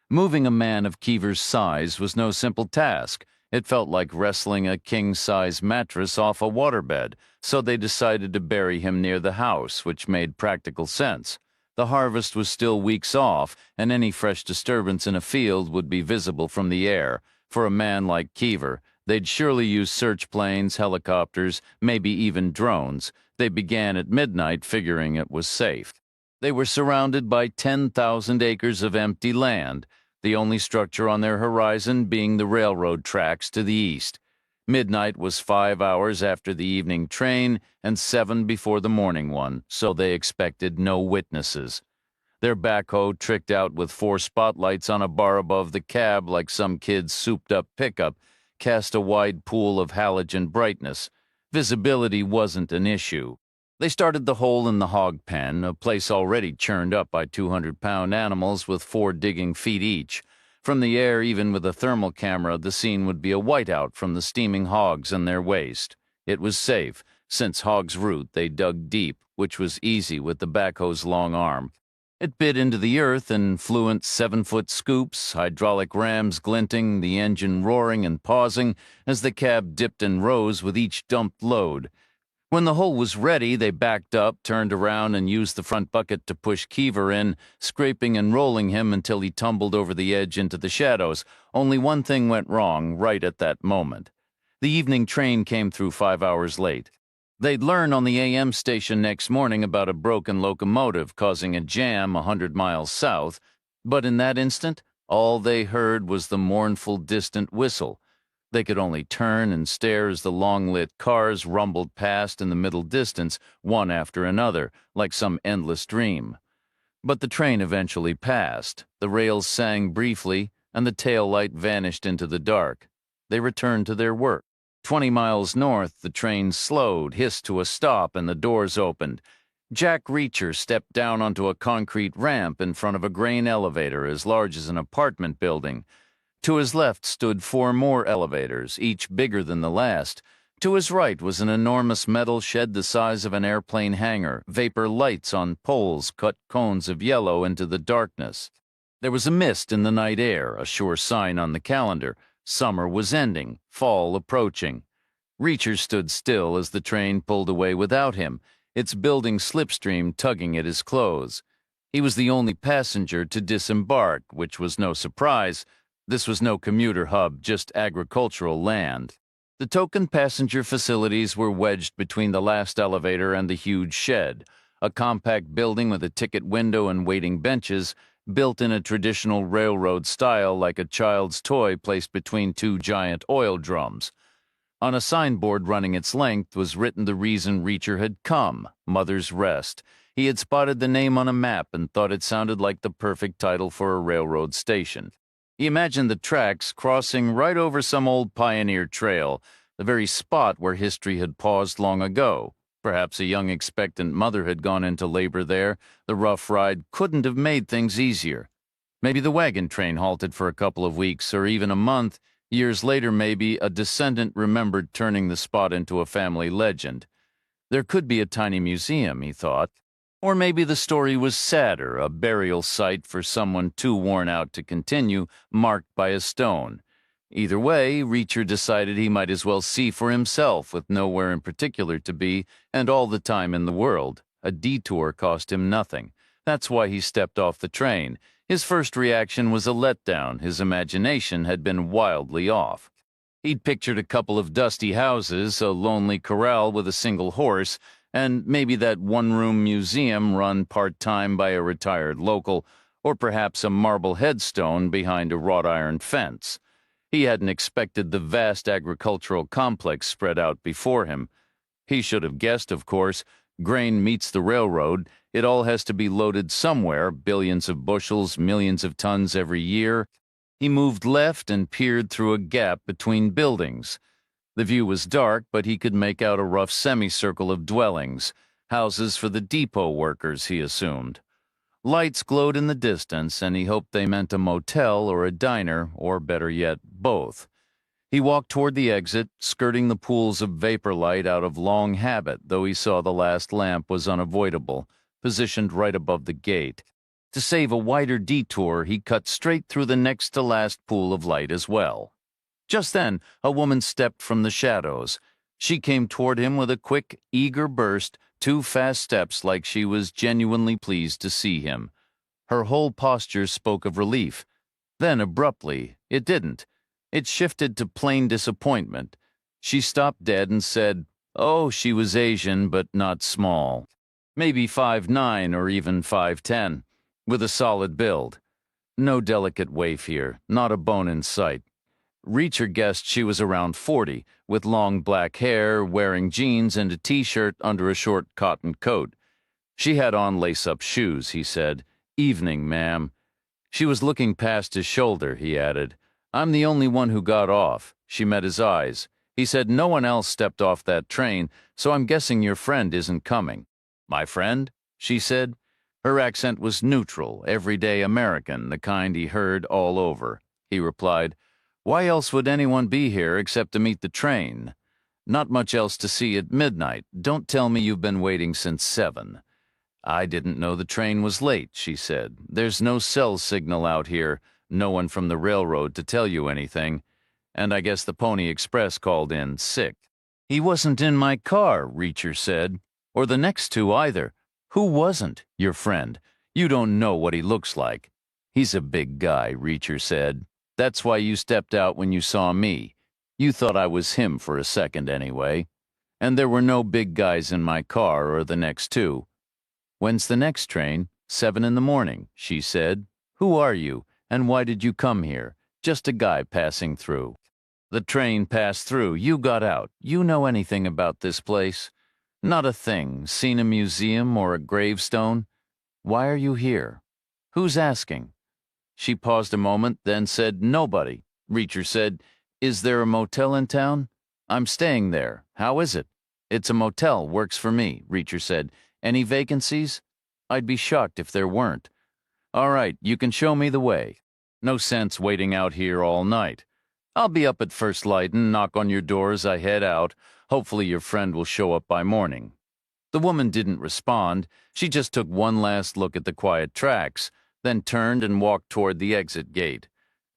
Moving a man of Keever's size was no simple task. It felt like wrestling a king-size mattress off a waterbed, so they decided to bury him near the house, which made practical sense. The harvest was still weeks off, and any fresh disturbance in a field would be visible from the air. For a man like Keever, they'd surely use search planes, helicopters, maybe even drones. They began at midnight, figuring it was safe. They were surrounded by 10,000 acres of empty land, the only structure on their horizon being the railroad tracks to the east. Midnight was 5 hours after the evening train and 7 before the morning one, so they expected no witnesses. Their backhoe, tricked out with 4 spotlights on a bar above the cab like some kid's souped-up pickup, cast a wide pool of halogen brightness. Visibility wasn't an issue. They started the hole in the hog pen, a place already churned up by 200-pound animals with 4 digging feet each. From the air, even with a thermal camera, the scene would be a whiteout from the steaming hogs and their waste. It was safe. Since hog's root, they dug deep, which was easy with the backhoe's long arm. It bit into the earth in fluent 7-foot scoops, hydraulic rams glinting, the engine roaring and pausing as the cab dipped and rose with each dumped load. When the hole was ready, they backed up, turned around, and used the front bucket to push Keever in, scraping and rolling him until he tumbled over the edge into the shadows. Only one thing went wrong right at that moment. The evening train came through 5 hours late. They'd learn on the AM station next morning about a broken locomotive causing a jam 100 miles south, but in that instant, all they heard was the mournful, distant whistle. They could only turn and stare as the long-lit cars rumbled past in the middle distance, one after another, like some endless dream. But the train eventually passed. The rails sang briefly, and the tail light vanished into the dark. They returned to their work. 20 miles north, the train slowed, hissed to a stop, and the doors opened. Jack Reacher stepped down onto a concrete ramp in front of a grain elevator as large as an apartment building. To his left stood 4 more elevators, each bigger than the last. To his right was an enormous metal shed the size of an airplane hangar. Vapor lights on poles cut cones of yellow into the darkness. There was a mist in the night air, a sure sign on the calendar. Summer was ending, fall approaching. Reacher stood still as the train pulled away without him, its building slipstream tugging at his clothes. He was the only passenger to disembark, which was no surprise. This was no commuter hub, just agricultural land. The token passenger facilities were wedged between the last elevator and the huge shed, a compact building with a ticket window and waiting benches, built in a traditional railroad style like a child's toy placed between 2 giant oil drums. On a signboard running its length was written the reason Reacher had come, Mother's Rest. He had spotted the name on a map and thought it sounded like the perfect title for a railroad station. He imagined the tracks crossing right over some old pioneer trail, the very spot where history had paused long ago. Perhaps a young expectant mother had gone into labor there. The rough ride couldn't have made things easier. Maybe the wagon train halted for a couple of weeks or even a month. Years later, maybe a descendant remembered turning the spot into a family legend. There could be a tiny museum, he thought. Or maybe the story was sadder, a burial site for someone too worn out to continue, marked by a stone. Either way, Reacher decided he might as well see for himself, with nowhere in particular to be, and all the time in the world. A detour cost him nothing. That's why he stepped off the train. His first reaction was a letdown. His imagination had been wildly off. He'd pictured a couple of dusty houses, a lonely corral with a single horse, and maybe that one-room museum run part-time by a retired local, or perhaps a marble headstone behind a wrought iron fence. He hadn't expected the vast agricultural complex spread out before him. He should have guessed, of course. Grain meets the railroad. It all has to be loaded somewhere, billions of bushels, millions of tons every year. He moved left and peered through a gap between buildings. The view was dark, but he could make out a rough semicircle of dwellings, houses for the depot workers, he assumed. Lights glowed in the distance, and he hoped they meant a motel or a diner, or better yet, both. He walked toward the exit, skirting the pools of vapor light out of long habit, though he saw the last lamp was unavoidable, positioned right above the gate. To save a wider detour, he cut straight through the next-to-last pool of light as well. Just then, a woman stepped from the shadows. She came toward him with a quick, eager burst, 2 fast steps like she was genuinely pleased to see him. Her whole posture spoke of relief. Then, abruptly, it didn't. It shifted to plain disappointment. She stopped dead and said, "Oh, she was Asian, but not small. Maybe 5'9" or even 5'10", with a solid build. No delicate waif here, not a bone in sight. Reacher guessed she was around 40, with long black hair, wearing jeans and a t-shirt under a short cotton coat. She had on lace-up shoes, he said. "Evening, ma'am." She was looking past his shoulder, he added. "I'm the only one who got off." She met his eyes. He said, "No one else stepped off that train, so I'm guessing your friend isn't coming." "My friend?" she said. Her accent was neutral, everyday American, the kind he heard all over. He replied, "Why else would anyone be here except to meet the train? Not much else to see at midnight. Don't tell me you've been waiting since 7. "I didn't know the train was late," she said. "There's no cell signal out here, no one from the railroad to tell you anything. And I guess the Pony Express called in sick." "He wasn't in my car," Reacher said. "Or the next two either. Who wasn't, your friend? You don't know what he looks like." "He's a big guy," Reacher said. "That's why you stepped out when you saw me. You thought I was him for a second anyway. And there were no big guys in my car or the next two." "When's the next train?" "7 in the morning," she said. "Who are you, and why did you come here?" "Just a guy passing through." "The train passed through. You got out. You know anything about this place?" "Not a thing. Seen a museum or a gravestone?" "Why are you here?" "Who's asking?" She paused a moment, then said, "Nobody." Reacher said, "Is there a motel in town?" "I'm staying there. How is it?" "It's a motel. Works for me," Reacher said. "Any vacancies?" "I'd be shocked if there weren't." "All right, you can show me the way. No sense waiting out here all night. I'll be up at first light and knock on your door as I head out. Hopefully your friend will show up by morning." The woman didn't respond. She just took one last look at the quiet tracks, then turned and walked toward the exit gate.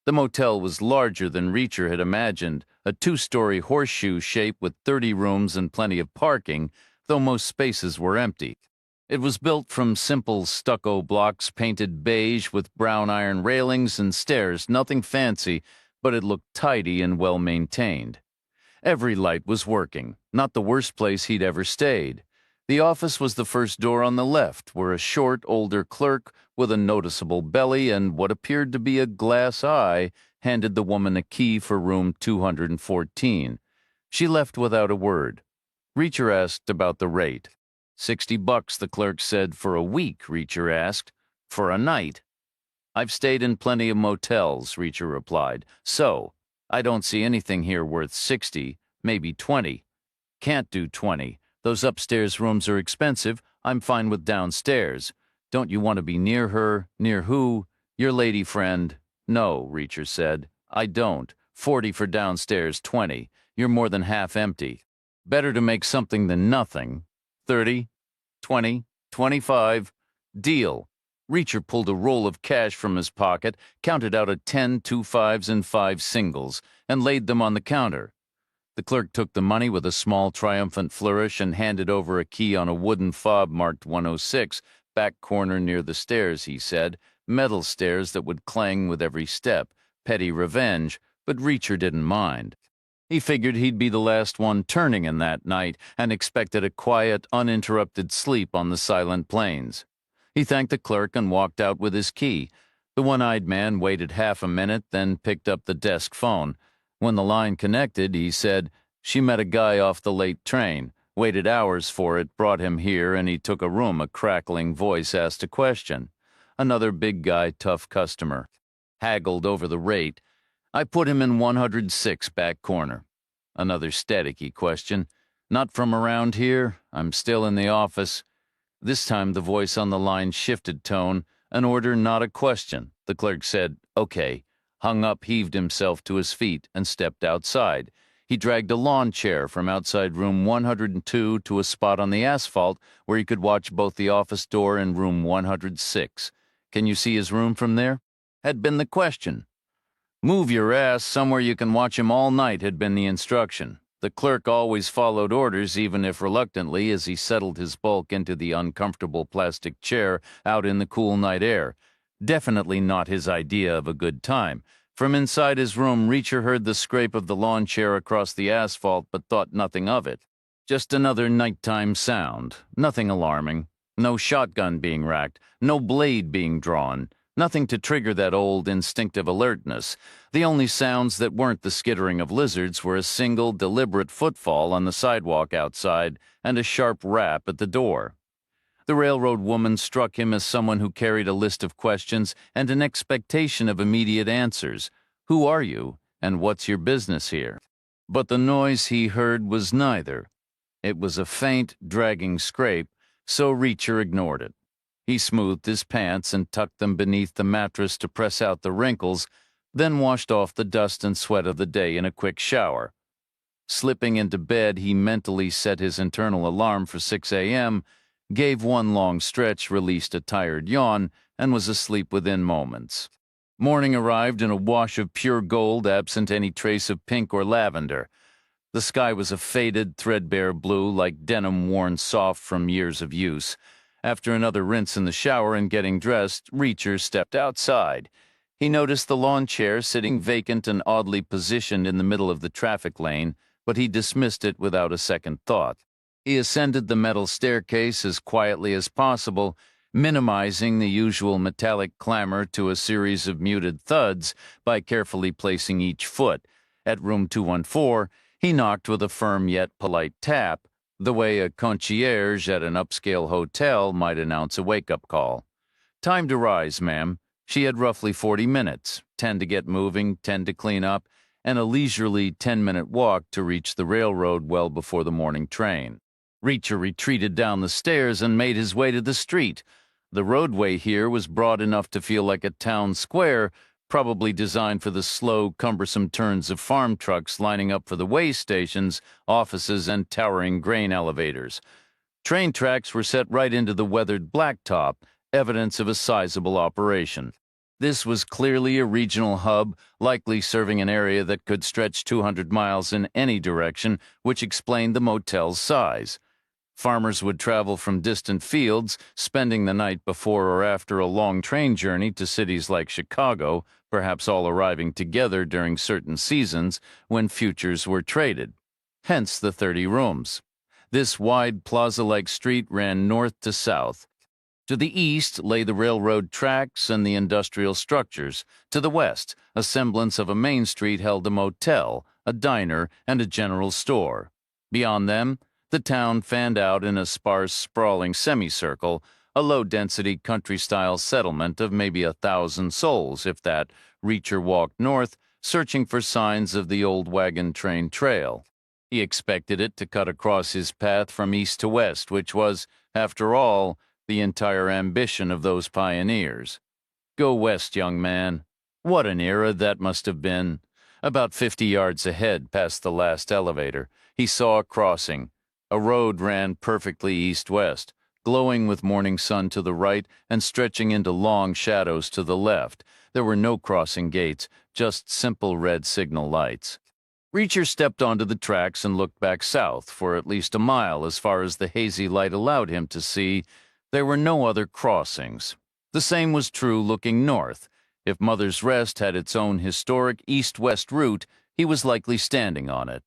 The motel was larger than Reacher had imagined, a 2-story horseshoe shape with 30 rooms and plenty of parking, though most spaces were empty. It was built from simple stucco blocks painted beige with brown iron railings and stairs, nothing fancy, but it looked tidy and well-maintained. Every light was working, not the worst place he'd ever stayed. The office was the first door on the left, where a short, older clerk with a noticeable belly and what appeared to be a glass eye handed the woman a key for room 214. She left without a word. Reacher asked about the rate. $60, the clerk said. "For a week?" Reacher asked. "For a night." "I've stayed in plenty of motels," Reacher replied. "So, I don't see anything here worth 60, maybe 20. Can't do 20. Those upstairs rooms are expensive. I'm fine with downstairs. Don't you want to be near her? Near who? Your lady friend?" "No," Reacher said. "I don't. 40 for downstairs, 20. You're more than half empty. Better to make something than nothing. 30, 20, 25. Deal." Reacher pulled a roll of cash from his pocket, counted out a 10, 2 5s, and 5 singles, and laid them on the counter. The clerk took the money with a small triumphant flourish and handed over a key on a wooden fob marked 106, back corner near the stairs, he said. Metal stairs that would clang with every step. Petty revenge, but Reacher didn't mind. He figured he'd be the last one turning in that night and expected a quiet, uninterrupted sleep on the silent plains. He thanked the clerk and walked out with his key. The one-eyed man waited half a minute, then picked up the desk phone. When the line connected, he said, "She met a guy off the late train, waited hours for it, brought him here, and he took a room." A crackling voice asked a question. Another big guy, tough customer. Haggled over the rate. "I put him in 106 back corner." Another staticky question. "Not from around here? I'm still in the office." This time the voice on the line shifted tone, an order, not a question. The clerk said, "Okay," hung up, heaved himself to his feet, and stepped outside. He dragged a lawn chair from outside room 102 to a spot on the asphalt where he could watch both the office door and room 106. Can you see his room from there? Had been the question. Move your ass somewhere you can watch him all night had been the instruction. The clerk always followed orders, even if reluctantly, as he settled his bulk into the uncomfortable plastic chair out in the cool night air. Definitely not his idea of a good time. From inside his room, Reacher heard the scrape of the lawn chair across the asphalt, but thought nothing of it. Just another nighttime sound. Nothing alarming. No shotgun being racked. No blade being drawn. Nothing to trigger that old instinctive alertness. The only sounds that weren't the skittering of lizards were a single, deliberate footfall on the sidewalk outside and a sharp rap at the door. The railroad woman struck him as someone who carried a list of questions and an expectation of immediate answers. Who are you, and what's your business here? But the noise he heard was neither. It was a faint, dragging scrape, so Reacher ignored it. He smoothed his pants and tucked them beneath the mattress to press out the wrinkles, then washed off the dust and sweat of the day in a quick shower. Slipping into bed, he mentally set his internal alarm for 6 a.m., gave one long stretch, released a tired yawn, and was asleep within moments. Morning arrived in a wash of pure gold, absent any trace of pink or lavender. The sky was a faded, threadbare blue, like denim worn soft from years of use. After another rinse in the shower and getting dressed, Reacher stepped outside. He noticed the lawn chair sitting vacant and oddly positioned in the middle of the traffic lane, but he dismissed it without a second thought. He ascended the metal staircase as quietly as possible, minimizing the usual metallic clamor to a series of muted thuds by carefully placing each foot. At room 214, he knocked with a firm yet polite tap, the way a concierge at an upscale hotel might announce a wake-up call. Time to rise, ma'am. She had roughly 40 minutes, 10 to get moving, 10 to clean up, and a leisurely 10-minute walk to reach the railroad well before the morning train. Reacher retreated down the stairs and made his way to the street. The roadway here was broad enough to feel like a town square, probably designed for the slow, cumbersome turns of farm trucks lining up for the way stations, offices, and towering grain elevators. Train tracks were set right into the weathered blacktop, evidence of a sizable operation. This was clearly a regional hub, likely serving an area that could stretch 200 miles in any direction, which explained the motel's size. Farmers would travel from distant fields, spending the night before or after a long train journey to cities like Chicago, perhaps all arriving together during certain seasons when futures were traded. Hence the 30 rooms. This wide plaza-like street ran north to south. To the east lay the railroad tracks and the industrial structures. To the west, a semblance of a main street held a motel, a diner, and a general store. Beyond them, the town fanned out in a sparse, sprawling semicircle, a low-density country-style settlement of maybe 1,000 souls, if that. Reacher walked north, searching for signs of the old wagon train trail. He expected it to cut across his path from east to west, which was, after all, the entire ambition of those pioneers. Go west, young man. What an era that must have been. About 50 yards ahead, past the last elevator, he saw a crossing. A road ran perfectly east-west, glowing with morning sun to the right and stretching into long shadows to the left. There were no crossing gates, just simple red signal lights. Reacher stepped onto the tracks and looked back south for at least a mile as far as the hazy light allowed him to see. There were no other crossings. The same was true looking north. If Mother's Rest had its own historic east-west route, he was likely standing on it.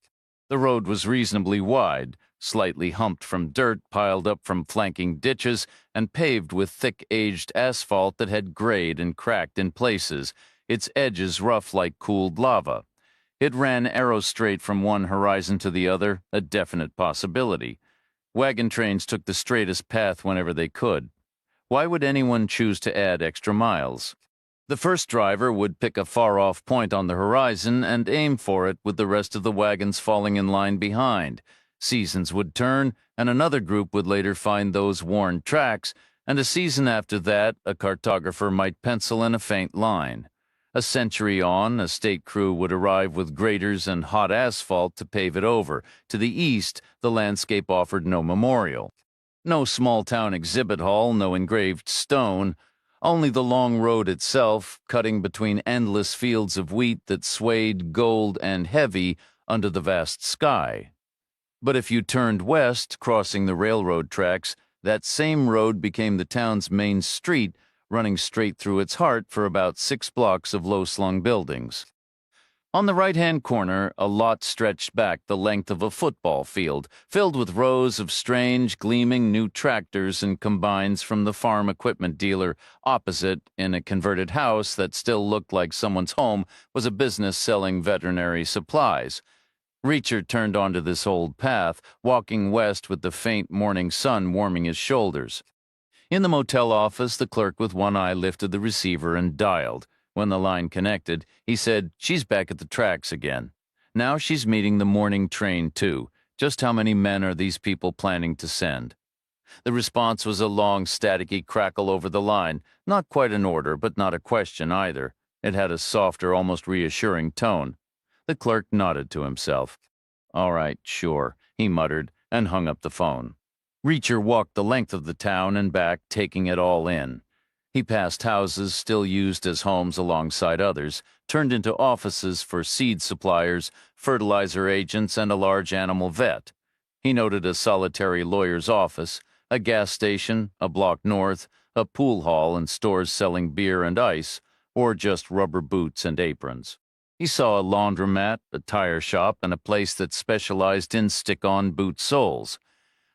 The road was reasonably wide, slightly humped from dirt piled up from flanking ditches and paved with thick-aged asphalt that had grayed and cracked in places, its edges rough like cooled lava. It ran arrow-straight from one horizon to the other, a definite possibility. Wagon trains took the straightest path whenever they could. Why would anyone choose to add extra miles? The first driver would pick a far-off point on the horizon and aim for it with the rest of the wagons falling in line behind. Seasons would turn, and another group would later find those worn tracks, and a season after that, a cartographer might pencil in a faint line. A century on, a state crew would arrive with graders and hot asphalt to pave it over. To the east, the landscape offered no memorial. No small-town exhibit hall, no engraved stone. Only the long road itself, cutting between endless fields of wheat that swayed gold and heavy under the vast sky. But if you turned west, crossing the railroad tracks, that same road became the town's main street, running straight through its heart for about 6 blocks of low-slung buildings. On the right-hand corner, a lot stretched back the length of a football field, filled with rows of strange, gleaming new tractors and combines from the farm equipment dealer. Opposite, in a converted house that still looked like someone's home, was a business selling veterinary supplies. Reacher turned onto this old path, walking west with the faint morning sun warming his shoulders. In the motel office, the clerk with one eye lifted the receiver and dialed. When the line connected, he said, "She's back at the tracks again. Now she's meeting the morning train, too. Just how many men are these people planning to send?" The response was a long, staticky crackle over the line. Not quite an order, but not a question either. It had a softer, almost reassuring tone. The clerk nodded to himself. "All right, sure," he muttered, and hung up the phone. Reacher walked the length of the town and back, taking it all in. He passed houses still used as homes alongside others, turned into offices for seed suppliers, fertilizer agents, and a large animal vet. He noted a solitary lawyer's office, a gas station, a block north, a pool hall and stores selling beer and ice, or just rubber boots and aprons. He saw a laundromat, a tire shop, and a place that specialized in stick-on boot soles.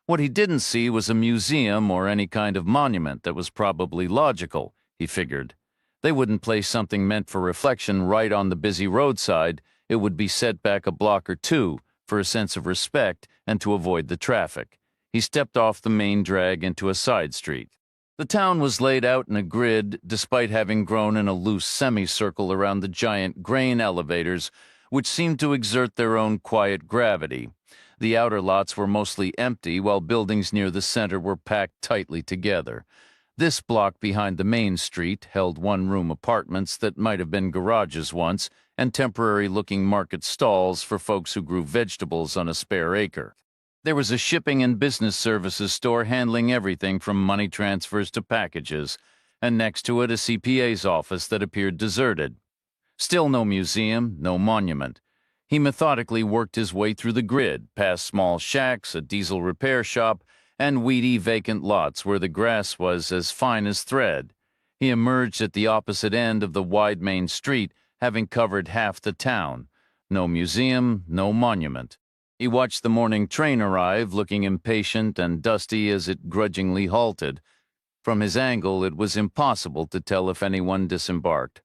What he didn't see was a museum or any kind of monument that was probably logical, he figured. They wouldn't place something meant for reflection right on the busy roadside. It would be set back a block or two for a sense of respect and to avoid the traffic. He stepped off the main drag into a side street. The town was laid out in a grid, despite having grown in a loose semicircle around the giant grain elevators, which seemed to exert their own quiet gravity. The outer lots were mostly empty, while buildings near the center were packed tightly together. This block behind the main street held one-room apartments that might have been garages once, and temporary-looking market stalls for folks who grew vegetables on a spare acre. There was a shipping and business services store handling everything from money transfers to packages, and next to it a CPA's office that appeared deserted. Still no museum, no monument. He methodically worked his way through the grid, past small shacks, a diesel repair shop, and weedy vacant lots where the grass was as fine as thread. He emerged at the opposite end of the wide main street, having covered half the town. No museum, no monument. He watched the morning train arrive, looking impatient and dusty as it grudgingly halted. From his angle, it was impossible to tell if anyone disembarked.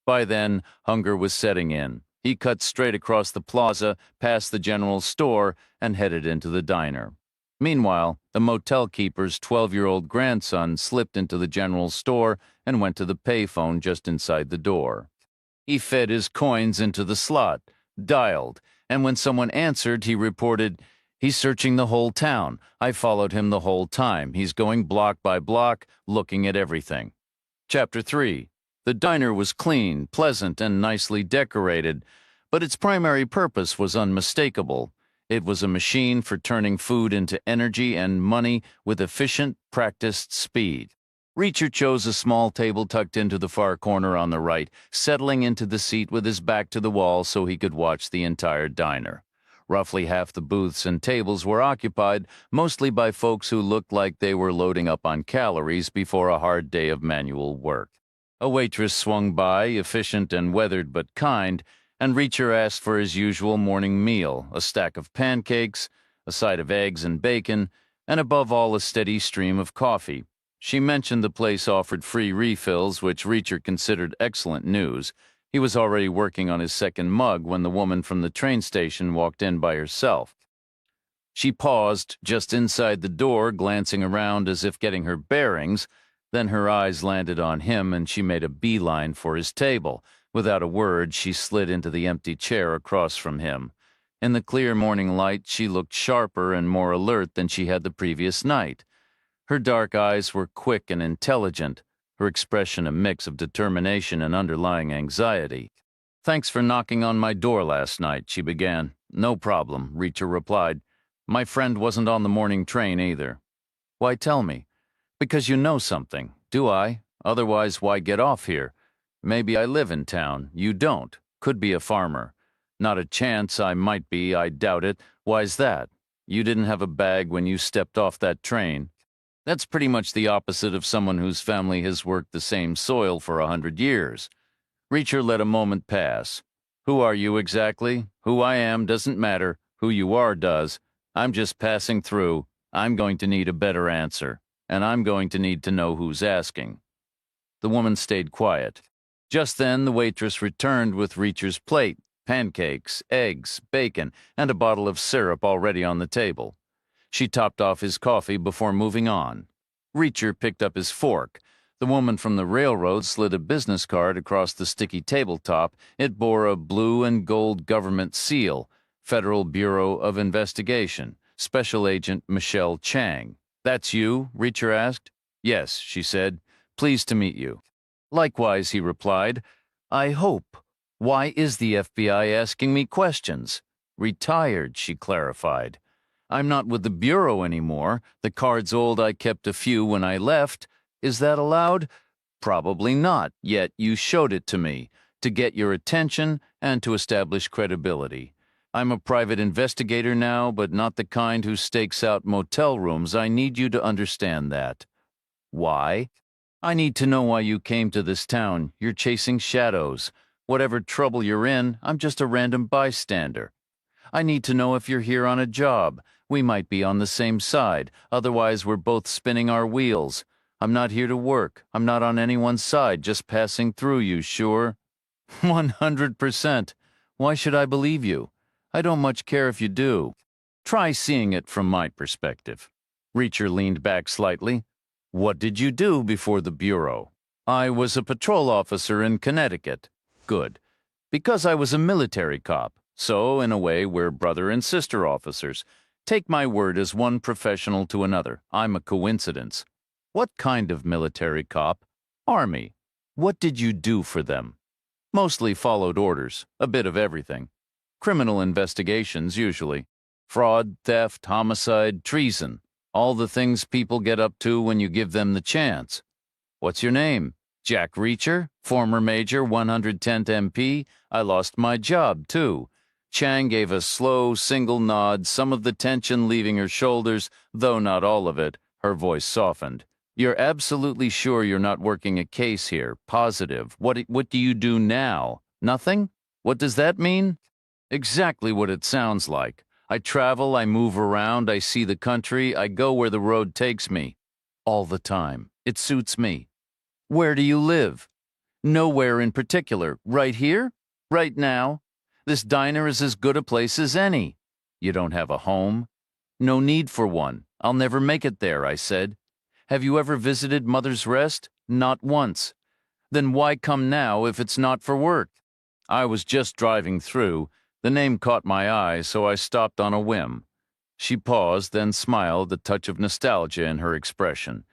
By then, hunger was setting in. He cut straight across the plaza, past the general store, and headed into the diner. Meanwhile, the motel keeper's 12-year-old grandson slipped into the general store and went to the payphone just inside the door. He fed his coins into the slot, dialed, and when someone answered, he reported, "He's searching the whole town. I followed him the whole time. He's going block by block, looking at everything." Chapter 3. The diner was clean, pleasant, and nicely decorated, but its primary purpose was unmistakable. It was a machine for turning food into energy and money with efficient, practiced speed. Reacher chose a small table tucked into the far corner on the right, settling into the seat with his back to the wall so he could watch the entire diner. Roughly half the booths and tables were occupied, mostly by folks who looked like they were loading up on calories before a hard day of manual work. A waitress swung by, efficient and weathered but kind, and Reacher asked for his usual morning meal, a stack of pancakes, a side of eggs and bacon, and above all a steady stream of coffee. She mentioned the place offered free refills, which Reacher considered excellent news. He was already working on his second mug when the woman from the train station walked in by herself. She paused just inside the door, glancing around as if getting her bearings. Then her eyes landed on him, and she made a beeline for his table. Without a word, she slid into the empty chair across from him. In the clear morning light, she looked sharper and more alert than she had the previous night. Her dark eyes were quick and intelligent, her expression a mix of determination and underlying anxiety. "Thanks for knocking on my door last night," she began. "No problem," Reacher replied. "My friend wasn't on the morning train either." "Why tell me?" "Because you know something." "Do I?" Otherwise, why get off here? Maybe I live in town. You don't. Could be a farmer. Not a chance I might be, I doubt it. Why's that? You didn't have a bag when you stepped off that train. That's pretty much the opposite of someone whose family has worked the same soil for 100 years. Reacher let a moment pass. Who are you exactly? Who I am doesn't matter. Who you are does. I'm just passing through. I'm going to need a better answer. And I'm going to need to know who's asking. The woman stayed quiet. Just then, the waitress returned with Reacher's plate, pancakes, eggs, bacon, and a bottle of syrup already on the table. She topped off his coffee before moving on. Reacher picked up his fork. The woman from the railroad slid a business card across the sticky tabletop. It bore a blue and gold government seal, Federal Bureau of Investigation, Special Agent Michelle Chang. That's you? Reacher asked. Yes, she said. Pleased to meet you. Likewise, he replied. I hope. Why is the FBI asking me questions? Retired, she clarified. I'm not with the Bureau anymore. The card's old. I kept a few when I left. Is that allowed? Probably not, yet you showed it to me, to get your attention and to establish credibility. I'm a private investigator now, but not the kind who stakes out motel rooms. I need you to understand that. Why? I need to know why you came to this town. You're chasing shadows. Whatever trouble you're in, I'm just a random bystander. I need to know if you're here on a job. We might be on the same side. Otherwise, we're both spinning our wheels. I'm not here to work. I'm not on anyone's side, just passing through, you sure? 100%. Why should I believe you? I don't much care if you do. Try seeing it from my perspective. Reacher leaned back slightly. What did you do before the Bureau? I was a patrol officer in Connecticut. Good. Because I was a military cop. So, in a way, we're brother and sister officers. Take my word as one professional to another. I'm a coincidence. What kind of military cop? Army. What did you do for them? Mostly followed orders. A bit of everything. Criminal investigations, usually. Fraud, theft, homicide, treason. All the things people get up to when you give them the chance. What's your name? Jack Reacher, former Major, 110th MP. I lost my job, too. Chang gave a slow, single nod, some of the tension leaving her shoulders, though not all of it. Her voice softened. You're absolutely sure you're not working a case here? Positive. What do you do now? Nothing? What does that mean? Exactly what it sounds like. I travel, I move around, I see the country, I go where the road takes me. All the time. It suits me. Where do you live? Nowhere in particular. Right here? Right now? This diner is as good a place as any. You don't have a home? No need for one. I'll never make it there, I said. Have you ever visited Mother's Rest? Not once. Then why come now if it's not for work? I was just driving through. The name caught my eye, so I stopped on a whim. She paused, then smiled, a touch of nostalgia in her expression.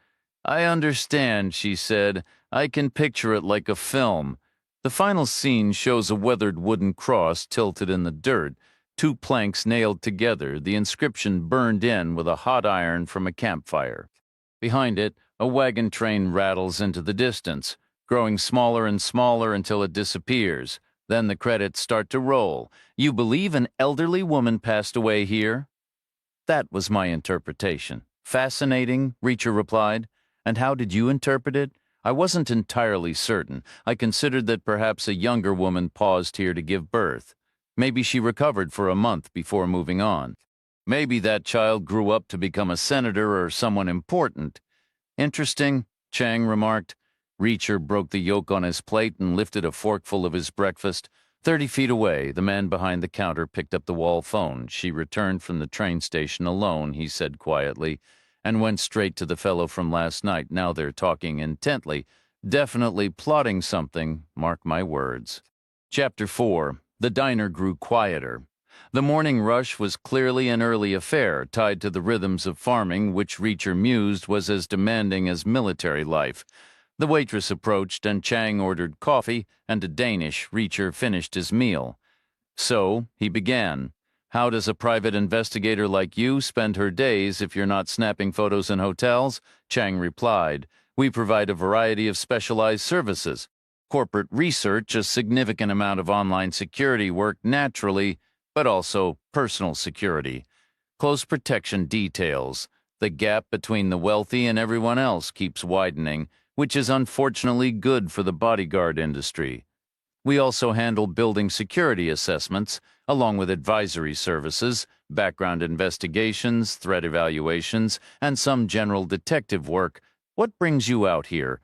I understand, she said. I can picture it like a film. The final scene shows a weathered wooden cross tilted in the dirt, two planks nailed together, the inscription burned in with a hot iron from a campfire. Behind it, a wagon train rattles into the distance, growing smaller and smaller until it disappears. Then the credits start to roll. You believe an elderly woman passed away here? That was my interpretation. Fascinating, Reacher replied. And how did you interpret it? I wasn't entirely certain. I considered that perhaps a younger woman paused here to give birth. Maybe she recovered for a month before moving on. Maybe that child grew up to become a senator or someone important. Interesting, Chang remarked. Reacher broke the yolk on his plate and lifted a forkful of his breakfast. 30 feet away, the man behind the counter picked up the wall phone. She returned from the train station alone, he said quietly, and went straight to the fellow from last night. Now they're talking intently, definitely plotting something, mark my words. Chapter 4. The diner grew quieter. The morning rush was clearly an early affair, tied to the rhythms of farming, which Reacher mused was as demanding as military life. The waitress approached, and Chang ordered coffee, and a Danish. Reacher finished his meal. So, he began. How does a private investigator like you spend her days if you're not snapping photos in hotels? Chang replied. We provide a variety of specialized services. Corporate research, a significant amount of online security work naturally, but also personal security. Close protection details. The gap between the wealthy and everyone else keeps widening, which is unfortunately good for the bodyguard industry. We also handle building security assessments, along with advisory services, background investigations, threat evaluations, and some general detective work. What brings you out here?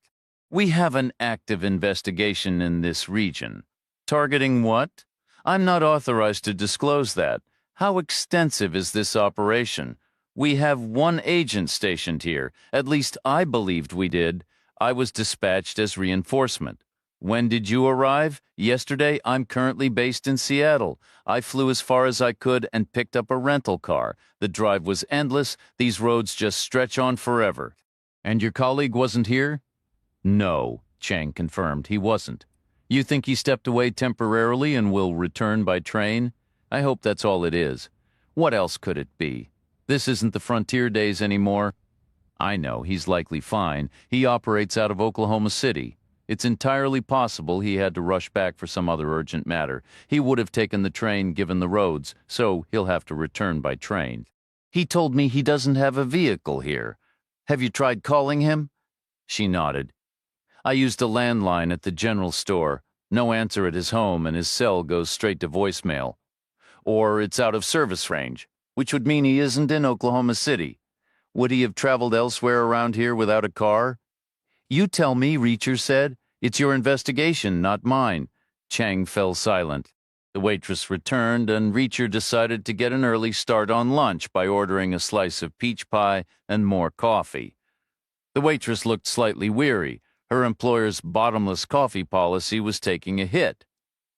We have an active investigation in this region. Targeting what? I'm not authorized to disclose that. How extensive is this operation? We have one agent stationed here. At least I believed we did. I was dispatched as reinforcement. When did you arrive? Yesterday. I'm currently based in Seattle. I flew as far as I could and picked up a rental car. The drive was endless. These roads just stretch on forever. And your colleague wasn't here? No, Chang confirmed, he wasn't. You think he stepped away temporarily and will return by train? I hope that's all it is. What else could it be? This isn't the frontier days anymore. I know, he's likely fine. He operates out of Oklahoma City. It's entirely possible he had to rush back for some other urgent matter. He would have taken the train given the roads, so he'll have to return by train. He told me he doesn't have a vehicle here. Have you tried calling him? She nodded. I used a landline at the general store. No answer at his home, and his cell goes straight to voicemail. Or it's out of service range, which would mean he isn't in Oklahoma City. Would he have traveled elsewhere around here without a car? You tell me, Reacher said. It's your investigation, not mine. Chang fell silent. The waitress returned, and Reacher decided to get an early start on lunch by ordering a slice of peach pie and more coffee. The waitress looked slightly weary. Her employer's bottomless coffee policy was taking a hit.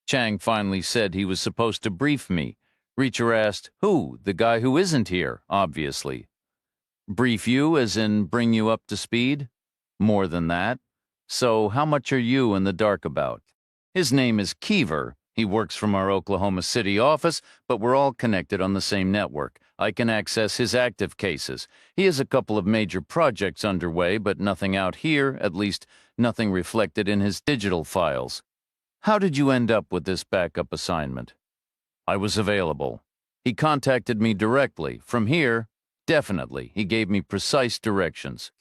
Chang finally said he was supposed to brief me. Reacher asked, who? The guy who isn't here, obviously. Brief you, as in bring you up to speed? More than that. So how much are you in the dark about? His name is Keever. He works from our Oklahoma City office, but we're all connected on the same network. I can access his active cases. He has a couple of major projects underway, but nothing out here, at least nothing reflected in his digital files. How did you end up with this backup assignment? I was available. He contacted me directly. From here, definitely. He gave me precise directions.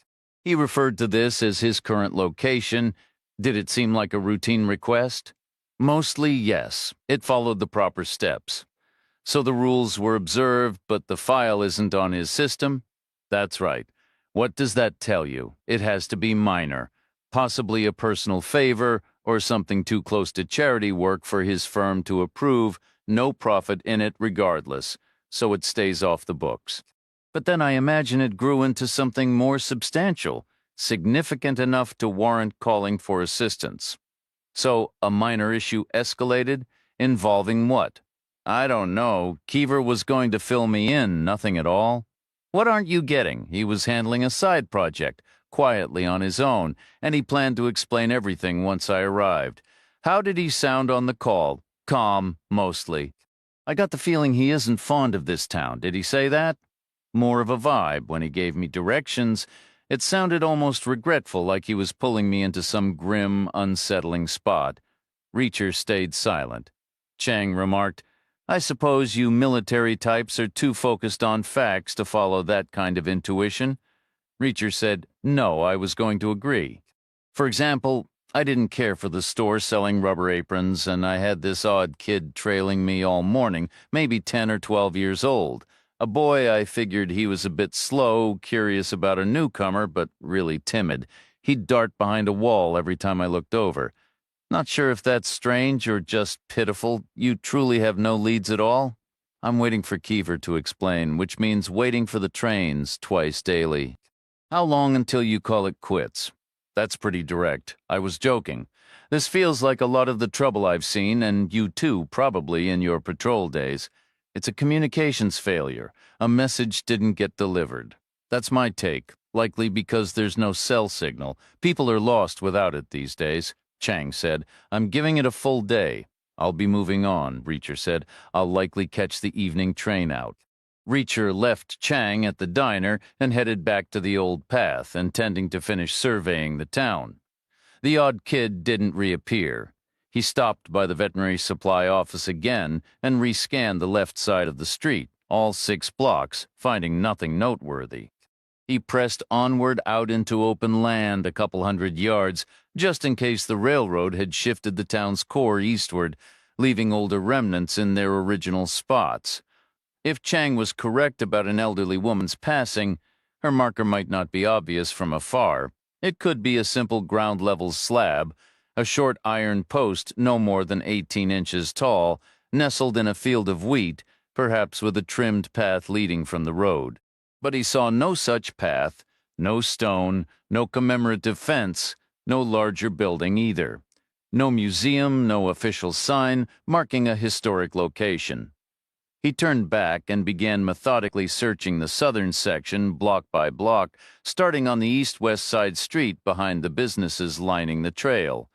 He referred to this as his current location. Did it seem like a routine request? Mostly, yes. It followed the proper steps. So the rules were observed, but the file isn't on his system? That's right. What does that tell you? It has to be minor. Possibly a personal favor or something too close to charity work for his firm to approve, no profit in it regardless, so it stays off the books. But then I imagine it grew into something more substantial, significant enough to warrant calling for assistance. So a minor issue escalated, involving what? I don't know. Keever was going to fill me in, nothing at all. What aren't you getting? He was handling a side project, quietly on his own, and he planned to explain everything once I arrived. How did he sound on the call? Calm, mostly. I got the feeling he isn't fond of this town. Did he say that? More of a vibe when he gave me directions. It sounded almost regretful, like he was pulling me into some grim, unsettling spot. Reacher stayed silent. Chang remarked, I suppose you military types are too focused on facts to follow that kind of intuition. Reacher said, no, I was going to agree. For example, I didn't care for the store selling rubber aprons, and I had this odd kid trailing me all morning, maybe 10 or 12 years old. A boy, I figured he was a bit slow, curious about a newcomer, but really timid. He'd dart behind a wall every time I looked over. Not sure if that's strange or just pitiful. You truly have no leads at all? I'm waiting for Keever to explain, which means waiting for the trains twice daily. How long until you call it quits? That's pretty direct. I was joking. This feels like a lot of the trouble I've seen, and you too, probably, in your patrol days. It's a communications failure. A message didn't get delivered. That's my take, likely because there's no cell signal. People are lost without it these days. Chang said, I'm giving it a full day. I'll be moving on, Reacher said. I'll likely catch the evening train out. Reacher left Chang at the diner and headed back to the old path, intending to finish surveying the town. The odd kid didn't reappear. He stopped by the veterinary supply office again and rescanned the left side of the street, all 6 blocks, finding nothing noteworthy. He pressed onward out into open land a couple hundred yards, just in case the railroad had shifted the town's core eastward, leaving older remnants in their original spots. If Chang was correct about an elderly woman's passing, her marker might not be obvious from afar. It could be a simple ground-level slab, a short iron post no more than 18 inches tall, nestled in a field of wheat, perhaps with a trimmed path leading from the road. But he saw no such path, no stone, no commemorative fence, no larger building either. No museum, no official sign marking a historic location. He turned back and began methodically searching the southern section block by block, starting on the east-west side street behind the businesses lining the trail.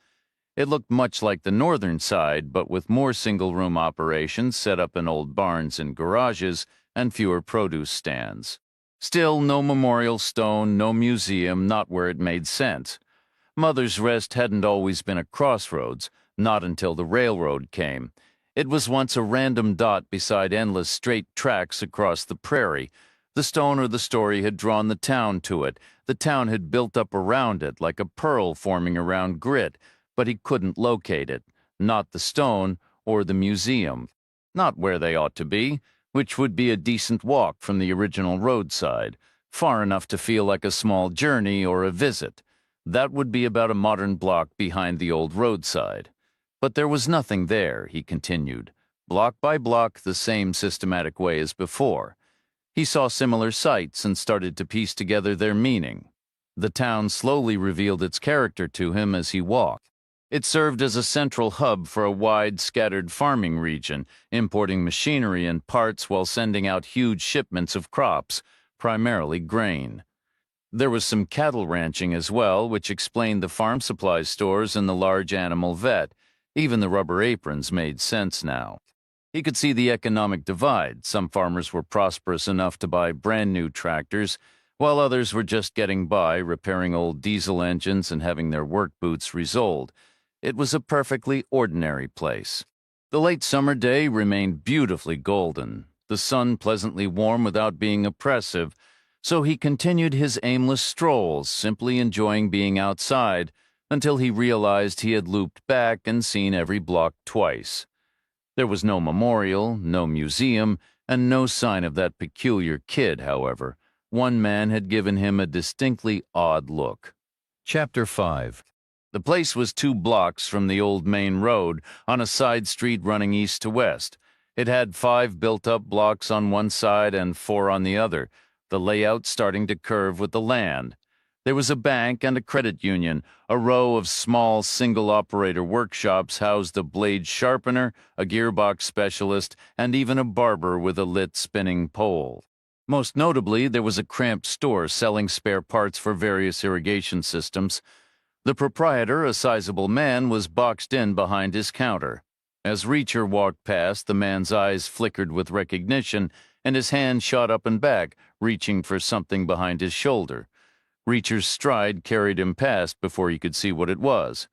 It looked much like the northern side, but with more single-room operations set up in old barns and garages and fewer produce stands. Still no memorial stone, no museum, not where it made sense. Mother's Rest hadn't always been a crossroads, not until the railroad came. It was once a random dot beside endless straight tracks across the prairie. The stone or the story had drawn the town to it. The town had built up around it like a pearl forming around grit, but he couldn't locate it. Not the stone or the museum. Not where they ought to be, which would be a decent walk from the original roadside, far enough to feel like a small journey or a visit. That would be about a modern block behind the old roadside. But there was nothing there, he continued, block by block the same systematic way as before. He saw similar sights and started to piece together their meaning. The town slowly revealed its character to him as he walked. It served as a central hub for a wide, scattered farming region, importing machinery and parts while sending out huge shipments of crops, primarily grain. There was some cattle ranching as well, which explained the farm supply stores and the large animal vet. Even the rubber aprons made sense now. He could see the economic divide. Some farmers were prosperous enough to buy brand-new tractors, while others were just getting by, repairing old diesel engines and having their work boots resoled. It was a perfectly ordinary place. The late summer day remained beautifully golden, the sun pleasantly warm without being oppressive, so he continued his aimless strolls, simply enjoying being outside, until he realized he had looped back and seen every block twice. There was no memorial, no museum, and no sign of that peculiar kid, however. One man had given him a distinctly odd look. Chapter 5. The place was 2 blocks from the old main road, on a side street running east to west. It had 5 built-up blocks on one side and 4 on the other, the layout starting to curve with the land. There was a bank and a credit union. A row of small single-operator workshops housed a blade sharpener, a gearbox specialist, and even a barber with a lit spinning pole. Most notably, there was a cramped store selling spare parts for various irrigation systems. The proprietor, a sizable man, was boxed in behind his counter. As Reacher walked past, the man's eyes flickered with recognition, and his hand shot up and back, reaching for something behind his shoulder. Reacher's stride carried him past before he could see what it was.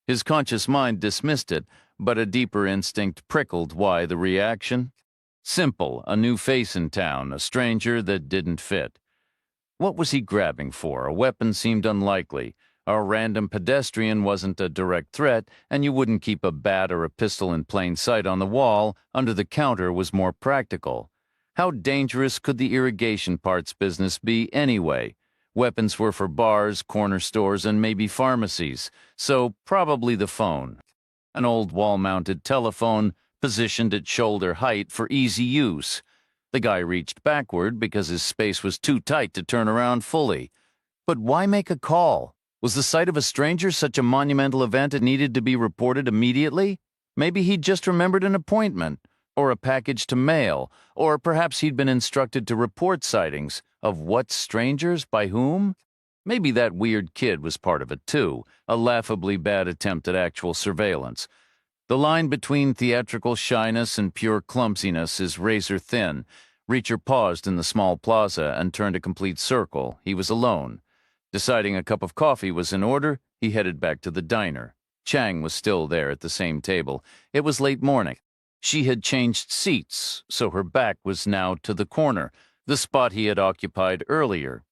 His conscious mind dismissed it, but a deeper instinct prickled why the reaction. Simple, a new face in town, a stranger that didn't fit. What was he grabbing for? A weapon seemed unlikely. A random pedestrian wasn't a direct threat, and you wouldn't keep a bat or a pistol in plain sight on the wall. Under the counter was more practical. How dangerous could the irrigation parts business be anyway? Weapons were for bars, corner stores, and maybe pharmacies, so probably the phone. An old wall-mounted telephone, positioned at shoulder height for easy use. The guy reached backward because his space was too tight to turn around fully. But why make a call? Was the sight of a stranger such a monumental event it needed to be reported immediately? Maybe he'd just remembered an appointment, or a package to mail, or perhaps he'd been instructed to report sightings. Of what strangers? By whom? Maybe that weird kid was part of it too, a laughably bad attempt at actual surveillance. The line between theatrical shyness and pure clumsiness is razor thin. Reacher paused in the small plaza and turned a complete circle. He was alone. Deciding a cup of coffee was in order, he headed back to the diner. Chang was still there at the same table. It was late morning. She had changed seats, so her back was now to the corner, the spot he had occupied earlier.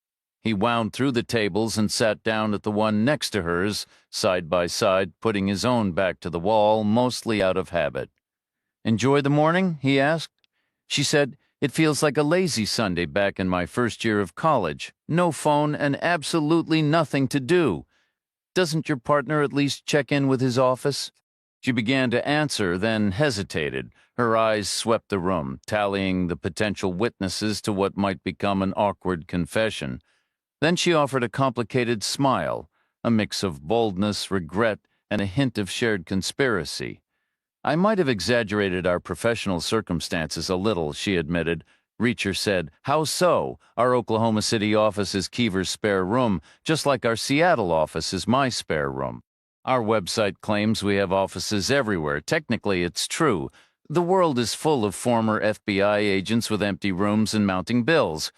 He wound through the tables and sat down at the one next to hers, side by side, putting his own back to the wall, mostly out of habit. "Enjoy the morning?" he asked. She said, "It feels like a lazy Sunday back in my first year of college. No phone and absolutely nothing to do. Doesn't your partner at least check in with his office?" She began to answer, then hesitated. Her eyes swept the room, tallying the potential witnesses to what might become an awkward confession. Then she offered a complicated smile, a mix of boldness, regret, and a hint of shared conspiracy. "I might have exaggerated our professional circumstances a little," she admitted. Reacher said, "How so? Our Oklahoma City office is Keever's spare room, just like our Seattle office is my spare room. Our website claims we have offices everywhere. Technically, it's true. The world is full of former FBI agents with empty rooms and mounting bills.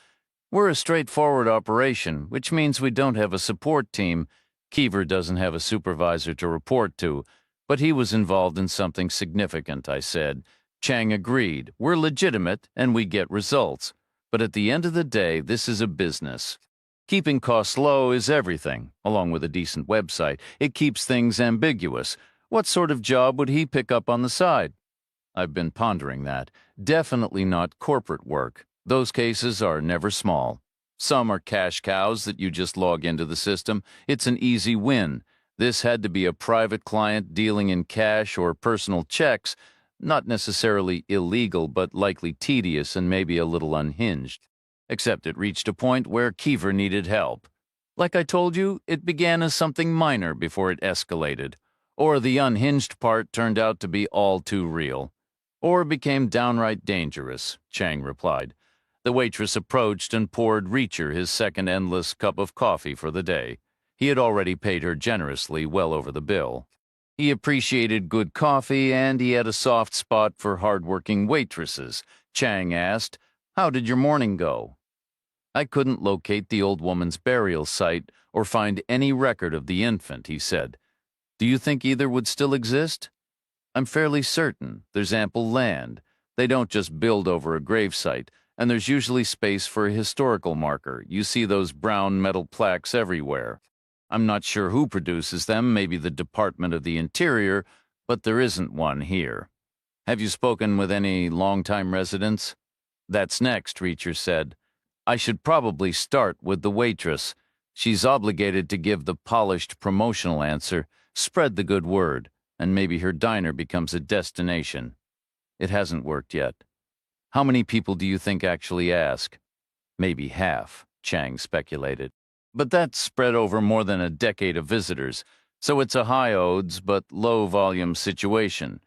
We're a straightforward operation, which means we don't have a support team. Keever doesn't have a supervisor to report to, but he was involved in something significant," I said. Chang agreed. "We're legitimate, and we get results. But at the end of the day, this is a business. Keeping costs low is everything, along with a decent website. It keeps things ambiguous. What sort of job would he pick up on the side?" "I've been pondering that. Definitely not corporate work. Those cases are never small. Some are cash cows that you just log into the system. It's an easy win. This had to be a private client dealing in cash or personal checks, not necessarily illegal, but likely tedious and maybe a little unhinged. Except it reached a point where Keever needed help. Like I told you, it began as something minor before it escalated. Or the unhinged part turned out to be all too real. Or became downright dangerous," Chang replied. The waitress approached and poured Reacher his second endless cup of coffee for the day. He had already paid her generously, well over the bill. He appreciated good coffee, and he had a soft spot for hard-working waitresses. Chang asked, "How did your morning go?" "I couldn't locate the old woman's burial site or find any record of the infant," he said. "Do you think either would still exist?" "I'm fairly certain. There's ample land. They don't just build over a gravesite, and there's usually space for a historical marker. You see those brown metal plaques everywhere. I'm not sure who produces them, maybe the Department of the Interior, but there isn't one here. Have you spoken with any longtime residents?" "That's next," Reacher said. "I should probably start with the waitress. She's obligated to give the polished promotional answer, spread the good word, and maybe her diner becomes a destination. It hasn't worked yet." "How many people do you think actually ask?" "Maybe half," Chang speculated. "But that's spread over more than a decade of visitors, so it's a high odds but low volume situation.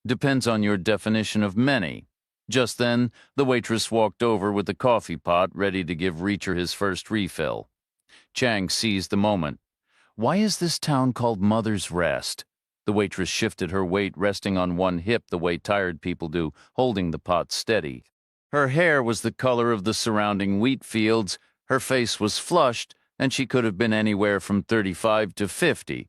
Depends on your definition of many." Just then, the waitress walked over with the coffee pot ready to give Reacher his first refill. Chang seized the moment. "Why is this town called Mother's Rest?" The waitress shifted her weight, resting on one hip the way tired people do, holding the pot steady. Her hair was the color of the surrounding wheat fields, her face was flushed, and she could have been anywhere from 35 to 50.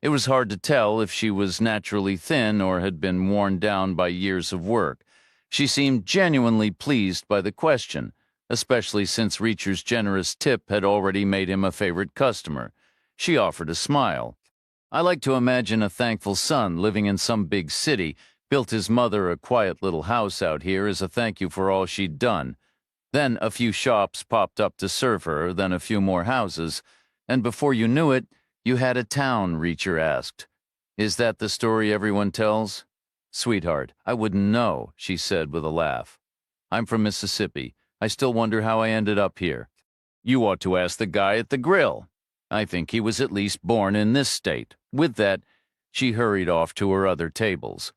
It was hard to tell if she was naturally thin or had been worn down by years of work. She seemed genuinely pleased by the question, especially since Reacher's generous tip had already made him a favorite customer. She offered a smile. "I like to imagine a thankful son living in some big city built his mother a quiet little house out here as a thank you for all she'd done. Then a few shops popped up to serve her, then a few more houses, and before you knew it, you had a town," Reacher asked. "Is that the story everyone tells?" "Sweetheart, I wouldn't know," she said with a laugh. "I'm from Mississippi. I still wonder how I ended up here." "You ought to ask the guy at the grill. I think he was at least born in this state." With that, she hurried off to her other tables.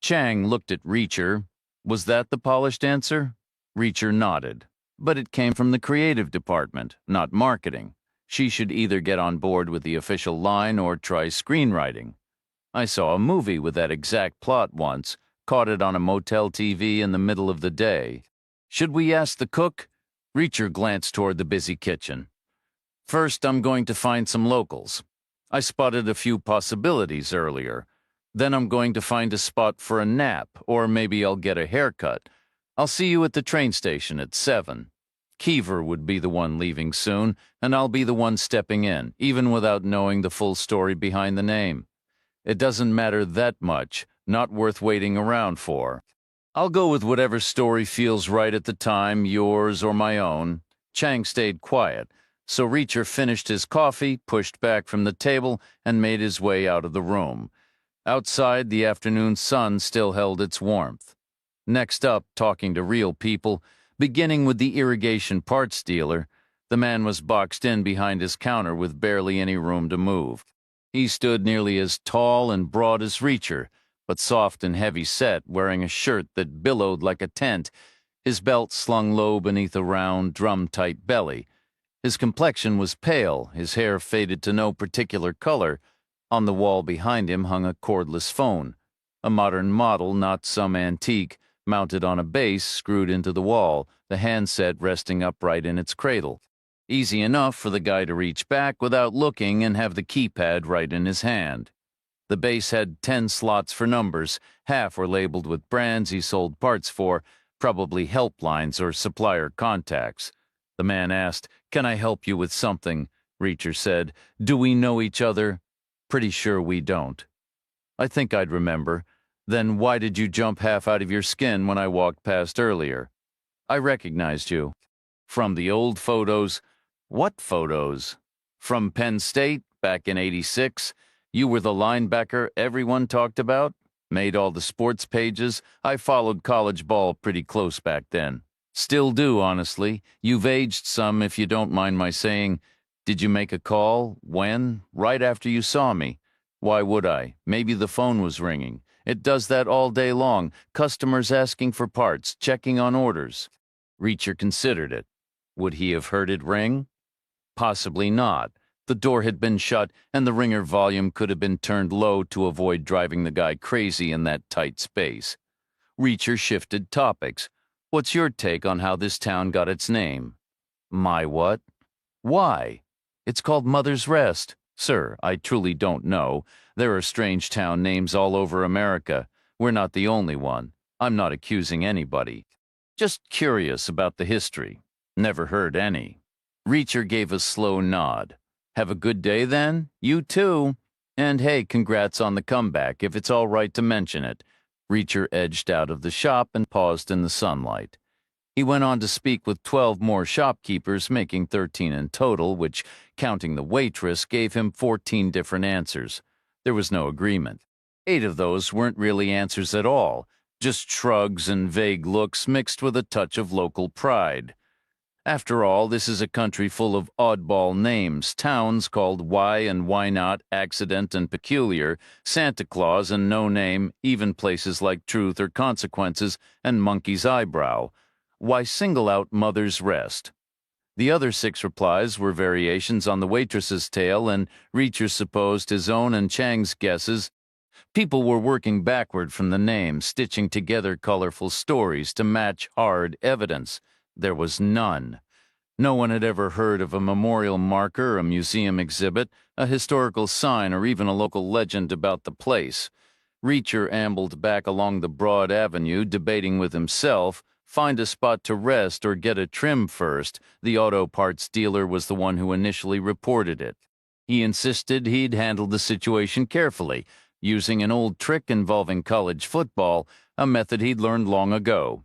Chang looked at Reacher. Was that the polished answer? Reacher nodded. But it came from the creative department, not marketing. She should either get on board with the official line or try screenwriting. "I saw a movie with that exact plot once, caught it on a motel TV in the middle of the day." Should we ask the cook? Reacher glanced toward the busy kitchen. First, I'm going to find some locals. I spotted a few possibilities earlier. Then I'm going to find a spot for a nap, or maybe I'll get a haircut. I'll see you at the train station at 7. Keever would be the one leaving soon, and I'll be the one stepping in, even without knowing the full story behind the name. It doesn't matter that much, not worth waiting around for. I'll go with whatever story feels right at the time, yours or my own. Chang stayed quiet, so Reacher finished his coffee, pushed back from the table, and made his way out of the room. Outside, the afternoon sun still held its warmth. Next up, talking to real people, beginning with the irrigation parts dealer, the man was boxed in behind his counter with barely any room to move. He stood nearly as tall and broad as Reacher, but soft and heavy set, wearing a shirt that billowed like a tent, his belt slung low beneath a round, drum-tight belly. His complexion was pale, his hair faded to no particular color. On the wall behind him hung a cordless phone, a modern model, not some antique, mounted on a base screwed into the wall, the handset resting upright in its cradle. Easy enough for the guy to reach back without looking and have the keypad right in his hand. The base had 10 slots for numbers. Half were labeled with brands he sold parts for, probably helplines or supplier contacts. The man asked, "Can I help you with something?" Reacher said, "Do we know each other?" "Pretty sure we don't." "I think I'd remember. Then why did you jump half out of your skin when I walked past earlier?" "I recognized you." "From the old photos?" "What photos?" "From Penn State, back in '86. You were the linebacker everyone talked about? Made all the sports pages. I followed college ball pretty close back then. Still do, honestly. You've aged some, if you don't mind my saying. Did you make a call? When? Right after you saw me? Why would I? Maybe the phone was ringing. It does that all day long. Customers asking for parts, checking on orders." Reacher considered it. Would he have heard it ring? Possibly not. The door had been shut, and the ringer volume could have been turned low to avoid driving the guy crazy in that tight space. Reacher shifted topics. "What's your take on how this town got its name?" "My what?" "Why? It's called Mother's Rest." "Sir, I truly don't know. There are strange town names all over America. We're not the only one. I'm not accusing anybody. Just curious about the history. Never heard any." Reacher gave a slow nod. "Have a good day, then? You too. And hey, congrats on the comeback, if it's all right to mention it." Reacher edged out of the shop and paused in the sunlight. He went on to speak with 12 more shopkeepers, making 13 in total, which, counting the waitress, gave him 14 different answers. There was no agreement. 8 of those weren't really answers at all, just shrugs and vague looks mixed with a touch of local pride. After all, this is a country full of oddball names, towns called Why and Why Not, Accident and Peculiar, Santa Claus and No Name, even places like Truth or Consequences and Monkey's Eyebrow. Why single out Mother's Rest? The other 6 replies were variations on the waitress's tale, and Reacher supposed his own and Chang's guesses. People were working backward from the name, stitching together colorful stories to match hard evidence. There was none. No one had ever heard of a memorial marker, a museum exhibit, a historical sign, or even a local legend about the place. Reacher ambled back along the broad avenue, debating with himself, find a spot to rest or get a trim first. The auto parts dealer was the one who initially reported it. He insisted he'd handled the situation carefully, using an old trick involving college football, a method he'd learned long ago.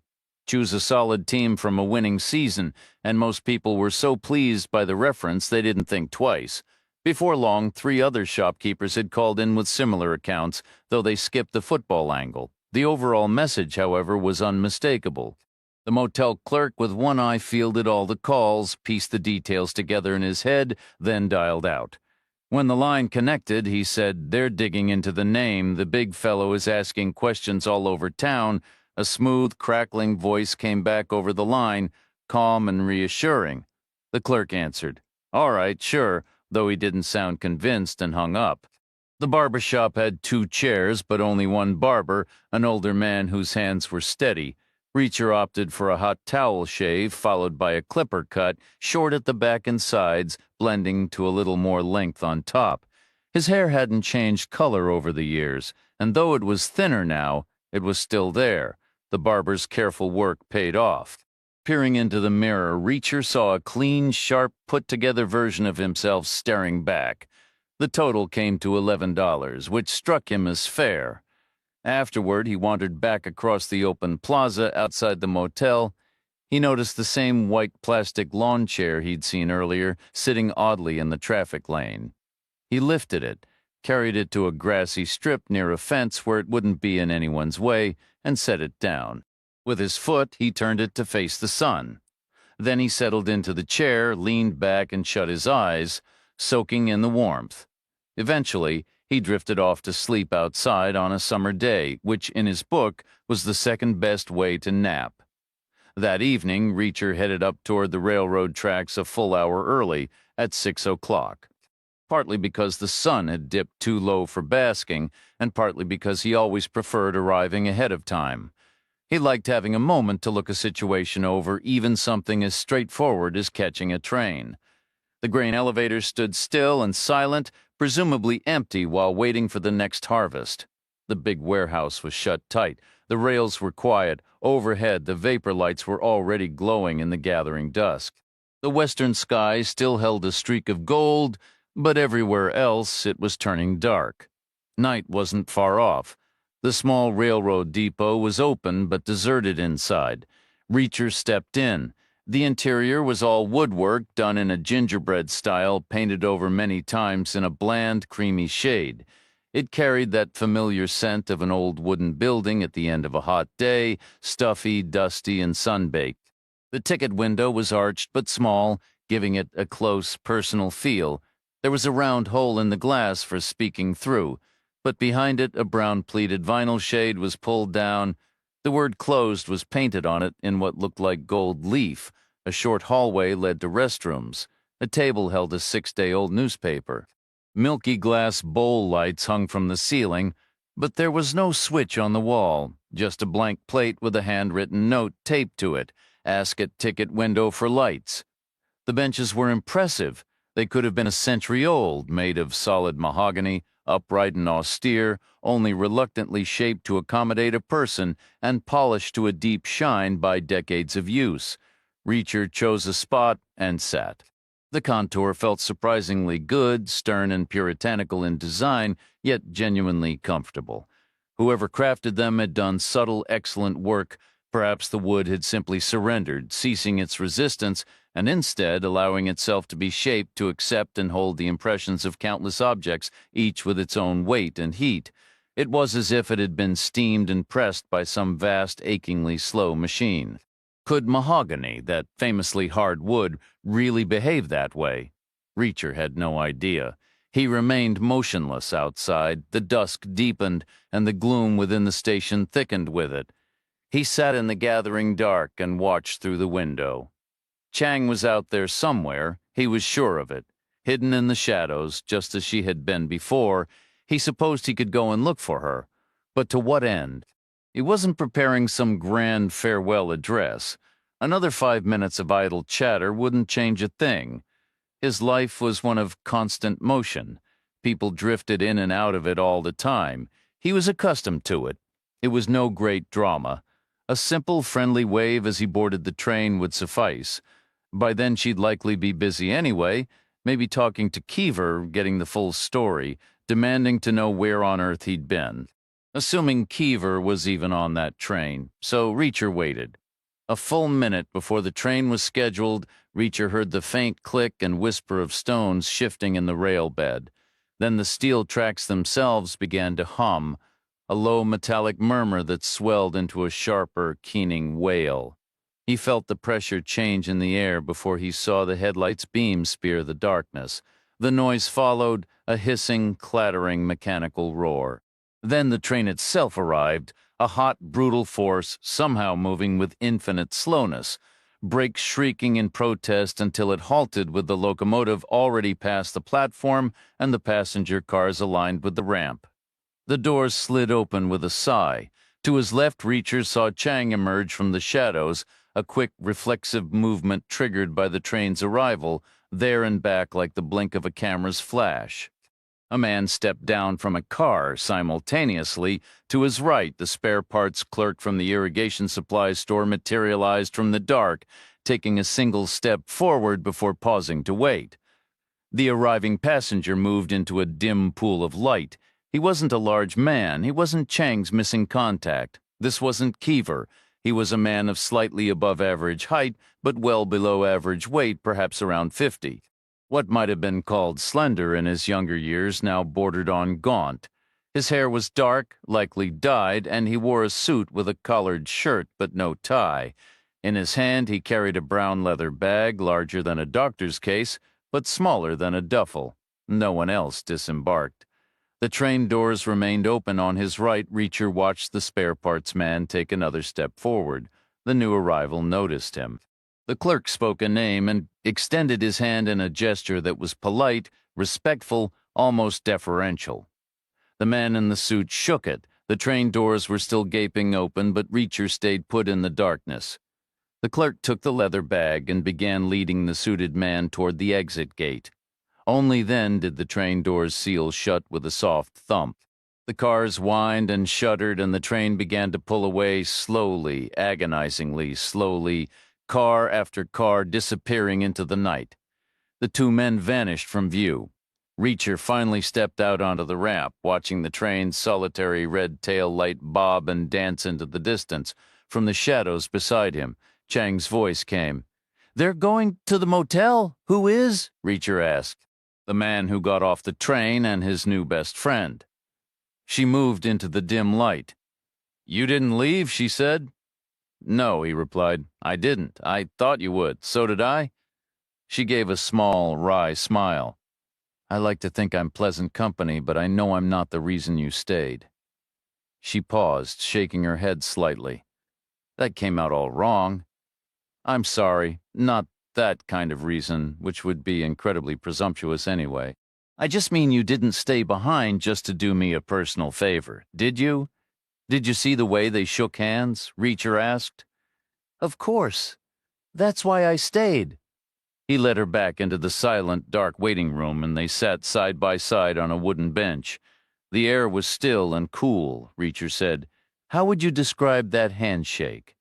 Choose a solid team from a winning season, and most people were so pleased by the reference they didn't think twice. Before long, 3 other shopkeepers had called in with similar accounts, though they skipped the football angle. The overall message, however, was unmistakable. The motel clerk with one eye fielded all the calls, pieced the details together in his head, then dialed out. When the line connected, he said, "They're digging into the name. The big fellow is asking questions all over town." A smooth, crackling voice came back over the line, calm and reassuring. The clerk answered, "All right, sure," though he didn't sound convinced, and hung up. The barber shop had 2 chairs, but only one barber, an older man whose hands were steady. Reacher opted for a hot towel shave, followed by a clipper cut, short at the back and sides, blending to a little more length on top. His hair hadn't changed color over the years, and though it was thinner now, it was still there. The barber's careful work paid off. Peering into the mirror, Reacher saw a clean, sharp, put-together version of himself staring back. The total came to $11, which struck him as fair. Afterward, he wandered back across the open plaza outside the motel. He noticed the same white plastic lawn chair he'd seen earlier, sitting oddly in the traffic lane. He lifted it, carried it to a grassy strip near a fence where it wouldn't be in anyone's way, and set it down. With his foot, he turned it to face the sun. Then he settled into the chair, leaned back, and shut his eyes, soaking in the warmth. Eventually, he drifted off to sleep outside on a summer day, which in his book was the second best way to nap. That evening, Reacher headed up toward the railroad tracks a full hour early, at 6 o'clock. Partly because the sun had dipped too low for basking, and partly because he always preferred arriving ahead of time. He liked having a moment to look a situation over, even something as straightforward as catching a train. The grain elevator stood still and silent, presumably empty while waiting for the next harvest. The big warehouse was shut tight. The rails were quiet. Overhead, the vapor lights were already glowing in the gathering dusk. The western sky still held a streak of gold, but everywhere else it was turning dark. Night wasn't far off. The small railroad depot was open but deserted inside. Reacher stepped in. The interior was all woodwork done in a gingerbread style, painted over many times in a bland, creamy shade. It carried that familiar scent of an old wooden building at the end of a hot day, stuffy, dusty, and sun-baked. The ticket window was arched but small, giving it a close, personal feel. There was a round hole in the glass for speaking through, but behind it a brown pleated vinyl shade was pulled down. The word closed was painted on it in what looked like gold leaf. A short hallway led to restrooms. A table held a 6-day-old newspaper. Milky glass bowl lights hung from the ceiling, but there was no switch on the wall, just a blank plate with a handwritten note taped to it, "Ask at ticket window for lights." The benches were impressive. They could have been a century old, made of solid mahogany, upright and austere, only reluctantly shaped to accommodate a person, and polished to a deep shine by decades of use. Reacher chose a spot and sat. The contour felt surprisingly good, stern and puritanical in design, yet genuinely comfortable. Whoever crafted them had done subtle, excellent work. Perhaps the wood had simply surrendered, ceasing its resistance, and instead allowing itself to be shaped to accept and hold the impressions of countless objects, each with its own weight and heat. It was as if it had been steamed and pressed by some vast, achingly slow machine. Could mahogany, that famously hard wood, really behave that way? Reacher had no idea. He remained motionless outside. The dusk deepened, and the gloom within the station thickened with it. He sat in the gathering dark and watched through the window. Chang was out there somewhere, he was sure of it, hidden in the shadows, just as she had been before. He supposed he could go and look for her. But to what end? He wasn't preparing some grand farewell address. Another 5 minutes of idle chatter wouldn't change a thing. His life was one of constant motion. People drifted in and out of it all the time. He was accustomed to it. It was no great drama. A simple, friendly wave as he boarded the train would suffice. By then she'd likely be busy anyway, maybe talking to Keever, getting the full story, demanding to know where on earth he'd been. Assuming Keever was even on that train, so Reacher waited. A full minute before the train was scheduled, Reacher heard the faint click and whisper of stones shifting in the rail bed. Then the steel tracks themselves began to hum, a low metallic murmur that swelled into a sharper, keening wail. He felt the pressure change in the air before he saw the headlight's beam spear the darkness. The noise followed, a hissing, clattering, mechanical roar. Then the train itself arrived, a hot, brutal force, somehow moving with infinite slowness, brakes shrieking in protest until it halted with the locomotive already past the platform and the passenger cars aligned with the ramp. The doors slid open with a sigh. To his left, Reacher saw Chang emerge from the shadows, a quick, reflexive movement triggered by the train's arrival, there and back like the blink of a camera's flash. A man stepped down from a car simultaneously. To his right, the spare parts clerk from the irrigation supply store materialized from the dark, taking a single step forward before pausing to wait. The arriving passenger moved into a dim pool of light. He wasn't a large man. He wasn't Chang's missing contact. This wasn't Keever. He was a man of slightly above average height, but well below average weight, perhaps around 50. What might have been called slender in his younger years now bordered on gaunt. His hair was dark, likely dyed, and he wore a suit with a collared shirt but no tie. In his hand he carried a brown leather bag larger than a doctor's case, but smaller than a duffel. No one else disembarked. The train doors remained open on his right. Reacher watched the spare parts man take another step forward. The new arrival noticed him. The clerk spoke a name and extended his hand in a gesture that was polite, respectful, almost deferential. The man in the suit shook it. The train doors were still gaping open, but Reacher stayed put in the darkness. The clerk took the leather bag and began leading the suited man toward the exit gate. Only then did the train doors seal shut with a soft thump. The cars whined and shuddered, and the train began to pull away slowly, agonizingly slowly, car after car disappearing into the night. The two men vanished from view. Reacher finally stepped out onto the ramp, watching the train's solitary red tail light bob and dance into the distance. From the shadows beside him, Chang's voice came. "They're going to the motel? Who is?" Reacher asked. "The man who got off the train and his new best friend." She moved into the dim light. "You didn't leave," she said. "No," he replied. "I didn't. I thought you would. So did I." She gave a small, wry smile. "I like to think I'm pleasant company, but I know I'm not the reason you stayed." She paused, shaking her head slightly. "That came out all wrong." "I'm sorry. Not that kind of reason, which would be incredibly presumptuous anyway. I just mean you didn't stay behind just to do me a personal favor, did you? Did you see the way they shook hands?" Reacher asked. "Of course. That's why I stayed." He led her back into the silent, dark waiting room, and they sat side by side on a wooden bench. The air was still and cool. Reacher said, "How would you describe that handshake?"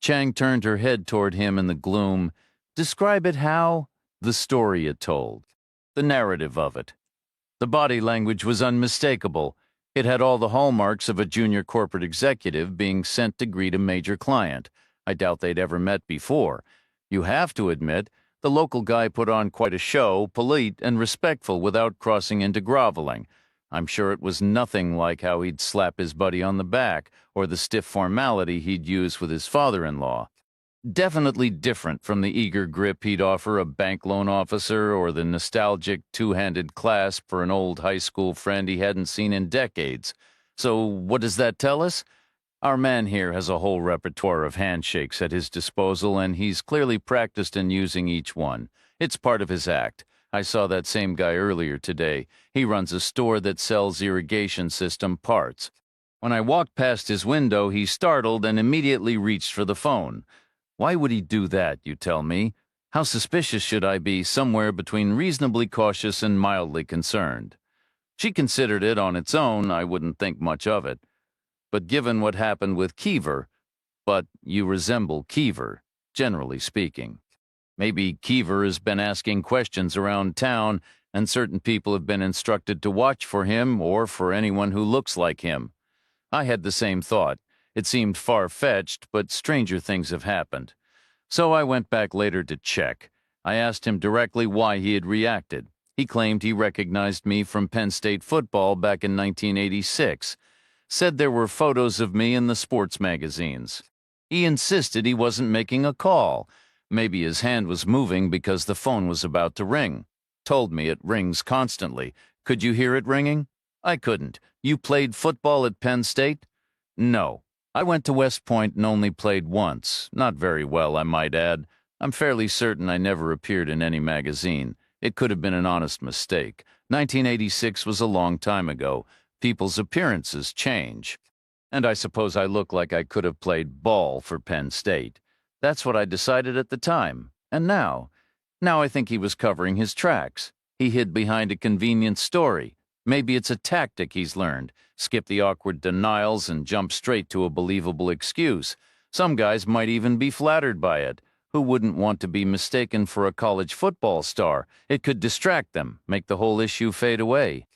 Chang turned her head toward him in the gloom. "Describe it how?" The story it told. The narrative of it. The body language was unmistakable. It had all the hallmarks of a junior corporate executive being sent to greet a major client. I doubt they'd ever met before. You have to admit, the local guy put on quite a show, polite and respectful without crossing into groveling. I'm sure it was nothing like how he'd slap his buddy on the back or the stiff formality he'd use with his father-in-law. Definitely different from the eager grip he'd offer a bank loan officer or the nostalgic two-handed clasp for an old high school friend he hadn't seen in decades. So what does that tell us? Our man here has a whole repertoire of handshakes at his disposal, and he's clearly practiced in using each one. It's part of his act. I saw that same guy earlier today. He runs a store that sells irrigation system parts. When I walked past his window, he startled and immediately reached for the phone. Why would he do that, you tell me? How suspicious should I be? Somewhere between reasonably cautious and mildly concerned. She considered it on its own. I wouldn't think much of it. But given what happened with Keever, but you resemble Keever, generally speaking. Maybe Keever has been asking questions around town, and certain people have been instructed to watch for him or for anyone who looks like him. I had the same thought. It seemed far-fetched, but stranger things have happened. So I went back later to check. I asked him directly why he had reacted. He claimed he recognized me from Penn State football back in 1986. Said there were photos of me in the sports magazines. He insisted he wasn't making a call. Maybe his hand was moving because the phone was about to ring. Told me it rings constantly. Could you hear it ringing? I couldn't. You played football at Penn State? No. I went to West Point and only played once. Not very well, I might add. I'm fairly certain I never appeared in any magazine. It could have been an honest mistake. 1986 was a long time ago. People's appearances change. And I suppose I look like I could have played ball for Penn State. That's what I decided at the time. And now? Now I think he was covering his tracks. He hid behind a convenient story. Maybe it's a tactic he's learned. Skip the awkward denials and jump straight to a believable excuse. Some guys might even be flattered by it. Who wouldn't want to be mistaken for a college football star? It could distract them, make the whole issue fade away.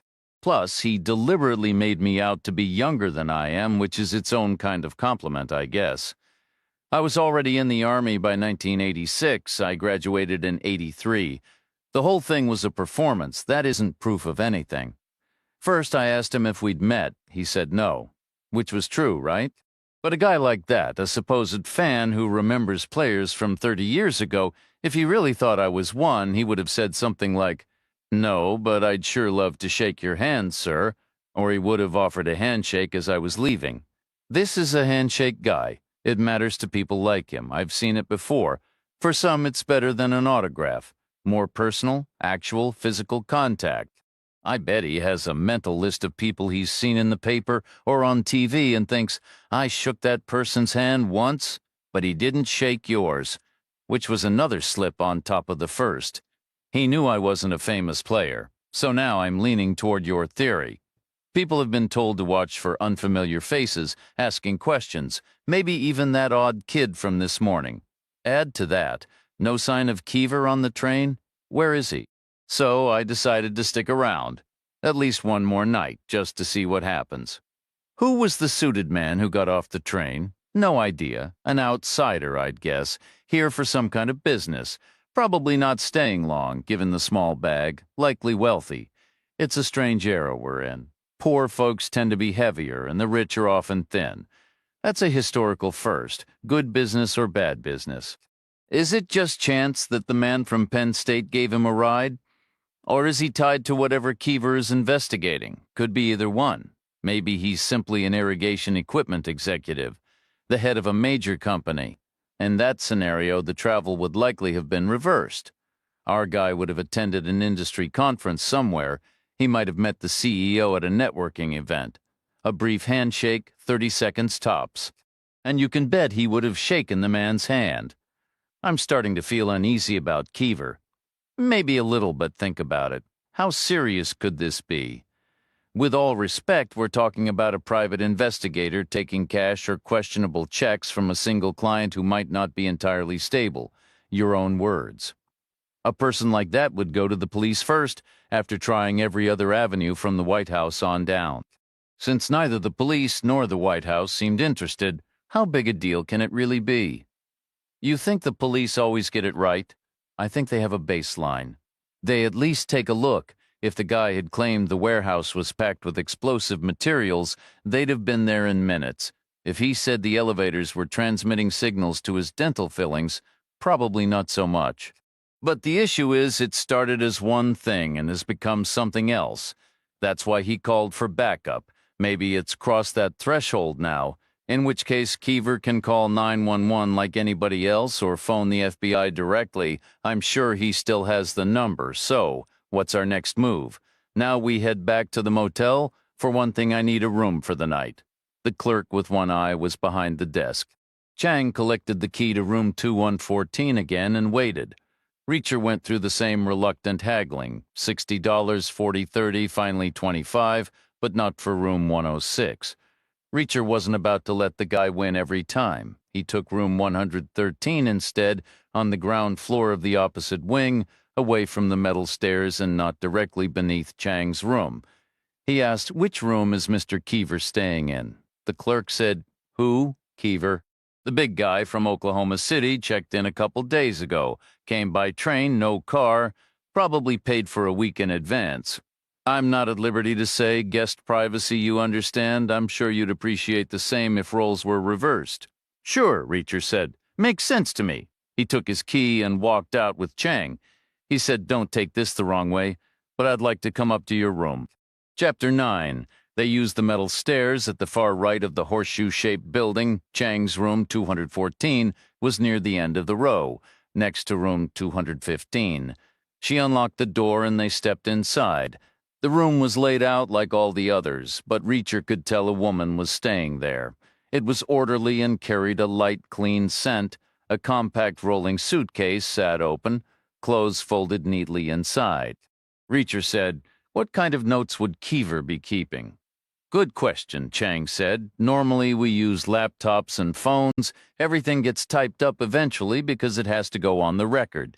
Plus, he deliberately made me out to be younger than I am, which is its own kind of compliment, I guess. I was already in the Army by 1986. I graduated in '83. The whole thing was a performance. That isn't proof of anything. First, I asked him if we'd met. He said no, which was true, right? But a guy like that, a supposed fan who remembers players from 30 years ago, if he really thought I was one, he would have said something like, "No, but I'd sure love to shake your hand, sir," or he would have offered a handshake as I was leaving. This is a handshake guy. It matters to people like him. I've seen it before. For some, it's better than an autograph. More personal, actual, physical contact. I bet he has a mental list of people he's seen in the paper or on TV and thinks, I shook that person's hand once, but he didn't shake yours, which was another slip on top of the first. He knew I wasn't a famous player, so now I'm leaning toward your theory. People have been told to watch for unfamiliar faces, asking questions, maybe even that odd kid from this morning. Add to that, no sign of Keever on the train? Where is he? So I decided to stick around, at least one more night, just to see what happens. Who was the suited man who got off the train? No idea. An outsider, I'd guess, here for some kind of business. Probably not staying long, given the small bag, likely wealthy. It's a strange era we're in. Poor folks tend to be heavier, and the rich are often thin. That's a historical first, good business or bad business. Is it just chance that the man from Penn State gave him a ride? Or is he tied to whatever Keever is investigating? Could be either one. Maybe he's simply an irrigation equipment executive, the head of a major company. In that scenario, the travel would likely have been reversed. Our guy would have attended an industry conference somewhere. He might have met the CEO at a networking event. A brief handshake, 30 seconds tops. And you can bet he would have shaken the man's hand. I'm starting to feel uneasy about Keever. Maybe a little, but think about it. How serious could this be? With all respect, we're talking about a private investigator taking cash or questionable checks from a single client who might not be entirely stable. Your own words. A person like that would go to the police first, after trying every other avenue from the White House on down. Since neither the police nor the White House seemed interested, how big a deal can it really be? You think the police always get it right? I think they have a baseline. They at least take a look. If the guy had claimed the warehouse was packed with explosive materials, they'd have been there in minutes. If he said the elevators were transmitting signals to his dental fillings, probably not so much. But the issue is it started as one thing and has become something else. That's why he called for backup. Maybe it's crossed that threshold now, in which case Keever can call 911 like anybody else or phone the FBI directly. I'm sure he still has the number. So, what's our next move? Now we head back to the motel? For one thing, I need a room for the night. The clerk with one eye was behind the desk. Chang collected the key to room 2114 again and waited. Reacher went through the same reluctant haggling, $60, $40, $30, finally $25, but not for room 106. Reacher wasn't about to let the guy win every time. He took room 113 instead, on the ground floor of the opposite wing, away from the metal stairs and not directly beneath Chang's room. He asked, which room is Mr. Keever staying in? The clerk said, who? Keever. The big guy from Oklahoma City checked in a couple days ago, came by train, no car, probably paid for a week in advance. I'm not at liberty to say guest privacy, you understand. I'm sure you'd appreciate the same if roles were reversed. Sure, Reacher said. Makes sense to me. He took his key and walked out with Chang. He said, don't take this the wrong way, but I'd like to come up to your room. Chapter 9. They used the metal stairs at the far right of the horseshoe-shaped building. Chang's room 214 was near the end of the row, next to room 215. She unlocked the door and they stepped inside. The room was laid out like all the others, but Reacher could tell a woman was staying there. It was orderly and carried a light, clean scent. A compact rolling suitcase sat open, clothes folded neatly inside. Reacher said, "What kind of notes would Keever be keeping?" "Good question," Chang said. "Normally we use laptops and phones. Everything gets typed up eventually because it has to go on the record.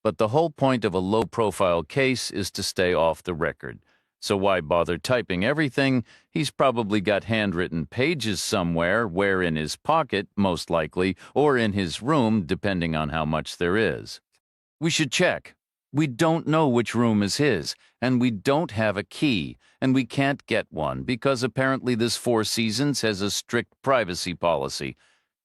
But the whole point of a low-profile case is to stay off the record. So why bother typing everything? He's probably got handwritten pages somewhere, where in his pocket, most likely, or in his room, depending on how much there is. We should check. We don't know which room is his, and we don't have a key, and we can't get one because apparently this Four Seasons has a strict privacy policy.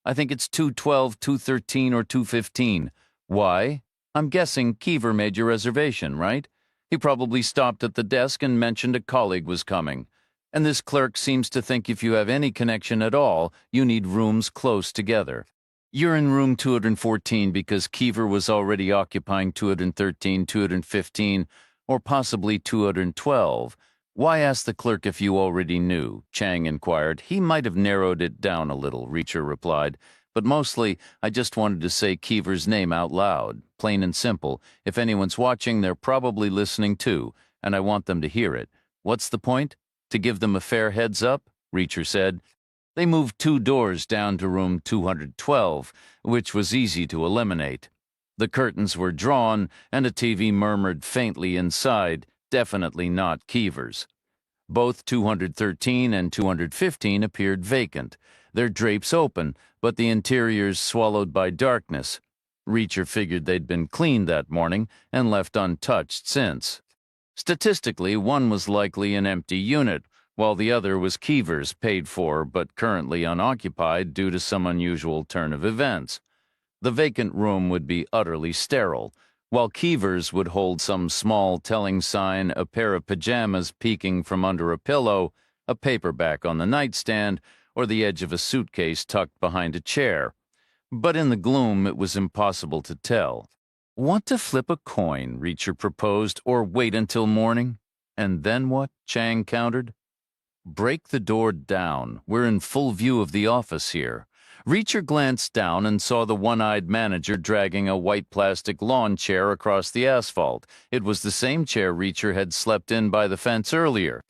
I think it's 212, 213, or 215. Why? I'm guessing Keever made your reservation, right? He probably stopped at the desk and mentioned a colleague was coming. And this clerk seems to think if you have any connection at all, you need rooms close together. You're in room 214 because Keever was already occupying 213, 215, or possibly 212. Why ask the clerk if you already knew? Chang inquired. He might have narrowed it down a little, Reacher replied. But mostly, I just wanted to say Keever's name out loud, plain and simple. If anyone's watching, they're probably listening too, and I want them to hear it. What's the point? To give them a fair heads up? Reacher said. They moved 2 doors down to room 212, which was easy to eliminate. The curtains were drawn, and a TV murmured faintly inside, definitely not Keever's. Both 213 and 215 appeared vacant, their drapes open, but the interiors swallowed by darkness. Reacher figured they'd been cleaned that morning and left untouched since. Statistically, one was likely an empty unit, while the other was Keever's, paid for but currently unoccupied due to some unusual turn of events. The vacant room would be utterly sterile, while Keever's would hold some small telling sign, a pair of pajamas peeking from under a pillow, a paperback on the nightstand, or the edge of a suitcase tucked behind a chair. But in the gloom, it was impossible to tell. Want to flip a coin, Reacher proposed, or wait until morning? And then what? Chang countered. Break the door down. We're in full view of the office here. Reacher glanced down and saw the one-eyed manager dragging a white plastic lawn chair across the asphalt. It was the same chair Reacher had slept in by the fence earlier.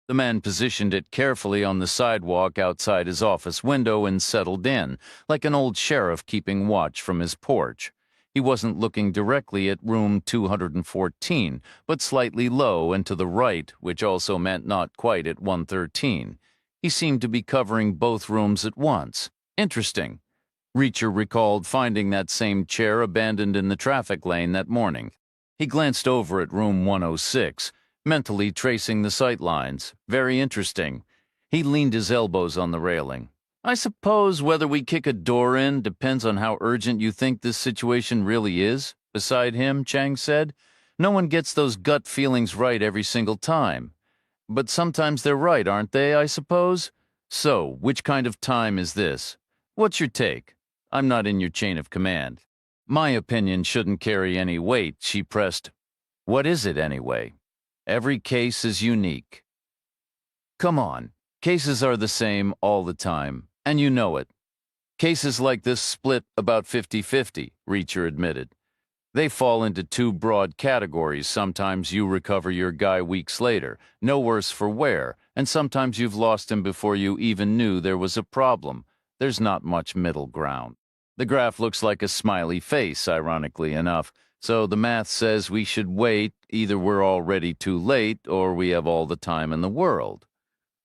The man positioned it carefully on the sidewalk outside his office window and settled in, like an old sheriff keeping watch from his porch. He wasn't looking directly at room 214, but slightly low and to the right, which also meant not quite at 113. He seemed to be covering both rooms at once. Interesting. Reacher recalled finding that same chair abandoned in the traffic lane that morning. He glanced over at room 106, mentally tracing the sight lines. Very interesting. He leaned his elbows on the railing. I suppose whether we kick a door in depends on how urgent you think this situation really is. Beside him, Chang said, no one gets those gut feelings right every single time. But sometimes they're right, aren't they, I suppose? So, which kind of time is this? What's your take? I'm not in your chain of command. My opinion shouldn't carry any weight, she pressed. What is it, anyway? Every case is unique. Come on, cases are the same all the time, and you know it. Cases like this split about 50-50, Reacher admitted. They fall into 2 broad categories. Sometimes you recover your guy weeks later, no worse for wear, and sometimes you've lost him before you even knew there was a problem. There's not much middle ground. The graph looks like a smiley face, ironically enough, so the math says we should wait. Either we're already too late or we have all the time in the world.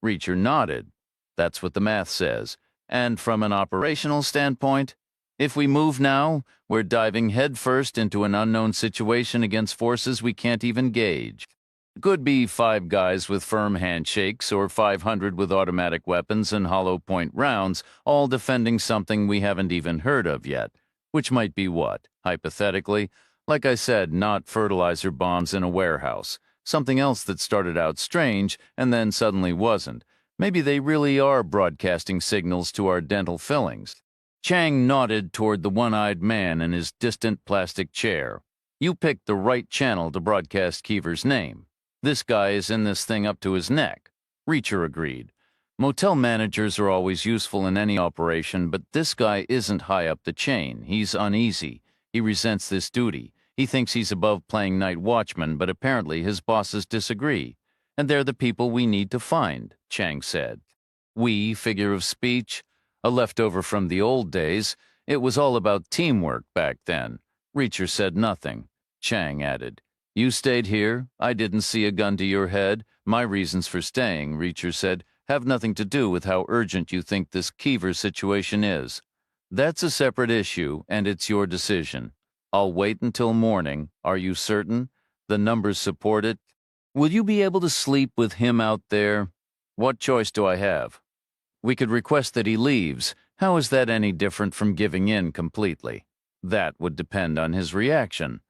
Reacher nodded. That's what the math says. And from an operational standpoint, if we move now, we're diving headfirst into an unknown situation against forces we can't even gauge. It could be 5 guys with firm handshakes or 500 with automatic weapons and hollow point rounds, all defending something we haven't even heard of yet. Which might be what, hypothetically? Like I said, not fertilizer bombs in a warehouse. Something else that started out strange and then suddenly wasn't. Maybe they really are broadcasting signals to our dental fillings. Chang nodded toward the one-eyed man in his distant plastic chair. You picked the right channel to broadcast Keever's name. This guy is in this thing up to his neck. Reacher agreed. Motel managers are always useful in any operation, but this guy isn't high up the chain. He's uneasy. He resents this duty. He thinks he's above playing night watchman, but apparently his bosses disagree. And they're the people we need to find, Chang said. We, figure of speech, a leftover from the old days. It was all about teamwork back then. Reacher said nothing. Chang added, "You stayed here. I didn't see a gun to your head. My reasons for staying," Reacher said, "have nothing to do with how urgent you think this Keever situation is. That's a separate issue, and it's your decision. I'll wait until morning. Are you certain? The numbers support it? Will you be able to sleep with him out there? What choice do I have? We could request that he leaves. How is that any different from giving in completely? That would depend on his reaction.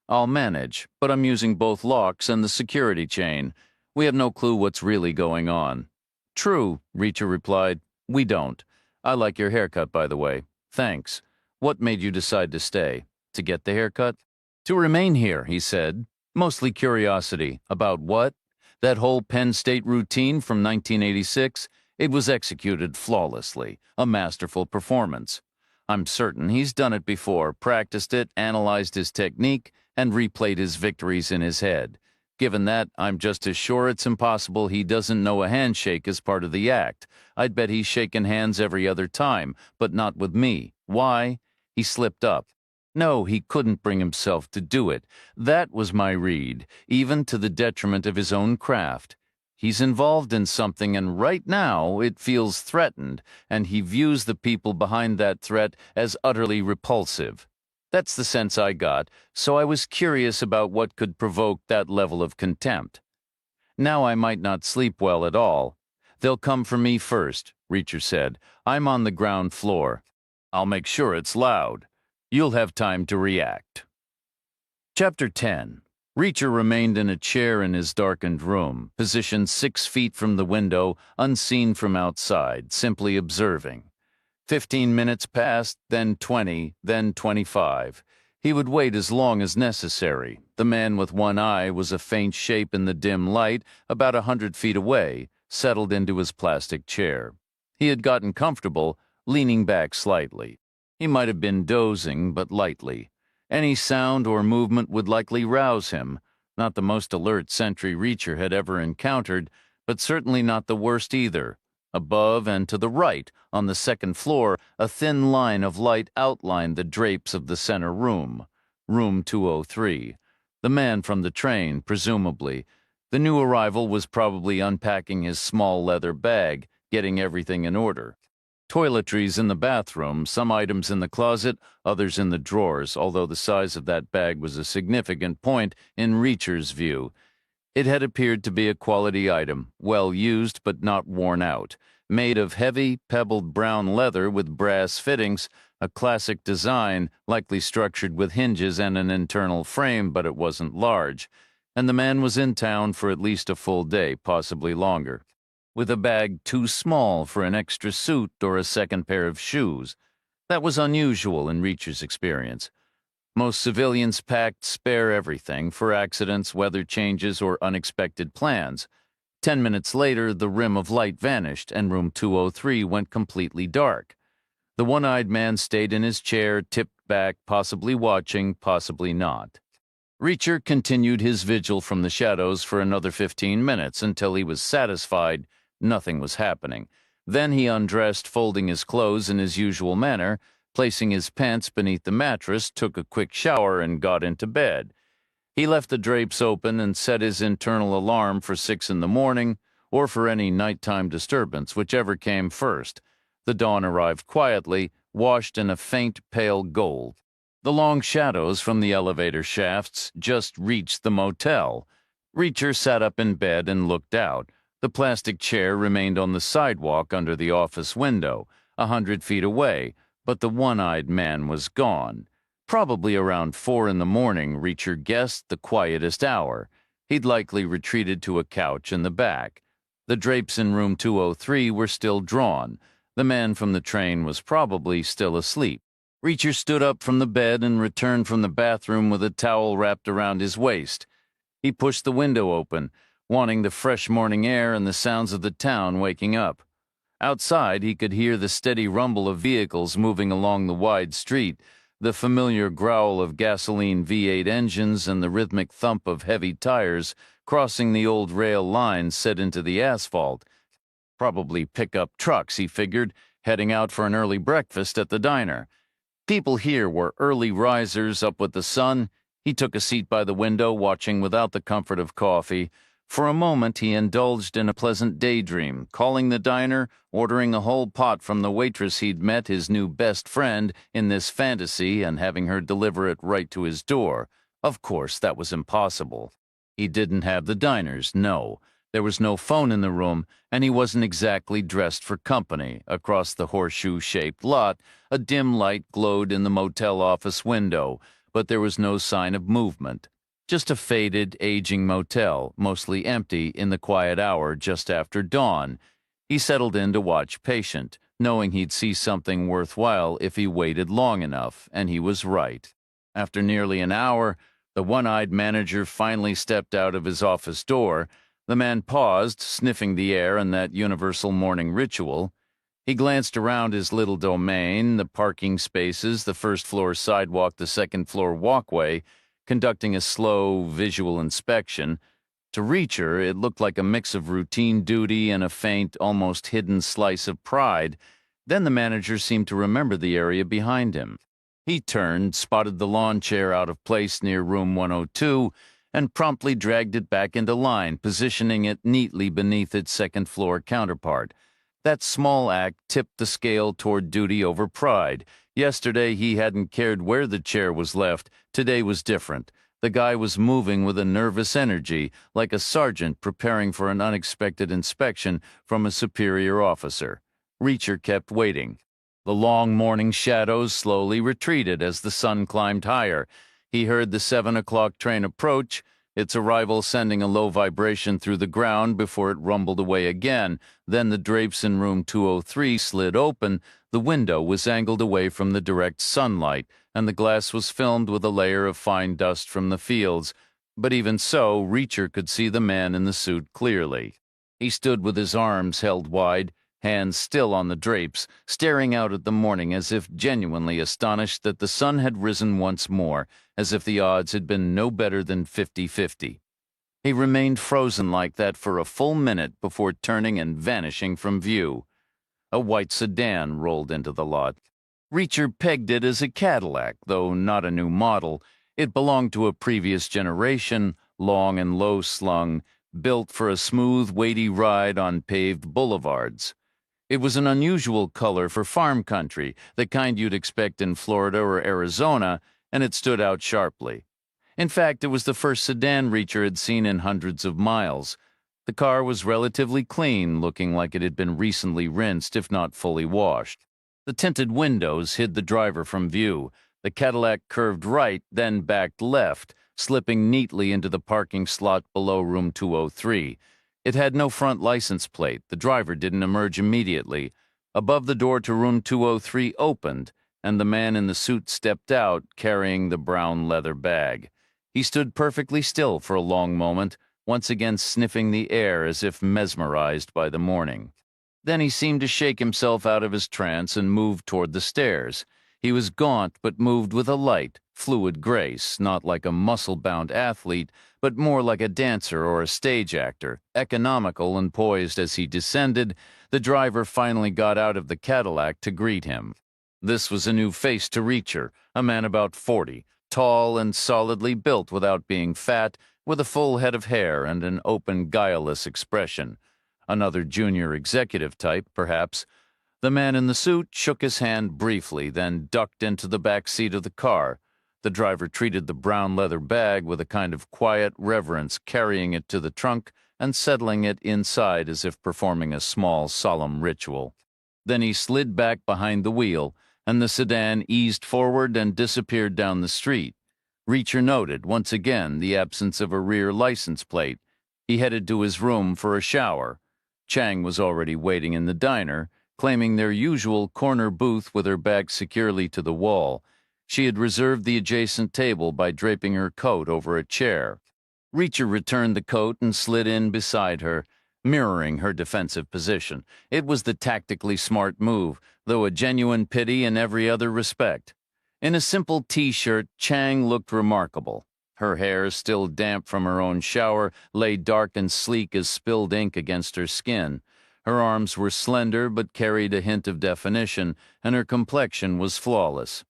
I'll manage, but I'm using both locks and the security chain. We have no clue what's really going on." "True," Reacher replied. "We don't. I like your haircut, by the way. Thanks. What made you decide to stay? To get the haircut?" "To remain here," he said. "Mostly curiosity. About what? That whole Penn State routine from 1986? It was executed flawlessly. A masterful performance. I'm certain he's done it before, practiced it, analyzed his technique, and replayed his victories in his head. Given that, I'm just as sure it's impossible he doesn't know a handshake is part of the act. I'd bet he's shaken hands every other time, but not with me. Why? He slipped up. No, he couldn't bring himself to do it. That was my read, even to the detriment of his own craft. He's involved in something, and right now it feels threatened, and he views the people behind that threat as utterly repulsive. That's the sense I got, so I was curious about what could provoke that level of contempt. Now I might not sleep well at all. They'll come for me first," Reacher said. "I'm on the ground floor. I'll make sure it's loud. You'll have time to react." Chapter 10. Reacher remained in a chair in his darkened room, positioned 6 feet from the window, unseen from outside, simply observing. 15 minutes passed, then 20, then 25. He would wait as long as necessary. The man with one eye was a faint shape in the dim light, about 100 feet away, settled into his plastic chair. He had gotten comfortable, leaning back slightly. He might have been dozing, but lightly. Any sound or movement would likely rouse him. Not the most alert sentry Reacher had ever encountered, but certainly not the worst either. Above and to the right, on the second floor, a thin line of light outlined the drapes of the center room. Room 203. The man from the train, presumably. The new arrival was probably unpacking his small leather bag, getting everything in order. Toiletries in the bathroom, some items in the closet, others in the drawers, although the size of that bag was a significant point in Reacher's view. It had appeared to be a quality item, well used but not worn out, made of heavy, pebbled brown leather with brass fittings, a classic design, likely structured with hinges and an internal frame, but it wasn't large, and the man was in town for at least a full day, possibly longer, with a bag too small for an extra suit or a second pair of shoes. That was unusual in Reacher's experience. Most civilians packed spare everything for accidents, weather changes, or unexpected plans. 10 minutes later, the rim of light vanished, and room 203 went completely dark. The one-eyed man stayed in his chair, tipped back, possibly watching, possibly not. Reacher continued his vigil from the shadows for another 15 minutes until he was satisfied nothing was happening. Then he undressed, folding his clothes in his usual manner, placing his pants beneath the mattress, took a quick shower, and got into bed. He left the drapes open and set his internal alarm for 6 in the morning, or for any nighttime disturbance, whichever came first. The dawn arrived quietly, washed in a faint pale gold. The long shadows from the elevator shafts just reached the motel. Reacher sat up in bed and looked out. The plastic chair remained on the sidewalk under the office window, 100 feet away, but the one-eyed man was gone. Probably around 4 in the morning, Reacher guessed, the quietest hour. He'd likely retreated to a couch in the back. The drapes in room 203 were still drawn. The man from the train was probably still asleep. Reacher stood up from the bed and returned from the bathroom with a towel wrapped around his waist. He pushed the window open. wanting the fresh morning air and the sounds of the town waking up. Outside, he could hear the steady rumble of vehicles moving along the wide street, the familiar growl of gasoline V8 engines and the rhythmic thump of heavy tires crossing the old rail lines set into the asphalt. Probably pickup trucks, he figured, heading out for an early breakfast at the diner. People here were early risers up with the sun. He took a seat by the window, watching without the comfort of coffee. For a moment, he indulged in a pleasant daydream, calling the diner, ordering a whole pot from the waitress he'd met, his new best friend, in this fantasy, and having her deliver it right to his door. Of course, that was impossible. He didn't have the diners, no. There was no phone in the room, and he wasn't exactly dressed for company. Across the horseshoe-shaped lot, a dim light glowed in the motel office window, but there was no sign of movement. Just a faded, aging motel, mostly empty in the quiet hour just after dawn. He settled in to watch patient, knowing he'd see something worthwhile if he waited long enough, and he was right. After nearly an hour, the one-eyed manager finally stepped out of his office door. The man paused, sniffing the air and that universal morning ritual. He glanced around his little domain, the parking spaces, the first-floor sidewalk, the second-floor walkway, conducting a slow, visual inspection. To Reacher, it looked like a mix of routine duty and a faint, almost hidden slice of pride. Then the manager seemed to remember the area behind him. He turned, spotted the lawn chair out of place near room 102, and promptly dragged it back into line, positioning it neatly beneath its second-floor counterpart. That small act tipped the scale toward duty over pride. Yesterday he hadn't cared where the chair was left. Today was different. The guy was moving with a nervous energy, like a sergeant preparing for an unexpected inspection from a superior officer. Reacher kept waiting. The long morning shadows slowly retreated as the sun climbed higher. He heard the 7 o'clock train approach, its arrival sending a low vibration through the ground before it rumbled away again. Then the drapes in room 203 slid open, the window was angled away from the direct sunlight, and the glass was filmed with a layer of fine dust from the fields. But even so, Reacher could see the man in the suit clearly. He stood with his arms held wide, hands still on the drapes, staring out at the morning as if genuinely astonished that the sun had risen once more, as if the odds had been no better than 50-50. He remained frozen like that for a full minute before turning and vanishing from view. A white sedan rolled into the lot. Reacher pegged it as a Cadillac, though not a new model. It belonged to a previous generation, long and low-slung, built for a smooth, weighty ride on paved boulevards. It was an unusual color for farm country, the kind you'd expect in Florida or Arizona, and it stood out sharply. In fact, it was the first sedan Reacher had seen in hundreds of miles. The car was relatively clean, looking like it had been recently rinsed, if not fully washed. The tinted windows hid the driver from view. The Cadillac curved right, then backed left, slipping neatly into the parking slot below room 203. It had no front license plate. The driver didn't emerge immediately. Above the door to room 203 opened, and the man in the suit stepped out, carrying the brown leather bag. He stood perfectly still for a long moment, once again sniffing the air as if mesmerized by the morning. Then he seemed to shake himself out of his trance and moved toward the stairs. He was gaunt, but moved with a light, fluid grace, not like a muscle-bound athlete, but more like a dancer or a stage actor. Economical and poised as he descended, the driver finally got out of the Cadillac to greet him. This was a new face to Reacher, a man about 40, tall and solidly built without being fat, with a full head of hair and an open, guileless expression. Another junior executive type, perhaps. The man in the suit shook his hand briefly, then ducked into the back seat of the car. The driver treated the brown leather bag with a kind of quiet reverence, carrying it to the trunk and settling it inside as if performing a small, solemn ritual. Then he slid back behind the wheel, and the sedan eased forward and disappeared down the street. Reacher noted, once again, the absence of a rear license plate. He headed to his room for a shower. Chang was already waiting in the diner, claiming their usual corner booth with her back securely to the wall. She had reserved the adjacent table by draping her coat over a chair. Reacher returned the coat and slid in beside her, mirroring her defensive position. It was the tactically smart move, though a genuine pity in every other respect. In a simple T-shirt, Chang looked remarkable. Her hair, still damp from her own shower, lay dark and sleek as spilled ink against her skin. Her arms were slender but carried a hint of definition, and her complexion was flawless.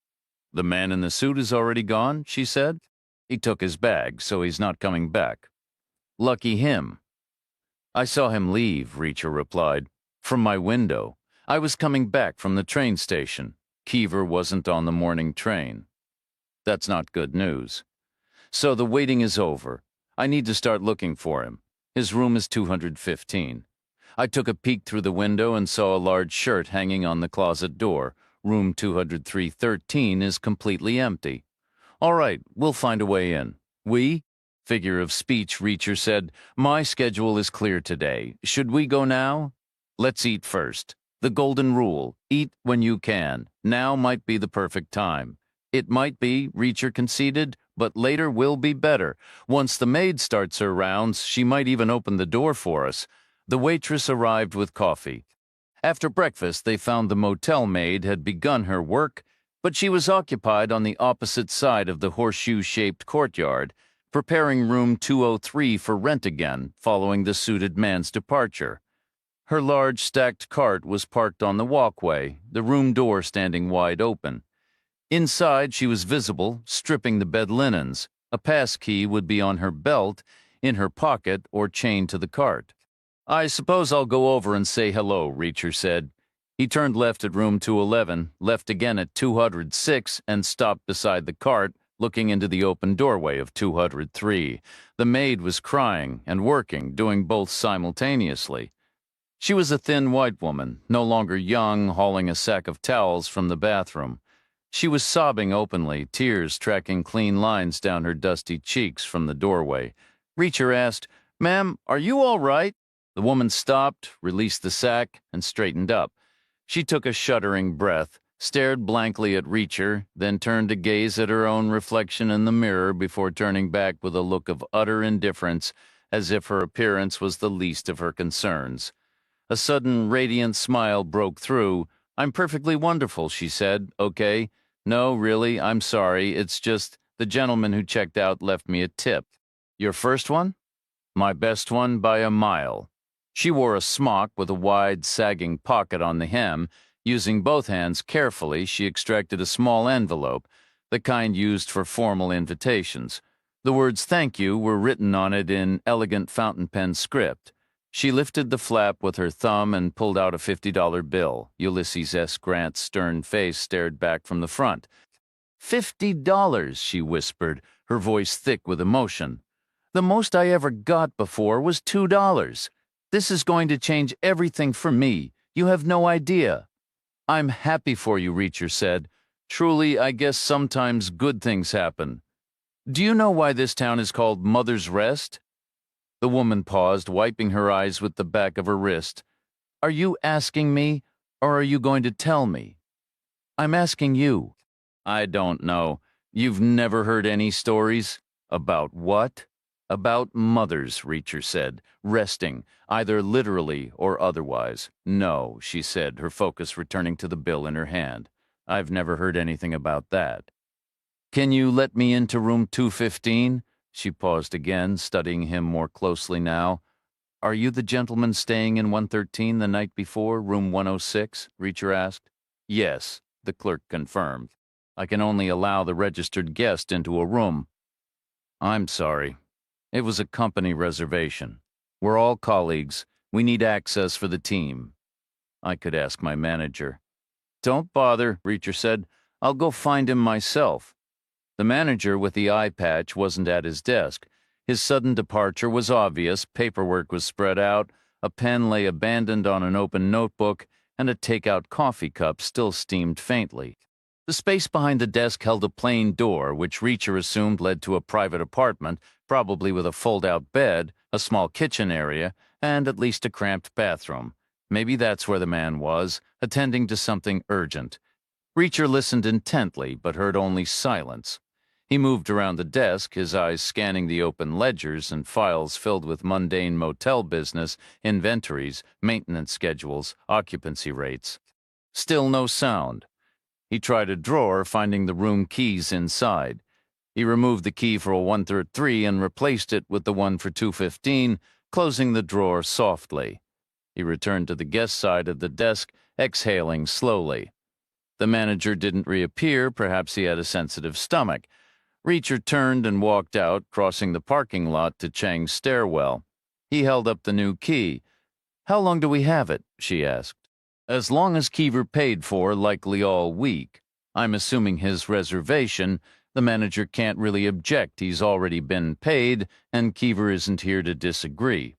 "The man in the suit is already gone," she said. "He took his bag, so he's not coming back." "Lucky him." "I saw him leave," Reacher replied. "From my window. I was coming back from the train station. Keever wasn't on the morning train." "That's not good news." "So the waiting is over. I need to start looking for him. His room is 215. I took a peek through the window and saw a large shirt hanging on the closet door. Room 20313 is completely empty. All right, we'll find a way in." "We?" Figure of speech, Reacher said. "My schedule is clear today. Should we go now?" "Let's eat first. The golden rule, eat when you can. Now might be the perfect time." "It might be," Reacher conceded, "but later will be better. Once the maid starts her rounds, she might even open the door for us." The waitress arrived with coffee. After breakfast, they found the motel maid had begun her work, but she was occupied on the opposite side of the horseshoe-shaped courtyard, preparing room 203 for rent again, following the suited man's departure. Her large stacked cart was parked on the walkway, the room door standing wide open. Inside, she was visible, stripping the bed linens. A pass key would be on her belt, in her pocket, or chained to the cart. "I suppose I'll go over and say hello," Reacher said. He turned left at room 211, left again at 206, and stopped beside the cart, looking into the open doorway of 203. The maid was crying and working, doing both simultaneously. She was a thin white woman, no longer young, hauling a sack of towels from the bathroom. She was sobbing openly, tears tracking clean lines down her dusty cheeks from the doorway. Reacher asked, "Ma'am, are you all right?" The woman stopped, released the sack, and straightened up. She took a shuddering breath, stared blankly at Reacher, then turned to gaze at her own reflection in the mirror before turning back with a look of utter indifference, as if her appearance was the least of her concerns. A sudden radiant smile broke through. "I'm perfectly wonderful," she said. "Okay. No, really, I'm sorry. It's just the gentleman who checked out left me a tip." "Your first one?" "My best one by a mile." She wore a smock with a wide, sagging pocket on the hem. Using both hands carefully, she extracted a small envelope, the kind used for formal invitations. The words "thank you" were written on it in elegant fountain pen script. She lifted the flap with her thumb and pulled out a $50 bill. Ulysses S. Grant's stern face stared back from the front. "$50, she whispered, her voice thick with emotion. "The most I ever got before was $2. This is going to change everything for me. You have no idea." "I'm happy for you," Reacher said. "Truly, I guess sometimes good things happen. Do you know why this town is called Mother's Rest?" The woman paused, wiping her eyes with the back of her wrist. "Are you asking me, or are you going to tell me?" "I'm asking you." "I don't know. You've never heard any stories?" "About what?" "About mothers," Reacher said, "resting, either literally or otherwise." "No," she said, her focus returning to the bill in her hand. "I've never heard anything about that." "Can you let me into room 215? She paused again, studying him more closely now. "Are you the gentleman staying in 113 the night before, room 106? Reacher asked. "Yes," the clerk confirmed. "I can only allow the registered guest into a room." "I'm sorry. It was a company reservation. We're all colleagues. We need access for the team." "I could ask my manager." "Don't bother," Reacher said. "I'll go find him myself." The manager with the eye patch wasn't at his desk. His sudden departure was obvious. Paperwork was spread out, a pen lay abandoned on an open notebook, and a take-out coffee cup still steamed faintly. The space behind the desk held a plain door, which Reacher assumed led to a private apartment, probably with a fold-out bed, a small kitchen area, and at least a cramped bathroom. Maybe that's where the man was, attending to something urgent. Reacher listened intently, but heard only silence. He moved around the desk, his eyes scanning the open ledgers and files filled with mundane motel business, inventories, maintenance schedules, occupancy rates. Still no sound. He tried a drawer, finding the room keys inside. He removed the key for 133 and replaced it with the one for 215, closing the drawer softly. He returned to the guest side of the desk, exhaling slowly. The manager didn't reappear. Perhaps he had a sensitive stomach. Reacher turned and walked out, crossing the parking lot to Chang's stairwell. He held up the new key. "How long do we have it?" she asked. "As long as Keever paid for, likely all week. I'm assuming his reservation. The manager can't really object. He's already been paid, and Keever isn't here to disagree.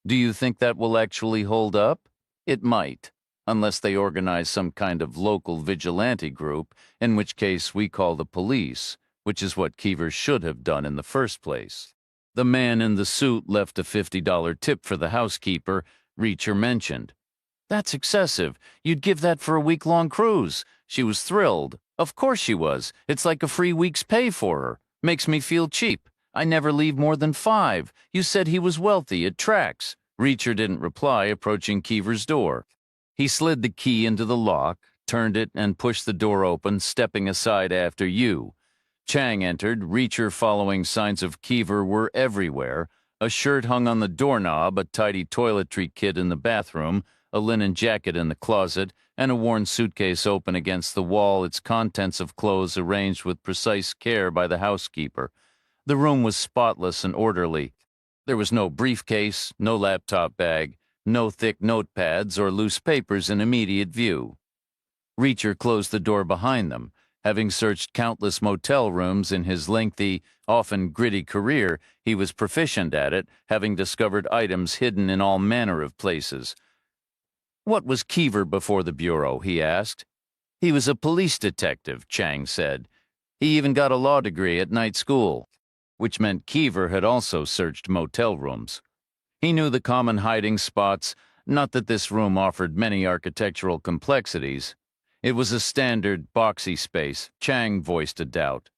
Do you think that will actually hold up? It might, unless they organize some kind of local vigilante group, in which case we call the police, which is what Keever should have done in the first place." The man in the suit left a $50 tip for the housekeeper, Reacher mentioned. "That's excessive. You'd give that for a week-long cruise." She was thrilled. Of course she was. It's like a free week's pay for her. Makes me feel cheap. I never leave more than 5. You said he was wealthy. It tracks. Reacher didn't reply, approaching Keever's door. He slid the key into the lock, turned it, and pushed the door open, stepping aside after you. Chang entered, Reacher following. Signs of Keever were everywhere. A shirt hung on the doorknob, a tidy toiletry kit in the bathroom, a linen jacket in the closet, and a worn suitcase open against the wall, its contents of clothes arranged with precise care by the housekeeper. The room was spotless and orderly. There was no briefcase, no laptop bag, no thick notepads or loose papers in immediate view. Reacher closed the door behind them. Having searched countless motel rooms in his lengthy, often gritty career, he was proficient at it, having discovered items hidden in all manner of places. "What was Keever before the Bureau?" he asked. "He was a police detective," Chang said. "He even got a law degree at night school," which meant Keever had also searched motel rooms. He knew the common hiding spots, not that this room offered many architectural complexities. It was a standard, boxy space. Chang voiced a doubt.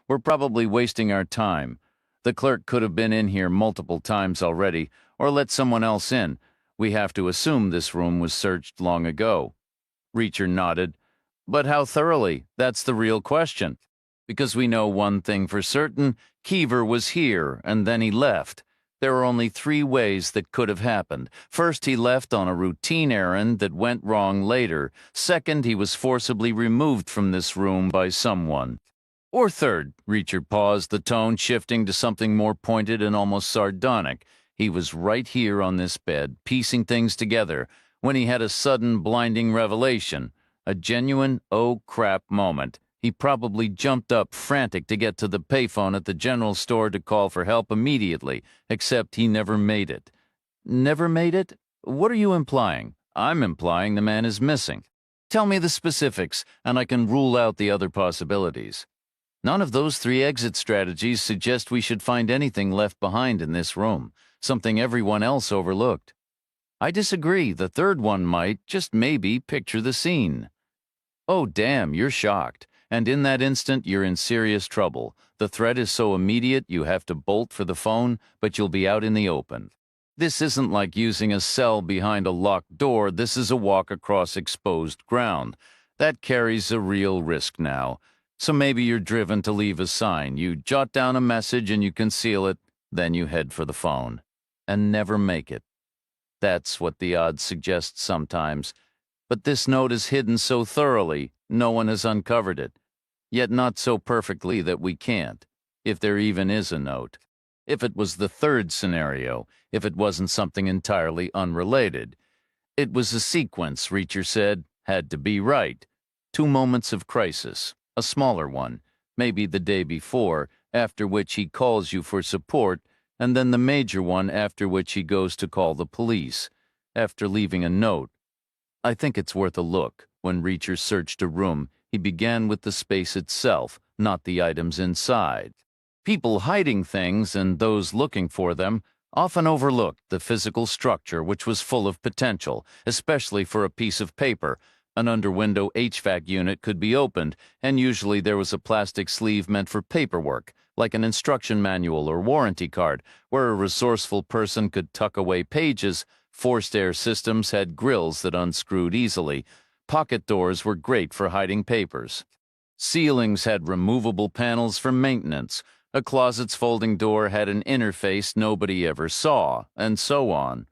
"We're probably wasting our time. The clerk could have been in here multiple times already, or let someone else in. We have to assume this room was searched long ago." Reacher nodded. "But how thoroughly? That's the real question. Because we know one thing for certain, Keever was here, and then he left. There are only 3 ways that could have happened. First, he left on a routine errand that went wrong later. Second, he was forcibly removed from this room by someone. Or third," Reacher paused, the tone shifting to something more pointed and almost sardonic. "He was right here on this bed, piecing things together, when he had a sudden, blinding revelation. A genuine oh crap moment. He probably jumped up, frantic, to get to the payphone at the general store to call for help immediately, except he never made it." "Never made it? What are you implying?" "I'm implying the man is missing." "Tell me the specifics, and I can rule out the other possibilities." "None of those 3 exit strategies suggest we should find anything left behind in this room, something everyone else overlooked." "I disagree. The third one might, just maybe, picture the scene." "Oh, damn, you're shocked. And in that instant, you're in serious trouble. The threat is so immediate you have to bolt for the phone, but you'll be out in the open. This isn't like using a cell behind a locked door. This is a walk across exposed ground. That carries a real risk now. So maybe you're driven to leave a sign. You jot down a message and you conceal it, then you head for the phone. And never make it. That's what the odds suggest sometimes. But this note is hidden so thoroughly, no one has uncovered it. Yet not so perfectly that we can't, if there even is a note. If it was the third scenario, if it wasn't something entirely unrelated. It was a sequence, Reacher said, had to be right. 2 moments of crisis, a smaller one, maybe the day before, after which he calls you for support, and then the major one after which he goes to call the police, after leaving a note. I think it's worth a look. When Reacher searched a room, he began with the space itself, not the items inside. People hiding things and those looking for them often overlooked the physical structure, which was full of potential, especially for a piece of paper, An under-window HVAC unit could be opened, and usually there was a plastic sleeve meant for paperwork, like an instruction manual or warranty card, where a resourceful person could tuck away pages. Forced air systems had grills that unscrewed easily. Pocket doors were great for hiding papers. Ceilings had removable panels for maintenance. A closet's folding door had an interface nobody ever saw, and so on.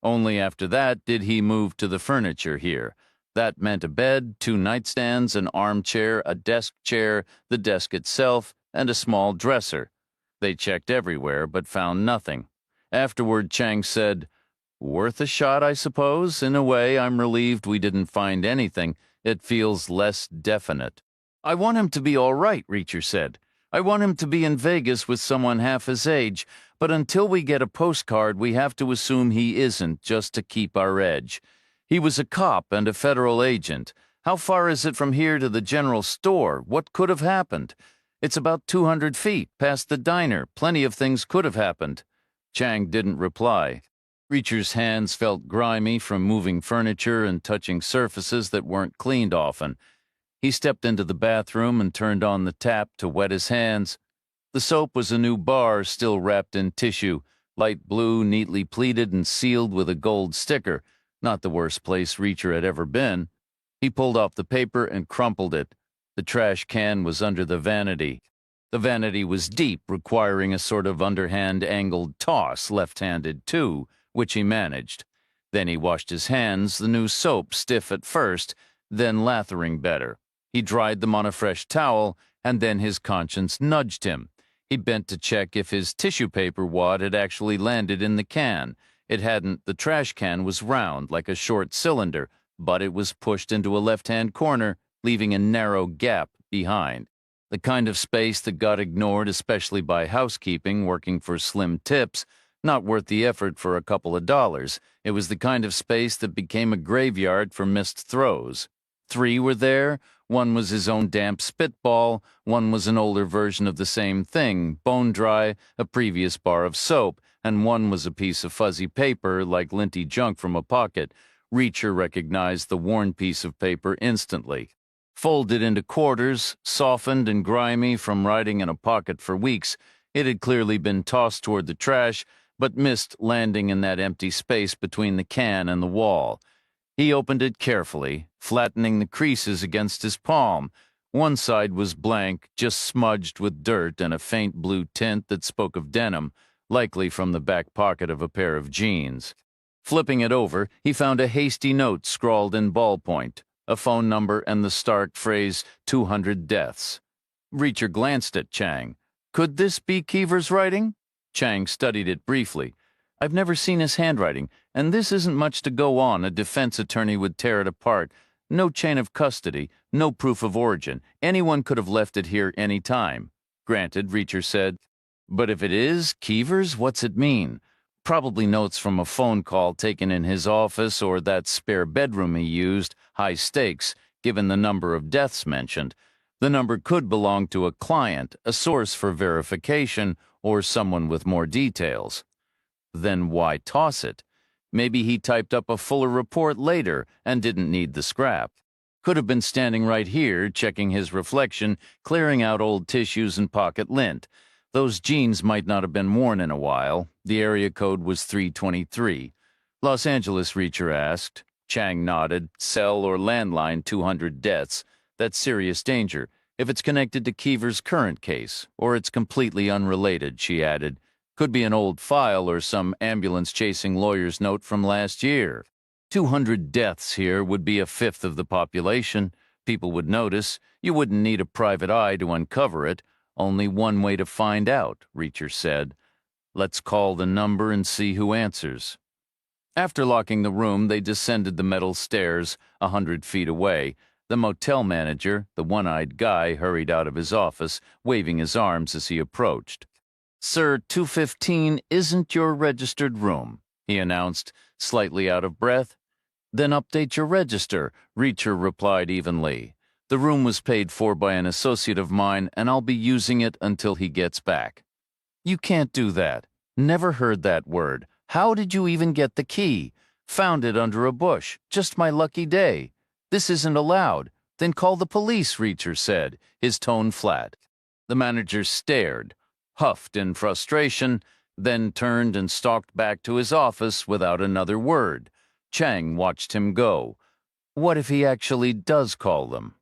Only after that did he move to the furniture here. That meant a bed, 2 nightstands, an armchair, a desk chair, the desk itself, and a small dresser. They checked everywhere, but found nothing. Afterward, Chang said, "Worth a shot, I suppose. In a way, I'm relieved we didn't find anything. It feels less definite." "I want him to be all right," Reacher said. "I want him to be in Vegas with someone half his age, but until we get a postcard, we have to assume he isn't, just to keep our edge. He was a cop and a federal agent. How far is it from here to the general store? What could have happened? It's about 200 feet, past the diner. Plenty of things could have happened." Chang didn't reply. Reacher's hands felt grimy from moving furniture and touching surfaces that weren't cleaned often. He stepped into the bathroom and turned on the tap to wet his hands. The soap was a new bar still wrapped in tissue, light blue, neatly pleated and sealed with a gold sticker. Not the worst place Reacher had ever been. He pulled off the paper and crumpled it. The trash can was under the vanity. The vanity was deep, requiring a sort of underhand angled toss, left-handed too, which he managed. Then he washed his hands, the new soap stiff at first, then lathering better. He dried them on a fresh towel, and then his conscience nudged him. He bent to check if his tissue paper wad had actually landed in the can. It hadn't. The trash can was round, like a short cylinder, but it was pushed into a left-hand corner, leaving a narrow gap behind. The kind of space that got ignored, especially by housekeeping working for slim tips, not worth the effort for a couple of dollars. It was the kind of space that became a graveyard for missed throws. 3 were there. One was his own damp spitball, one was an older version of the same thing, bone dry, a previous bar of soap, and one was a piece of fuzzy paper like linty junk from a pocket. Reacher recognized the worn piece of paper instantly. Folded into quarters, softened and grimy from riding in a pocket for weeks, it had clearly been tossed toward the trash, but missed landing in that empty space between the can and the wall. He opened it carefully, flattening the creases against his palm. One side was blank, just smudged with dirt and a faint blue tint that spoke of denim, likely from the back pocket of a pair of jeans. Flipping it over, he found a hasty note scrawled in ballpoint, a phone number and the stark phrase, 200 deaths. Reacher glanced at Chang. Could this be Keever's writing? Chang studied it briefly. "I've never seen his handwriting, and this isn't much to go on. A defense attorney would tear it apart. No chain of custody, no proof of origin. Anyone could have left it here any time." "Granted," Reacher said. "But if it is Keever's, what's it mean? Probably notes from a phone call taken in his office or that spare bedroom he used, high stakes, given the number of deaths mentioned. The number could belong to a client, a source for verification, or someone with more details. Then why toss it? Maybe he typed up a fuller report later and didn't need the scrap. Could have been standing right here, checking his reflection, clearing out old tissues and pocket lint. Those jeans might not have been worn in a while. The area code was 323. Los Angeles, Reacher asked. Chang nodded. Cell or landline, 200 deaths. That's serious danger. If it's connected to Keever's current case, or it's completely unrelated, she added. Could be an old file or some ambulance-chasing lawyer's note from last year. 200 deaths here would be 1/5 of the population. People would notice. You wouldn't need a private eye to uncover it. Only one way to find out, Reacher said. Let's call the number and see who answers. After locking the room, they descended the metal stairs 100 feet away. The motel manager, the one-eyed guy, hurried out of his office, waving his arms as he approached. "Sir, 215 isn't your registered room," he announced, slightly out of breath. "Then update your register," Reacher replied evenly. "The room was paid for by an associate of mine, and I'll be using it until he gets back." "You can't do that. Never heard that word. How did you even get the key?" "Found it under a bush. Just my lucky day." This isn't allowed. Then call the police, Reacher said, his tone flat. The manager stared, huffed in frustration, then turned and stalked back to his office without another word. Chang watched him go. What if he actually does call them?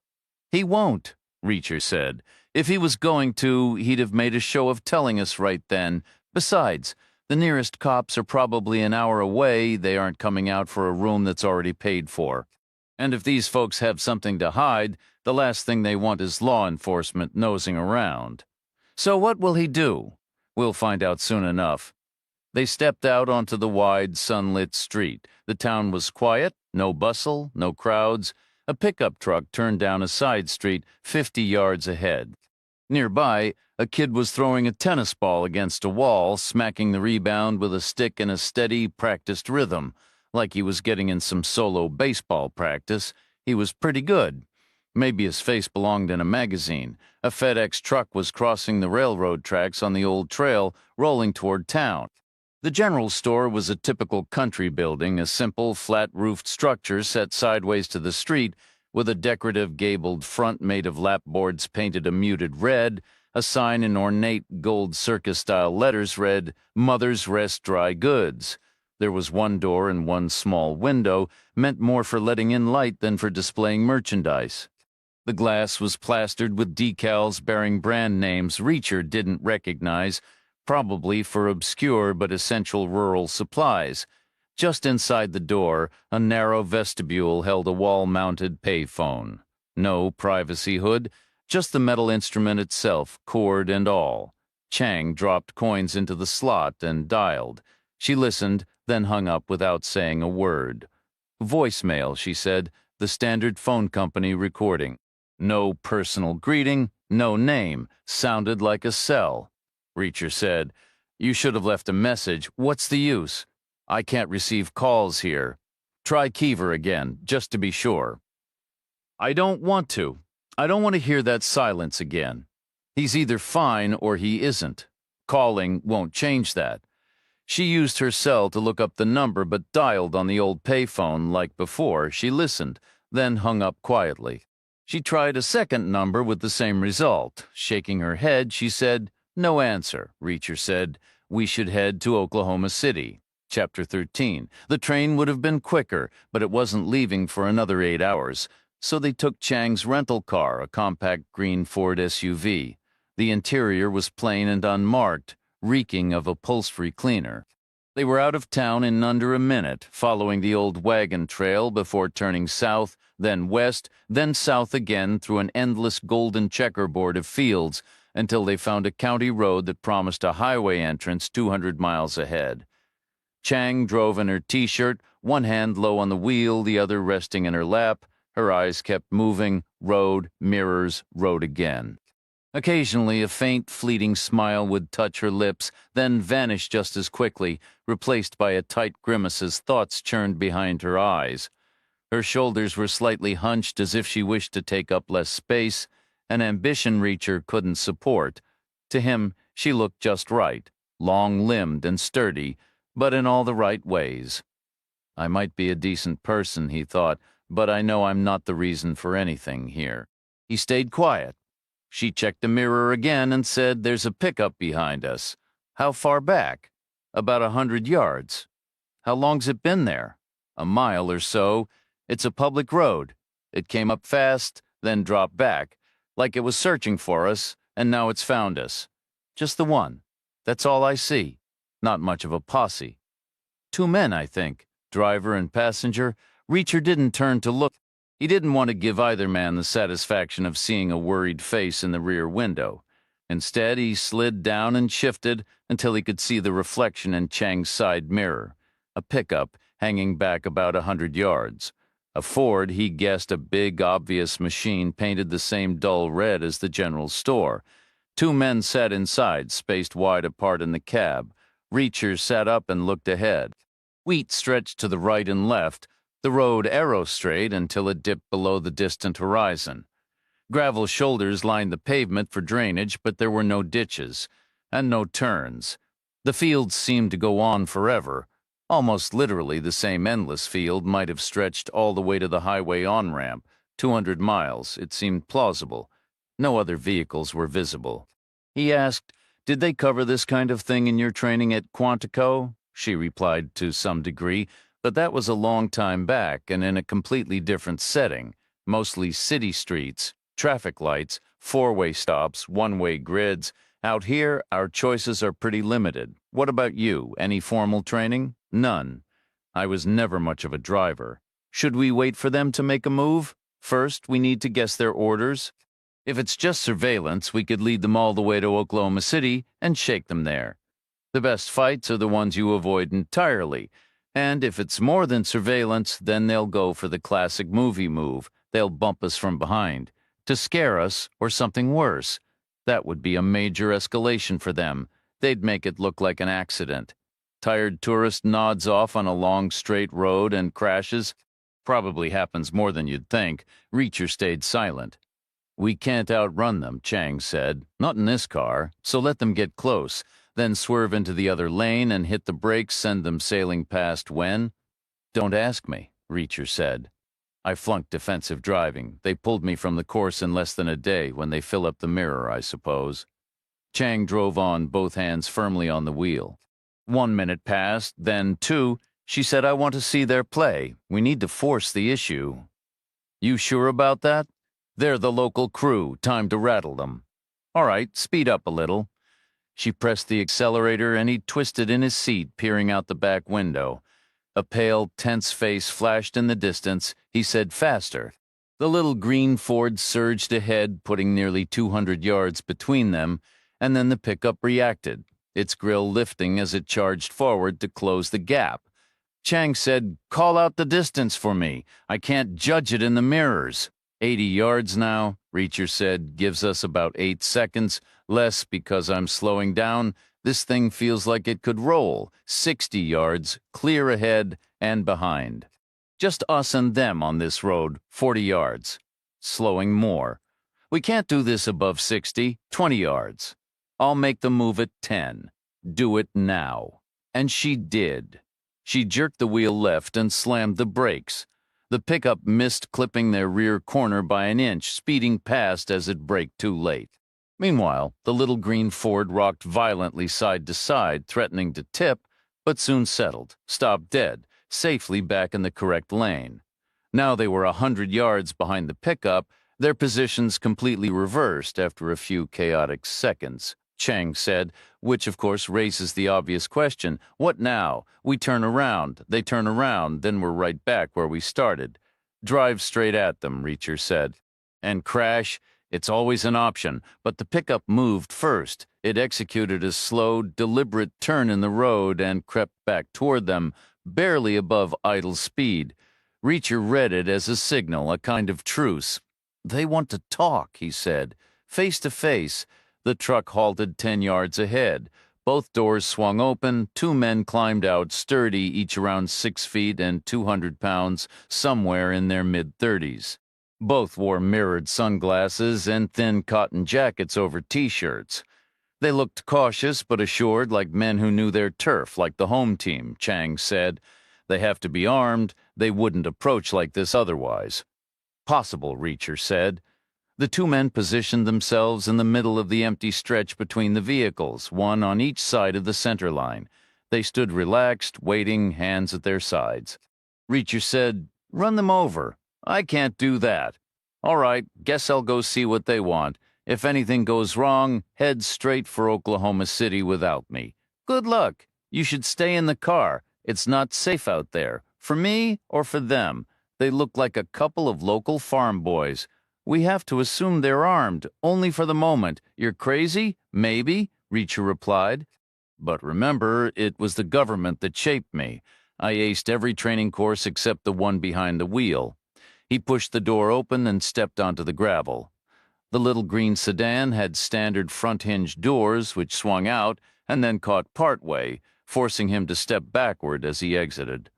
He won't, Reacher said. If he was going to, he'd have made a show of telling us right then. Besides, the nearest cops are probably an hour away. They aren't coming out for a room that's already paid for. And if these folks have something to hide, the last thing they want is law enforcement nosing around. So what will he do? We'll find out soon enough. They stepped out onto the wide, sunlit street. The town was quiet, no bustle, no crowds. A pickup truck turned down a side street 50 yards ahead. Nearby, a kid was throwing a tennis ball against a wall, smacking the rebound with a stick in a steady, practiced rhythm. Like he was getting in some solo baseball practice. He was pretty good. Maybe his face belonged in a magazine. A FedEx truck was crossing the railroad tracks on the old trail, rolling toward town. The general store was a typical country building, a simple, flat-roofed structure set sideways to the street, with a decorative gabled front made of lapboards painted a muted red. A sign in ornate gold circus-style letters read, "Mother's Rest Dry Goods." There was one door and one small window, meant more for letting in light than for displaying merchandise. The glass was plastered with decals bearing brand names Reacher didn't recognize, probably for obscure but essential rural supplies. Just inside the door, a narrow vestibule held a wall-mounted payphone. No privacy hood, just the metal instrument itself, cord and all. Chang dropped coins into the slot and dialed. She listened, then hung up without saying a word. Voicemail, she said, the standard phone company recording. No personal greeting, no name, sounded like a cell. Reacher said, "You should have left a message. What's the use? I can't receive calls here. Try Keever again, just to be sure." "I don't want to. I don't want to hear that silence again. He's either fine or he isn't. Calling won't change that." She used her cell to look up the number but dialed on the old payphone like before. She listened, then hung up quietly. She tried a second number with the same result. Shaking her head, she said, "No answer." Reacher said, "We should head to Oklahoma City." Chapter 13. The train would have been quicker, but it wasn't leaving for another 8 hours. So they took Chang's rental car, a compact green Ford SUV. The interior was plain and unmarked, reeking of upholstery cleaner. They were out of town in under a minute, following the old wagon trail before turning south, then west, then south again through an endless golden checkerboard of fields until they found a county road that promised a highway entrance 200 miles ahead. Chang drove in her T-shirt, one hand low on the wheel, the other resting in her lap. Her eyes kept moving, road, mirrors, road again. Occasionally, a faint, fleeting smile would touch her lips, then vanish just as quickly, replaced by a tight grimace as thoughts churned behind her eyes. Her shoulders were slightly hunched as if she wished to take up less space, an ambition Reacher couldn't support. To him, she looked just right, long-limbed and sturdy, but in all the right ways. I might be a decent person, he thought, but I know I'm not the reason for anything here. He stayed quiet. She checked the mirror again and said, "There's a pickup behind us." "How far back?" "About 100 yards." "How long's it been there?" "A mile or so. It's a public road. It came up fast, then dropped back, like it was searching for us, and now it's found us. Just the one. That's all I see. Not much of a posse. 2 men, I think, driver and passenger." Reacher didn't turn to look. He didn't want to give either man the satisfaction of seeing a worried face in the rear window. Instead, he slid down and shifted until he could see the reflection in Chang's side mirror. A pickup hanging back about 100 yards. A Ford, he guessed, a big, obvious machine painted the same dull red as the general store. 2 men sat inside, spaced wide apart in the cab. Reacher sat up and looked ahead. Wheat stretched to the right and left, the road arrow straight until it dipped below the distant horizon. Gravel shoulders lined the pavement for drainage, but there were no ditches, and no turns. The fields seemed to go on forever. Almost literally, the same endless field might have stretched all the way to the highway on-ramp, 200 miles. It seemed plausible. No other vehicles were visible. He asked, "Did they cover this kind of thing in your training at Quantico?" She replied to some degree, but that was a long time back and in a completely different setting, mostly city streets, traffic lights, four-way stops, one-way grids. Out here, our choices are pretty limited. What about you? Any formal training? None. I was never much of a driver. Should we wait for them to make a move? First, we need to guess their orders. If it's just surveillance, we could lead them all the way to Oklahoma City and shake them there. The best fights are the ones you avoid entirely. And if it's more than surveillance, then they'll go for the classic movie move. They'll bump us from behind, to scare us or something worse. That would be a major escalation for them. They'd make it look like an accident. Tired tourist nods off on a long straight road and crashes. Probably happens more than you'd think. Reacher stayed silent. "We can't outrun them," Chang said. "Not in this car, so let them get close. Then swerve into the other lane and hit the brakes, send them sailing past when?" "Don't ask me," Reacher said. "I flunked defensive driving. They pulled me from the course in less than a day when they fill up the mirror, I suppose." Chang drove on, both hands firmly on the wheel. 1 minute passed, then 2. She said, "I want to see their play. We need to force the issue." "You sure about that?" "They're the local crew. Time to rattle them." "All right, speed up a little." She pressed the accelerator and he twisted in his seat, peering out the back window. A pale, tense face flashed in the distance. He said, "Faster." The little green Ford surged ahead, putting nearly 200 yards between them, and then the pickup reacted, its grille lifting as it charged forward to close the gap. Chang said, "Call out the distance for me. I can't judge it in the mirrors." 80 yards now, Reacher said, "gives us about 8 seconds. Less because I'm slowing down. This thing feels like it could roll. 60 yards, clear ahead and behind. Just us and them on this road, 40 yards. Slowing more. We can't do this above 60, 20 yards. I'll make the move at 10. Do it now." And she did. She jerked the wheel left and slammed the brakes. The pickup missed clipping their rear corner by an inch, speeding past as it braked too late. Meanwhile, the little green Ford rocked violently side to side, threatening to tip, but soon settled, stopped dead, safely back in the correct lane. Now they were 100 yards behind the pickup, their positions completely reversed after a few chaotic seconds. Chang said, which of course raises the obvious question, what now? We turn around, they turn around, then we're right back where we started. "Drive straight at them," Reacher said. "And crash? It's always an option, but the pickup moved first. It executed a slow, deliberate turn in the road and crept back toward them, barely above idle speed. Reacher read it as a signal, a kind of truce. "They want to talk," he said. Face to face. The truck halted 10 yards ahead. Both doors swung open. 2 men climbed out, sturdy, each around 6 feet and 200 pounds, somewhere in their mid-30s. Both wore mirrored sunglasses and thin cotton jackets over T-shirts. They looked cautious but assured, like men who knew their turf, like the home team, Chang said. They have to be armed. They wouldn't approach like this otherwise. "Possible," Reacher said. The 2 men positioned themselves in the middle of the empty stretch between the vehicles, one on each side of the center line. They stood relaxed, waiting, hands at their sides. Reacher said, "Run them over." "I can't do that." "All right, guess I'll go see what they want. If anything goes wrong, head straight for Oklahoma City without me. Good luck. You should stay in the car. It's not safe out there. For me or for them. They look like a couple of local farm boys. We have to assume they're armed, only for the moment. You're crazy? Maybe," Reacher replied. "But remember, it was the government that shaped me. I aced every training course except the one behind the wheel." He pushed the door open and stepped onto the gravel. The little green sedan had standard front hinge doors, which swung out and then caught partway, forcing him to step backward as he exited.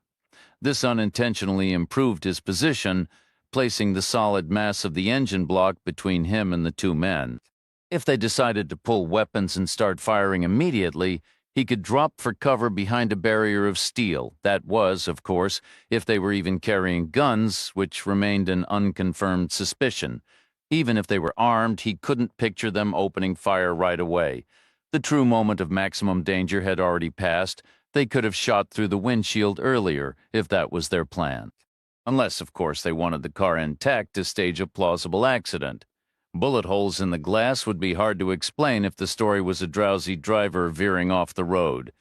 This unintentionally improved his position, placing the solid mass of the engine block between him and the 2 men. If they decided to pull weapons and start firing immediately, He could drop for cover behind a barrier of steel. That was, of course, if they were even carrying guns, which remained an unconfirmed suspicion. Even if they were armed, he couldn't picture them opening fire right away. The true moment of maximum danger had already passed. They could have shot through the windshield earlier, if that was their plan. Unless, of course, they wanted the car intact to stage a plausible accident. Bullet holes in the glass would be hard to explain if the story was a drowsy driver veering off the road.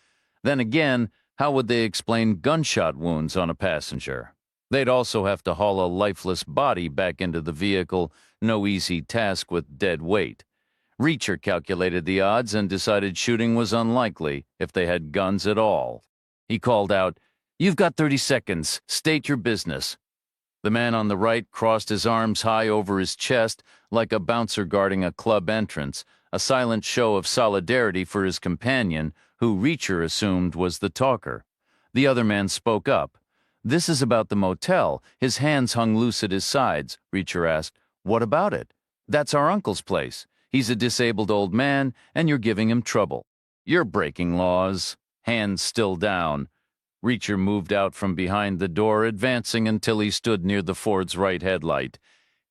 Then again, how would they explain gunshot wounds on a passenger? They'd also have to haul a lifeless body back into the vehicle, no easy task with dead weight. Reacher calculated the odds and decided shooting was unlikely if they had guns at all. He called out, "You've got 30 seconds. State your business." The man on the right crossed his arms high over his chest like a bouncer guarding a club entrance, a silent show of solidarity for his companion, who Reacher assumed was the talker. The other man spoke up. "This is about the motel." His hands hung loose at his sides. Reacher asked, "What about it?" "That's our uncle's place. He's a disabled old man, and you're giving him trouble." "You're breaking laws." Hands still down. Reacher moved out from behind the door, advancing until he stood near the Ford's right headlight.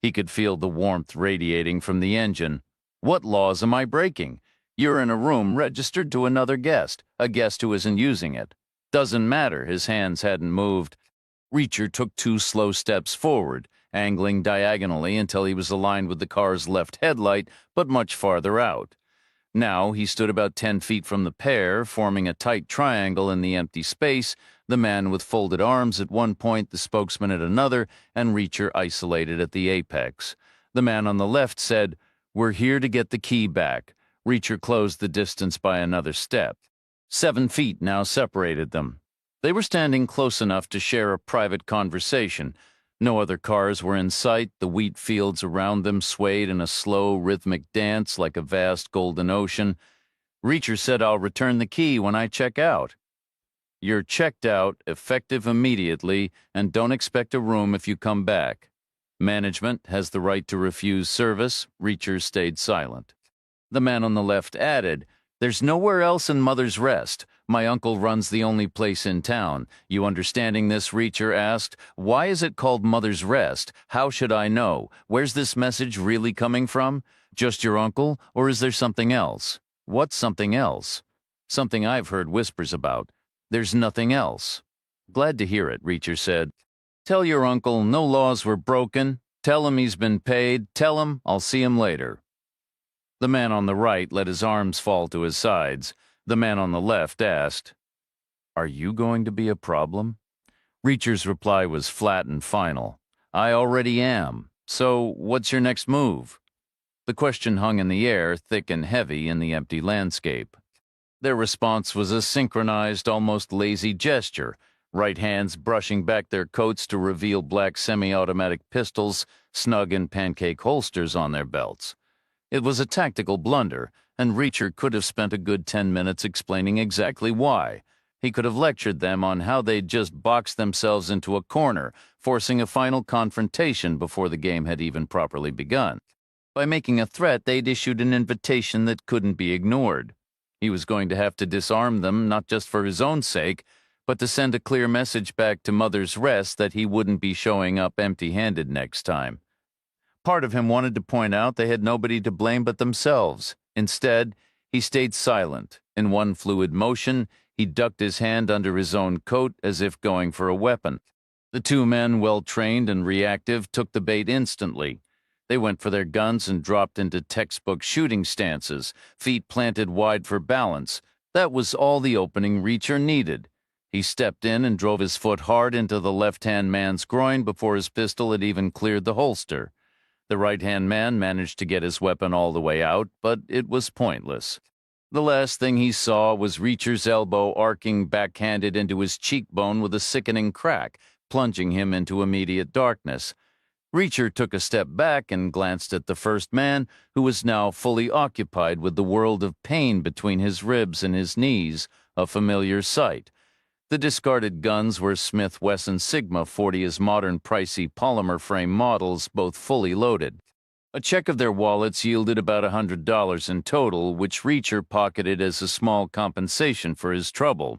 He could feel the warmth radiating from the engine. "What laws am I breaking? You're in a room registered to another guest, a guest who isn't using it." "Doesn't matter." His hands hadn't moved. Reacher took 2 slow steps forward, angling diagonally until he was aligned with the car's left headlight, but much farther out. Now he stood about 10 feet from the pair, forming a tight triangle in the empty space, the man with folded arms at one point, the spokesman at another, and Reacher isolated at the apex. The man on the left said, "We're here to get the key back." Reacher closed the distance by another step. 7 feet now separated them. They were standing close enough to share a private conversation. No other cars were in sight. The wheat fields around them swayed in a slow, rhythmic dance like a vast golden ocean. Reacher said, "I'll return the key when I check out." "You're checked out, effective immediately, and don't expect a room if you come back. Management has the right to refuse service." Reacher stayed silent. The man on the left added, "There's nowhere else in Mother's Rest. My uncle runs the only place in town. You understanding this?" Reacher asked. "Why is it called Mother's Rest? How should I know? Where's this message really coming from? Just your uncle, or is there something else?" "What's something else?" "Something I've heard whispers about. There's nothing else." "Glad to hear it," Reacher said. "Tell your uncle no laws were broken. Tell him he's been paid. Tell him I'll see him later." The man on the right let his arms fall to his sides. The man on the left asked, "Are you going to be a problem?" Reacher's reply was flat and final. "I already am. So what's your next move?" The question hung in the air, thick and heavy in the empty landscape. Their response was a synchronized, almost lazy gesture, right hands brushing back their coats to reveal black semi-automatic pistols snug in pancake holsters on their belts. It was a tactical blunder, and Reacher could have spent a good 10 minutes explaining exactly why. He could have lectured them on how they'd just boxed themselves into a corner, forcing a final confrontation before the game had even properly begun. By making a threat, they'd issued an invitation that couldn't be ignored. He was going to have to disarm them, not just for his own sake, but to send a clear message back to Mother's Rest that he wouldn't be showing up empty-handed next time. Part of him wanted to point out they had nobody to blame but themselves. Instead, he stayed silent. In one fluid motion, he ducked his hand under his own coat as if going for a weapon. The 2 men, well-trained and reactive, took the bait instantly. They went for their guns and dropped into textbook shooting stances, feet planted wide for balance. That was all the opening Reacher needed. He stepped in and drove his foot hard into the left-hand man's groin before his pistol had even cleared the holster. The right-hand man managed to get his weapon all the way out, but it was pointless. The last thing he saw was Reacher's elbow arcing backhanded into his cheekbone with a sickening crack, plunging him into immediate darkness. Reacher took a step back and glanced at the first man, who was now fully occupied with the world of pain between his ribs and his knees, a familiar sight. The discarded guns were Smith Wesson Sigma 40's modern pricey polymer frame models, both fully loaded. A check of their wallets yielded about $100 in total, which Reacher pocketed as a small compensation for his trouble.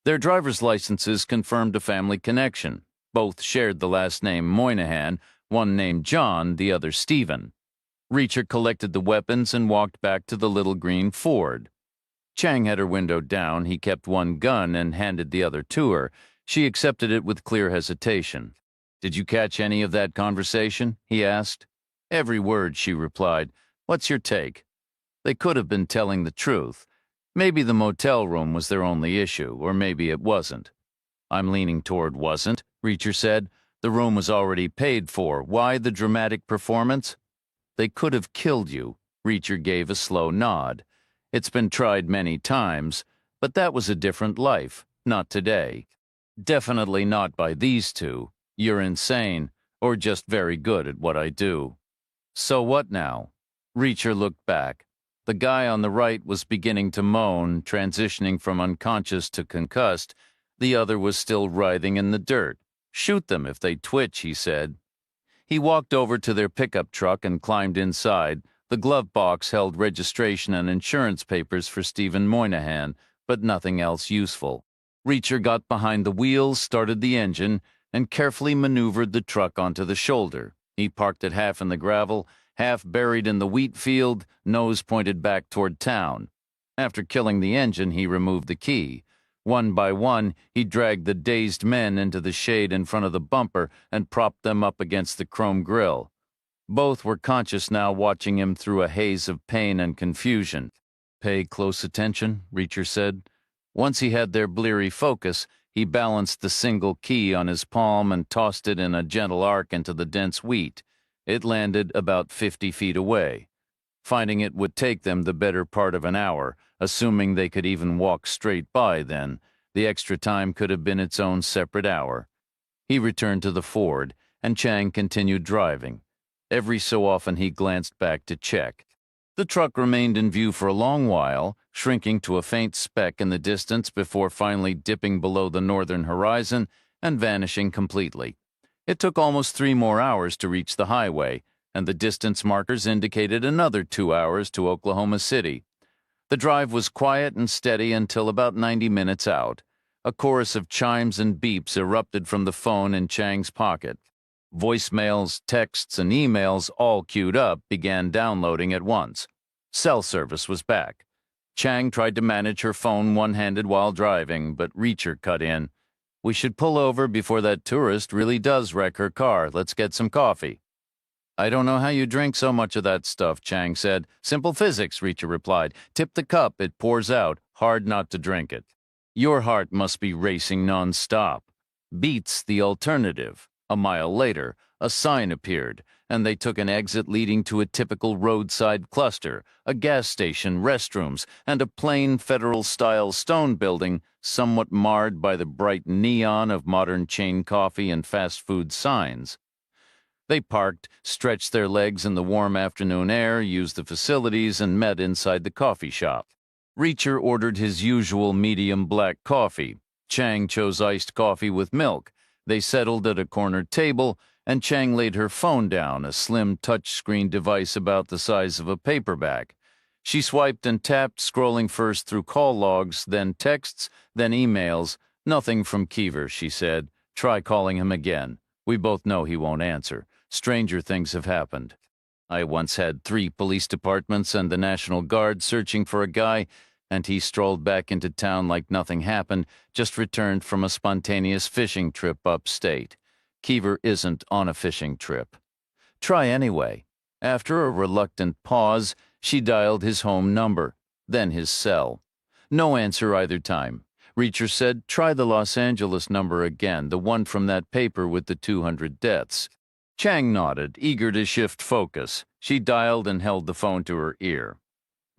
Their driver's licenses confirmed a family connection. Both shared the last name Moynihan, one named John, the other Stephen. Reacher collected the weapons and walked back to the little green Ford. Chang had her window down. He kept one gun and handed the other to her. She accepted it with clear hesitation. "Did you catch any of that conversation?" he asked. "Every word," she replied. "What's your take?" They could have been telling the truth. Maybe the motel room was their only issue, or maybe it wasn't. "I'm leaning toward wasn't," Reacher said. "The room was already paid for. Why the dramatic performance?" "They could have killed you." Reacher gave a slow nod. "It's been tried many times, but that was a different life, not today. Definitely not by these two. You're insane, or just very good at what I do." "So what now?" Reacher looked back. The guy on the right was beginning to moan, transitioning from unconscious to concussed. The other was still writhing in the dirt. "Shoot them if they twitch," he said. He walked over to their pickup truck and climbed inside. The glove box held registration and insurance papers for Stephen Moynihan, but nothing else useful. Reacher got behind the wheels, started the engine, and carefully maneuvered the truck onto the shoulder. He parked it half in the gravel, half buried in the wheat field, nose pointed back toward town. After killing the engine, he removed the key. One by one, he dragged the dazed men into the shade in front of the bumper and propped them up against the chrome grille. Both were conscious now, watching him through a haze of pain and confusion. "Pay close attention," Reacher said. Once he had their bleary focus, he balanced the single key on his palm and tossed it in a gentle arc into the dense wheat. It landed about 50 feet away. Finding it would take them the better part of an hour, assuming they could even walk straight by then. The extra time could have been its own separate hour. He returned to the Ford, and Chang continued driving. Every so often he glanced back to check. The truck remained in view for a long while, shrinking to a faint speck in the distance before finally dipping below the northern horizon and vanishing completely. It took almost 3 more hours to reach the highway, and the distance markers indicated another 2 hours to Oklahoma City. The drive was quiet and steady until about 90 minutes out. A chorus of chimes and beeps erupted from the phone in Chang's pocket. Voicemails, texts, and emails, all queued up, began downloading at once. Cell service was back. Chang tried to manage her phone one-handed while driving, but Reacher cut in. "We should pull over before that tourist really does wreck her car. Let's get some coffee." "I don't know how you drink so much of that stuff," Chang said. "Simple physics," Reacher replied. "Tip the cup, it pours out. Hard not to drink it." "Your heart must be racing non-stop." Beats the alternative. A mile later, a sign appeared, and they took an exit leading to a typical roadside cluster, a gas station, restrooms, and a plain federal-style stone building somewhat marred by the bright neon of modern chain coffee and fast food signs. They parked, stretched their legs in the warm afternoon air, used the facilities, and met inside the coffee shop. Reacher ordered his usual medium black coffee. Chang chose iced coffee with milk. They settled at a corner table, and Chang laid her phone down, a slim touchscreen device about the size of a paperback. She swiped and tapped, scrolling first through call logs, then texts, then emails. "Nothing from Keever," she said. "Try calling him again. We both know he won't answer. Stranger things have happened. I once had 3 police departments and the National Guard searching for a guy, and he strolled back into town like nothing happened, just returned from a spontaneous fishing trip upstate. Keever isn't on a fishing trip. Try anyway." After a reluctant pause, she dialed his home number, then his cell. No answer either time. Reacher said, "Try the Los Angeles number again, the one from that paper with the 200 deaths." Chang nodded, eager to shift focus. She dialed and held the phone to her ear.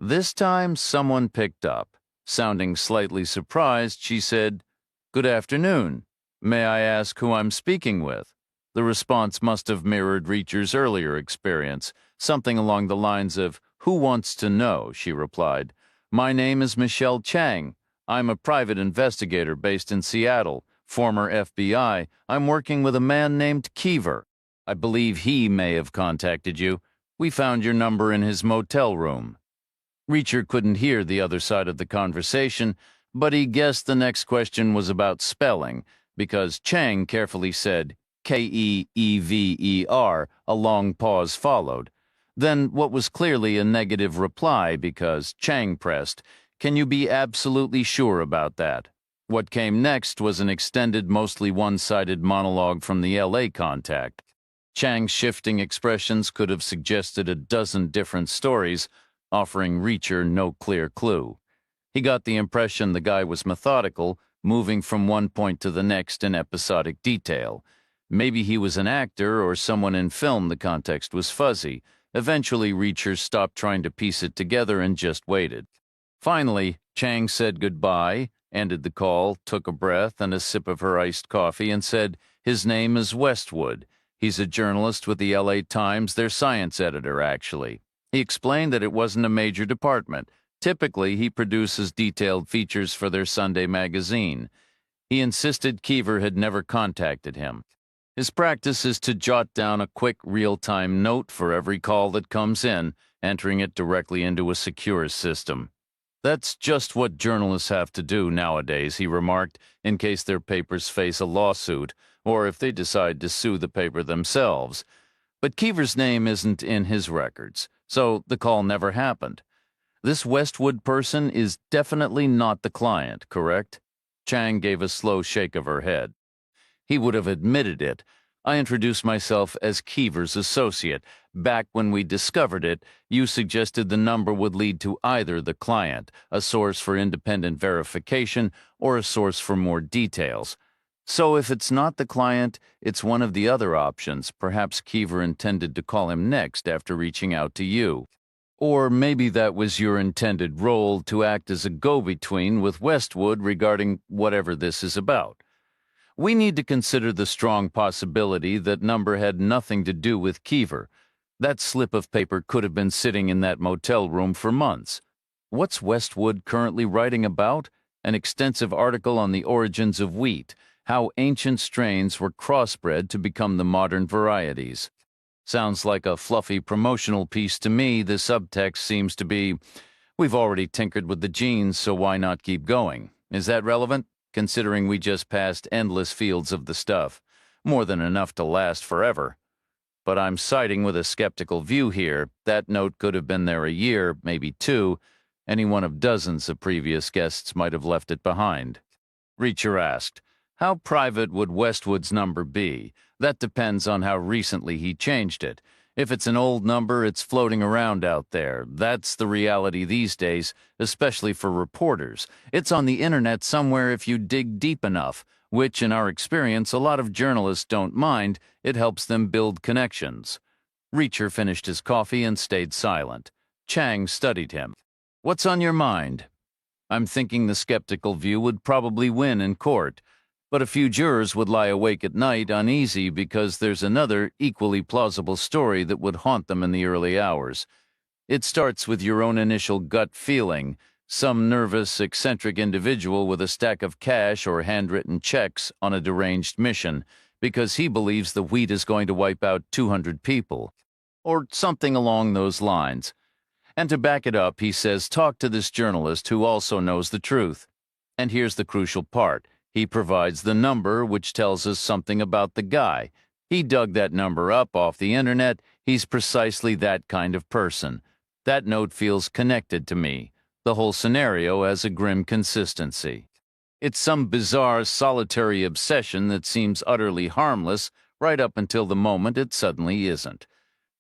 This time, someone picked up. Sounding slightly surprised, she said, "Good afternoon. May I ask who I'm speaking with?" The response must have mirrored Reacher's earlier experience, something along the lines of, "Who wants to know?" she replied. "My name is Michelle Chang. I'm a private investigator based in Seattle, former FBI. I'm working with a man named Keever. I believe he may have contacted you. We found your number in his motel room. Reacher couldn't hear the other side of the conversation, but he guessed the next question was about spelling, because Chang carefully said Keever. A long pause followed. Then what was clearly a negative reply, because Chang pressed, "Can you be absolutely sure about that?" What came next was an extended, mostly one-sided monologue from the LA contact. Chang's shifting expressions could have suggested a dozen different stories, offering Reacher no clear clue. He got the impression the guy was methodical, moving from one point to the next in episodic detail. Maybe he was an actor or someone in film. The context was fuzzy. Eventually, Reacher stopped trying to piece it together and just waited. Finally, Chang said goodbye, ended the call, took a breath and a sip of her iced coffee, and said, "His name is Westwood. He's a journalist with the LA Times, their science editor, actually." He explained that it wasn't a major department. Typically, he produces detailed features for their Sunday magazine. He insisted Keever had never contacted him. His practice is to jot down a quick, real-time note for every call that comes in, entering it directly into a secure system. "That's just what journalists have to do nowadays," he remarked, in case their papers face a lawsuit, or if they decide to sue the paper themselves. But Keever's name isn't in his records, so the call never happened. This Westwood person is definitely not the client, correct? Chang gave a slow shake of her head. He would have admitted it. "I introduced myself as Keever's associate. Back when we discovered it, you suggested the number would lead to either the client, a source for independent verification, or a source for more details. So if it's not the client, it's one of the other options. Perhaps Keever intended to call him next after reaching out to you. Or maybe that was your intended role, to act as a go-between with Westwood regarding whatever this is about. We need to consider the strong possibility that number had nothing to do with Keever. That slip of paper could have been sitting in that motel room for months. What's Westwood currently writing about? An extensive article on the origins of wheat, how ancient strains were crossbred to become the modern varieties. Sounds like a fluffy promotional piece to me. The subtext seems to be, we've already tinkered with the genes, so why not keep going? Is that relevant, considering we just passed endless fields of the stuff? More than enough to last forever. But I'm siding with a skeptical view here. That note could have been there a year, maybe two. Any one of dozens of previous guests might have left it behind. Reacher asked, "How private would Westwood's number be? That depends on how recently he changed it. If it's an old number, it's floating around out there. That's the reality these days, especially for reporters. It's on the internet somewhere if you dig deep enough, which, in our experience, a lot of journalists don't mind. It helps them build connections." Reacher finished his coffee and stayed silent. Chang studied him. "What's on your mind?" "I'm thinking the skeptical view would probably win in court. But a few jurors would lie awake at night uneasy because there's another equally plausible story that would haunt them in the early hours. It starts with your own initial gut feeling, some nervous, eccentric individual with a stack of cash or handwritten checks on a deranged mission because he believes the wheat is going to wipe out 200 people, or something along those lines. And to back it up, he says, talk to this journalist who also knows the truth. And here's the crucial part. He provides the number, which tells us something about the guy. He dug that number up off the internet. He's precisely that kind of person. That note feels connected to me. The whole scenario has a grim consistency. It's some bizarre, solitary obsession that seems utterly harmless right up until the moment it suddenly isn't."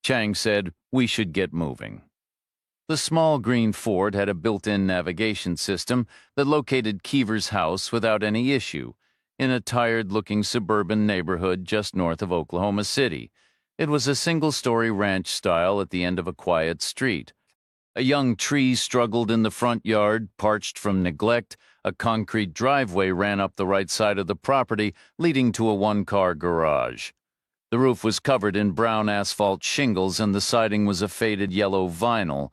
Chang said, "We should get moving." The small green Ford had a built-in navigation system that located Keever's house without any issue, in a tired-looking suburban neighborhood just north of Oklahoma City. It was a single-story ranch style at the end of a quiet street. A young tree struggled in the front yard, parched from neglect. A concrete driveway ran up the right side of the property, leading to a one-car garage. The roof was covered in brown asphalt shingles, and the siding was a faded yellow vinyl.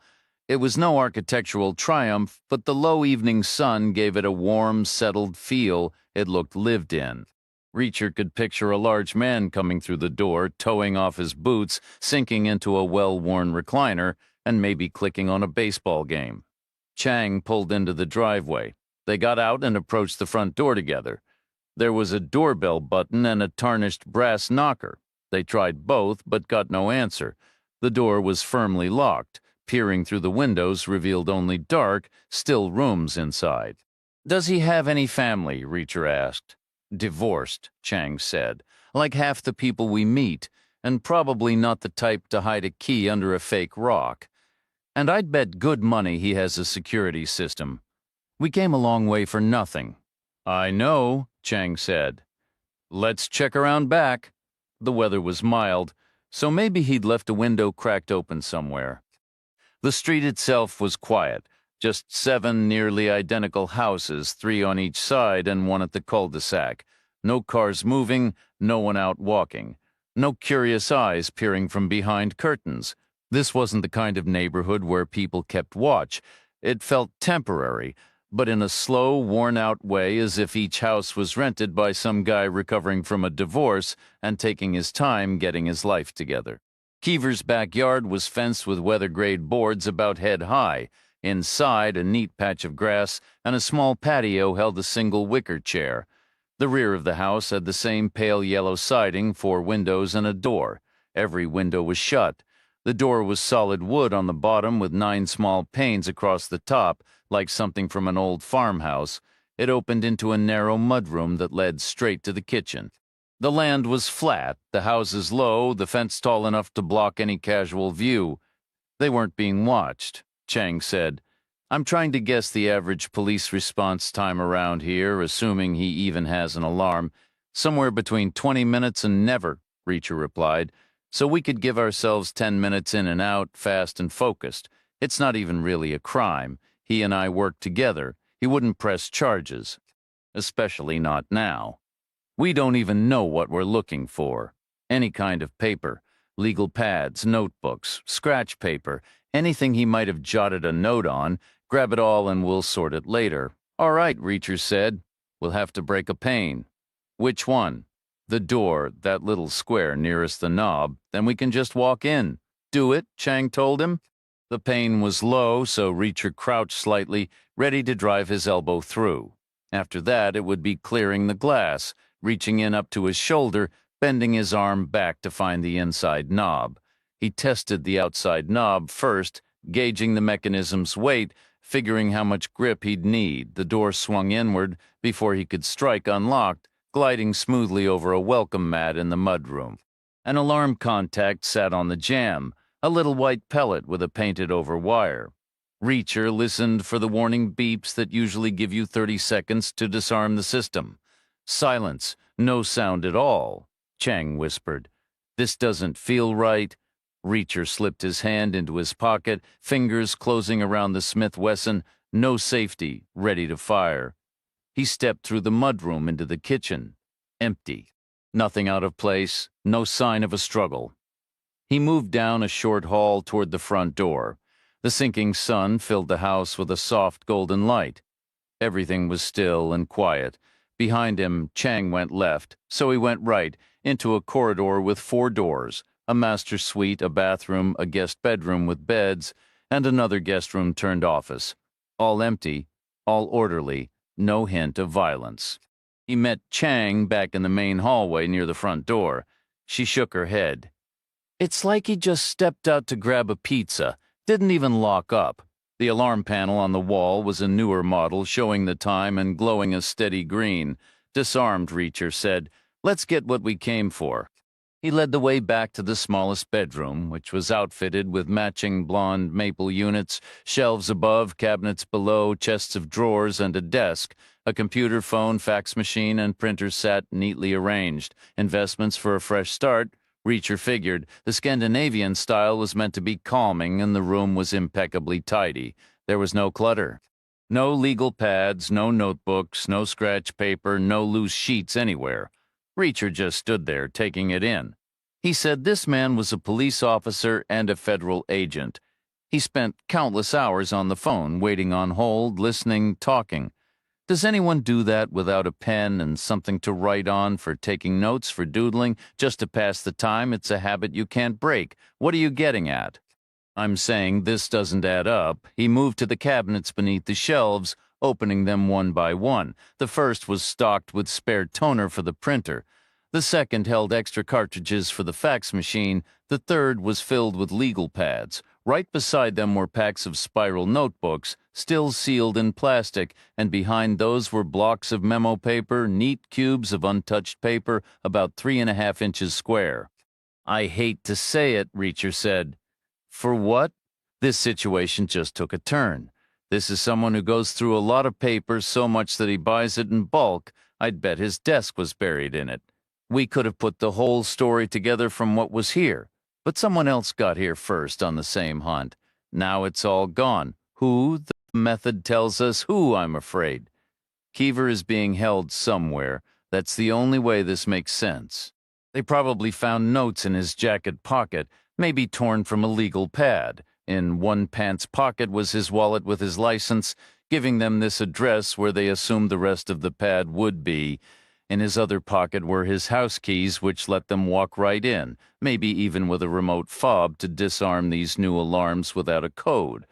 It was no architectural triumph, but the low evening sun gave it a warm, settled feel. It looked lived in. Reacher could picture a large man coming through the door, toeing off his boots, sinking into a well-worn recliner, and maybe clicking on a baseball game. Chang pulled into the driveway. They got out and approached the front door together. There was a doorbell button and a tarnished brass knocker. They tried both, but got no answer. The door was firmly locked. Peering through the windows revealed only dark, still rooms inside. "Does he have any family?" Reacher asked. "Divorced," Chang said. "Like half the people we meet, and probably not the type to hide a key under a fake rock. And I'd bet good money he has a security system. We came a long way for nothing." "I know," Chang said. "Let's check around back." The weather was mild, so maybe he'd left a window cracked open somewhere. The street itself was quiet, just 7 nearly identical houses, 3 on each side and 1 at the cul-de-sac. No cars moving, no one out walking. No curious eyes peering from behind curtains. This wasn't the kind of neighborhood where people kept watch. It felt temporary, but in a slow, worn-out way, as if each house was rented by some guy recovering from a divorce and taking his time getting his life together. Keever's backyard was fenced with weather-grade boards about head-high. Inside, a neat patch of grass and a small patio held a single wicker chair. The rear of the house had the same pale yellow siding, 4 windows and a door. Every window was shut. The door was solid wood on the bottom with 9 small panes across the top, like something from an old farmhouse. It opened into a narrow mudroom that led straight to the kitchen. The land was flat, the houses low, the fence tall enough to block any casual view. They weren't being watched, Chang said. "I'm trying to guess the average police response time around here, assuming he even has an alarm. Somewhere between 20 minutes and never," Reacher replied. "So we could give ourselves 10 minutes in and out, fast and focused. It's not even really a crime. He and I work together. He wouldn't press charges. Especially not now. We don't even know what we're looking for. Any kind of paper, legal pads, notebooks, scratch paper, anything he might have jotted a note on. Grab it all and we'll sort it later." "All right," Reacher said. "We'll have to break a pane." "Which one?" "The door, that little square nearest the knob. Then we can just walk in." "Do it," Chang told him. The pane was low, so Reacher crouched slightly, ready to drive his elbow through. After that, it would be clearing the glass, reaching in up to his shoulder, bending his arm back to find the inside knob. He tested the outside knob first, gauging the mechanism's weight, figuring how much grip he'd need. The door swung inward before he could strike unlocked, gliding smoothly over a welcome mat in the mudroom. An alarm contact sat on the jamb, a little white pellet with a painted-over wire. Reacher listened for the warning beeps that usually give you 30 seconds to disarm the system. Silence, no sound at all. Chang whispered, "This doesn't feel right." Reacher slipped his hand into his pocket, fingers closing around the Smith Wesson, no safety, ready to fire. He stepped through the mudroom into the kitchen. Empty. Nothing out of place, no sign of a struggle. He moved down a short hall toward the front door. The sinking sun filled the house with a soft golden light. Everything was still and quiet. Behind him, Chang went left, so he went right, into a corridor with 4 doors, a master suite, a bathroom, a guest bedroom with beds, and another guest room turned office. All empty, all orderly, no hint of violence. He met Chang back in the main hallway near the front door. She shook her head. "It's like he just stepped out to grab a pizza, didn't even lock up." The alarm panel on the wall was a newer model, showing the time and glowing a steady green. Disarmed, Reacher said, "Let's get what we came for." He led the way back to the smallest bedroom, which was outfitted with matching blonde maple units, shelves above, cabinets below, chests of drawers, and a desk. A computer, phone, fax machine, and printer sat neatly arranged. Investments for a fresh start. Reacher figured the Scandinavian style was meant to be calming, and the room was impeccably tidy. There was no clutter. No legal pads, no notebooks, no scratch paper, no loose sheets anywhere. Reacher just stood there, taking it in. He said this man was a police officer and a federal agent. He spent countless hours on the phone, waiting on hold, listening, talking. Does anyone do that without a pen and something to write on, for taking notes, for doodling, just to pass the time? It's a habit you can't break. What are you getting at? I'm saying this doesn't add up. He moved to the cabinets beneath the shelves, opening them one by one. The first was stocked with spare toner for the printer. The second held extra cartridges for the fax machine. The third was filled with legal pads. Right beside them were packs of spiral notebooks, still sealed in plastic, and behind those were blocks of memo paper, neat cubes of untouched paper, about 3.5 inches square. I hate to say it, Reacher said. For what? This situation just took a turn. This is someone who goes through a lot of paper, so much that he buys it in bulk. I'd bet his desk was buried in it. We could have put the whole story together from what was here. But someone else got here first on the same hunt. Now it's all gone. Who? The method tells us who, I'm afraid. Keever is being held somewhere. That's the only way this makes sense. They probably found notes in his jacket pocket, maybe torn from a legal pad. In one pants pocket was his wallet with his license, giving them this address where they assumed the rest of the pad would be. In his other pocket were his house keys, which let them walk right in, maybe even with a remote fob to disarm these new alarms without a code.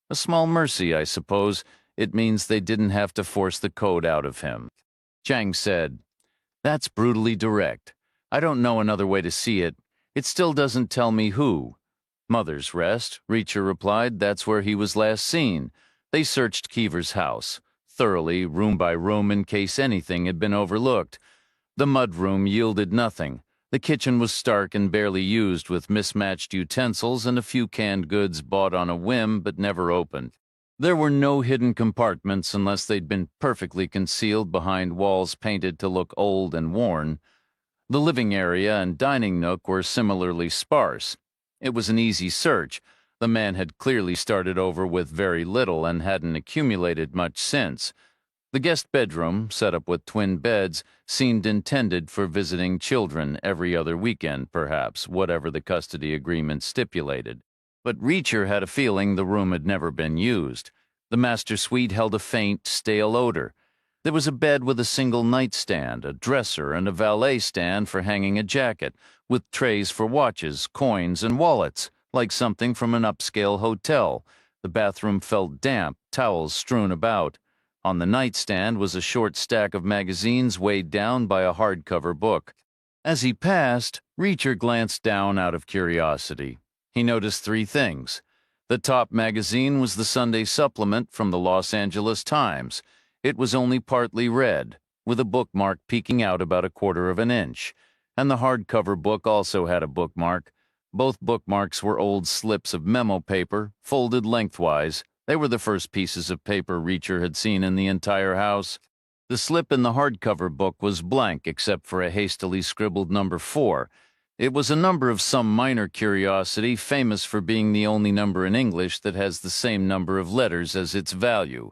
A small mercy, I suppose. It means they didn't have to force the code out of him. Chang said, "That's brutally direct. I don't know another way to see it. It still doesn't tell me who." "Mother's Rest," Reacher replied. "That's where he was last seen." They searched Keever's house thoroughly, room by room, in case anything had been overlooked. The mudroom yielded nothing. The kitchen was stark and barely used, with mismatched utensils and a few canned goods bought on a whim but never opened. There were no hidden compartments unless they'd been perfectly concealed behind walls painted to look old and worn. The living area and dining nook were similarly sparse. It was an easy search. The man had clearly started over with very little and hadn't accumulated much since. The guest bedroom, set up with twin beds, seemed intended for visiting children every other weekend, perhaps, whatever the custody agreement stipulated. But Reacher had a feeling the room had never been used. The master suite held a faint, stale odor. There was a bed with a single nightstand, a dresser, and a valet stand for hanging a jacket, with trays for watches, coins, and wallets, like something from an upscale hotel. The bathroom felt damp, towels strewn about. On the nightstand was a short stack of magazines weighed down by a hardcover book. As he passed, Reacher glanced down out of curiosity. He noticed 3 things. The top magazine was the Sunday supplement from the Los Angeles Times. It was only partly read, with a bookmark peeking out about 1/4 of an inch. And the hardcover book also had a bookmark. Both bookmarks were old slips of memo paper, folded lengthwise. They were the first pieces of paper Reacher had seen in the entire house. The slip in the hardcover book was blank except for a hastily scribbled number 4. It was a number of some minor curiosity, famous for being the only number in English that has the same number of letters as its value.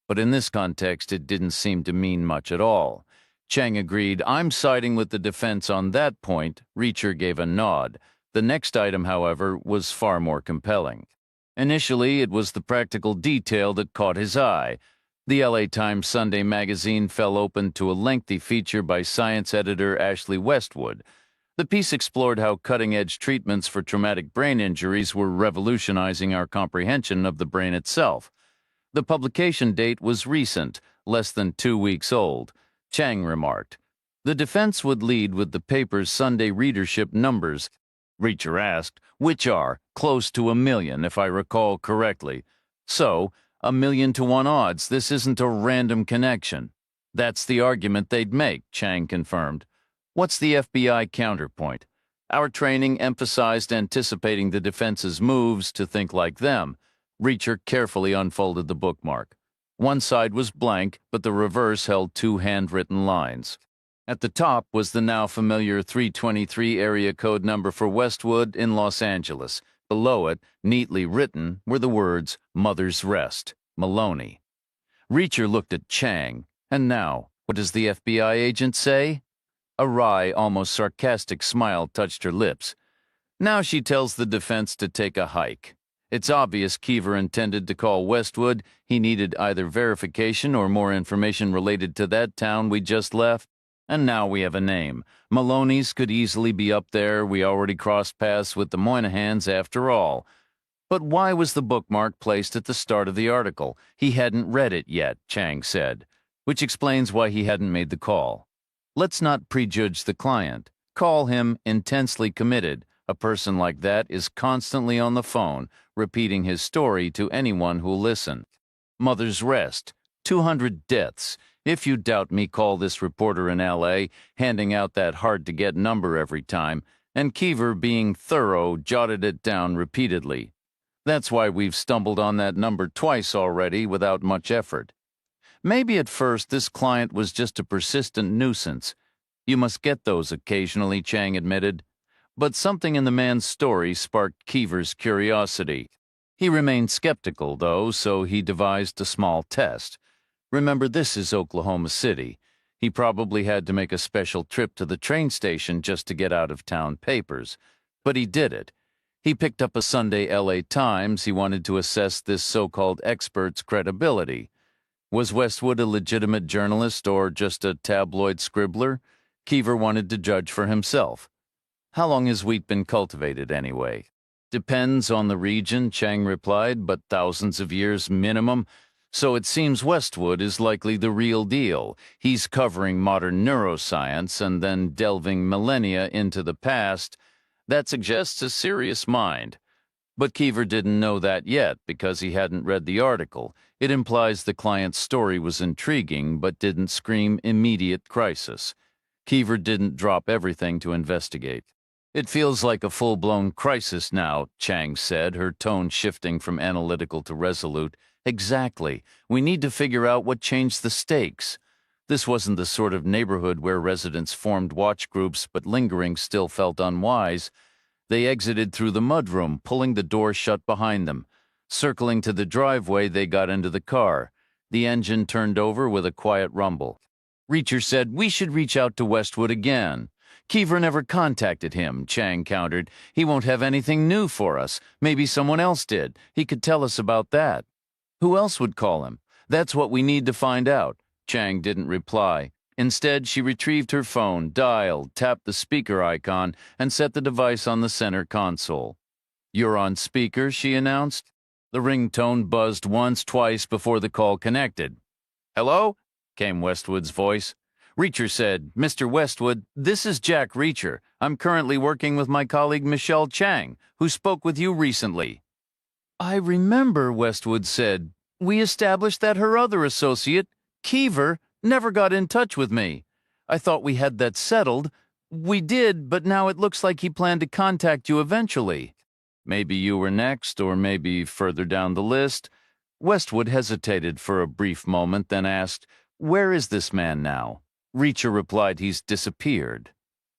But in this context, it didn't seem to mean much at all. Chang agreed. "I'm siding with the defense on that point." Reacher gave a nod. The next item, however, was far more compelling. Initially, it was the practical detail that caught his eye. The LA Times Sunday magazine fell open to a lengthy feature by science editor Ashley Westwood. The piece explored how cutting-edge treatments for traumatic brain injuries were revolutionizing our comprehension of the brain itself. The publication date was recent, less than 2 weeks old. Chang remarked, "The defense would lead with the paper's Sunday readership numbers." Reacher asked, "Which are close to 1 million, if I recall correctly." "So, 1,000,000 to 1 odds. This isn't a random connection." "That's the argument they'd make," Chang confirmed. "What's the FBI counterpoint?" "Our training emphasized anticipating the defense's moves to think like them." Reacher carefully unfolded the bookmark. One side was blank, but the reverse held 2 handwritten lines. At the top was the now familiar 323 area code number for Westwood in Los Angeles. Below it, neatly written, were the words, "Mother's Rest, Maloney." Reacher looked at Chang. "And now, what does the FBI agent say?" A wry, almost sarcastic smile touched her lips. "Now she tells the defense to take a hike. It's obvious Keever intended to call Westwood. He needed either verification or more information related to that town we just left. And now we have a name. Maloney's could easily be up there. We already crossed paths with the Moynahans after all. But why was the bookmark placed at the start of the article? He hadn't read it yet, Chang said, which explains why he hadn't made the call. Let's not prejudge the client. Call him intensely committed. A person like that is constantly on the phone, repeating his story to anyone who'll listen. Mother's Rest, 200 deaths. If you doubt me, call this reporter in L.A., handing out that hard-to-get number every time, and Keever, being thorough, jotted it down repeatedly. That's why we've stumbled on that number twice already without much effort. Maybe at first this client was just a persistent nuisance. You must get those occasionally, Chang admitted. But something in the man's story sparked Keever's curiosity. He remained skeptical, though, so he devised a small test. Remember, this is Oklahoma City. He probably had to make a special trip to the train station just to get out-of-town papers. But he did it. He picked up a Sunday L.A. Times. He wanted to assess this so-called expert's credibility. Was Westwood a legitimate journalist or just a tabloid scribbler? Keever wanted to judge for himself. How long has wheat been cultivated, anyway? Depends on the region, Chang replied, but thousands of years minimum. So it seems Westwood is likely the real deal. He's covering modern neuroscience and then delving millennia into the past. That suggests a serious mind. But Keever didn't know that yet because he hadn't read the article. It implies the client's story was intriguing but didn't scream immediate crisis. Keever didn't drop everything to investigate. It feels like a full-blown crisis now, Chang said, her tone shifting from analytical to resolute. Exactly. We need to figure out what changed the stakes. This wasn't the sort of neighborhood where residents formed watch groups, but lingering still felt unwise. They exited through the mudroom, pulling the door shut behind them. Circling to the driveway, they got into the car. The engine turned over with a quiet rumble. Reacher said, "We should reach out to Westwood again." Keever never contacted him, Chang countered. He won't have anything new for us. Maybe someone else did. He could tell us about that. Who else would call him? That's what we need to find out. Chang didn't reply. Instead, she retrieved her phone, dialed, tapped the speaker icon, and set the device on the center console. "You're on speaker," she announced. The ringtone buzzed once, twice before the call connected. "Hello?" came Westwood's voice. Reacher said, "Mr. Westwood, this is Jack Reacher. I'm currently working with my colleague Michelle Chang, who spoke with you recently." "I remember," Westwood said. "We established that her other associate, Keever, never got in touch with me. I thought we had that settled. We did, but now it looks like he planned to contact you eventually." Maybe you were next, or maybe further down the list. Westwood hesitated for a brief moment, then asked, "Where is this man now?" Reacher replied, "He's disappeared."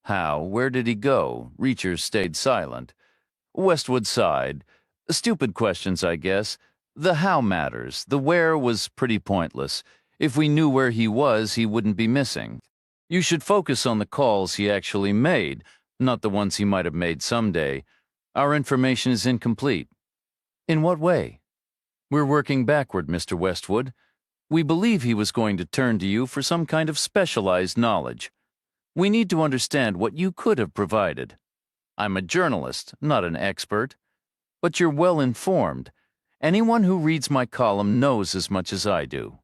"How? Where did he go?" Reacher stayed silent. Westwood sighed. "Stupid questions, I guess. The how matters. The where was pretty pointless. If we knew where he was, he wouldn't be missing. You should focus on the calls he actually made, not the ones he might have made someday. Our information is incomplete." "In what way?" "We're working backward, Mr. Westwood. We believe he was going to turn to you for some kind of specialized knowledge. We need to understand what you could have provided. I'm a journalist, not an expert. But you're well informed. Anyone who reads my column knows as much as I do.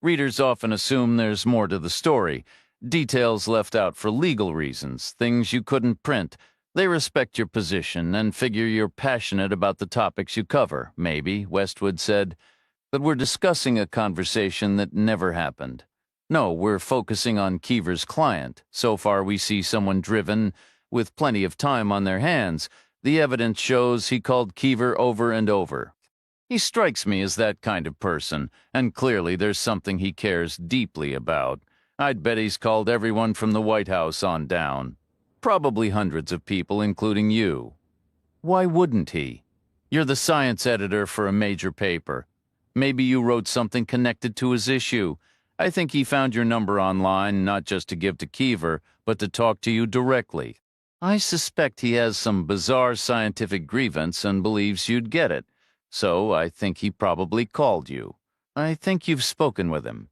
Readers often assume there's more to the story, details left out for legal reasons, things you couldn't print. They respect your position and figure you're passionate about the topics you cover, maybe," Westwood said. "But we're discussing a conversation that never happened. No, we're focusing on Keever's client. So far we see someone driven, with plenty of time on their hands. The evidence shows he called Keever over and over. He strikes me as that kind of person, and clearly there's something he cares deeply about. I'd bet he's called everyone from the White House on down. Probably hundreds of people, including you. Why wouldn't he? You're the science editor for a major paper. Maybe you wrote something connected to his issue. I think he found your number online, not just to give to Keever, but to talk to you directly. I suspect he has some bizarre scientific grievance and believes you'd get it. So I think he probably called you. I think you've spoken with him."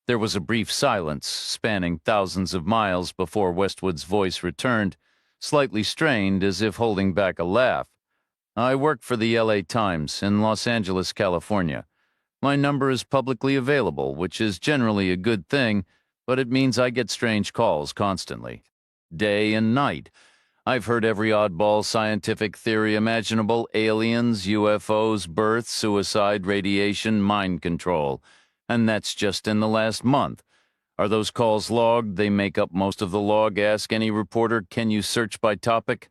There was a brief silence, spanning thousands of miles before Westwood's voice returned, slightly strained as if holding back a laugh. "I work for the LA Times in Los Angeles, California. My number is publicly available, which is generally a good thing, but it means I get strange calls constantly. Day and night. I've heard every oddball scientific theory imaginable: aliens, UFOs, birth, suicide, radiation, mind control. And that's just in the last month. Are those calls logged? They make up most of the log. Ask any reporter, can you search by topic?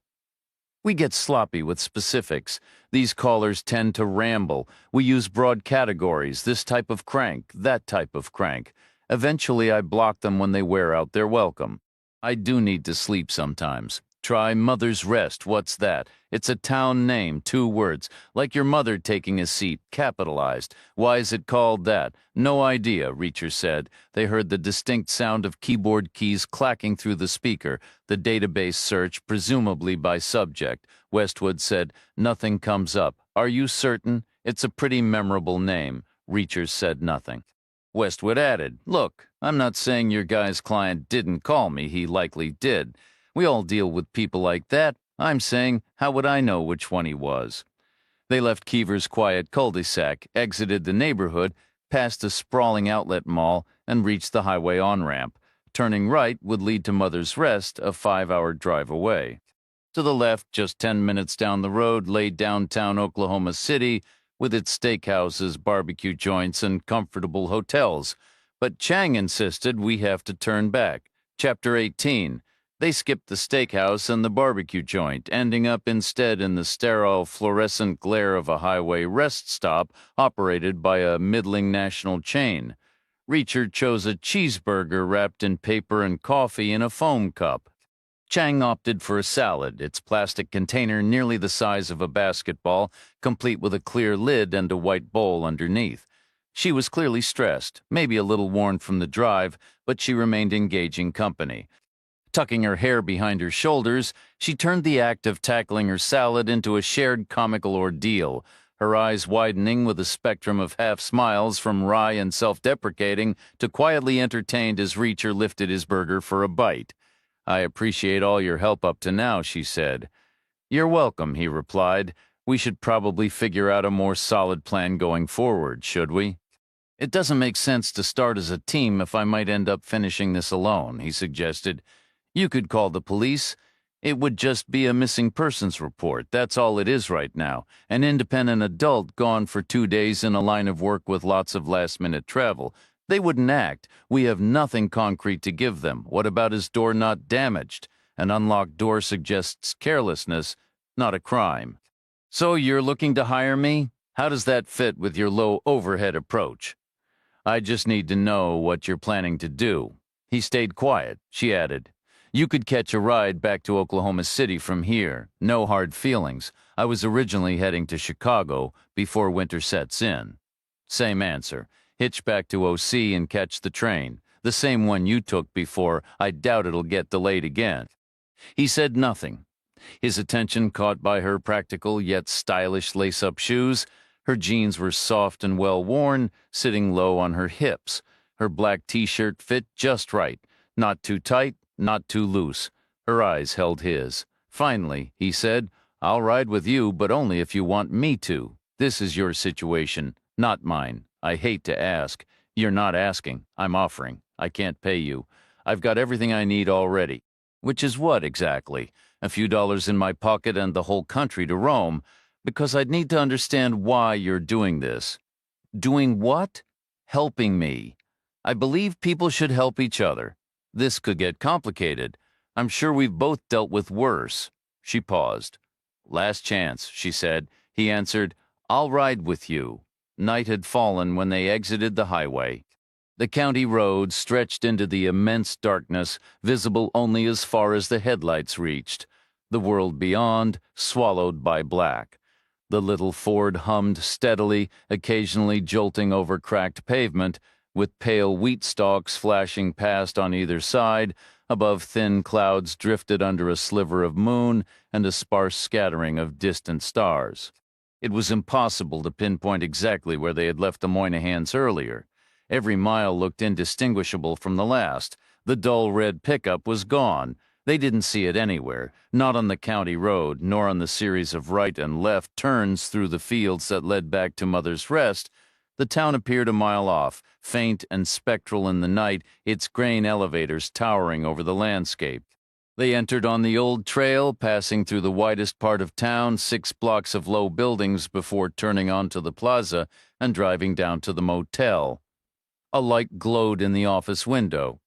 We get sloppy with specifics. These callers tend to ramble. We use broad categories: this type of crank, that type of crank. Eventually, I block them when they wear out their welcome. I do need to sleep sometimes. Try Mother's Rest. What's that? It's a town name, 2 words, like your mother taking a seat, capitalized. Why is it called that? No idea, Reacher said. They heard the distinct sound of keyboard keys clacking through the speaker, the database search, presumably by subject. Westwood said, "Nothing comes up. Are you certain? It's a pretty memorable name." Reacher said nothing. Westwood added, "Look, I'm not saying your guy's client didn't call me. He likely did. We all deal with people like that. I'm saying, how would I know which one he was?" They left Keever's quiet cul-de-sac, exited the neighborhood, passed a sprawling outlet mall, and reached the highway on-ramp. Turning right would lead to Mother's Rest, a 5-hour drive away. To the left, just 10 minutes down the road, lay downtown Oklahoma City, with its steakhouses, barbecue joints, and comfortable hotels. But Chang insisted we have to turn back. Chapter 18. They skipped the steakhouse and the barbecue joint, ending up instead in the sterile, fluorescent glare of a highway rest stop operated by a middling national chain. Reacher chose a cheeseburger wrapped in paper and coffee in a foam cup. Chang opted for a salad, its plastic container nearly the size of a basketball, complete with a clear lid and a white bowl underneath. She was clearly stressed, maybe a little worn from the drive, but she remained engaging company. Tucking her hair behind her shoulders, she turned the act of tackling her salad into a shared comical ordeal, her eyes widening with a spectrum of half-smiles from wry and self-deprecating to quietly entertained as Reacher lifted his burger for a bite. "I appreciate all your help up to now," she said. "You're welcome," he replied. "We should probably figure out a more solid plan going forward, should we?" "It doesn't make sense to start as a team if I might end up finishing this alone," he suggested. "You could call the police. It would just be a missing persons report. That's all it is right now. An independent adult gone for 2 days in a line of work with lots of last-minute travel. They wouldn't act. We have nothing concrete to give them. What about his door not damaged? An unlocked door suggests carelessness, not a crime. So you're looking to hire me? How does that fit with your low overhead approach?" "I just need to know what you're planning to do." He stayed quiet. She added, "You could catch a ride back to Oklahoma City from here. No hard feelings. I was originally heading to Chicago before winter sets in." Same answer. "Hitch back to OC and catch the train. The same one you took before. I doubt it'll get delayed again." He said nothing, his attention caught by her practical yet stylish lace-up shoes. Her jeans were soft and well-worn, sitting low on her hips. Her black t-shirt fit just right, not too tight, not too loose. Her eyes held his. Finally, he said, "I'll ride with you, but only if you want me to. This is your situation, not mine. I hate to ask. You're not asking. I'm offering. I can't pay you. I've got everything I need already." "Which is what, exactly?" "A few dollars in my pocket and the whole country to roam. Because I'd need to understand why you're doing this." "Doing what?" "Helping me. I believe people should help each other. This could get complicated. I'm sure we've both dealt with worse." She paused. "Last chance," she said. He answered, "I'll ride with you." Night had fallen when they exited the highway. The county road stretched into the immense darkness, visible only as far as the headlights reached. The world beyond, swallowed by black. The little Ford hummed steadily, occasionally jolting over cracked pavement, with pale wheat stalks flashing past on either side. Above, thin clouds drifted under a sliver of moon and a sparse scattering of distant stars. It was impossible to pinpoint exactly where they had left the Moynahans earlier. Every mile looked indistinguishable from the last. The dull red pickup was gone. They didn't see it anywhere, not on the county road, nor on the series of right and left turns through the fields that led back to Mother's Rest. The town appeared a mile off, faint and spectral in the night, its grain elevators towering over the landscape. They entered on the old trail, passing through the widest part of town, 6 blocks of low buildings before turning onto the plaza and driving down to the motel. A light glowed in the office window.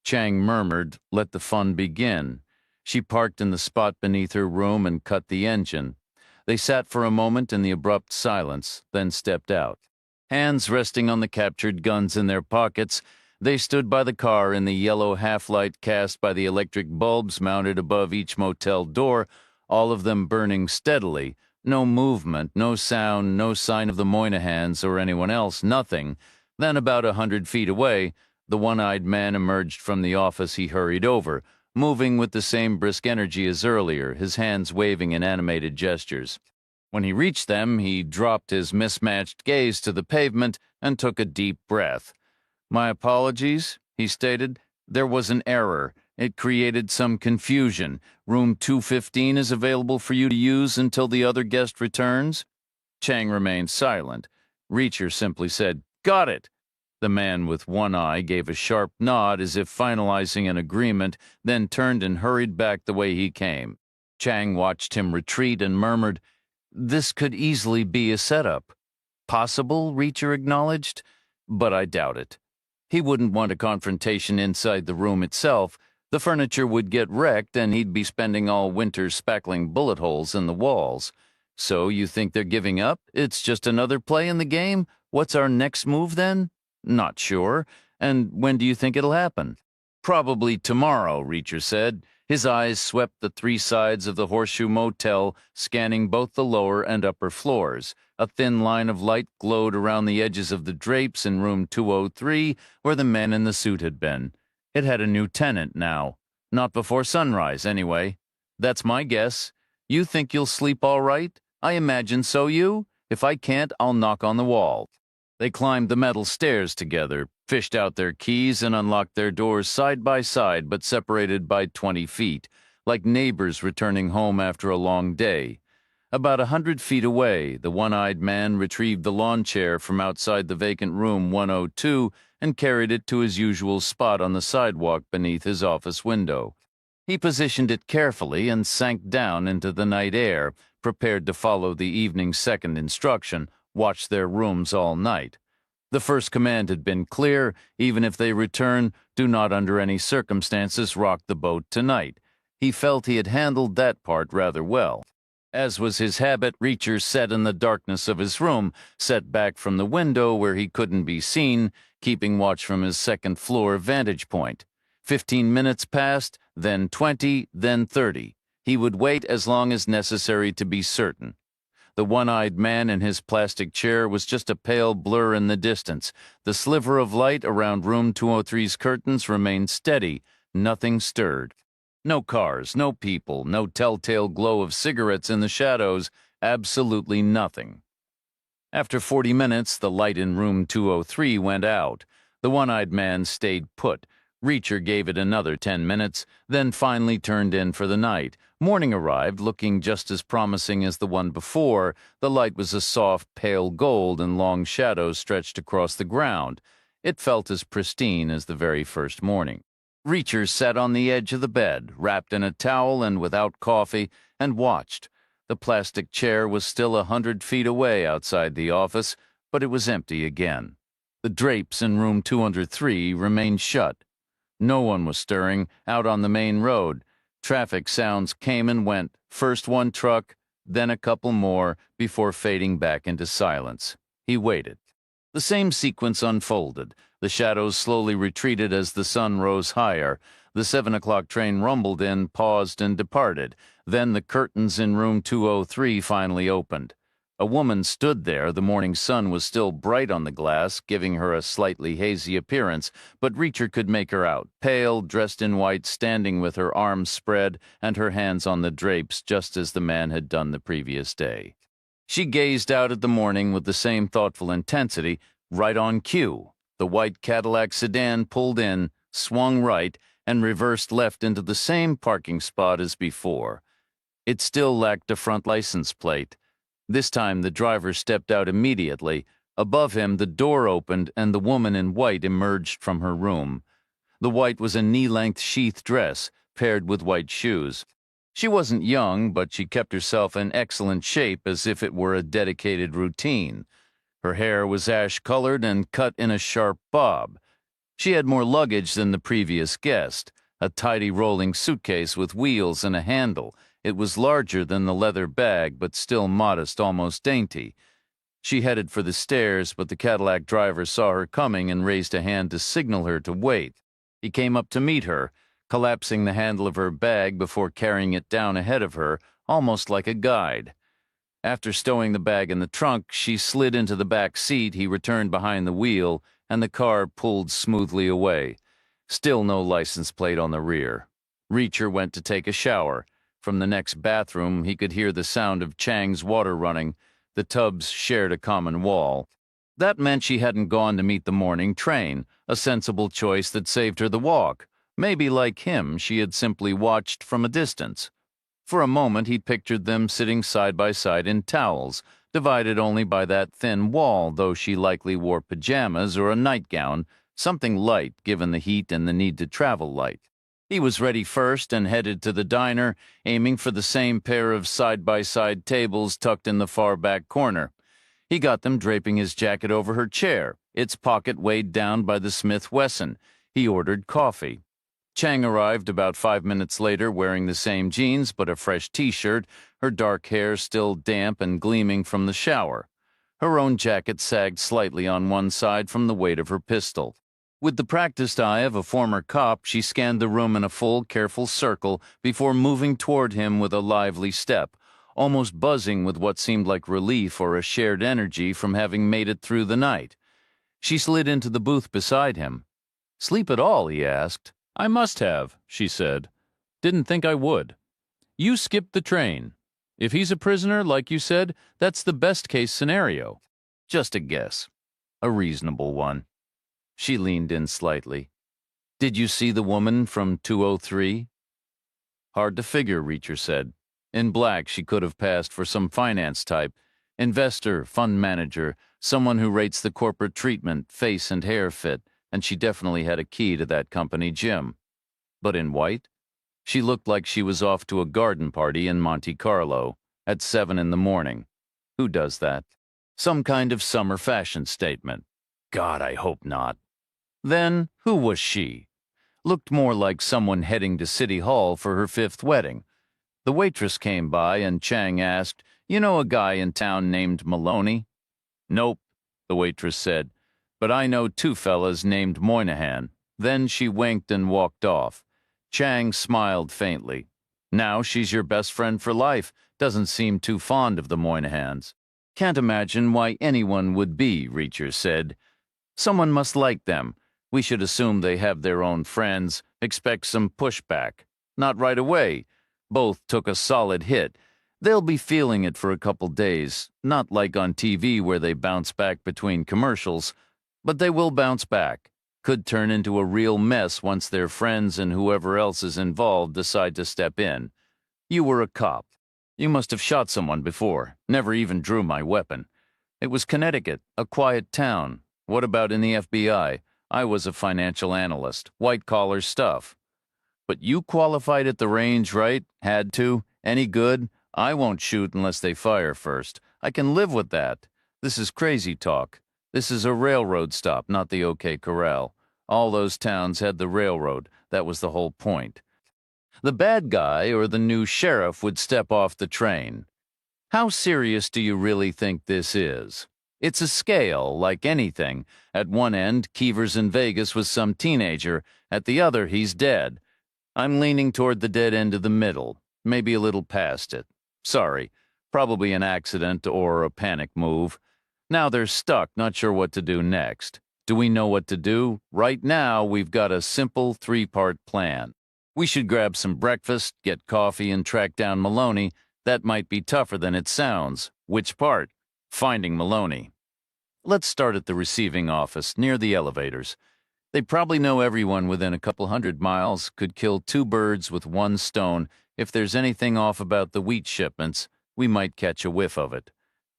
Chang murmured, "Let the fun begin." She parked in the spot beneath her room and cut the engine. They sat for a moment in the abrupt silence, then stepped out. Hands resting on the captured guns in their pockets, they stood by the car in the yellow half-light cast by the electric bulbs mounted above each motel door, all of them burning steadily. No movement, no sound, no sign of the Moynahans or anyone else, nothing. Then about 100 feet away, the one-eyed man emerged from the office he hurried over, moving with the same brisk energy as earlier, his hands waving in animated gestures. When he reached them, he dropped his mismatched gaze to the pavement and took a deep breath. "My apologies," he stated. "There was an error. It created some confusion. Room 215 is available for you to use until the other guest returns." Chang remained silent. Reacher simply said, "Got it." The man with one eye gave a sharp nod as if finalizing an agreement, then turned and hurried back the way he came. Chang watched him retreat and murmured, "This could easily be a setup." "Possible," Reacher acknowledged, "but I doubt it. He wouldn't want a confrontation inside the room itself. The furniture would get wrecked and he'd be spending all winter spackling bullet holes in the walls. So you think they're giving up? It's just another play in the game? What's our next move then?" "Not sure. And when do you think it'll happen?" "Probably tomorrow," Reacher said. His eyes swept the 3 sides of the Horseshoe Motel, scanning both the lower and upper floors. A thin line of light glowed around the edges of the drapes in room 203, where the man in the suit had been. It had a new tenant now. Not before sunrise, anyway. "That's my guess. You think you'll sleep all right? I imagine so, you? If I can't, I'll knock on the wall." They climbed the metal stairs together, fished out their keys, and unlocked their doors side by side but separated by 20 feet, like neighbors returning home after a long day. About 100 feet away, the one-eyed man retrieved the lawn chair from outside the vacant room 102 and carried it to his usual spot on the sidewalk beneath his office window. He positioned it carefully and sank down into the night air, prepared to follow the evening's second instruction, watch their rooms all night. The first command had been clear: even if they return, do not under any circumstances rock the boat tonight. He felt he had handled that part rather well. As was his habit, Reacher sat in the darkness of his room, set back from the window where he couldn't be seen, keeping watch from his second-floor vantage point. 15 minutes passed, then 20, then 30. He would wait as long as necessary to be certain. The one-eyed man in his plastic chair was just a pale blur in the distance. The sliver of light around room 203's curtains remained steady. Nothing stirred. No cars, no people, no telltale glow of cigarettes in the shadows. Absolutely nothing. After 40 minutes, the light in room 203 went out. The one-eyed man stayed put. Reacher gave it another 10 minutes, then finally turned in for the night. Morning arrived, looking just as promising as the one before. The light was a soft, pale gold, and long shadows stretched across the ground. It felt as pristine as the very first morning. Reacher sat on the edge of the bed, wrapped in a towel and without coffee, and watched. The plastic chair was still 100 feet away outside the office, but it was empty again. The drapes in room 203 remained shut. No one was stirring out on the main road. Traffic sounds came and went, first one truck, then a couple more, before fading back into silence. He waited. The same sequence unfolded. The shadows slowly retreated as the sun rose higher. The 7 o'clock train rumbled in, paused, and departed. Then the curtains in room 203 finally opened. A woman stood there. The morning sun was still bright on the glass, giving her a slightly hazy appearance, but Reacher could make her out, pale, dressed in white, standing with her arms spread and her hands on the drapes, just as the man had done the previous day. She gazed out at the morning with the same thoughtful intensity, right on cue. The white Cadillac sedan pulled in, swung right, and reversed left into the same parking spot as before. It still lacked a front license plate. This time the driver stepped out immediately. Above him, the door opened and the woman in white emerged from her room. The white was a knee-length sheath dress, paired with white shoes. She wasn't young, but she kept herself in excellent shape as if it were a dedicated routine. Her hair was ash-colored and cut in a sharp bob. She had more luggage than the previous guest, a tidy rolling suitcase with wheels and a handle. It was larger than the leather bag, but still modest, almost dainty. She headed for the stairs, but the Cadillac driver saw her coming and raised a hand to signal her to wait. He came up to meet her, collapsing the handle of her bag before carrying it down ahead of her, almost like a guide. After stowing the bag in the trunk, she slid into the back seat. He returned behind the wheel, and the car pulled smoothly away. Still no license plate on the rear. Reacher went to take a shower. From the next bathroom, he could hear the sound of Chang's water running. The tubs shared a common wall. That meant she hadn't gone to meet the morning train, a sensible choice that saved her the walk. Maybe, like him, she had simply watched from a distance. For a moment, he pictured them sitting side by side in towels, divided only by that thin wall, though she likely wore pajamas or a nightgown, something light given the heat and the need to travel light. He was ready first and headed to the diner, aiming for the same pair of side-by-side tables tucked in the far back corner. He got them draping his jacket over her chair, its pocket weighed down by the Smith Wesson. He ordered coffee. Chang arrived about 5 minutes later wearing the same jeans but a fresh t-shirt, her dark hair still damp and gleaming from the shower. Her own jacket sagged slightly on one side from the weight of her pistol. With the practiced eye of a former cop, she scanned the room in a full, careful circle before moving toward him with a lively step, almost buzzing with what seemed like relief or a shared energy from having made it through the night. She slid into the booth beside him. "Sleep at all?" he asked. "I must have," she said. "Didn't think I would." "You skipped the train. If he's a prisoner, like you said, that's the best-case scenario." "Just a guess. A reasonable one." She leaned in slightly. "Did you see the woman from 203? "Hard to figure," Reacher said. In black, she could have passed for some finance type. Investor, fund manager, someone who rates the corporate treatment, face and hair fit, and she definitely had a key to that company gym. But in white? She looked like she was off to a garden party in Monte Carlo at 7 in the morning. Who does that? Some kind of summer fashion statement. God, I hope not. Then, who was she? Looked more like someone heading to City Hall for her 5th wedding. The waitress came by and Chang asked, "You know a guy in town named Maloney?" "Nope," the waitress said, "but I know 2 fellas named Moynihan." Then she winked and walked off. Chang smiled faintly. "Now she's your best friend for life. Doesn't seem too fond of the Moynihans." "Can't imagine why anyone would be," Reacher said. "Someone must like them. We should assume they have their own friends, expect some pushback. Not right away. Both took a solid hit. They'll be feeling it for a couple days, not like on TV where they bounce back between commercials, but they will bounce back. Could turn into a real mess once their friends and whoever else is involved decide to step in. You were a cop. You must have shot someone before. Never even drew my weapon. It was Connecticut, a quiet town. What about in the FBI? I was a financial analyst, white-collar stuff. But you qualified at the range, right? Had to? Any good? I won't shoot unless they fire first. I can live with that. This is crazy talk. This is a railroad stop, not the OK Corral. All those towns had the railroad. That was the whole point. The bad guy or the new sheriff would step off the train. How serious do you really think this is? It's a scale, like anything. At one end, Keever's in Vegas with some teenager. At the other, he's dead. I'm leaning toward the dead end of the middle, maybe a little past it. Sorry, probably an accident or a panic move. Now they're stuck, not sure what to do next. Do we know what to do? Right now, we've got a simple 3-part plan. We should grab some breakfast, get coffee, and track down Maloney. That might be tougher than it sounds. Which part? Finding Maloney. Let's start at the receiving office, near the elevators. They probably know everyone within a couple 100 miles, could kill two birds with one stone. If there's anything off about the wheat shipments, we might catch a whiff of it.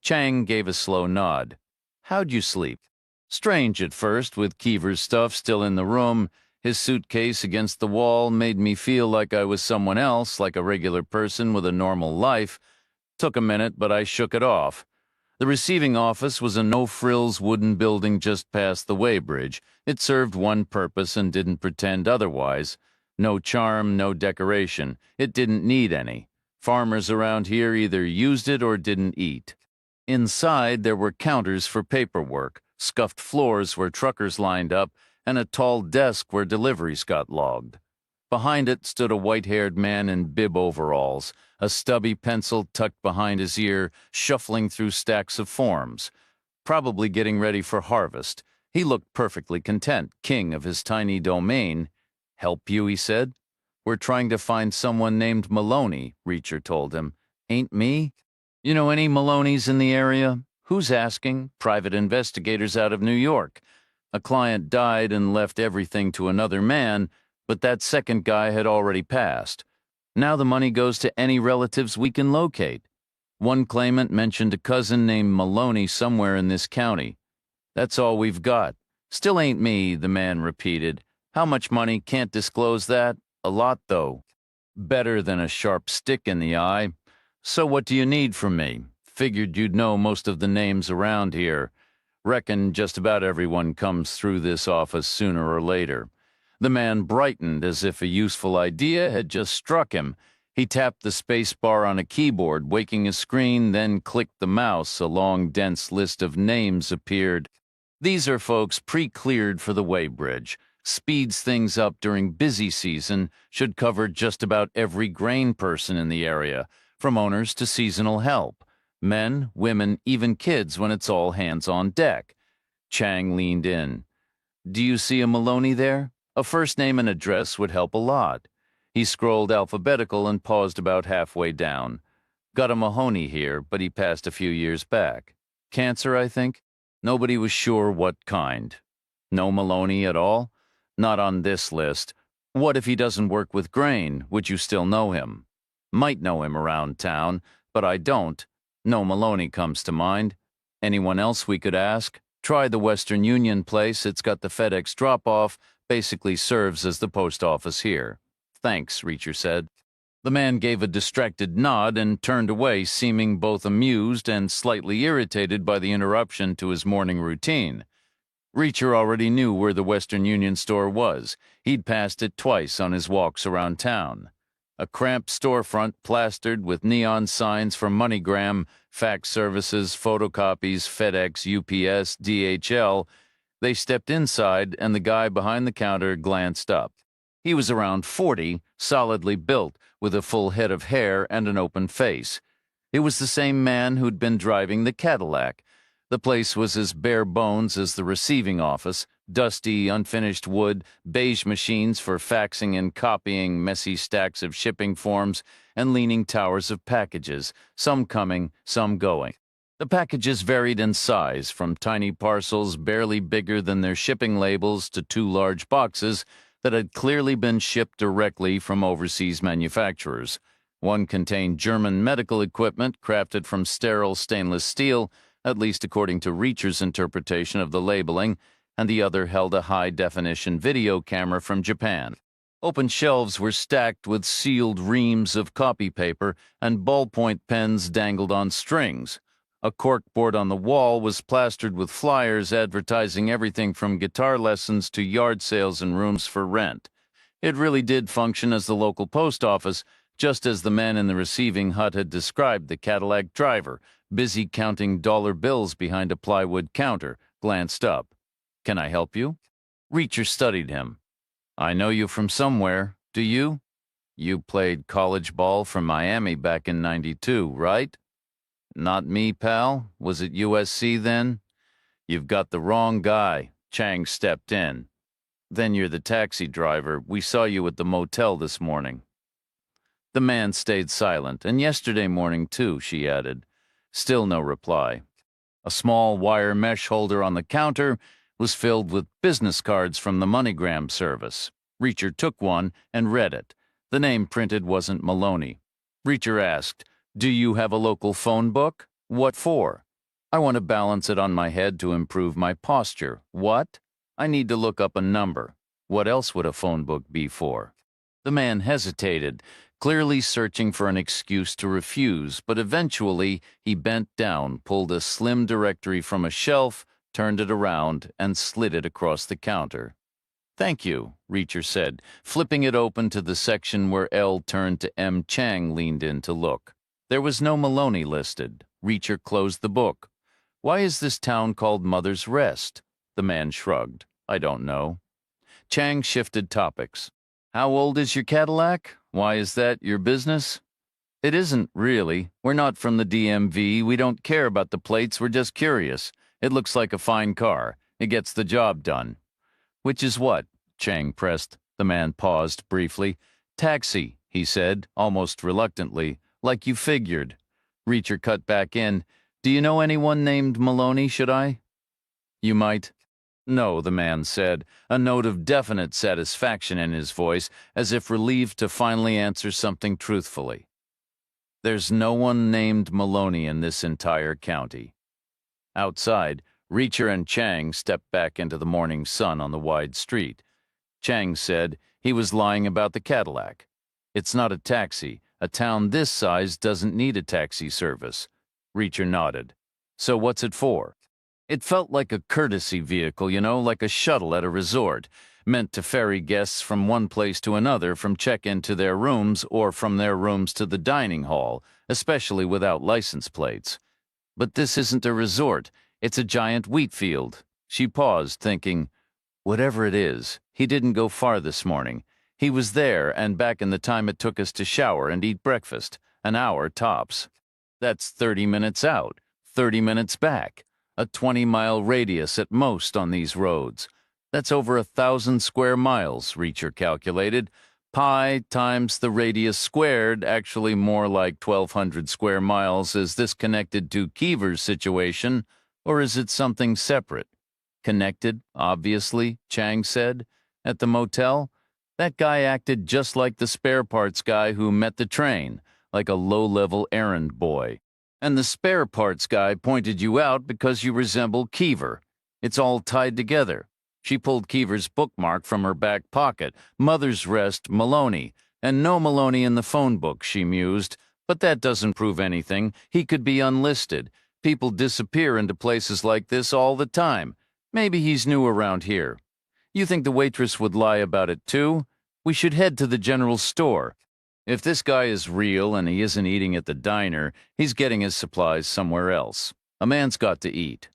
Chang gave a slow nod. How'd you sleep? Strange at first, with Keever's stuff still in the room. His suitcase against the wall made me feel like I was someone else, like a regular person with a normal life. Took a minute, but I shook it off. The receiving office was a no-frills wooden building just past the weighbridge. It served one purpose and didn't pretend otherwise. No charm, no decoration. It didn't need any. Farmers around here either used it or didn't eat. Inside, there were counters for paperwork, scuffed floors where truckers lined up, and a tall desk where deliveries got logged. Behind it stood a white-haired man in bib overalls, a stubby pencil tucked behind his ear, shuffling through stacks of forms. Probably getting ready for harvest. He looked perfectly content, king of his tiny domain. "Help you," he said. "We're trying to find someone named Maloney," Reacher told him. "Ain't me? You know any Maloneys in the area?" "Who's asking?" "Private investigators out of New York. A client died and left everything to another man, but that second guy had already passed. Now the money goes to any relatives we can locate. One claimant mentioned a cousin named Maloney somewhere in this county. That's all we've got." "Still ain't me," the man repeated. "How much money? Can't disclose that. A lot, though." Better than a sharp stick in the eye. "So what do you need from me? Figured you'd know most of the names around here. Reckon just about everyone comes through this office sooner or later." The man brightened as if a useful idea had just struck him. He tapped the space bar on a keyboard, waking a screen, then clicked the mouse. A long, dense list of names appeared. "These are folks pre-cleared for the weighbridge. Speeds things up during busy season, should cover just about every grain person in the area, from owners to seasonal help. Men, women, even kids when it's all hands on deck." Chang leaned in. "Do you see a Maloney there? A first name and address would help a lot." He scrolled alphabetical and paused about halfway down. "Got a Mahoney here, but he passed a few years back. Cancer, I think. Nobody was sure what kind." "No Maloney at all?" "Not on this list." "What if he doesn't work with grain? Would you still know him?" "Might know him around town, but I don't. No Maloney comes to mind." "Anyone else we could ask?" "Try the Western Union place. It's got the FedEx drop-off. Basically serves as the post office here." "Thanks," Reacher said. The man gave a distracted nod and turned away, seeming both amused and slightly irritated by the interruption to his morning routine. Reacher already knew where the Western Union store was. He'd passed it twice on his walks around town. A cramped storefront plastered with neon signs for MoneyGram, fax services, photocopies, FedEx, UPS, DHL. They stepped inside, and the guy behind the counter glanced up. He was around 40, solidly built, with a full head of hair and an open face. It was the same man who'd been driving the Cadillac. The place was as bare bones as the receiving office: dusty, unfinished wood, beige machines for faxing and copying, messy stacks of shipping forms, and leaning towers of packages, some coming, some going. The packages varied in size, from tiny parcels barely bigger than their shipping labels to two large boxes that had clearly been shipped directly from overseas manufacturers. One contained German medical equipment crafted from sterile stainless steel, at least according to Reacher's interpretation of the labeling, and the other held a high-definition video camera from Japan. Open shelves were stacked with sealed reams of copy paper, and ballpoint pens dangled on strings. A corkboard on the wall was plastered with flyers advertising everything from guitar lessons to yard sales and rooms for rent. It really did function as the local post office, just as the man in the receiving hut had described the Cadillac driver, busy counting dollar bills behind a plywood counter, glanced up. "Can I help you?" Reacher studied him. "I know you from somewhere. Do you? You played college ball for Miami back in '92, right?" "Not me, pal. Was it USC then?" "You've got the wrong guy." Chang stepped in. "Then you're the taxi driver. We saw you at the motel this morning." The man stayed silent. "And yesterday morning, too," she added. Still no reply. A small wire mesh holder on the counter was filled with business cards from the MoneyGram service. Reacher took one and read it. The name printed wasn't Maloney. Reacher asked, "Do you have a local phone book? What for?" "I want to balance it on my head to improve my posture." "What?" "I need to look up a number." "What else would a phone book be for?" The man hesitated, clearly searching for an excuse to refuse, but eventually he bent down, pulled a slim directory from a shelf, turned it around, and slid it across the counter. "Thank you," Reacher said, flipping it open to the section where L turned to M. Chang leaned in to look. There was no Maloney listed. Reacher closed the book. "Why is this town called Mother's Rest?" The man shrugged. "I don't know." Chang shifted topics. "How old is your Cadillac? Why is that your business?" "It isn't, really. We're not from the DMV. We don't care about the plates. We're just curious. It looks like a fine car. It gets the job done." "Which is what?" Chang pressed. The man paused briefly. "Taxi," he said, almost reluctantly, "like you figured." Reacher cut back in. "Do you know anyone named Maloney, should I?" "You might." "No," the man said, a note of definite satisfaction in his voice, as if relieved to finally answer something truthfully. "There's no one named Maloney in this entire county." Outside, Reacher and Chang stepped back into the morning sun on the wide street. Chang said he was lying about the Cadillac. "It's not a taxi. A town this size doesn't need a taxi service." Reacher nodded. "So what's it for?" "It felt like a courtesy vehicle, like a shuttle at a resort, meant to ferry guests from one place to another, from check-in to their rooms or from their rooms to the dining hall, especially without license plates. But this isn't a resort. It's a giant wheat field." She paused, thinking, whatever it is, he didn't go far this morning. He was there and back in the time it took us to shower and eat breakfast, an hour tops. That's 30 minutes out, 30 minutes back, a 20-mile radius at most on these roads. That's over 1,000 square miles, Reacher calculated. Pi times the radius squared, actually more like 1,200 square miles. Is this connected to Keever's situation, or is it something separate? "Connected, obviously," Chang said. "At the motel? That guy acted just like the spare parts guy who met the train, like a low-level errand boy. And the spare parts guy pointed you out because you resemble Keever. It's all tied together." She pulled Keever's bookmark from her back pocket. "Mother's Rest, Maloney. And no Maloney in the phone book," she mused. "But that doesn't prove anything. He could be unlisted. People disappear into places like this all the time. Maybe he's new around here. You think the waitress would lie about it too? We should head to the general store. If this guy is real and he isn't eating at the diner, he's getting his supplies somewhere else. A man's got to eat."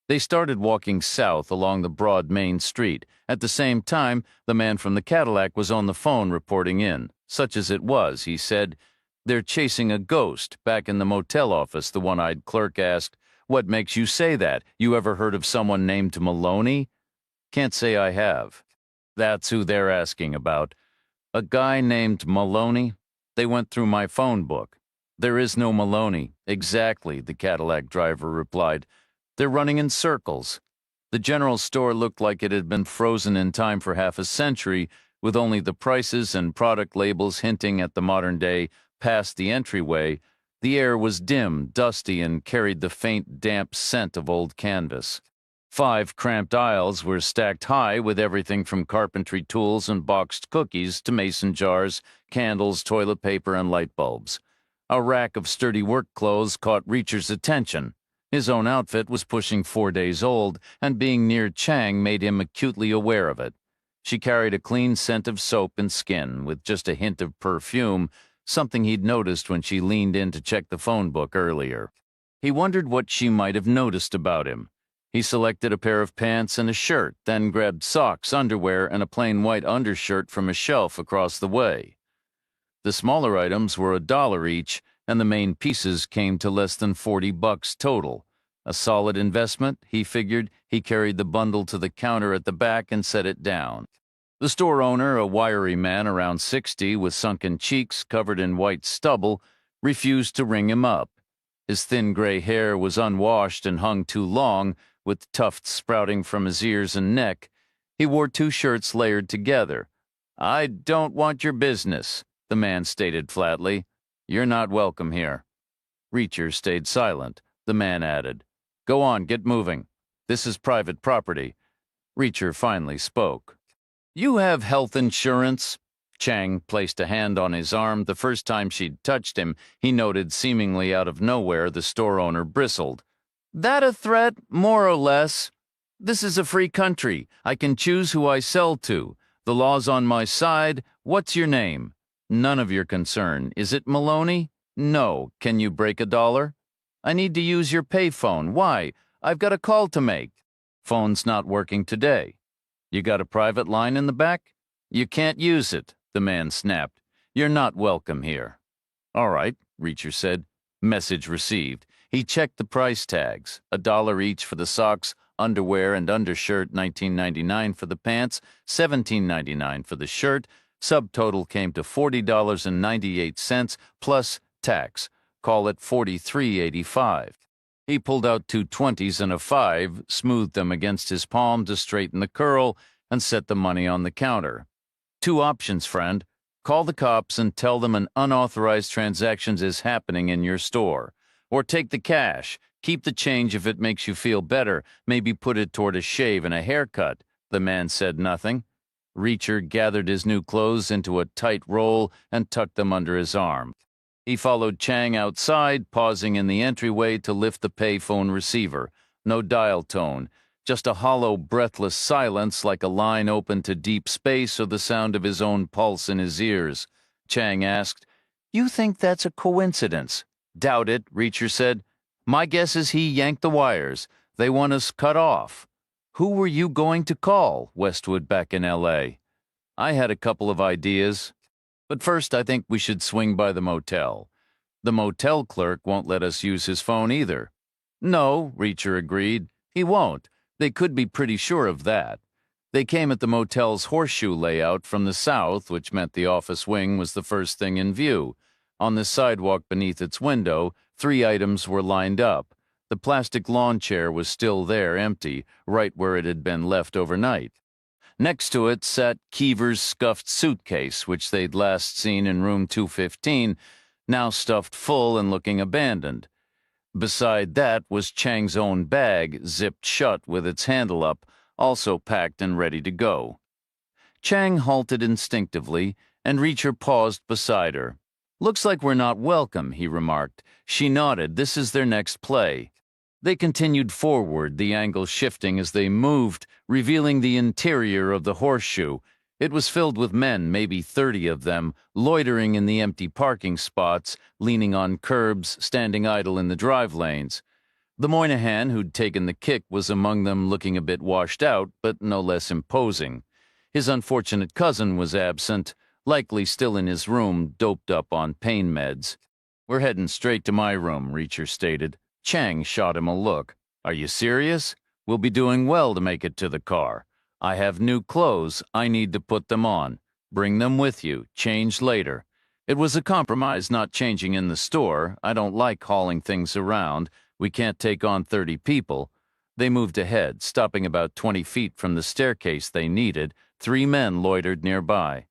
They started walking south along the broad main street. At the same time, the man from the Cadillac was on the phone reporting in. Such as it was, he said, "They're chasing a ghost." Back in the motel office, the one-eyed clerk asked, "What makes you say that? You ever heard of someone named Maloney?" "Can't say I have." "That's who they're asking about. A guy named Maloney? They went through my phone book." "There is no Maloney." "Exactly," the Cadillac driver replied. "They're running in circles." The general store looked like it had been frozen in time for half a century, with only the prices and product labels hinting at the modern day past the entryway. The air was dim, dusty, and carried the faint, damp scent of old canvas. 5 cramped aisles were stacked high with everything from carpentry tools and boxed cookies to mason jars, candles, toilet paper, and light bulbs. A rack of sturdy work clothes caught Reacher's attention. His own outfit was pushing 4 days old, and being near Chang made him acutely aware of it. She carried a clean scent of soap and skin, with just a hint of perfume, something he'd noticed when she leaned in to check the phone book earlier. He wondered what she might have noticed about him. He selected a pair of pants and a shirt, then grabbed socks, underwear, and a plain white undershirt from a shelf across the way. The smaller items were $1 each, and the main pieces came to less than $40 total. A solid investment, he figured. He carried the bundle to the counter at the back and set it down. The store owner, a wiry man around 60 with sunken cheeks covered in white stubble, refused to ring him up. His thin gray hair was unwashed and hung too long, with tufts sprouting from his ears and neck. He wore two shirts layered together. "I don't want your business," the man stated flatly. "You're not welcome here." Reacher stayed silent. The man added, "Go on, get moving. This is private property." Reacher finally spoke. "You have health insurance?" Chang placed a hand on his arm. The first time she'd touched him, he noted seemingly out of nowhere the store owner bristled. "That a threat, more or less? This is a free country. I can choose who I sell to. The law's on my side. What's your name?" "None of your concern. Is it Maloney?" "No. Can you break $1? "I need to use your payphone." "Why? I've got a call to make." "Phone's not working today." "You got a private line in the back?" "You can't use it," the man snapped. "You're not welcome here." "All right," Reacher said. Message received. He checked the price tags. $1 each for the socks, underwear, and undershirt, $19.99 for the pants, $17.99 for the shirt. Subtotal came to $40.98 plus tax. Call it $43.85. He pulled out two 20s and a 5, smoothed them against his palm to straighten the curl, and set the money on the counter. "Two options, friend. Call the cops and tell them an unauthorized transaction is happening in your store. Or take the cash. Keep the change if it makes you feel better. Maybe put it toward a shave and a haircut." The man said nothing. Reacher gathered his new clothes into a tight roll and tucked them under his arm. He followed Chang outside, pausing in the entryway to lift the payphone receiver. No dial tone, just a hollow, breathless silence like a line open to deep space or the sound of his own pulse in his ears. Chang asked, "You think that's a coincidence?" "Doubt it," Reacher said. "My guess is he yanked the wires. They want us cut off." "Who were you going to call?" Westwood back in L.A. "I had a couple of ideas. But first, I think we should swing by the motel. The motel clerk won't let us use his phone either." "No," Reacher agreed. "He won't. They could be pretty sure of that." They came at the motel's horseshoe layout from the south, which meant the office wing was the first thing in view. On the sidewalk beneath its window, 3 items were lined up. The plastic lawn chair was still there, empty, right where it had been left overnight. Next to it sat Keever's scuffed suitcase, which they'd last seen in room 215, now stuffed full and looking abandoned. Beside that was Chang's own bag, zipped shut with its handle up, also packed and ready to go. Chang halted instinctively, and Reacher paused beside her. "Looks like we're not welcome," he remarked. She nodded. "This is their next play." They continued forward, the angle shifting as they moved, revealing the interior of the horseshoe. It was filled with men, maybe 30 of them, loitering in the empty parking spots, leaning on curbs, standing idle in the drive lanes. The Moynihan who'd taken the kick was among them, looking a bit washed out, but no less imposing. His unfortunate cousin was absent, likely still in his room, doped up on pain meds. "We're heading straight to my room," Reacher stated. Chang shot him a look. "Are you serious? We'll be doing well to make it to the car. I have new clothes. I need to put them on. Bring them with you. Change later." It was a compromise not changing in the store. "I don't like hauling things around. We can't take on 30 people. They moved ahead, stopping about 20 feet from the staircase they needed. 3 men loitered nearby.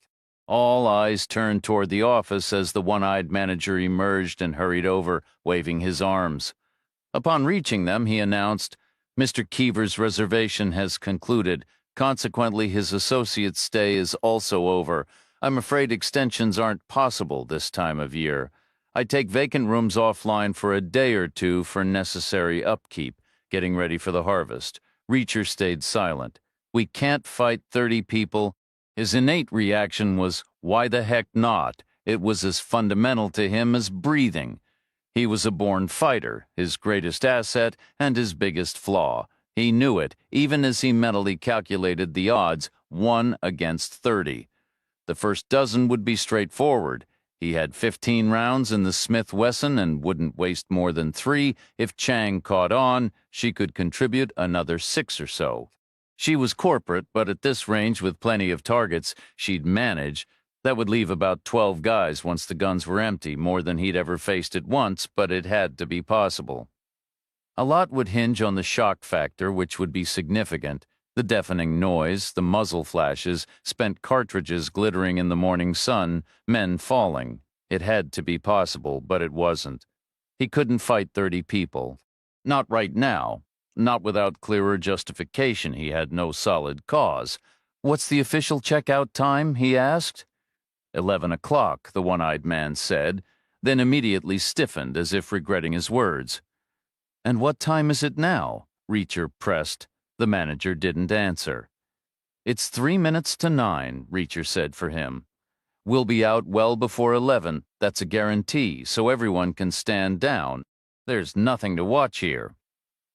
All eyes turned toward the office as the one-eyed manager emerged and hurried over, waving his arms. Upon reaching them, he announced, "Mr. Keever's reservation has concluded. Consequently, his associate's stay is also over. I'm afraid extensions aren't possible this time of year. I take vacant rooms offline for a day or two for necessary upkeep, getting ready for the harvest." Reacher stayed silent. "We can't fight 30 people." His innate reaction was, "Why the heck not?" It was as fundamental to him as breathing. He was a born fighter, his greatest asset and his biggest flaw. He knew it, even as he mentally calculated the odds, 1 against 30. The first dozen would be straightforward. He had 15 rounds in the Smith Wesson and wouldn't waste more than 3. If Chang caught on, she could contribute another 6 or so. She was corporate, but at this range with plenty of targets, she'd manage. That would leave about 12 guys once the guns were empty, more than he'd ever faced at once, but it had to be possible. A lot would hinge on the shock factor, which would be significant. The deafening noise, the muzzle flashes, spent cartridges glittering in the morning sun, men falling. It had to be possible, but it wasn't. He couldn't fight 30 people. Not right now. Not without clearer justification. He had no solid cause. "What's the official checkout time?" he asked. 11 o'clock, the one-eyed man said, then immediately stiffened as if regretting his words. "And what time is it now?" Reacher pressed. The manager didn't answer. "It's 3 minutes to 9, Reacher said for him. "We'll be out well before 11, that's a guarantee, so everyone can stand down. There's nothing to watch here."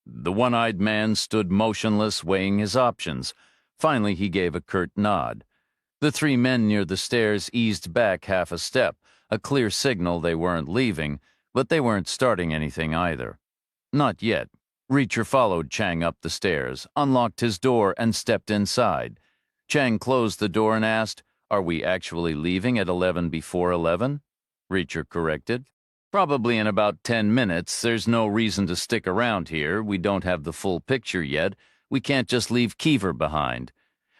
The one-eyed man stood motionless, weighing his options. Finally, he gave a curt nod. The 3 men near the stairs eased back half a step, a clear signal they weren't leaving, but they weren't starting anything either. Not yet. Reacher followed Chang up the stairs, unlocked his door, and stepped inside. Chang closed the door and asked, "Are we actually leaving at 11 before 11? Reacher corrected. "Probably in about 10 minutes. There's no reason to stick around here. We don't have the full picture yet. We can't just leave Keever behind.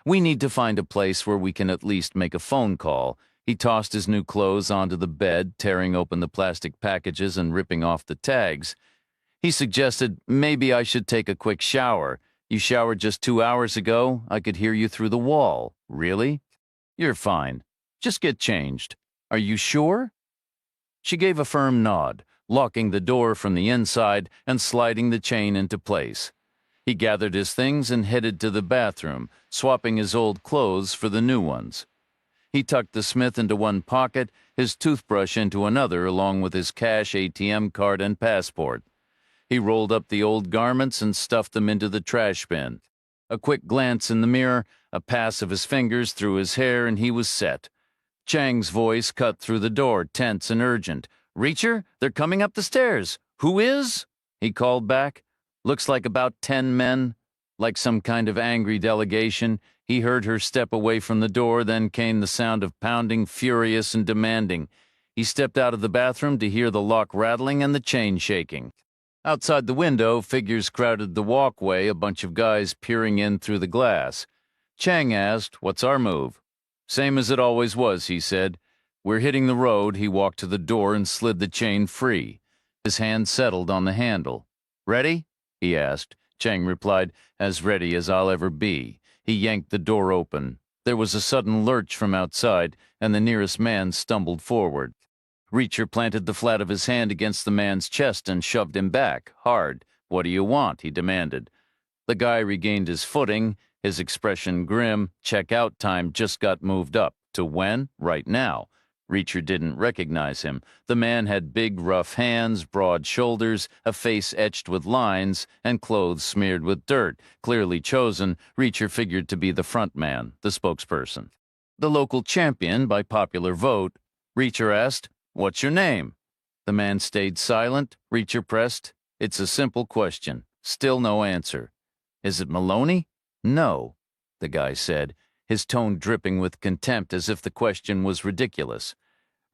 We need to find a place where we can at least make a phone call." He tossed his new clothes onto the bed, tearing open the plastic packages and ripping off the tags. He suggested, "Maybe I should take a quick shower. You showered just 2 hours ago? I could hear you through the wall." "Really?" "You're fine. Just get changed." "Are you sure?" She gave a firm nod, locking the door from the inside and sliding the chain into place. He gathered his things and headed to the bathroom, swapping his old clothes for the new ones. He tucked the Smith into one pocket, his toothbrush into another, along with his cash, ATM card, and passport. He rolled up the old garments and stuffed them into the trash bin. A quick glance in the mirror, a pass of his fingers through his hair, and he was set. Chang's voice cut through the door, tense and urgent. "Reacher, they're coming up the stairs." "Who is?" he called back. "Looks like about 10 men." Like some kind of angry delegation, he heard her step away from the door, then came the sound of pounding, furious and demanding. He stepped out of the bathroom to hear the lock rattling and the chain shaking. Outside the window, figures crowded the walkway, a bunch of guys peering in through the glass. Chang asked, "What's our move?" "Same as it always was," he said. "We're hitting the road." He walked to the door and slid the chain free. His hand settled on the handle. "Ready?" he asked. Chang replied, "As ready as I'll ever be." He yanked the door open. There was a sudden lurch from outside, and the nearest man stumbled forward. Reacher planted the flat of his hand against the man's chest and shoved him back, hard. "What do you want?" he demanded. The guy regained his footing, his expression grim. Checkout time just got moved up. To when? Right now. Reacher didn't recognize him. The man had big, rough hands, broad shoulders, a face etched with lines, and clothes smeared with dirt. Clearly chosen, Reacher figured to be the front man, the spokesperson. "The local champion by popular vote." Reacher asked, "What's your name?" The man stayed silent. Reacher pressed, "It's a simple question." Still no answer. "Is it Maloney?" "No," the guy said, his tone dripping with contempt as if the question was ridiculous.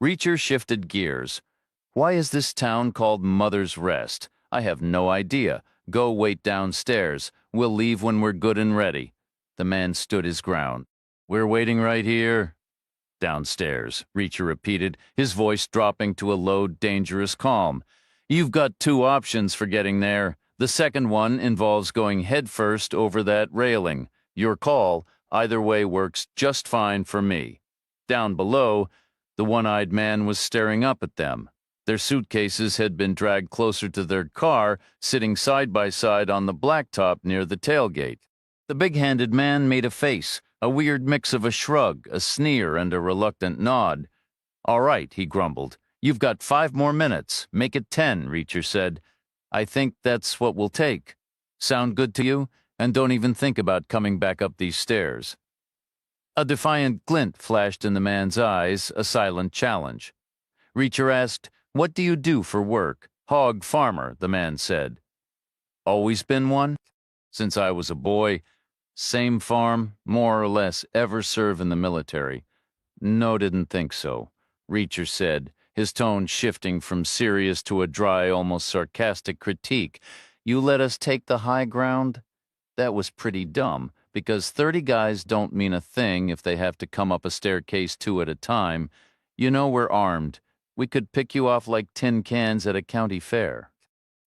Reacher shifted gears. "Why is this town called Mother's Rest?" "I have no idea. Go wait downstairs. We'll leave when we're good and ready." The man stood his ground. "We're waiting right here." "Downstairs," Reacher repeated, his voice dropping to a low, dangerous calm. "You've got 2 options for getting there. The second one involves going headfirst over that railing. Your call. Either way works just fine for me." Down below, the one-eyed man was staring up at them. Their suitcases had been dragged closer to their car, sitting side by side on the blacktop near the tailgate. The big-handed man made a face, a weird mix of a shrug, a sneer, and a reluctant nod. "All right," he grumbled. "You've got 5 more minutes. Make it 10, Reacher said. "I think that's what we'll take. Sound good to you? And don't even think about coming back up these stairs." A defiant glint flashed in the man's eyes, a silent challenge. Reacher asked, "What do you do for work?" "Hog farmer," the man said. "Always been one?" "Since I was a boy. Same farm, more or less, ever serve in the military." No, didn't think so, Reacher said, his tone shifting from serious to a dry, almost sarcastic critique. You let us take the high ground? That was pretty dumb, because 30 guys don't mean a thing if they have to come up a staircase two at a time. You know we're armed. We could pick you off like tin cans at a county fair.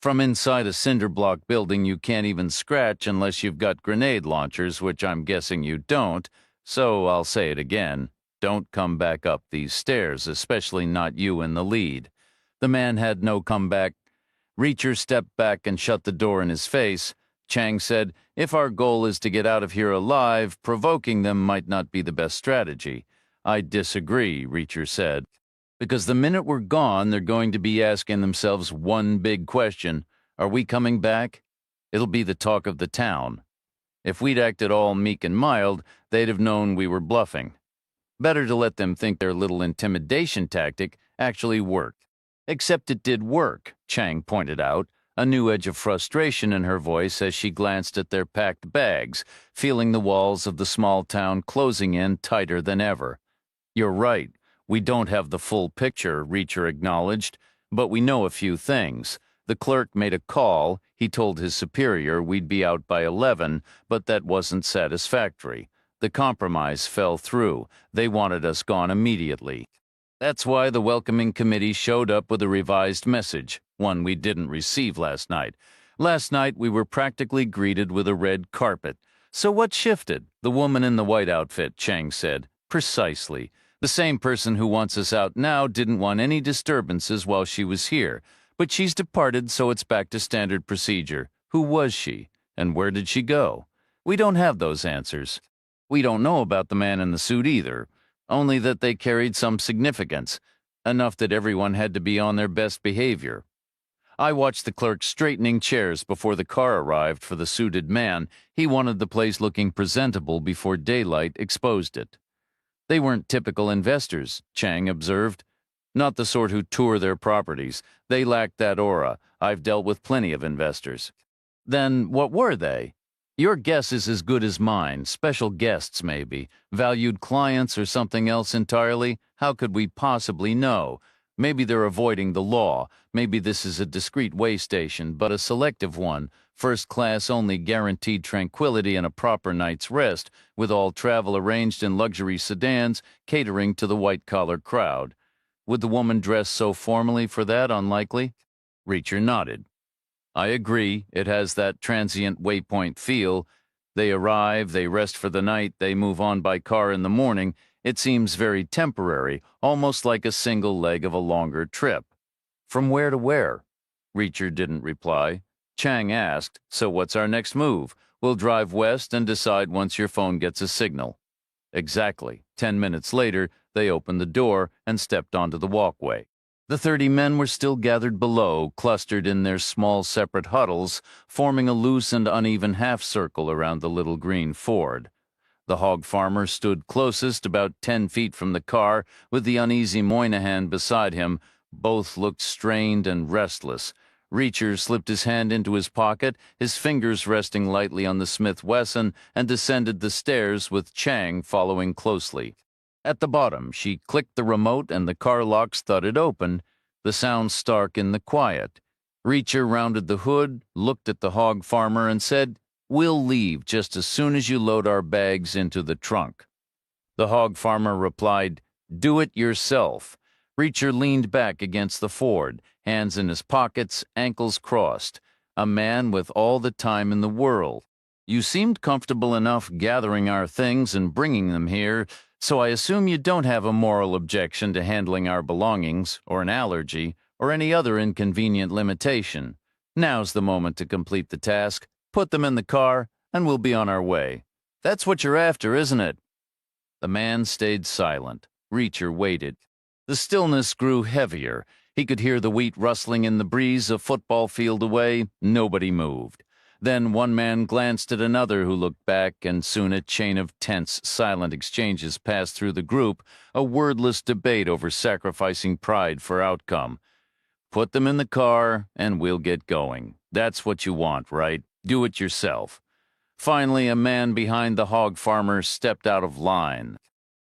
From inside a cinder block building you can't even scratch unless you've got grenade launchers, which I'm guessing you don't, so I'll say it again. Don't come back up these stairs, especially not you in the lead. The man had no comeback. Reacher stepped back and shut the door in his face. Chang said, if our goal is to get out of here alive, provoking them might not be the best strategy. I disagree, Reacher said, because the minute we're gone, they're going to be asking themselves one big question. Are we coming back? It'll be the talk of the town. If we'd acted all meek and mild, they'd have known we were bluffing. Better to let them think their little intimidation tactic actually worked. Except it did work, Chang pointed out, a new edge of frustration in her voice as she glanced at their packed bags, feeling the walls of the small town closing in tighter than ever. You're right. We don't have the full picture, Reacher acknowledged, but we know a few things. The clerk made a call. He told his superior we'd be out by 11, but that wasn't satisfactory. The compromise fell through. They wanted us gone immediately. That's why the welcoming committee showed up with a revised message, one we didn't receive last night. Last night we were practically greeted with a red carpet. So what shifted? The woman in the white outfit, Chang said. Precisely. The same person who wants us out now didn't want any disturbances while she was here, but she's departed, so it's back to standard procedure. Who was she? And where did she go? We don't have those answers. We don't know about the man in the suit either, only that they carried some significance, enough that everyone had to be on their best behavior. I watched the clerk straightening chairs before the car arrived for the suited man. He wanted the place looking presentable before daylight exposed it. They weren't typical investors, Chang observed. Not the sort who tour their properties. They lacked that aura. I've dealt with plenty of investors. Then what were they? Your guess is as good as mine. Special guests, maybe. Valued clients or something else entirely? How could we possibly know? Maybe they're avoiding the law. Maybe this is a discreet way station, but a selective one. First class only, guaranteed tranquility and a proper night's rest, with all travel arranged in luxury sedans, catering to the white-collar crowd. Would the woman dress so formally for that? Unlikely? Reacher nodded. I agree, it has that transient waypoint feel. They arrive, they rest for the night, they move on by car in the morning. It seems very temporary, almost like a single leg of a longer trip. From where to where? Reacher didn't reply. Chang asked, so what's our next move? We'll drive west and decide once your phone gets a signal. Exactly. 10 minutes later, they opened the door and stepped onto the walkway. The 30 men were still gathered below, clustered in their small separate huddles, forming a loose and uneven half-circle around the little green Ford. The hog farmer stood closest, about 10 feet from the car, with the uneasy Moynihan beside him. Both looked strained and restless. Reacher slipped his hand into his pocket, his fingers resting lightly on the Smith Wesson, and descended the stairs with Chang following closely. At the bottom, she clicked the remote and the car locks thudded open, the sound stark in the quiet. Reacher rounded the hood, looked at the hog farmer, and said, "We'll leave just as soon as you load our bags into the trunk." The hog farmer replied, "Do it yourself." Reacher leaned back against the Ford, hands in his pockets, ankles crossed. A man with all the time in the world. You seemed comfortable enough gathering our things and bringing them here, so I assume you don't have a moral objection to handling our belongings, or an allergy, or any other inconvenient limitation. Now's the moment to complete the task. Put them in the car, and we'll be on our way. That's what you're after, isn't it? The man stayed silent. Reacher waited. The stillness grew heavier. He could hear the wheat rustling in the breeze a football field away. Nobody moved. Then one man glanced at another who looked back, and soon a chain of tense, silent exchanges passed through the group, a wordless debate over sacrificing pride for outcome. Put them in the car, and we'll get going. That's what you want, right? Do it yourself. Finally, a man behind the hog farmer stepped out of line.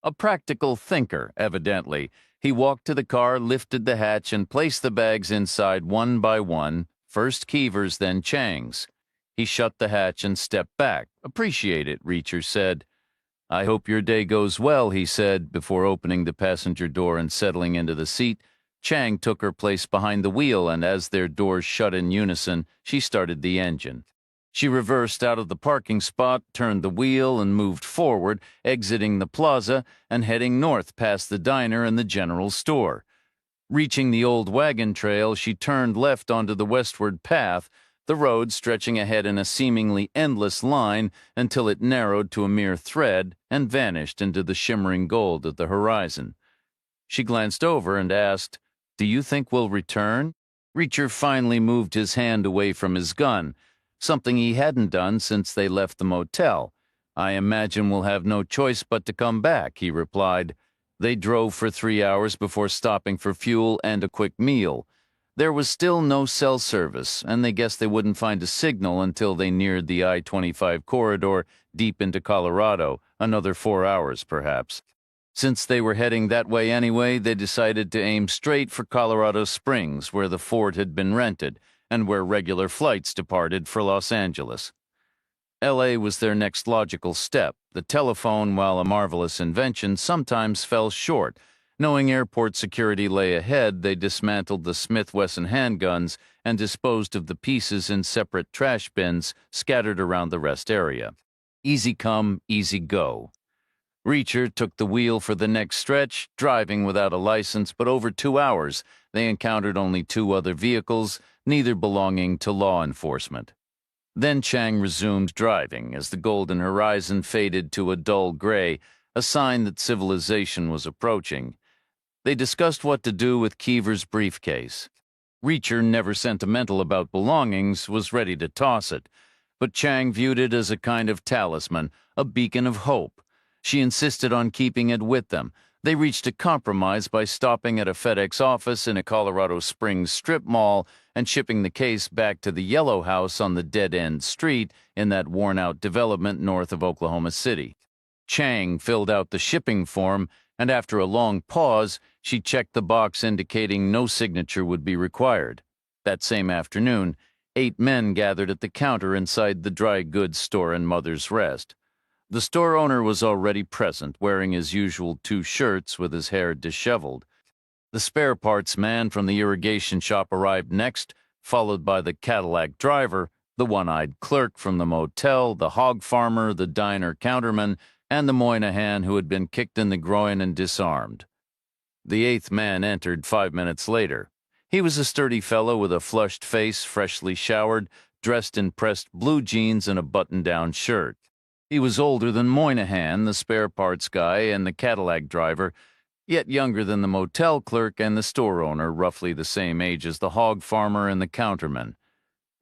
A practical thinker, evidently. He walked to the car, lifted the hatch, and placed the bags inside one by one, first Keever's, then Chang's. He shut the hatch and stepped back. "Appreciate it," Reacher said. "I hope your day goes well," he said, before opening the passenger door and settling into the seat. Chang took her place behind the wheel, and as their doors shut in unison, she started the engine. She reversed out of the parking spot, turned the wheel, and moved forward, exiting the plaza and heading north past the diner and the general store. Reaching the old wagon trail, she turned left onto the westward path, the road stretching ahead in a seemingly endless line until it narrowed to a mere thread and vanished into the shimmering gold at the horizon. She glanced over and asked, "Do you think we'll return?" Reacher finally moved his hand away from his gun, something he hadn't done since they left the motel. "I imagine we'll have no choice but to come back," he replied. They drove for 3 hours before stopping for fuel and a quick meal. There was still no cell service, and they guessed they wouldn't find a signal until they neared the I-25 corridor deep into Colorado, another 4 hours perhaps. Since they were heading that way anyway, they decided to aim straight for Colorado Springs, where the fort had been rented, and where regular flights departed for Los Angeles. L.A. was their next logical step. The telephone, while a marvelous invention, sometimes fell short. Knowing airport security lay ahead, they dismantled the Smith Wesson handguns and disposed of the pieces in separate trash bins scattered around the rest area. Easy come, easy go. Reacher took the wheel for the next stretch, driving without a license, but over 2 hours they encountered only 2 other vehicles, neither belonging to law enforcement. Then Chang resumed driving as the golden horizon faded to a dull gray, a sign that civilization was approaching. They discussed what to do with Keever's briefcase. Reacher, never sentimental about belongings, was ready to toss it, but Chang viewed it as a kind of talisman, a beacon of hope. She insisted on keeping it with them. They reached a compromise by stopping at a FedEx office in a Colorado Springs strip mall and shipping the case back to the yellow house on the dead-end street in that worn-out development north of Oklahoma City. Chang filled out the shipping form, and after a long pause, she checked the box indicating no signature would be required. That same afternoon, 8 men gathered at the counter inside the dry goods store in Mother's Rest. The store owner was already present, wearing his usual 2 shirts with his hair disheveled. The spare parts man from the irrigation shop arrived next, followed by the Cadillac driver, the one-eyed clerk from the motel, the hog farmer, the diner counterman, and the Moynihan who had been kicked in the groin and disarmed. The 8th man entered 5 minutes later. He was a sturdy fellow with a flushed face, freshly showered, dressed in pressed blue jeans and a button-down shirt. He was older than Moynihan, the spare parts guy, and the Cadillac driver, yet younger than the motel clerk and the store owner, roughly the same age as the hog farmer and the counterman.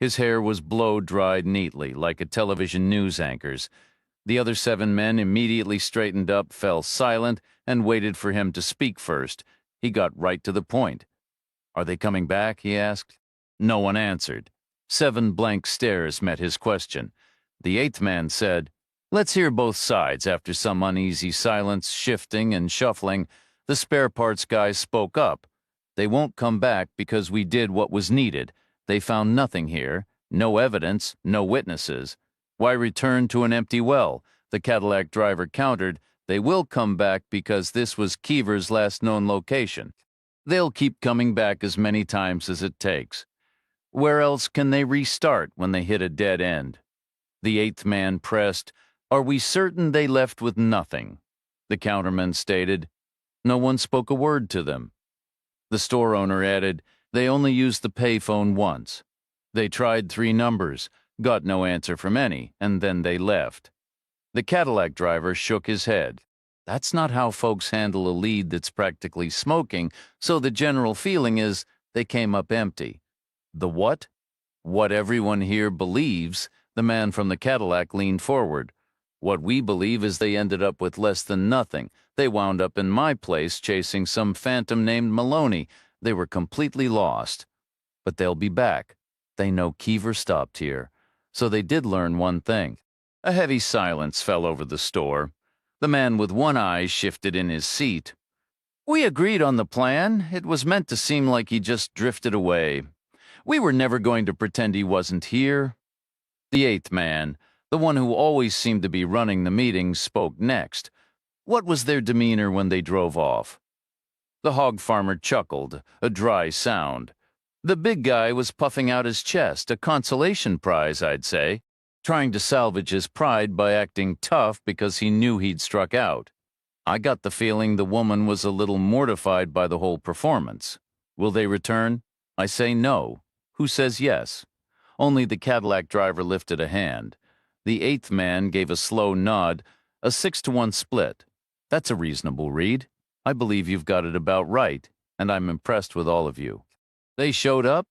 His hair was blow-dried neatly, like a television news anchor's. The other 7 men immediately straightened up, fell silent, and waited for him to speak first. He got right to the point. "Are they coming back?" he asked. No one answered. 7 blank stares met his question. The 8th man said, "Let's hear both sides." After some uneasy silence, shifting and shuffling, the spare parts guy spoke up. "They won't come back because we did what was needed. They found nothing here, no evidence, no witnesses. Why return to an empty well?" The Cadillac driver countered, "They will come back because this was Keever's last known location. They'll keep coming back as many times as it takes. Where else can they restart when they hit a dead end?" The 8th man pressed, "Are we certain they left with nothing?" The counterman stated, "No one spoke a word to them." The store owner added, "They only used the payphone once. They tried 3 numbers, got no answer from any, and then they left." The Cadillac driver shook his head. "That's not how folks handle a lead that's practically smoking, so the general feeling is they came up empty." "The what?" "What everyone here believes." The man from the Cadillac leaned forward. "What we believe is they ended up with less than nothing. They wound up in my place chasing some phantom named Maloney. They were completely lost. But they'll be back. They know Keever stopped here." So they did learn one thing. A heavy silence fell over the store. The man with one eye shifted in his seat. We agreed on the plan. It was meant to seem like he just drifted away. We were never going to pretend he wasn't here. The eighth man, the one who always seemed to be running the meetings, spoke next. What was their demeanor when they drove off? The hog farmer chuckled, a dry sound. The big guy was puffing out his chest, a consolation prize, I'd say, trying to salvage his pride by acting tough because he knew he'd struck out. I got the feeling the woman was a little mortified by the whole performance. Will they return? I say no. Who says yes? Only the Cadillac driver lifted a hand. The eighth man gave a slow nod, a 6-to-1 split. That's a reasonable read. I believe you've got it about right, and I'm impressed with all of you. They showed up.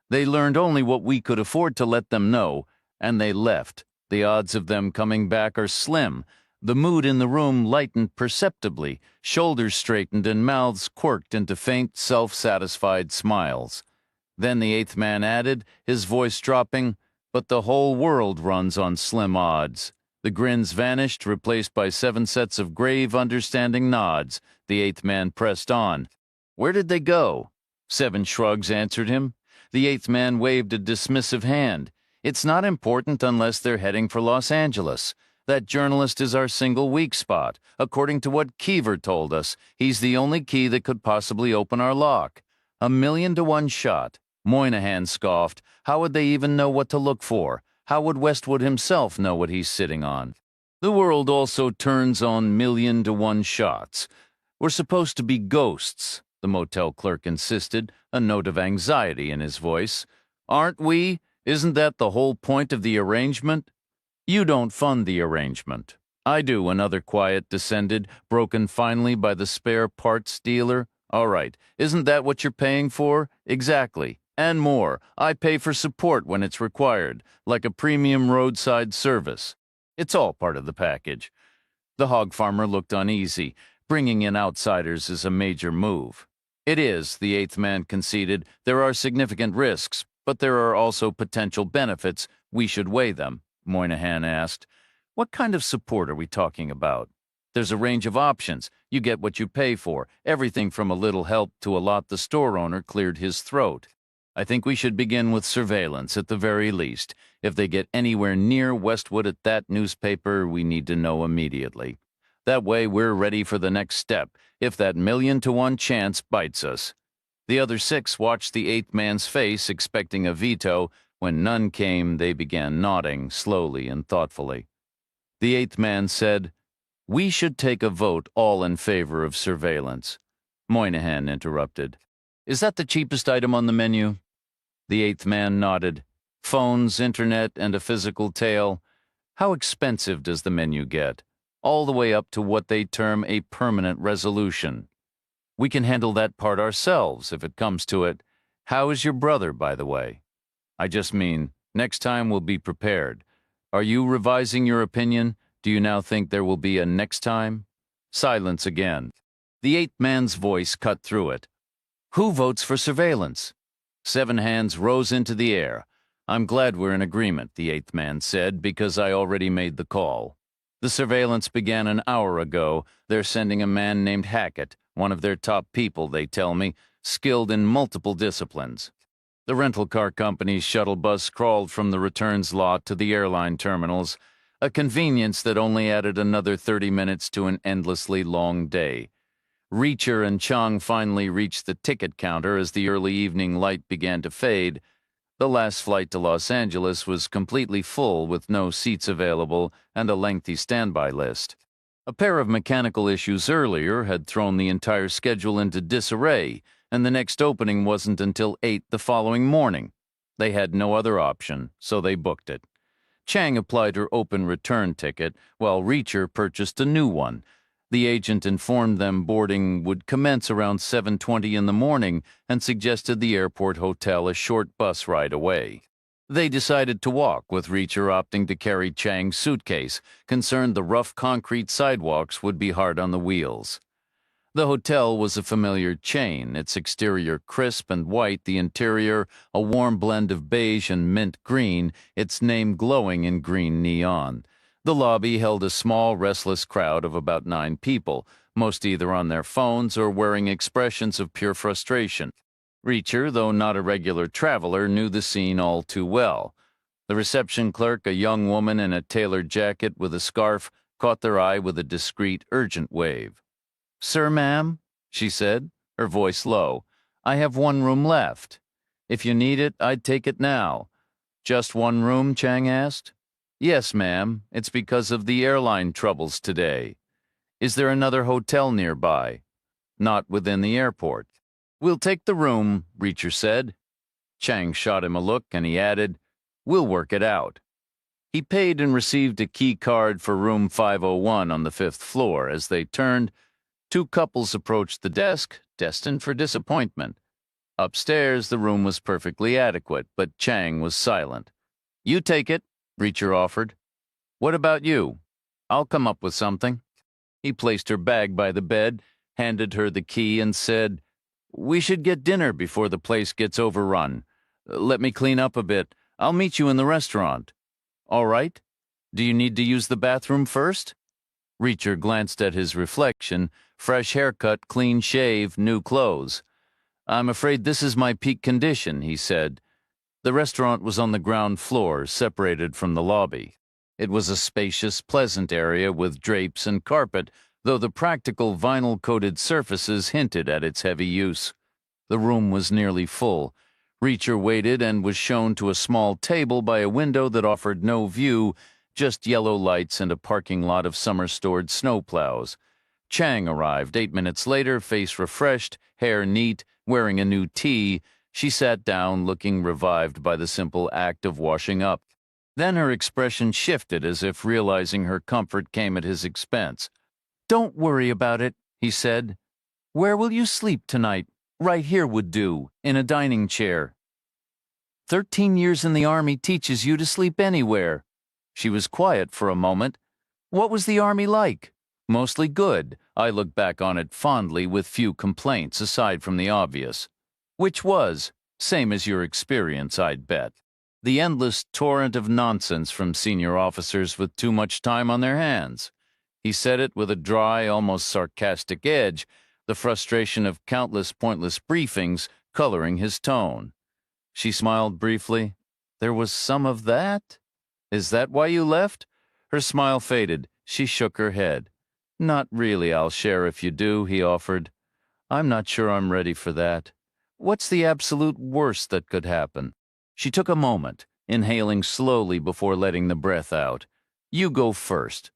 They learned only what we could afford to let them know, and they left. The odds of them coming back are slim. The mood in the room lightened perceptibly, shoulders straightened and mouths quirked into faint, self-satisfied smiles. Then the eighth man added, his voice dropping, "But the whole world runs on slim odds." The grins vanished, replaced by 7 sets of grave, understanding nods. The eighth man pressed on. Where did they go? 7 shrugs answered him. The eighth man waved a dismissive hand. It's not important unless they're heading for Los Angeles. That journalist is our single weak spot. According to what Keever told us, he's the only key that could possibly open our lock. 1,000,000 to 1 shot. Moynihan scoffed. How would they even know what to look for? How would Westwood himself know what he's sitting on? The world also turns on 1,000,000 to 1 shots. We're supposed to be ghosts, the motel clerk insisted, a note of anxiety in his voice. Aren't we? Isn't that the whole point of the arrangement? You don't fund the arrangement. I do, another quiet descended, broken finally by the spare parts dealer. All right, isn't that what you're paying for? Exactly. And more. I pay for support when it's required, like a premium roadside service. It's all part of the package. The hog farmer looked uneasy. Bringing in outsiders is a major move. It is, the eighth man conceded. There are significant risks, but there are also potential benefits. We should weigh them, Moynihan asked. What kind of support are we talking about? There's a range of options. You get what you pay for. Everything from a little help to a lot. The store owner cleared his throat. I think we should begin with surveillance at the very least. If they get anywhere near Westwood at that newspaper, we need to know immediately. That way we're ready for the next step, if that 1,000,000 to 1 chance bites us. The other 6 watched the eighth man's face, expecting a veto. When none came, they began nodding, slowly and thoughtfully. The eighth man said, We should take a vote all in favor of surveillance. Moynihan interrupted. Is that the cheapest item on the menu? The eighth man nodded. Phones, internet, and a physical tail. How expensive does the menu get? All the way up to what they term a permanent resolution. We can handle that part ourselves if it comes to it. How is your brother, by the way? I just mean, next time we'll be prepared. Are you revising your opinion? Do you now think there will be a next time? Silence again. The eighth man's voice cut through it. Who votes for surveillance? 7 hands rose into the air. I'm glad we're in agreement, the eighth man said, because I already made the call. The surveillance began an hour ago. They're sending a man named Hackett, one of their top people, they tell me, skilled in multiple disciplines. The rental car company's shuttle bus crawled from the returns lot to the airline terminals, a convenience that only added another 30 minutes to an endlessly long day. Reacher and Chang finally reached the ticket counter as the early evening light began to fade. The last flight to Los Angeles was completely full with no seats available and a lengthy standby list. A pair of mechanical issues earlier had thrown the entire schedule into disarray, and the next opening wasn't until 8 the following morning. They had no other option, so they booked it. Chang applied her open return ticket, while Reacher purchased a new one. The agent informed them boarding would commence around 7:20 in the morning and suggested the airport hotel a short bus ride away. They decided to walk, with Reacher opting to carry Chang's suitcase, concerned the rough concrete sidewalks would be hard on the wheels. The hotel was a familiar chain, its exterior crisp and white, the interior a warm blend of beige and mint green, its name glowing in green neon. The lobby held a small, restless crowd of about 9 people, most either on their phones or wearing expressions of pure frustration. Reacher, though not a regular traveler, knew the scene all too well. The reception clerk, a young woman in a tailored jacket with a scarf, caught their eye with a discreet, urgent wave. "Sir, ma'am," she said, her voice low, "I have one room left. If you need it, I'd take it now." "Just one room?" Chang asked. "Yes, ma'am. It's because of the airline troubles today." "Is there another hotel nearby?" "Not within the airport." "We'll take the room," Reacher said. Chang shot him a look, and he added, "We'll work it out." He paid and received a key card for room 501 on the 5th floor. As they turned, 2 couples approached the desk, destined for disappointment. Upstairs, the room was perfectly adequate, but Chang was silent. "You take it," Reacher offered. "What about you?" "I'll come up with something." He placed her bag by the bed, handed her the key, and said, "We should get dinner before the place gets overrun. Let me clean up a bit. I'll meet you in the restaurant." "All right. Do you need to use the bathroom first?" Reacher glanced at his reflection, fresh haircut, clean shave, new clothes. "I'm afraid this is my peak condition," he said. The restaurant was on the ground floor, separated from the lobby. It was a spacious, pleasant area with drapes and carpet, though the practical vinyl-coated surfaces hinted at its heavy use. The room was nearly full. Reacher waited and was shown to a small table by a window that offered no view, just yellow lights and a parking lot of summer-stored snowplows. Chang arrived 8 minutes later, face refreshed, hair neat, wearing a new tee. She sat down, looking revived by the simple act of washing up. Then her expression shifted, as if realizing her comfort came at his expense. "Don't worry about it," he said. "Where will you sleep tonight? Right here would do, in a dining chair. 13 years in the Army teaches you to sleep anywhere." She was quiet for a moment. "What was the Army like?" "Mostly good. I look back on it fondly with few complaints, aside from the obvious." "Which was? Same as your experience, I'd bet." "The endless torrent of nonsense from senior officers with too much time on their hands." He said it with a dry, almost sarcastic edge, the frustration of countless pointless briefings coloring his tone. She smiled briefly. "There was some of that? Is that why you left?" Her smile faded. She shook her head. "Not really, I'll share if you do," he offered. "I'm not sure I'm ready for that. What's the absolute worst that could happen?" She took a moment, inhaling slowly before letting the breath out. "You go first."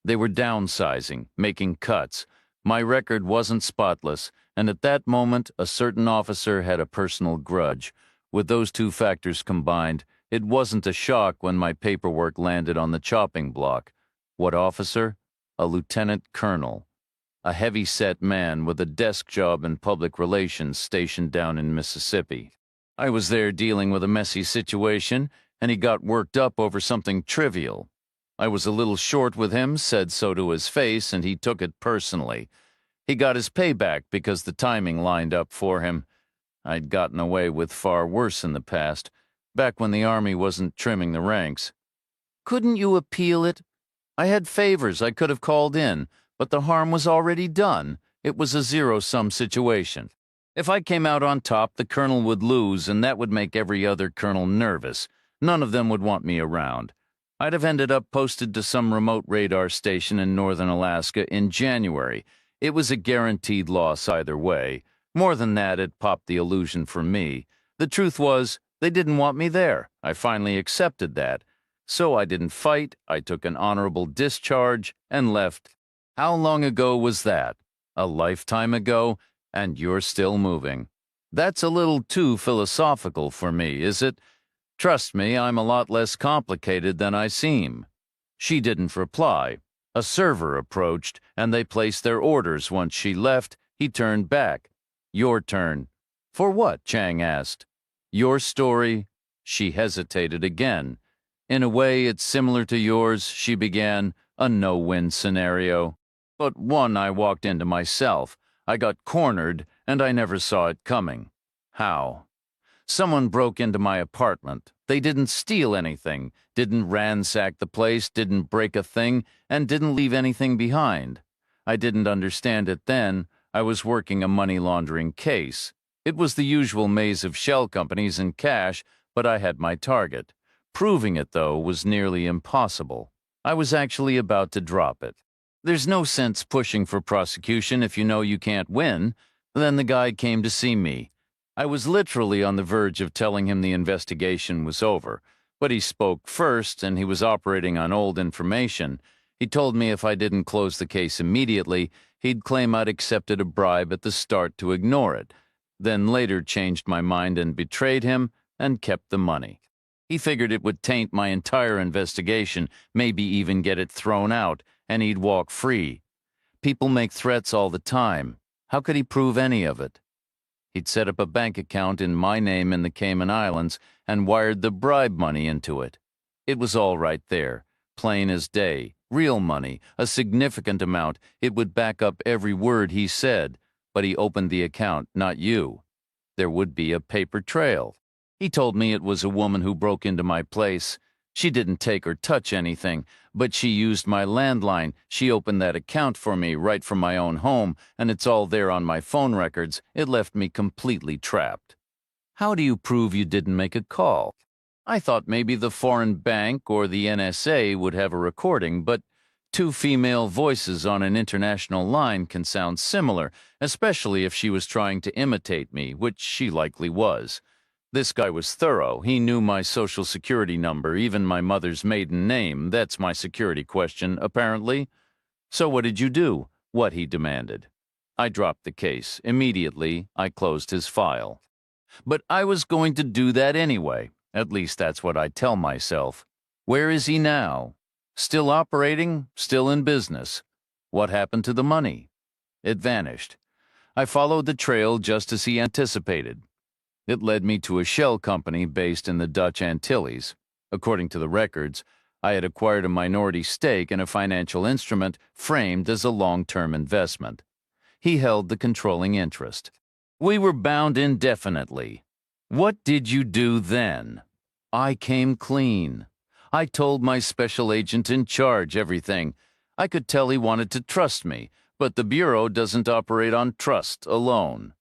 They were downsizing, making cuts. My record wasn't spotless, and at that moment a certain officer had a personal grudge. With those 2 factors combined, it wasn't a shock when my paperwork landed on the chopping block. What officer? A lieutenant colonel. A heavy-set man with a desk job in public relations stationed down in Mississippi. I was there dealing with a messy situation, and he got worked up over something trivial. I was a little short with him, said so to his face, and he took it personally. He got his payback because the timing lined up for him. I'd gotten away with far worse in the past, back when the Army wasn't trimming the ranks. "Couldn't you appeal it?" "I had favors I could have called in, but the harm was already done. It was a zero-sum situation. If I came out on top, the colonel would lose, and that would make every other colonel nervous. None of them would want me around. I'd have ended up posted to some remote radar station in northern Alaska in January. It was a guaranteed loss either way. More than that, it popped the illusion for me. The truth was, they didn't want me there. I finally accepted that. So I didn't fight, I took an honorable discharge, and left. How long ago was that? A lifetime ago, and you're still moving. That's a little too philosophical for me, is it? Trust me, I'm a lot less complicated than I seem." She didn't reply. A server approached, and they placed their orders. Once she left, he turned back. "Your turn." "For what?" Chang asked. "Your story." She hesitated again. "In a way, it's similar to yours," she began, "a no-win scenario. But one I walked into myself. I got cornered, and I never saw it coming." "How?" "Someone broke into my apartment. They didn't steal anything, didn't ransack the place, didn't break a thing, and didn't leave anything behind. I didn't understand it then. I was working a money laundering case. It was the usual maze of shell companies and cash, but I had my target. Proving it, though, was nearly impossible. I was actually about to drop it. There's no sense pushing for prosecution if you know you can't win. Then the guy came to see me. I was literally on the verge of telling him the investigation was over, but he spoke first, and he was operating on old information. He told me if I didn't close the case immediately, he'd claim I'd accepted a bribe at the start to ignore it, then later changed my mind and betrayed him and kept the money. He figured it would taint my entire investigation, maybe even get it thrown out, and he'd walk free. People make threats all the time. How could he prove any of it? He'd set up a bank account in my name in the Cayman Islands and wired the bribe money into it. It was all right there, plain as day, real money, a significant amount. It would back up every word he said, but he opened the account, not you. There would be a paper trail. He told me it was a woman who broke into my place. She didn't take or touch anything, but she used my landline. She opened that account for me right from my own home, and it's all there on my phone records. It left me completely trapped. How do you prove you didn't make a call? I thought maybe the foreign bank or the NSA would have a recording, but two female voices on an international line can sound similar, especially if she was trying to imitate me, which she likely was. This guy was thorough. He knew my social security number, even my mother's maiden name. That's my security question, apparently. So what did you do? What he demanded. I dropped the case. Immediately, I closed his file. But I was going to do that anyway. At least that's what I tell myself. Where is he now? Still operating? Still in business? What happened to the money? It vanished. I followed the trail just as he anticipated. It led me to a shell company based in the Dutch Antilles. According to the records, I had acquired a minority stake in a financial instrument framed as a long-term investment. He held the controlling interest. We were bound indefinitely. What did you do then? I came clean. I told my special agent in charge everything. I could tell he wanted to trust me, but the Bureau doesn't operate on trust alone.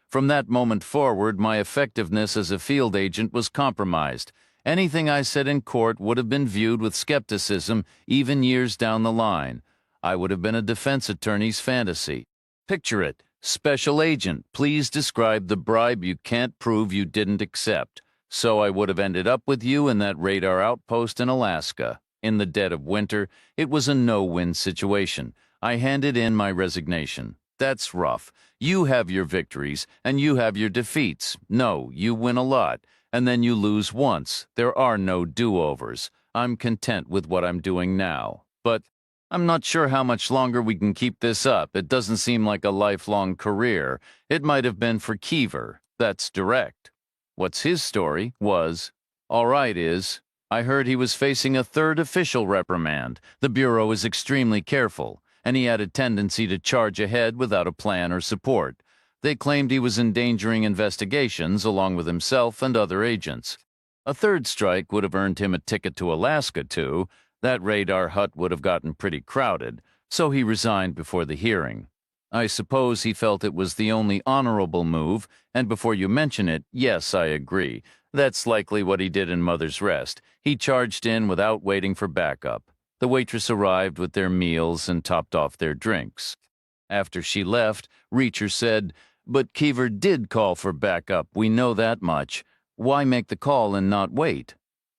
From that moment forward, my effectiveness as a field agent was compromised. Anything I said in court would have been viewed with skepticism, even years down the line. I would have been a defense attorney's fantasy. Picture it. Special agent, please describe the bribe you can't prove you didn't accept. So I would have ended up with you in that radar outpost in Alaska. In the dead of winter, it was a no-win situation. I handed in my resignation. That's rough. You have your victories, and you have your defeats. No, you win a lot, and then you lose once. There are no do-overs. I'm content with what I'm doing now. But I'm not sure how much longer we can keep this up. It doesn't seem like a lifelong career. It might have been for Keever. That's direct. What's his story was, all right is, I heard he was facing a third official reprimand. The Bureau is extremely careful, and he had a tendency to charge ahead without a plan or support. They claimed he was endangering investigations along with himself and other agents. A third strike would have earned him a ticket to Alaska, too. That radar hut would have gotten pretty crowded, so he resigned before the hearing. I suppose he felt it was the only honorable move, and before you mention it, yes, I agree. That's likely what he did in Mother's Rest. He charged in without waiting for backup. The waitress arrived with their meals and topped off their drinks. After she left, Reacher said, "But Keever did call for backup, we know that much. Why make the call and not wait?"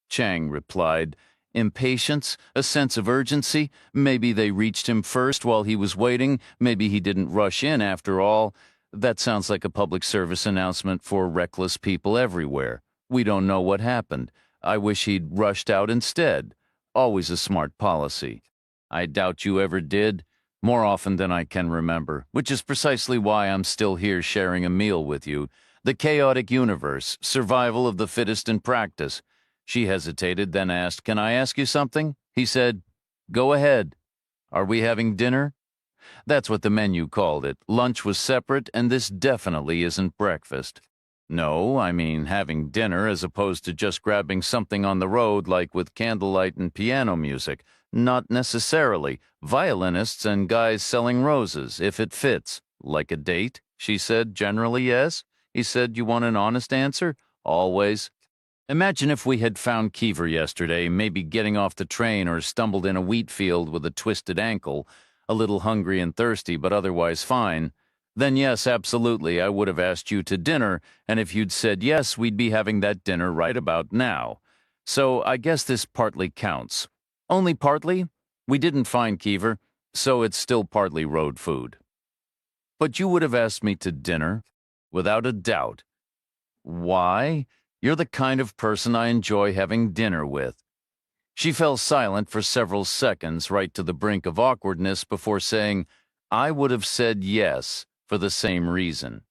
Chang replied, "Impatience, a sense of urgency. Maybe they reached him first while he was waiting. Maybe he didn't rush in after all. That sounds like a public service announcement for reckless people everywhere. We don't know what happened. I wish he'd rushed out instead. Always a smart policy. I doubt you ever did. More often than I can remember, which is precisely why I'm still here sharing a meal with you. The chaotic universe, survival of the fittest in practice." She hesitated, then asked, "Can I ask you something?" He said, "Go ahead." "Are we having dinner?" That's what the menu called it. Lunch was separate, and this definitely isn't breakfast. No, I mean having dinner as opposed to just grabbing something on the road like with candlelight and piano music. Not necessarily. Violinists and guys selling roses, if it fits. Like a date? She said, generally yes. He said, you want an honest answer? Always. Imagine if we had found Keever yesterday, maybe getting off the train or stumbled in a wheat field with a twisted ankle, a little hungry and thirsty, but otherwise fine. Then yes, absolutely, I would have asked you to dinner, and if you'd said yes, we'd be having that dinner right about now. So I guess this partly counts. Only partly? We didn't find Keever, so it's still partly road food. But you would have asked me to dinner? Without a doubt. Why? You're the kind of person I enjoy having dinner with. She fell silent for several seconds, right to the brink of awkwardness, before saying, I would have said yes for the same reason.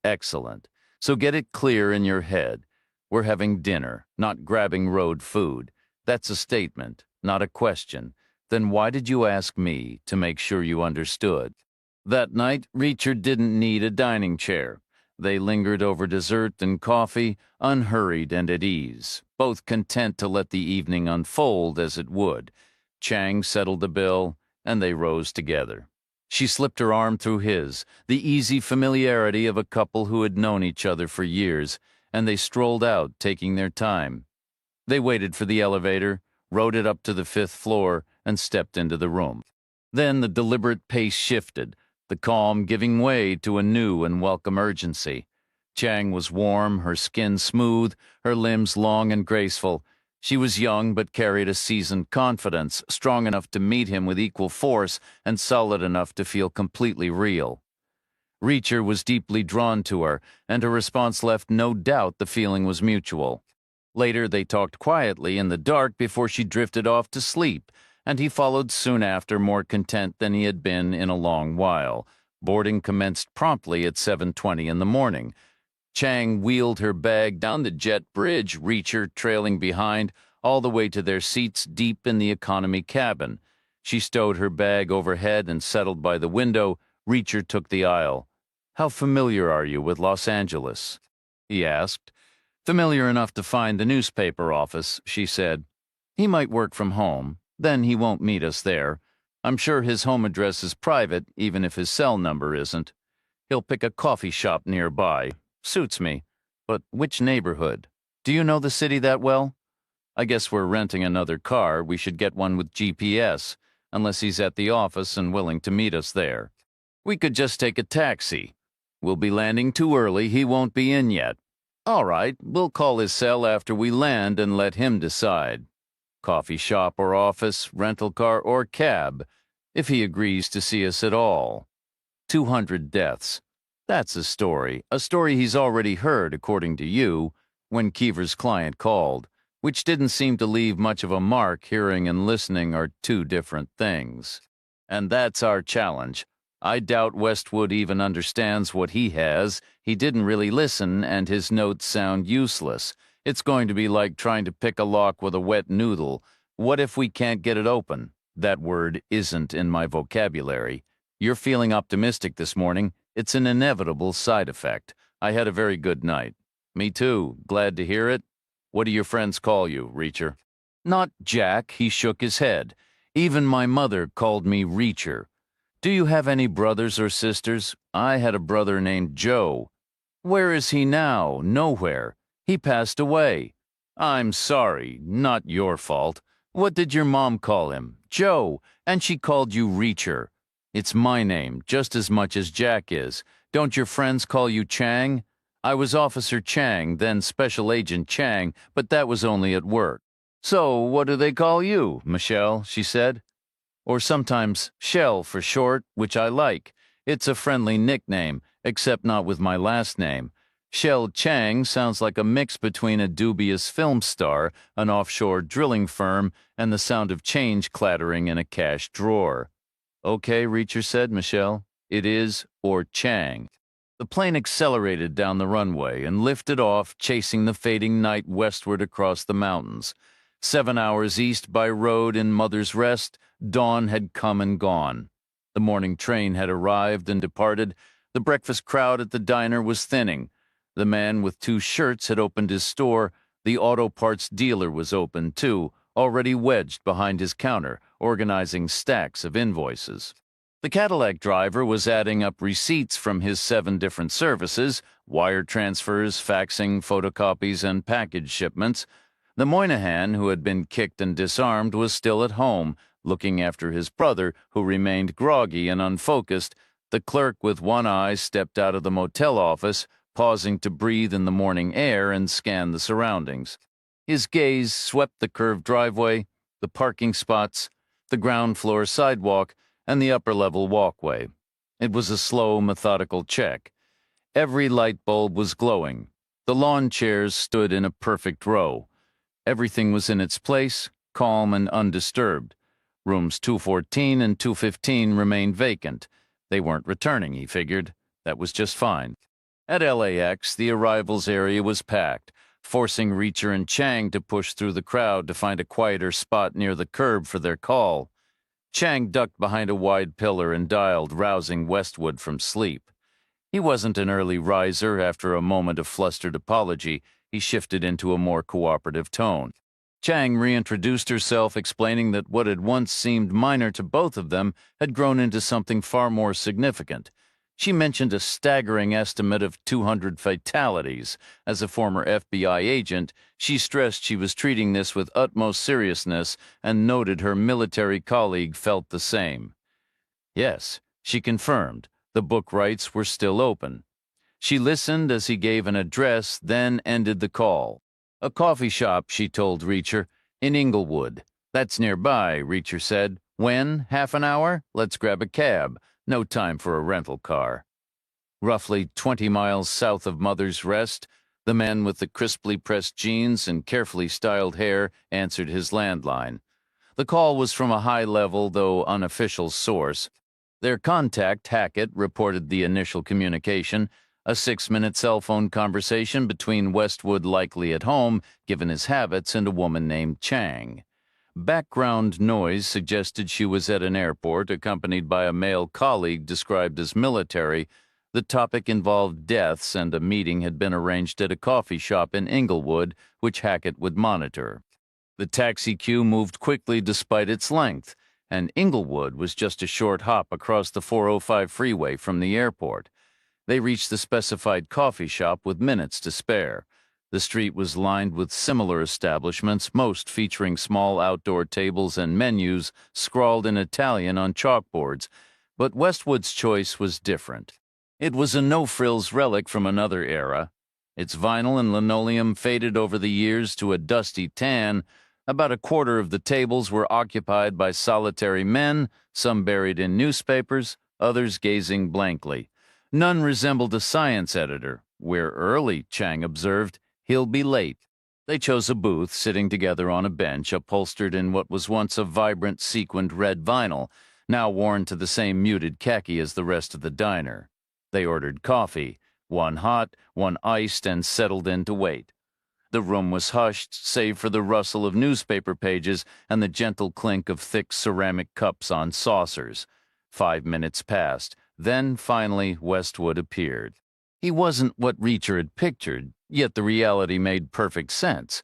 Excellent. So get it clear in your head. We're having dinner, not grabbing road food. That's a statement, not a question. Then why did you ask me to make sure you understood? That night, Reacher didn't need a dining chair. They lingered over dessert and coffee, unhurried and at ease, both content to let the evening unfold as it would. Chang settled the bill, and they rose together. She slipped her arm through his, the easy familiarity of a couple who had known each other for years, and they strolled out, taking their time. They waited for the elevator, rode it up to the 5th floor, and stepped into the room. Then the deliberate pace shifted, the calm giving way to a new and welcome urgency. Chang was warm, her skin smooth, her limbs long and graceful. She was young but carried a seasoned confidence, strong enough to meet him with equal force and solid enough to feel completely real. Reacher was deeply drawn to her, and her response left no doubt the feeling was mutual. Later they talked quietly in the dark before she drifted off to sleep, and he followed soon after, more content than he had been in a long while. Boarding commenced promptly at 7:20 in the morning. Chang wheeled her bag down the jet bridge, Reacher trailing behind, all the way to their seats deep in the economy cabin. She stowed her bag overhead and settled by the window. Reacher took the aisle. How familiar are you with Los Angeles? He asked. Familiar enough to find the newspaper office, she said. He might work from home. Then he won't meet us there. I'm sure his home address is private, even if his cell number isn't. He'll pick a coffee shop nearby. Suits me. But which neighborhood? Do you know the city that well? I guess we're renting another car. We should get one with GPS, unless he's at the office and willing to meet us there. We could just take a taxi. We'll be landing too early. He won't be in yet. All right, we'll call his cell after we land and let him decide. Coffee shop or office, rental car or cab, if he agrees to see us at all. 200 deaths. That's a story he's already heard, according to you, when Keever's client called, which didn't seem to leave much of a mark. Hearing and listening are two different things. And that's our challenge. I doubt Westwood even understands what he has. He didn't really listen, and his notes sound useless. It's going to be like trying to pick a lock with a wet noodle. What if we can't get it open? That word isn't in my vocabulary. You're feeling optimistic this morning. It's an inevitable side effect. I had a very good night. Me too. Glad to hear it. What do your friends call you, Reacher? Not Jack. He shook his head. Even my mother called me Reacher. Do you have any brothers or sisters? I had a brother named Joe. Where is he now? Nowhere. He passed away. I'm sorry, not your fault. What did your mom call him? Joe, and she called you Reacher. It's my name, just as much as Jack is. Don't your friends call you Chang? I was Officer Chang, then Special Agent Chang, but that was only at work. So what do they call you, Michelle? She said. Or sometimes Shell for short, which I like. It's a friendly nickname, except not with my last name. Shell Chang sounds like a mix between a dubious film star, an offshore drilling firm, and the sound of change clattering in a cash drawer. Okay, Reacher said, Michelle. It is, or Chang. The plane accelerated down the runway and lifted off, chasing the fading night westward across the mountains. 7 hours east by road in Mother's Rest, dawn had come and gone. The morning train had arrived and departed. The breakfast crowd at the diner was thinning. The man with 2 shirts had opened his store. The auto parts dealer was open, too, already wedged behind his counter, organizing stacks of invoices. The Cadillac driver was adding up receipts from his 7 different services: wire transfers, faxing, photocopies, and package shipments. The Moynihan, who had been kicked and disarmed, was still at home, looking after his brother, who remained groggy and unfocused. The clerk with one eye stepped out of the motel office, pausing to breathe in the morning air and scan the surroundings. His gaze swept the curved driveway, the parking spots, the ground floor sidewalk, and the upper-level walkway. It was a slow, methodical check. Every light bulb was glowing. The lawn chairs stood in a perfect row. Everything was in its place, calm and undisturbed. Rooms 214 and 215 remained vacant. They weren't returning, he figured. That was just fine. At LAX, the arrivals area was packed, forcing Reacher and Chang to push through the crowd to find a quieter spot near the curb for their call. Chang ducked behind a wide pillar and dialed, rousing Westwood from sleep. He wasn't an early riser. After a moment of flustered apology, he shifted into a more cooperative tone. Chang reintroduced herself, explaining that what had once seemed minor to both of them had grown into something far more significant. She mentioned a staggering estimate of 200 fatalities. As a former FBI agent, she stressed she was treating this with utmost seriousness and noted her military colleague felt the same. Yes, she confirmed, the book rights were still open. She listened as he gave an address, then ended the call. A coffee shop, she told Reacher, in Inglewood. That's nearby, Reacher said. When? Half an hour? Let's grab a cab. No time for a rental car. Roughly 20 miles south of Mother's Rest, the man with the crisply pressed jeans and carefully styled hair answered his landline. The call was from a high-level, though unofficial source. Their contact, Hackett, reported the initial communication, a 6-minute cell phone conversation between Westwood, likely at home, given his habits, and a woman named Chang. Background noise suggested she was at an airport, accompanied by a male colleague described as military. The topic involved deaths, and a meeting had been arranged at a coffee shop in Inglewood, which Hackett would monitor. The taxi queue moved quickly despite its length, and Inglewood was just a short hop across the 405 freeway from the airport. They reached the specified coffee shop with minutes to spare. The street was lined with similar establishments, most featuring small outdoor tables and menus scrawled in Italian on chalkboards, but Westwood's choice was different. It was a no-frills relic from another era. Its vinyl and linoleum faded over the years to a dusty tan. About a quarter of the tables were occupied by solitary men, some buried in newspapers, others gazing blankly. None resembled a science editor. We're early, Chang observed. He'll be late. They chose a booth, sitting together on a bench upholstered in what was once a vibrant sequined red vinyl, now worn to the same muted khaki as the rest of the diner. They ordered coffee, one hot, one iced, and settled in to wait. The room was hushed, save for the rustle of newspaper pages and the gentle clink of thick ceramic cups on saucers. 5 minutes passed. Then, finally, Westwood appeared. He wasn't what Reacher had pictured, yet the reality made perfect sense.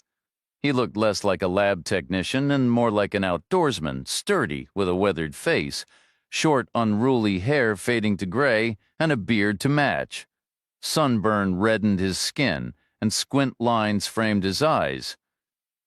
He looked less like a lab technician and more like an outdoorsman, sturdy, with a weathered face, short, unruly hair fading to gray, and a beard to match. Sunburn reddened his skin, and squint lines framed his eyes.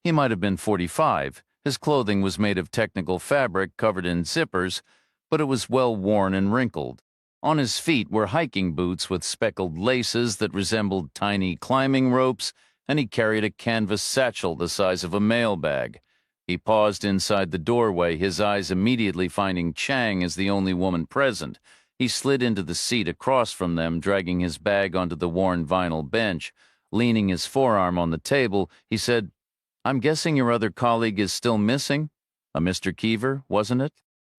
He might have been 45. His clothing was made of technical fabric covered in zippers, but it was well worn and wrinkled. On his feet were hiking boots with speckled laces that resembled tiny climbing ropes, and he carried a canvas satchel the size of a mailbag. He paused inside the doorway, his eyes immediately finding Chang as the only woman present. He slid into the seat across from them, dragging his bag onto the worn vinyl bench. Leaning his forearm on the table, he said, "I'm guessing your other colleague is still missing? A Mr. Keever, wasn't it?"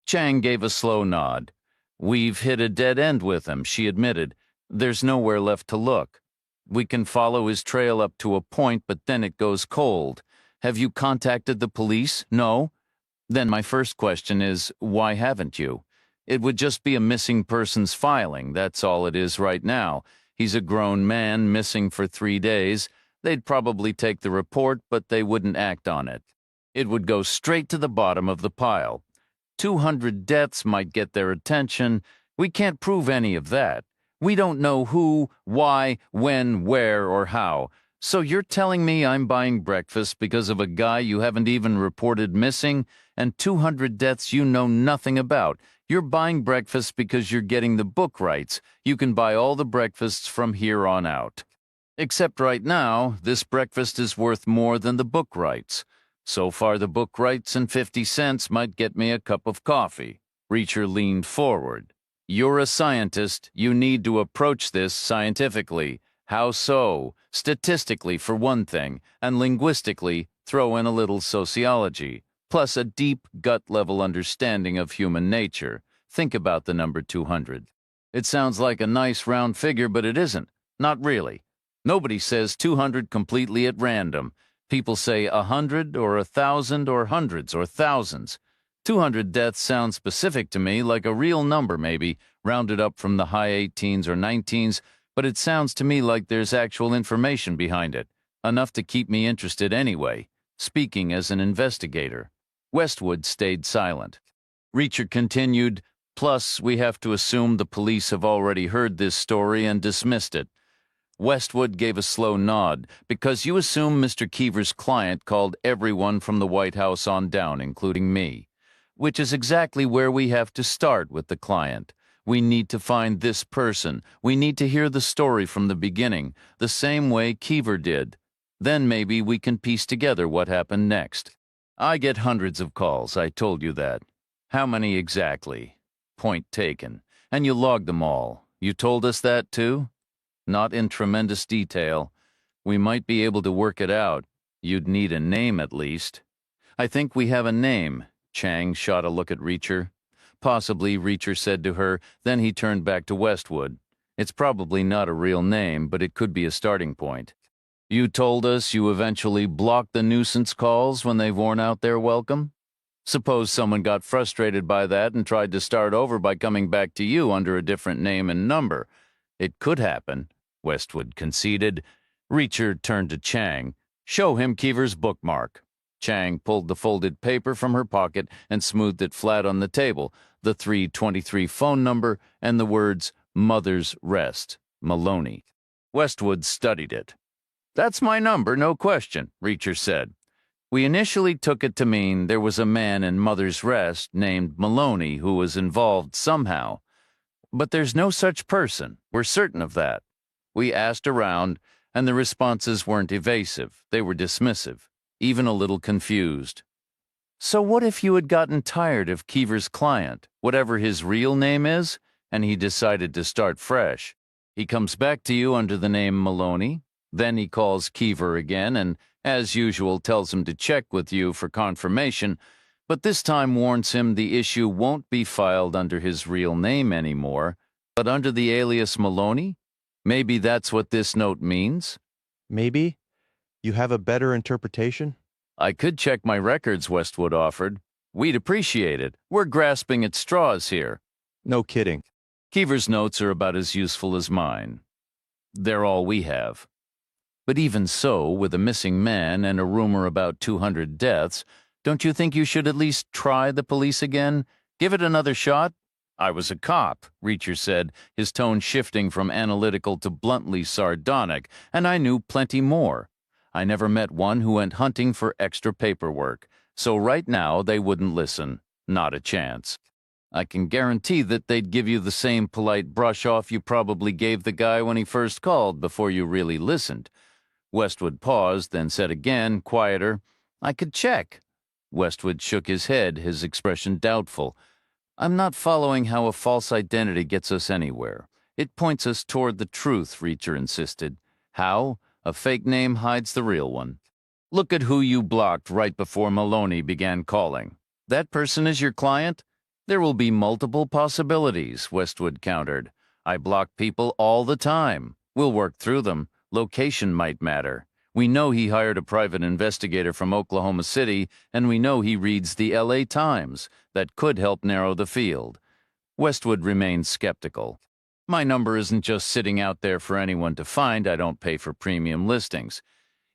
Chang gave a slow nod. "We've hit a dead end with him," she admitted. "There's nowhere left to look. We can follow his trail up to a point, but then it goes cold. Have you contacted the police? No? Then my first question is, why haven't you? It would just be a missing persons filing, that's all it is right now. He's a grown man missing for 3 days. They'd probably take the report, but they wouldn't act on it. It would go straight to the bottom of the pile. 200 deaths might get their attention. We can't prove any of that. We don't know who, why, when, where, or how. So you're telling me I'm buying breakfast because of a guy you haven't even reported missing, and 200 deaths you know nothing about. You're buying breakfast because you're getting the book rights. You can buy all the breakfasts from here on out. Except right now, this breakfast is worth more than the book rights. So far, the book rights and 50 cents might get me a cup of coffee. Reacher leaned forward. You're a scientist. You need to approach this scientifically. How so? Statistically, for one thing, and linguistically, throw in a little sociology, plus a deep gut-level understanding of human nature. Think about the number 200. It sounds like a nice round figure, but it isn't. Not really. Nobody says 200 completely at random. People say 100 or 1,000 or hundreds or thousands. 200 deaths sounds specific to me, like a real number maybe, rounded up from the high 18s or 19s, but it sounds to me like there's actual information behind it, enough to keep me interested anyway, speaking as an investigator. Westwood stayed silent. Reacher continued, plus we have to assume the police have already heard this story and dismissed it. Westwood gave a slow nod, because you assume Mr. Keever's client called everyone from the White House on down, including me. Which is exactly where we have to start with the client. We need to find this person. We need to hear the story from the beginning, the same way Keever did. Then maybe we can piece together what happened next. I get hundreds of calls, I told you that. How many exactly? Point taken. And you logged them all. You told us that too? Not in tremendous detail. We might be able to work it out. You'd need a name at least. I think we have a name. Chang shot a look at Reacher. Possibly, Reacher said to her, then he turned back to Westwood. It's probably not a real name, but it could be a starting point. You told us you eventually blocked the nuisance calls when they've worn out their welcome? Suppose someone got frustrated by that and tried to start over by coming back to you under a different name and number. It could happen, Westwood conceded. Reacher turned to Chang. Show him Keever's bookmark. Chang pulled the folded paper from her pocket and smoothed it flat on the table, the 323 phone number and the words, Mother's Rest, Maloney. Westwood studied it. That's my number, no question, Reacher said. We initially took it to mean there was a man in Mother's Rest named Maloney who was involved somehow. But there's no such person. We're certain of that. We asked around, and the responses weren't evasive. They were dismissive, even a little confused. So what if you had gotten tired of Keever's client, whatever his real name is, and he decided to start fresh? He comes back to you under the name Maloney, then he calls Keever again and, as usual, tells him to check with you for confirmation, but this time warns him the issue won't be filed under his real name anymore, but under the alias Maloney? Maybe that's what this note means? Maybe? You have a better interpretation? I could check my records, Westwood offered. We'd appreciate it. We're grasping at straws here. No kidding. Keever's notes are about as useful as mine. They're all we have. But even so, with a missing man and a rumor about 200 deaths, don't you think you should at least try the police again? Give it another shot? I was a cop, Reacher said, his tone shifting from analytical to bluntly sardonic, and I knew plenty more. I never met one who went hunting for extra paperwork, so right now they wouldn't listen. Not a chance. I can guarantee that they'd give you the same polite brush-off you probably gave the guy when he first called before you really listened. Westwood paused, then said again, quieter, I could check. Westwood shook his head, his expression doubtful. I'm not following how a false identity gets us anywhere. It points us toward the truth, Reacher insisted. How? A fake name hides the real one. Look at who you blocked right before Maloney began calling. That person is your client? There will be multiple possibilities, Westwood countered. I block people all the time. We'll work through them. Location might matter. We know he hired a private investigator from Oklahoma City, and we know he reads the LA Times. That could help narrow the field. Westwood remained skeptical. My number isn't just sitting out there for anyone to find. I don't pay for premium listings.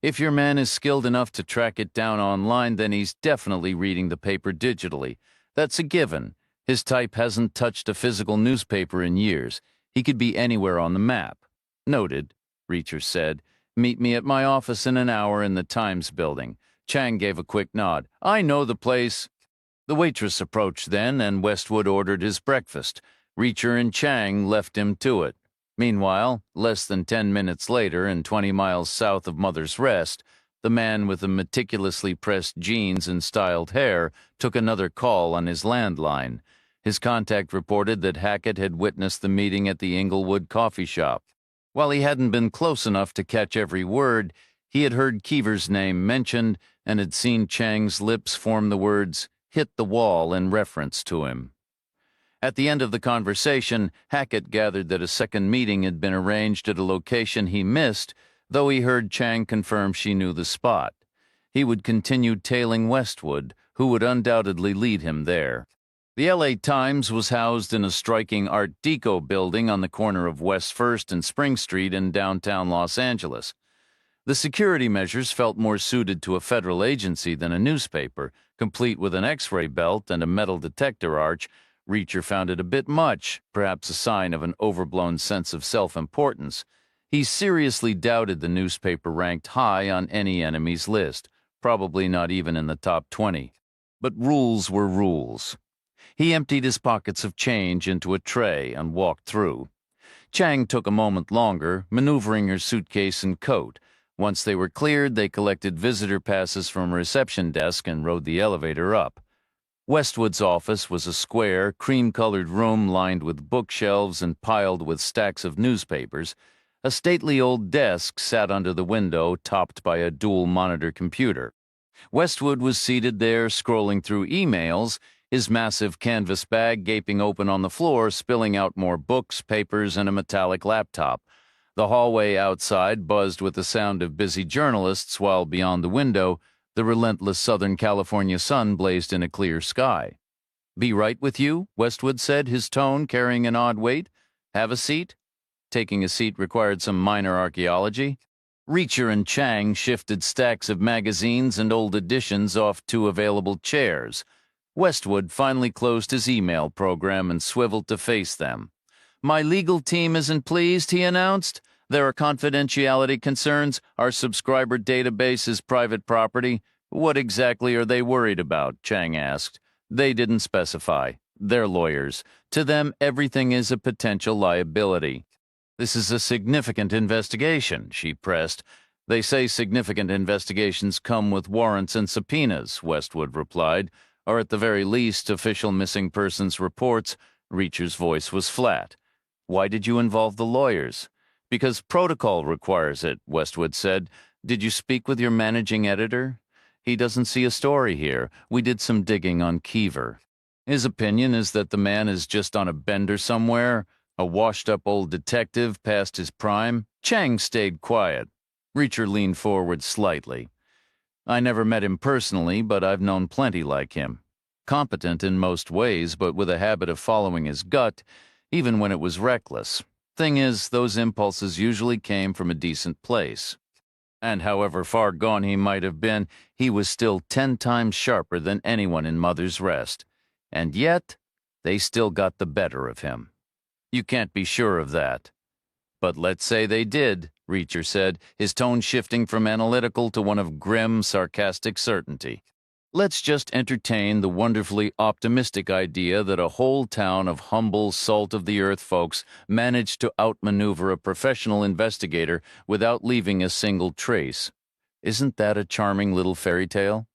If your man is skilled enough to track it down online, then he's definitely reading the paper digitally. That's a given. His type hasn't touched a physical newspaper in years. He could be anywhere on the map. Noted, Reacher said. Meet me at my office in an hour in the Times building. Chang gave a quick nod. I know the place. The waitress approached then, and Westwood ordered his breakfast. Reacher and Chang left him to it. Meanwhile, less than 10 minutes later, and 20 miles south of Mother's Rest, the man with the meticulously pressed jeans and styled hair took another call on his landline. His contact reported that Hackett had witnessed the meeting at the Inglewood coffee shop. While he hadn't been close enough to catch every word, he had heard Keever's name mentioned and had seen Chang's lips form the words, "hit the wall," in reference to him. At the end of the conversation, Hackett gathered that a second meeting had been arranged at a location he missed, though he heard Chang confirm she knew the spot. He would continue tailing Westwood, who would undoubtedly lead him there. The LA Times was housed in a striking Art Deco building on the corner of West 1st and Spring Street in downtown Los Angeles. The security measures felt more suited to a federal agency than a newspaper, complete with an X-ray belt and a metal detector arch. Reacher found it a bit much, perhaps a sign of an overblown sense of self-importance. He seriously doubted the newspaper ranked high on any enemy's list, probably not even in the top 20. But rules were rules. He emptied his pockets of change into a tray and walked through. Chang took a moment longer, maneuvering her suitcase and coat. Once they were cleared, they collected visitor passes from a reception desk and rode the elevator up. Westwood's office was a square, cream-colored room lined with bookshelves and piled with stacks of newspapers. A stately old desk sat under the window, topped by a dual-monitor computer. Westwood was seated there, scrolling through emails, his massive canvas bag gaping open on the floor, spilling out more books, papers, and a metallic laptop. The hallway outside buzzed with the sound of busy journalists, while beyond the window, the relentless Southern California sun blazed in a clear sky. "Be right with you," Westwood said, his tone carrying an odd weight. "Have a seat?" Taking a seat required some minor archaeology. Reacher and Chang shifted stacks of magazines and old editions off two available chairs. Westwood finally closed his email program and swiveled to face them. "My legal team isn't pleased," he announced. "There are confidentiality concerns. Our subscriber database is private property." "What exactly are they worried about?" Chang asked. "They didn't specify. They're lawyers. To them, everything is a potential liability." "This is a significant investigation," she pressed. "They say significant investigations come with warrants and subpoenas," Westwood replied, "or at the very least, official missing persons reports." Reacher's voice was flat. "Why did you involve the lawyers?" "Because protocol requires it," Westwood said. "Did you speak with your managing editor?" "He doesn't see a story here. We did some digging on Keever. His opinion is that the man is just on a bender somewhere, a washed-up old detective past his prime." Chang stayed quiet. Reacher leaned forward slightly. "I never met him personally, but I've known plenty like him. Competent in most ways, but with a habit of following his gut, even when it was reckless. Thing is, those impulses usually came from a decent place. And however far gone he might have been, he was still 10 times sharper than anyone in Mother's Rest. And yet, they still got the better of him. You can't be sure of that." "But let's say they did," Reacher said, his tone shifting from analytical to one of grim, sarcastic certainty. "Let's just entertain the wonderfully optimistic idea that a whole town of humble, salt-of-the-earth folks managed to outmaneuver a professional investigator without leaving a single trace. Isn't that a charming little fairy tale?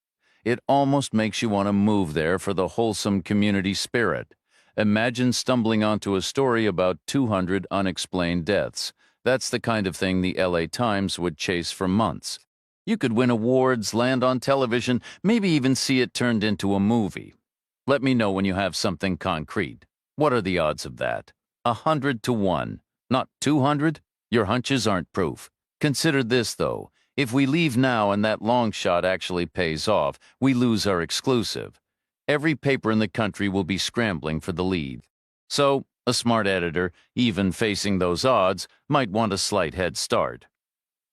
It almost makes you want to move there for the wholesome community spirit. Imagine stumbling onto a story about 200 unexplained deaths. That's the kind of thing the LA Times would chase for months. You could win awards, land on television, maybe even see it turned into a movie. Let me know when you have something concrete. What are the odds of that? 100 to 1. Not 200? Your hunches aren't proof. Consider this, though. If we leave now and that long shot actually pays off, we lose our exclusive. Every paper in the country will be scrambling for the lead. So, A smart editor, even facing those odds, might want a slight head start.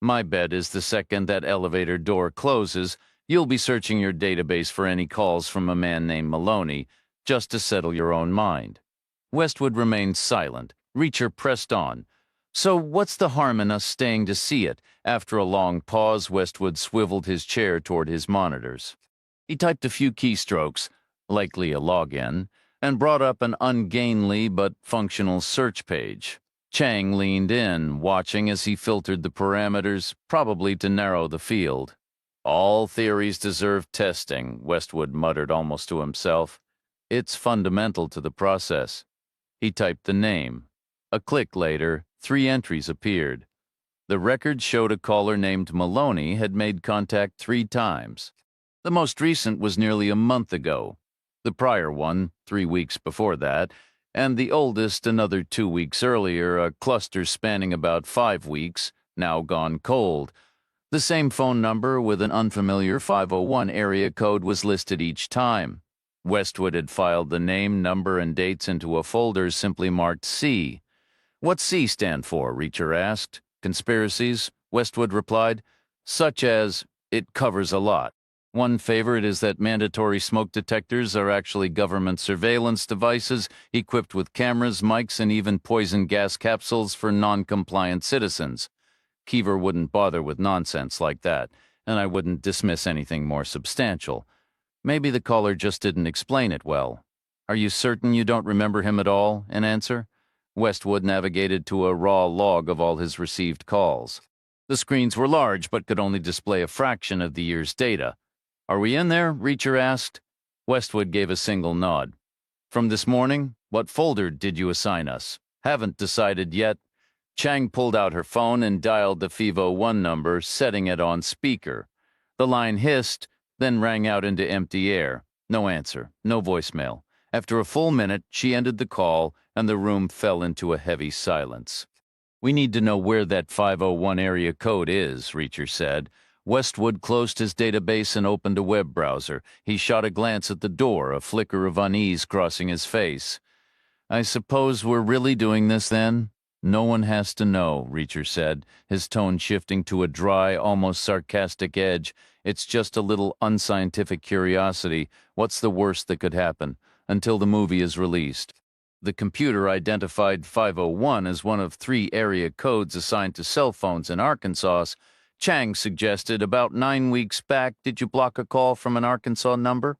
My bet is the second that elevator door closes, you'll be searching your database for any calls from a man named Maloney, just to settle your own mind. Westwood remained silent. Reacher pressed on. So what's the harm in us staying to see it? After a long pause, Westwood swiveled his chair toward his monitors. He typed a few keystrokes, likely a login, and brought up an ungainly but functional search page. Chang leaned in, watching as he filtered the parameters, probably to narrow the field. All theories deserve testing, Westwood muttered almost to himself. It's fundamental to the process. He typed the name. A click later, 3 entries appeared. The record showed a caller named Maloney had made contact 3 times. The most recent was nearly a month ago. The prior one, 3 weeks before that, and the oldest another 2 weeks earlier, a cluster spanning about 5 weeks, now gone cold. The same phone number with an unfamiliar 501 area code was listed each time. Westwood had filed the name, number, and dates into a folder simply marked C. What's C stand for? Reacher asked. Conspiracies? Westwood replied. Such as, it covers a lot. One favorite is that mandatory smoke detectors are actually government surveillance devices equipped with cameras, mics, and even poison gas capsules for non-compliant citizens. Keever wouldn't bother with nonsense like that, and I wouldn't dismiss anything more substantial. Maybe the caller just didn't explain it well. Are you certain you don't remember him at all, in answer? Westwood navigated to a raw log of all his received calls. The screens were large but could only display a fraction of the year's data. Are we in there? Reacher asked. Westwood gave a single nod. From this morning, what folder did you assign us? Haven't decided yet. Chang pulled out her phone and dialed the 501 number, setting it on speaker. The line hissed, then rang out into empty air. No answer, no voicemail. After a full minute, she ended the call, and the room fell into a heavy silence. We need to know where that 501 area code is, Reacher said. Westwood closed his database and opened a web browser. He shot a glance at the door, a flicker of unease crossing his face. I suppose we're really doing this then? No one has to know, Reacher said, his tone shifting to a dry, almost sarcastic edge. It's just a little unscientific curiosity. What's the worst that could happen? Until the movie is released. The computer identified 501 as one of 3 area codes assigned to cell phones in Arkansas. Chang suggested about 9 weeks back, did you block a call from an Arkansas number?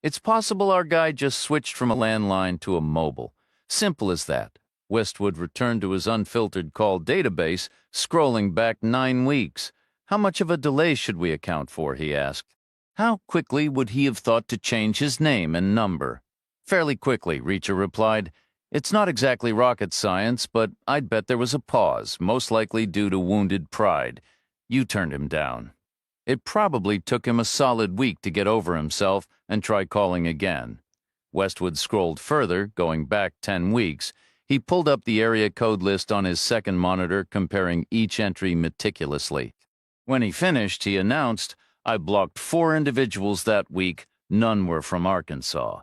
It's possible our guy just switched from a landline to a mobile. Simple as that. Westwood returned to his unfiltered call database, scrolling back 9 weeks. How much of a delay should we account for, he asked. How quickly would he have thought to change his name and number? Fairly quickly, Reacher replied. It's not exactly rocket science, but I'd bet there was a pause, most likely due to wounded pride. You turned him down. It probably took him a solid week to get over himself and try calling again. Westwood scrolled further, going back 10 weeks. He pulled up the area code list on his second monitor, comparing each entry meticulously. When he finished, he announced, I blocked 4 individuals that week. None were from Arkansas.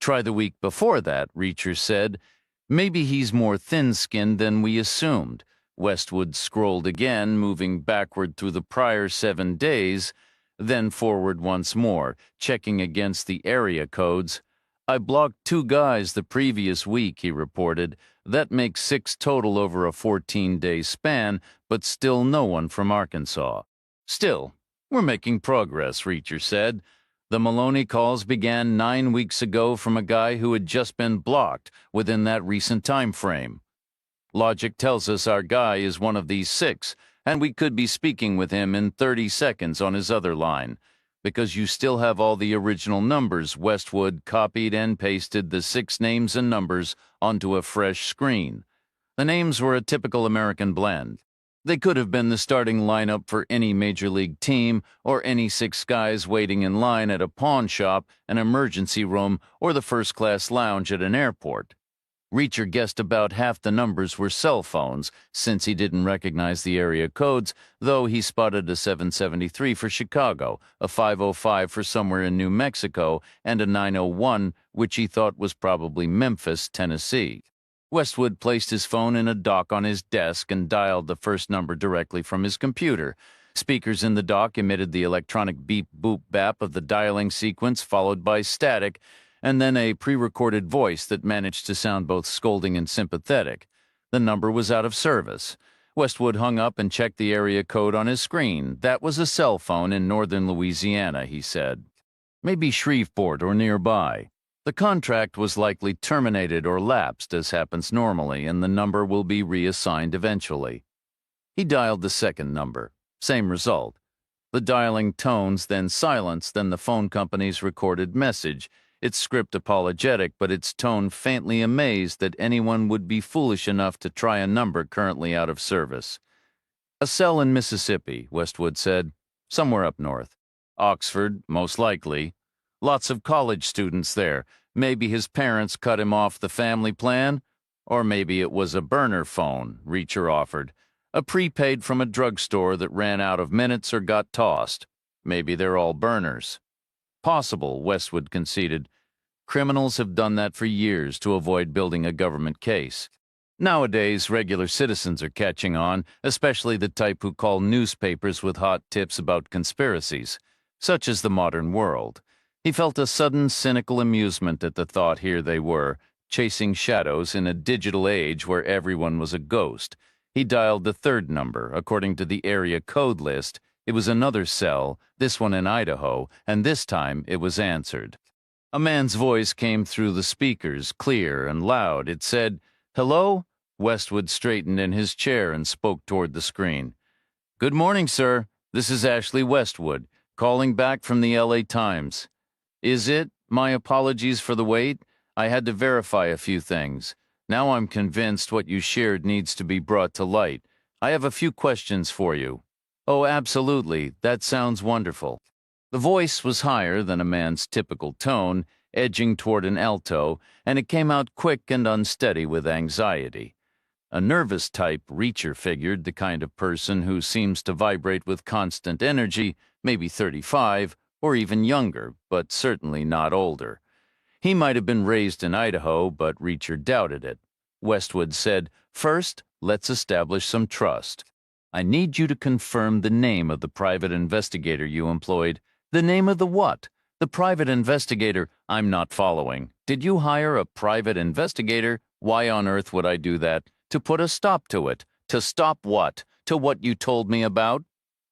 Try the week before that, Reacher said. Maybe he's more thin-skinned than we assumed. Westwood scrolled again, moving backward through the prior 7 days, then forward once more, checking against the area codes. I blocked 2 guys the previous week, he reported. That makes 6 total over a 14-day span, but still no one from Arkansas. Still, we're making progress, Reacher said. The Maloney calls began 9 weeks ago from a guy who had just been blocked within that recent time frame. Logic tells us our guy is one of these 6, and we could be speaking with him in 30 seconds on his other line. Because you still have all the original numbers, Westwood copied and pasted the 6 names and numbers onto a fresh screen. The names were a typical American blend. They could have been the starting lineup for any major league team, or any 6 guys waiting in line at a pawn shop, an emergency room, or the first-class lounge at an airport. Reacher guessed about half the numbers were cell phones, since he didn't recognize the area codes, though he spotted a 773 for Chicago, a 505 for somewhere in New Mexico, and a 901, which he thought was probably Memphis, Tennessee. Westwood placed his phone in a dock on his desk and dialed the first number directly from his computer. Speakers in the dock emitted the electronic beep-boop-bap of the dialing sequence, followed by static, and then a pre-recorded voice that managed to sound both scolding and sympathetic. The number was out of service. Westwood hung up and checked the area code on his screen. That was a cell phone in northern Louisiana, he said. Maybe Shreveport or nearby. The contract was likely terminated or lapsed, as happens normally, and the number will be reassigned eventually. He dialed the second number. Same result. The dialing tones, then silence, then the phone company's recorded message. Its script apologetic, but its tone faintly amazed that anyone would be foolish enough to try a number currently out of service. A cell in Mississippi, Westwood said. Somewhere up north. Oxford, most likely. Lots of college students there. Maybe his parents cut him off the family plan? Or maybe it was a burner phone, Reacher offered. A prepaid from a drugstore that ran out of minutes or got tossed. Maybe they're all burners. Possible, Westwood conceded. Criminals have done that for years to avoid building a government case. Nowadays, regular citizens are catching on, especially the type who call newspapers with hot tips about conspiracies. Such is the modern world. He felt a sudden cynical amusement at the thought here they were, chasing shadows in a digital age where everyone was a ghost. He dialed the third number. According to the area code list, it was another cell, this one in Idaho, and this time it was answered. A man's voice came through the speakers, clear and loud. It said, "Hello?" Westwood straightened in his chair and spoke toward the screen. "Good morning, sir. This is Ashley Westwood, calling back from the LA Times. Is it? My apologies for the wait. I had to verify a few things. Now I'm convinced what you shared needs to be brought to light. I have a few questions for you." "Oh, absolutely. That sounds wonderful." The voice was higher than a man's typical tone, edging toward an alto, and it came out quick and unsteady with anxiety. A nervous type, Reacher figured, the kind of person who seems to vibrate with constant energy, maybe 35, or even younger, but certainly not older. He might have been raised in Idaho, but Reacher doubted it. Westwood said, "First, let's establish some trust. I need you to confirm the name of the private investigator you employed." "The name of the what?" "The private investigator." "I'm not following. Did you hire a private investigator? Why on earth would I do that? To put a stop to it." "To stop what? To what you told me about?"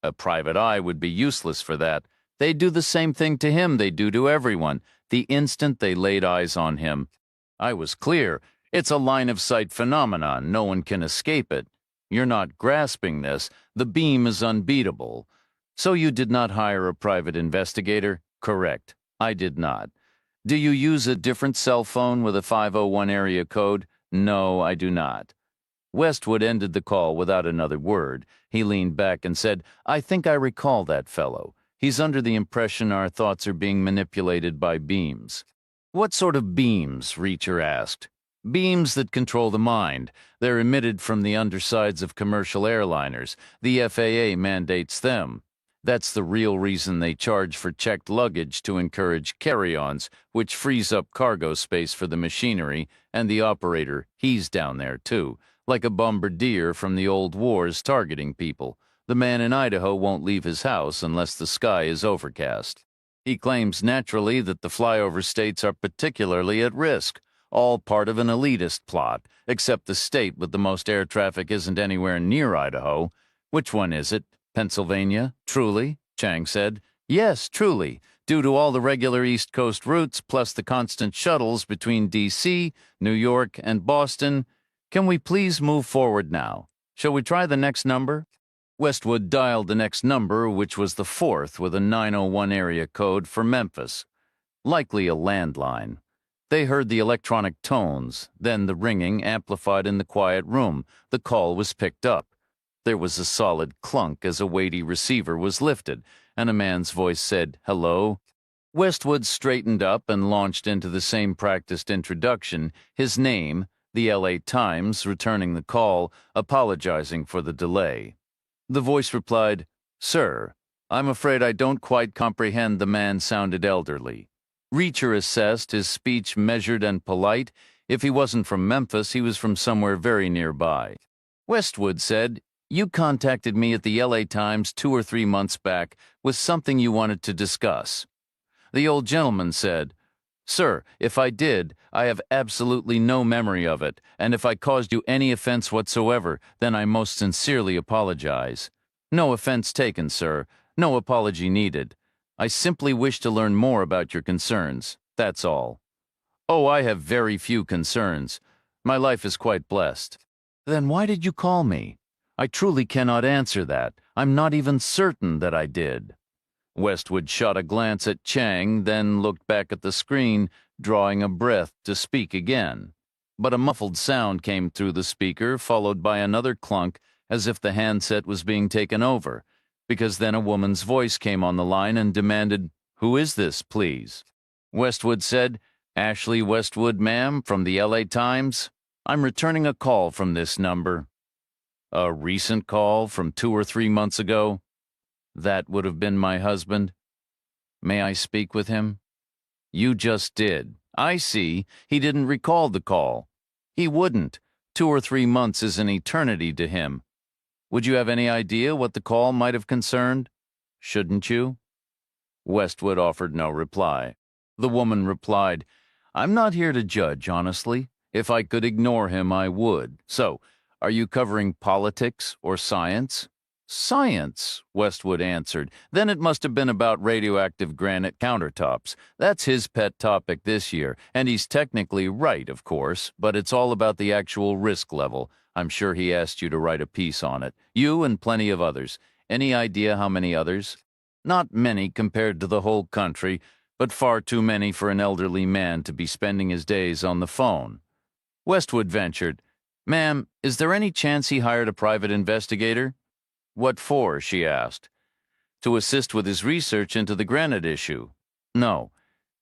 "A private eye would be useless for that. They'd do the same thing to him they do to everyone, the instant they laid eyes on him." "I was clear. It's a line-of-sight phenomenon. No one can escape it. You're not grasping this. The beam is unbeatable." "So you did not hire a private investigator?" "Correct. I did not." "Do you use a different cell phone with a 501 area code?" "No, I do not." Westwood ended the call without another word. He leaned back and said, "I think I recall that fellow. He's under the impression our thoughts are being manipulated by beams." "What sort of beams?" Reacher asked. "Beams that control the mind. They're emitted from the undersides of commercial airliners. The FAA mandates them. That's the real reason they charge for checked luggage, to encourage carry-ons, which frees up cargo space for the machinery, and the operator, he's down there too, like a bombardier from the old wars targeting people. The man in Idaho won't leave his house unless the sky is overcast. He claims naturally that the flyover states are particularly at risk, all part of an elitist plot, except the state with the most air traffic isn't anywhere near Idaho. Which one is it? Pennsylvania? Truly? Chang said. Yes, truly, due to all the regular East Coast routes plus the constant shuttles between D.C., New York, and Boston. Can we please move forward now? Shall we try the next number? Westwood dialed the next number, which was the fourth with a 901 area code for Memphis. Likely a landline. They heard the electronic tones, then the ringing amplified in the quiet room. The call was picked up. There was a solid clunk as a weighty receiver was lifted, and a man's voice said, "Hello?" Westwood straightened up and launched into the same practiced introduction, his name, the LA Times, returning the call, apologizing for the delay. The voice replied, "Sir, I'm afraid I don't quite comprehend." The man sounded elderly. Reacher assessed his speech measured and polite. If he wasn't from Memphis, he was from somewhere very nearby. Westwood said, "You contacted me at the LA Times 2 or 3 months back with something you wanted to discuss." The old gentleman said, "Sir, if I did, I have absolutely no memory of it, and if I caused you any offense whatsoever, then I most sincerely apologize. No offense taken, sir. No apology needed. I simply wish to learn more about your concerns. That's all." "Oh, I have very few concerns. My life is quite blessed." "Then why did you call me?" "I truly cannot answer that. I'm not even certain that I did." Westwood shot a glance at Chang, then looked back at the screen, drawing a breath to speak again. But a muffled sound came through the speaker, followed by another clunk, as if the handset was being taken over, because then a woman's voice came on the line and demanded, "Who is this, please?" Westwood said, "Ashley Westwood, ma'am, from the LA Times. I'm returning a call from this number." "A recent call from 2 or 3 months ago?" "That would have been my husband." "May I speak with him?" "You just did. I see. He didn't recall the call." "He wouldn't. 2 or 3 months is an eternity to him." "Would you have any idea what the call might have concerned?" "Shouldn't you?" Westwood offered no reply. The woman replied, "I'm not here to judge, honestly. If I could ignore him, I would. So, are you covering politics or science?" "Science," Westwood answered. "Then it must have been about radioactive granite countertops. That's his pet topic this year, and he's technically right, of course, but it's all about the actual risk level. I'm sure he asked you to write a piece on it. You and plenty of others. Any idea how many others?" "Not many compared to the whole country, but far too many for an elderly man to be spending his days on the phone." Westwood ventured, "Ma'am, is there any chance he hired a private investigator?" "What for?" she asked. "To assist with his research into the granite issue." "No.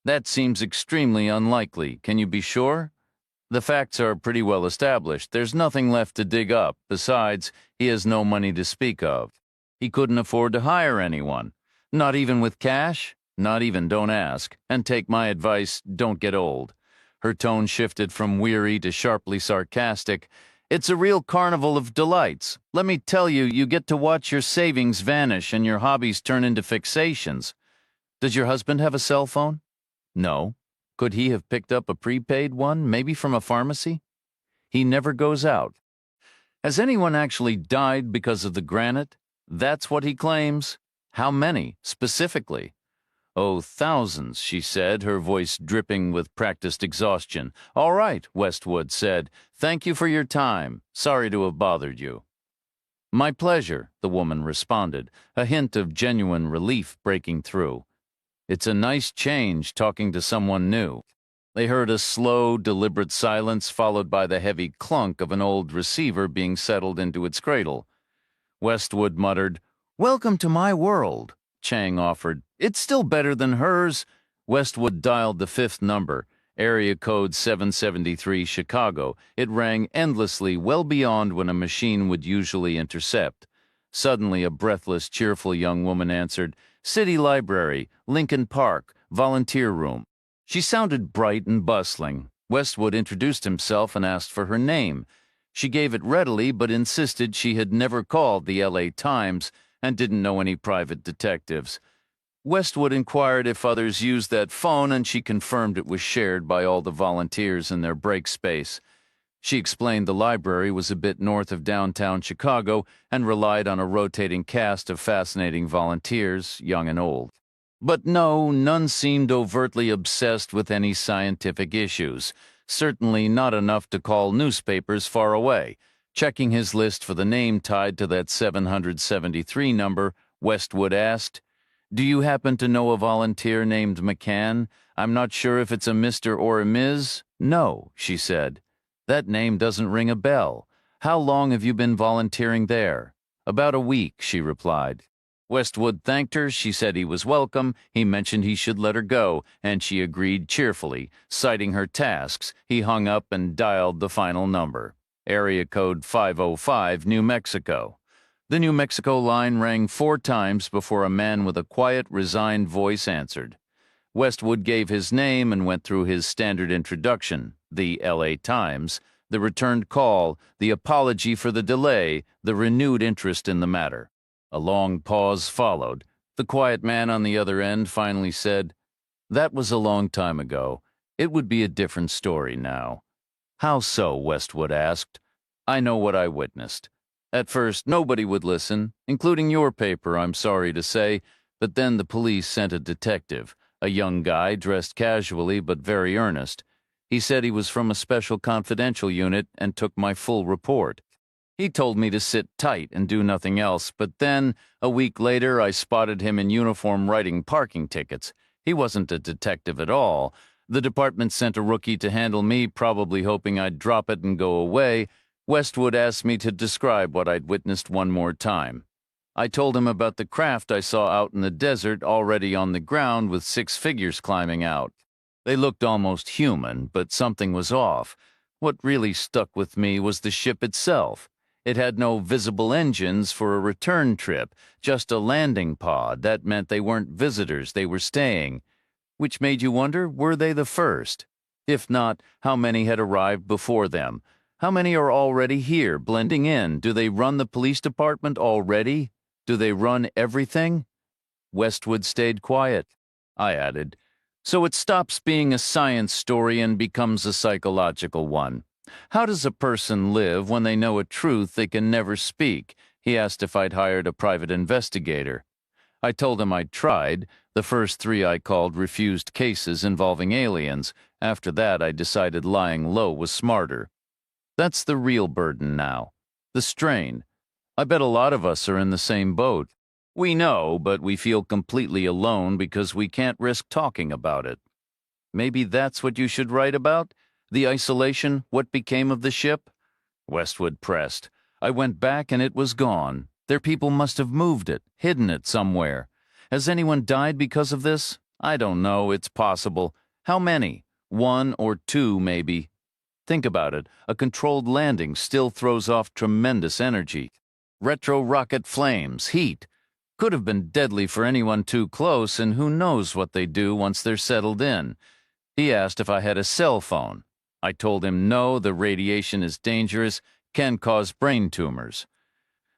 That seems extremely unlikely. Can you be sure?" "The facts are pretty well established. There's nothing left to dig up. Besides, he has no money to speak of." "He couldn't afford to hire anyone. Not even with cash?" "Not even, don't ask. And take my advice, don't get old." Her tone shifted from weary to sharply sarcastic. "It's a real carnival of delights. Let me tell you, you get to watch your savings vanish and your hobbies turn into fixations." "Does your husband have a cell phone?" "No." "Could he have picked up a prepaid one, maybe from a pharmacy?" "He never goes out." "Has anyone actually died because of the granite?" "That's what he claims." "How many, specifically?" "Oh, thousands," she said, her voice dripping with practiced exhaustion. "All right," Westwood said. "Thank you for your time. Sorry to have bothered you." "My pleasure," the woman responded, a hint of genuine relief breaking through. "It's a nice change talking to someone new." They heard a slow, deliberate silence followed by the heavy clunk of an old receiver being settled into its cradle. Westwood muttered, "Welcome to my world." Chang offered, "It's still better than hers." Westwood dialed the fifth number, area code 773 Chicago. It rang endlessly, well beyond when a machine would usually intercept. Suddenly, a breathless, cheerful young woman answered, "City Library, Lincoln Park, volunteer room." She sounded bright and bustling. Westwood introduced himself and asked for her name. She gave it readily, but insisted she had never called the LA Times and didn't know any private detectives. Westwood inquired if others used that phone, and she confirmed it was shared by all the volunteers in their break space. She explained the library was a bit north of downtown Chicago and relied on a rotating cast of fascinating volunteers, young and old. But no, none seemed overtly obsessed with any scientific issues. Certainly not enough to call newspapers far away. Checking his list for the name tied to that 773 number, Westwood asked, "Do you happen to know a volunteer named McCann? I'm not sure if it's a Mr. or a Ms." "No," she said. "That name doesn't ring a bell. How long have you been volunteering there?" "About a week," she replied. Westwood thanked her. She said he was welcome. He mentioned he should let her go, and she agreed cheerfully. Citing her tasks, he hung up and dialed the final number. Area code 505, New Mexico. The New Mexico line rang 4 times before a man with a quiet, resigned voice answered. Westwood gave his name and went through his standard introduction. the LA Times, the returned call, the apology for the delay, the renewed interest in the matter. A long pause followed. The quiet man on the other end finally said, "That was a long time ago. It would be a different story now." "How so?" Westwood asked. "I know what I witnessed. At first, nobody would listen, including your paper, I'm sorry to say, but then the police sent a detective, a young guy dressed casually but very earnest. He said he was from a special confidential unit and took my full report. He told me to sit tight and do nothing else, but then, a week later, I spotted him in uniform writing parking tickets. He wasn't a detective at all. The department sent a rookie to handle me, probably hoping I'd drop it and go away. Westwood asked me to describe what I'd witnessed one more time. I told him about the craft I saw out in the desert, already on the ground with 6 figures climbing out. They looked almost human, but something was off. What really stuck with me was the ship itself. It had no visible engines for a return trip, just a landing pod. That meant they weren't visitors, they were staying. Which made you wonder, were they the first? If not, how many had arrived before them? How many are already here, blending in? Do they run the police department already? Do they run everything? Westwood stayed quiet. I added, "So it stops being a science story and becomes a psychological one. How does a person live when they know a truth they can never speak?" He asked if I'd hired a private investigator. I told him I'd tried. The first 3 I called refused cases involving aliens. After that, I decided lying low was smarter. That's the real burden now. The strain. I bet a lot of us are in the same boat. We know, but we feel completely alone because we can't risk talking about it. Maybe that's what you should write about? The isolation, what became of the ship? Westwood pressed. I went back and it was gone. Their people must have moved it, hidden it somewhere. Has anyone died because of this? I don't know, it's possible. How many? 1 or 2, maybe. Think about it. A controlled landing still throws off tremendous energy. Retro-rocket flames, heat. Could have been deadly for anyone too close, and who knows what they do once they're settled in. He asked if I had a cell phone. I told him no, the radiation is dangerous, can cause brain tumors.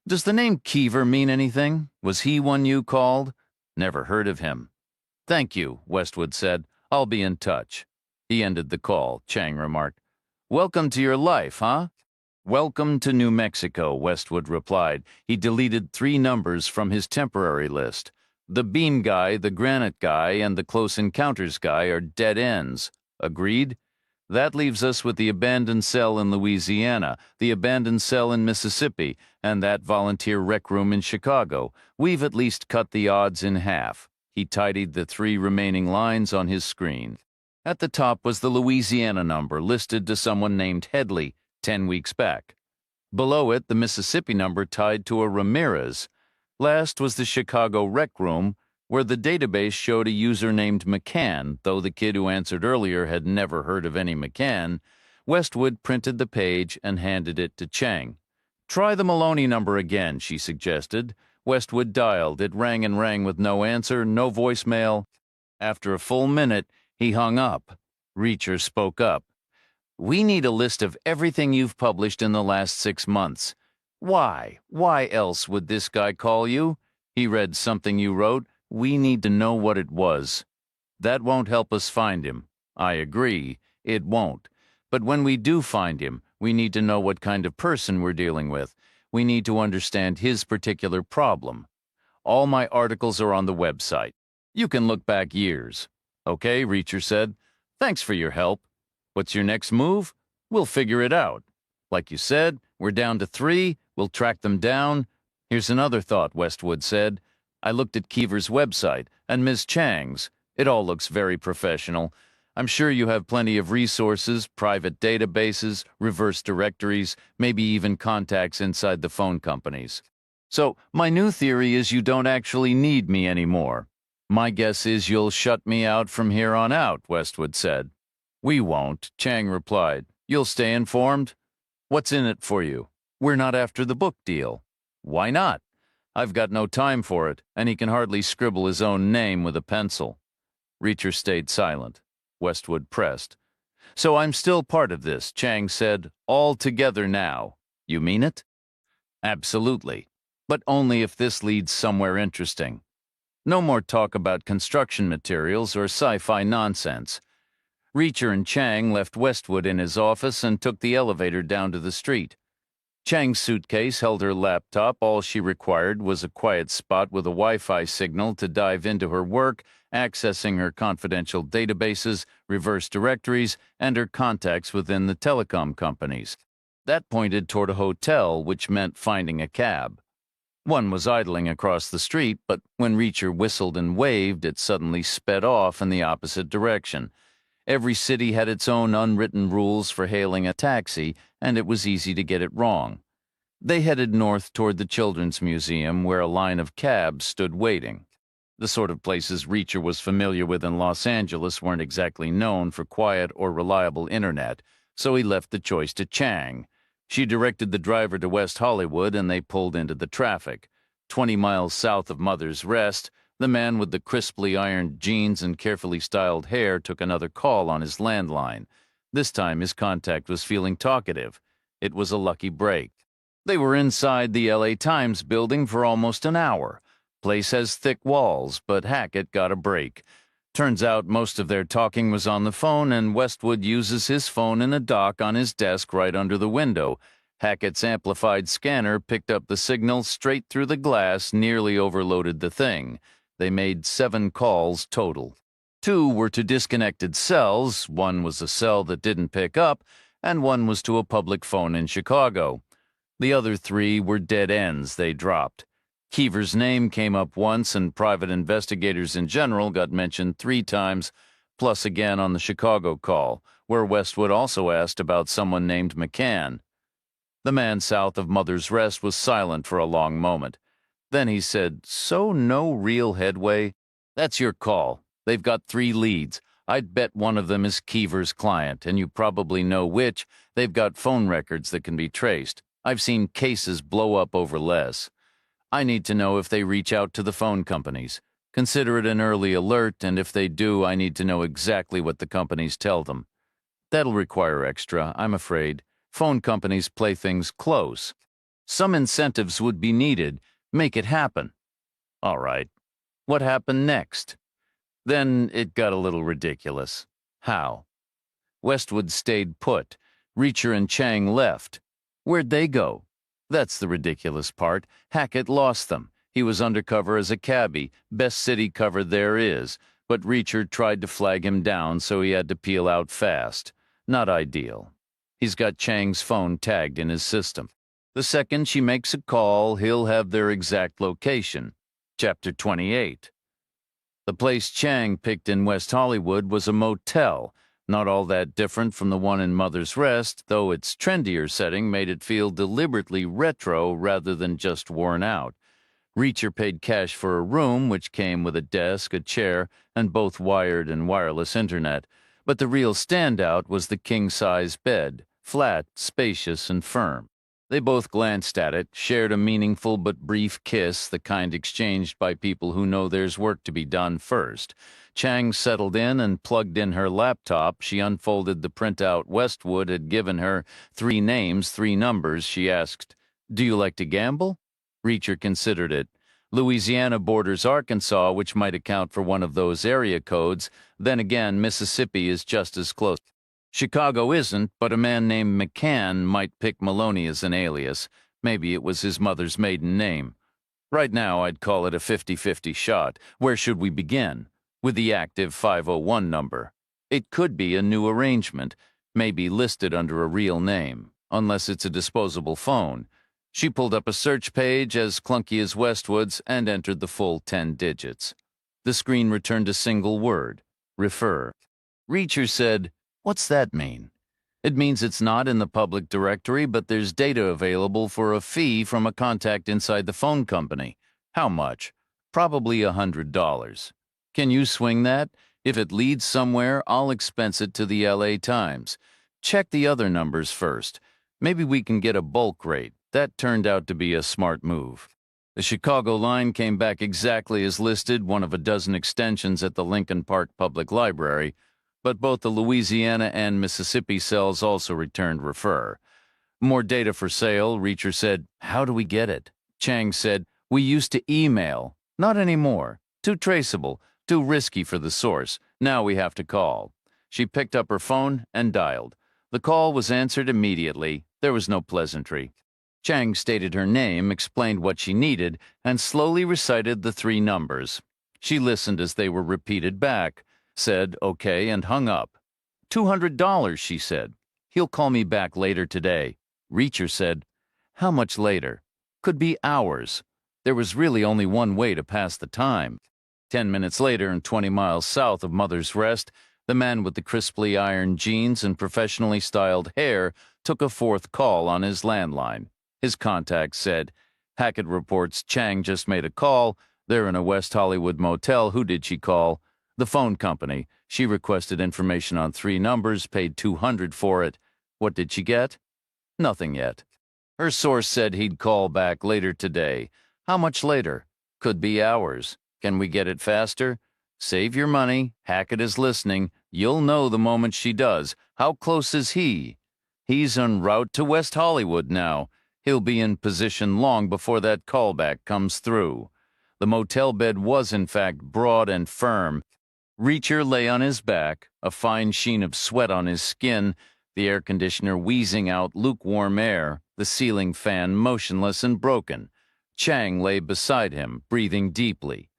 Does the name Keever mean anything? Was he one you called? Never heard of him. Thank you, Westwood said. I'll be in touch. He ended the call. Chang remarked, "Welcome to your life, huh?" "Welcome to New Mexico," Westwood replied. He deleted 3 numbers from his temporary list. The beam guy, the granite guy, and the close encounters guy are dead ends. Agreed? That leaves us with the abandoned cell in Louisiana, the abandoned cell in Mississippi, and that volunteer rec room in Chicago. We've at least cut the odds in half. He tidied the 3 remaining lines on his screen. At the top was the Louisiana number, listed to someone named Headley, 10 weeks back. Below it, the Mississippi number tied to a Ramirez. Last was the Chicago rec room, where the database showed a user named McCann, though the kid who answered earlier had never heard of any McCann. Westwood printed the page and handed it to Chang. "Try the Maloney number again," she suggested. Westwood dialed. It rang and rang with no answer, no voicemail. After a full minute, he hung up. Reacher spoke up. "We need a list of everything you've published in the last 6 months. Why? Why else would this guy call you? He read something you wrote. We need to know what it was." "That won't help us find him." "I agree, it won't. But when we do find him, we need to know what kind of person we're dealing with. We need to understand his particular problem. All my articles are on the website. You can look back years." "Okay," Reacher said. "Thanks for your help. What's your next move? We'll figure it out. Like you said, we're down to 3. We'll track them down." "Here's another thought," Westwood said. "I looked at Keever's website and Ms. Chang's. It all looks very professional. I'm sure you have plenty of resources, private databases, reverse directories, maybe even contacts inside the phone companies. So my new theory is you don't actually need me anymore." "My guess is you'll shut me out from here on out," Westwood said. "We won't," Chang replied. "You'll stay informed? What's in it for you? We're not after the book deal." "Why not?" "I've got no time for it," and he can hardly scribble his own name with a pencil. Reacher stayed silent. Westwood pressed. So I'm still part of this, Chang said. All together now. You mean it? Absolutely. But only if this leads somewhere interesting. No more talk about construction materials or sci-fi nonsense. Reacher and Chang left Westwood in his office and took the elevator down to the street. Chang's suitcase held her laptop. All she required was a quiet spot with a Wi-Fi signal to dive into her work, accessing her confidential databases, reverse directories, and her contacts within the telecom companies. That pointed toward a hotel, which meant finding a cab. One was idling across the street, but when Reacher whistled and waved, it suddenly sped off in the opposite direction. Every city had its own unwritten rules for hailing a taxi, and it was easy to get it wrong. They headed north toward the Children's Museum, where a line of cabs stood waiting. The sort of places Reacher was familiar with in Los Angeles weren't exactly known for quiet or reliable internet, so he left the choice to Chang. She directed the driver to West Hollywood, and they pulled into the traffic. 20 miles south of Mother's Rest, the man with the crisply ironed jeans and carefully styled hair took another call on his landline. This time his contact was feeling talkative. It was a lucky break. They were inside the LA Times building for almost an hour. Place has thick walls, but Hackett got a break. Turns out most of their talking was on the phone, and Westwood uses his phone in a dock on his desk right under the window. Hackett's amplified scanner picked up the signal straight through the glass, nearly overloaded the thing. They made 7 calls total. 2 were to disconnected cells, 1 was a cell that didn't pick up, and 1 was to a public phone in Chicago. The other 3 were dead ends they dropped. Keever's name came up once, and private investigators in general got mentioned 3 times, plus again on the Chicago call, where Westwood also asked about someone named McCann. The man south of Mother's Rest was silent for a long moment. Then he said, "So no real headway? That's your call. They've got 3 leads. I'd bet one of them is Keever's client, and you probably know which. They've got phone records that can be traced. I've seen cases blow up over less. I need to know if they reach out to the phone companies. Consider it an early alert, and if they do, I need to know exactly what the companies tell them. That'll require extra, I'm afraid. Phone companies play things close. Some incentives would be needed. Make it happen." All right. What happened next? Then it got a little ridiculous. How? Westwood stayed put. Reacher and Chang left. Where'd they go? That's the ridiculous part. Hackett lost them. He was undercover as a cabbie, best city cover there is, but Reacher tried to flag him down, so he had to peel out fast. Not ideal. He's got Chang's phone tagged in his system. The second she makes a call, he'll have their exact location. Chapter 28. The place Chang picked in West Hollywood was a motel, not all that different from the one in Mother's Rest, though its trendier setting made it feel deliberately retro rather than just worn out. Reacher paid cash for a room, which came with a desk, a chair, and both wired and wireless internet. But the real standout was the king-size bed, flat, spacious, and firm. They both glanced at it, shared a meaningful but brief kiss, the kind exchanged by people who know there's work to be done first. Chang settled in and plugged in her laptop. She unfolded the printout Westwood had given her. 3 names, 3 numbers. She asked, "Do you like to gamble?" Reacher considered it. Louisiana borders Arkansas, which might account for one of those area codes. Then again, Mississippi is just as close. Chicago isn't, but a man named McCann might pick Maloney as an alias. Maybe it was his mother's maiden name. Right now, I'd call it a 50-50 shot. Where should we begin? With the active 501 number. It could be a new arrangement, maybe listed under a real name, unless it's a disposable phone. She pulled up a search page as clunky as Westwood's and entered the full 10 digits. The screen returned a single word, refer. Reacher said, "What's that mean?" "It means it's not in the public directory, but there's data available for a fee from a contact inside the phone company." "How much?" "Probably $100. "Can you swing that? If it leads somewhere, I'll expense it to the LA Times. Check the other numbers first. Maybe we can get a bulk rate." That turned out to be a smart move. The Chicago line came back exactly as listed, one of a dozen extensions at the Lincoln Park Public Library. but both the Louisiana and Mississippi cells also returned refer. More data for sale, Reacher said. How do we get it? Chang said, we used to email. Not anymore. Too traceable, too risky for the source. Now we have to call. She picked up her phone and dialed. The call was answered immediately. There was no pleasantry. Chang stated her name, explained what she needed, and slowly recited the 3 numbers. She listened as they were repeated back, said okay, and hung up. $200, she said. He'll call me back later today. Reacher said, how much later? Could be hours. There was really only one way to pass the time. 10 minutes later, and 20 miles south of Mother's Rest, the man with the crisply ironed jeans and professionally styled hair took a 4th call on his landline. His contact said, Hackett reports Chang just made a call. They're in a West Hollywood motel. Who did she call? The phone company. She requested information on 3 numbers, paid $200 for it. What did she get? Nothing yet. Her source said he'd call back later today. How much later? Could be hours. Can we get it faster? Save your money. Hackett is listening. You'll know the moment she does. How close is he? He's en route to West Hollywood now. He'll be in position long before that callback comes through. The motel bed was, in fact, broad and firm. Reacher lay on his back, a fine sheen of sweat on his skin, the air conditioner wheezing out lukewarm air, the ceiling fan motionless and broken. Chang lay beside him, breathing deeply.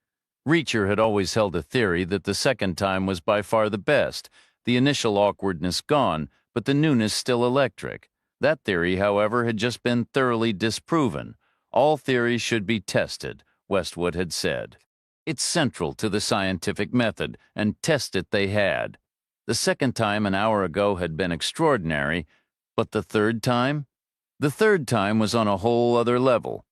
Reacher had always held a theory that the second time was by far the best, the initial awkwardness gone, but the newness still electric. That theory, however, had just been thoroughly disproven. All theories should be tested, Westwood had said. It's central to the scientific method, and test it they had. The second time an hour ago had been extraordinary, but the third time? The third time was on a whole other level.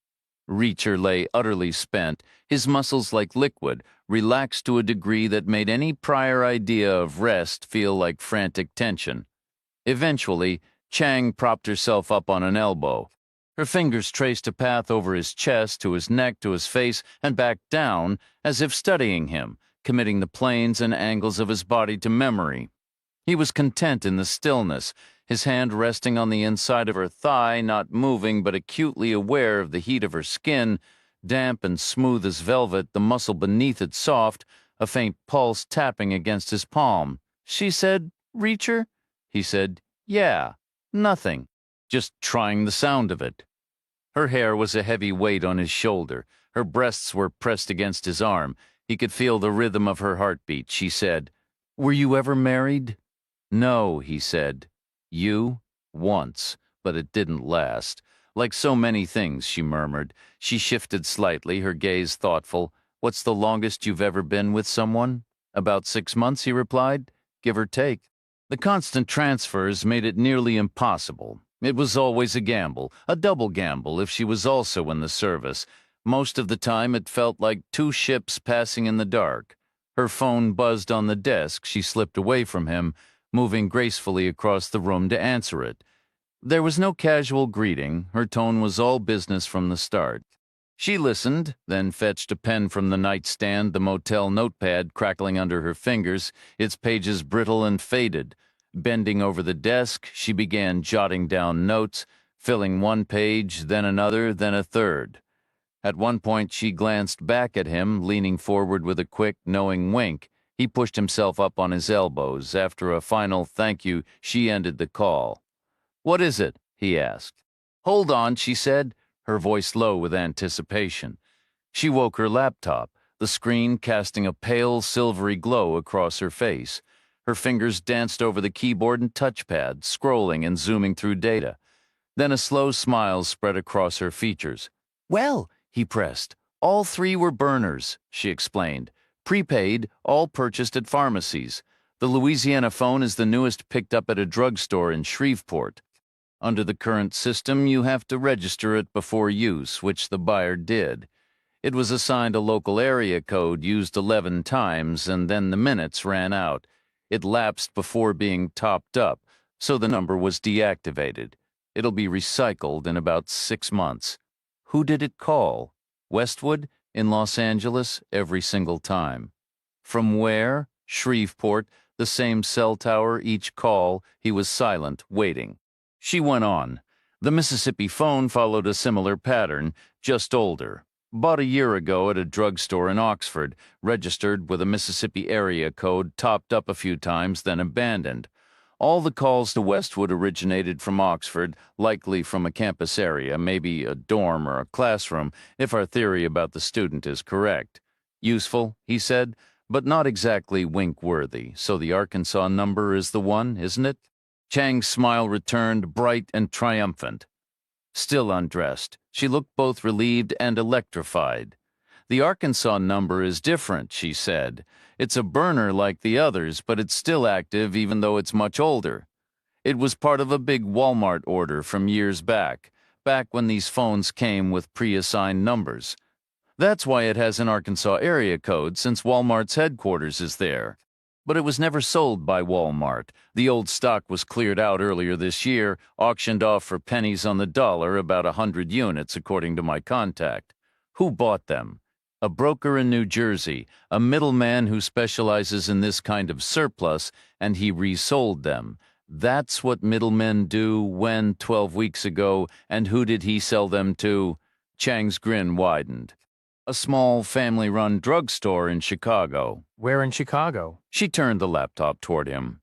Reacher lay utterly spent, his muscles like liquid, relaxed to a degree that made any prior idea of rest feel like frantic tension. Eventually, Chang propped herself up on an elbow. Her fingers traced a path over his chest, to his neck, to his face, and back down, as if studying him, committing the planes and angles of his body to memory. He was content in the stillness, his hand resting on the inside of her thigh, not moving but acutely aware of the heat of her skin, damp and smooth as velvet, the muscle beneath it soft, a faint pulse tapping against his palm. She said, Reacher? He said, yeah, nothing, just trying the sound of it. Her hair was a heavy weight on his shoulder. Her breasts were pressed against his arm. He could feel the rhythm of her heartbeat. She said, were you ever married? No, he said. You? Once, but it didn't last. Like so many things, she murmured. She shifted slightly, her gaze thoughtful. What's the longest you've ever been with someone? About 6 months, he replied, give or take. The constant transfers made it nearly impossible. It was always a gamble, a double gamble if she was also in the service. Most of the time it felt like 2 ships passing in the dark. Her phone buzzed on the desk. She slipped away from him, moving gracefully across the room to answer it. There was no casual greeting. Her tone was all business from the start. She listened, then fetched a pen from the nightstand, the motel notepad crackling under her fingers, its pages brittle and faded. Bending over the desk, she began jotting down notes, filling one page, then another, then a third. At one point, she glanced back at him, leaning forward with a quick, knowing wink. He pushed himself up on his elbows. After a final thank you, she ended the call. What is it? He asked. Hold on, she said, her voice low with anticipation. She woke her laptop, the screen casting a pale, silvery glow across her face. Her fingers danced over the keyboard and touchpad, scrolling and zooming through data. Then a slow smile spread across her features. Well, he pressed. All 3 were burners, she explained. Prepaid, all purchased at pharmacies. The Louisiana phone is the newest picked up at a drugstore in Shreveport. Under the current system, you have to register it before use, which the buyer did. It was assigned a local area code used 11 times, and then the minutes ran out. It lapsed before being topped up, so the number was deactivated. It'll be recycled in about 6 months. Who did it call? Westwood? In Los Angeles? Every single time. From where? Shreveport. The same cell tower, each call, he was silent, waiting. She went on. The Mississippi phone followed a similar pattern, just older. Bought a year ago at a drugstore in Oxford, registered with a Mississippi area code, topped up a few times, then abandoned. All the calls to Westwood originated from Oxford, likely from a campus area, maybe a dorm or a classroom, if our theory about the student is correct. Useful, he said, but not exactly wink-worthy, so the Arkansas number is the one, isn't it? Chang's smile returned, bright and triumphant. Still undressed, she looked both relieved and electrified. The Arkansas number is different, she said. It's a burner like the others, but it's still active even though it's much older. It was part of a big Walmart order from years back when these phones came with pre-assigned numbers. That's why it has an Arkansas area code, since Walmart's headquarters is there. But it was never sold by Walmart. The old stock was cleared out earlier this year, auctioned off for pennies on the dollar, about 100 units, according to my contact. Who bought them? A broker in New Jersey, a middleman who specializes in this kind of surplus, and he resold them. That's what middlemen do. When, 12 weeks ago, and who did he sell them to? Chang's grin widened. A small family-run drugstore in Chicago. Where in Chicago? She turned the laptop toward him.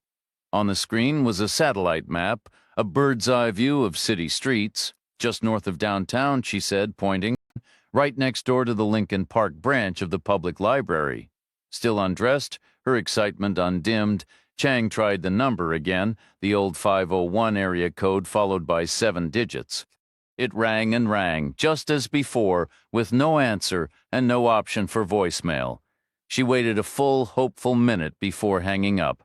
On the screen was a satellite map, a bird's-eye view of city streets. Just north of downtown, she said, pointing. Right next door to the Lincoln Park branch of the public library. Still undressed, her excitement undimmed, Chang tried the number again, the old 501 area code followed by 7 digits. It rang and rang, just as before, with no answer and no option for voicemail. She waited a full, hopeful minute before hanging up.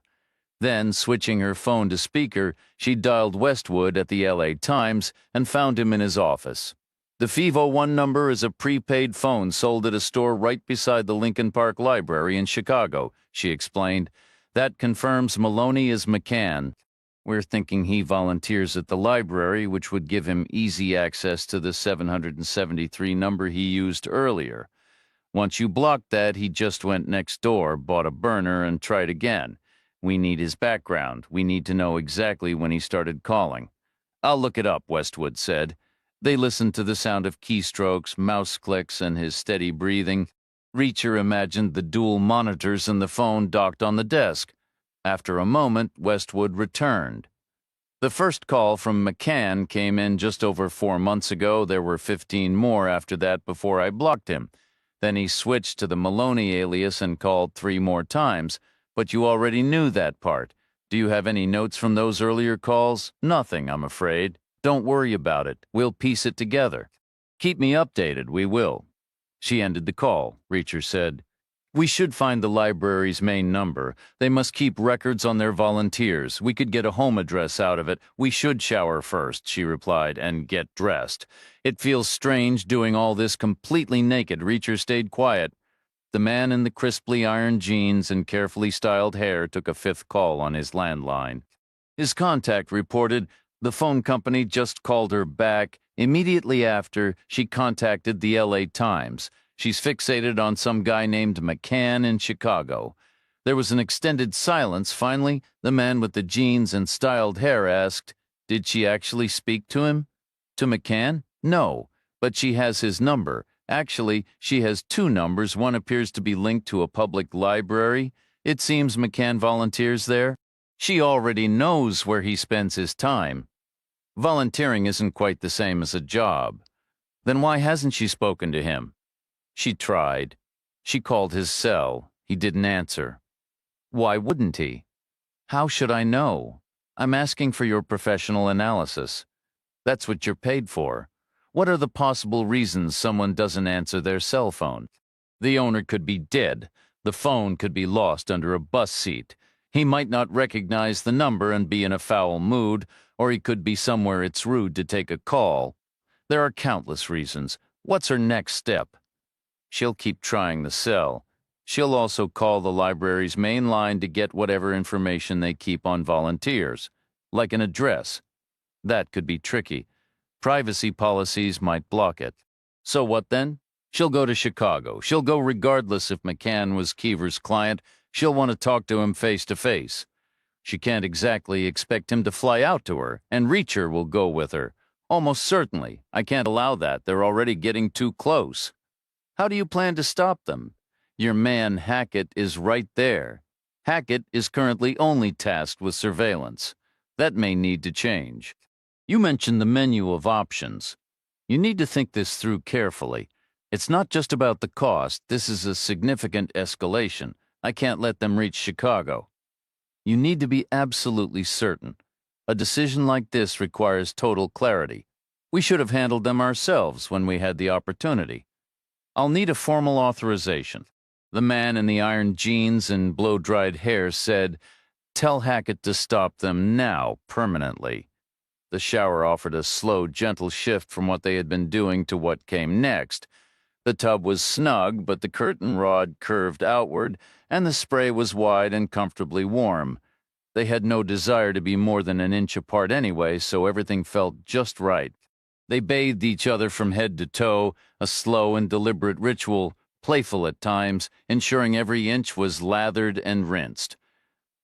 Then, switching her phone to speaker, she dialed Westwood at the LA Times and found him in his office. The 501 number is a prepaid phone sold at a store right beside the Lincoln Park Library in Chicago, she explained. That confirms Maloney is McCann. We're thinking he volunteers at the library, which would give him easy access to the 773 number he used earlier. Once you blocked that, he just went next door, bought a burner, and tried again. We need his background. We need to know exactly when he started calling. I'll look it up, Westwood said. They listened to the sound of keystrokes, mouse clicks, and his steady breathing. Reacher imagined the dual monitors in the phone docked on the desk. After a moment, Westwood returned. The first call from McCann came in just over 4 months ago. There were 15 more after that before I blocked him. Then he switched to the Maloney alias and called 3 more times. But you already knew that part. Do you have any notes from those earlier calls? Nothing, I'm afraid. Don't worry about it. We'll piece it together. Keep me updated, we will. She ended the call. Reacher said, We should find the library's main number. They must keep records on their volunteers. We could get a home address out of it. We should shower first, she replied, and get dressed. It feels strange doing all this completely naked. Reacher stayed quiet. The man in the crisply ironed jeans and carefully styled hair took a 5th call on his landline. His contact reported the phone company just called her back immediately after she contacted the LA Times. She's fixated on some guy named McCann in Chicago. There was an extended silence. Finally, the man with the jeans and styled hair asked, Did she actually speak to him? To McCann? No, but she has his number. Actually, she has 2 numbers. One appears to be linked to a public library. It seems McCann volunteers there. She already knows where he spends his time. Volunteering isn't quite the same as a job. Then why hasn't she spoken to him? She tried. She called his cell. He didn't answer. Why wouldn't he? How should I know? I'm asking for your professional analysis. That's what you're paid for. What are the possible reasons someone doesn't answer their cell phone? The owner could be dead. The phone could be lost under a bus seat. He might not recognize the number and be in a foul mood, or he could be somewhere it's rude to take a call. There are countless reasons. What's her next step? She'll keep trying the cell. She'll also call the library's main line to get whatever information they keep on volunteers, like an address. That could be tricky. Privacy policies might block it. So what then? She'll go to Chicago. She'll go regardless if McCann was Keever's client. She'll want to talk to him face to face. She can't exactly expect him to fly out to her, and Reacher will go with her. Almost certainly. I can't allow that. They're already getting too close. How do you plan to stop them? Your man Hackett is right there. Hackett is currently only tasked with surveillance. That may need to change. You mentioned the menu of options. You need to think this through carefully. It's not just about the cost. This is a significant escalation. I can't let them reach Chicago. You need to be absolutely certain. A decision like this requires total clarity. We should have handled them ourselves when we had the opportunity. I'll need a formal authorization. The man in the iron jeans and blow-dried hair said, "Tell Hackett to stop them now, permanently." The shower offered a slow, gentle shift from what they had been doing to what came next. The tub was snug, but the curtain rod curved outward, and the spray was wide and comfortably warm. They had no desire to be more than an inch apart anyway, so everything felt just right. They bathed each other from head to toe, a slow and deliberate ritual, playful at times, ensuring every inch was lathered and rinsed.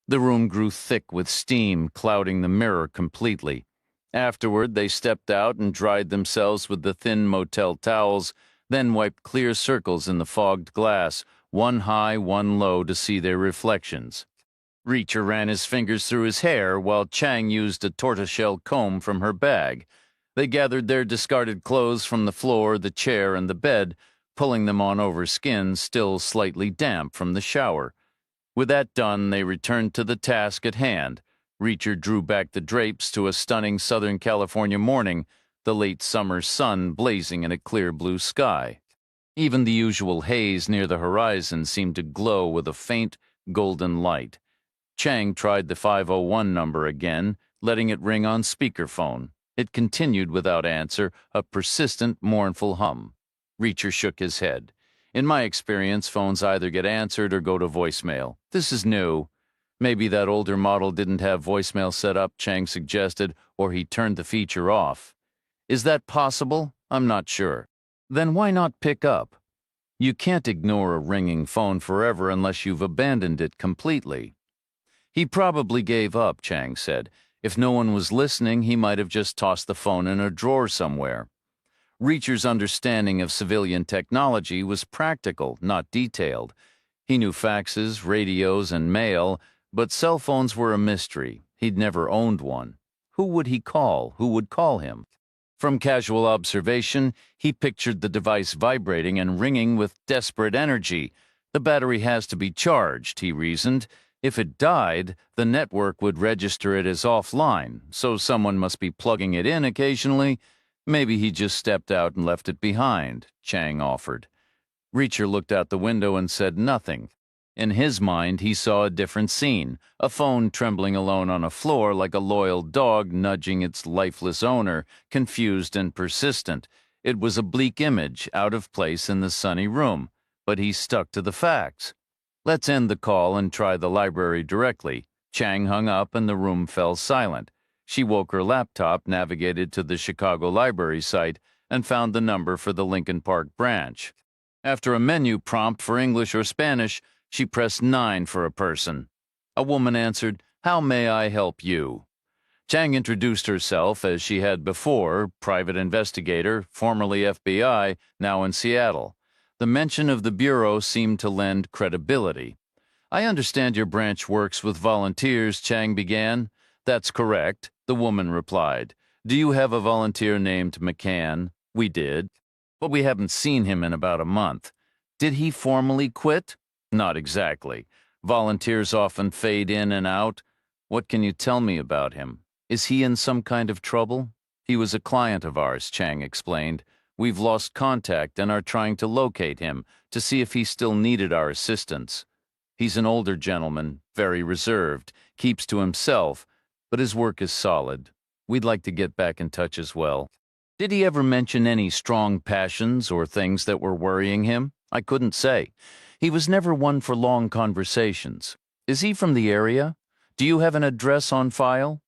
The room grew thick with steam, clouding the mirror completely. Afterward, they stepped out and dried themselves with the thin motel towels, then wiped clear circles in the fogged glass, one high, one low, to see their reflections. Reacher ran his fingers through his hair while Chang used a tortoiseshell comb from her bag. They gathered their discarded clothes from the floor, the chair, and the bed, pulling them on over skin still slightly damp from the shower. With that done, they returned to the task at hand. Reacher drew back the drapes to a stunning Southern California morning, the late summer sun blazing in a clear blue sky. Even the usual haze near the horizon seemed to glow with a faint, golden light. Chang tried the 501 number again, letting it ring on speakerphone. It continued without answer, a persistent, mournful hum. Reacher shook his head. In my experience, phones either get answered or go to voicemail. This is new. Maybe that older model didn't have voicemail set up, Chang suggested, or he turned the feature off. Is that possible? I'm not sure. Then why not pick up? You can't ignore a ringing phone forever unless you've abandoned it completely. He probably gave up, Chang said. If no one was listening, he might have just tossed the phone in a drawer somewhere. Reacher's understanding of civilian technology was practical, not detailed. He knew faxes, radios, and mail, but cell phones were a mystery. He'd never owned one. Who would he call? Who would call him? From casual observation, he pictured the device vibrating and ringing with desperate energy. The battery has to be charged, he reasoned. If it died, the network would register it as offline, so someone must be plugging it in occasionally. Maybe he just stepped out and left it behind, Chang offered. Reacher looked out the window and said nothing. In his mind, he saw a different scene, a phone trembling alone on a floor like a loyal dog nudging its lifeless owner, confused and persistent. It was a bleak image, out of place in the sunny room, but he stuck to the facts. Let's end the call and try the library directly. Chang hung up and the room fell silent. She woke her laptop, navigated to the Chicago Library site, and found the number for the Lincoln Park branch. After a menu prompt for English or Spanish, she pressed 9 for a person. A woman answered, "How may I help you?" Chang introduced herself as she had before, private investigator, formerly FBI, now in Seattle. The mention of the Bureau seemed to lend credibility. "I understand your branch works with volunteers," Chang began. "That's correct," the woman replied. "Do you have a volunteer named McCann?" "We did. But we haven't seen him in about a month." "Did he formally quit?" "Not exactly. Volunteers often fade in and out." "What can you tell me about him? Is he in some kind of trouble?" "He was a client of ours," Chang explained. "We've lost contact and are trying to locate him to see if he still needed our assistance. He's an older gentleman, very reserved, keeps to himself, but his work is solid. We'd like to get back in touch as well." "Did he ever mention any strong passions or things that were worrying him?" "I couldn't say. He was never one for long conversations." "Is he from the area? Do you have an address on file?"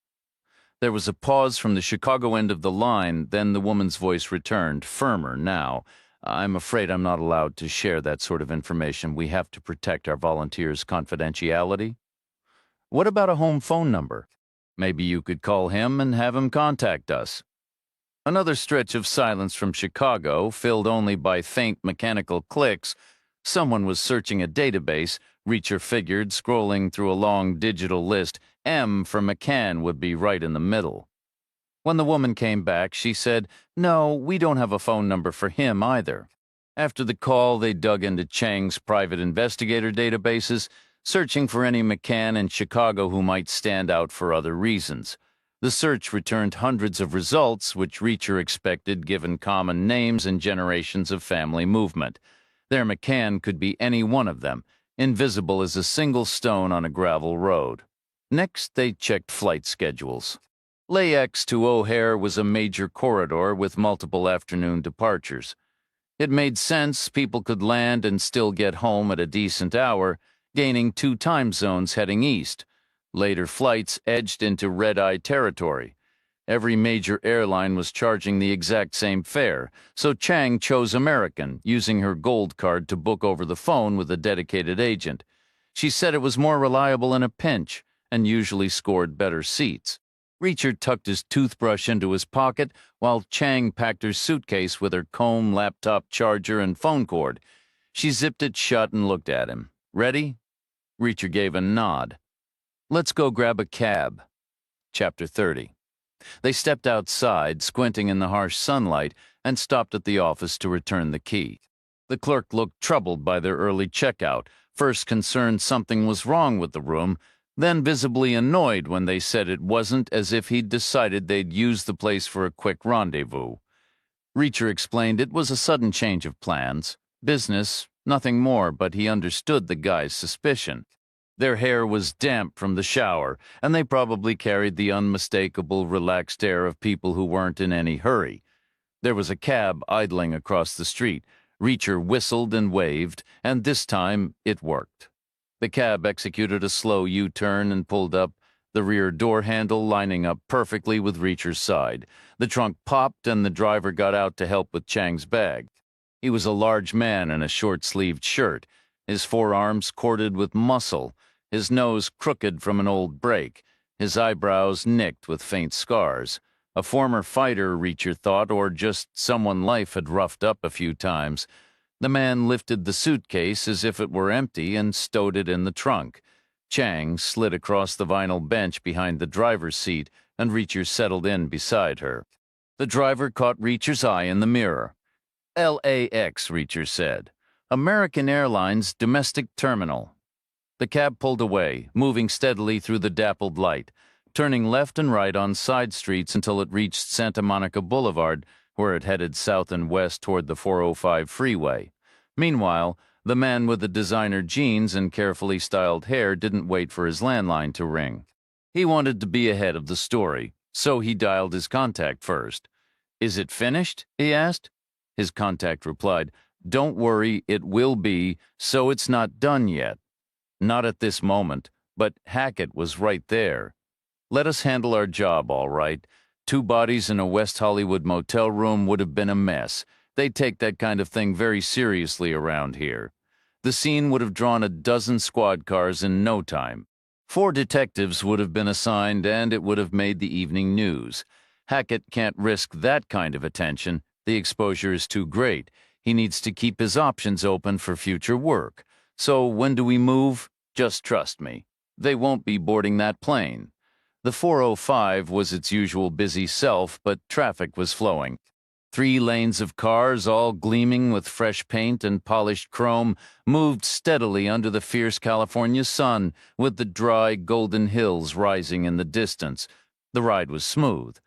There was a pause from the Chicago end of the line, then the woman's voice returned, firmer now. I'm afraid I'm not allowed to share that sort of information. We have to protect our volunteers' confidentiality. What about a home phone number? Maybe you could call him and have him contact us. Another stretch of silence from Chicago, filled only by faint mechanical clicks. Someone was searching a database. Reacher figured, scrolling through a long digital list. M for McCann would be right in the middle. When the woman came back, she said, "No, we don't have a phone number for him either." After the call, they dug into Chang's private investigator databases, searching for any McCann in Chicago who might stand out for other reasons. The search returned hundreds of results, which Reacher expected given common names and generations of family movement. Their McCann could be any one of them, invisible as a single stone on a gravel road. Next, they checked flight schedules. LAX to O'Hare was a major corridor with multiple afternoon departures. It made sense people could land and still get home at a decent hour, gaining 2 time zones heading east. Later flights edged into red-eye territory. Every major airline was charging the exact same fare, so Chang chose American, using her gold card to book over the phone with a dedicated agent. She said it was more reliable in a pinch and usually scored better seats. Reacher tucked his toothbrush into his pocket while Chang packed her suitcase with her comb, laptop charger, and phone cord. She zipped it shut and looked at him. "Ready?" Reacher gave a nod. "Let's go grab a cab." Chapter 30. They stepped outside, squinting in the harsh sunlight, and stopped at the office to return the key. The clerk looked troubled by their early checkout, first concerned something was wrong with the room, then visibly annoyed when they said it wasn't, as if he'd decided they'd use the place for a quick rendezvous. Reacher explained it was a sudden change of plans. Business, nothing more, but he understood the guy's suspicion. Their hair was damp from the shower, and they probably carried the unmistakable, relaxed air of people who weren't in any hurry. There was a cab idling across the street. Reacher whistled and waved, and this time it worked. The cab executed a slow U-turn and pulled up, the rear door handle lining up perfectly with Reacher's side. The trunk popped and the driver got out to help with Chang's bag. He was a large man in a short-sleeved shirt, his forearms corded with muscle, his nose crooked from an old break, his eyebrows nicked with faint scars. A former fighter, Reacher thought, or just someone life had roughed up a few times. The man lifted the suitcase as if it were empty and stowed it in the trunk. Chang slid across the vinyl bench behind the driver's seat, and Reacher settled in beside her. The driver caught Reacher's eye in the mirror. "LAX," Reacher said. "American Airlines Domestic Terminal." The cab pulled away, moving steadily through the dappled light, turning left and right on side streets until it reached Santa Monica Boulevard, where it headed south and west toward the 405 freeway. Meanwhile, the man with the designer jeans and carefully styled hair didn't wait for his landline to ring. He wanted to be ahead of the story, so he dialed his contact first. "Is it finished?" he asked. His contact replied, "Don't worry, it will be, so it's not done yet." Not at this moment, but Hackett was right there. "Let us handle our job, all right. 2 bodies in a West Hollywood motel room would have been a mess. They take that kind of thing very seriously around here. The scene would have drawn a dozen squad cars in no time. 4 detectives would have been assigned, and it would have made the evening news. Hackett can't risk that kind of attention. The exposure is too great. He needs to keep his options open for future work. So when do we move? Just trust me. They won't be boarding that plane." The 405 was its usual busy self, but traffic was flowing. 3 lanes of cars, all gleaming with fresh paint and polished chrome, moved steadily under the fierce California sun, with the dry, golden hills rising in the distance. The ride was smooth.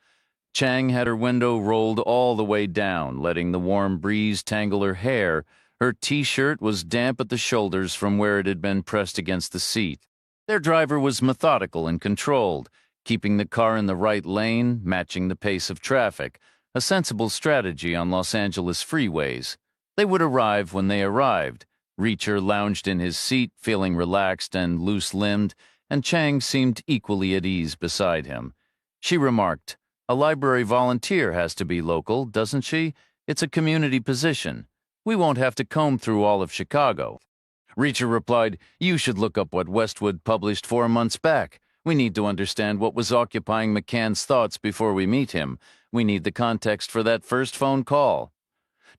Chang had her window rolled all the way down, letting the warm breeze tangle her hair. Her T-shirt was damp at the shoulders from where it had been pressed against the seat. Their driver was methodical and controlled, keeping the car in the right lane, matching the pace of traffic, a sensible strategy on Los Angeles freeways. They would arrive when they arrived. Reacher lounged in his seat, feeling relaxed and loose-limbed, and Chang seemed equally at ease beside him. She remarked, "A library volunteer has to be local, doesn't she? It's a community position." We won't have to comb through all of Chicago. Reacher replied, "You should look up what Westwood published 4 months back. We need to understand what was occupying McCann's thoughts before we meet him. We need the context for that first phone call."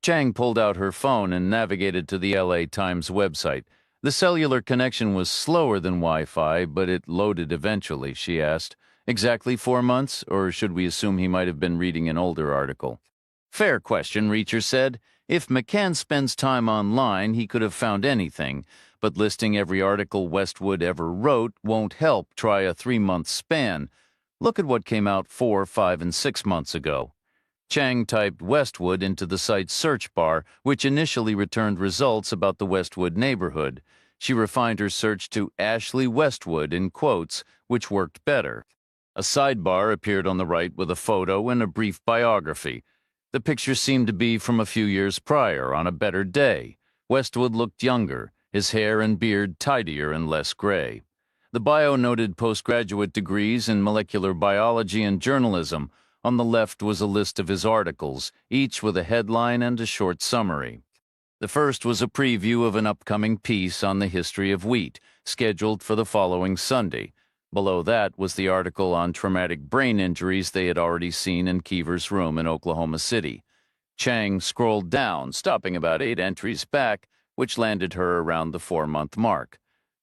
Chang pulled out her phone and navigated to the LA Times website. The cellular connection was slower than Wi-Fi, but it loaded eventually, she asked. Exactly 4 months, or should we assume he might have been reading an older article? Fair question, Reacher said. If McCann spends time online, he could have found anything, but listing every article Westwood ever wrote won't help. Try a 3-month span. Look at what came out 4, 5, and 6 months ago. Chang typed Westwood into the site's search bar, which initially returned results about the Westwood neighborhood. She refined her search to Ashley Westwood in quotes, which worked better. A sidebar appeared on the right with a photo and a brief biography. The picture seemed to be from a few years prior, on a better day. Westwood looked younger, his hair and beard tidier and less gray. The bio noted postgraduate degrees in molecular biology and journalism. On the left was a list of his articles, each with a headline and a short summary. The first was a preview of an upcoming piece on the history of wheat, scheduled for the following Sunday. Below that was the article on traumatic brain injuries they had already seen in Keever's room in Oklahoma City. Chang scrolled down, stopping about 8 entries back, which landed her around the 4-month mark.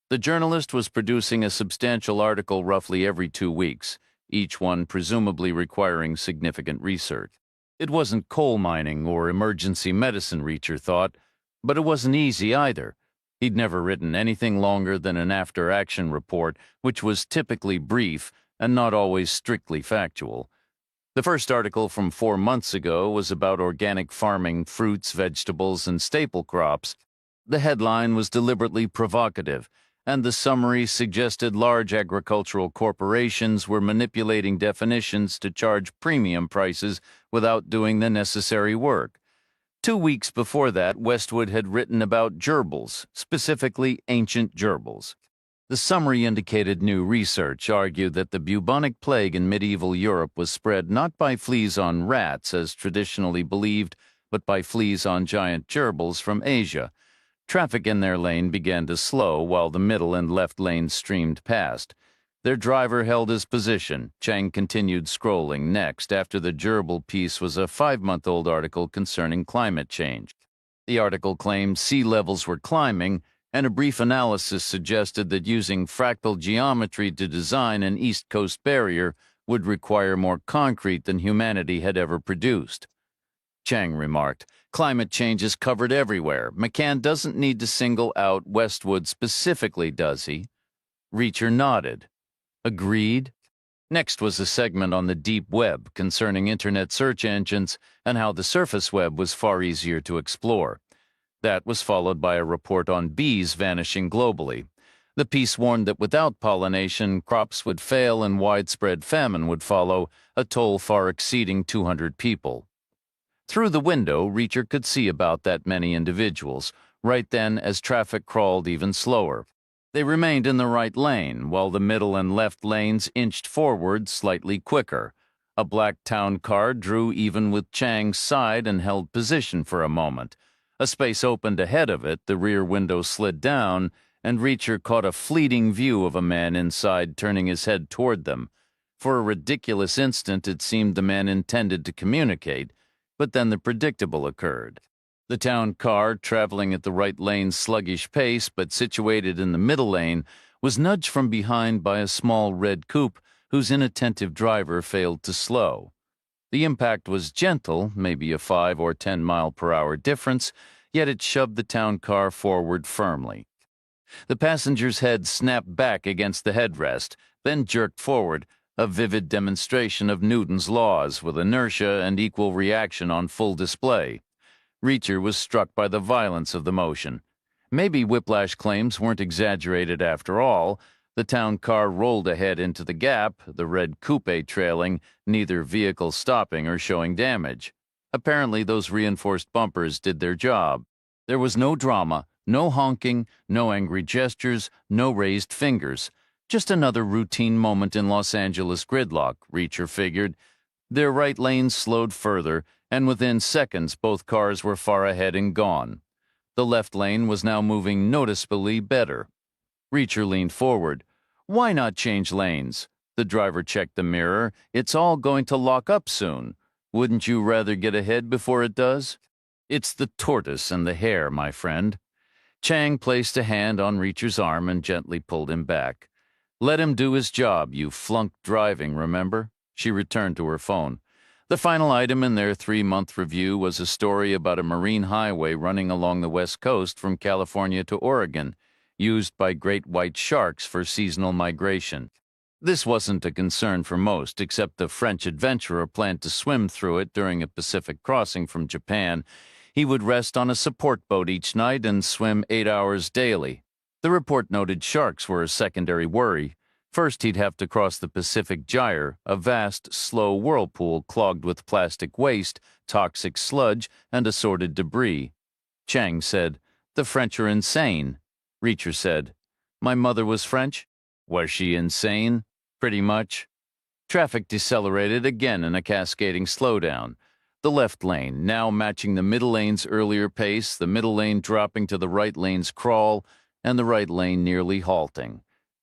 The journalist was producing a substantial article roughly every 2 weeks, each one presumably requiring significant research. It wasn't coal mining or emergency medicine, Reacher thought, but it wasn't easy either. He'd never written anything longer than an after-action report, which was typically brief and not always strictly factual. The first article from 4 months ago was about organic farming, fruits, vegetables, and staple crops. The headline was deliberately provocative, and the summary suggested large agricultural corporations were manipulating definitions to charge premium prices without doing the necessary work. 2 weeks before that, Westwood had written about gerbils, specifically ancient gerbils. The summary indicated new research argued that the bubonic plague in medieval Europe was spread not by fleas on rats, as traditionally believed, but by fleas on giant gerbils from Asia. Traffic in their lane began to slow while the middle and left lanes streamed past. Their driver held his position. Chang continued scrolling. Next, after the gerbil piece, was a 5-month-old article concerning climate change. The article claimed sea levels were climbing, and a brief analysis suggested that using fractal geometry to design an East Coast barrier would require more concrete than humanity had ever produced. Chang remarked, "Climate change is covered everywhere. McCann doesn't need to single out Westwood specifically, does he?" Reacher nodded. Agreed. Next was a segment on the deep web concerning internet search engines and how the surface web was far easier to explore. That was followed by a report on bees vanishing globally. The piece warned that without pollination, crops would fail and widespread famine would follow, a toll far exceeding 200 people. Through the window, Reacher could see about that many individuals, right then as traffic crawled even slower. They remained in the right lane, while the middle and left lanes inched forward slightly quicker. A black town car drew even with Chang's side and held position for a moment. A space opened ahead of it, the rear window slid down, and Reacher caught a fleeting view of a man inside turning his head toward them. For a ridiculous instant, it seemed the man intended to communicate, but then the predictable occurred. The town car, traveling at the right lane's sluggish pace but situated in the middle lane, was nudged from behind by a small red coupe whose inattentive driver failed to slow. The impact was gentle, maybe a 5 or 10 mile per hour difference, yet it shoved the town car forward firmly. The passenger's head snapped back against the headrest, then jerked forward, a vivid demonstration of Newton's laws with inertia and equal reaction on full display. Reacher was struck by the violence of the motion. Maybe whiplash claims weren't exaggerated after all. The town car rolled ahead into the gap, the red coupe trailing, neither vehicle stopping or showing damage. Apparently those reinforced bumpers did their job. There was no drama, no honking, no angry gestures, no raised fingers. Just another routine moment in Los Angeles gridlock, Reacher figured. Their right lane slowed further, and within seconds both cars were far ahead and gone. The left lane was now moving noticeably better. Reacher leaned forward. "Why not change lanes?" The driver checked the mirror. "It's all going to lock up soon. Wouldn't you rather get ahead before it does?" "It's the tortoise and the hare, my friend." Chang placed a hand on Reacher's arm and gently pulled him back. "Let him do his job. You flunked driving, remember?" She returned to her phone. The final item in their 3-month review was a story about a marine highway running along the west coast from California to Oregon, used by great white sharks for seasonal migration. This wasn't a concern for most, except the French adventurer planned to swim through it during a Pacific crossing from Japan. He would rest on a support boat each night and swim 8 hours daily. The report noted sharks were a secondary worry. First, he'd have to cross the Pacific Gyre, a vast, slow whirlpool clogged with plastic waste, toxic sludge, and assorted debris. Chang said, "The French are insane." Reacher said, "My mother was French." "Was she insane?" "Pretty much." Traffic decelerated again in a cascading slowdown. The left lane, now matching the middle lane's earlier pace, the middle lane dropping to the right lane's crawl, and the right lane nearly halting.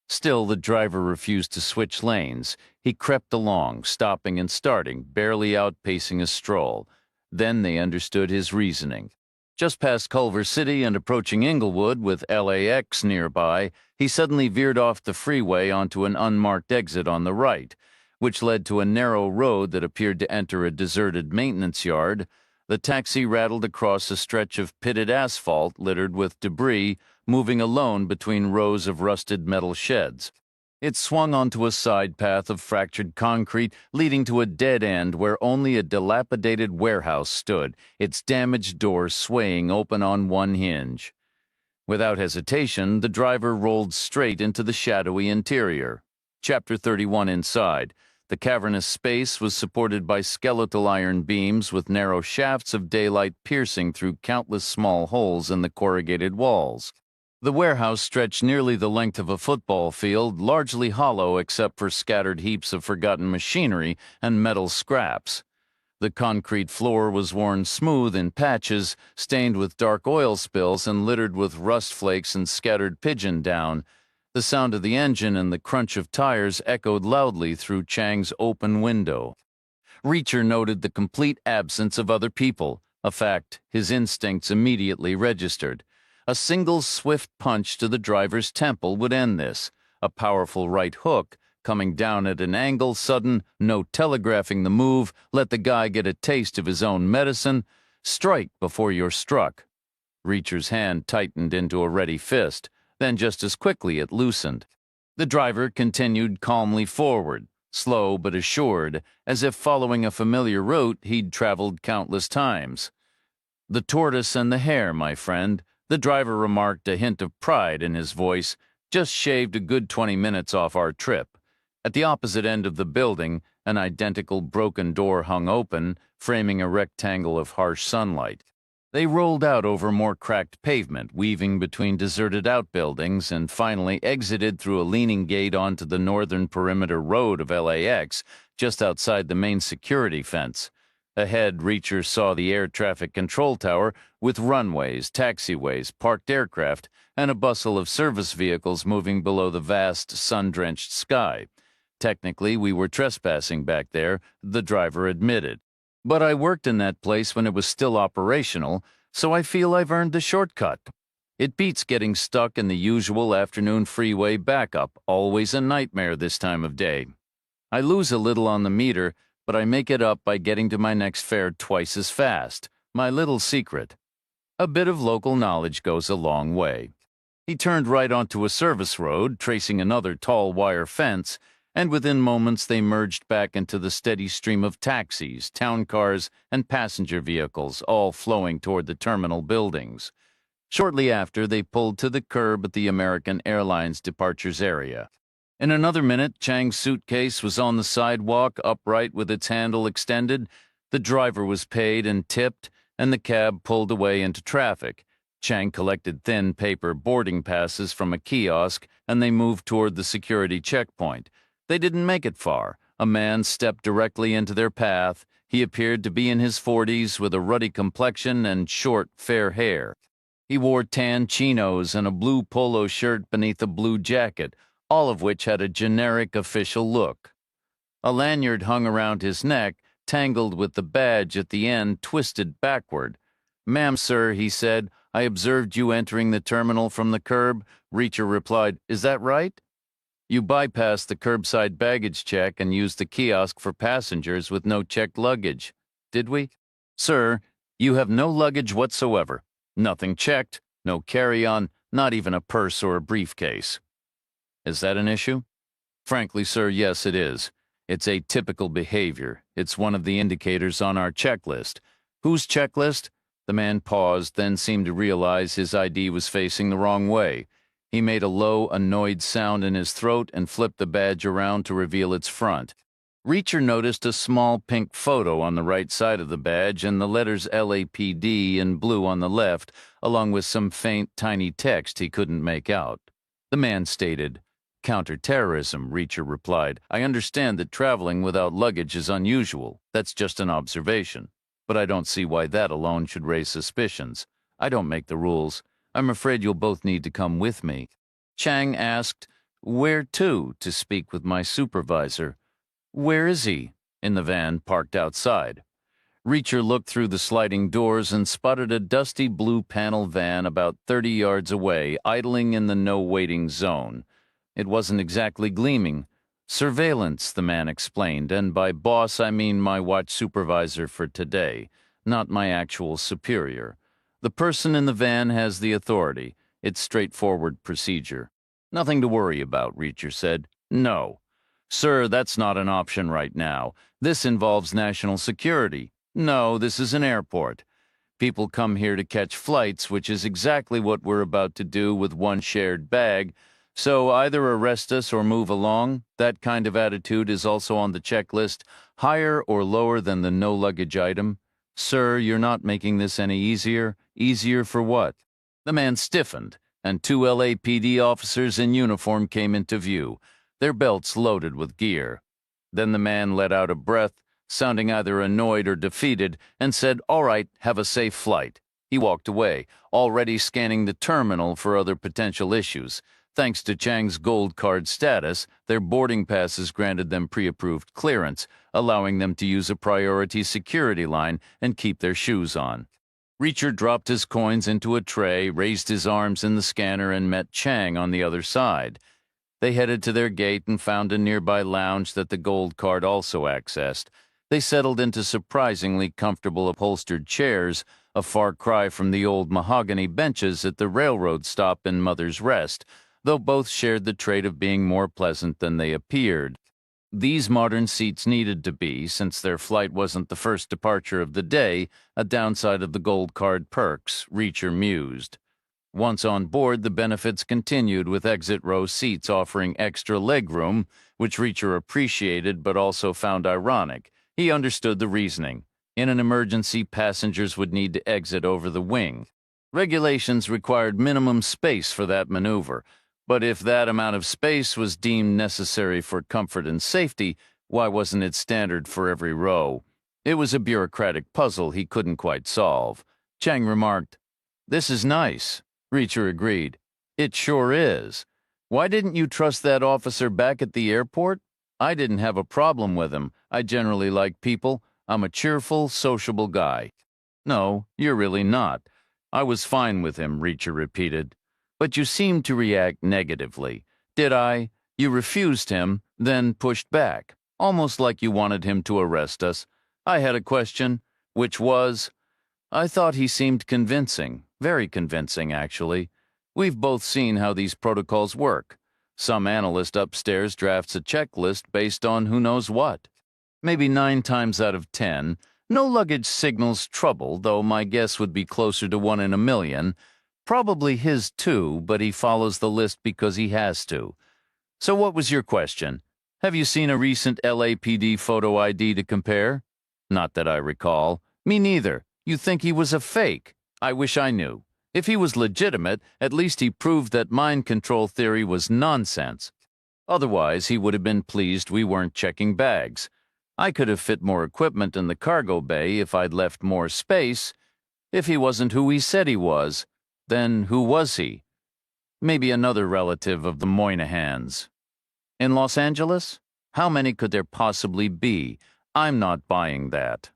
Still, the driver refused to switch lanes. He crept along, stopping and starting, barely outpacing a stroll. Then they understood his reasoning. Just past Culver City and approaching Inglewood with LAX nearby, he suddenly veered off the freeway onto an unmarked exit on the right, which led to a narrow road that appeared to enter a deserted maintenance yard. The taxi rattled across a stretch of pitted asphalt littered with debris, moving alone between rows of rusted metal sheds. It swung onto a side path of fractured concrete, leading to a dead end where only a dilapidated warehouse stood, its damaged doors swaying open on one hinge. Without hesitation, the driver rolled straight into the shadowy interior. Chapter 31 inside. The cavernous space was supported by skeletal iron beams with narrow shafts of daylight piercing through countless small holes in the corrugated walls. The warehouse stretched nearly the length of a football field, largely hollow except for scattered heaps of forgotten machinery and metal scraps. The concrete floor was worn smooth in patches, stained with dark oil spills and littered with rust flakes and scattered pigeon down. The sound of the engine and the crunch of tires echoed loudly through Chang's open window. Reacher noted the complete absence of other people, a fact his instincts immediately registered. A single swift punch to the driver's temple would end this. A powerful right hook, coming down at an angle, sudden, no telegraphing the move, let the guy get a taste of his own medicine. Strike before you're struck. Reacher's hand tightened into a ready fist, then just as quickly it loosened. The driver continued calmly forward, slow but assured, as if following a familiar route he'd traveled countless times. "The tortoise and the hare, my friend," the driver remarked, a hint of pride in his voice. "Just shaved a good 20 minutes off our trip." At the opposite end of the building, an identical broken door hung open, framing a rectangle of harsh sunlight. They rolled out over more cracked pavement, weaving between deserted outbuildings, and finally exited through a leaning gate onto the northern perimeter road of LAX, just outside the main security fence. Ahead, Reacher saw the air traffic control tower with runways, taxiways, parked aircraft, and a bustle of service vehicles moving below the vast, sun-drenched sky. "Technically, we were trespassing back there," the driver admitted. "But I worked in that place when it was still operational, so I feel I've earned the shortcut. It beats getting stuck in the usual afternoon freeway backup, always a nightmare this time of day. I lose a little on the meter, but I make it up by getting to my next fare twice as fast. My little secret." A bit of local knowledge goes a long way. He turned right onto a service road, tracing another tall wire fence, and within moments they merged back into the steady stream of taxis, town cars, and passenger vehicles, all flowing toward the terminal buildings. Shortly after, they pulled to the curb at the American Airlines departures area. In another minute, Chang's suitcase was on the sidewalk, upright with its handle extended. The driver was paid and tipped, and the cab pulled away into traffic. Chang collected thin paper boarding passes from a kiosk, and they moved toward the security checkpoint. They didn't make it far. A man stepped directly into their path. He appeared to be in his 40s with a ruddy complexion and short, fair hair. He wore tan chinos and a blue polo shirt beneath a blue jacket, all of which had a generic official look. A lanyard hung around his neck, tangled with the badge at the end twisted backward. "Ma'am, sir," he said, "I observed you entering the terminal from the curb." Reacher replied, "Is that right?" "You bypassed the curbside baggage check and used the kiosk for passengers with no checked luggage. Did we?" "Sir, you have no luggage whatsoever. Nothing checked, no carry-on, not even a purse or a briefcase." "Is that an issue?" "Frankly, sir, yes, it is. It's atypical behavior. It's one of the indicators on our checklist." "Whose checklist?" The man paused, then seemed to realize his ID was facing the wrong way. He made a low, annoyed sound in his throat and flipped the badge around to reveal its front. Reacher noticed a small pink photo on the right side of the badge and the letters LAPD in blue on the left, along with some faint, tiny text he couldn't make out. The man stated, "Counterterrorism," Reacher replied. "I understand that traveling without luggage is unusual. That's just an observation. But I don't see why that alone should raise suspicions. I don't make the rules. I'm afraid you'll both need to come with me." Chang asked, "Where to speak with my supervisor?" "Where is he?" "In the van parked outside." Reacher looked through the sliding doors and spotted a dusty blue panel van about 30 yards away, idling in the no-waiting zone. It wasn't exactly gleaming. "Surveillance," the man explained, "and by boss I mean my watch supervisor for today, not my actual superior. The person in the van has the authority. It's straightforward procedure." "Nothing to worry about," Reacher said. "No. Sir, that's not an option right now. This involves national security. No, this is an airport. People come here to catch flights, which is exactly what we're about to do with one shared bag. So either arrest us or move along. That kind of attitude is also on the checklist, higher or lower than the no luggage item. Sir, you're not making this any easier. Easier for what?" The man stiffened, and 2 LAPD officers in uniform came into view, their belts loaded with gear. Then the man let out a breath, sounding either annoyed or defeated, and said, "All right, have a safe flight." He walked away, already scanning the terminal for other potential issues. Thanks to Chang's gold card status, their boarding passes granted them pre-approved clearance, allowing them to use a priority security line and keep their shoes on. Reacher dropped his coins into a tray, raised his arms in the scanner, and met Chang on the other side. They headed to their gate and found a nearby lounge that the gold card also accessed. They settled into surprisingly comfortable upholstered chairs, a far cry from the old mahogany benches at the railroad stop in Mother's Rest, though both shared the trait of being more pleasant than they appeared. These modern seats needed to be, since their flight wasn't the first departure of the day, a downside of the gold card perks, Reacher mused. Once on board, the benefits continued, with exit row seats offering extra legroom, which Reacher appreciated but also found ironic. He understood the reasoning. In an emergency, passengers would need to exit over the wing. Regulations required minimum space for that maneuver, but if that amount of space was deemed necessary for comfort and safety, why wasn't it standard for every row? It was a bureaucratic puzzle he couldn't quite solve. Chang remarked, "This is nice." Reacher agreed. "It sure is. Why didn't you trust that officer back at the airport?" "I didn't have a problem with him. I generally like people. I'm a cheerful, sociable guy." "No, you're really not. I was fine with him," Reacher repeated. "But you seemed to react negatively." "Did I? You refused him, then pushed back, almost like you wanted him to arrest us." "I had a question." "Which was?" "I thought he seemed convincing. Very convincing, actually. We've both seen how these protocols work. Some analyst upstairs drafts a checklist based on who knows what. Maybe 9 times out of 10, no luggage signals trouble, though my guess would be closer to 1 in a million. Probably his too, but he follows the list because he has to. So what was your question? Have you seen a recent LAPD photo ID to compare?" "Not that I recall." "Me neither. You think he was a fake? I wish I knew. If he was legitimate, at least he proved that mind control theory was nonsense." Otherwise, he would have been pleased we weren't checking bags. I could have fit more equipment in the cargo bay if I'd left more space. If he wasn't who he said he was, then who was he? Maybe another relative of the Moynahans. In Los Angeles? How many could there possibly be? I'm not buying that.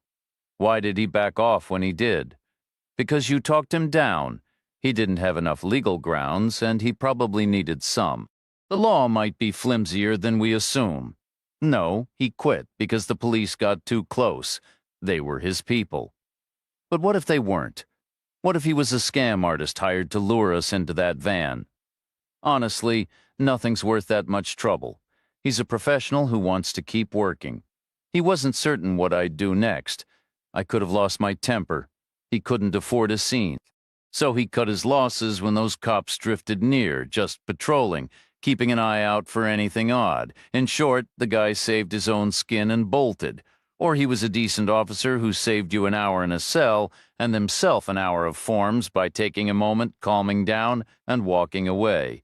Why did he back off when he did? Because you talked him down. He didn't have enough legal grounds, and he probably needed some. The law might be flimsier than we assume. No, he quit because the police got too close. They were his people. But what if they weren't? What if he was a scam artist hired to lure us into that van? Honestly, nothing's worth that much trouble. He's a professional who wants to keep working. He wasn't certain what I'd do next. I could have lost my temper. He couldn't afford a scene. So he cut his losses when those cops drifted near, just patrolling, keeping an eye out for anything odd. In short, the guy saved his own skin and bolted. Or he was a decent officer who saved you an hour in a cell and himself an hour of forms by taking a moment, calming down, and walking away.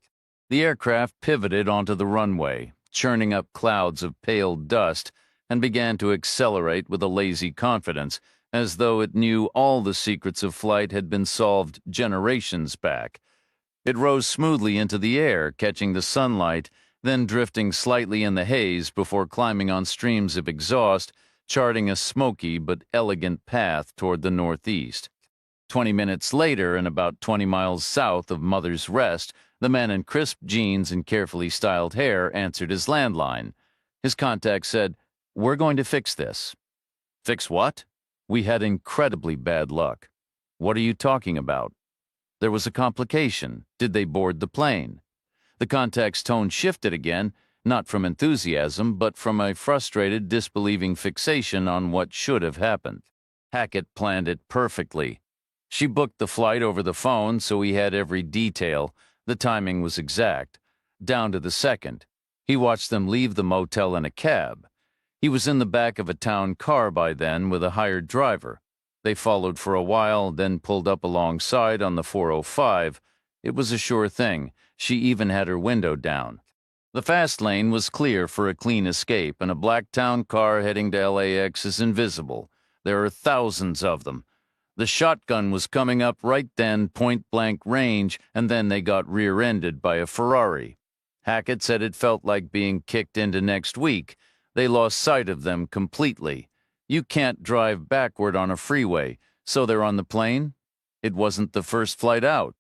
The aircraft pivoted onto the runway, churning up clouds of pale dust, and began to accelerate with a lazy confidence, as though it knew all the secrets of flight had been solved generations back. It rose smoothly into the air, catching the sunlight, then drifting slightly in the haze before climbing on streams of exhaust, charting a smoky but elegant path toward the northeast. 20 minutes later, and about 20 miles south of Mother's Rest, the man in crisp jeans and carefully styled hair answered his landline. His contact said, "We're going to fix this." Fix what? We had incredibly bad luck. What are you talking about? There was a complication. Did they board the plane? The contact's tone shifted again, not from enthusiasm, but from a frustrated, disbelieving fixation on what should have happened. Hackett planned it perfectly. She booked the flight over the phone, so he had every detail. The timing was exact, down to the second. He watched them leave the motel in a cab. He was in the back of a town car by then with a hired driver. They followed for a while, then pulled up alongside on the 405. It was a sure thing. She even had her window down. The fast lane was clear for a clean escape, and a black town car heading to LAX is invisible. There are thousands of them. The shotgun was coming up right then, point-blank range, and then they got rear-ended by a Ferrari. Hackett said it felt like being kicked into next week. They lost sight of them completely. You can't drive backward on a freeway, so they're on the plane? It wasn't the first flight out.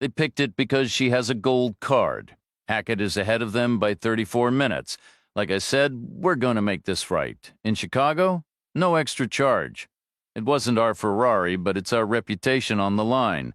They picked it because she has a gold card. Hackett is ahead of them by 34 minutes. Like I said, we're going to make this right. In Chicago, no extra charge. It wasn't our Ferrari, but it's our reputation on the line.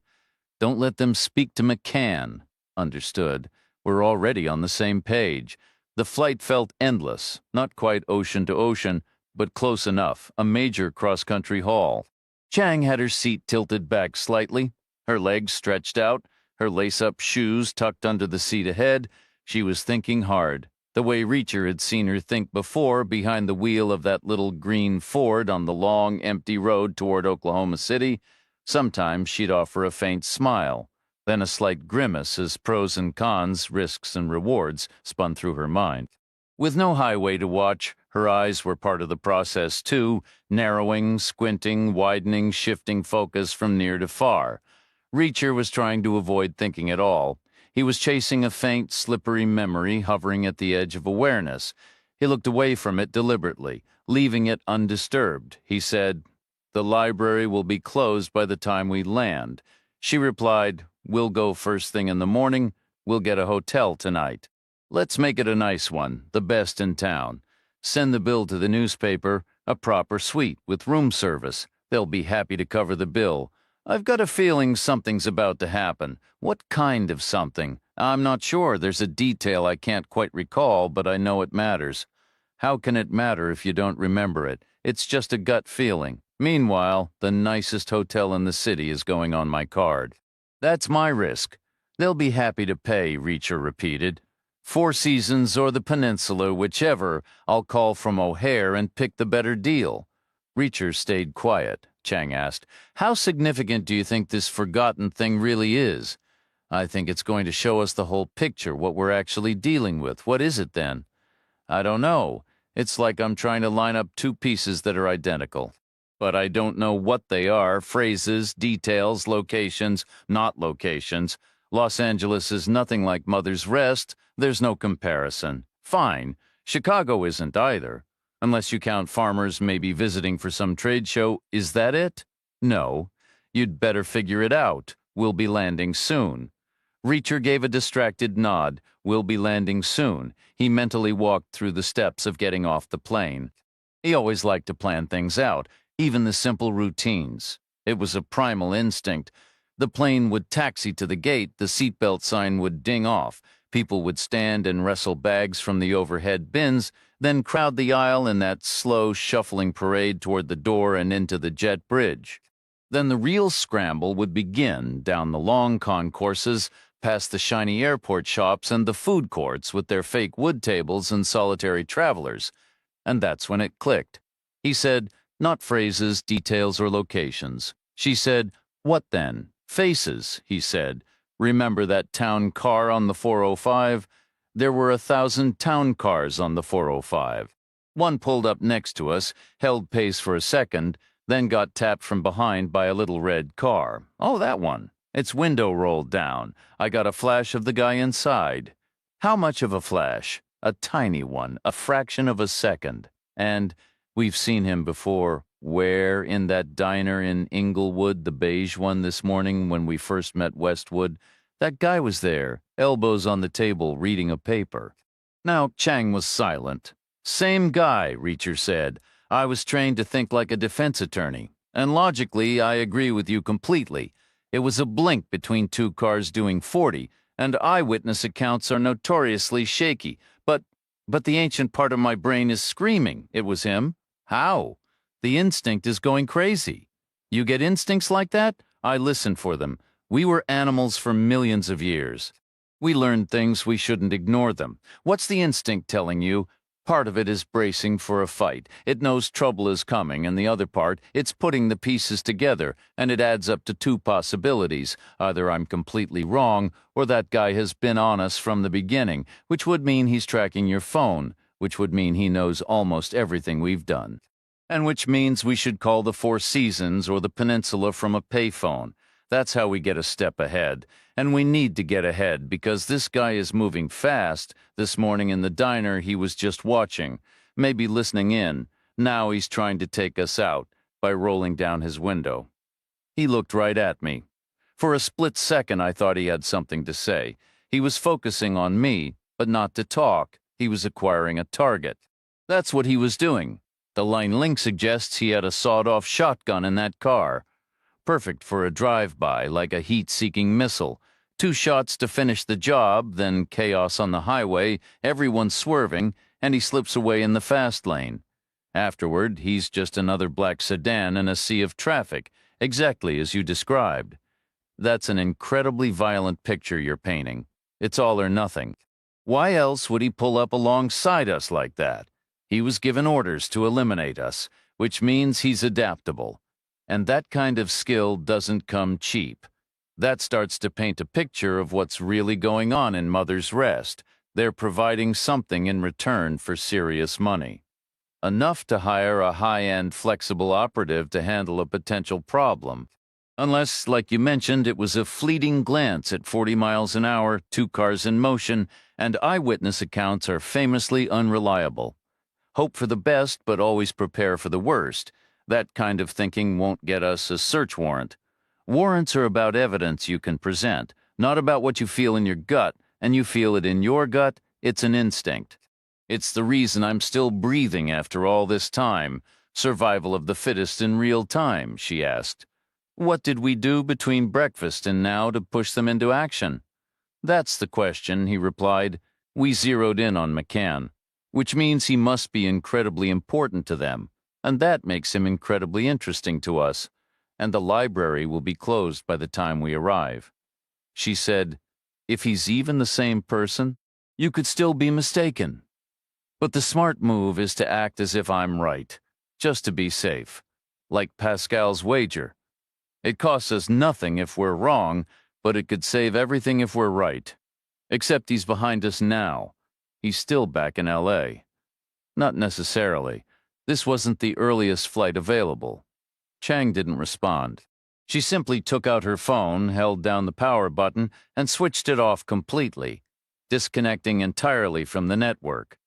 Don't let them speak to McCann. Understood. We're already on the same page. The flight felt endless, not quite ocean to ocean, but close enough, a major cross-country haul. Chang had her seat tilted back slightly, her legs stretched out, her lace-up shoes tucked under the seat ahead. She was thinking hard, the way Reacher had seen her think before behind the wheel of that little green Ford on the long, empty road toward Oklahoma City. Sometimes she'd offer a faint smile, then a slight grimace as pros and cons, risks and rewards spun through her mind. With no highway to watch, her eyes were part of the process too, narrowing, squinting, widening, shifting focus from near to far. Reacher was trying to avoid thinking at all. He was chasing a faint, slippery memory hovering at the edge of awareness. He looked away from it deliberately, leaving it undisturbed. He said, "The library will be closed by the time we land." She replied, "We'll go first thing in the morning. We'll get a hotel tonight. Let's make it a nice one, the best in town. Send the bill to the newspaper, a proper suite with room service. They'll be happy to cover the bill. I've got a feeling something's about to happen. What kind of something? I'm not sure. There's a detail I can't quite recall, but I know it matters. How can it matter if you don't remember it? It's just a gut feeling. Meanwhile, the nicest hotel in the city is going on my card. That's my risk. They'll be happy to pay," Reacher repeated. "Four Seasons or the Peninsula, whichever. I'll call from O'Hare and pick the better deal." Reacher stayed quiet. Chang asked, "How significant do you think this forgotten thing really is?" I think it's going to show us the whole picture, what we're actually dealing with. What is it then? I don't know. It's like I'm trying to line up two pieces that are identical. But I don't know what they are, phrases, details, locations, not locations. Los Angeles is nothing like Mother's Rest. There's no comparison. Fine. Chicago isn't either. Unless you count farmers maybe visiting for some trade show. Is that it? No. You'd better figure it out. We'll be landing soon. Reacher gave a distracted nod. We'll be landing soon. He mentally walked through the steps of getting off the plane. He always liked to plan things out, even the simple routines. It was a primal instinct. The plane would taxi to the gate, the seatbelt sign would ding off, people would stand and wrestle bags from the overhead bins, then crowd the aisle in that slow, shuffling parade toward the door and into the jet bridge. Then the real scramble would begin down the long concourses, past the shiny airport shops and the food courts with their fake wood tables and solitary travelers. And that's when it clicked. He said, not phrases, details, or locations. She said, what then? Faces, he said. Remember that town car on the 405? There were 1,000 town cars on the 405. One pulled up next to us, held pace for a second, then got tapped from behind by a little red car. Oh, that one. Its window rolled down. I got a flash of the guy inside. How much of a flash? A tiny one, a fraction of a second. And we've seen him before. Where? In that diner in Inglewood, the beige one this morning when we first met Westwood. That guy was there, elbows on the table, reading a paper. Now Chang was silent. Same guy, Reacher said. I was trained to think like a defense attorney. And logically, I agree with you completely. It was a blink between two cars doing 40, and eyewitness accounts are notoriously shaky. But the ancient part of my brain is screaming it was him. How? The instinct is going crazy. You get instincts like that? I listen for them. We were animals for millions of years. We learned things, we shouldn't ignore them. What's the instinct telling you? Part of it is bracing for a fight. It knows trouble is coming, and the other part, it's putting the pieces together, and it adds up to two possibilities. Either I'm completely wrong, or that guy has been on us from the beginning, which would mean he's tracking your phone, which would mean he knows almost everything we've done. And which means we should call the Four Seasons or the Peninsula from a payphone. That's how we get a step ahead. And we need to get ahead because this guy is moving fast. This morning in the diner, he was just watching, maybe listening in. Now he's trying to take us out by rolling down his window. He looked right at me. For a split second, I thought he had something to say. He was focusing on me, but not to talk. He was acquiring a target. That's what he was doing. The line link suggests he had a sawed-off shotgun in that car. Perfect for a drive-by, like a heat-seeking missile. 2 shots to finish the job, then chaos on the highway, everyone swerving, and he slips away in the fast lane. Afterward, he's just another black sedan in a sea of traffic, exactly as you described. That's an incredibly violent picture you're painting. It's all or nothing. Why else would he pull up alongside us like that? He was given orders to eliminate us, which means he's adaptable. And that kind of skill doesn't come cheap. That starts to paint a picture of what's really going on in Mother's Rest. They're providing something in return for serious money. Enough to hire a high-end flexible operative to handle a potential problem. Unless, like you mentioned, it was a fleeting glance at 40 miles an hour, 2 cars in motion, and eyewitness accounts are famously unreliable. Hope for the best, but always prepare for the worst. That kind of thinking won't get us a search warrant. Warrants are about evidence you can present, not about what you feel in your gut, and you feel it in your gut, it's an instinct. It's the reason I'm still breathing after all this time. Survival of the fittest in real time, she asked. What did we do between breakfast and now to push them into action? That's the question, he replied. We zeroed in on McCann, which means he must be incredibly important to them, and that makes him incredibly interesting to us. And the library will be closed by the time we arrive. She said, if he's even the same person, you could still be mistaken. But the smart move is to act as if I'm right, just to be safe. Like Pascal's wager. It costs us nothing if we're wrong, but it could save everything if we're right. Except he's behind us now. He's still back in L.A. Not necessarily. This wasn't the earliest flight available. Chang didn't respond. She simply took out her phone, held down the power button, and switched it off completely, disconnecting entirely from the network.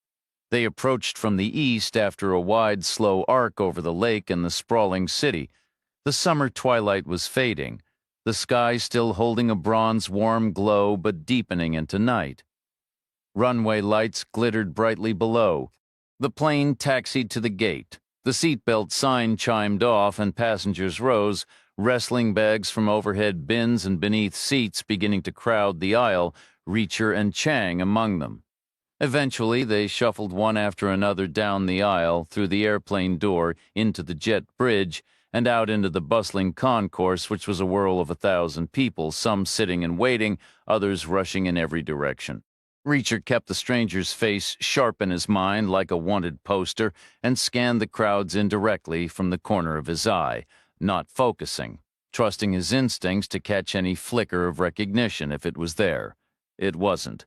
They approached from the east after a wide, slow arc over the lake and the sprawling city. The summer twilight was fading, the sky still holding a bronze warm glow but deepening into night. Runway lights glittered brightly below. The plane taxied to the gate. The seatbelt sign chimed off and passengers rose, wrestling bags from overhead bins and beneath seats beginning to crowd the aisle, Reacher and Chang among them. Eventually, they shuffled one after another down the aisle, through the airplane door, into the jet bridge, and out into the bustling concourse, which was a whirl of 1,000 people, some sitting and waiting, others rushing in every direction. Reacher kept the stranger's face sharp in his mind like a wanted poster and scanned the crowds indirectly from the corner of his eye, not focusing, trusting his instincts to catch any flicker of recognition if it was there. It wasn't.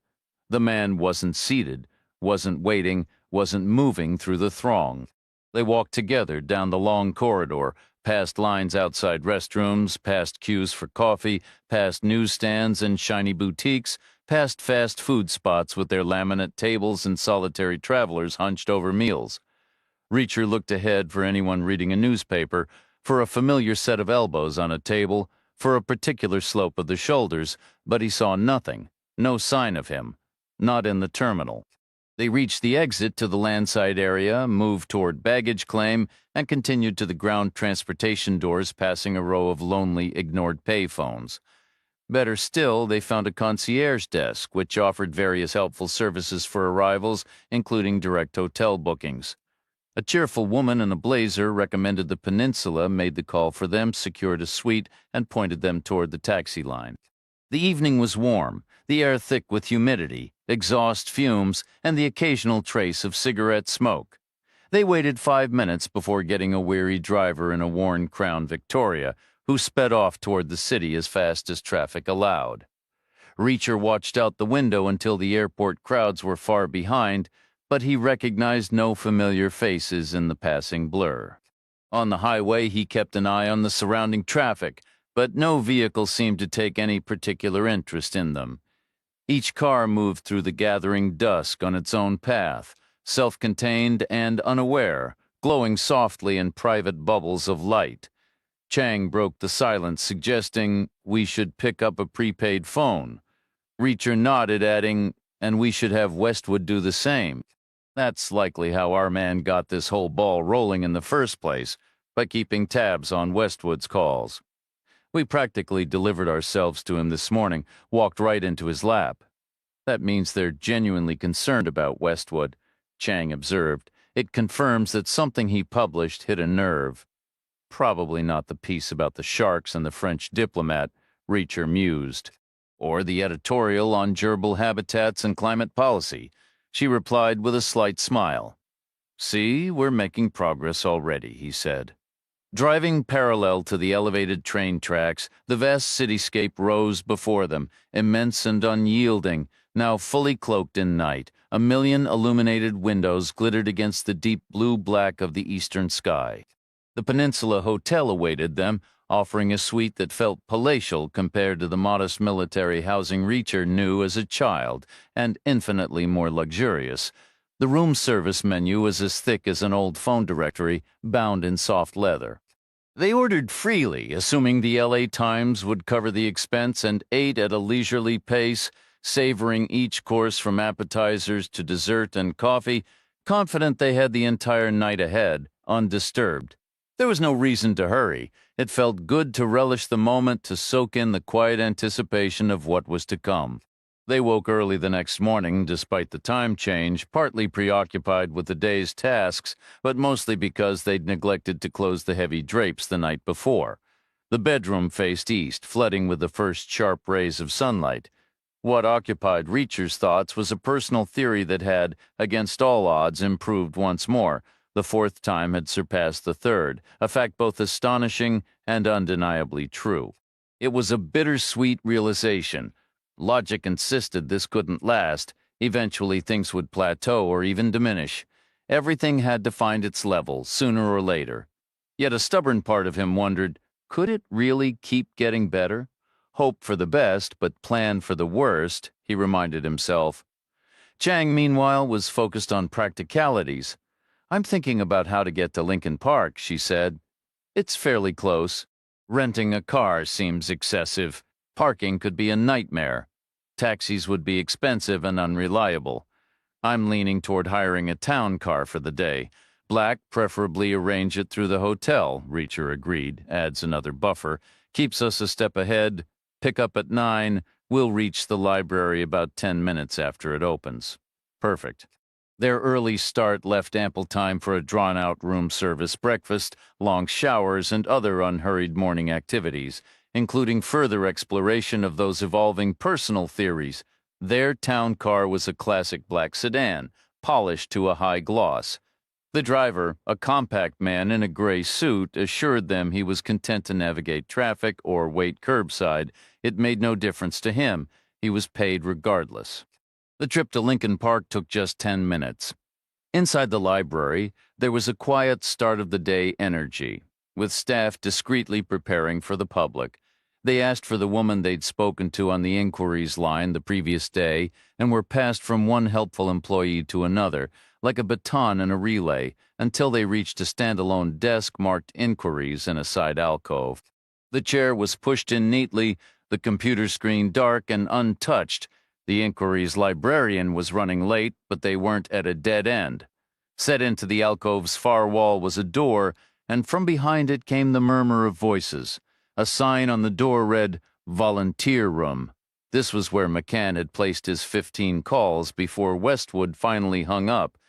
The man wasn't seated, wasn't waiting, wasn't moving through the throng. They walked together down the long corridor, past lines outside restrooms, past queues for coffee, past newsstands and shiny boutiques, past fast food spots with their laminate tables and solitary travelers hunched over meals. Reacher looked ahead for anyone reading a newspaper, for a familiar set of elbows on a table, for a particular slope of the shoulders, but he saw nothing, no sign of him, not in the terminal. They reached the exit to the landside area, moved toward baggage claim, and continued to the ground transportation doors, passing a row of lonely, ignored payphones. Better still, they found a concierge desk, which offered various helpful services for arrivals, including direct hotel bookings. A cheerful woman in a blazer recommended the Peninsula, made the call for them, secured a suite, and pointed them toward the taxi line. The evening was warm, the air thick with humidity, exhaust fumes, and the occasional trace of cigarette smoke. They waited 5 minutes before getting a weary driver in a worn Crown Victoria, who sped off toward the city as fast as traffic allowed. Reacher watched out the window until the airport crowds were far behind, but he recognized no familiar faces in the passing blur. On the highway, he kept an eye on the surrounding traffic, but no vehicle seemed to take any particular interest in them. Each car moved through the gathering dusk on its own path, self-contained and unaware, glowing softly in private bubbles of light. Chang broke the silence, suggesting we should pick up a prepaid phone. Reacher nodded, adding, and we should have Westwood do the same. That's likely how our man got this whole ball rolling in the first place, by keeping tabs on Westwood's calls. We practically delivered ourselves to him this morning, walked right into his lap. That means they're genuinely concerned about Westwood, Chang observed. It confirms that something he published hit a nerve. Probably not the piece about the sharks and the French diplomat, Reacher mused. Or the editorial on gerbil habitats and climate policy, she replied with a slight smile. See, we're making progress already, he said. Driving parallel to the elevated train tracks, the vast cityscape rose before them, immense and unyielding, now fully cloaked in night. A million illuminated windows glittered against the deep blue-black of the eastern sky. The Peninsula Hotel awaited them, offering a suite that felt palatial compared to the modest military housing Reacher knew as a child, and infinitely more luxurious. The room service menu was as thick as an old phone directory, bound in soft leather. They ordered freely, assuming the LA Times would cover the expense, and ate at a leisurely pace, savoring each course from appetizers to dessert and coffee, confident they had the entire night ahead, undisturbed. There was no reason to hurry. It felt good to relish the moment, to soak in the quiet anticipation of what was to come. They woke early the next morning, despite the time change, partly preoccupied with the day's tasks, but mostly because they'd neglected to close the heavy drapes the night before. The bedroom faced east, flooding with the first sharp rays of sunlight. What occupied Reacher's thoughts was a personal theory that had, against all odds, improved once more. The fourth time had surpassed the third, a fact both astonishing and undeniably true. It was a bittersweet realization. Logic insisted this couldn't last. Eventually, things would plateau or even diminish. Everything had to find its level, sooner or later. Yet a stubborn part of him wondered, could it really keep getting better? Hope for the best, but plan for the worst, he reminded himself. Chang, meanwhile, was focused on practicalities. I'm thinking about how to get to Lincoln Park, she said. It's fairly close. Renting a car seems excessive. Parking could be a nightmare. Taxis would be expensive and unreliable. I'm leaning toward hiring a town car for the day. Black, preferably arrange it through the hotel, Reacher agreed, adds another buffer. Keeps us a step ahead. Pick up at 9. We'll reach the library about 10 minutes after it opens. Perfect. Their early start left ample time for a drawn-out room service breakfast, long showers, and other unhurried morning activities, including further exploration of those evolving personal theories. Their town car was a classic black sedan, polished to a high gloss. The driver, a compact man in a gray suit, assured them he was content to navigate traffic or wait curbside. It made no difference to him. He was paid regardless. The trip to Lincoln Park took just 10 minutes. Inside the library, there was a quiet start-of-the-day energy, with staff discreetly preparing for the public. They asked for the woman they'd spoken to on the inquiries line the previous day and were passed from one helpful employee to another, like a baton in a relay, until they reached a standalone desk marked Inquiries in a side alcove. The chair was pushed in neatly, the computer screen dark and untouched. The Inquiries librarian was running late, but they weren't at a dead end. Set into the alcove's far wall was a door, and from behind it came the murmur of voices. A sign on the door read, "Volunteer Room." This was where McCann had placed his 15 calls before Westwood finally hung up.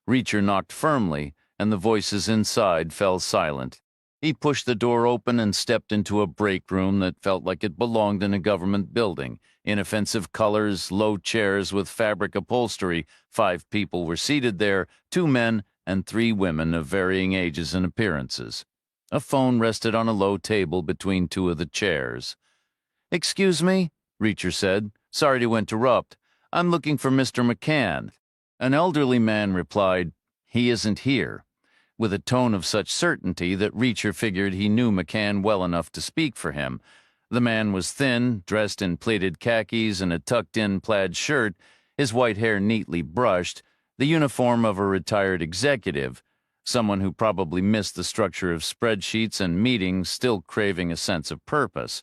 Reacher knocked firmly, and the voices inside fell silent. He pushed the door open and stepped into a break room that felt like it belonged in a government building. Inoffensive colors, low chairs with fabric upholstery. 5 people were seated there, 2 men and 3 women of varying ages and appearances. A phone rested on a low table between 2 of the chairs. "Excuse me," Reacher said. "Sorry to interrupt. I'm looking for Mr. McCann." An elderly man replied, "He isn't here," with a tone of such certainty that Reacher figured he knew McCann well enough to speak for him. The man was thin, dressed in pleated khakis and a tucked-in plaid shirt, his white hair neatly brushed, the uniform of a retired executive, someone who probably missed the structure of spreadsheets and meetings, still craving a sense of purpose.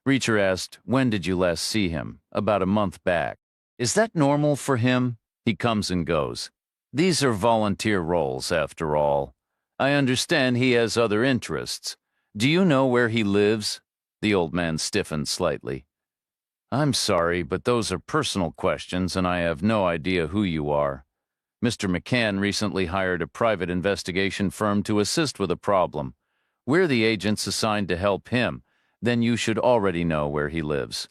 Reacher asked, "When did you last see him?" "About a month back." "Is that normal for him?" "He comes and goes. These are volunteer roles, after all. I understand he has other interests. Do you know where he lives?" The old man stiffened slightly. "I'm sorry, but those are personal questions, and I have no idea who you are. Mr. McCann recently hired a private investigation firm to assist with a problem. We're the agents assigned to help him. Then you should already know where he lives."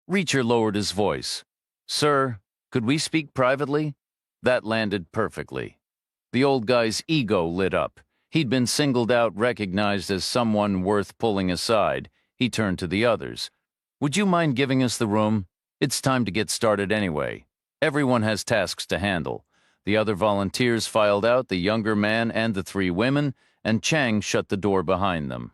Reacher lowered his voice. "Sir, could we speak privately?" That landed perfectly. The old guy's ego lit up. He'd been singled out, recognized as someone worth pulling aside. He turned to the others. "Would you mind giving us the room? It's time to get started anyway. Everyone has tasks to handle." The other volunteers filed out, the younger man and the 3 women, and Chang shut the door behind them.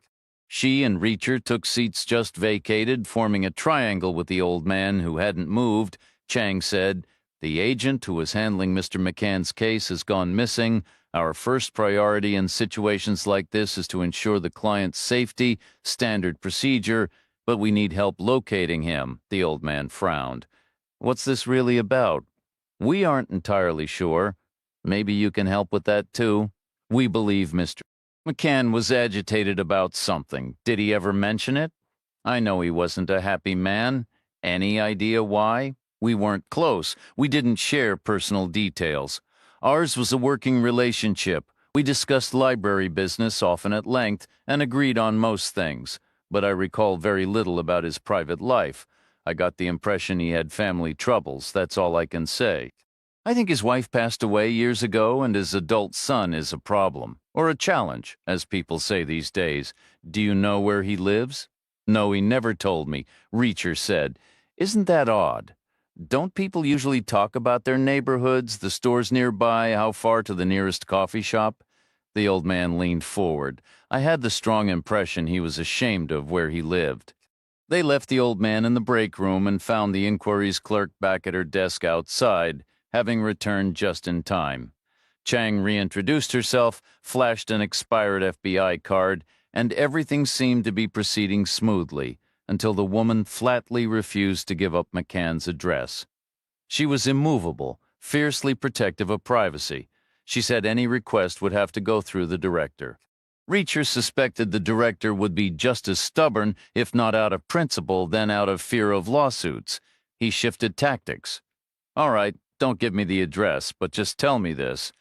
She and Reacher took seats just vacated, forming a triangle with the old man who hadn't moved. Chang said, "The agent who was handling Mr. McCann's case has gone missing. Our first priority in situations like this is to ensure the client's safety, standard procedure, but we need help locating him." The old man frowned. "What's this really about?" "We aren't entirely sure. Maybe you can help with that too." "We believe Mr. McCann was agitated about something. Did he ever mention it?" "I know he wasn't a happy man. Any idea why?" "We weren't close. We didn't share personal details. Ours was a working relationship. We discussed library business often at length and agreed on most things, but I recall very little about his private life. I got the impression he had family troubles, that's all I can say. I think his wife passed away years ago and his adult son is a problem, or a challenge, as people say these days. Do you know where he lives?" No, he never told me, Reacher said. Isn't that odd? Don't people usually talk about their neighborhoods, the stores nearby, how far to the nearest coffee shop? The old man leaned forward. I had the strong impression he was ashamed of where he lived. They left the old man in the break room and found the inquiries clerk back at her desk outside, having returned just in time. Chang reintroduced herself, flashed an expired FBI card, and everything seemed to be proceeding smoothly until the woman flatly refused to give up McCann's address. She was immovable, fiercely protective of privacy. She said any request would have to go through the director. Reacher suspected the director would be just as stubborn, if not out of principle, then out of fear of lawsuits. He shifted tactics. All right, don't give me the address, but just tell me this.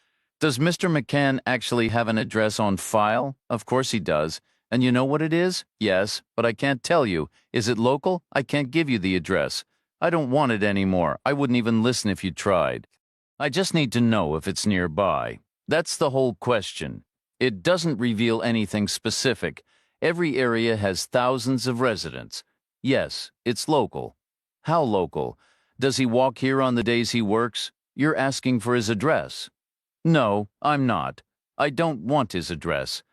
Does Mr. McCann actually have an address on file? Of course he does. And you know what it is? Yes, but I can't tell you. Is it local? I can't give you the address. I don't want it anymore. I wouldn't even listen if you tried. I just need to know if it's nearby. That's the whole question. It doesn't reveal anything specific. Every area has thousands of residents. Yes, it's local. How local? Does he walk here on the days he works? You're asking for his address. No, I'm not. I don't want his address.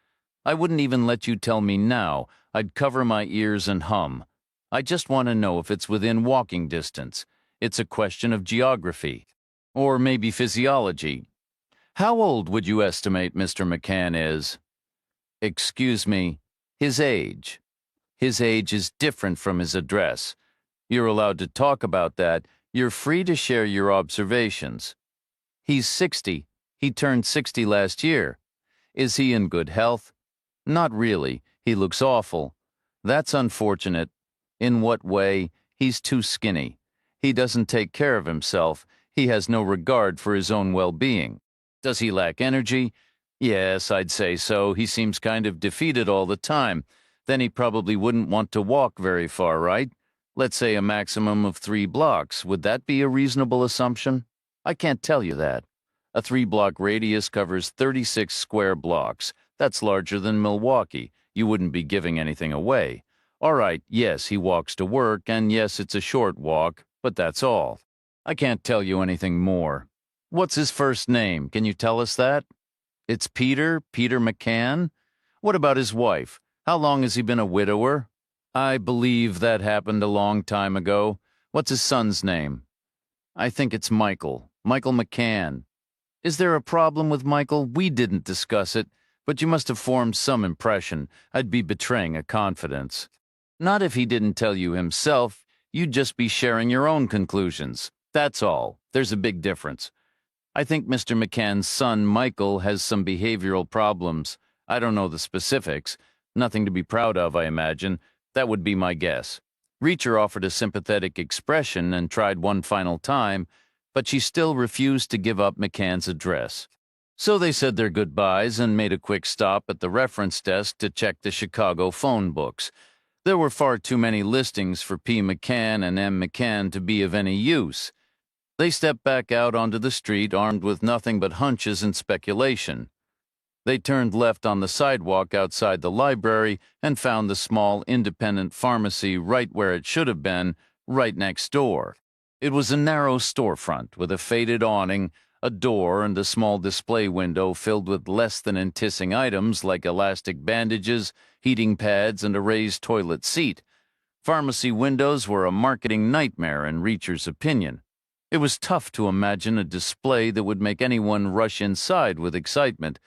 I wouldn't even let you tell me now. I'd cover my ears and hum. I just want to know if it's within walking distance. It's a question of geography. Or maybe physiology. How old would you estimate Mr. McCann is? Excuse me, his age. His age is different from his address. You're allowed to talk about that. You're free to share your observations. He's 60. He turned 60 last year. Is he in good health? Not really. He looks awful. That's unfortunate. In what way? He's too skinny. He doesn't take care of himself. He has no regard for his own well-being. Does he lack energy? Yes, I'd say so. He seems kind of defeated all the time. Then he probably wouldn't want to walk very far, right? Let's say a maximum of 3 blocks. Would that be a reasonable assumption? I can't tell you that. A 3-block radius covers 36 square blocks. That's larger than Milwaukee. You wouldn't be giving anything away. All right, yes, he walks to work, and yes, it's a short walk, but that's all. I can't tell you anything more. What's his first name? Can you tell us that? It's Peter McCann? What about his wife? How long has he been a widower? I believe that happened a long time ago. What's his son's name? I think it's Michael McCann. Is there a problem with Michael? We didn't discuss it, but you must have formed some impression. I'd be betraying a confidence. Not if he didn't tell you himself. You'd just be sharing your own conclusions. That's all. There's a big difference. I think Mr. McCann's son, Michael, has some behavioral problems. I don't know the specifics. Nothing to be proud of, I imagine. That would be my guess. Reacher offered a sympathetic expression and tried one final time, but she still refused to give up McCann's address. So they said their goodbyes and made a quick stop at the reference desk to check the Chicago phone books. There were far too many listings for P. McCann and M. McCann to be of any use. They stepped back out onto the street armed with nothing but hunches and speculation. They turned left on the sidewalk outside the library and found the small independent pharmacy right where it should have been, right next door. It was a narrow storefront with a faded awning, a door, and a small display window filled with less than enticing items like elastic bandages, heating pads, and a raised toilet seat. Pharmacy windows were a marketing nightmare in Reacher's opinion. It was tough to imagine a display that would make anyone rush inside with excitement,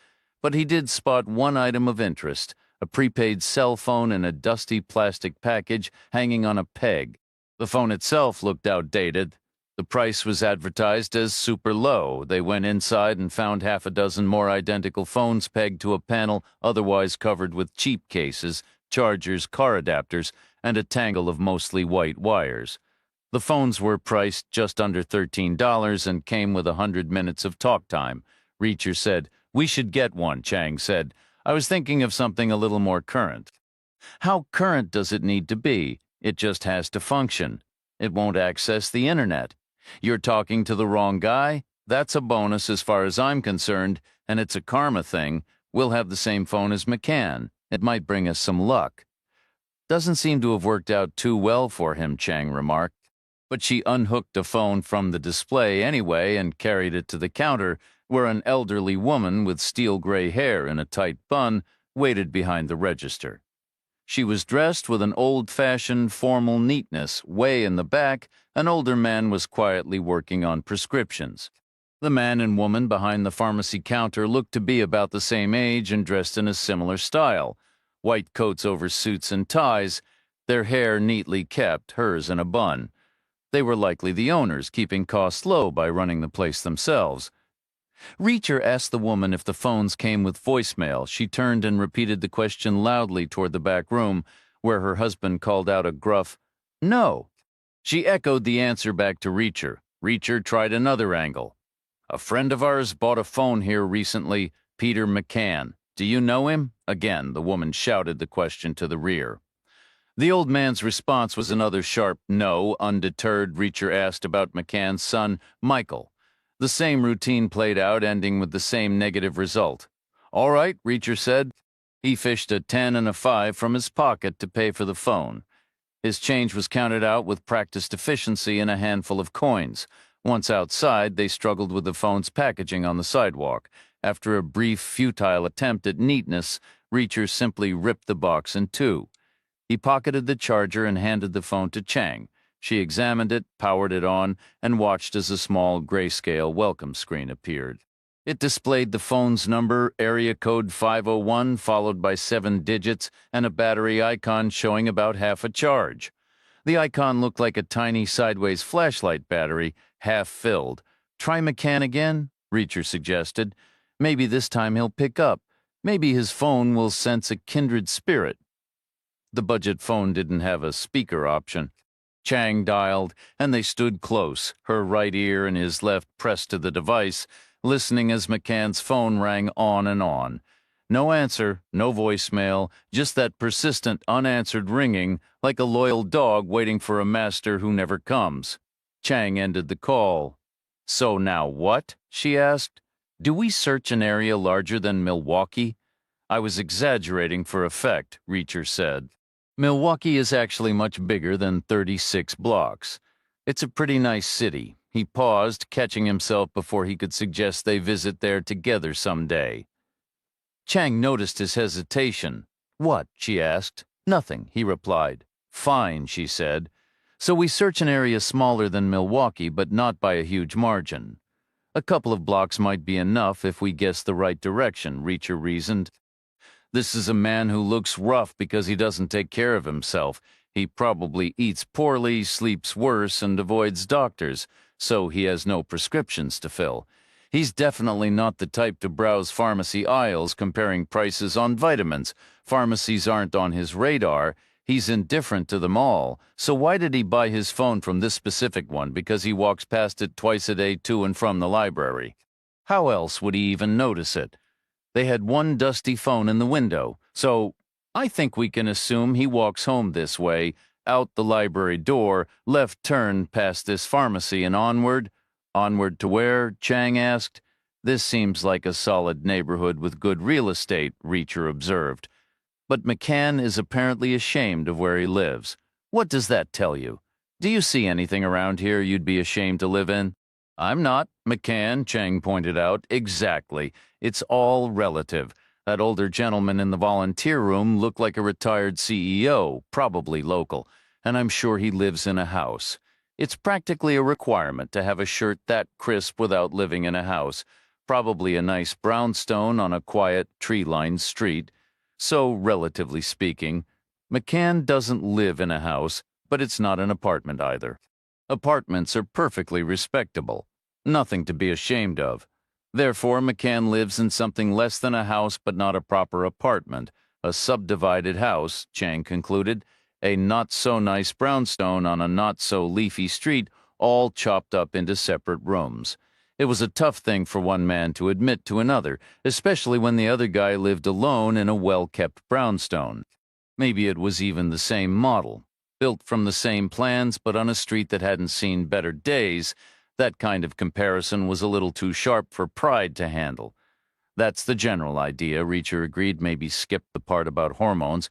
but he did spot one item of interest, a prepaid cell phone in a dusty plastic package hanging on a peg. The phone itself looked outdated. The price was advertised as super low. They went inside and found half a dozen more identical phones pegged to a panel otherwise covered with cheap cases, chargers, car adapters, and a tangle of mostly white wires. The phones were priced just under $13 and came with 100 minutes of talk time. Reacher said, "We should get one," Chang said. "I was thinking of something a little more current." How current does it need to be? It just has to function. It won't access the internet. You're talking to the wrong guy? That's a bonus as far as I'm concerned, and it's a karma thing. We'll have the same phone as McCann. It might bring us some luck. Doesn't seem to have worked out too well for him, Chang remarked. But she unhooked a phone from the display anyway and carried it to the counter, where an elderly woman with steel gray hair in a tight bun waited behind the register. She was dressed with an old-fashioned formal neatness. Way in the back, an older man was quietly working on prescriptions. The man and woman behind the pharmacy counter looked to be about the same age and dressed in a similar style. White coats over suits and ties, their hair neatly kept, hers in a bun. They were likely the owners, keeping costs low by running the place themselves. Reacher asked the woman if the phones came with voicemail. She turned and repeated the question loudly toward the back room, where her husband called out a gruff, "No." She echoed the answer back to Reacher. Reacher tried another angle. "A friend of ours bought a phone here recently, Peter McCann. Do you know him?" Again, the woman shouted the question to the rear. The old man's response was another sharp no. Undeterred, Reacher asked about McCann's son, Michael. The same routine played out, ending with the same negative result. "All right," Reacher said. He fished a 10 and a 5 from his pocket to pay for the phone. His change was counted out with practiced efficiency in a handful of coins. Once outside, they struggled with the phone's packaging on the sidewalk. After a brief, futile attempt at neatness, Reacher simply ripped the box in two. He pocketed the charger and handed the phone to Chang. She examined it, powered it on, and watched as a small grayscale welcome screen appeared. It displayed the phone's number, area code 501, followed by 7 digits, and a battery icon showing about half a charge. The icon looked like a tiny sideways flashlight battery, half filled. "Try McCann again," Reacher suggested. "Maybe this time he'll pick up. Maybe his phone will sense a kindred spirit." The budget phone didn't have a speaker option. Chang dialed, and they stood close, her right ear and his left pressed to the device, listening as McCann's phone rang on and on. No answer, no voicemail, just that persistent, unanswered ringing, like a loyal dog waiting for a master who never comes. Chang ended the call. "So now what?" she asked. "Do we search an area larger than Milwaukee?" "I was exaggerating for effect," Reacher said. "Milwaukee is actually much bigger than 36 blocks. It's a pretty nice city." He paused, catching himself before he could suggest they visit there together someday. Chang noticed his hesitation. "What?" she asked. "Nothing," he replied. "Fine," she said. "So we search an area smaller than Milwaukee, but not by a huge margin. A couple of blocks might be enough if we guess the right direction," Reacher reasoned. "This is a man who looks rough because he doesn't take care of himself. He probably eats poorly, sleeps worse, and avoids doctors, so he has no prescriptions to fill. He's definitely not the type to browse pharmacy aisles comparing prices on vitamins. Pharmacies aren't on his radar. He's indifferent to them all. So why did he buy his phone from this specific one? Because he walks past it twice a day to and from the library. How else would he even notice it? They had one dusty phone in the window, so I think we can assume he walks home this way, out the library door, left turn past this pharmacy and onward." "Onward to where?" Chang asked. "This seems like a solid neighborhood with good real estate," Reacher observed. "But McCann is apparently ashamed of where he lives. What does that tell you? Do you see anything around here you'd be ashamed to live in?" "I'm not, McCann," Chang pointed out. "Exactly. It's all relative. That older gentleman in the volunteer room looked like a retired CEO, probably local, and I'm sure he lives in a house. It's practically a requirement to have a shirt that crisp without living in a house, probably a nice brownstone on a quiet, tree-lined street. So, relatively speaking, McCann doesn't live in a house, but it's not an apartment either. Apartments are perfectly respectable, nothing to be ashamed of. Therefore, McCann lives in something less than a house but not a proper apartment, a subdivided house," Chang concluded, "a not-so-nice brownstone on a not-so-leafy street, all chopped up into separate rooms. It was a tough thing for one man to admit to another, especially when the other guy lived alone in a well-kept brownstone. Maybe it was even the same model, built from the same plans but on a street that hadn't seen better days. That kind of comparison was a little too sharp for pride to handle." "That's the general idea," Reacher agreed, maybe skipped the part about hormones.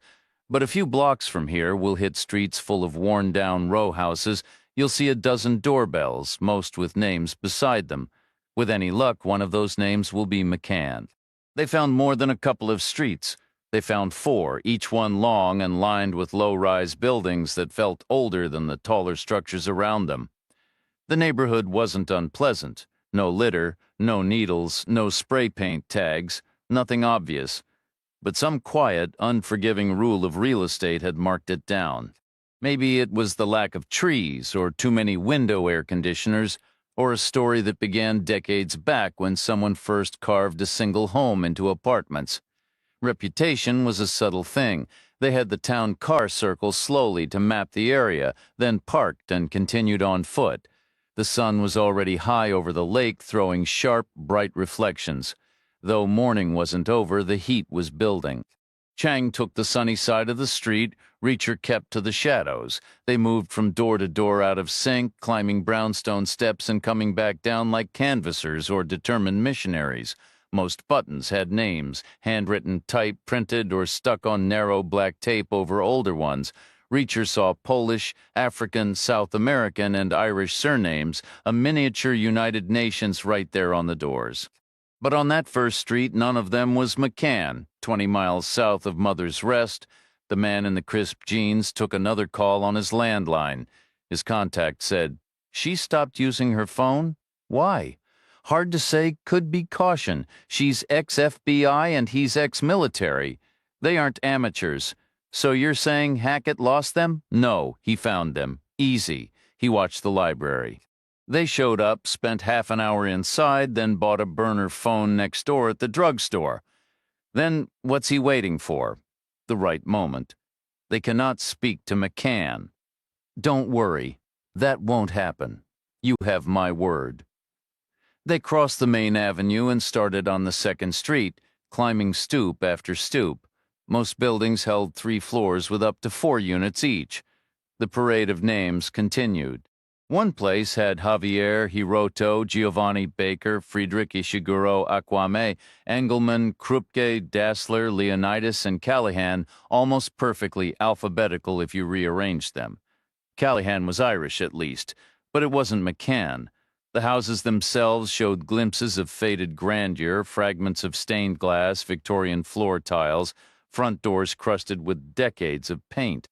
But a few blocks from here, we'll hit streets full of worn-down row houses. You'll see a dozen doorbells, most with names beside them. With any luck, one of those names will be McCann. They found more than a couple of streets. They found four, each one long and lined with low-rise buildings that felt older than the taller structures around them. The neighborhood wasn't unpleasant. No litter, no needles, no spray paint tags, nothing obvious. But some quiet, unforgiving rule of real estate had marked it down. Maybe it was the lack of trees, or too many window air conditioners, or a story that began decades back when someone first carved a single home into apartments. Reputation was a subtle thing. They had the town car circle slowly to map the area, then parked and continued on foot. The sun was already high over the lake, throwing sharp, bright reflections. Though morning wasn't over, the heat was building. Chang took the sunny side of the street. Reacher kept to the shadows. They moved from door to door out of sync, climbing brownstone steps and coming back down like canvassers or determined missionaries. Most buttons had names, handwritten, type, printed, or stuck on narrow black tape over older ones. Reacher saw Polish, African, South American, and Irish surnames, a miniature United Nations right there on the doors. But on that first street, none of them was McCann, 20 miles south of Mother's Rest. The man in the crisp jeans took another call on his landline. His contact said, "She stopped using her phone? Why?" "Hard to say, could be caution. She's ex-FBI and he's ex-military. They aren't amateurs. So you're saying Hackett lost them?" "No, he found them. Easy." He watched the library. They showed up, spent half an hour inside, then bought a burner phone next door at the drugstore. Then what's he waiting for? The right moment. They cannot speak to McCann. "Don't worry. That won't happen. You have my word." They crossed the main avenue and started on the second street, climbing stoop after stoop. Most buildings held 3 floors with up to 4 units each. The parade of names continued. One place had Javier, Hiroto, Giovanni Baker, Friedrich Ishiguro Aquame, Engelman, Krupke, Dassler, Leonidas, and Callahan, almost perfectly alphabetical if you rearranged them. Callahan was Irish, at least, but it wasn't McCann. The houses themselves showed glimpses of faded grandeur, fragments of stained glass, Victorian floor tiles, front doors crusted with decades of paint.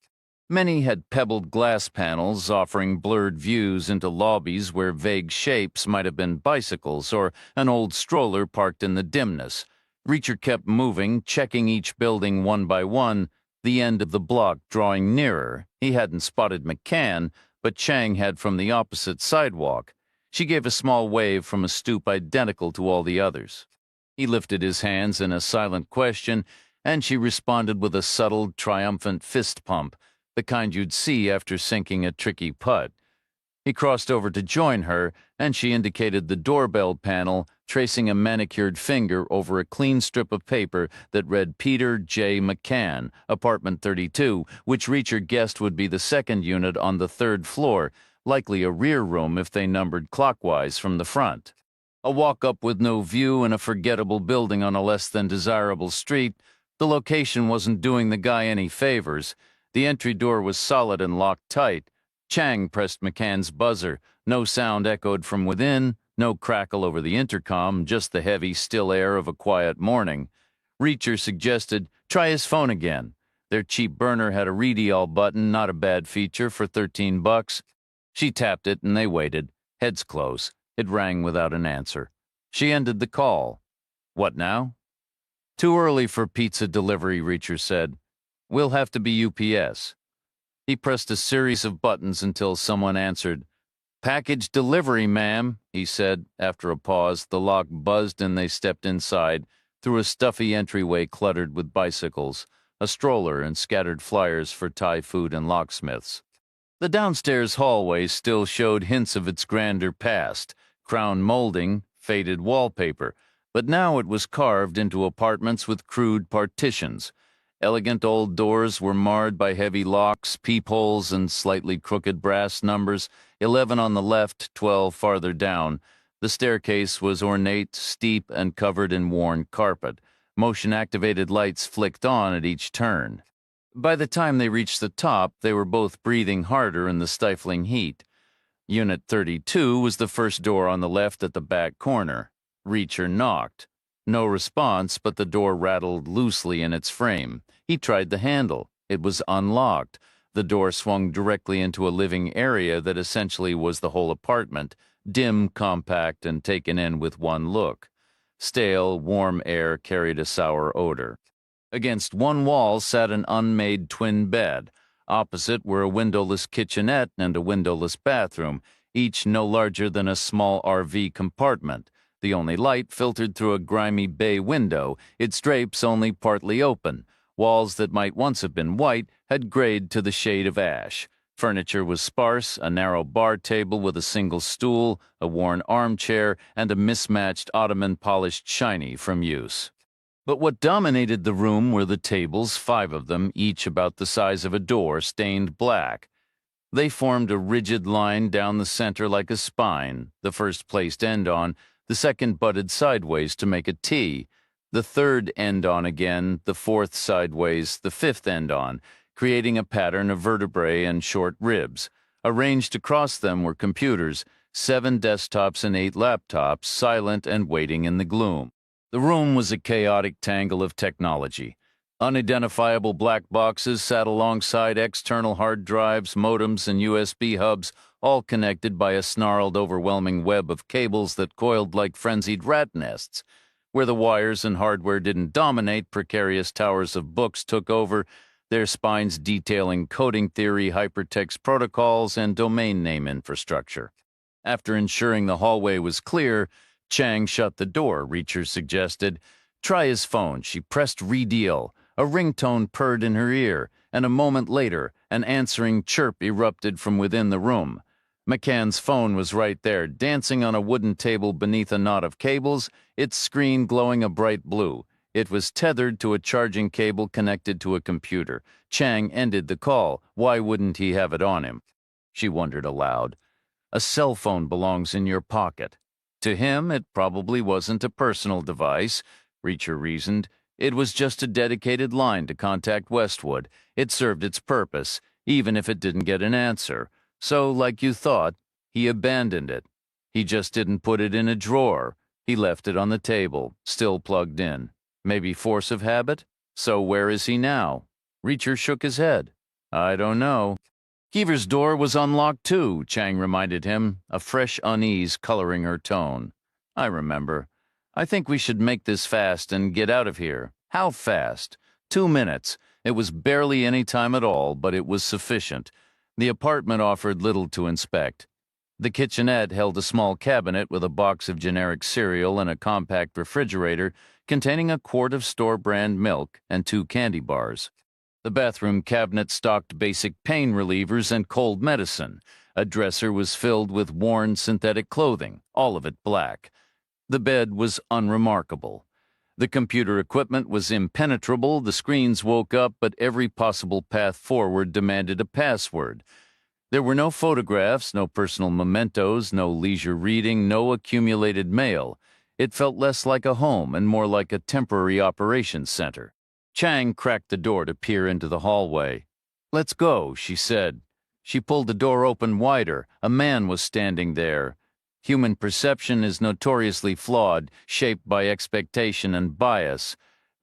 Many had pebbled glass panels offering blurred views into lobbies where vague shapes might have been bicycles or an old stroller parked in the dimness. Reacher kept moving, checking each building one by one, the end of the block drawing nearer. He hadn't spotted McCann, but Chang had from the opposite sidewalk. She gave a small wave from a stoop identical to all the others. He lifted his hands in a silent question, and she responded with a subtle, triumphant fist pump, the kind you'd see after sinking a tricky putt. He crossed over to join her, and she indicated the doorbell panel, tracing a manicured finger over a clean strip of paper that read Peter J. McCann, apartment 32, which Reacher guessed would be the second unit on the 3rd floor, likely a rear room if they numbered clockwise from the front. A walk-up with no view in a forgettable building on a less than desirable street, the location wasn't doing the guy any favors. The entry door was solid and locked tight. Chang pressed McCann's buzzer. No sound echoed from within, no crackle over the intercom, just the heavy, still air of a quiet morning. Reacher suggested, "Try his phone again." Their cheap burner had a redial button, not a bad feature for $13. She tapped it and they waited, heads close. It rang without an answer. She ended the call. "What now?" "Too early for pizza delivery," Reacher said. "We'll have to be UPS." He pressed a series of buttons until someone answered. "Package delivery, ma'am," he said. After a pause, the lock buzzed and they stepped inside, through a stuffy entryway cluttered with bicycles, a stroller, and scattered flyers for Thai food and locksmiths. The downstairs hallway still showed hints of its grander past, crown molding, faded wallpaper, but now it was carved into apartments with crude partitions. Elegant old doors were marred by heavy locks, peepholes, and slightly crooked brass numbers, 11 on the left, 12 farther down. The staircase was ornate, steep, and covered in worn carpet. Motion-activated lights flicked on at each turn. By the time they reached the top, they were both breathing harder in the stifling heat. Unit 32 was the first door on the left at the back corner. Reacher knocked. No response, but the door rattled loosely in its frame. He tried the handle. It was unlocked. The door swung directly into a living area that essentially was the whole apartment, dim, compact, and taken in with one look. Stale, warm air carried a sour odor. Against one wall sat an unmade twin bed. Opposite were a windowless kitchenette and a windowless bathroom, each no larger than a small RV compartment. The only light filtered through a grimy bay window, its drapes only partly open. Walls that might once have been white had grayed to the shade of ash. Furniture was sparse, a narrow bar table with a single stool, a worn armchair, and a mismatched ottoman polished shiny from use. But what dominated the room were the tables, 5 of them, each about the size of a door, stained black. They formed a rigid line down the center like a spine, the first placed end on, the second butted sideways to make a T, the third end on again, the fourth sideways, the fifth end on, creating a pattern of vertebrae and short ribs. Arranged across them were computers, 7 desktops and 8 laptops, silent and waiting in the gloom. The room was a chaotic tangle of technology. Unidentifiable black boxes sat alongside external hard drives, modems, and USB hubs, all connected by a snarled, overwhelming web of cables that coiled like frenzied rat nests. Where the wires and hardware didn't dominate, precarious towers of books took over, their spines detailing coding theory, hypertext protocols, and domain name infrastructure. After ensuring the hallway was clear, Chang shut the door, Reacher suggested. Try his phone. She pressed redeal. A ringtone purred in her ear, and a moment later, an answering chirp erupted from within the room. McCann's phone was right there, dancing on a wooden table beneath a knot of cables, its screen glowing a bright blue. It was tethered to a charging cable connected to a computer. Chang ended the call. Why wouldn't he have it on him? She wondered aloud. A cell phone belongs in your pocket. To him, it probably wasn't a personal device, Reacher reasoned. It was just a dedicated line to contact Westwood. It served its purpose, even if it didn't get an answer. So, like you thought, he abandoned it. He just didn't put it in a drawer. He left it on the table, still plugged in. Maybe force of habit? So where is he now? Reacher shook his head. I don't know. Keever's door was unlocked too, Chang reminded him, a fresh unease coloring her tone. I remember. I think we should make this fast and get out of here. How fast? 2 minutes. It was barely any time at all, but it was sufficient. The apartment offered little to inspect. The kitchenette held a small cabinet with a box of generic cereal and a compact refrigerator containing a quart of store-brand milk and 2 candy bars. The bathroom cabinet stocked basic pain relievers and cold medicine. A dresser was filled with worn synthetic clothing, all of it black. The bed was unremarkable. The computer equipment was impenetrable, the screens woke up, but every possible path forward demanded a password. There were no photographs, no personal mementos, no leisure reading, no accumulated mail. It felt less like a home and more like a temporary operations center. Chang cracked the door to peer into the hallway. Let's go, she said. She pulled the door open wider. A man was standing there. Human perception is notoriously flawed, shaped by expectation and bias.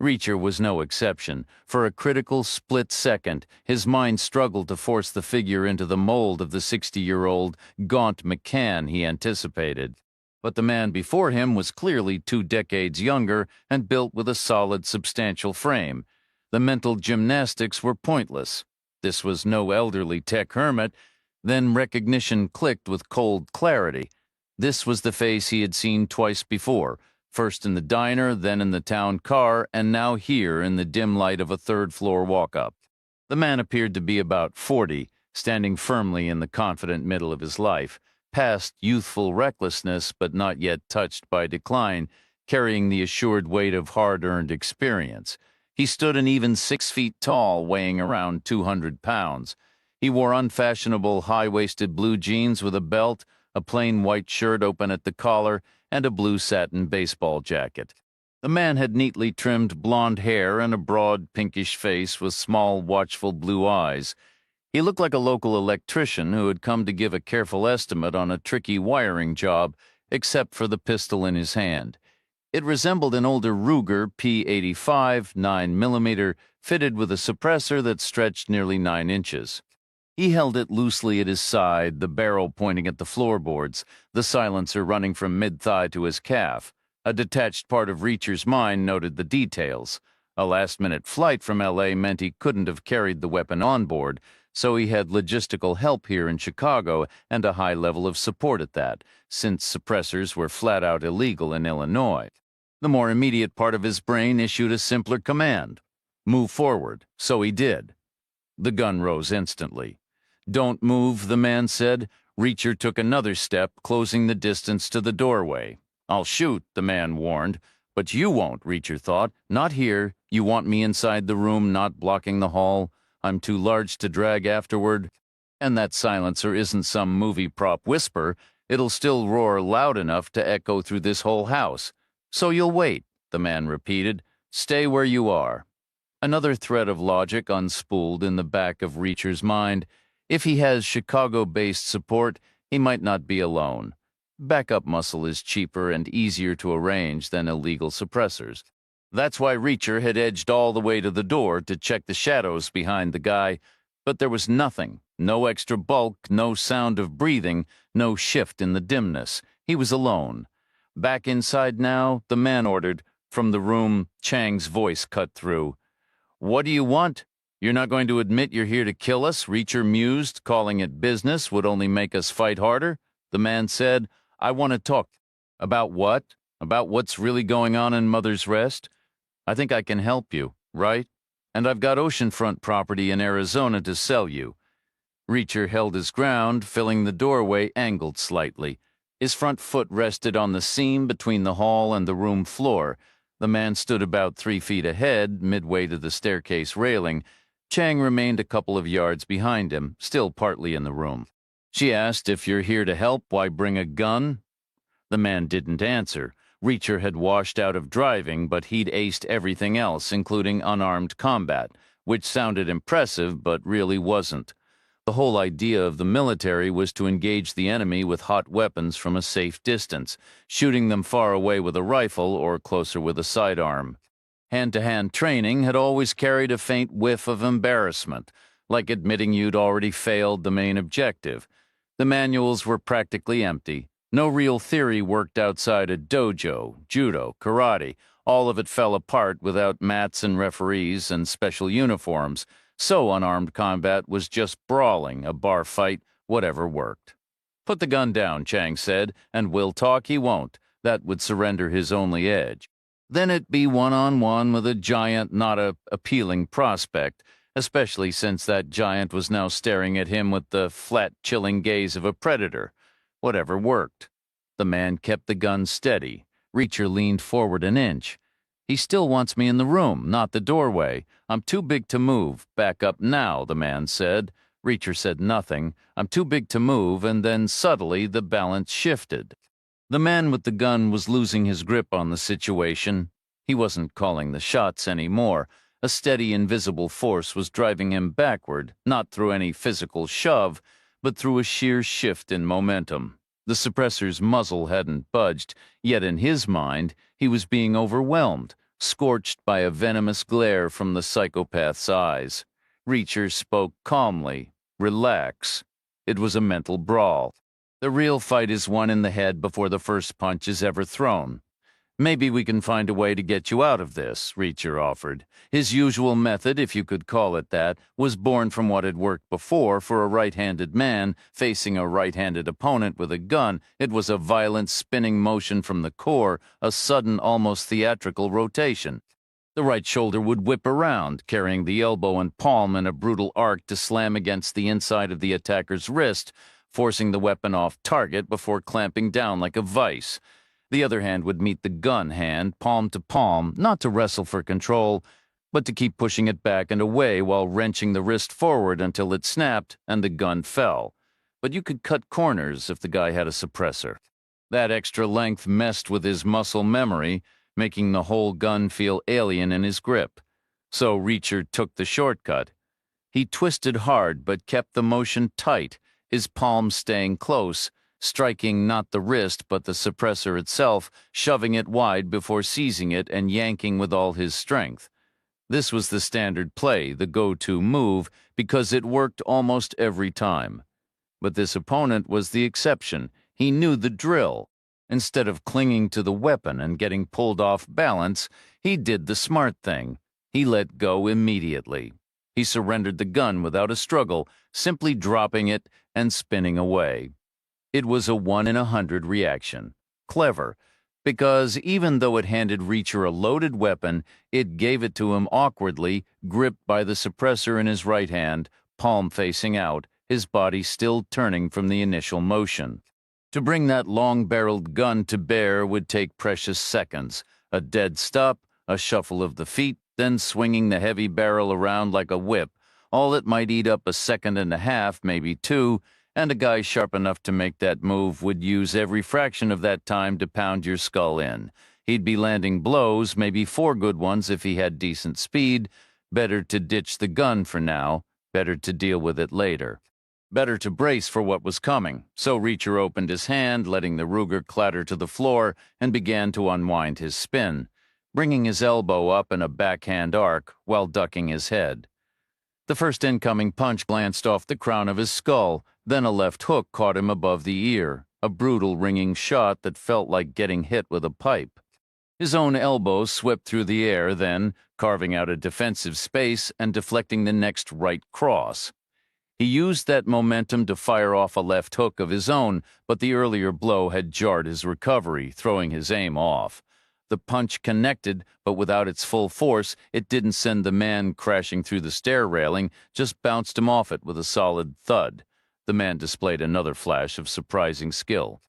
Reacher was no exception. For a critical split second, his mind struggled to force the figure into the mold of the 60-year-old, gaunt McCann he anticipated. But the man before him was clearly 2 decades younger and built with a solid, substantial frame. The mental gymnastics were pointless. This was no elderly tech hermit. Then recognition clicked with cold clarity. This was the face he had seen twice before, first in the diner, then in the town car, and now here in the dim light of a third-floor walk-up. The man appeared to be about 40, standing firmly in the confident middle of his life, past youthful recklessness but not yet touched by decline, carrying the assured weight of hard-earned experience. He stood an even 6 feet tall, weighing around 200 pounds. He wore unfashionable high-waisted blue jeans with a belt, a plain white shirt open at the collar, and a blue satin baseball jacket. The man had neatly trimmed blond hair and a broad, pinkish face with small, watchful blue eyes. He looked like a local electrician who had come to give a careful estimate on a tricky wiring job, except for the pistol in his hand. It resembled an older Ruger P85 9mm, fitted with a suppressor that stretched nearly 9 inches. He held it loosely at his side, the barrel pointing at the floorboards, the silencer running from mid-thigh to his calf. A detached part of Reacher's mind noted the details. A last-minute flight from L.A. meant he couldn't have carried the weapon on board, so he had logistical help here in Chicago and a high level of support at that, since suppressors were flat-out illegal in Illinois. The more immediate part of his brain issued a simpler command. Move forward, so he did. The gun rose instantly. "Don't move," the man said. Reacher took another step, closing the distance to the doorway. "I'll shoot," the man warned. "But you won't," Reacher thought. "Not here. You want me inside the room, not blocking the hall. I'm too large to drag afterward. And that silencer isn't some movie prop whisper. It'll still roar loud enough to echo through this whole house. So you'll wait," the man repeated. "Stay where you are." Another thread of logic unspooled in the back of Reacher's mind. If he has Chicago-based support, he might not be alone. Backup muscle is cheaper and easier to arrange than illegal suppressors. That's why Reacher had edged all the way to the door to check the shadows behind the guy, but there was nothing. No extra bulk, no sound of breathing, no shift in the dimness. He was alone. "Back inside now," the man ordered. From the room, Chang's voice cut through. "What do you want? You're not going to admit you're here to kill us?" Reacher mused. "Calling it business would only make us fight harder." The man said, "I want to talk." "About what? About what's really going on in Mother's Rest? I think I can help you, right? And I've got oceanfront property in Arizona to sell you." Reacher held his ground, filling the doorway angled slightly. His front foot rested on the seam between the hall and the room floor. The man stood about 3 feet ahead, midway to the staircase railing. Chang remained a couple of yards behind him, still partly in the room. She asked, "If you're here to help, why bring a gun?" The man didn't answer. Reacher had washed out of driving, but he'd aced everything else, including unarmed combat, which sounded impressive but really wasn't. The whole idea of the military was to engage the enemy with hot weapons from a safe distance, shooting them far away with a rifle or closer with a sidearm. Hand-to-hand training had always carried a faint whiff of embarrassment, like admitting you'd already failed the main objective. The manuals were practically empty. No real theory worked outside a dojo, judo, karate. All of it fell apart without mats and referees and special uniforms. So unarmed combat was just brawling, a bar fight, whatever worked. "Put the gun down," Chang said, "and we'll talk." He won't. That would surrender his only edge. Then it'd be one-on-one with a giant, not a appealing prospect, especially since that giant was now staring at him with the flat, chilling gaze of a predator. Whatever worked. The man kept the gun steady. Reacher leaned forward an inch. "He still wants me in the room, not the doorway. I'm too big to move. Back up now," the man said. Reacher said nothing. "I'm too big to move," and then subtly the balance shifted. The man with the gun was losing his grip on the situation. He wasn't calling the shots anymore. A steady, invisible force was driving him backward, not through any physical shove, but through a sheer shift in momentum. The suppressor's muzzle hadn't budged, yet in his mind, he was being overwhelmed, scorched by a venomous glare from the psychopath's eyes. Reacher spoke calmly. "Relax." It was a mental brawl. The real fight is won in the head before the first punch is ever thrown. "Maybe we can find a way to get you out of this," Reacher offered. His usual method, if you could call it that, was born from what had worked before for a right-handed man facing a right-handed opponent with a gun. It was a violent spinning motion from the core, a sudden, almost theatrical rotation. The right shoulder would whip around, carrying the elbow and palm in a brutal arc to slam against the inside of the attacker's wrist, forcing the weapon off target before clamping down like a vice. The other hand would meet the gun hand, palm to palm, not to wrestle for control, but to keep pushing it back and away while wrenching the wrist forward until it snapped and the gun fell. But you could cut corners if the guy had a suppressor. That extra length messed with his muscle memory, making the whole gun feel alien in his grip. So Reacher took the shortcut. He twisted hard but kept the motion tight, his palms staying close, striking not the wrist but the suppressor itself, shoving it wide before seizing it and yanking with all his strength. This was the standard play, the go-to move, because it worked almost every time. But this opponent was the exception. He knew the drill. Instead of clinging to the weapon and getting pulled off balance, he did the smart thing. He let go immediately. He surrendered the gun without a struggle, simply dropping it and spinning away. It was a 1 in 100 reaction. Clever, because even though it handed Reacher a loaded weapon, it gave it to him awkwardly, gripped by the suppressor in his right hand, palm facing out, his body still turning from the initial motion. To bring that long-barreled gun to bear would take precious seconds, a dead stop, a shuffle of the feet, then swinging the heavy barrel around like a whip. All it might eat up a second and a half, maybe two, and a guy sharp enough to make that move would use every fraction of that time to pound your skull in. He'd be landing blows, maybe 4 good ones if he had decent speed. Better to ditch the gun for now, better to deal with it later. Better to brace for what was coming, so Reacher opened his hand, letting the Ruger clatter to the floor, and began to unwind his spin, bringing his elbow up in a backhand arc while ducking his head. The first incoming punch glanced off the crown of his skull, then a left hook caught him above the ear, a brutal ringing shot that felt like getting hit with a pipe. His own elbow swept through the air then, carving out a defensive space and deflecting the next right cross. He used that momentum to fire off a left hook of his own, but the earlier blow had jarred his recovery, throwing his aim off. The punch connected, but without its full force, it didn't send the man crashing through the stair railing, just bounced him off it with a solid thud. The man displayed another flash of surprising skill.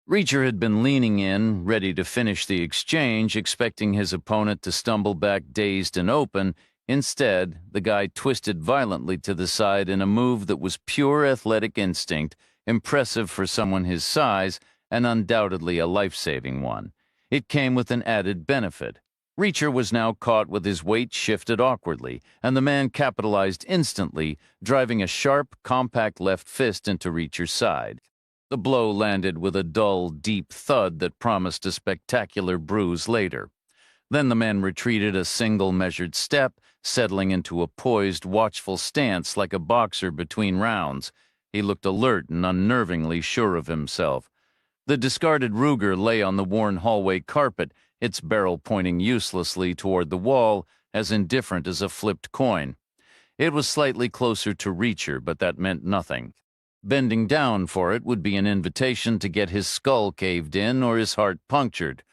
Reacher had been leaning in, ready to finish the exchange, expecting his opponent to stumble back dazed and open. Instead, the guy twisted violently to the side in a move that was pure athletic instinct, impressive for someone his size, and undoubtedly a life-saving one. It came with an added benefit. Reacher was now caught with his weight shifted awkwardly, and the man capitalized instantly, driving a sharp, compact left fist into Reacher's side. The blow landed with a dull, deep thud that promised a spectacular bruise later. Then the man retreated a single measured step, settling into a poised, watchful stance like a boxer between rounds. He looked alert and unnervingly sure of himself. The discarded Ruger lay on the worn hallway carpet, its barrel pointing uselessly toward the wall, as indifferent as a flipped coin. It was slightly closer to Reacher, but that meant nothing. Bending down for it would be an invitation to get his skull caved in or his heart punctured.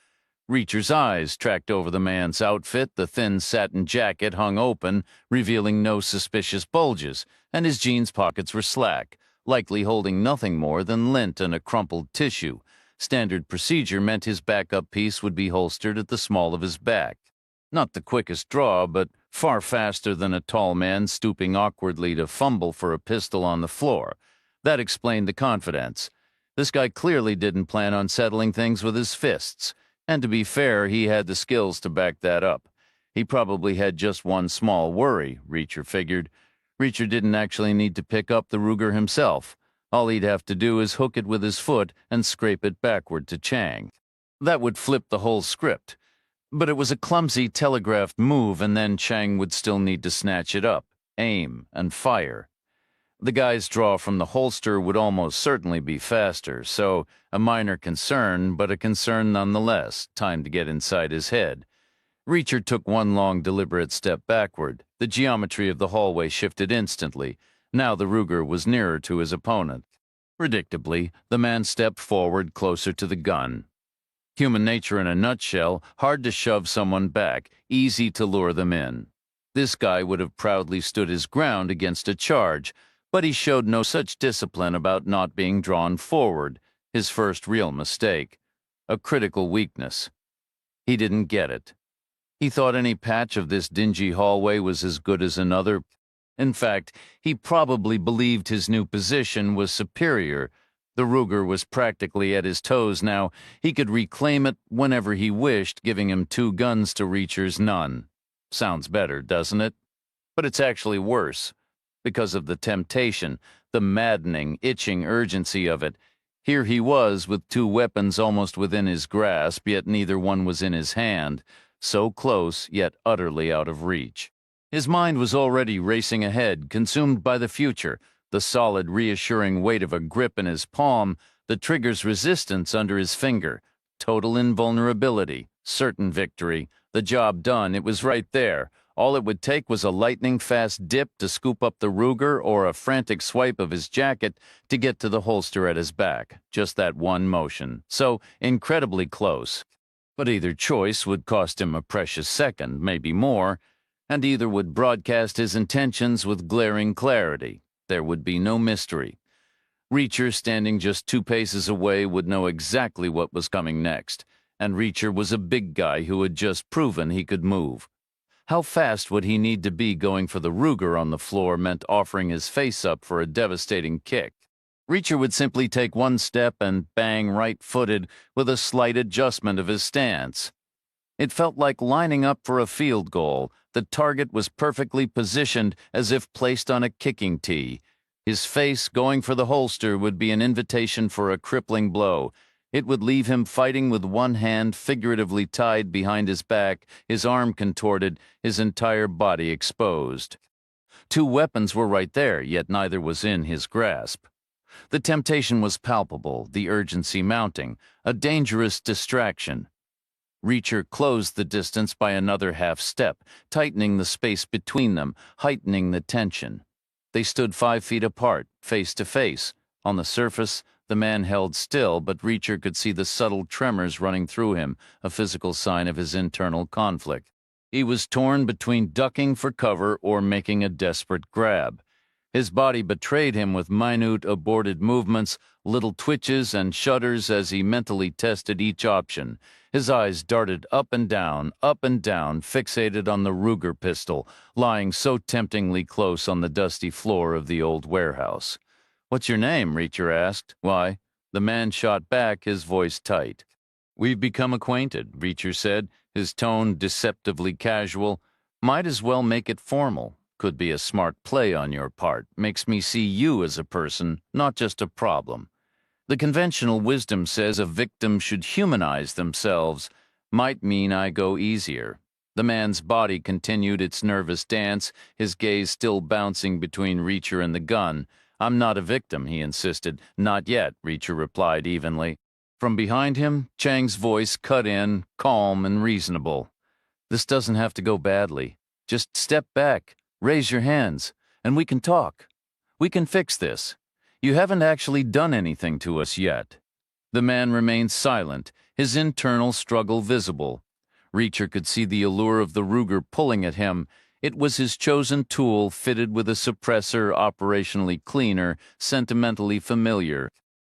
Reacher's eyes tracked over the man's outfit. The thin satin jacket hung open, revealing no suspicious bulges, and his jeans pockets were slack, likely holding nothing more than lint and a crumpled tissue. Standard procedure meant his backup piece would be holstered at the small of his back. Not the quickest draw, but far faster than a tall man stooping awkwardly to fumble for a pistol on the floor. That explained the confidence. This guy clearly didn't plan on settling things with his fists. And to be fair, he had the skills to back that up. He probably had just one small worry, Reacher figured. Reacher didn't actually need to pick up the Ruger himself. All he'd have to do is hook it with his foot and scrape it backward to Chang. That would flip the whole script. But it was a clumsy telegraphed move, and then Chang would still need to snatch it up, aim, and fire. The guy's draw from the holster would almost certainly be faster, so a minor concern, but a concern nonetheless, time to get inside his head. Reacher took one long, deliberate step backward. The geometry of the hallway shifted instantly. Now the Ruger was nearer to his opponent. Predictably, the man stepped forward closer to the gun. Human nature in a nutshell, hard to shove someone back, easy to lure them in. This guy would have proudly stood his ground against a charge, but he showed no such discipline about not being drawn forward, his first real mistake. A critical weakness. He didn't get it. He thought any patch of this dingy hallway was as good as another. In fact, he probably believed his new position was superior, The Ruger was practically at his toes now. He could reclaim it whenever he wished, giving him 2 guns to Reacher's none. Sounds better, doesn't it? But it's actually worse. Because of the temptation, the maddening, itching urgency of it. Here he was with 2 weapons almost within his grasp, yet neither one was in his hand. So close, yet utterly out of reach. His mind was already racing ahead, consumed by the future, the solid, reassuring weight of a grip in his palm, the trigger's resistance under his finger. Total invulnerability, certain victory, the job done, it was right there. All it would take was a lightning-fast dip to scoop up the Ruger or a frantic swipe of his jacket to get to the holster at his back. Just that one motion. So incredibly close. But either choice would cost him a precious second, maybe more, and either would broadcast his intentions with glaring clarity. There would be no mystery. Reacher, standing just 2 paces away, would know exactly what was coming next, and Reacher was a big guy who had just proven he could move. How fast would he need to be going for the Ruger on the floor meant offering his face up for a devastating kick. Reacher would simply take 1 step and bang right-footed with a slight adjustment of his stance. It felt like lining up for a field goal. The target was perfectly positioned as if placed on a kicking tee. His face going for the holster would be an invitation for a crippling blow. It would leave him fighting with one hand figuratively tied behind his back, his arm contorted, his entire body exposed. 2 weapons were right there, yet neither was in his grasp. The temptation was palpable, the urgency mounting, a dangerous distraction. Reacher closed the distance by another half-step, tightening the space between them, heightening the tension. They stood 5 feet apart, face to face. On the surface, the man held still, but Reacher could see the subtle tremors running through him, a physical sign of his internal conflict. He was torn between ducking for cover or making a desperate grab. His body betrayed him with minute, aborted movements, little twitches and shudders as he mentally tested each option. His eyes darted up and down, fixated on the Ruger pistol, lying so temptingly close on the dusty floor of the old warehouse. "What's your name?" Reacher asked. "Why?" The man shot back, his voice tight. "We've become acquainted," Reacher said, his tone deceptively casual. "Might as well make it formal. Could be a smart play on your part. Makes me see you as a person, not just a problem. The conventional wisdom says a victim should humanize themselves. Might mean I go easier." The man's body continued its nervous dance, his gaze still bouncing between Reacher and the gun. "I'm not a victim," he insisted. "Not yet," Reacher replied evenly. From behind him, Chang's voice cut in, calm and reasonable. "This doesn't have to go badly. Just step back, raise your hands, and we can talk. We can fix this. You haven't actually done anything to us yet." The man remained silent, his internal struggle visible. Reacher could see the allure of the Ruger pulling at him. It was his chosen tool, fitted with a suppressor, operationally cleaner, sentimentally familiar.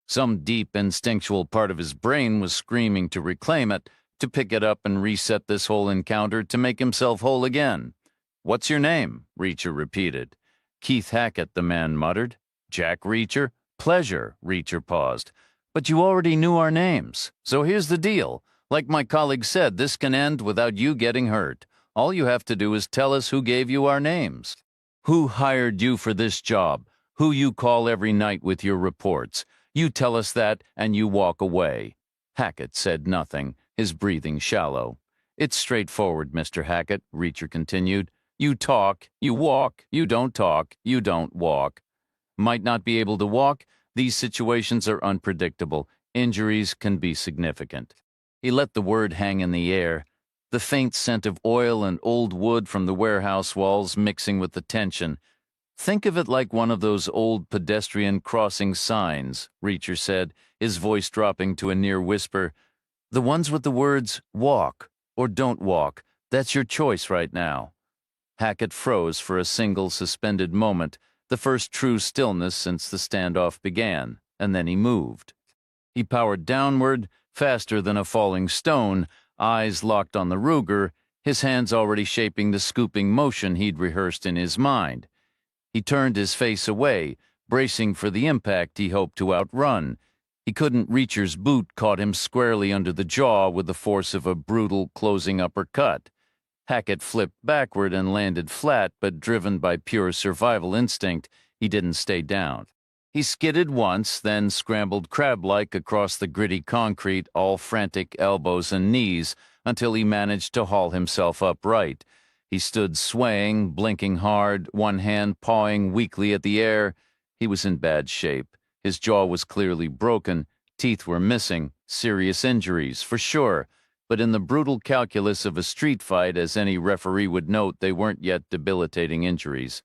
Some deep, instinctual part of his brain was screaming to reclaim it, to pick it up and reset this whole encounter, to make himself whole again. "What's your name?" Reacher repeated. "Keith Hackett," the man muttered. "Jack Reacher?" "Pleasure," Reacher paused. "But you already knew our names. So here's the deal. Like my colleague said, this can end without you getting hurt. All you have to do is tell us who gave you our names. Who hired you for this job? Who you call every night with your reports? You tell us that, and you walk away." Hackett said nothing, his breathing shallow. "It's straightforward, Mr. Hackett," Reacher continued. "You talk, you walk. You don't talk, you don't walk. Might not be able to walk. These situations are unpredictable. Injuries can be significant." He let the word hang in the air, the faint scent of oil and old wood from the warehouse walls mixing with the tension. "Think of it like one of those old pedestrian crossing signs," Reacher said, his voice dropping to a near whisper. "The ones with the words, 'walk' or 'don't walk.' That's your choice right now." Hackett froze for a single suspended moment, the first true stillness since the standoff began, and then he moved. He powered downward, faster than a falling stone, eyes locked on the Ruger, his hands already shaping the scooping motion he'd rehearsed in his mind. He turned his face away, bracing for the impact he hoped to outrun. He couldn't. Reacher's boot caught him squarely under the jaw with the force of a brutal closing uppercut. Hackett flipped backward and landed flat, but driven by pure survival instinct, he didn't stay down. He skidded once, then scrambled crab-like across the gritty concrete, all frantic elbows and knees, until he managed to haul himself upright. He stood swaying, blinking hard, one hand pawing weakly at the air. He was in bad shape. His jaw was clearly broken, teeth were missing, serious injuries, for sure. But in the brutal calculus of a street fight, as any referee would note, they weren't yet debilitating injuries.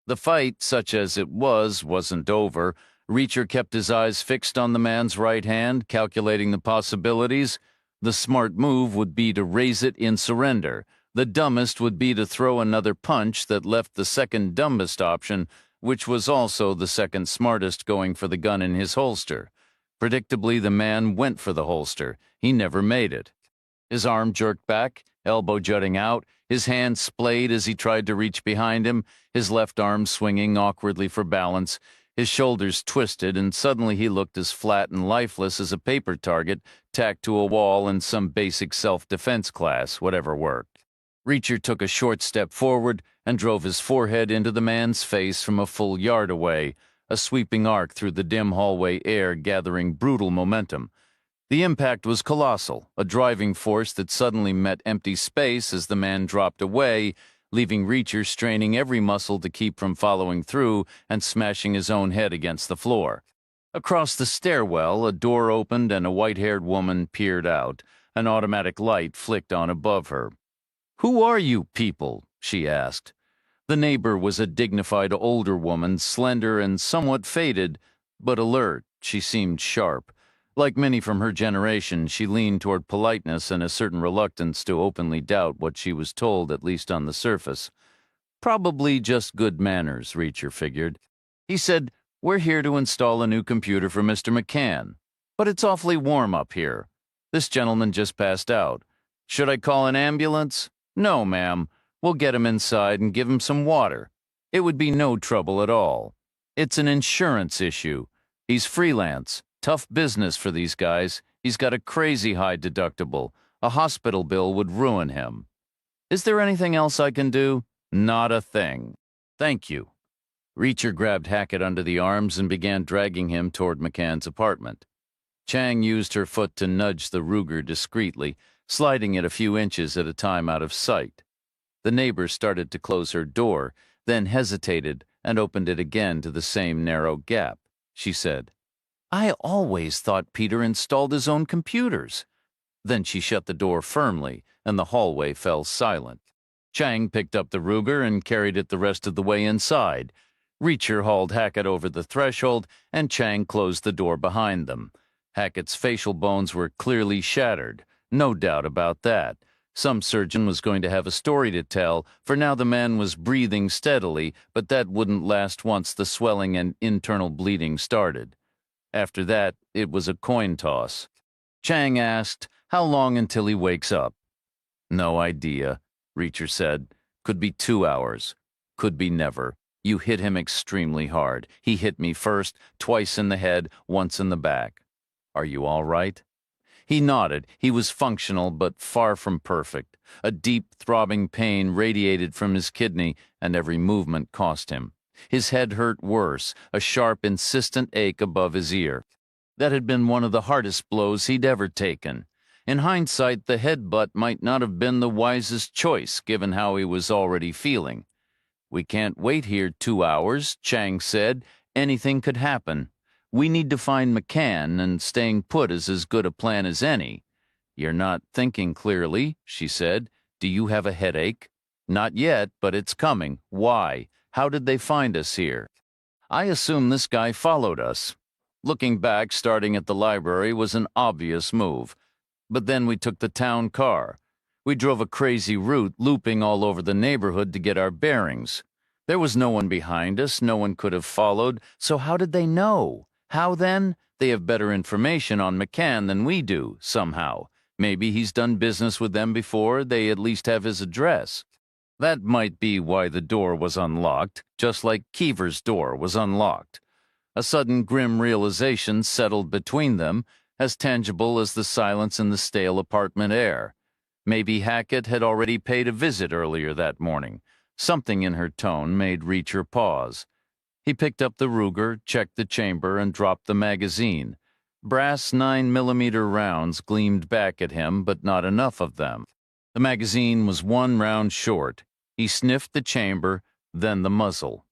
The fight, such as it was, wasn't over. Reacher kept his eyes fixed on the man's right hand, calculating the possibilities. The smart move would be to raise it in surrender. The dumbest would be to throw another punch that left the second dumbest option, which was also the second smartest, going for the gun in his holster. Predictably, the man went for the holster. He never made it. His arm jerked back, elbow jutting out, his hand splayed as he tried to reach behind him, his left arm swinging awkwardly for balance. His shoulders twisted, and suddenly he looked as flat and lifeless as a paper target tacked to a wall in some basic self-defense class, whatever worked. Reacher took a short step forward and drove his forehead into the man's face from a full yard away, a sweeping arc through the dim hallway air gathering brutal momentum. The impact was colossal, a driving force that suddenly met empty space as the man dropped away, leaving Reacher straining every muscle to keep from following through and smashing his own head against the floor. Across the stairwell, a door opened and a white-haired woman peered out. An automatic light flicked on above her. "Who are you people?" she asked. The neighbor was a dignified older woman, slender and somewhat faded, but alert. She seemed sharp. Like many from her generation, she leaned toward politeness and a certain reluctance to openly doubt what she was told, at least on the surface. Probably just good manners, Reacher figured. He said, "We're here to install a new computer for Mr. McCann. But it's awfully warm up here. This gentleman just passed out. Should I call an ambulance?" "No, ma'am. We'll get him inside and give him some water. It would be no trouble at all. It's an insurance issue. He's freelance. Tough business for these guys. He's got a crazy high deductible. A hospital bill would ruin him." "Is there anything else I can do?" "Not a thing. Thank you." Reacher grabbed Hackett under the arms and began dragging him toward McCann's apartment. Chang used her foot to nudge the Ruger discreetly, sliding it a few inches at a time out of sight. The neighbor started to close her door, then hesitated and opened it again to the same narrow gap. She said, "I always thought Peter installed his own computers." Then she shut the door firmly, and the hallway fell silent. Chang picked up the Ruger and carried it the rest of the way inside. Reacher hauled Hackett over the threshold, and Chang closed the door behind them. Hackett's facial bones were clearly shattered. No doubt about that. Some surgeon was going to have a story to tell, for now the man was breathing steadily, but that wouldn't last once the swelling and internal bleeding started. After that, it was a coin toss. Chang asked, "How long until he wakes up?" "No idea," Reacher said. "Could be 2 hours. Could be never. You hit him extremely hard. He hit me first, twice in the head, once in the back. Are you all right?" He nodded. He was functional, but far from perfect. A deep, throbbing pain radiated from his kidney, and every movement cost him. His head hurt worse, a sharp, insistent ache above his ear. That had been one of the hardest blows he'd ever taken. In hindsight, the headbutt might not have been the wisest choice, given how he was already feeling. "We can't wait here 2 hours," Chang said. "Anything could happen. We need to find McCann, and staying put is as good a plan as any." "You're not thinking clearly," she said. "Do you have a headache?" "Not yet, but it's coming. Why? How did they find us here?" "I assume this guy followed us. Looking back, starting at the library was an obvious move. But then we took the town car. We drove a crazy route, looping all over the neighborhood to get our bearings. There was no one behind us, no one could have followed, so how did they know? How then? They have better information on McCann than we do, somehow. Maybe he's done business with them before, they at least have his address. That might be why the door was unlocked, just like Keever's door was unlocked. A sudden grim realization settled between them, as tangible as the silence in the stale apartment air. Maybe Hackett had already paid a visit earlier that morning. Something in her tone made Reacher pause. He picked up the Ruger, checked the chamber, and dropped the magazine. Brass 9mm rounds gleamed back at him, but not enough of them. The magazine was one round short. He sniffed the chamber, then the muzzle.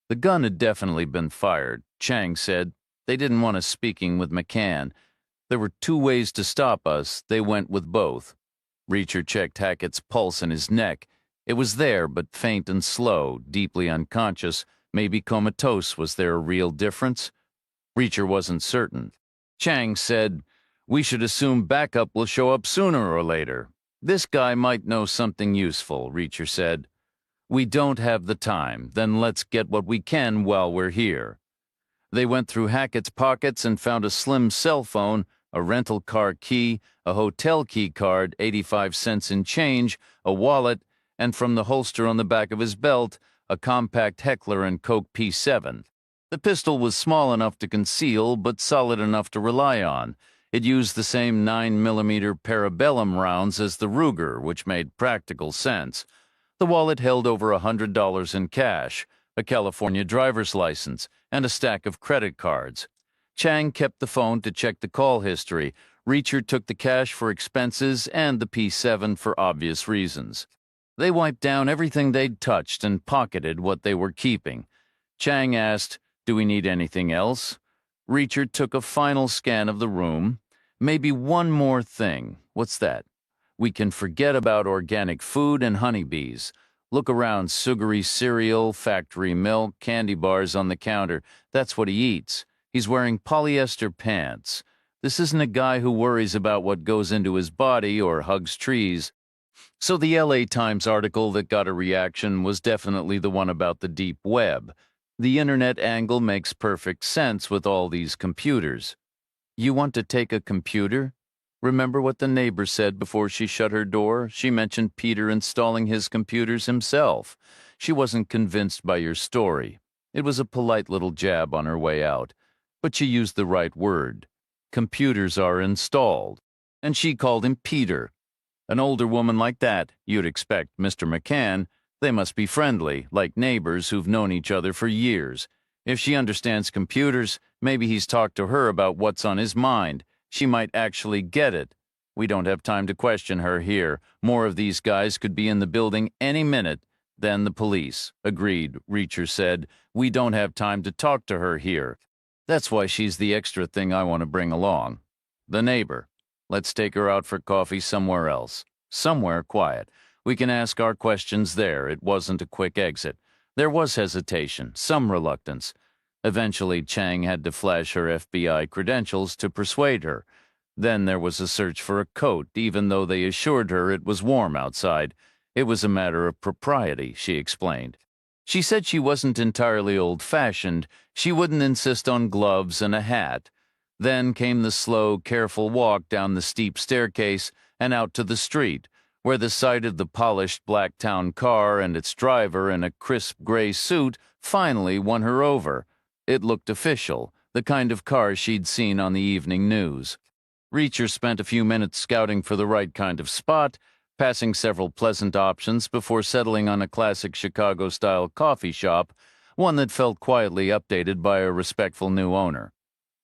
The gun had definitely been fired. Chang said. They didn't want us speaking with McCann. There were two ways to stop us. They went with both. Reacher checked Hackett's pulse in his neck. It was there, but faint and slow, deeply unconscious. Maybe comatose. Was there a real difference? Reacher wasn't certain. Chang said, "We should assume backup will show up sooner or later." "This guy might know something useful," Reacher said. "We don't have the time. Then let's get what we can while we're here." They went through Hackett's pockets and found a slim cell phone, a rental car key, a hotel key card, 85 cents in change, a wallet, and from the holster on the back of his belt, a compact Heckler & Koch P7. The pistol was small enough to conceal, but solid enough to rely on. It used the same 9mm parabellum rounds as the Ruger, which made practical sense. The wallet held over $100 in cash, a California driver's license, and a stack of credit cards. Chang kept the phone to check the call history. Reacher took the cash for expenses and the P7 for obvious reasons. They wiped down everything they'd touched and pocketed what they were keeping. Chang asked, "Do we need anything else?" Reacher took a final scan of the room. "Maybe one more thing." "What's that?" "We can forget about organic food and honeybees. Look around, sugary cereal, factory milk, candy bars on the counter. That's what he eats. He's wearing polyester pants. This isn't a guy who worries about what goes into his body or hugs trees." So the LA Times article that got a reaction was definitely the one about the deep web. The internet angle makes perfect sense with all these computers. "You want to take a computer?" "Remember what the neighbor said before she shut her door? She mentioned Peter installing his computers himself. She wasn't convinced by your story. It was a polite little jab on her way out. But she used the right word. Computers are installed. And she called him Peter. An older woman like that, you'd expect Mr. McCann. They must be friendly, like neighbors who've known each other for years. If she understands computers, maybe he's talked to her about what's on his mind. She might actually get it. We don't have time to question her here. More of these guys could be in the building any minute. Then the police." "Agreed," Reacher said. "We don't have time to talk to her here. That's why she's the extra thing I want to bring along. The neighbor. Let's take her out for coffee somewhere else. Somewhere quiet. We can ask our questions there." It wasn't a quick exit. There was hesitation, some reluctance. Eventually, Chang had to flash her FBI credentials to persuade her. Then there was a search for a coat, even though they assured her it was warm outside. It was a matter of propriety, she explained. She said she wasn't entirely old-fashioned. She wouldn't insist on gloves and a hat. Then came the slow, careful walk down the steep staircase and out to the street, where the sight of the polished black town car and its driver in a crisp gray suit finally won her over. It looked official, the kind of car she'd seen on the evening news. Reacher spent a few minutes scouting for the right kind of spot, passing several pleasant options before settling on a classic Chicago-style coffee shop, one that felt quietly updated by a respectful new owner.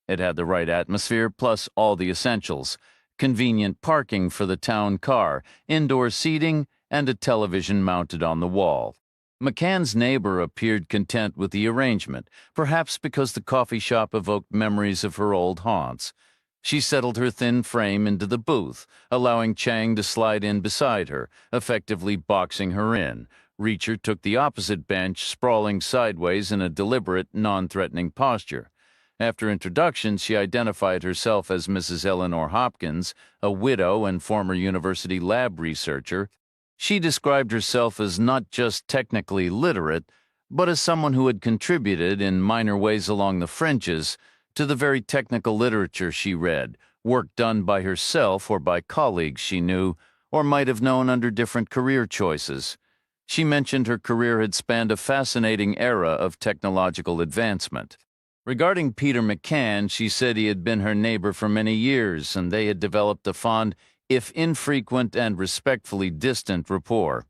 It had the right atmosphere, plus all the essentials: convenient parking for the town car, indoor seating, and a television mounted on the wall. McCann's neighbor appeared content with the arrangement, perhaps because the coffee shop evoked memories of her old haunts. She settled her thin frame into the booth, allowing Chang to slide in beside her, effectively boxing her in. Reacher took the opposite bench, sprawling sideways in a deliberate, non-threatening posture. After introduction, she identified herself as Mrs. Eleanor Hopkins, a widow and former university lab researcher. She described herself as not just technically literate, but as someone who had contributed in minor ways along the fringes to the very technical literature she read, work done by herself or by colleagues she knew or might have known under different career choices. She mentioned her career had spanned a fascinating era of technological advancement. Regarding Peter McCann, she said he had been her neighbor for many years, and they had developed a fond, if infrequent and respectfully distant, rapport.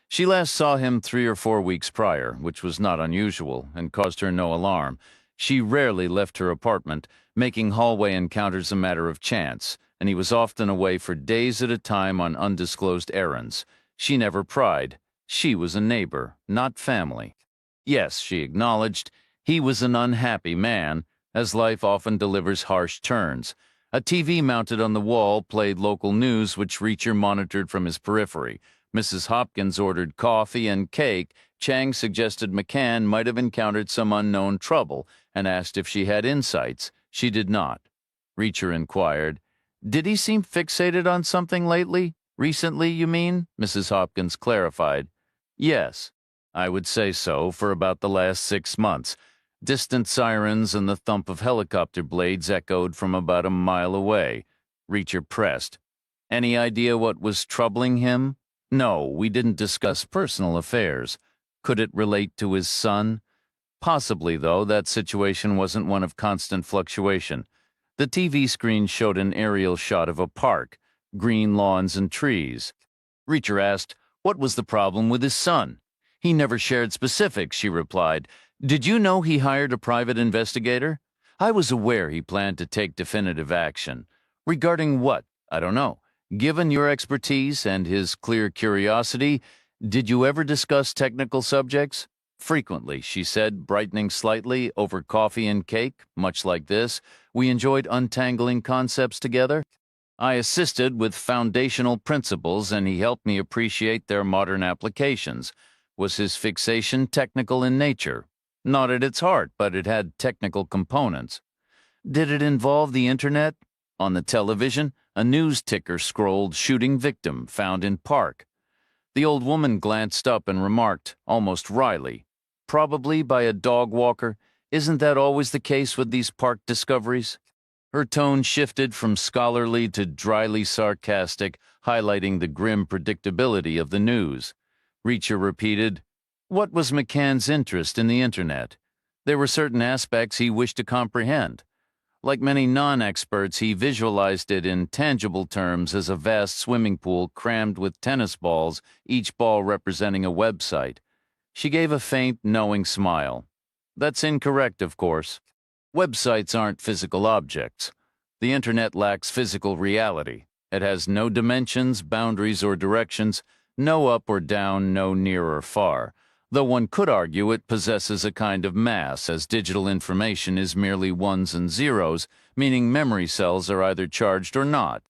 She last saw him 3 or 4 weeks prior, which was not unusual and caused her no alarm. She rarely left her apartment, making hallway encounters a matter of chance, and he was often away for days at a time on undisclosed errands. She never pried. She was a neighbor, not family. Yes, she acknowledged, he was an unhappy man, as life often delivers harsh turns. A TV mounted on the wall played local news, which Reacher monitored from his periphery. Mrs. Hopkins ordered coffee and cake. Chang suggested McCann might have encountered some unknown trouble and asked if she had insights. She did not. Reacher inquired, "Did he seem fixated on something lately? Recently, you mean?" Mrs. Hopkins clarified. "Yes, I would say so, for about the last 6 months. Distant sirens and the thump of helicopter blades echoed from about a mile away." Reacher pressed. "Any idea what was troubling him?" "No, we didn't discuss personal affairs. Could it relate to his son?" "Possibly, though that situation wasn't one of constant fluctuation. The TV screen showed an aerial shot of a park, green lawns and trees." Reacher asked, "What was the problem with his son?" "He never shared specifics," she replied. "Did you know he hired a private investigator?" "I was aware he planned to take definitive action." "Regarding what?" "I don't know. Given your expertise and his clear curiosity, did you ever discuss technical subjects?" "Frequently," she said, brightening slightly, "over coffee and cake, much like this. We enjoyed untangling concepts together. I assisted with foundational principles, and he helped me appreciate their modern applications." "Was his fixation technical in nature?" "Not at its heart, but it had technical components." "Did it involve the internet?" "On the television, a news ticker scrolled 'Shooting victim found in park.'" The old woman glanced up and remarked, almost wryly, "Probably by a dog walker. Isn't that always the case with these park discoveries?" Her tone shifted from scholarly to dryly sarcastic, highlighting the grim predictability of the news. Reacher repeated, "What was McCann's interest in the internet?" "There were certain aspects he wished to comprehend. Like many non-experts, he visualized it in tangible terms as a vast swimming pool crammed with tennis balls, each ball representing a website." She gave a faint, knowing smile. "That's incorrect, of course. Websites aren't physical objects. The internet lacks physical reality. It has no dimensions, boundaries, or directions, no up or down, no near or far. Though one could argue it possesses a kind of mass, as digital information is merely ones and zeros, meaning memory cells are either charged or not.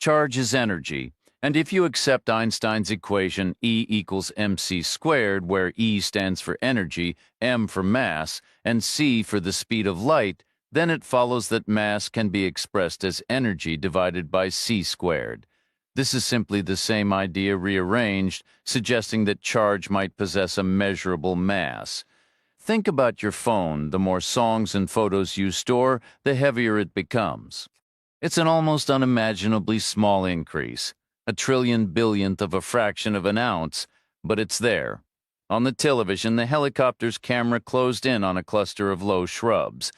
Charge is energy, and if you accept Einstein's equation E equals mc squared, where E stands for energy, m for mass, and c for the speed of light, then it follows that mass can be expressed as energy divided by c squared. This is simply the same idea rearranged, suggesting that charge might possess a measurable mass. Think about your phone. The more songs and photos you store, the heavier it becomes. It's an almost unimaginably small increase, a trillion billionth of a fraction of an ounce, but it's there. On the television, the helicopter's camera closed in on a cluster of low shrubs.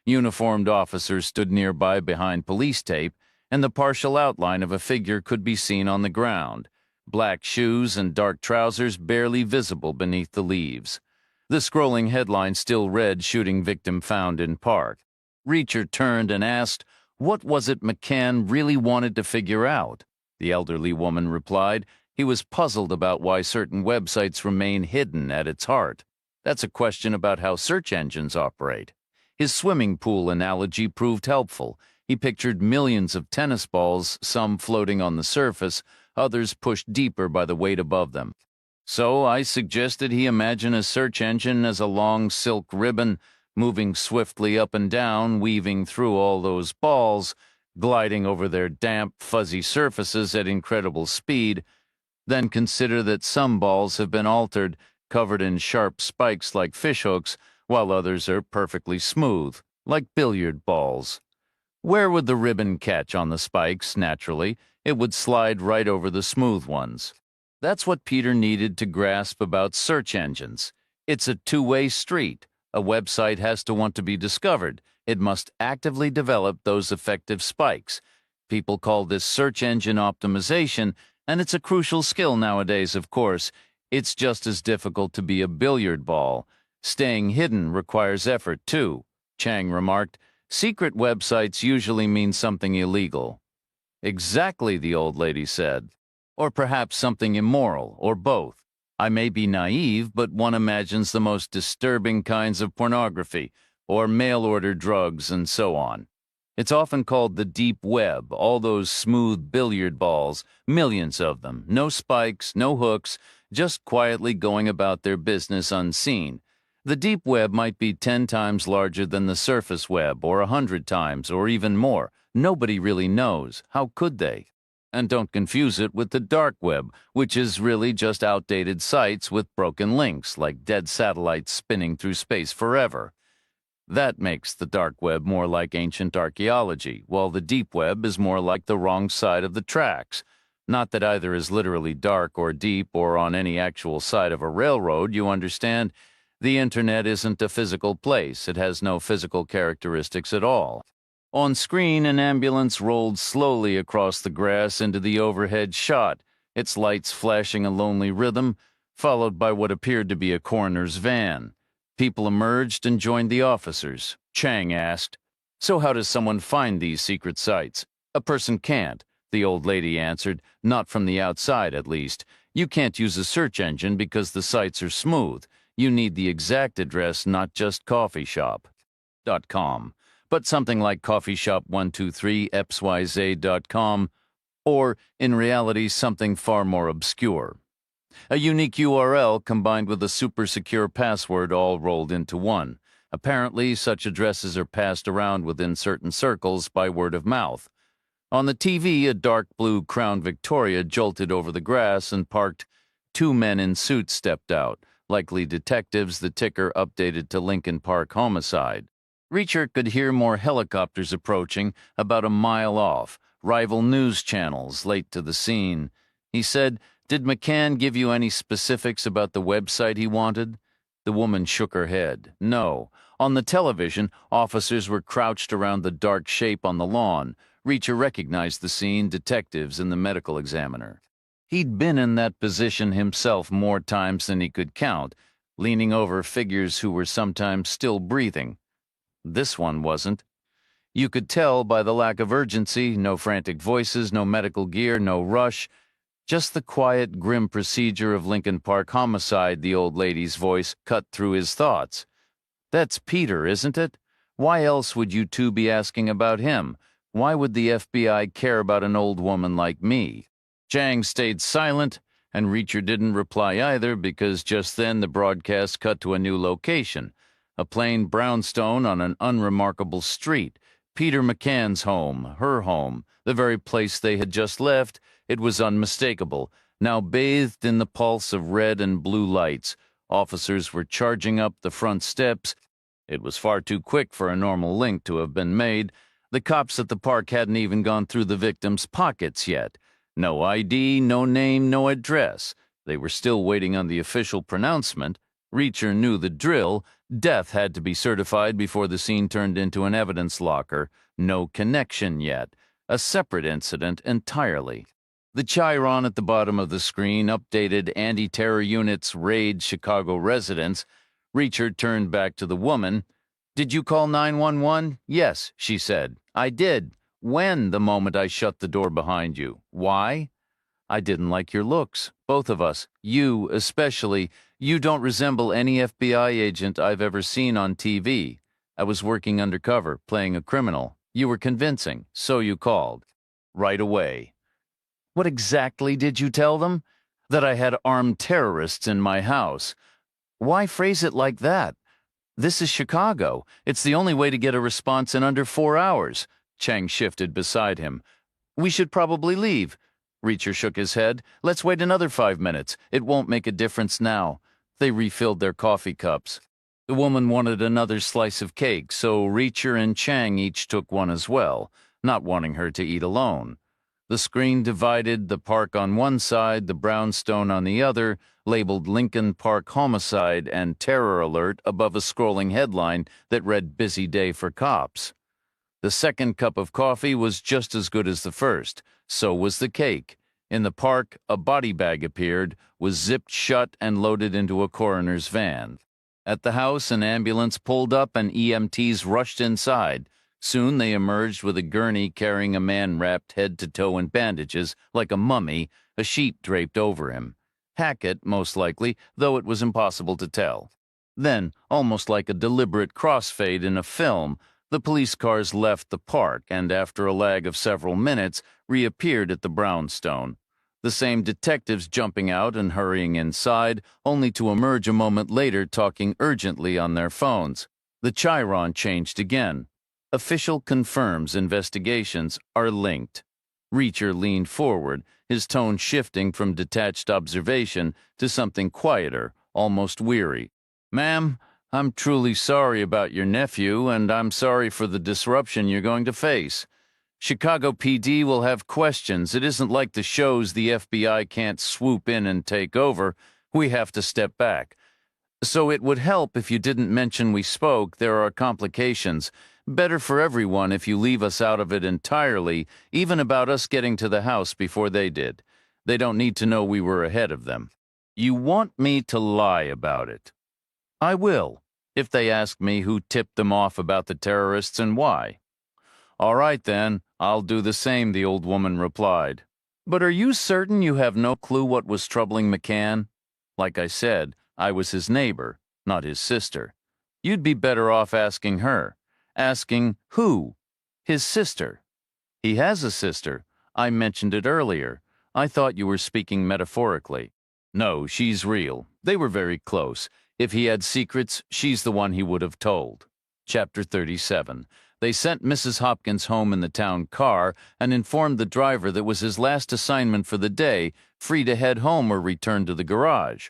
Uniformed officers stood nearby behind police tape, and the partial outline of a figure could be seen on the ground, black shoes and dark trousers barely visible beneath the leaves. The scrolling headline still read, "Shooting victim found in park." Reacher turned and asked, "What was it McCann really wanted to figure out?" The elderly woman replied, "He was puzzled about why certain websites remain hidden at its heart. That's a question about how search engines operate." His swimming pool analogy proved helpful. He pictured millions of tennis balls, some floating on the surface, others pushed deeper by the weight above them. "So I suggested he imagine a search engine as a long silk ribbon, moving swiftly up and down, weaving through all those balls, gliding over their damp, fuzzy surfaces at incredible speed. Then consider that some balls have been altered, covered in sharp spikes like fishhooks, while others are perfectly smooth, like billiard balls. Where would the ribbon catch on the spikes? Naturally, it would slide right over the smooth ones. That's what Peter needed to grasp about search engines. It's a two-way street. A website has to want to be discovered. It must actively develop those effective spikes. People call this search engine optimization, and it's a crucial skill nowadays, of course. It's just as difficult to be a billiard ball. Staying hidden requires effort, too, Chang remarked. Secret websites usually mean something illegal. Exactly, the old lady said. Or perhaps something immoral, or both. I may be naive, but one imagines the most disturbing kinds of pornography, or mail-order drugs, and so on. It's often called the deep web, all those smooth billiard balls, millions of them, no spikes, no hooks, just quietly going about their business unseen. The deep web might be 10 times larger than the surface web, or 100 times, or even more. Nobody really knows. How could they? And don't confuse it with the dark web, which is really just outdated sites with broken links, like dead satellites spinning through space forever. That makes the dark web more like ancient archaeology, while the deep web is more like the wrong side of the tracks. Not that either is literally dark or deep or on any actual side of a railroad, you understand? The internet isn't a physical place. It has no physical characteristics at all. On screen, an ambulance rolled slowly across the grass into the overhead shot, its lights flashing a lonely rhythm, followed by what appeared to be a coroner's van. People emerged and joined the officers. Chang asked, "So how does someone find these secret sites?" "A person can't," the old lady answered, "not from the outside at least. You can't use a search engine because the sites are smooth. You need the exact address, not just coffeeshop.com, but something like coffeeshop123xyz.com, or, in reality, something far more obscure. A unique URL combined with a super secure password all rolled into one. Apparently, such addresses are passed around within certain circles by word of mouth. On the TV, a dark blue Crown Victoria jolted over the grass and parked. Two men in suits stepped out, likely detectives, the ticker updated to Lincoln Park homicide. Reacher could hear more helicopters approaching about a mile off, rival news channels late to the scene. He said, "Did McCann give you any specifics about the website he wanted?" The woman shook her head. "No. On the television, officers were crouched around the dark shape on the lawn. Reacher recognized the scene, detectives and the medical examiner. He'd been in that position himself more times than he could count, leaning over figures who were sometimes still breathing. This one wasn't. You could tell by the lack of urgency, no frantic voices, no medical gear, no rush. Just the quiet, grim procedure of Lincoln Park homicide," the old lady's voice cut through his thoughts. "That's Peter, isn't it? Why else would you two be asking about him? Why would the FBI care about an old woman like me?" Chang stayed silent, and Reacher didn't reply either because just then the broadcast cut to a new location, a plain brownstone on an unremarkable street. Peter McCann's home, her home, the very place they had just left. It was unmistakable, now bathed in the pulse of red and blue lights. Officers were charging up the front steps. It was far too quick for a normal link to have been made. The cops at the park hadn't even gone through the victim's pockets yet. No ID, no name, no address. They were still waiting on the official pronouncement. Reacher knew the drill. Death had to be certified before the scene turned into an evidence locker. No connection yet. A separate incident entirely. The chyron at the bottom of the screen updated anti-terror units raid Chicago residents. Reacher turned back to the woman. "Did you call 911? "Yes," she said. "I did. When?" "The moment I shut the door behind you." "Why?" "I didn't like your looks. Both of us. You, especially. You don't resemble any FBI agent I've ever seen on TV. I was working undercover, playing a criminal. You were convincing, so you called." "Right away." "What exactly did you tell them?" "That I had armed terrorists in my house." "Why phrase it like that? This is Chicago. It's the only way to get a response in under 4 hours." Chang shifted beside him. "We should probably leave." Reacher shook his head. "Let's wait another 5 minutes. It won't make a difference now." They refilled their coffee cups. The woman wanted another slice of cake, so Reacher and Chang each took one as well, not wanting her to eat alone. The screen divided the park on one side, the brownstone on the other, labeled Lincoln Park Homicide and Terror Alert above a scrolling headline that read Busy Day for Cops. The second cup of coffee was just as good as the first. So was the cake. In the park, a body bag appeared, was zipped shut and loaded into a coroner's van. At the house, an ambulance pulled up and EMTs rushed inside. Soon they emerged with a gurney carrying a man wrapped head to toe in bandages, like a mummy, a sheet draped over him. Hackett, most likely, though it was impossible to tell. Then, almost like a deliberate crossfade in a film, the police cars left the park and, after a lag of several minutes, reappeared at the brownstone. The same detectives jumping out and hurrying inside, only to emerge a moment later talking urgently on their phones. The chyron changed again. Official confirms investigations are linked. Reacher leaned forward, his tone shifting from detached observation to something quieter, almost weary. "Ma'am, I'm truly sorry about your nephew, and I'm sorry for the disruption you're going to face. Chicago PD will have questions. It isn't like the shows the FBI can't swoop in and take over. We have to step back. So it would help if you didn't mention we spoke. There are complications. Better for everyone if you leave us out of it entirely, even about us getting to the house before they did. They don't need to know we were ahead of them. You want me to lie about it? I will, if they ask me who tipped them off about the terrorists and why." "All right, then, I'll do the same," the old woman replied. "But are you certain you have no clue what was troubling McCann? Like I said, I was his neighbor, not his sister. You'd be better off asking her. Asking who? His sister. He has a sister. I mentioned it earlier. I thought you were speaking metaphorically. No, she's real. They were very close. If he had secrets, she's the one he would have told." Chapter 37. They sent Mrs. Hopkins home in the town car and informed the driver that was his last assignment for the day, free to head home or return to the garage.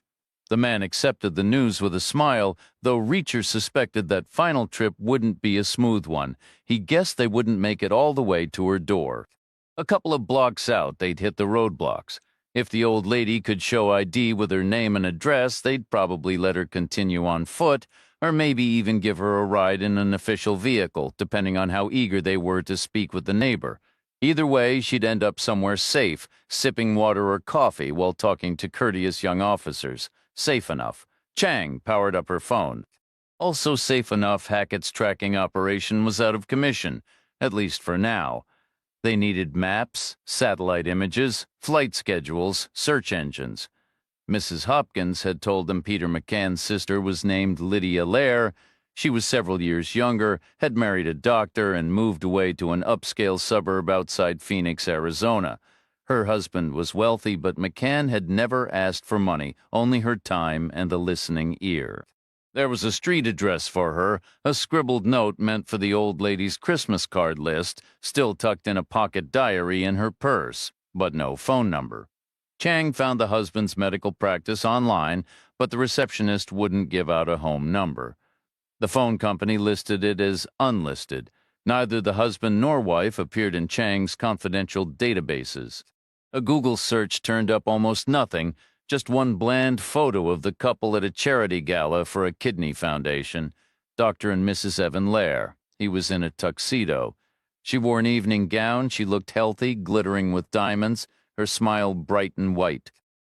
The man accepted the news with a smile, though Reacher suspected that final trip wouldn't be a smooth one. He guessed they wouldn't make it all the way to her door. A couple of blocks out, they'd hit the roadblocks. If the old lady could show ID with her name and address, they'd probably let her continue on foot, or maybe even give her a ride in an official vehicle, depending on how eager they were to speak with the neighbor. Either way, she'd end up somewhere safe, sipping water or coffee while talking to courteous young officers. Safe enough. Chang powered up her phone. Also safe enough, Hackett's tracking operation was out of commission, at least for now. They needed maps, satellite images, flight schedules, search engines. Mrs. Hopkins had told them Peter McCann's sister was named Lydia Lair. She was several years younger, had married a doctor, and moved away to an upscale suburb outside Phoenix, Arizona. Her husband was wealthy, but McCann had never asked for money, only her time and a listening ear. There was a street address for her, a scribbled note meant for the old lady's Christmas card list, still tucked in a pocket diary in her purse, but no phone number. Chang found the husband's medical practice online, but the receptionist wouldn't give out a home number. The phone company listed it as unlisted. Neither the husband nor wife appeared in Chang's confidential databases. A Google search turned up almost nothing, just one bland photo of the couple at a charity gala for a kidney foundation. Dr. and Mrs. Evan Lair. He was in a tuxedo. She wore an evening gown. She looked healthy, glittering with diamonds, her smile bright and white.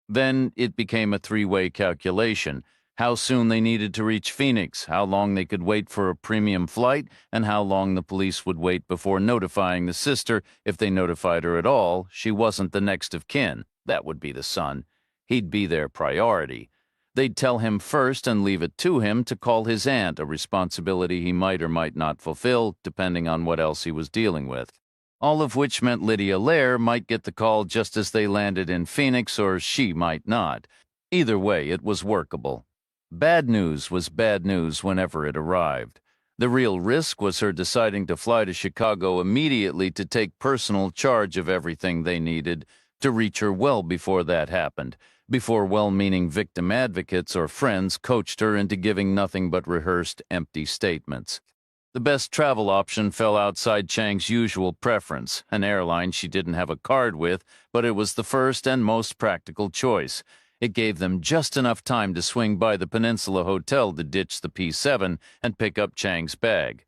Then it became a three-way calculation. How soon they needed to reach Phoenix, how long they could wait for a premium flight, and how long the police would wait before notifying the sister. If they notified her at all, she wasn't the next of kin. That would be the son. He'd be their priority. They'd tell him first and leave it to him to call his aunt, a responsibility he might or might not fulfill, depending on what else he was dealing with. All of which meant Lydia Lair might get the call just as they landed in Phoenix, or she might not. Either way, it was workable. Bad news was bad news whenever it arrived. The real risk was her deciding to fly to Chicago immediately to take personal charge of everything they needed, to reach her well before that happened, before well-meaning victim advocates or friends coached her into giving nothing but rehearsed, empty statements. The best travel option fell outside Chang's usual preference, an airline she didn't have a card with, but it was the first and most practical choice. It gave them just enough time to swing by the Peninsula Hotel to ditch the P7 and pick up Chang's bag.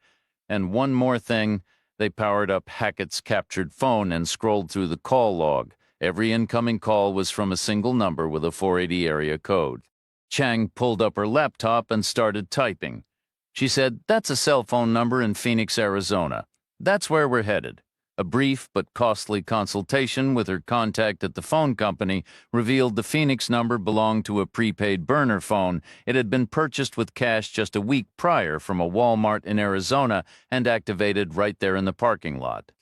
And one more thing, they powered up Hackett's captured phone and scrolled through the call log. Every incoming call was from a single number with a 480 area code. Chang pulled up her laptop and started typing. She said, "That's a cell phone number in Phoenix, Arizona. That's where we're headed." A brief but costly consultation with her contact at the phone company revealed the Phoenix number belonged to a prepaid burner phone. It had been purchased with cash just a week prior from a Walmart in Arizona and activated right there in the parking lot.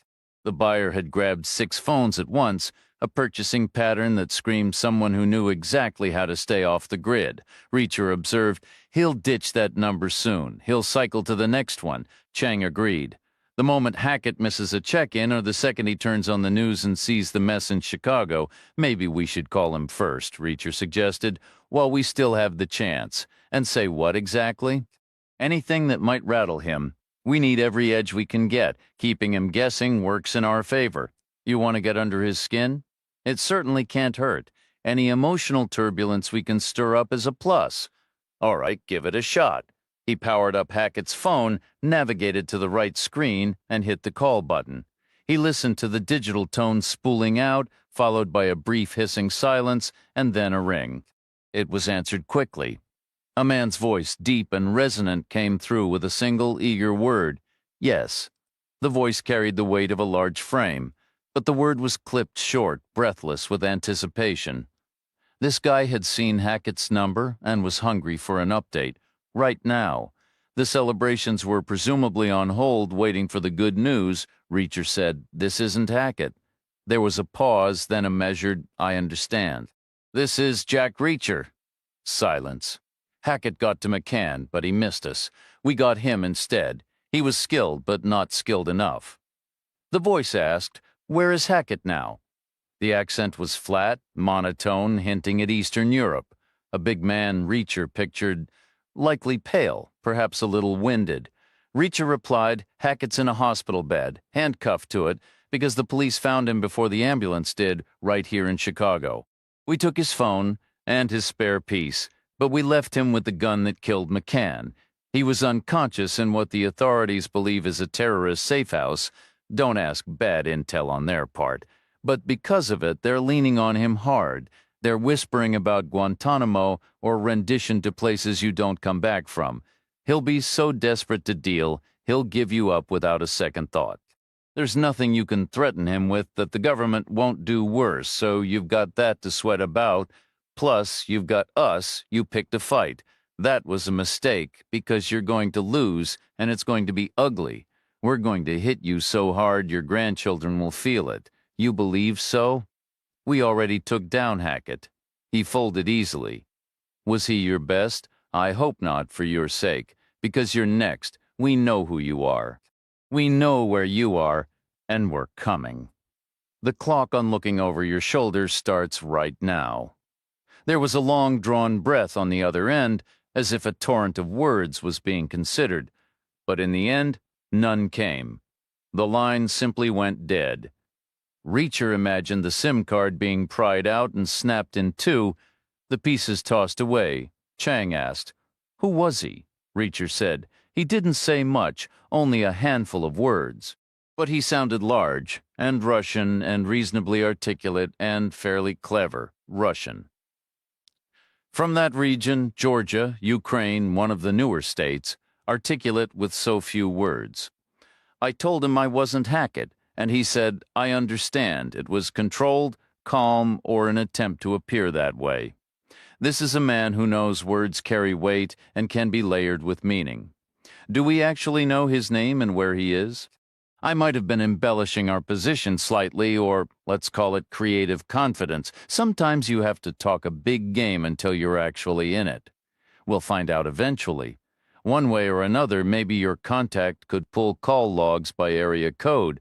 The buyer had grabbed 6 phones at once, a purchasing pattern that screamed someone who knew exactly how to stay off the grid. Reacher observed, "He'll ditch that number soon. He'll cycle to the next one." Chang agreed. The moment Hackett misses a check-in or the second he turns on the news and sees the mess in Chicago, maybe we should call him first, Reacher suggested, while we still have the chance. And say what exactly? Anything that might rattle him. We need every edge we can get. Keeping him guessing works in our favor. You want to get under his skin? It certainly can't hurt. Any emotional turbulence we can stir up is a plus. All right, give it a shot. He powered up Hackett's phone, navigated to the right screen, and hit the call button. He listened to the digital tone spooling out, followed by a brief hissing silence, and then a ring. It was answered quickly. A man's voice, deep and resonant, came through with a single eager word. Yes. The voice carried the weight of a large frame, but the word was clipped short, breathless with anticipation. This guy had seen Hackett's number and was hungry for an update. Right now. The celebrations were presumably on hold, waiting for the good news. Reacher said, "This isn't Hackett." There was a pause, then a measured, "I understand." "This is Jack Reacher." Silence. Hackett got to McCann, but he missed us. We got him instead. He was skilled, but not skilled enough. The voice asked, "Where is Hackett now?" The accent was flat, monotone, hinting at Eastern Europe. A big man Reacher pictured, likely pale, perhaps a little winded. Reacher replied, "Hackett's in a hospital bed, handcuffed to it, because the police found him before the ambulance did, right here in Chicago. We took his phone and his spare piece, but we left him with the gun that killed McCann. He was unconscious in what the authorities believe is a terrorist safe house. Don't ask bad intel on their part. But because of it, they're leaning on him hard. They're whispering about Guantanamo or rendition to places you don't come back from. He'll be so desperate to deal, he'll give you up without a second thought. There's nothing you can threaten him with that the government won't do worse, so you've got that to sweat about. Plus, you've got us. You picked a fight. That was a mistake, because you're going to lose, and it's going to be ugly. We're going to hit you so hard your grandchildren will feel it. You believe so?" "We already took down Hackett." He folded easily. "Was he your best? I hope not, for your sake, because you're next. We know who you are. We know where you are, and we're coming. The clock on looking over your shoulder starts right now." There was a long-drawn breath on the other end, as if a torrent of words was being considered. But in the end, none came. The line simply went dead. Reacher imagined the SIM card being pried out and snapped in two, the pieces tossed away. Chang asked, "Who was he?" Reacher said, "He didn't say much, only a handful of words. But he sounded large, and Russian, and reasonably articulate, and fairly clever Russian. From that region, Georgia, Ukraine, one of the newer states, articulate with so few words. I told him I wasn't Hackett, and he said, I understand. It was controlled, calm, or an attempt to appear that way. This is a man who knows words carry weight and can be layered with meaning. Do we actually know his name and where he is? I might have been embellishing our position slightly, or let's call it creative confidence. Sometimes you have to talk a big game until you're actually in it. We'll find out eventually. One way or another, maybe your contact could pull call logs by area code.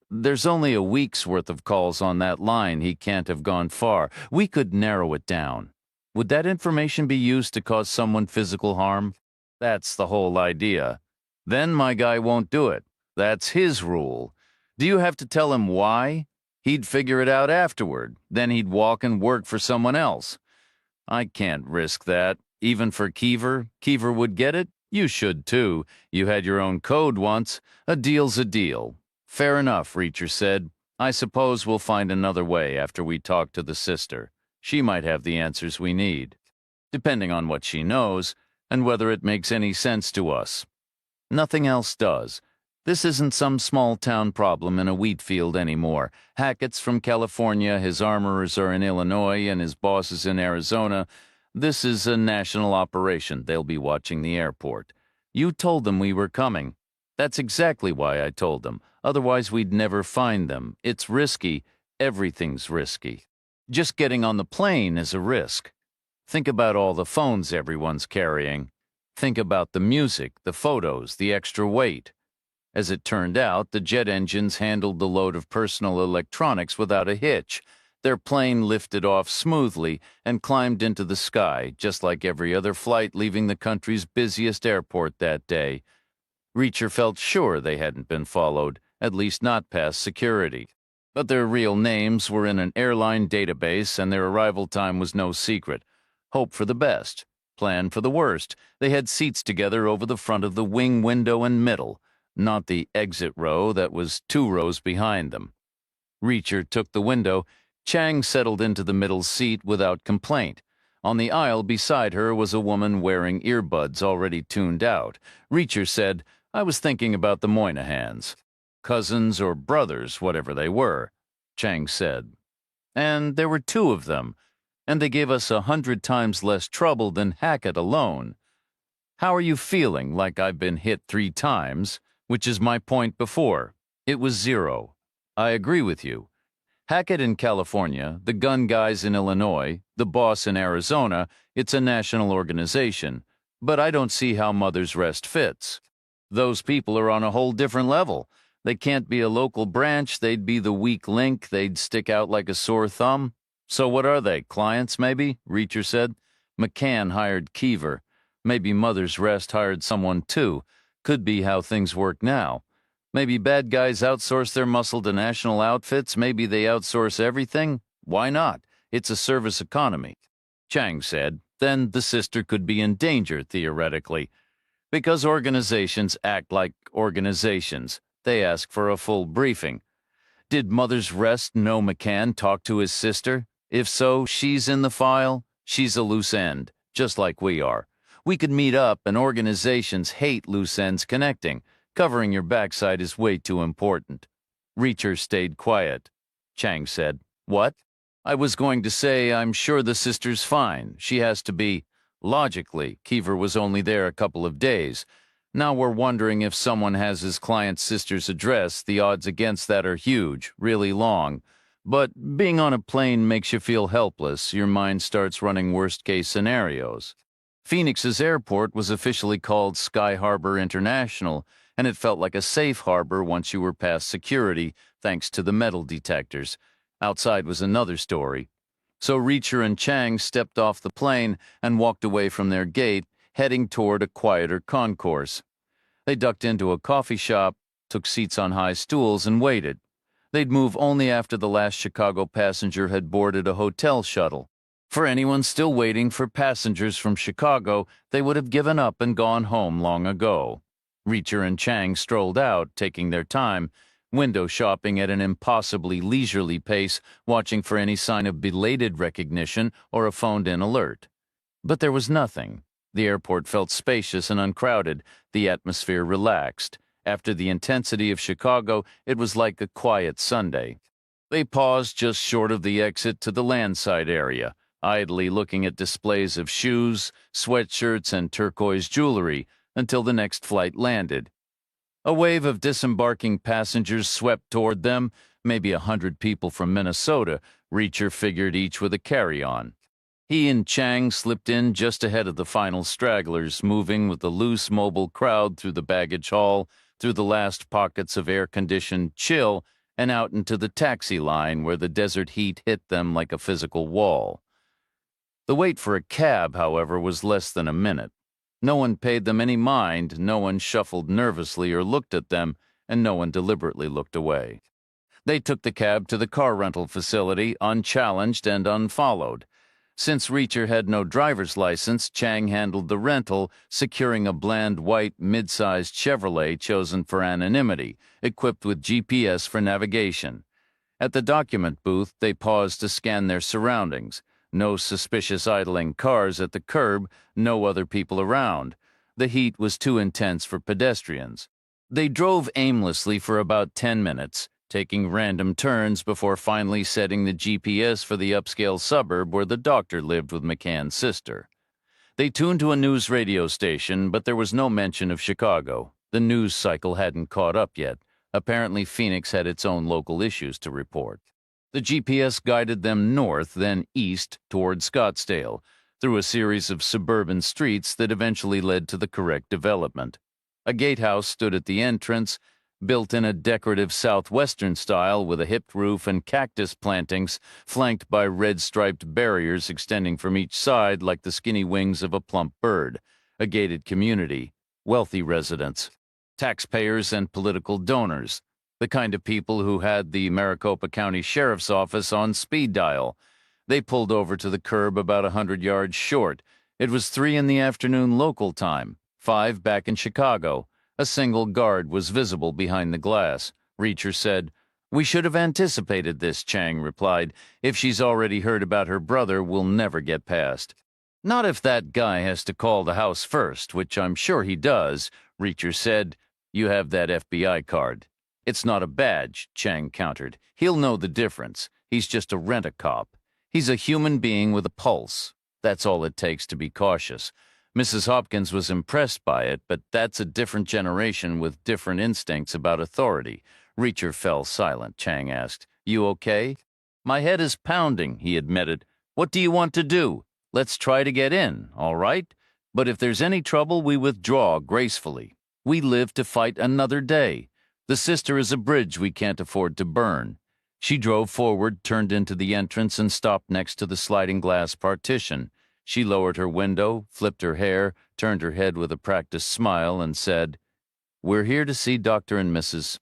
There's only a week's worth of calls on that line. He can't have gone far. We could narrow it down. Would that information be used to cause someone physical harm? That's the whole idea. Then my guy won't do it. That's his rule. Do you have to tell him why? He'd figure it out afterward. Then he'd walk and work for someone else. I can't risk that. Even for Keever. Keever would get it. You should too. You had your own code once. A deal's a deal. Fair enough, Reacher said. I suppose we'll find another way after we talk to the sister. She might have the answers we need, depending on what she knows and whether it makes any sense to us. Nothing else does. This isn't some small-town problem in a wheat field anymore. Hackett's from California, his armorers are in Illinois, and his boss is in Arizona. This is a national operation. They'll be watching the airport. You told them we were coming. That's exactly why I told them. Otherwise, we'd never find them. It's risky. Everything's risky. Just getting on the plane is a risk. Think about all the phones everyone's carrying. Think about the music, the photos, the extra weight. As it turned out, the jet engines handled the load of personal electronics without a hitch. Their plane lifted off smoothly and climbed into the sky, just like every other flight leaving the country's busiest airport that day. Reacher felt sure they hadn't been followed, at least not past security. But their real names were in an airline database, and their arrival time was no secret. Hope for the best. Plan for the worst. They had seats together over the front of the wing window and middle, not the exit row that was 2 rows behind them. Reacher took the window. Chang settled into the middle seat without complaint. On the aisle beside her was a woman wearing earbuds already tuned out. Reacher said, I was thinking about the Moynahans. Cousins or brothers, whatever they were, Chang said. And there were 2 of them, and they gave us 100 times less trouble than Hackett alone. How are you feeling? Like I've been hit 3 times? Which is my point before. It was 0. I agree with you. Hackett in California, the gun guys in Illinois, the boss in Arizona, it's a national organization. But I don't see how Mother's Rest fits. Those people are on a whole different level. They can't be a local branch, they'd be the weak link, they'd stick out like a sore thumb. So what are they, clients maybe? Reacher said. McCann hired Keever. Maybe Mother's Rest hired someone too. Could be how things work now. Maybe bad guys outsource their muscle to national outfits. Maybe they outsource everything. Why not? It's a service economy. Chang said, then the sister could be in danger, theoretically. Because organizations act like organizations. They ask for a full briefing. Did Mother's Rest know McCann talked to his sister? If so, she's in the file. She's a loose end, just like we are. We could meet up, and organizations hate loose ends connecting. Covering your backside is way too important. Reacher stayed quiet. Chang said, What? I was going to say I'm sure the sister's fine. She has to be. Logically, Keever was only there a couple of days. Now we're wondering if someone has his client's sister's address. The odds against that are huge, really long. But being on a plane makes you feel helpless. Your mind starts running worst-case scenarios. Phoenix's airport was officially called Sky Harbor International, and it felt like a safe harbor once you were past security, thanks to the metal detectors. Outside was another story. So Reacher and Chang stepped off the plane and walked away from their gate, heading toward a quieter concourse. They ducked into a coffee shop, took seats on high stools, and waited. They'd move only after the last Chicago passenger had boarded a hotel shuttle. For anyone still waiting for passengers from Chicago, they would have given up and gone home long ago. Reacher and Chang strolled out, taking their time, window shopping at an impossibly leisurely pace, watching for any sign of belated recognition or a phoned-in alert. But there was nothing. The airport felt spacious and uncrowded, the atmosphere relaxed. After the intensity of Chicago, it was like a quiet Sunday. They paused just short of the exit to the landside area, idly looking at displays of shoes, sweatshirts, and turquoise jewelry until the next flight landed. A wave of disembarking passengers swept toward them, maybe 100 people from Minnesota. Reacher figured each with a carry-on. He and Chang slipped in just ahead of the final stragglers, moving with the loose, mobile crowd through the baggage hall, through the last pockets of air-conditioned chill, and out into the taxi line where the desert heat hit them like a physical wall. The wait for a cab, however, was less than a minute. No one paid them any mind, no one shuffled nervously or looked at them, and no one deliberately looked away. They took the cab to the car rental facility, unchallenged and unfollowed. Since Reacher had no driver's license, Chang handled the rental, securing a bland white mid-sized Chevrolet chosen for anonymity, equipped with GPS for navigation. At the document booth, they paused to scan their surroundings. No suspicious idling cars at the curb, no other people around. The heat was too intense for pedestrians. They drove aimlessly for about 10 minutes, taking random turns before finally setting the GPS for the upscale suburb where the doctor lived with McCann's sister. They tuned to a news radio station, but there was no mention of Chicago. The news cycle hadn't caught up yet. Apparently, Phoenix had its own local issues to report. The GPS guided them north, then east toward Scottsdale, through a series of suburban streets that eventually led to the correct development. A gatehouse stood at the entrance, built in a decorative southwestern style with a hipped roof and cactus plantings flanked by red-striped barriers extending from each side like the skinny wings of a plump bird. A gated community, wealthy residents, taxpayers and political donors, the kind of people who had the Maricopa County Sheriff's Office on speed dial. They pulled over to the curb about 100 yards short. It was 3 in the afternoon local time, 5 back in Chicago. A single guard was visible behind the glass. Reacher said, "We should have anticipated this," Chang replied. "If she's already heard about her brother, we'll never get past." "Not if that guy has to call the house first, which I'm sure he does," Reacher said. "You have that FBI card." "It's not a badge," Chang countered. "He'll know the difference. He's just a rent-a-cop. He's a human being with a pulse. That's all it takes to be cautious." Mrs. Hopkins was impressed by it, but that's a different generation with different instincts about authority. Reacher fell silent. Chang asked, "You okay?" "My head is pounding," he admitted. "What do you want to do? Let's try to get in, all right? But if there's any trouble, we withdraw gracefully. We live to fight another day. The sister is a bridge we can't afford to burn." She drove forward, turned into the entrance, and stopped next to the sliding glass partition. She lowered her window, flipped her hair, turned her head with a practiced smile, and said, "We're here to see Dr. and Mrs."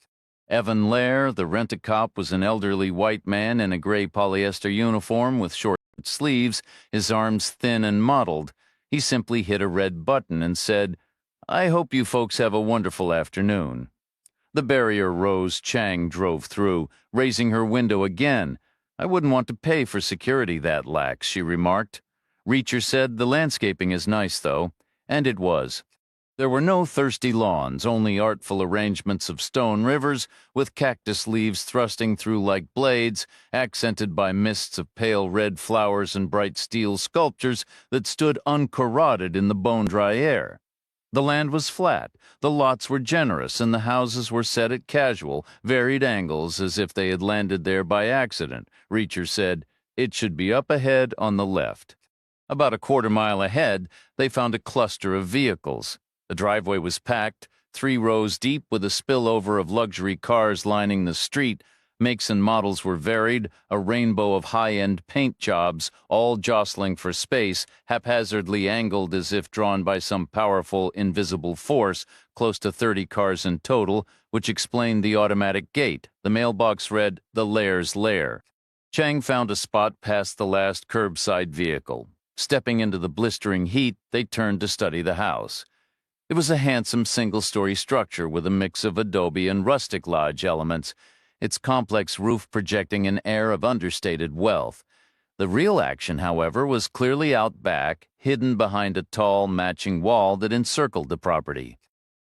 Evan Lair, the rent-a-cop, was an elderly white man in a gray polyester uniform with short sleeves, his arms thin and mottled. He simply hit a red button and said, "I hope you folks have a wonderful afternoon." The barrier rose. Chang drove through, raising her window again. "I wouldn't want to pay for security that lax," she remarked. Reacher said, "The landscaping is nice, though," and it was. There were no thirsty lawns, only artful arrangements of stone rivers with cactus leaves thrusting through like blades, accented by mists of pale red flowers and bright steel sculptures that stood uncarotted in the bone-dry air. The land was flat, the lots were generous, and the houses were set at casual, varied angles as if they had landed there by accident. Reacher said, "It should be up ahead on the left." About a quarter-mile ahead, they found a cluster of vehicles. The driveway was packed, 3 rows deep with a spillover of luxury cars lining the street. Makes and models were varied, a rainbow of high-end paint jobs, all jostling for space, haphazardly angled as if drawn by some powerful, invisible force, close to 30 cars in total, which explained the automatic gate. The mailbox read, "The Lair's Lair." Chang found a spot past the last curbside vehicle. Stepping into the blistering heat, they turned to study the house. It was a handsome single-story structure with a mix of adobe and rustic lodge elements, its complex roof projecting an air of understated wealth. The real action, however, was clearly out back, hidden behind a tall, matching wall that encircled the property.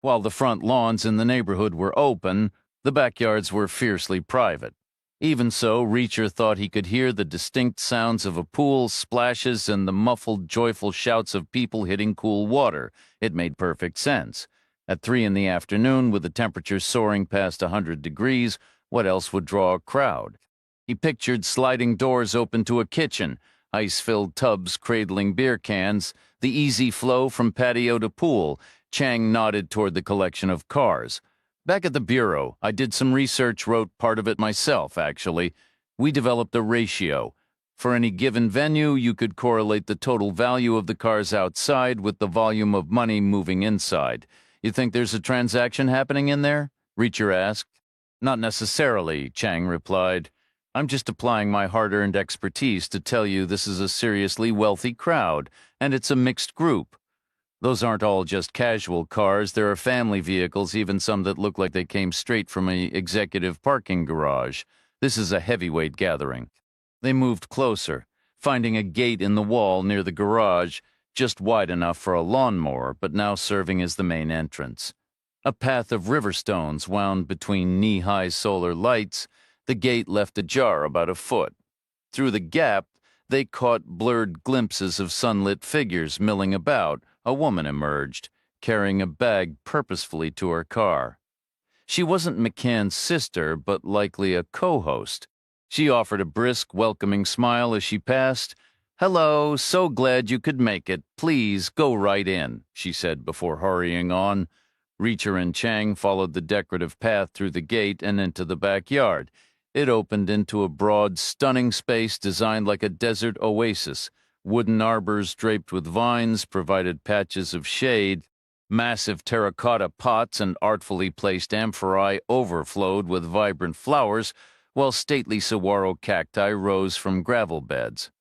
While the front lawns in the neighborhood were open, the backyards were fiercely private. Even so, Reacher thought he could hear the distinct sounds of a pool, splashes, and the muffled, joyful shouts of people hitting cool water. It made perfect sense. At 3 in the afternoon, with the temperature soaring past 100 degrees, what else would draw a crowd? He pictured sliding doors open to a kitchen, ice-filled tubs cradling beer cans, the easy flow from patio to pool. Chang nodded toward the collection of cars. "Back at the Bureau, I did some research, wrote part of it myself, actually. We developed a ratio. For any given venue, you could correlate the total value of the cars outside with the volume of money moving inside. You think there's a transaction happening in there? Reacher asked. Not necessarily, Chang replied. I'm just applying my hard-earned expertise to tell you this is a seriously wealthy crowd, and it's a mixed group. Those aren't all just casual cars. There are family vehicles, even some that look like they came straight from an executive parking garage. This is a heavyweight gathering. They moved closer, finding a gate in the wall near the garage, just wide enough for a lawnmower, but now serving as the main entrance. A path of river stones wound between knee-high solar lights. The gate left ajar about a foot. Through the gap, they caught blurred glimpses of sunlit figures milling about. A woman emerged, carrying a bag purposefully to her car. She wasn't McCann's sister, but likely a co-host. She offered a brisk, welcoming smile as she passed. "Hello, so glad you could make it. Please go right in," she said before hurrying on. Reacher and Chang followed the decorative path through the gate and into the backyard. It opened into a broad, stunning space designed like a desert oasis. Wooden arbors draped with vines provided patches of shade. Massive terracotta pots and artfully placed amphorae overflowed with vibrant flowers, while stately saguaro cacti rose from gravel beds.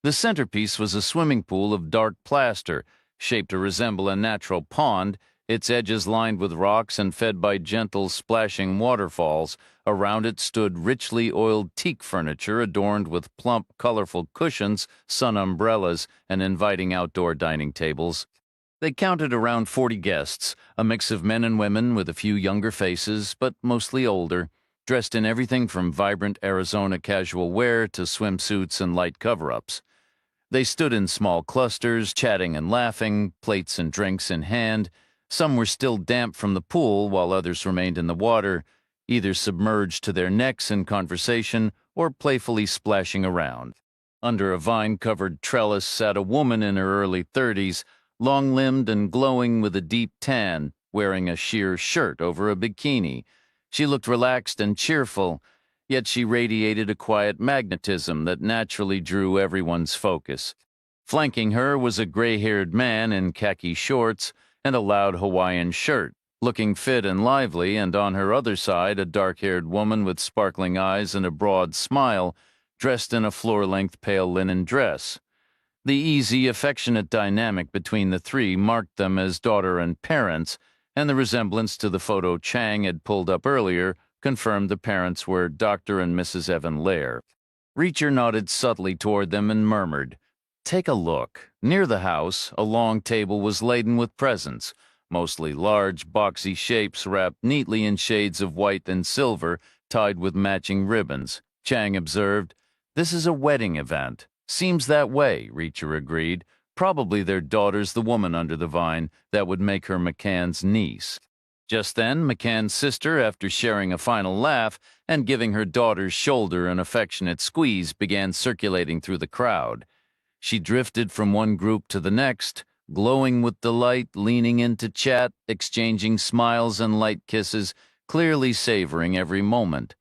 The centerpiece was a swimming pool of dark plaster, shaped to resemble a natural pond, its edges lined with rocks and fed by gentle, splashing waterfalls. Around it stood richly oiled teak furniture adorned with plump, colorful cushions, sun umbrellas, and inviting outdoor dining tables. They counted around 40 guests, a mix of men and women with a few younger faces, but mostly older, dressed in everything from vibrant Arizona casual wear to swimsuits and light cover-ups. They stood in small clusters, chatting and laughing, plates and drinks in hand. Some were still damp from the pool, while others remained in the water, either submerged to their necks in conversation or playfully splashing around. Under a vine-covered trellis sat a woman in her early 30s, long-limbed and glowing with a deep tan, wearing a sheer shirt over a bikini. She looked relaxed and cheerful, yet she radiated a quiet magnetism that naturally drew everyone's focus. Flanking her was a gray-haired man in khaki shorts and a loud Hawaiian shirt, looking fit and lively, and on her other side a dark-haired woman with sparkling eyes and a broad smile, dressed in a floor-length pale linen dress. The easy, affectionate dynamic between the three marked them as daughter and parents, and the resemblance to the photo Chang had pulled up earlier confirmed the parents were Dr. and Mrs. Evan Lair. Reacher nodded subtly toward them and murmured, "Take a look." Near the house, a long table was laden with presents, mostly large, boxy shapes wrapped neatly in shades of white and silver, tied with matching ribbons. Chang observed, "This is a wedding event." "Seems that way," Reacher agreed. "Probably their daughter's the woman under the vine. That would make her McCann's niece." Just then, McCann's sister, after sharing a final laugh and giving her daughter's shoulder an affectionate squeeze, began circulating through the crowd. She drifted from one group to the next, glowing with delight, leaning in to chat, exchanging smiles and light kisses, clearly savoring every moment.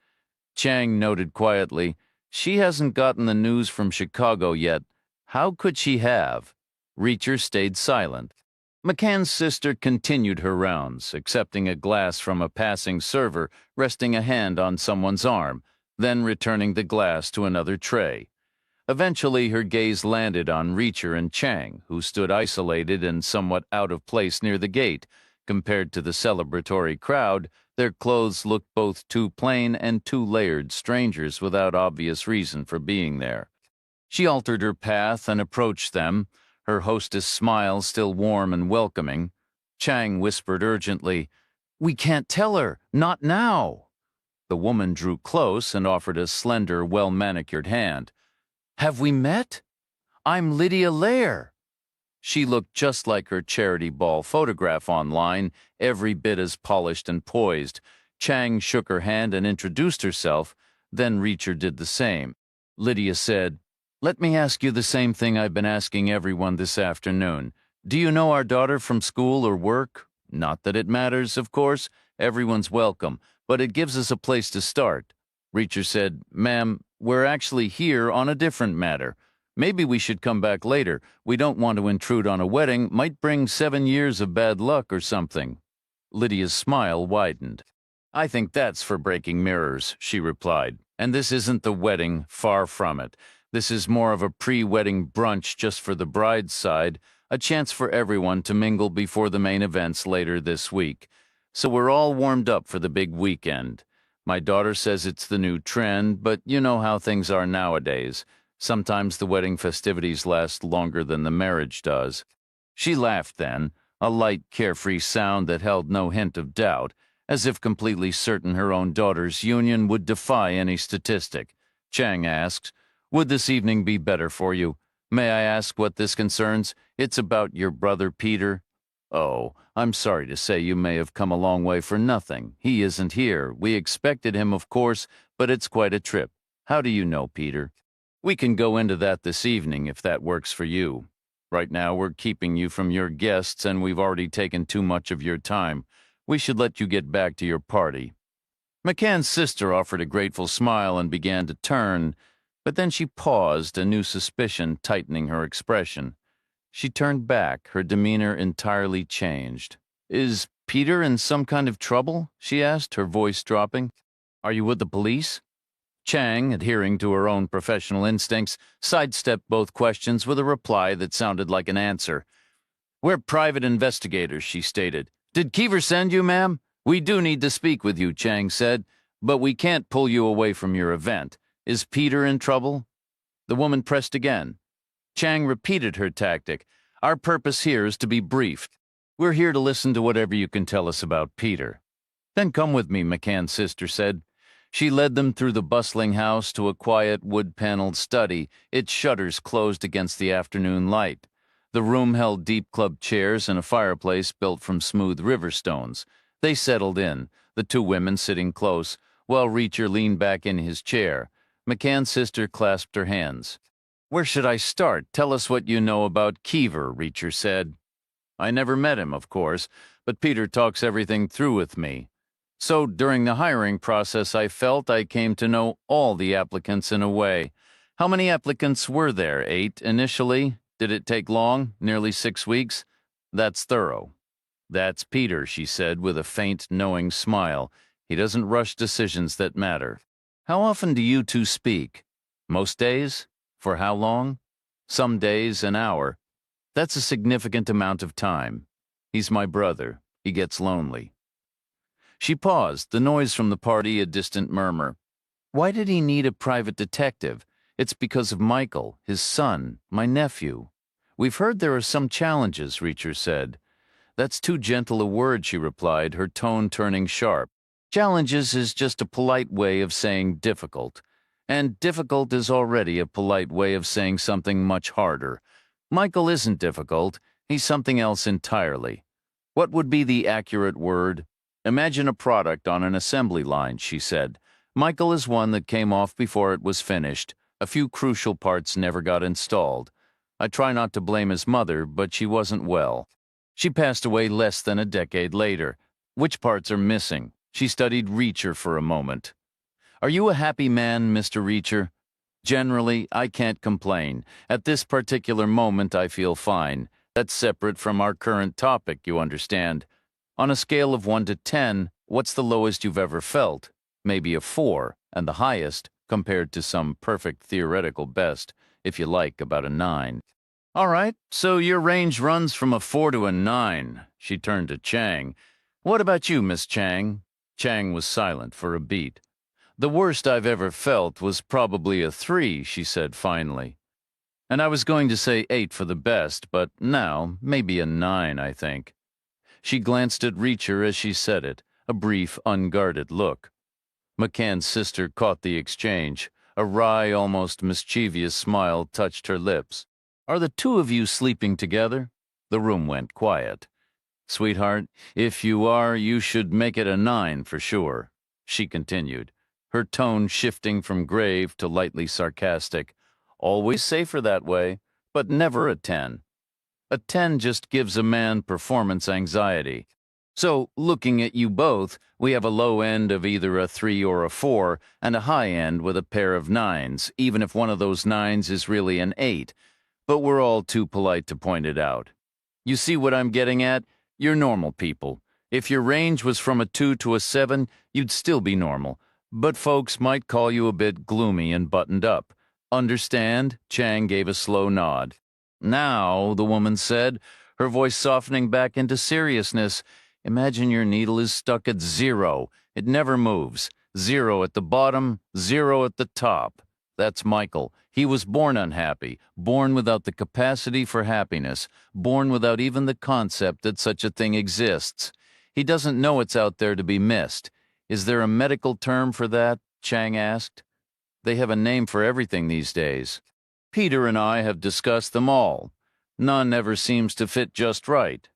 Chang noted quietly, "She hasn't gotten the news from Chicago yet. How could she have?" Reacher stayed silent. McCann's sister continued her rounds, accepting a glass from a passing server, resting a hand on someone's arm, then returning the glass to another tray. Eventually, her gaze landed on Reacher and Chang, who stood isolated and somewhat out of place near the gate. Compared to the celebratory crowd, their clothes looked both too plain and too layered, strangers without obvious reason for being there. She altered her path and approached them, her hostess' smile still warm and welcoming. Chang whispered urgently, "We can't tell her, not now." The woman drew close and offered a slender, well-manicured hand. "Have we met? I'm Lydia Lair." She looked just like her charity ball photograph online, every bit as polished and poised. Chang shook her hand and introduced herself, then Reacher did the same. Lydia said, "Let me ask you the same thing I've been asking everyone this afternoon. Do you know our daughter from school or work? Not that it matters, of course. Everyone's welcome, but it gives us a place to start." Reacher said, "Ma'am, we're actually here on a different matter. Maybe we should come back later. We don't want to intrude on a wedding. Might bring 7 years of bad luck or something." Lydia's smile widened. "I think that's for breaking mirrors," she replied. "And this isn't the wedding, far from it. This is more of a pre-wedding brunch just for the bride's side, a chance for everyone to mingle before the main events later this week. So we're all warmed up for the big weekend. My daughter says it's the new trend, but you know how things are nowadays. Sometimes the wedding festivities last longer than the marriage does." She laughed then, a light, carefree sound that held no hint of doubt, as if completely certain her own daughter's union would defy any statistic. Chang asked, "Would this evening be better for you? May I ask what this concerns? It's about your brother Peter." "Oh, I'm sorry to say you may have come a long way for nothing. He isn't here. We expected him, of course, but it's quite a trip. How do you know Peter?" "We can go into that this evening if that works for you. Right now we're keeping you from your guests and we've already taken too much of your time. We should let you get back to your party." McCann's sister offered a grateful smile and began to turn, but then she paused, a new suspicion tightening her expression. She turned back, her demeanor entirely changed. "Is Peter in some kind of trouble?" she asked, her voice dropping. "Are you with the police?" Chang, adhering to her own professional instincts, sidestepped both questions with a reply that sounded like an answer. "We're private investigators," she stated. "Did Keever send you, ma'am?" "We do need to speak with you," Chang said, "but we can't pull you away from your event. Is Peter in trouble?" The woman pressed again. Chang repeated her tactic. "Our purpose here is to be brief. We're here to listen to whatever you can tell us about Peter." "Then come with me," McCann's sister said. She led them through the bustling house to a quiet wood-paneled study, its shutters closed against the afternoon light. The room held deep club chairs and a fireplace built from smooth river stones. They settled in, the two women sitting close, while Reacher leaned back in his chair. McCann's sister clasped her hands. "Where should I start? Tell us what you know about Keever," Reacher said. "I never met him, of course, but Peter talks everything through with me. So during the hiring process, I felt I came to know all the applicants in a way. How many applicants were there? 8 initially? Did it take long? Nearly 6 weeks? That's thorough." "That's Peter," she said with a faint, knowing smile. "He doesn't rush decisions that matter." "How often do you two speak?" "Most days." "For how long?" "Some days, an hour." "That's a significant amount of time. He's my brother. He gets lonely." She paused, the noise from the party a distant murmur. "Why did he need a private detective?" "It's because of Michael, his son, my nephew." "We've heard there are some challenges," Reacher said. "That's too gentle a word," she replied, her tone turning sharp. "Challenges is just a polite way of saying difficult. And difficult is already a polite way of saying something much harder. Michael isn't difficult. He's something else entirely. What would be the accurate word? Imagine a product on an assembly line," she said. "Michael is one that came off before it was finished. A few crucial parts never got installed. I try not to blame his mother, but she wasn't well. She passed away less than a decade later. Which parts are missing?" She studied Reacher for a moment. "Are you a happy man, Mr. Reacher?" "Generally, I can't complain. At this particular moment, I feel fine. That's separate from our current topic, you understand. On a scale of 1 to 10, what's the lowest you've ever felt? Maybe a 4, and the highest, compared to some perfect theoretical best, if you like, about a 9. "All right, so your range runs from a 4 to a 9. She turned to Chang. "What about you, Miss Chang?" Chang was silent for a beat. "The worst I've ever felt was probably a 3, she said finally. "And I was going to say 8 for the best, but now, maybe a 9, I think." She glanced at Reacher as she said it, a brief, unguarded look. McCann's sister caught the exchange. A wry, almost mischievous smile touched her lips. "Are the two of you sleeping together?" The room went quiet. "Sweetheart, if you are, you should make it a 9 for sure," she continued, her tone shifting from grave to lightly sarcastic. "Always safer that way, but never a 10. A 10 just gives a man performance anxiety. So, looking at you both, we have a low end of either a 3 or a 4, and a high end with a pair of 9s, even if one of those 9s is really an 8. But we're all too polite to point it out. You see what I'm getting at? You're normal people. If your range was from a 2 to a 7, you'd still be normal. But folks might call you a bit gloomy and buttoned up. Understand? Chang gave a slow nod. Now, the woman said, her voice softening back into seriousness, imagine your needle is stuck at 0. It never moves. 0 at the bottom, 0 at the top. That's Michael. He was born unhappy, born without the capacity for happiness, born without even the concept that such a thing exists. He doesn't know it's out there to be missed. Is there a medical term for that? Chang asked. They have a name for everything these days. Peter and I have discussed them all. None ever seems to fit just right.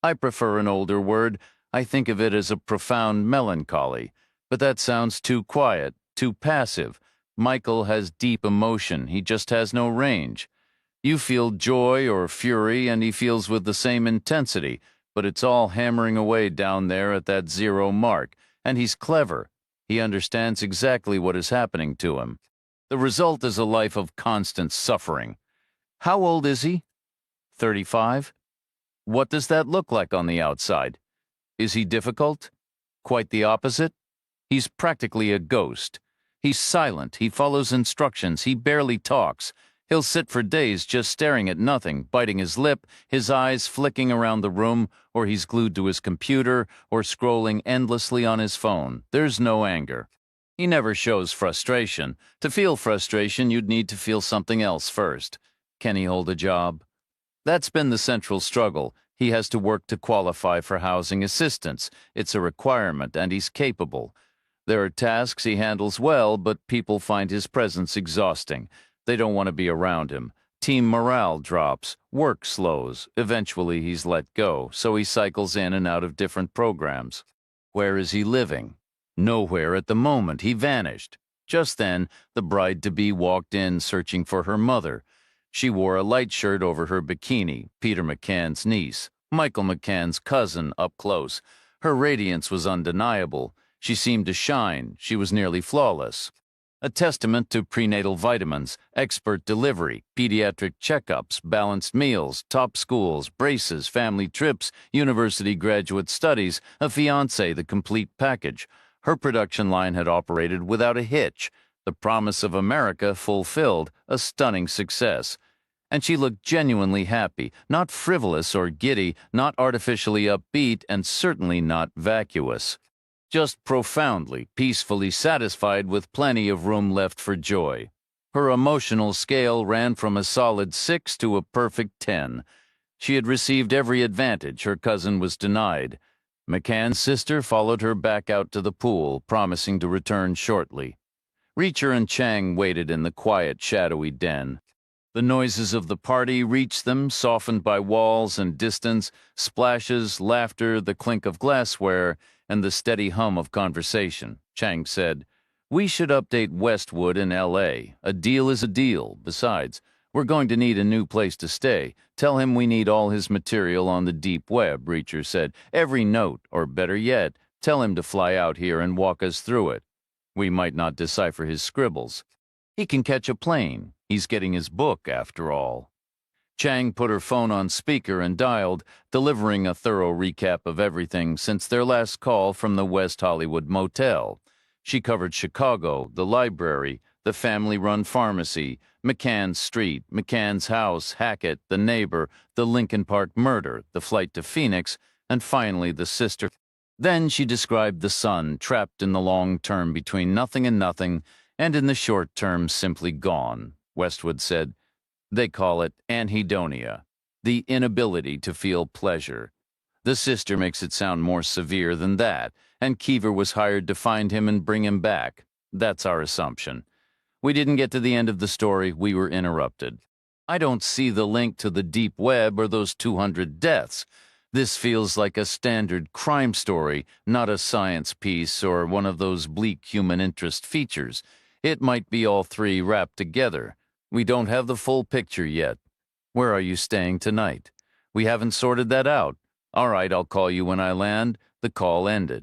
I prefer an older word. I think of it as a profound melancholy. But that sounds too quiet, too passive. Michael has deep emotion. He just has no range. You feel joy or fury, and he feels with the same intensity, but it's all hammering away down there at that 0 mark. And he's clever. He understands exactly what is happening to him. The result is a life of constant suffering. How old is he? 35? What does that look like on the outside? Is he difficult? Quite the opposite. He's practically a ghost. He's silent, he follows instructions, he barely talks. He'll sit for days just staring at nothing, biting his lip, his eyes flicking around the room, or he's glued to his computer, or scrolling endlessly on his phone. There's no anger. He never shows frustration. To feel frustration, you'd need to feel something else first. Can he hold a job? That's been the central struggle. He has to work to qualify for housing assistance. It's a requirement, and he's capable. There are tasks he handles well, but people find his presence exhausting. They don't want to be around him. Team morale drops. Work slows. Eventually, he's let go, so he cycles in and out of different programs. Where is he living? Nowhere at the moment. He vanished. Just then, the bride-to-be walked in searching for her mother. She wore a light shirt over her bikini, Peter McCann's niece, Michael McCann's cousin up close. Her radiance was undeniable. She seemed to shine. She was nearly flawless. A testament to prenatal vitamins, expert delivery, pediatric checkups, balanced meals, top schools, braces, family trips, university graduate studies, a fiancé, the complete package. Her production line had operated without a hitch. The promise of America fulfilled, a stunning success. And she looked genuinely happy, not frivolous or giddy, not artificially upbeat, and certainly not vacuous. Just profoundly, peacefully satisfied with plenty of room left for joy. Her emotional scale ran from a solid 6 to a perfect 10. She had received every advantage her cousin was denied. McCann's sister followed her back out to the pool, promising to return shortly. Reacher and Chang waited in the quiet, shadowy den. The noises of the party reached them, softened by walls and distance, splashes, laughter, the clink of glassware, and the steady hum of conversation. Chang said, "We should update Westwood in L.A. A deal is a deal. Besides, we're going to need a new place to stay. Tell him we need all his material on the deep web," Reacher said. "Every note, or better yet, tell him to fly out here and walk us through it. We might not decipher his scribbles. He can catch a plane. He's getting his book, after all." Chang put her phone on speaker and dialed, delivering a thorough recap of everything since their last call from the West Hollywood motel. She covered Chicago, the library, the family-run pharmacy, McCann's Street, McCann's house, Hackett, the neighbor, the Lincoln Park murder, the flight to Phoenix, and finally the sister. Then she described the son, trapped in the long term between nothing and nothing, and in the short term simply gone. Westwood said, "They call it anhedonia, the inability to feel pleasure. The sister makes it sound more severe than that, and Keever was hired to find him and bring him back. That's our assumption. We didn't get to the end of the story. We were interrupted. I don't see the link to the deep web or those 200 deaths. This feels like a standard crime story, not a science piece or one of those bleak human interest features. It might be all three wrapped together. We don't have the full picture yet. Where are you staying tonight? We haven't sorted that out. All right, I'll call you when I land. The call ended.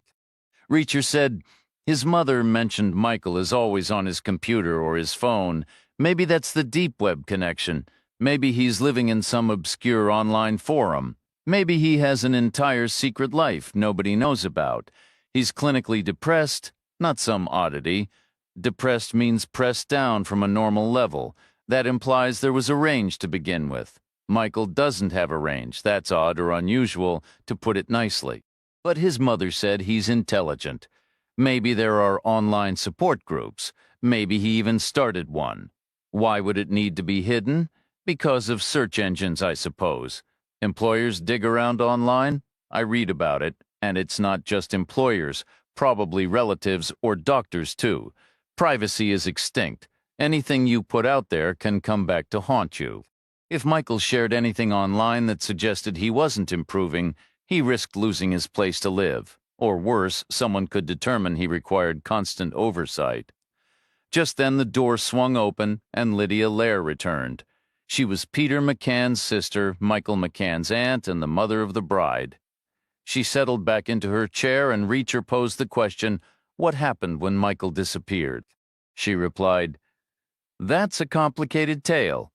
Reacher said his mother mentioned Michael is always on his computer or his phone. Maybe that's the deep web connection. Maybe he's living in some obscure online forum. Maybe he has an entire secret life nobody knows about. He's clinically depressed, not some oddity. Depressed means pressed down from a normal level. That implies there was a range to begin with. Michael doesn't have a range. That's odd or unusual, to put it nicely. But his mother said he's intelligent. Maybe there are online support groups. Maybe he even started one. Why would it need to be hidden? Because of search engines, I suppose. Employers dig around online? I read about it, and it's not just employers, probably relatives or doctors too. Privacy is extinct. Anything you put out there can come back to haunt you. If Michael shared anything online that suggested he wasn't improving, he risked losing his place to live. Or worse, someone could determine he required constant oversight. Just then the door swung open and Lydia Lair returned. She was Peter McCann's sister, Michael McCann's aunt, and the mother of the bride. She settled back into her chair and Reacher posed the question, what happened when Michael disappeared? She replied, "That's a complicated tale.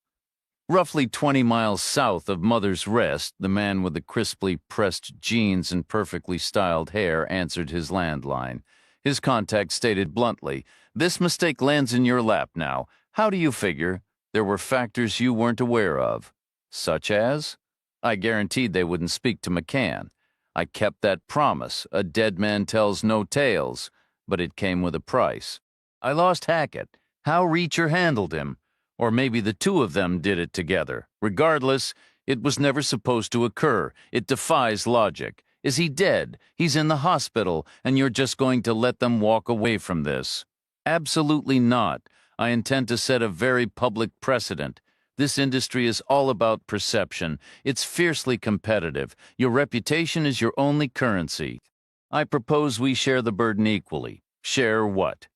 Roughly 20 miles south of Mother's Rest, the man with the crisply pressed jeans and perfectly styled hair answered his landline. His contact stated bluntly, "This mistake lands in your lap now. How do you figure? There were factors you weren't aware of." "Such as?" "I guaranteed they wouldn't speak to McCann. I kept that promise. A dead man tells no tales. But it came with a price. I lost Hackett. How Reacher handled him. Or maybe the two of them did it together. Regardless, it was never supposed to occur. It defies logic. Is he dead? He's in the hospital, and you're just going to let them walk away from this? Absolutely not. I intend to set a very public precedent. This industry is all about perception. It's fiercely competitive. Your reputation is your only currency. I propose we share the burden equally. Share what?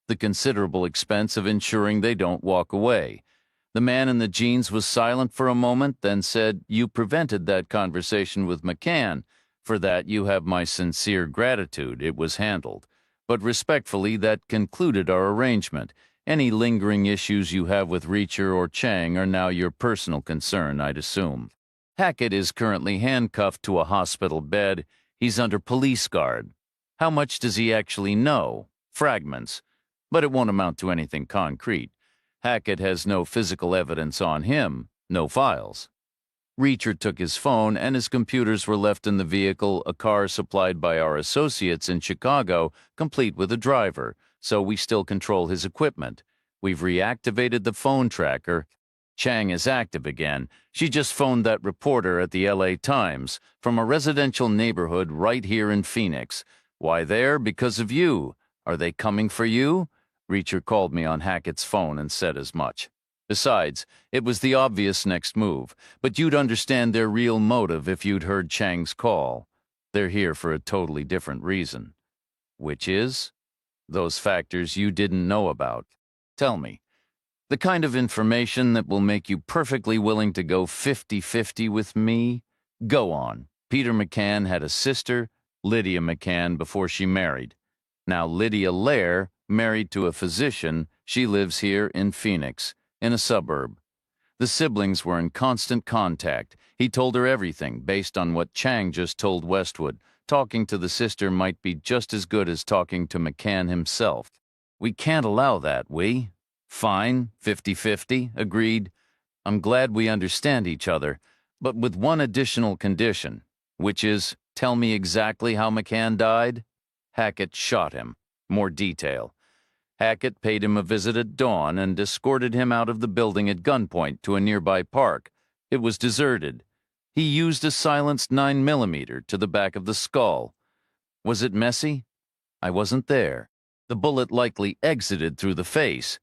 The considerable expense of ensuring they don't walk away. The man in the jeans was silent for a moment, then said, "You prevented that conversation with McCann. For that you have my sincere gratitude. It was handled. But respectfully, that concluded our arrangement. Any lingering issues you have with Reacher or Chang are now your personal concern, I'd assume. Hackett is currently handcuffed to a hospital bed. He's under police guard. How much does he actually know? Fragments. But it won't amount to anything concrete. Hackett has no physical evidence on him, no files." Reacher took his phone and his computers were left in the vehicle, a car supplied by our associates in Chicago, complete with a driver, so we still control his equipment. We've reactivated the phone tracker. Chang is active again. She just phoned that reporter at the LA Times from a residential neighborhood right here in Phoenix. Why there? Because of you. Are they coming for you? Reacher called me on Hackett's phone and said as much. Besides, it was the obvious next move, but you'd understand their real motive if you'd heard Chang's call. They're here for a totally different reason. Which is? Those factors you didn't know about. Tell me. The kind of information that will make you perfectly willing to go 50-50 with me? Go on. Peter McCann had a sister, Lydia McCann, before she married. Now Lydia Lair, married to a physician, she lives here in Phoenix, in a suburb. The siblings were in constant contact. He told her everything based on what Chang just told Westwood. Talking to the sister might be just as good as talking to McCann himself. We can't allow that, we? Fine, 50-50, agreed. I'm glad we understand each other, but with one additional condition, which is, tell me exactly how McCann died. Hackett shot him. More detail. Hackett paid him a visit at dawn and escorted him out of the building at gunpoint to a nearby park. It was deserted. He used a silenced 9mm to the back of the skull. Was it messy? I wasn't there. The bullet likely exited through the face,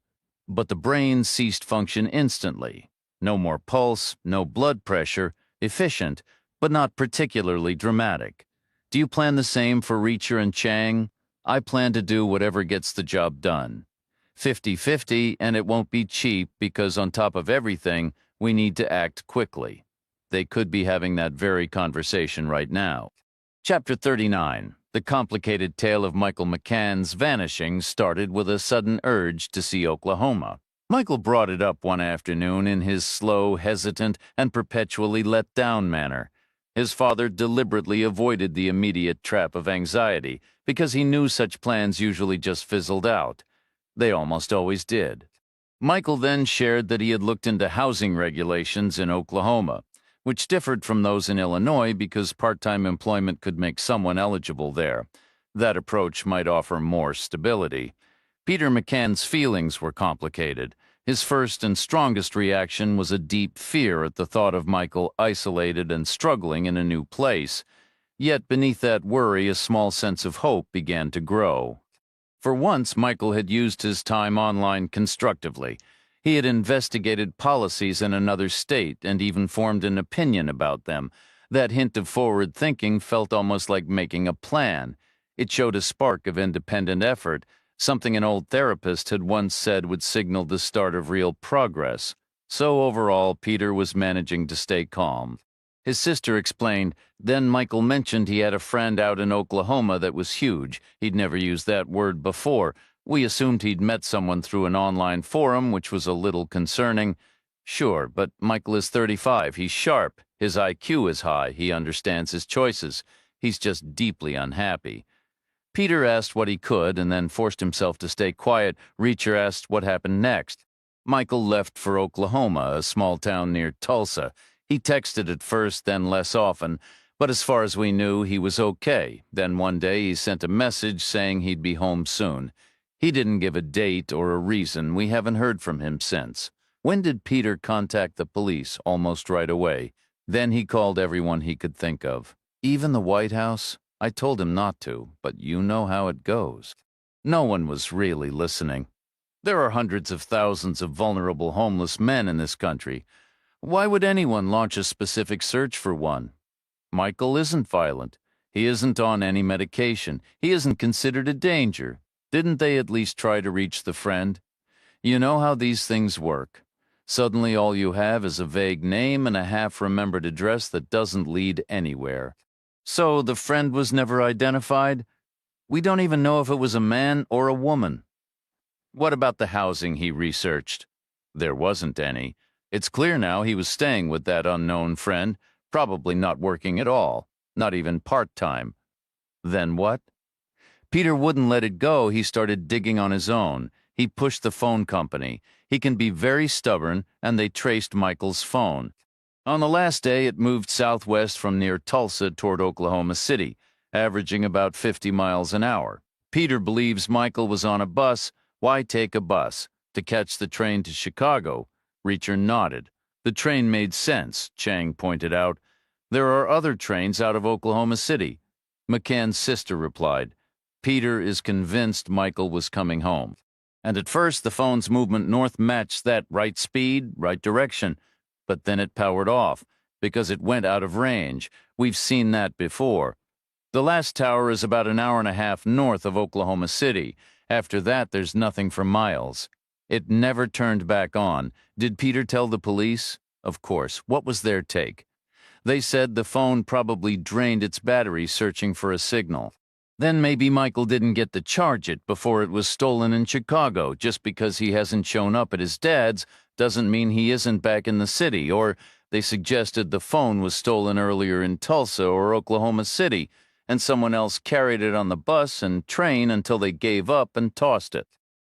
but the brain ceased function instantly. No more pulse, no blood pressure, efficient, but not particularly dramatic. Do you plan the same for Reacher and Chang? I plan to do whatever gets the job done. 50-50, and it won't be cheap because on top of everything, we need to act quickly. They could be having that very conversation right now. Chapter 39. The complicated tale of Michael McCann's vanishing started with a sudden urge to see Oklahoma. Michael brought it up one afternoon in his slow, hesitant, and perpetually let-down manner. His father deliberately avoided the immediate trap of anxiety because he knew such plans usually just fizzled out. They almost always did. Michael then shared that he had looked into housing regulations in Oklahoma, which differed from those in Illinois because part-time employment could make someone eligible there. That approach might offer more stability. Peter McCann's feelings were complicated. His first and strongest reaction was a deep fear at the thought of Michael isolated and struggling in a new place. Yet beneath that worry, a small sense of hope began to grow. For once, Michael had used his time online constructively. He had investigated policies in another state and even formed an opinion about them. That hint of forward thinking felt almost like making a plan. It showed a spark of independent effort, something an old therapist had once said would signal the start of real progress. So overall, Peter was managing to stay calm. His sister explained, then Michael mentioned he had a friend out in Oklahoma that was huge. He'd never used that word before. We assumed he'd met someone through an online forum, which was a little concerning. Sure, but Michael is 35. He's sharp. His IQ is high. He understands his choices. He's just deeply unhappy. Peter asked what he could and then forced himself to stay quiet. Reacher asked what happened next. Michael left for Oklahoma, a small town near Tulsa. He texted at first, then less often, but as far as we knew, he was okay. Then one day he sent a message saying he'd be home soon. He didn't give a date or a reason. We haven't heard from him since. When did Peter contact the police? Almost right away. Then he called everyone he could think of. Even the White House? I told him not to, but you know how it goes. No one was really listening. There are hundreds of thousands of vulnerable homeless men in this country. Why would anyone launch a specific search for one? Michael isn't violent. He isn't on any medication. He isn't considered a danger. Didn't they at least try to reach the friend? You know how these things work. Suddenly all you have is a vague name and a half-remembered address that doesn't lead anywhere. So the friend was never identified? We don't even know if it was a man or a woman. What about the housing he researched? There wasn't any. It's clear now he was staying with that unknown friend, probably not working at all, not even part-time. Then what? Peter wouldn't let it go. He started digging on his own. He pushed the phone company. He can be very stubborn, and they traced Michael's phone. On the last day, it moved southwest from near Tulsa toward Oklahoma City, averaging about 50 miles an hour. Peter believes Michael was on a bus. Why take a bus? To catch the train to Chicago? Reacher nodded. The train made sense, Chang pointed out. There are other trains out of Oklahoma City. McCann's sister replied. Peter is convinced Michael was coming home. And at first, the phone's movement north matched that right speed, right direction. But then it powered off, because it went out of range. We've seen that before. The last tower is about an hour and a half north of Oklahoma City. After that, there's nothing for miles. It never turned back on. Did Peter tell the police? Of course. What was their take? They said the phone probably drained its battery searching for a signal. Then maybe Michael didn't get to charge it before it was stolen in Chicago. Just because he hasn't shown up at his dad's doesn't mean he isn't back in the city. Or they suggested the phone was stolen earlier in Tulsa or Oklahoma City, and someone else carried it on the bus and train until they gave up and tossed it.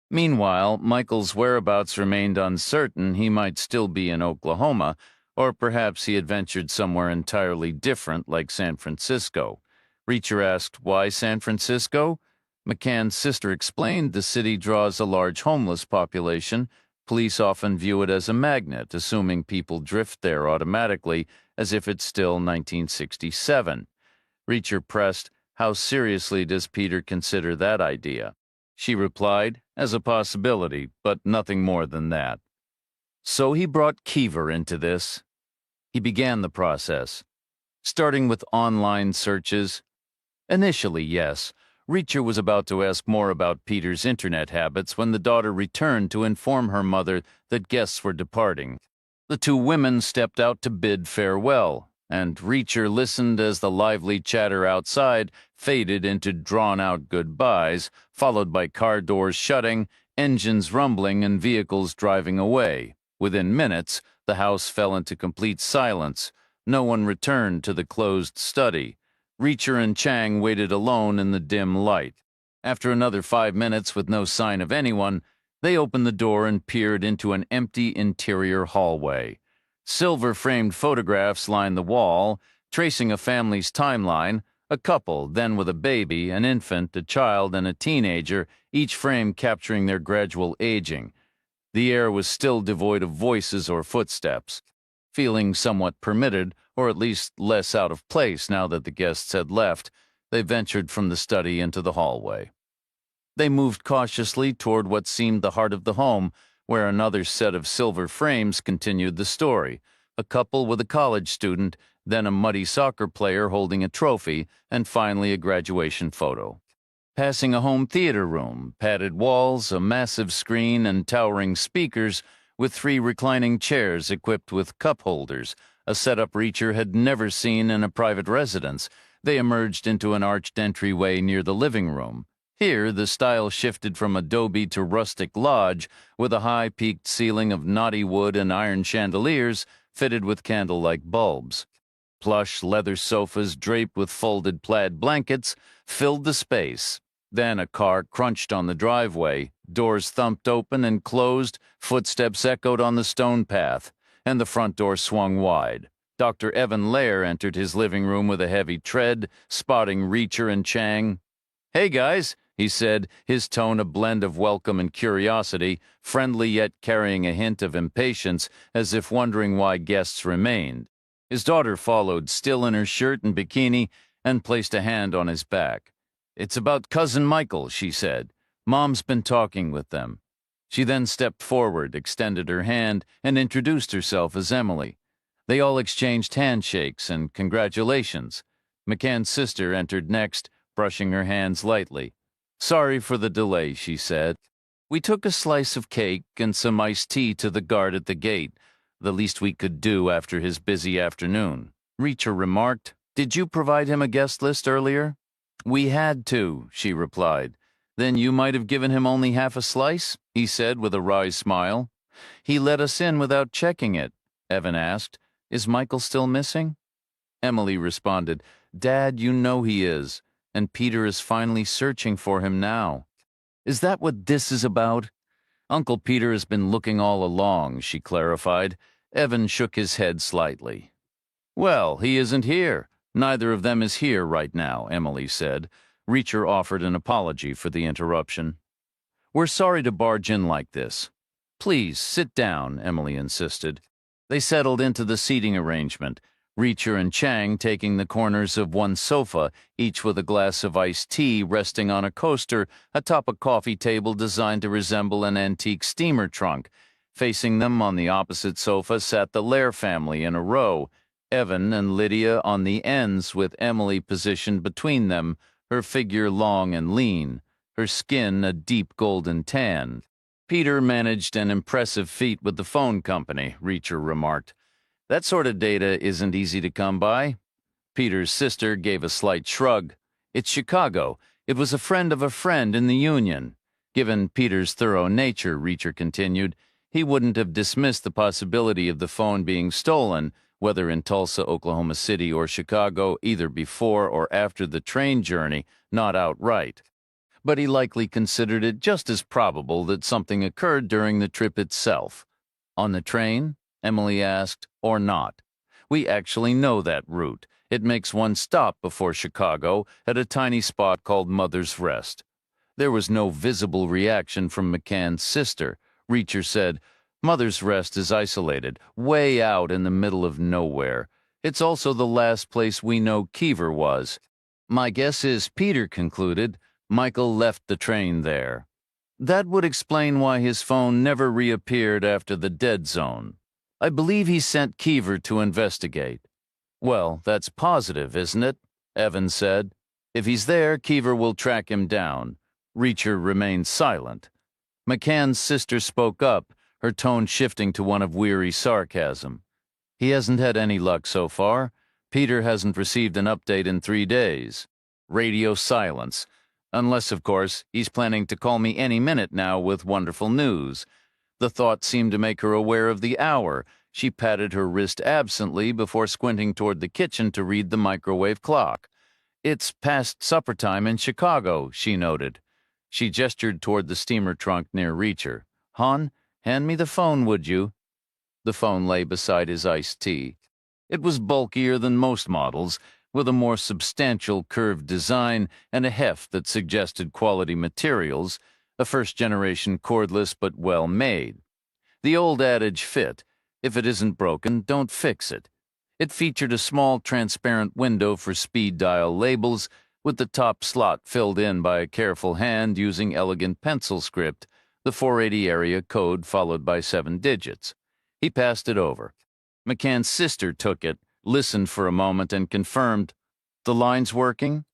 Meanwhile, Michael's whereabouts remained uncertain. He might still be in Oklahoma, or perhaps he had ventured somewhere entirely different, like San Francisco. Reacher asked, why San Francisco? McCann's sister explained the city draws a large homeless population. Police often view it as a magnet, assuming people drift there automatically, as if it's still 1967. Reacher pressed, how seriously does Peter consider that idea? She replied, as a possibility, but nothing more than that. So he brought Keever into this. He began the process, starting with online searches. Initially, yes. Reacher was about to ask more about Peter's internet habits when the daughter returned to inform her mother that guests were departing. The two women stepped out to bid farewell, and Reacher listened as the lively chatter outside faded into drawn-out goodbyes, followed by car doors shutting, engines rumbling, and vehicles driving away. Within minutes, the house fell into complete silence. No one returned to the closed study. Reacher and Chang waited alone in the dim light. After another 5 minutes with no sign of anyone, they opened the door and peered into an empty interior hallway. Silver-framed photographs lined the wall, tracing a family's timeline, a couple, then with a baby, an infant, a child, and a teenager, each frame capturing their gradual aging. The air was still devoid of voices or footsteps. Feeling somewhat permitted, or at least less out of place now that the guests had left, they ventured from the study into the hallway. They moved cautiously toward what seemed the heart of the home, where another set of silver frames continued the story. A couple with a college student, then a muddy soccer player holding a trophy, and finally a graduation photo. Passing a home theater room, padded walls, a massive screen, and towering speakers, with 3 reclining chairs equipped with cup holders, a setup Reacher had never seen in a private residence. They emerged into an arched entryway near the living room. Here, the style shifted from adobe to rustic lodge, with a high-peaked ceiling of knotty wood and iron chandeliers fitted with candle-like bulbs. Plush leather sofas draped with folded plaid blankets filled the space. Then a car crunched on the driveway, doors thumped open and closed, footsteps echoed on the stone path, and the front door swung wide. Dr. Evan Lair entered his living room with a heavy tread, spotting Reacher and Chang. "Hey, guys," he said, his tone a blend of welcome and curiosity, friendly yet carrying a hint of impatience, as if wondering why guests remained. His daughter followed, still in her shirt and bikini, and placed a hand on his back. "It's about Cousin Michael," she said. "Mom's been talking with them." She then stepped forward, extended her hand, and introduced herself as Emily. They all exchanged handshakes and congratulations. McCann's sister entered next, brushing her hands lightly. "Sorry for the delay," she said. "We took a slice of cake and some iced tea to the guard at the gate, the least we could do after his busy afternoon." Reacher remarked, "Did you provide him a guest list earlier?" "We had to," she replied. "Then you might have given him only half a slice?" he said with a wry smile. "He let us in without checking it," Evan asked. "Is Michael still missing?" Emily responded, "Dad, you know he is, and Peter is finally searching for him now." "Is that what this is about?" "Uncle Peter has been looking all along," she clarified. Evan shook his head slightly. "Well, he isn't here. Neither of them is here right now," Emily said. Reacher offered an apology for the interruption. "We're sorry to barge in like this." "Please, sit down," Emily insisted. They settled into the seating arrangement, Reacher and Chang taking the corners of one sofa, each with a glass of iced tea resting on a coaster atop a coffee table designed to resemble an antique steamer trunk. Facing them on the opposite sofa sat the Lair family in a row, Evan and Lydia on the ends, with Emily positioned between them, her figure long and lean, her skin a deep golden tan. "Peter managed an impressive feat with the phone company," Reacher remarked. "That sort of data isn't easy to come by." Peter's sister gave a slight shrug. "It's Chicago. It was a friend of a friend in the Union." Given Peter's thorough nature, Reacher continued, he wouldn't have dismissed the possibility of the phone being stolen, whether in Tulsa, Oklahoma City, or Chicago, either before or after the train journey, not outright. But he likely considered it just as probable that something occurred during the trip itself. "On the train?" Emily asked, "or not? We actually know that route. It makes one stop before Chicago at a tiny spot called Mother's Rest." There was no visible reaction from McCann's sister. Reacher said, "Mother's Rest is isolated, way out in the middle of nowhere. It's also the last place we know Keever was. My guess is," Peter concluded, "Michael left the train there. That would explain why his phone never reappeared after the dead zone. I believe he sent Keever to investigate." "Well, that's positive, isn't it?" Evan said. "If he's there, Keever will track him down." Reacher remained silent. McCann's sister spoke up, her tone shifting to one of weary sarcasm. He hasn't had any luck so far. Peter hasn't received an update in 3 days. Radio silence. Unless, of course, he's planning to call me any minute now with wonderful news. The thought seemed to make her aware of the hour. She patted her wrist absently before squinting toward the kitchen to read the microwave clock. It's past supper time in Chicago, she noted. She gestured toward the steamer trunk near Reacher. Hon, hand me the phone, would you? The phone lay beside his iced tea. It was bulkier than most models, with a more substantial curved design and a heft that suggested quality materials, a first-generation cordless but well-made. The old adage fit: if it isn't broken, don't fix it. It featured a small transparent window for speed dial labels, with the top slot filled in by a careful hand using elegant pencil script, the 480 area code followed by 7 digits. He passed it over. McCann's sister took it, listened for a moment, and confirmed, "The line's working?"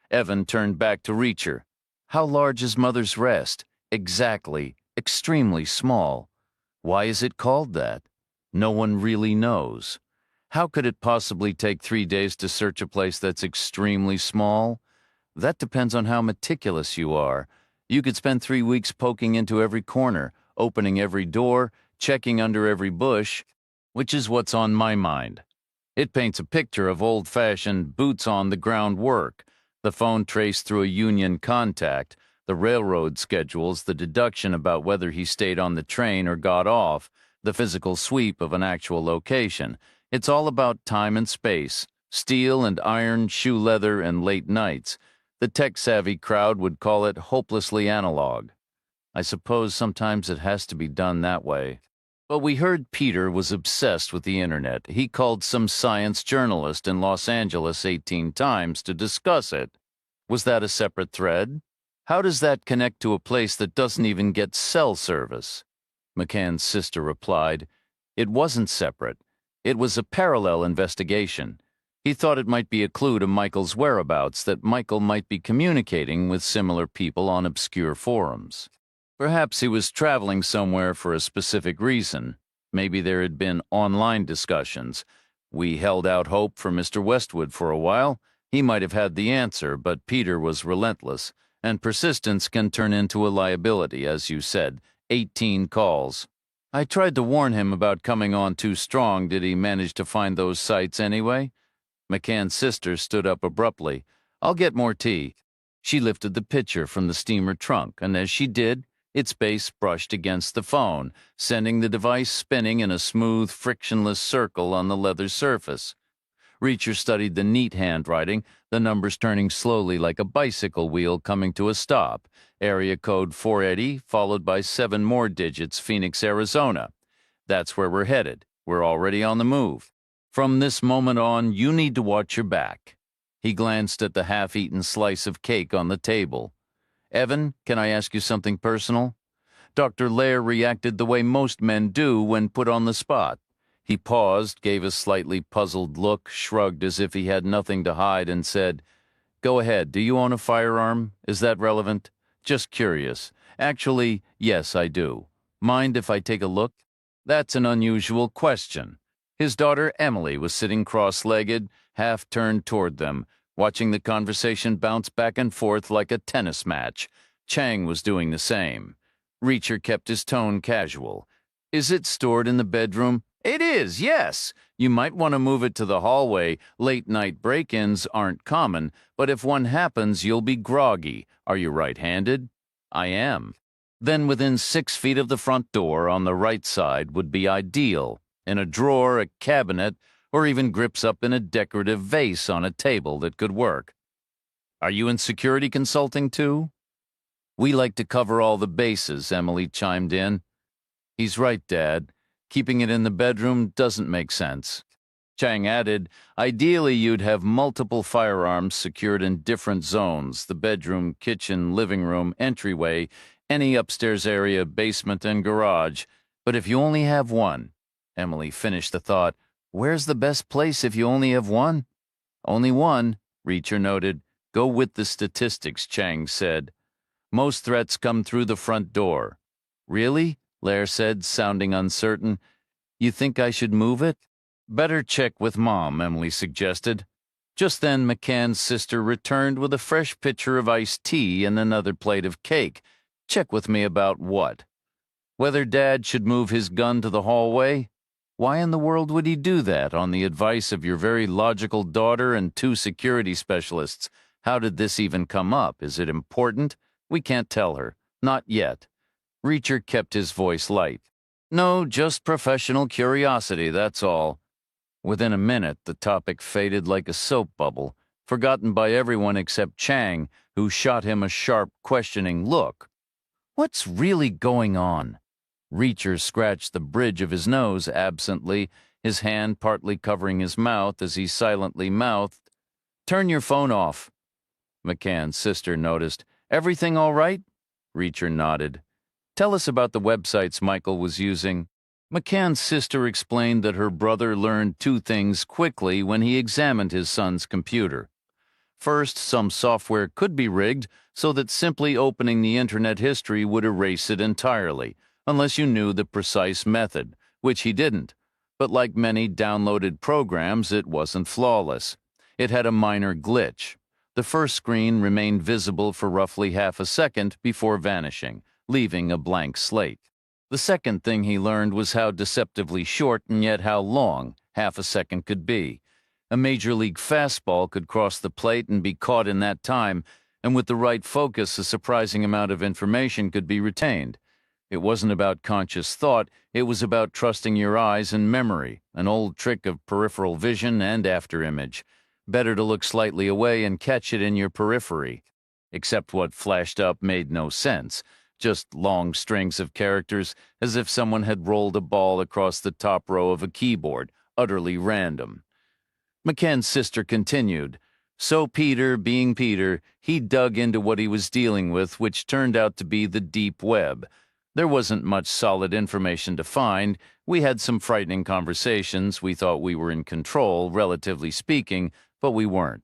Evan turned back to Reacher. "How large is Mother's Rest?" "Exactly. Extremely small." "Why is it called that?" "No one really knows." "How could it possibly take 3 days to search a place that's extremely small?" "That depends on how meticulous you are. You could spend 3 weeks poking into every corner, opening every door, checking under every bush, which is what's on my mind. It paints a picture of old-fashioned, boots-on-the-ground work. The phone traced through a union contact, the railroad schedules, the deduction about whether he stayed on the train or got off, the physical sweep of an actual location. It's all about time and space, steel and iron, shoe leather, and late nights. The tech-savvy crowd would call it hopelessly analog. I suppose sometimes it has to be done that way. But we heard Peter was obsessed with the internet. He called some science journalist in Los Angeles 18 times to discuss it. Was that a separate thread? How does that connect to a place that doesn't even get cell service? McCann's sister replied, "It wasn't separate. It was a parallel investigation. He thought it might be a clue to Michael's whereabouts, that Michael might be communicating with similar people on obscure forums. Perhaps he was traveling somewhere for a specific reason. Maybe there had been online discussions. We held out hope for Mr. Westwood for a while. He might have had the answer, but Peter was relentless, and persistence can turn into a liability, as you said. 18 calls. I tried to warn him about coming on too strong. Did he manage to find those sites anyway?" McCann's sister stood up abruptly. "I'll get more tea." She lifted the pitcher from the steamer trunk, and as she did, its base brushed against the phone, sending the device spinning in a smooth, frictionless circle on the leather surface. Reacher studied the neat handwriting, the numbers turning slowly like a bicycle wheel coming to a stop. Area code 480, followed by 7 more digits, Phoenix, Arizona. That's where we're headed. We're already on the move. From this moment on, you need to watch your back. He glanced at the half-eaten slice of cake on the table. "Evan, can I ask you something personal?" Dr. Lair reacted the way most men do when put on the spot. He paused, gave a slightly puzzled look, shrugged as if he had nothing to hide, and said, "Go ahead. Do you own a firearm? Is that relevant?" "Just curious." "Actually, yes, I do." "Mind if I take a look?" "That's an unusual question." His daughter Emily was sitting cross-legged, half turned toward them, watching the conversation bounce back and forth like a tennis match. Chang was doing the same. Reacher kept his tone casual. "Is it stored in the bedroom?" "It is, yes. You might want to move it to the hallway. Late-night break-ins aren't common, but if one happens, you'll be groggy. Are you right-handed?" "I am." "Then within 6 feet of the front door on the right side would be ideal. In a drawer, a cabinet, or even grips up in a decorative vase on a table that could work." "Are you in security consulting too?" "We like to cover all the bases," Emily chimed in. "He's right, Dad. Keeping it in the bedroom doesn't make sense." Chang added, "Ideally, you'd have multiple firearms secured in different zones: the bedroom, kitchen, living room, entryway, any upstairs area, basement, and garage. But if you only have one," Emily finished the thought, "where's the best place if you only have one?" "Only one," Reacher noted. "Go with the statistics," Chang said. "Most threats come through the front door." "Really? Lair said, sounding uncertain. You think I should move it? Better check with Mom, Emily suggested. Just then, McCann's sister returned with a fresh pitcher of iced tea and another plate of cake. Check with me about what? Whether Dad should move his gun to the hallway? Why in the world would he do that on the advice of your very logical daughter and 2 security specialists? How did this even come up? Is it important? We can't tell her. Not yet. Reacher kept his voice light. No, just professional curiosity, that's all. Within a minute, the topic faded like a soap bubble, forgotten by everyone except Chang, who shot him a sharp, questioning look. What's really going on? Reacher scratched the bridge of his nose absently, his hand partly covering his mouth as he silently mouthed, Turn your phone off. McCann's sister noticed. Everything all right? Reacher nodded. Tell us about the websites Michael was using. McCann's sister explained that her brother learned 2 things quickly when he examined his son's computer. First, some software could be rigged so that simply opening the internet history would erase it entirely, unless you knew the precise method, which he didn't. But like many downloaded programs, it wasn't flawless. It had a minor glitch. The first screen remained visible for roughly half a second before vanishing, leaving a blank slate. The second thing he learned was how deceptively short and yet how long half a second could be. A major league fastball could cross the plate and be caught in that time, and with the right focus, a surprising amount of information could be retained. It wasn't about conscious thought, it was about trusting your eyes and memory, an old trick of peripheral vision and afterimage. Better to look slightly away and catch it in your periphery. Except what flashed up made no sense. Just long strings of characters, as if someone had rolled a ball across the top row of a keyboard, utterly random. McCann's sister continued. So Peter, being Peter, he dug into what he was dealing with, which turned out to be the deep web. There wasn't much solid information to find. We had some frightening conversations. We thought we were in control, relatively speaking, but we weren't.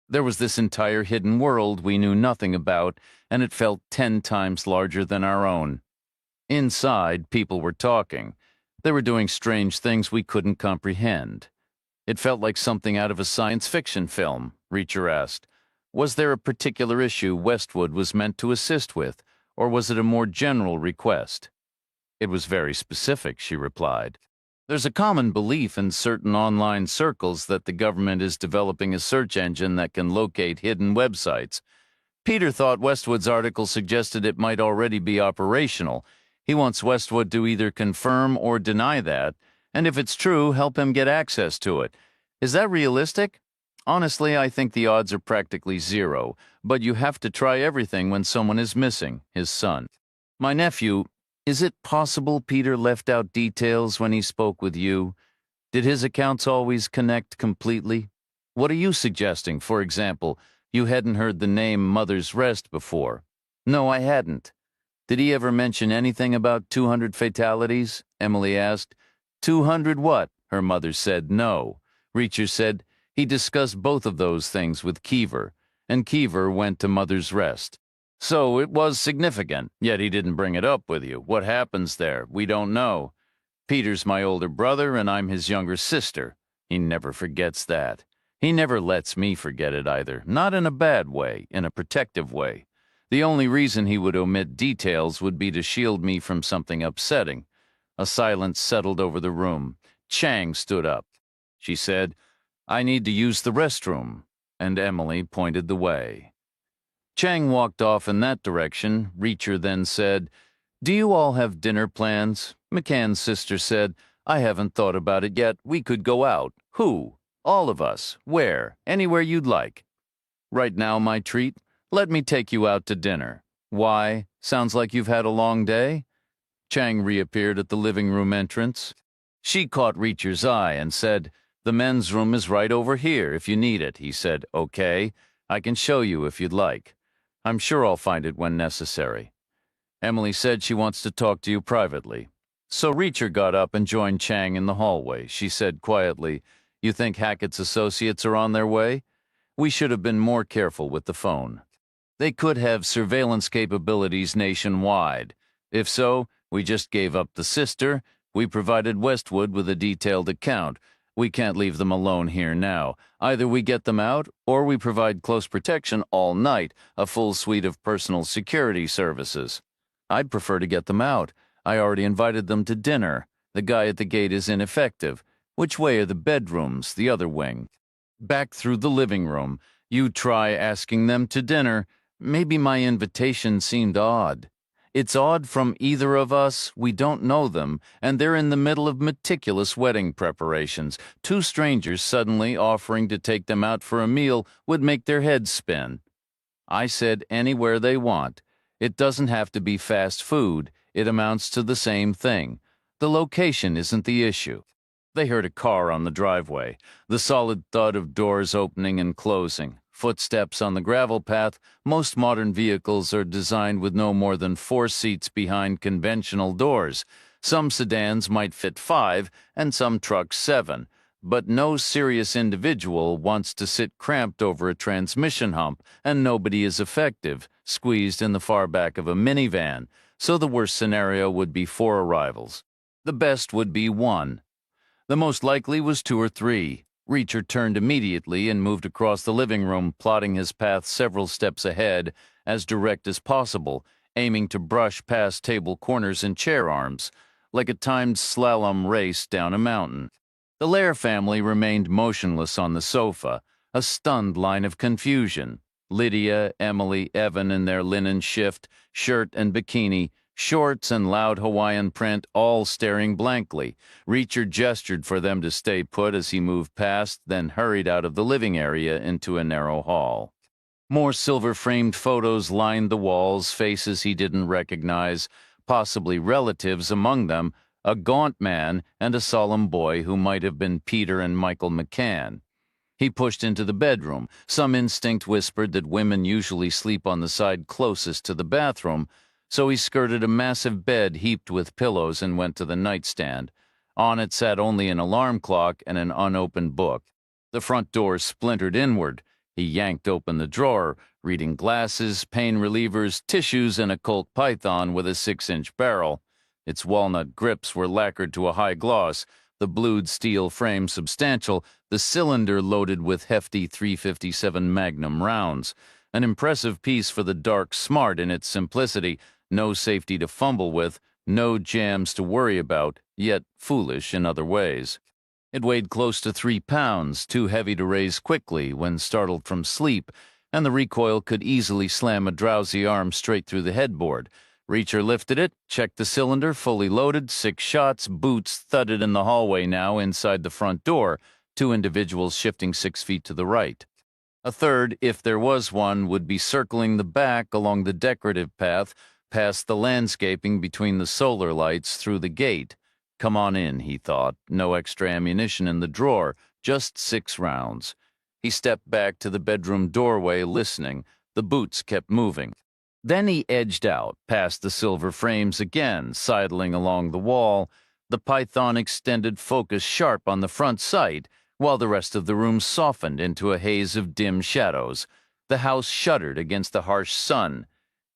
There was this entire hidden world we knew nothing about, and it felt 10 times larger than our own. Inside, people were talking. They were doing strange things we couldn't comprehend. It felt like something out of a science fiction film, Reacher asked. Was there a particular issue Westwood was meant to assist with, or was it a more general request? It was very specific, she replied. There's a common belief in certain online circles that the government is developing a search engine that can locate hidden websites. Peter thought Westwood's article suggested it might already be operational. He wants Westwood to either confirm or deny that, and if it's true, help him get access to it. Is that realistic? Honestly, I think the odds are practically 0, but you have to try everything when someone is missing, his son. My nephew, is it possible Peter left out details when he spoke with you? Did his accounts always connect completely? What are you suggesting, for example? You hadn't heard the name Mother's Rest before. No, I hadn't. Did he ever mention anything about 200 fatalities? Emily asked. 200 what? Her mother said no. Reacher said he discussed both of those things with Keever, and Keever went to Mother's Rest. So it was significant, yet he didn't bring it up with you. What happens there? We don't know. Peter's my older brother, and I'm his younger sister. He never forgets that. He never lets me forget it either, not in a bad way, in a protective way. The only reason he would omit details would be to shield me from something upsetting. A silence settled over the room. Chang stood up. She said, I need to use the restroom, and Emily pointed the way. Chang walked off in that direction. Reacher then said, Do you all have dinner plans? McCann's sister said, I haven't thought about it yet. We could go out. Who? All of us. Where? Anywhere you'd like. Right now, my treat. Let me take you out to dinner. Why? Sounds like you've had a long day? Chang reappeared at the living room entrance. She caught Reacher's eye and said, The men's room is right over here if you need it. He said, Okay, I can show you if you'd like. I'm sure I'll find it when necessary. Emily said she wants to talk to you privately. So Reacher got up and joined Chang in the hallway. She said quietly, You think Hackett's associates are on their way? We should have been more careful with the phone. They could have surveillance capabilities nationwide. If so, We just gave up the sister. We provided Westwood with a detailed account. We can't leave them alone here now. Either we get them out, or we provide close protection all night, a full suite of personal security services. I'd prefer to get them out. I already invited them to dinner. The guy at the gate is ineffective. Which way are the bedrooms, the other wing? Back through the living room. You try asking them to dinner. Maybe my invitation seemed odd. It's odd from either of us. We don't know them, and they're in the middle of meticulous wedding preparations. Two strangers suddenly offering to take them out for a meal would make their heads spin. I said anywhere they want. It doesn't have to be fast food. It amounts to the same thing. The location isn't the issue. They heard a car on the driveway, the solid thud of doors opening and closing, footsteps on the gravel path. Most modern vehicles are designed with no more than 4 seats behind conventional doors. Some sedans might fit 5, and some trucks 7. But no serious individual wants to sit cramped over a transmission hump, and nobody is effective, squeezed in the far back of a minivan. So the worst scenario would be 4 arrivals. The best would be 1. The most likely was 2 or 3. Reacher turned immediately and moved across the living room, plotting his path several steps ahead, as direct as possible, aiming to brush past table corners and chair arms, like a timed slalom race down a mountain. The Lair family remained motionless on the sofa, a stunned line of confusion. Lydia, Emily, Evan in their linen shift, shirt and bikini, shorts and loud Hawaiian print, all staring blankly. Reacher gestured for them to stay put as he moved past, then hurried out of the living area into a narrow hall. More silver-framed photos lined the walls, faces he didn't recognize, possibly relatives among them, a gaunt man and a solemn boy who might have been Peter and Michael McCann. He pushed into the bedroom. Some instinct whispered that women usually sleep on the side closest to the bathroom, so he skirted a massive bed heaped with pillows and went to the nightstand. On it sat only an alarm clock and an unopened book. The front door splintered inward. He yanked open the drawer, reading glasses, pain relievers, tissues, and a Colt Python with a 6-inch barrel. Its walnut grips were lacquered to a high gloss, the blued steel frame substantial, the cylinder loaded with hefty .357 Magnum rounds. An impressive piece for the dark smart in its simplicity, no safety to fumble with, no jams to worry about, yet foolish in other ways. It weighed close to 3 pounds, too heavy to raise quickly when startled from sleep, and the recoil could easily slam a drowsy arm straight through the headboard. Reacher lifted it, checked the cylinder, fully loaded, 6 shots, boots thudded in the hallway now inside the front door, 2 individuals shifting 6 feet to the right. A third, if there was one, would be circling the back along the decorative path, past the landscaping between the solar lights through the gate. Come on in, he thought. No extra ammunition in the drawer, just 6 rounds. He stepped back to the bedroom doorway, listening. The boots kept moving. Then he edged out, past the silver frames again, sidling along the wall. The Python extended focus sharp on the front sight, while the rest of the room softened into a haze of dim shadows. The house shuddered against the harsh sun.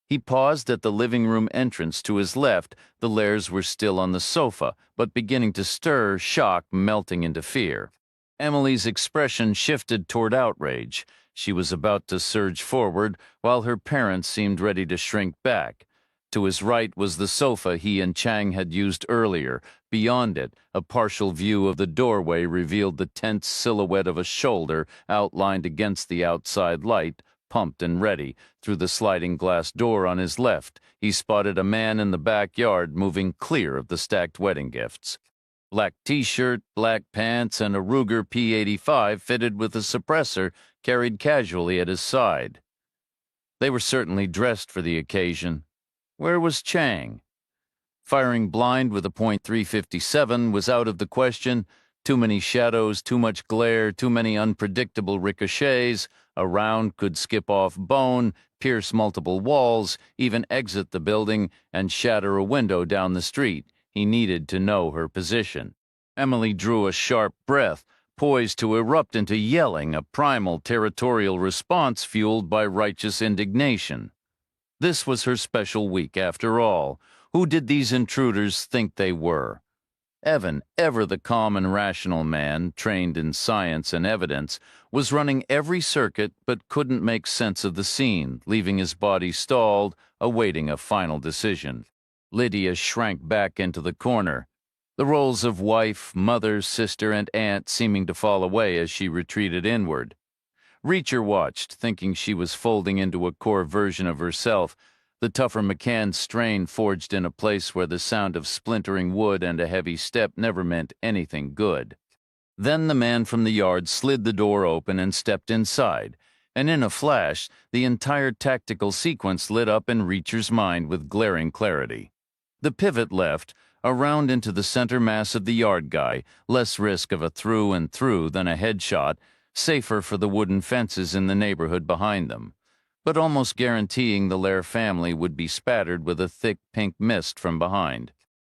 He paused at the living room entrance to his left. The Lairs were still on the sofa, but beginning to stir, shock melting into fear. Emily's expression shifted toward outrage. She was about to surge forward, while her parents seemed ready to shrink back. To his right was the sofa he and Chang had used earlier. Beyond it, a partial view of the doorway revealed the tense silhouette of a shoulder outlined against the outside light, pumped and ready. Through the sliding glass door on his left, he spotted a man in the backyard moving clear of the stacked wedding gifts. Black t-shirt, black pants, and a Ruger P85 fitted with a suppressor carried casually at his side. They were certainly dressed for the occasion. Where was Chang? Firing blind with a .357 was out of the question. Too many shadows, too much glare, too many unpredictable ricochets. A round could skip off bone, pierce multiple walls, even exit the building, and shatter a window down the street. He needed to know her position. Emily drew a sharp breath, poised to erupt into yelling, a primal territorial response fueled by righteous indignation. This was her special week, after all. Who did these intruders think they were? Evan, ever the calm and rational man, trained in science and evidence, was running every circuit but couldn't make sense of the scene, leaving his body stalled, awaiting a final decision. Lydia shrank back into the corner, the roles of wife, mother, sister, and aunt seeming to fall away as she retreated inward. Reacher watched, thinking she was folding into a core version of herself, the tougher McCann strain forged in a place where the sound of splintering wood and a heavy step never meant anything good. Then the man from the yard slid the door open and stepped inside, and in a flash, the entire tactical sequence lit up in Reacher's mind with glaring clarity. The pivot left, around into the center mass of the yard guy, less risk of a through and through than a headshot, safer for the wooden fences in the neighborhood behind them, but almost guaranteeing the Lair family would be spattered with a thick pink mist from behind.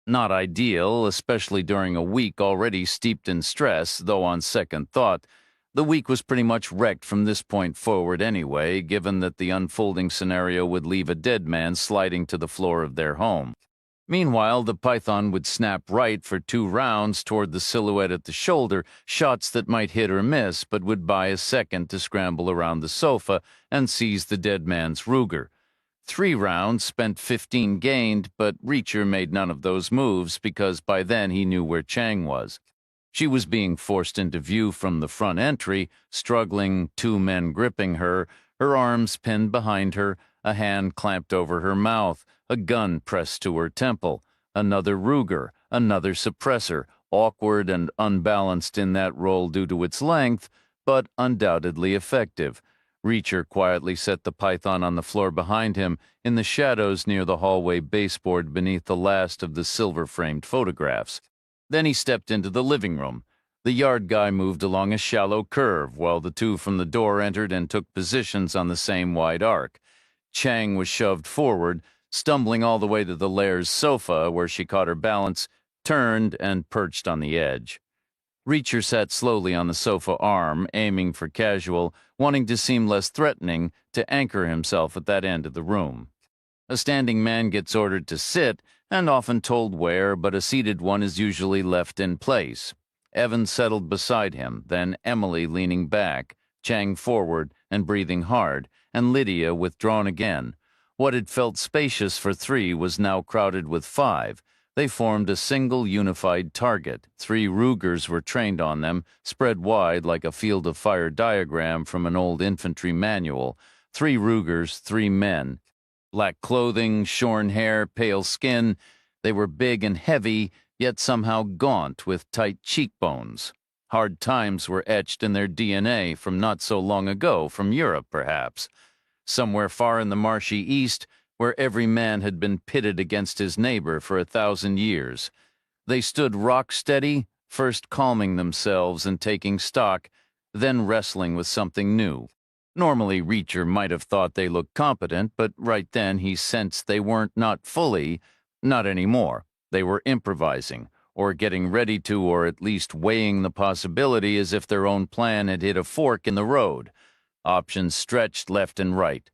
Not ideal, especially during a week already steeped in stress, though on second thought, the week was pretty much wrecked from this point forward anyway, given that the unfolding scenario would leave a dead man sliding to the floor of their home. Meanwhile, the python would snap right for 2 rounds toward the silhouette at the shoulder, shots that might hit or miss, but would buy a second to scramble around the sofa and seize the dead man's Ruger. 3 rounds spent 15 gained, but Reacher made none of those moves because by then he knew where Chang was. She was being forced into view from the front entry, struggling, 2 men gripping her, her arms pinned behind her, a hand clamped over her mouth, a gun pressed to her temple, another Ruger, another suppressor, awkward and unbalanced in that role due to its length, but undoubtedly effective. Reacher quietly set the python on the floor behind him, in the shadows near the hallway baseboard beneath the last of the silver-framed photographs. Then he stepped into the living room. The yard guy moved along a shallow curve, while the 2 from the door entered and took positions on the same wide arc. Chang was shoved forward, stumbling all the way to the Lair's sofa, where she caught her balance, turned, and perched on the edge. Reacher sat slowly on the sofa arm, aiming for casual, wanting to seem less threatening, to anchor himself at that end of the room. A standing man gets ordered to sit, and often told where, but a seated one is usually left in place. Evan settled beside him, then Emily leaning back, Chang forward and breathing hard, and Lydia withdrawn again. What had felt spacious for 3 was now crowded with 5. They formed a single unified target. 3 Rugers were trained on them, spread wide like a field of fire diagram from an old infantry manual. 3 Rugers, 3 men. Black clothing, shorn hair, pale skin. They were big and heavy, yet somehow gaunt with tight cheekbones. Hard times were etched in their DNA from not so long ago, from Europe perhaps. Somewhere far in the marshy east, where every man had been pitted against his neighbor for 1,000 years. They stood rock steady, first calming themselves and taking stock, then wrestling with something new. Normally, Reacher might have thought they looked competent, but right then he sensed they weren't, not fully, not anymore. They were improvising, or getting ready to, or at least weighing the possibility as if their own plan had hit a fork in the road. Options stretched left and right.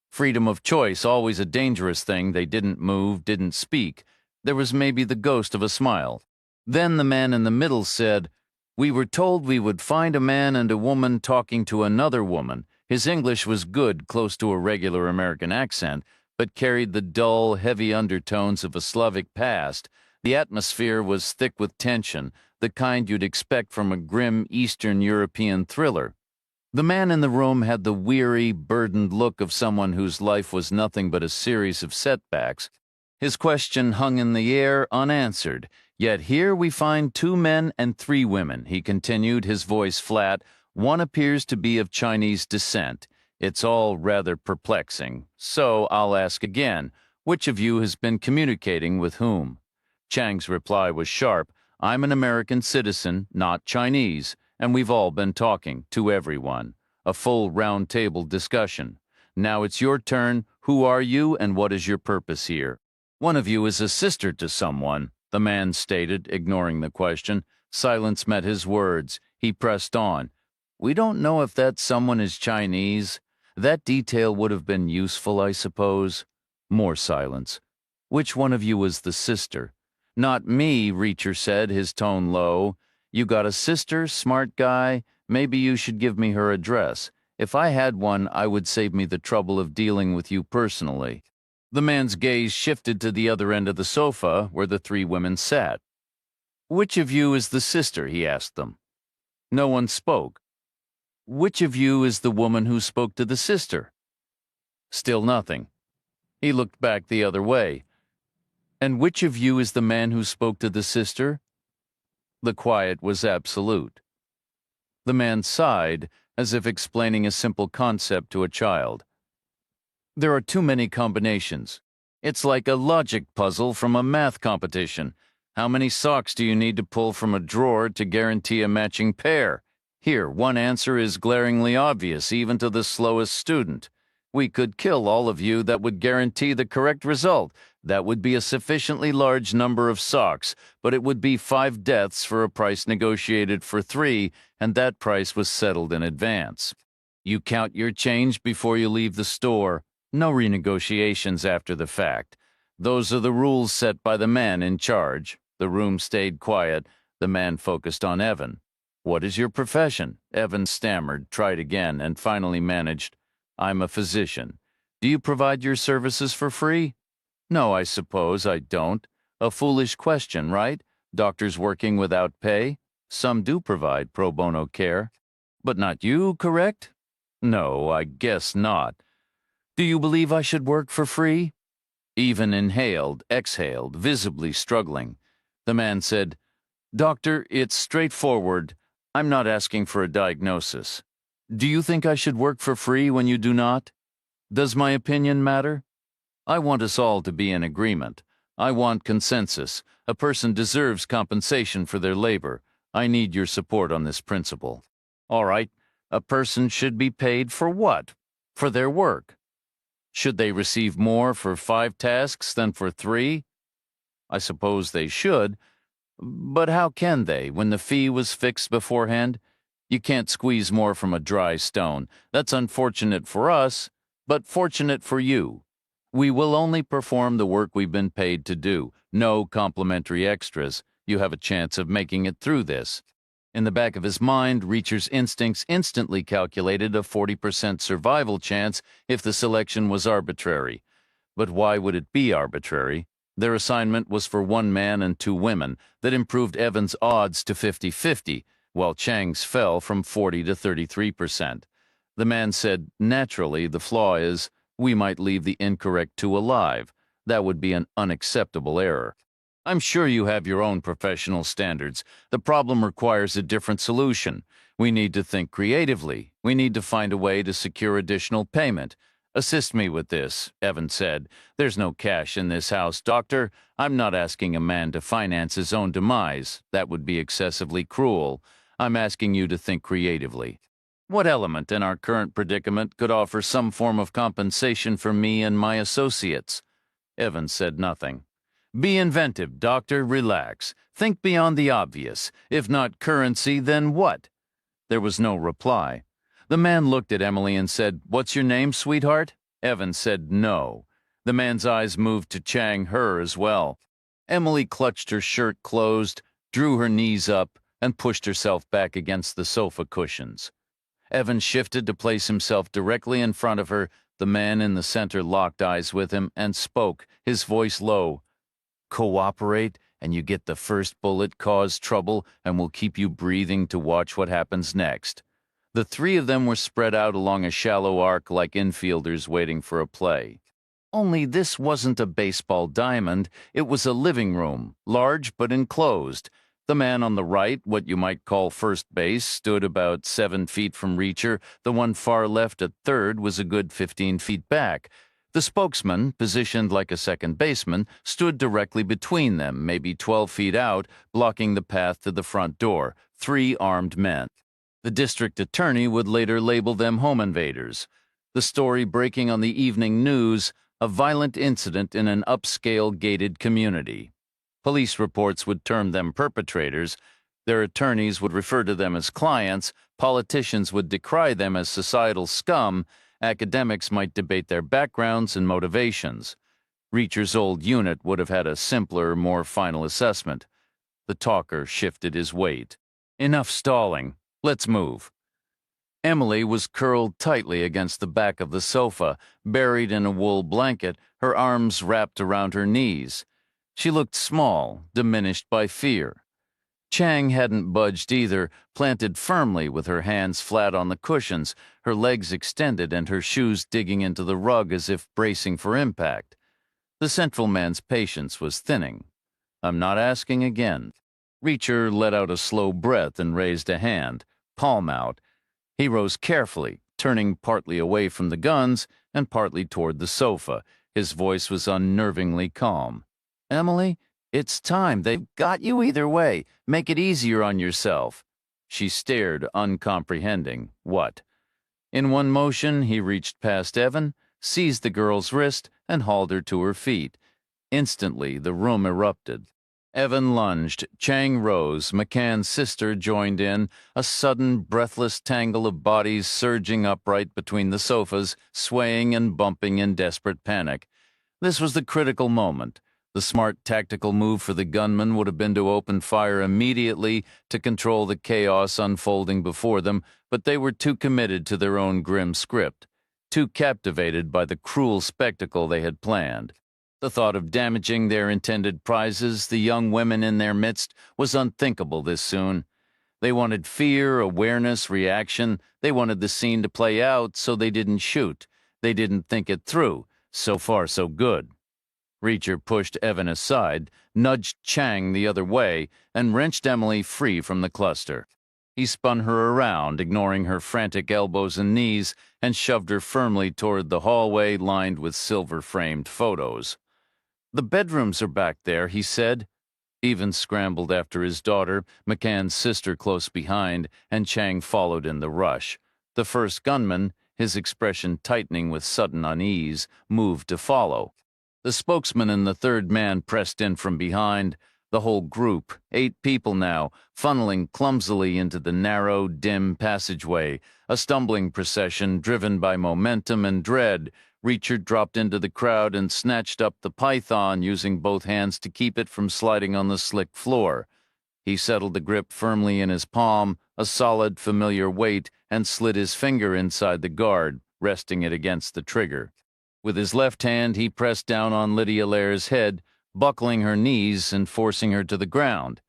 Freedom of choice, always a dangerous thing. They didn't move, didn't speak. There was maybe the ghost of a smile. Then the man in the middle said, "We were told we would find a man and a woman talking to another woman." His English was good, close to a regular American accent, but carried the dull, heavy undertones of a Slavic past. The atmosphere was thick with tension, the kind you'd expect from a grim Eastern European thriller. The man in the room had the weary, burdened look of someone whose life was nothing but a series of setbacks. His question hung in the air unanswered. "Yet here we find 2 men and 3 women," he continued, his voice flat. "One appears to be of Chinese descent. It's all rather perplexing. So I'll ask again, which of you has been communicating with whom?" Chang's reply was sharp. "I'm an American citizen, not Chinese, and we've all been talking to everyone. A full round-table discussion. Now it's your turn. Who are you, and what is your purpose here?" "One of you is a sister to someone," the man stated, ignoring the question. Silence met his words. He pressed on. "We don't know if that someone is Chinese. That detail would have been useful, I suppose." More silence. Which one of you is the sister? Not me, Reacher said, his tone low. You got a sister, smart guy? Maybe you should give me her address. If I had one, I would save me the trouble of dealing with you personally. The man's gaze shifted to the other end of the sofa, where the three women sat. Which of you is the sister? He asked them. No one spoke. Which of you is the woman who spoke to the sister? Still nothing. He looked back the other way. And which of you is the man who spoke to the sister? The quiet was absolute. The man sighed, as if explaining a simple concept to a child. There are too many combinations. It's like a logic puzzle from a math competition. How many socks do you need to pull from a drawer to guarantee a matching pair? Here, one answer is glaringly obvious, even to the slowest student. We could kill all of you. That would guarantee the correct result. That would be a sufficiently large number of socks, but it would be 5 deaths for a price negotiated for 3, and that price was settled in advance. You count your change before you leave the store. No renegotiations after the fact. Those are the rules set by the man in charge. The room stayed quiet. The man focused on Evan. What is your profession? Evan stammered, tried again, and finally managed. I'm a physician. Do you provide your services for free? No, I suppose I don't. A foolish question, right? Doctors working without pay? Some do provide pro bono care. But not you, correct? No, I guess not. Do you believe I should work for free? Even inhaled, exhaled, visibly struggling. The man said, Doctor, it's straightforward. I'm not asking for a diagnosis. Do you think I should work for free when you do not? Does my opinion matter? I want us all to be in agreement. I want consensus. A person deserves compensation for their labor. I need your support on this principle. All right, a person should be paid for what? For their work. Should they receive more for 5 tasks than for 3? I suppose they should. But how can they, when the fee was fixed beforehand? You can't squeeze more from a dry stone. That's unfortunate for us, but fortunate for you. We will only perform the work we've been paid to do. No complimentary extras. You have a chance of making it through this. In the back of his mind, Reacher's instincts instantly calculated a 40% survival chance if the selection was arbitrary. But why would it be arbitrary? Their assignment was for 1 man and 2 women. That improved Evan's odds to 50-50, while Chang's fell from 40 to 33%. The man said, naturally, the flaw is, we might leave the incorrect 2 alive. That would be an unacceptable error. I'm sure you have your own professional standards. The problem requires a different solution. We need to think creatively. We need to find a way to secure additional payment. Assist me with this, Evan said. There's no cash in this house, Doctor. I'm not asking a man to finance his own demise. That would be excessively cruel. I'm asking you to think creatively. What element in our current predicament could offer some form of compensation for me and my associates? Evan said nothing. Be inventive, Doctor. Relax. Think beyond the obvious. If not currency, then what? There was no reply. The man looked at Emily and said, What's your name, sweetheart? Evan said no. The man's eyes moved to Chang, her as well. Emily clutched her shirt closed, drew her knees up, and pushed herself back against the sofa cushions. Evan shifted to place himself directly in front of her. The man in the center locked eyes with him and spoke, his voice low. Cooperate, and you get the first bullet, cause trouble, and we'll keep you breathing to watch what happens next. The 3 of them were spread out along a shallow arc like infielders waiting for a play. Only this wasn't a baseball diamond. It was a living room, large but enclosed. The man on the right, what you might call first base, stood about 7 feet from Reacher. The one far left at third was a good 15 feet back. The spokesman, positioned like a second baseman, stood directly between them, maybe 12 feet out, blocking the path to the front door. 3 armed men. The district attorney would later label them home invaders. The story breaking on the evening news, a violent incident in an upscale gated community. Police reports would term them perpetrators. Their attorneys would refer to them as clients. Politicians would decry them as societal scum. Academics might debate their backgrounds and motivations. Reacher's old unit would have had a simpler, more final assessment. The talker shifted his weight. Enough stalling. Let's move. Emily was curled tightly against the back of the sofa, buried in a wool blanket, her arms wrapped around her knees. She looked small, diminished by fear. Chang hadn't budged either, planted firmly with her hands flat on the cushions, her legs extended and her shoes digging into the rug as if bracing for impact. The central man's patience was thinning. I'm not asking again. Reacher let out a slow breath and raised a hand, palm out. He rose carefully, turning partly away from the guns and partly toward the sofa. His voice was unnervingly calm. Emily, it's time. They've got you either way. Make it easier on yourself. She stared, uncomprehending. What? In one motion, he reached past Evan, seized the girl's wrist, and hauled her to her feet. Instantly, the room erupted. Evan lunged, Chang rose, McCann's sister joined in, a sudden, breathless tangle of bodies surging upright between the sofas, swaying and bumping in desperate panic. This was the critical moment. The smart tactical move for the gunman would have been to open fire immediately to control the chaos unfolding before them, but they were too committed to their own grim script, too captivated by the cruel spectacle they had planned. The thought of damaging their intended prizes, the young women in their midst, was unthinkable this soon. They wanted fear, awareness, reaction. They wanted the scene to play out, so they didn't shoot. They didn't think it through. So far, so good. Reacher pushed Evan aside, nudged Chang the other way, and wrenched Emily free from the cluster. He spun her around, ignoring her frantic elbows and knees, and shoved her firmly toward the hallway lined with silver-framed photos. The bedrooms are back there, he said. Even scrambled after his daughter, McCann's sister close behind, and Chang followed in the rush. The first gunman, his expression tightening with sudden unease, moved to follow. The spokesman and the third man pressed in from behind. The whole group, 8 people now, funneling clumsily into the narrow, dim passageway, a stumbling procession driven by momentum and dread. Reacher dropped into the crowd and snatched up the python, using both hands to keep it from sliding on the slick floor. He settled the grip firmly in his palm, a solid, familiar weight, and slid his finger inside the guard, resting it against the trigger. With his left hand, he pressed down on Lydia Lair's head, buckling her knees and forcing her to the ground.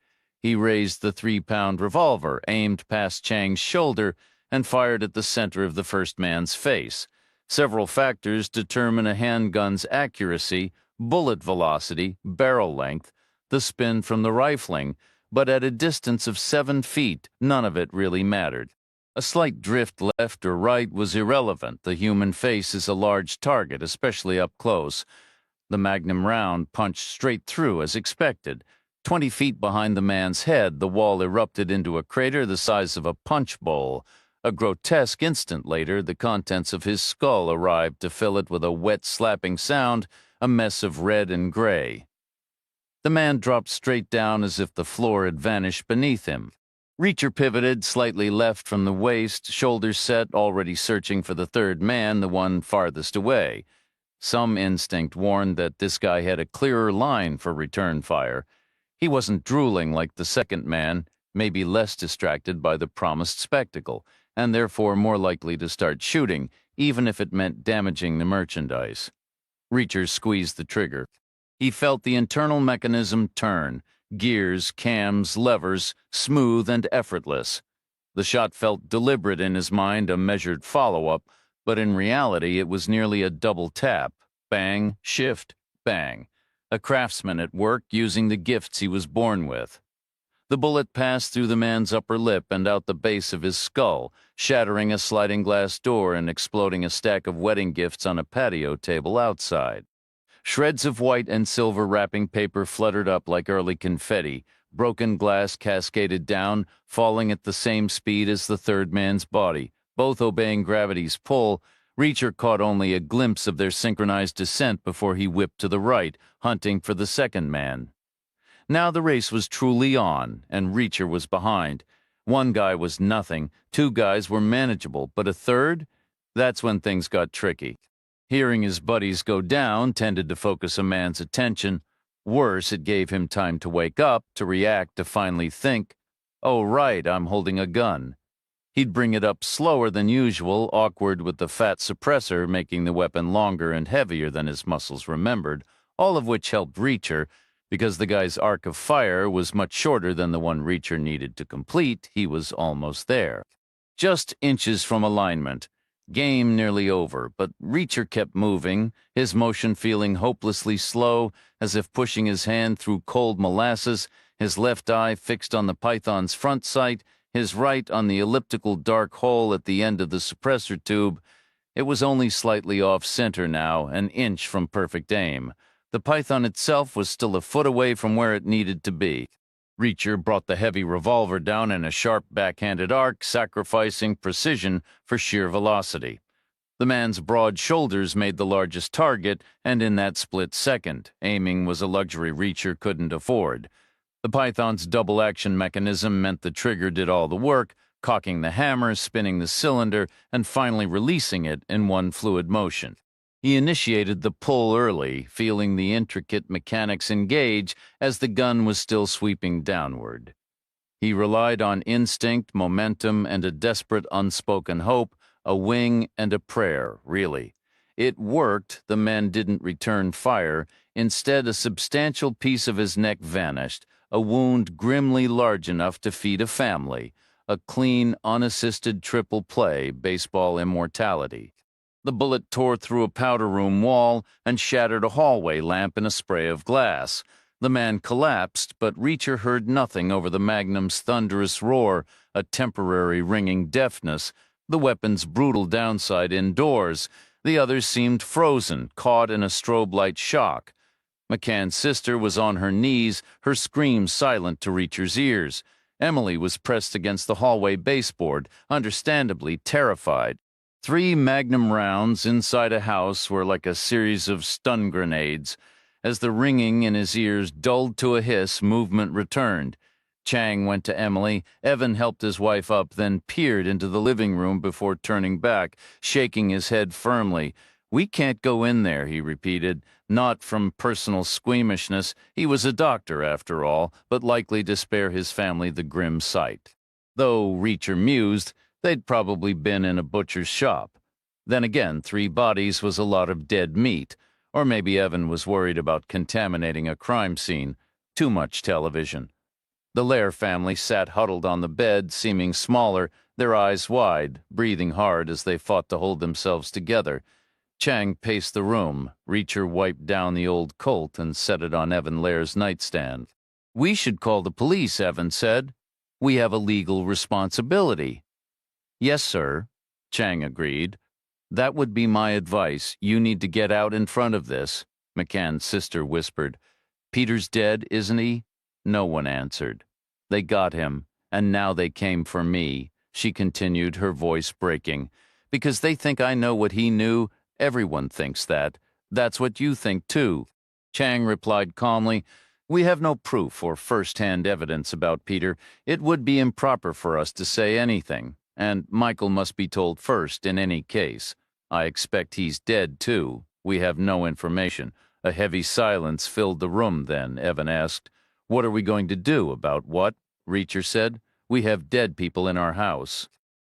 He raised the 3-pound revolver, aimed past Chang's shoulder, and fired at the center of the first man's face. Several factors determine a handgun's accuracy, bullet velocity, barrel length, the spin from the rifling, but at a distance of 7 feet, none of it really mattered. A slight drift left or right was irrelevant. The human face is a large target, especially up close. The magnum round punched straight through as expected. 20 feet behind the man's head, the wall erupted into a crater the size of a punch bowl. A grotesque instant later, the contents of his skull arrived to fill it with a wet slapping sound, a mess of red and gray. The man dropped straight down as if the floor had vanished beneath him. Reacher pivoted slightly left from the waist, shoulders set, already searching for the third man, the one farthest away. Some instinct warned that this guy had a clearer line for return fire. He wasn't drooling like the second man, maybe less distracted by the promised spectacle, and therefore more likely to start shooting, even if it meant damaging the merchandise. Reacher squeezed the trigger. He felt the internal mechanism turn, gears, cams, levers, smooth and effortless. The shot felt deliberate in his mind, a measured follow-up, but in reality it was nearly a double tap. Bang, shift, bang. A craftsman at work using the gifts he was born with. The bullet passed through the man's upper lip and out the base of his skull, shattering a sliding glass door and exploding a stack of wedding gifts on a patio table outside. Shreds of white and silver wrapping paper fluttered up like early confetti. Broken glass cascaded down, falling at the same speed as the third man's body, both obeying gravity's pull. Reacher caught only a glimpse of their synchronized descent before he whipped to the right, hunting for the second man. Now the race was truly on, and Reacher was behind. One guy was nothing, 2 guys were manageable, but a third? That's when things got tricky. Hearing his buddies go down tended to focus a man's attention. Worse, it gave him time to wake up, to react, to finally think, "Oh, right, I'm holding a gun." He'd bring it up slower than usual, awkward with the fat suppressor making the weapon longer and heavier than his muscles remembered, all of which helped Reacher, because the guy's arc of fire was much shorter than the one Reacher needed to complete. He was almost there. Just inches from alignment. Game nearly over, but Reacher kept moving, his motion feeling hopelessly slow, as if pushing his hand through cold molasses, his left eye fixed on the python's front sight, his right on the elliptical dark hole at the end of the suppressor tube. It was only slightly off-center now, an inch from perfect aim. The python itself was still a foot away from where it needed to be. Reacher brought the heavy revolver down in a sharp backhanded arc, sacrificing precision for sheer velocity. The man's broad shoulders made the largest target, and in that split second, aiming was a luxury Reacher couldn't afford. The python's double-action mechanism meant the trigger did all the work, cocking the hammer, spinning the cylinder, and finally releasing it in one fluid motion. He initiated the pull early, feeling the intricate mechanics engage as the gun was still sweeping downward. He relied on instinct, momentum, and a desperate unspoken hope, a wing and a prayer, really. It worked. The man didn't return fire. Instead, a substantial piece of his neck vanished, a wound grimly large enough to feed a family, a clean, unassisted triple play, baseball immortality. The bullet tore through a powder room wall and shattered a hallway lamp in a spray of glass. The man collapsed, but Reacher heard nothing over the Magnum's thunderous roar, a temporary ringing deafness, the weapon's brutal downside indoors. The others seemed frozen, caught in a strobe light shock. McCann's sister was on her knees, her scream silent to Reacher's ears. Emily was pressed against the hallway baseboard, understandably terrified. 3 Magnum rounds inside a house were like a series of stun grenades. As the ringing in his ears dulled to a hiss, movement returned. Chang went to Emily. Evan helped his wife up, then peered into the living room before turning back, shaking his head firmly. "We can't go in there," he repeated, not from personal squeamishness. He was a doctor, after all, but likely to spare his family the grim sight. Though, Reacher mused, they'd probably been in a butcher's shop. Then again, 3 bodies was a lot of dead meat. Or maybe Evan was worried about contaminating a crime scene. Too much television. The Lair family sat huddled on the bed, seeming smaller, their eyes wide, breathing hard as they fought to hold themselves together. Chang paced the room. Reacher wiped down the old Colt and set it on Evan Lair's nightstand. "We should call the police," Evan said. "We have a legal responsibility." "Yes, sir," Chang agreed. "That would be my advice. You need to get out in front of this," McCann's sister whispered. "Peter's dead, isn't he?" No one answered. "They got him, and now they came for me," she continued, her voice breaking. "Because they think I know what he knew. Everyone thinks that. That's what you think, too." Chang replied calmly, "We have no proof or first-hand evidence about Peter. It would be improper for us to say anything. And Michael must be told first in any case. I expect he's dead, too. We have no information." A heavy silence filled the room then. Evan asked, "What are we going to do about what?" Reacher said, "We have dead people in our house."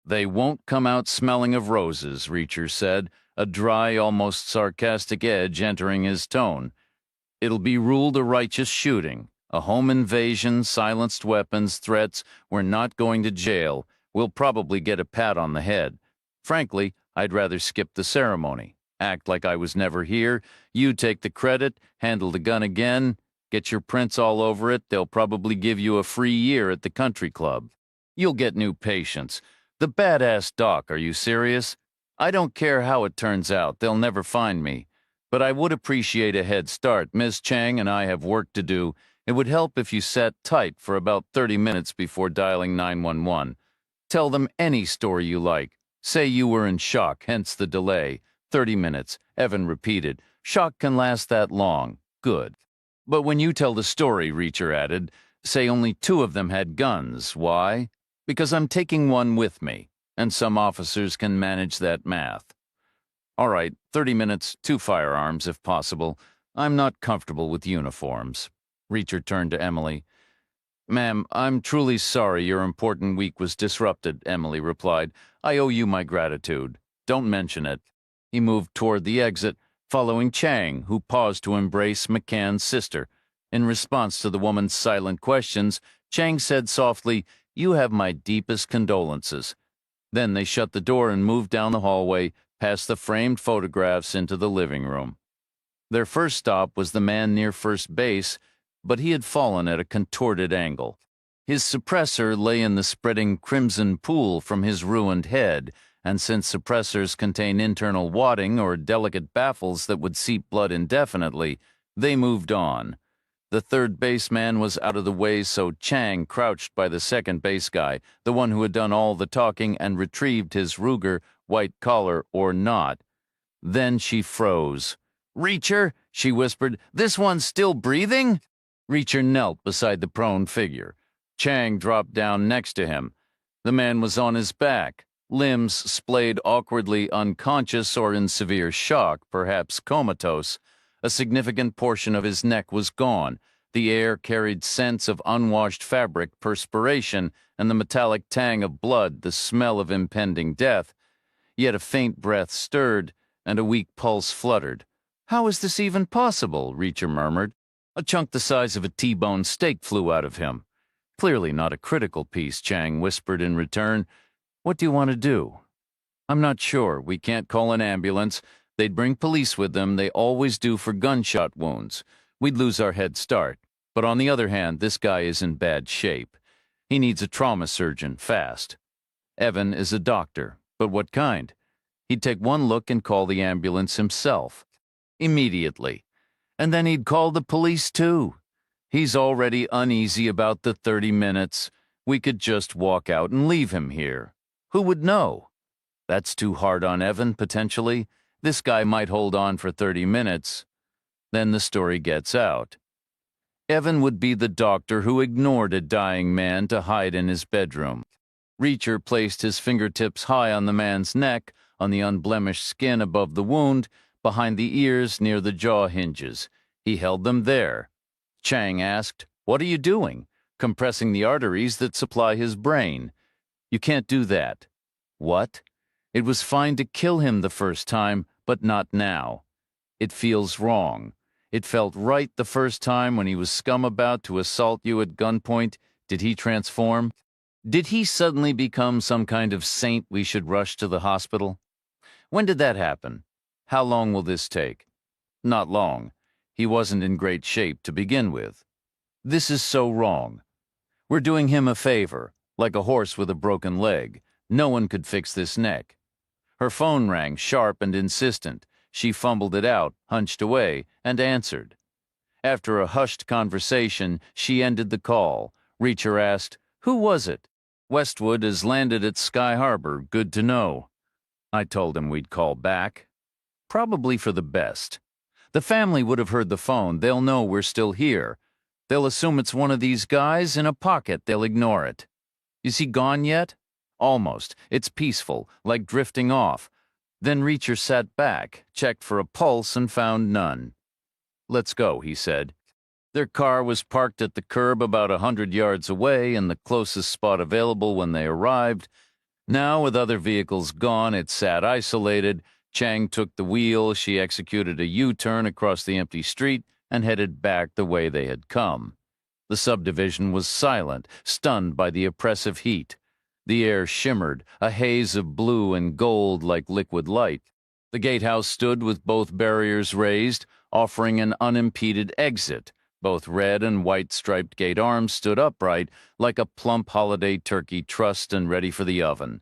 "They won't come out smelling of roses," Reacher said, a dry, almost sarcastic edge entering his tone. "It'll be ruled a righteous shooting. A home invasion, silenced weapons, threats. We're not going to jail. We'll probably get a pat on the head. Frankly, I'd rather skip the ceremony. Act like I was never here. You take the credit, handle the gun again, get your prints all over it. They'll probably give you a free year at the country club. You'll get new patients. The badass doc, are you serious? I don't care how it turns out. They'll never find me. But I would appreciate a head start. Ms. Chang and I have work to do. It would help if you sat tight for about 30 minutes before dialing 911. Tell them any story you like. Say you were in shock, hence the delay. 30 minutes, Evan repeated. Shock can last that long. Good. But when you tell the story, Reacher added, say only 2 of them had guns. Why? Because I'm taking one with me, and some officers can manage that math. All right, 30 minutes, 2 firearms if possible. I'm not comfortable with uniforms. Reacher turned to Emily. Ma'am, I'm truly sorry your important week was disrupted, Emily replied. I owe you my gratitude. Don't mention it. He moved toward the exit, following Chang, who paused to embrace McCann's sister. In response to the woman's silent questions, Chang said softly, You have my deepest condolences. Then they shut the door and moved down the hallway, past the framed photographs into the living room. Their first stop was the man near first base, but he had fallen at a contorted angle. His suppressor lay in the spreading crimson pool from his ruined head, and since suppressors contain internal wadding or delicate baffles that would seep blood indefinitely, they moved on. The third baseman was out of the way, so Chang crouched by the second base guy, the one who had done all the talking and retrieved his Ruger, white collar or not. Then she froze. Reacher, she whispered, this one's still breathing? Reacher knelt beside the prone figure. Chang dropped down next to him. The man was on his back, limbs splayed awkwardly, unconscious or in severe shock, perhaps comatose. A significant portion of his neck was gone. The air carried scents of unwashed fabric, perspiration, and the metallic tang of blood, the smell of impending death. Yet a faint breath stirred, and a weak pulse fluttered. How is this even possible? Reacher murmured. A chunk the size of a T-bone steak flew out of him. Clearly not a critical piece, Chang whispered in return. What do you want to do? I'm not sure. We can't call an ambulance. They'd bring police with them. They always do for gunshot wounds. We'd lose our head start. But on the other hand, this guy is in bad shape. He needs a trauma surgeon, fast. Evan is a doctor. But what kind? He'd take one look and call the ambulance himself. Immediately. And then he'd call the police too. He's already uneasy about the 30 minutes. We could just walk out and leave him here. Who would know? That's too hard on Evan, potentially. This guy might hold on for 30 minutes. Then the story gets out. Evan would be the doctor who ignored a dying man to hide in his bedroom. Reacher placed his fingertips high on the man's neck, on the unblemished skin above the wound, behind the ears near the jaw hinges. He held them there. Chang asked, What are you doing? Compressing the arteries that supply his brain. You can't do that. What? It was fine to kill him the first time, but not now. It feels wrong. It felt right the first time when he was scum about to assault you at gunpoint. Did he transform? Did he suddenly become some kind of saint we should rush to the hospital? When did that happen? How long will this take? Not long. He wasn't in great shape to begin with. This is so wrong. We're doing him a favor, like a horse with a broken leg. No one could fix this neck. Her phone rang, sharp and insistent. She fumbled it out, hunched away, and answered. After a hushed conversation, she ended the call. Reacher asked, Who was it? Westwood has landed at Sky Harbor. Good to know. I told him we'd call back. Probably for the best. The family would have heard the phone. They'll know we're still here. They'll assume it's one of these guys in a pocket. They'll ignore it. Is he gone yet? Almost. It's peaceful, like drifting off. Then Reacher sat back, checked for a pulse, and found none. Let's go, he said. Their car was parked at the curb about 100 yards away, in the closest spot available when they arrived. Now, with other vehicles gone, it sat isolated. Chang took the wheel. She executed a U-turn across the empty street and headed back the way they had come. The subdivision was silent, stunned by the oppressive heat. The air shimmered, a haze of blue and gold like liquid light. The gatehouse stood with both barriers raised, offering an unimpeded exit. Both red and white striped gate arms stood upright, like a plump holiday turkey trussed and ready for the oven.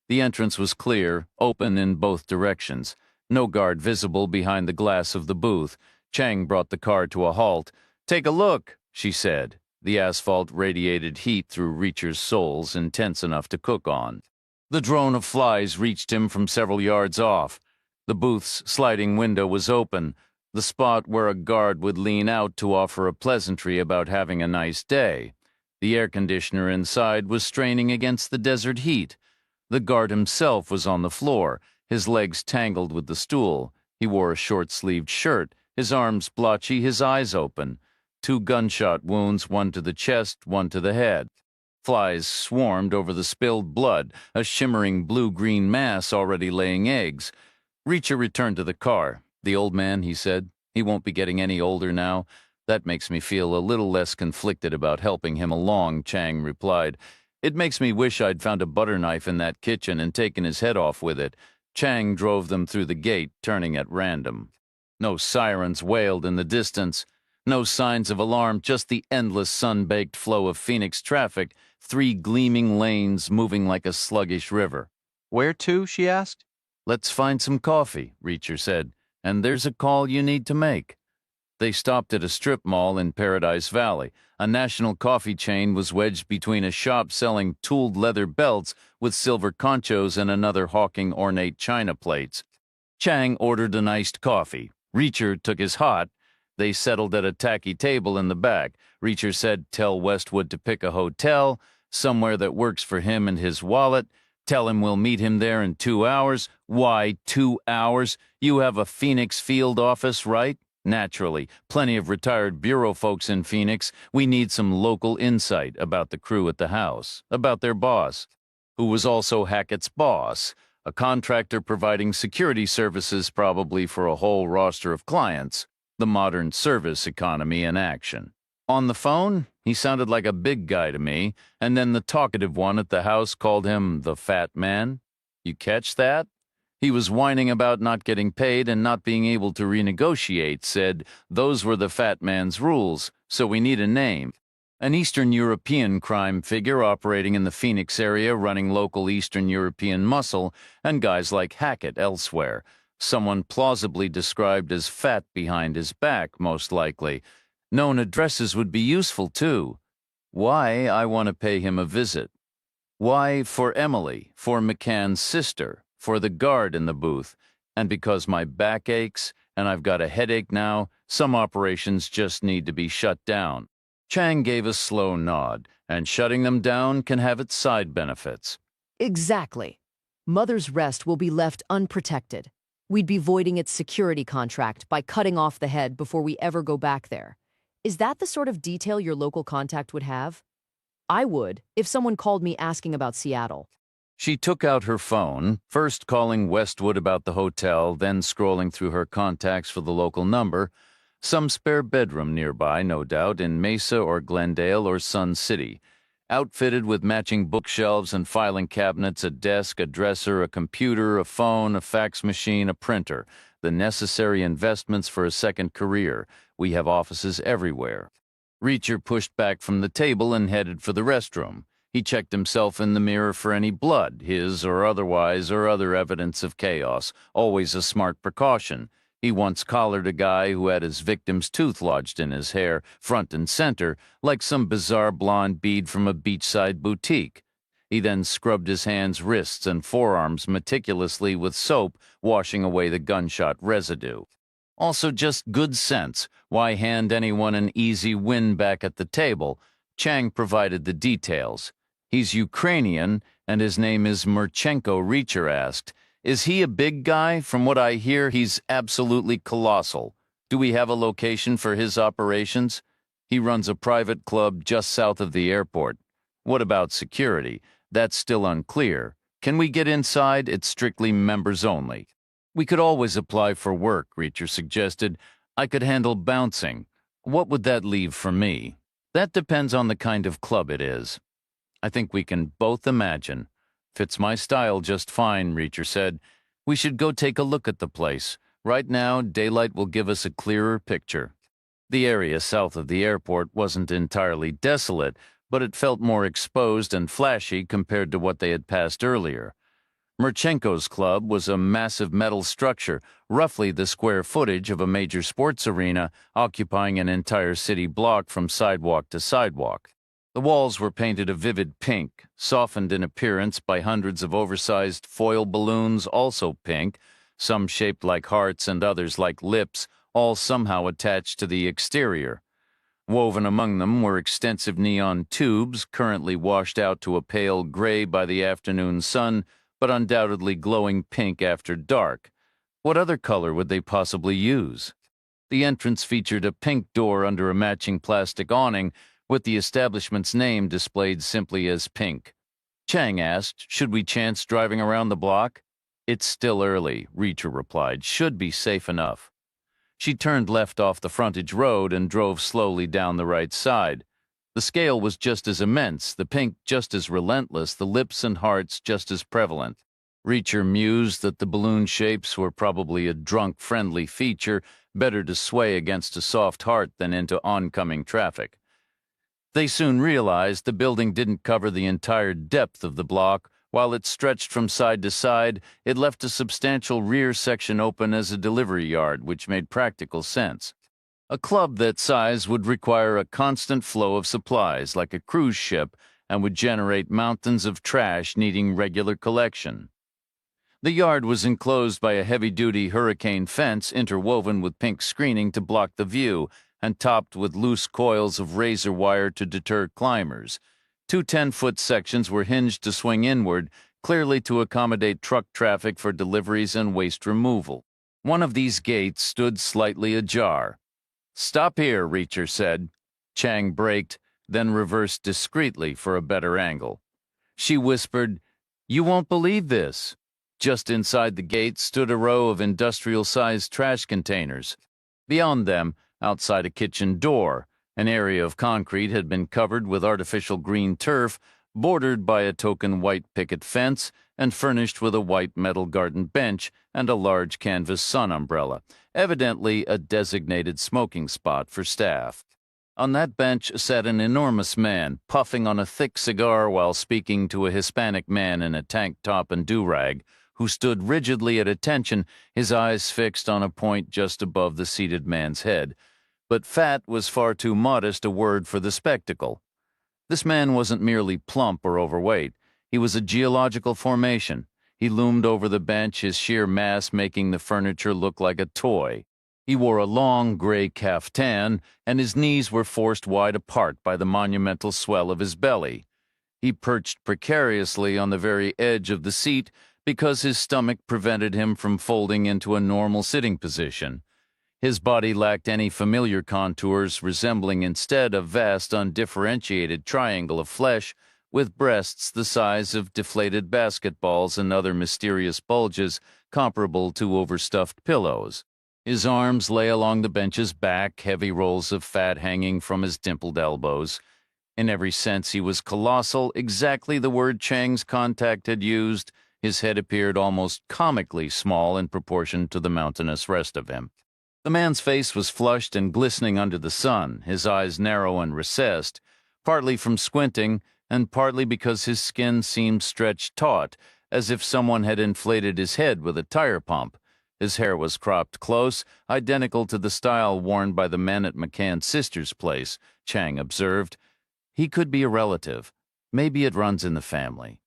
The entrance was clear, open in both directions. No guard visible behind the glass of the booth. Chang brought the car to a halt. Take a look, she said. The asphalt radiated heat through Reacher's soles, intense enough to cook on. The drone of flies reached him from several yards off. The booth's sliding window was open, the spot where a guard would lean out to offer a pleasantry about having a nice day. The air conditioner inside was straining against the desert heat. The guard himself was on the floor, his legs tangled with the stool. He wore a short-sleeved shirt, his arms blotchy, his eyes open. 2 gunshot wounds, one to the chest, one to the head. Flies swarmed over the spilled blood, a shimmering blue-green mass already laying eggs. Reacher returned to the car. "The old man," he said. "He won't be getting any older now." "That makes me feel a little less conflicted about helping him along," Chang replied. "It makes me wish I'd found a butter knife in that kitchen and taken his head off with it." Chang drove them through the gate, turning at random. No sirens wailed in the distance. No signs of alarm, just the endless sun-baked flow of Phoenix traffic, 3 gleaming lanes moving like a sluggish river. Where to? She asked. "Let's find some coffee," Reacher said, "and there's a call you need to make." They stopped at a strip mall in Paradise Valley. A national coffee chain was wedged between a shop selling tooled leather belts with silver conchos and another hawking ornate china plates. Chang ordered an iced coffee. Reacher took his hot. They settled at a tacky table in the back. Reacher said, "Tell Westwood to pick a hotel, somewhere that works for him and his wallet. Tell him we'll meet him there in 2 hours." "Why 2 hours? You have a Phoenix field office, right?" "Naturally. Plenty of retired bureau folks in Phoenix. We need some local insight about the crew at the house, about their boss, who was also Hackett's boss, a contractor providing security services probably for a whole roster of clients. The modern service economy in action." On the phone, he sounded like a big guy to me, and then the talkative one at the house called him the fat man. You catch that? He was whining about not getting paid and not being able to renegotiate, said those were the fat man's rules, so we need a name. An Eastern European crime figure operating in the Phoenix area, running local Eastern European muscle, and guys like Hackett elsewhere. Someone plausibly described as fat behind his back, most likely. Known addresses would be useful, too. Why I want to pay him a visit. Why for Emily, for McCann's sister, for the guard in the booth, and because my back aches and I've got a headache now, some operations just need to be shut down. Chang gave a slow nod, and shutting them down can have its side benefits. Exactly. Mother's Rest will be left unprotected. We'd be voiding its security contract by cutting off the head before we ever go back there. Is that the sort of detail your local contact would have? I would, if someone called me asking about Seattle. She took out her phone, first calling Westwood about the hotel, then scrolling through her contacts for the local number. Some spare bedroom nearby, no doubt, in Mesa or Glendale or Sun City. Outfitted with matching bookshelves and filing cabinets, a desk, a dresser, a computer, a phone, a fax machine, a printer. The necessary investments for a second career. We have offices everywhere. Reacher pushed back from the table and headed for the restroom. He checked himself in the mirror for any blood, his or otherwise, or other evidence of chaos, always a smart precaution. He once collared a guy who had his victim's tooth lodged in his hair, front and center, like some bizarre blonde bead from a beachside boutique. He then scrubbed his hands, wrists, and forearms meticulously with soap, washing away the gunshot residue. Also just good sense. Why hand anyone an easy win back at the table? Chang provided the details. "He's Ukrainian, and his name is Murchenko," Reacher asked. "Is he a big guy? From what I hear, he's absolutely colossal. Do we have a location for his operations?" "He runs a private club just south of the airport." "What about security?" "That's still unclear. Can we get inside? It's strictly members only." "We could always apply for work," Reacher suggested. "I could handle bouncing. What would that leave for me?" "That depends on the kind of club it is." "I think we can both imagine." "Fits my style just fine," Reacher said. "We should go take a look at the place. Right now, daylight will give us a clearer picture." The area south of the airport wasn't entirely desolate, but it felt more exposed and flashy compared to what they had passed earlier. Murchenko's club was a massive metal structure, roughly the square footage of a major sports arena, occupying an entire city block from sidewalk to sidewalk. The walls were painted a vivid pink, softened in appearance by hundreds of oversized foil balloons, also pink, some shaped like hearts and others like lips, all somehow attached to the exterior. Woven among them were extensive neon tubes, currently washed out to a pale gray by the afternoon sun, but undoubtedly glowing pink after dark. What other color would they possibly use? The entrance featured a pink door under a matching plastic awning, with the establishment's name displayed simply as pink. Chang asked, "Should we chance driving around the block?" "It's still early," Reacher replied. "Should be safe enough." She turned left off the frontage road and drove slowly down the right side. The scale was just as immense, the pink just as relentless, the lips and hearts just as prevalent. Reacher mused that the balloon shapes were probably a drunk-friendly feature, better to sway against a soft heart than into oncoming traffic. They soon realized the building didn't cover the entire depth of the block. While it stretched from side to side, it left a substantial rear section open as a delivery yard, which made practical sense. A club that size would require a constant flow of supplies, like a cruise ship, and would generate mountains of trash needing regular collection. The yard was enclosed by a heavy-duty hurricane fence interwoven with pink screening to block the view and topped with loose coils of razor wire to deter climbers. Two 10-foot sections were hinged to swing inward, clearly to accommodate truck traffic for deliveries and waste removal. One of these gates stood slightly ajar. "Stop here," Reacher said. Chang braked, then reversed discreetly for a better angle. She whispered, "You won't believe this." Just inside the gate stood a row of industrial-sized trash containers. Beyond them, outside a kitchen door, an area of concrete had been covered with artificial green turf, bordered by a token white picket fence, and furnished with a white metal garden bench and a large canvas sun umbrella, evidently a designated smoking spot for staff. On that bench sat an enormous man, puffing on a thick cigar while speaking to a Hispanic man in a tank top and do-rag, who stood rigidly at attention, his eyes fixed on a point just above the seated man's head. But fat was far too modest a word for the spectacle. This man wasn't merely plump or overweight. He was a geological formation. He loomed over the bench, his sheer mass making the furniture look like a toy. He wore a long gray caftan, and his knees were forced wide apart by the monumental swell of his belly. He perched precariously on the very edge of the seat because his stomach prevented him from folding into a normal sitting position. His body lacked any familiar contours, resembling instead a vast undifferentiated triangle of flesh with breasts the size of deflated basketballs and other mysterious bulges comparable to overstuffed pillows. His arms lay along the bench's back, heavy rolls of fat hanging from his dimpled elbows. In every sense he was colossal, exactly the word Chang's contact had used. His head appeared almost comically small in proportion to the mountainous rest of him. The man's face was flushed and glistening under the sun, his eyes narrow and recessed, partly from squinting and partly because his skin seemed stretched taut, as if someone had inflated his head with a tire pump. His hair was cropped close, identical to the style worn by the men at McCann's sister's place, Chang observed. He could be a relative. Maybe it runs in the family.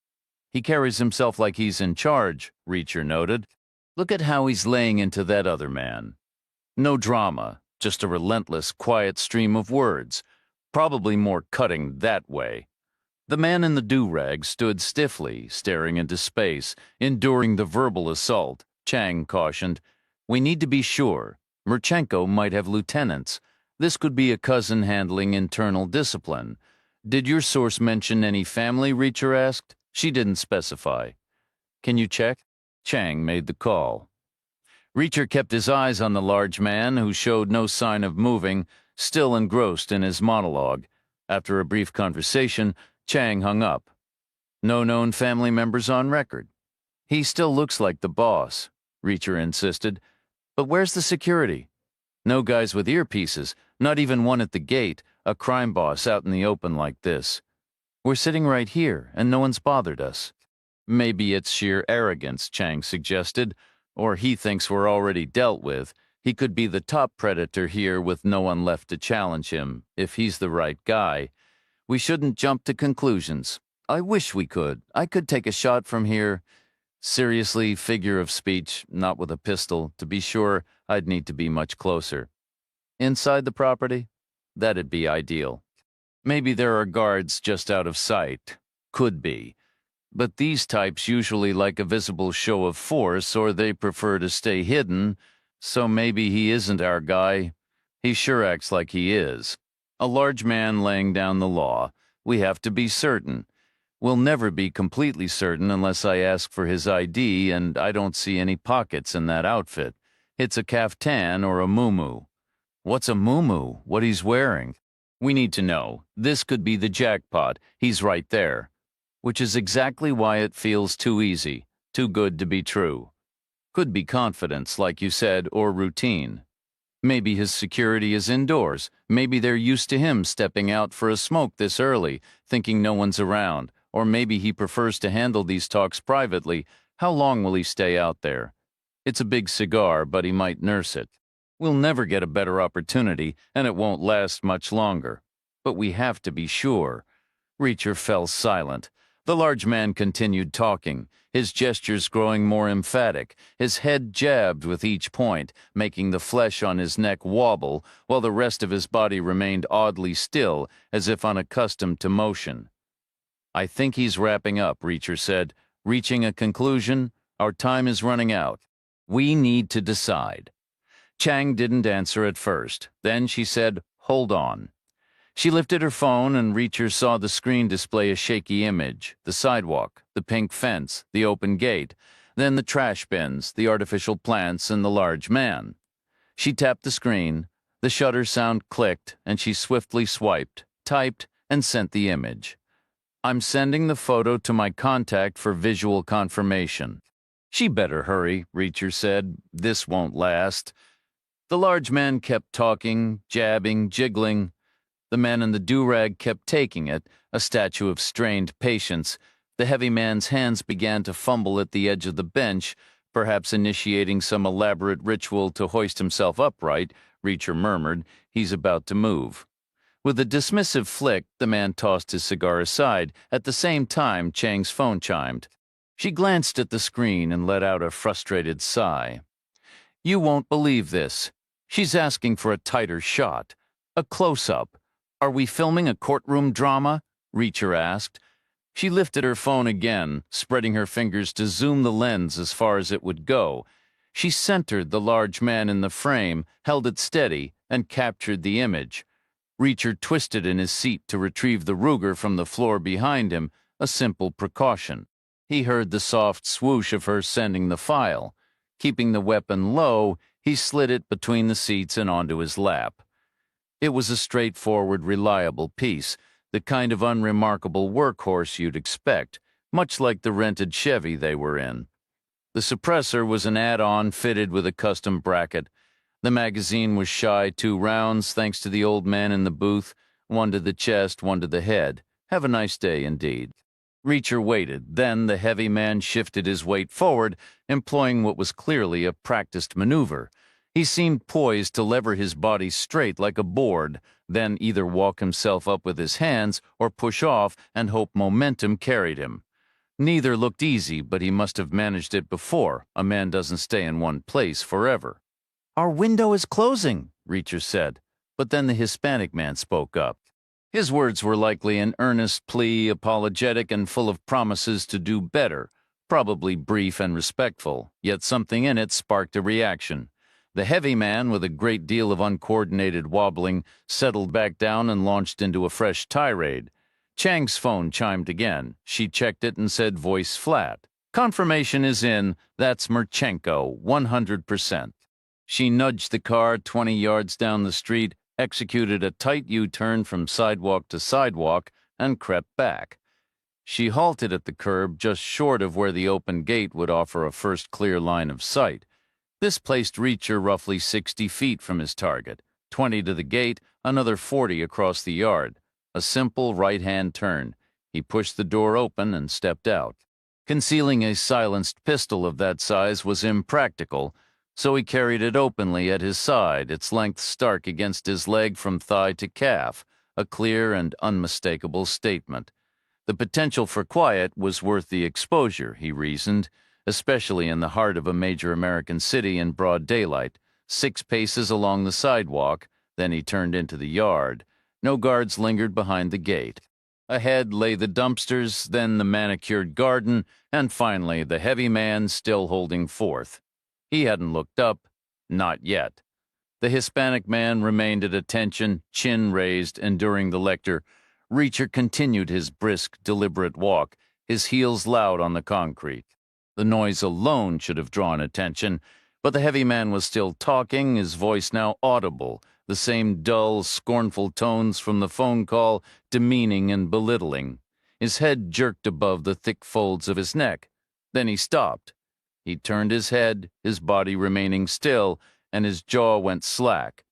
He carries himself like he's in charge, Reacher noted. Look at how he's laying into that other man. No drama, just a relentless, quiet stream of words, probably more cutting that way. The man in the do-rag stood stiffly, staring into space, enduring the verbal assault. Chang cautioned, "We need to be sure. Murchenko might have lieutenants. This could be a cousin handling internal discipline." "Did your source mention any family?" Reacher asked. She didn't specify. "Can you check?" Chang made the call. Reacher kept his eyes on the large man, who showed no sign of moving, still engrossed in his monologue. After a brief conversation, Chang hung up. "No known family members on record." "He still looks like the boss," Reacher insisted. "But where's the security?" "No guys with earpieces, not even one at the gate, a crime boss out in the open like this. We're sitting right here, and no one's bothered us." "Maybe it's sheer arrogance," Chang suggested. "Or he thinks we're already dealt with. He could be the top predator here with no one left to challenge him, if he's the right guy. We shouldn't jump to conclusions. I wish we could. I could take a shot from here. Seriously, figure of speech, not with a pistol. To be sure, I'd need to be much closer. Inside the property? That'd be ideal. Maybe there are guards just out of sight. Could be. But these types usually like a visible show of force, or they prefer to stay hidden, so maybe he isn't our guy. He sure acts like he is. A large man laying down the law. We have to be certain. We'll never be completely certain unless I ask for his ID, and I don't see any pockets in that outfit. It's a caftan or a muumuu. What's a muumuu? What he's wearing? We need to know. This could be the jackpot. He's right there. Which is exactly why it feels too easy, too good to be true. Could be confidence, like you said, or routine. Maybe his security is indoors. Maybe they're used to him stepping out for a smoke this early, thinking no one's around. Or maybe he prefers to handle these talks privately. How long will he stay out there? It's a big cigar, but he might nurse it. We'll never get a better opportunity, and it won't last much longer. But we have to be sure. Reacher fell silent. The large man continued talking, his gestures growing more emphatic, his head jabbed with each point, making the flesh on his neck wobble, while the rest of his body remained oddly still, as if unaccustomed to motion. I think he's wrapping up, Reacher said. Reaching a conclusion, our time is running out. We need to decide. Chang didn't answer at first. Then she said, "Hold on." She lifted her phone, and Reacher saw the screen display a shaky image: the sidewalk, the pink fence, the open gate, then the trash bins, the artificial plants, and the large man. She tapped the screen, the shutter sound clicked, and she swiftly swiped, typed, and sent the image. "I'm sending the photo to my contact for visual confirmation." "She better hurry," Reacher said. "This won't last." The large man kept talking, jabbing, jiggling. The man in the do-rag kept taking it, a statue of strained patience. The heavy man's hands began to fumble at the edge of the bench, perhaps initiating some elaborate ritual to hoist himself upright. Reacher murmured, "He's about to move." With a dismissive flick, the man tossed his cigar aside. At the same time, Chang's phone chimed. She glanced at the screen and let out a frustrated sigh. "You won't believe this. She's asking for a tighter shot. A close-up. Are we filming a courtroom drama?" Reacher asked. She lifted her phone again, spreading her fingers to zoom the lens as far as it would go. She centered the large man in the frame, held it steady, and captured the image. Reacher twisted in his seat to retrieve the Ruger from the floor behind him, a simple precaution. He heard the soft swoosh of her sending the file. Keeping the weapon low, he slid it between the seats and onto his lap. It was a straightforward, reliable piece, the kind of unremarkable workhorse you'd expect, much like the rented Chevy they were in. The suppressor was an add-on fitted with a custom bracket. The magazine was shy 2 rounds, thanks to the old man in the booth, 1 to the chest, 1 to the head. Have a nice day, indeed. Reacher waited. Then the heavy man shifted his weight forward, employing what was clearly a practiced maneuver. He seemed poised to lever his body straight like a board, then either walk himself up with his hands or push off and hope momentum carried him. Neither looked easy, but he must have managed it before. A man doesn't stay in one place forever. "Our window is closing," Reacher said. But then the Hispanic man spoke up. His words were likely an earnest plea, apologetic and full of promises to do better, probably brief and respectful, yet something in it sparked a reaction. The heavy man, with a great deal of uncoordinated wobbling, settled back down and launched into a fresh tirade. Chang's phone chimed again. She checked it and said, voice flat, "Confirmation is in. That's Merchenko, 100%. She nudged the car 20 yards down the street, executed a tight U-turn from sidewalk to sidewalk, and crept back. She halted at the curb just short of where the open gate would offer a first clear line of sight. This placed Reacher roughly 60 feet from his target, 20 to the gate, another 40 across the yard. A simple right-hand turn. He pushed the door open and stepped out. Concealing a silenced pistol of that size was impractical, so he carried it openly at his side, its length stark against his leg from thigh to calf, a clear and unmistakable statement. The potential for quiet was worth the exposure, he reasoned, especially in the heart of a major American city in broad daylight. 6 paces along the sidewalk, then he turned into the yard. No guards lingered behind the gate. Ahead lay the dumpsters, then the manicured garden, and finally the heavy man still holding forth. He hadn't looked up, not yet. The Hispanic man remained at attention, chin raised, enduring the lecture. Reacher continued his brisk, deliberate walk, his heels loud on the concrete. The noise alone should have drawn attention, but the heavy man was still talking, his voice now audible, the same dull, scornful tones from the phone call, demeaning and belittling. His head jerked above the thick folds of his neck. Then he stopped. He turned his head, his body remaining still, and his jaw went slack.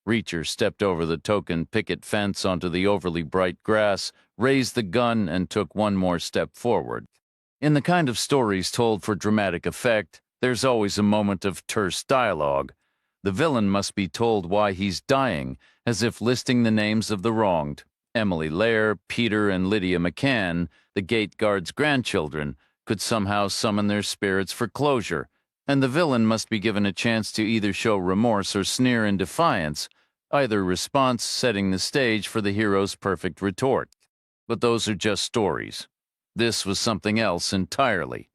Reacher stepped over the token picket fence onto the overly bright grass, raised the gun, and took one more step forward. In the kind of stories told for dramatic effect, there's always a moment of terse dialogue. The villain must be told why he's dying, as if listing the names of the wronged. Emily Lair, Peter, and Lydia McCann, the gate guard's grandchildren, could somehow summon their spirits for closure, and the villain must be given a chance to either show remorse or sneer in defiance, either response setting the stage for the hero's perfect retort. But those are just stories. This was something else entirely.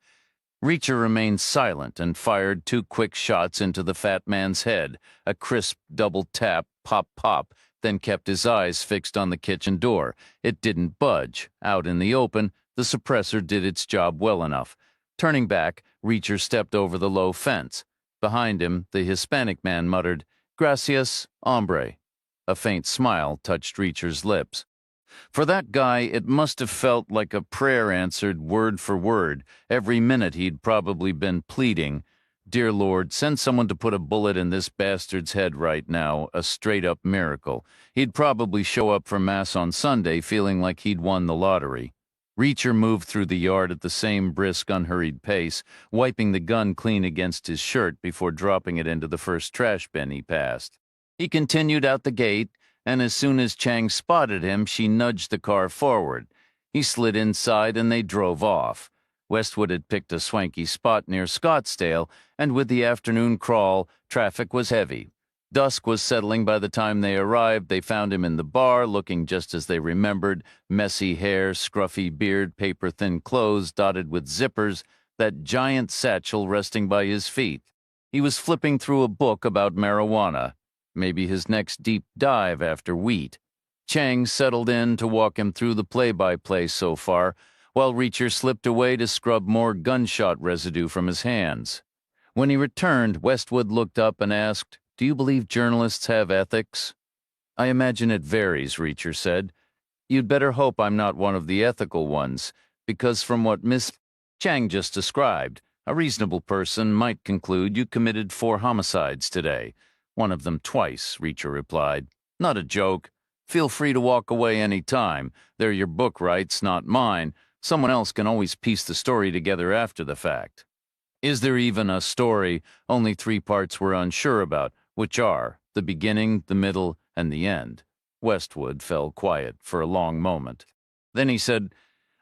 Reacher remained silent and fired 2 quick shots into the fat man's head, a crisp double tap, pop, pop, then kept his eyes fixed on the kitchen door. It didn't budge. Out in the open, the suppressor did its job well enough. Turning back, Reacher stepped over the low fence. Behind him, the Hispanic man muttered, "Gracias, hombre." A faint smile touched Reacher's lips. For that guy, it must have felt like a prayer answered word for word. Every minute he'd probably been pleading, "Dear Lord, send someone to put a bullet in this bastard's head right now," a straight-up miracle. He'd probably show up for Mass on Sunday feeling like he'd won the lottery. Reacher moved through the yard at the same brisk, unhurried pace, wiping the gun clean against his shirt before dropping it into the first trash bin he passed. He continued out the gate, and as soon as Chang spotted him, she nudged the car forward. He slid inside and they drove off. Westwood had picked a swanky spot near Scottsdale, and with the afternoon crawl, traffic was heavy. Dusk was settling by the time they arrived. They found him in the bar, looking just as they remembered, messy hair, scruffy beard, paper-thin clothes dotted with zippers, that giant satchel resting by his feet. He was flipping through a book about marijuana. Maybe his next deep dive after wheat. Chang settled in to walk him through the play-by-play so far, while Reacher slipped away to scrub more gunshot residue from his hands. When he returned, Westwood looked up and asked, "Do you believe journalists have ethics?" "I imagine it varies," Reacher said. "You'd better hope I'm not one of the ethical ones, because from what Miss Chang just described, a reasonable person might conclude you committed 4 homicides today. One of them twice," Reacher replied. "Not a joke. Feel free to walk away any time. They're your book rights, not mine. Someone else can always piece the story together after the fact." Is there even a story? Only 3 parts we're unsure about, which are the beginning, the middle, and the end. Westwood fell quiet for a long moment. Then he said,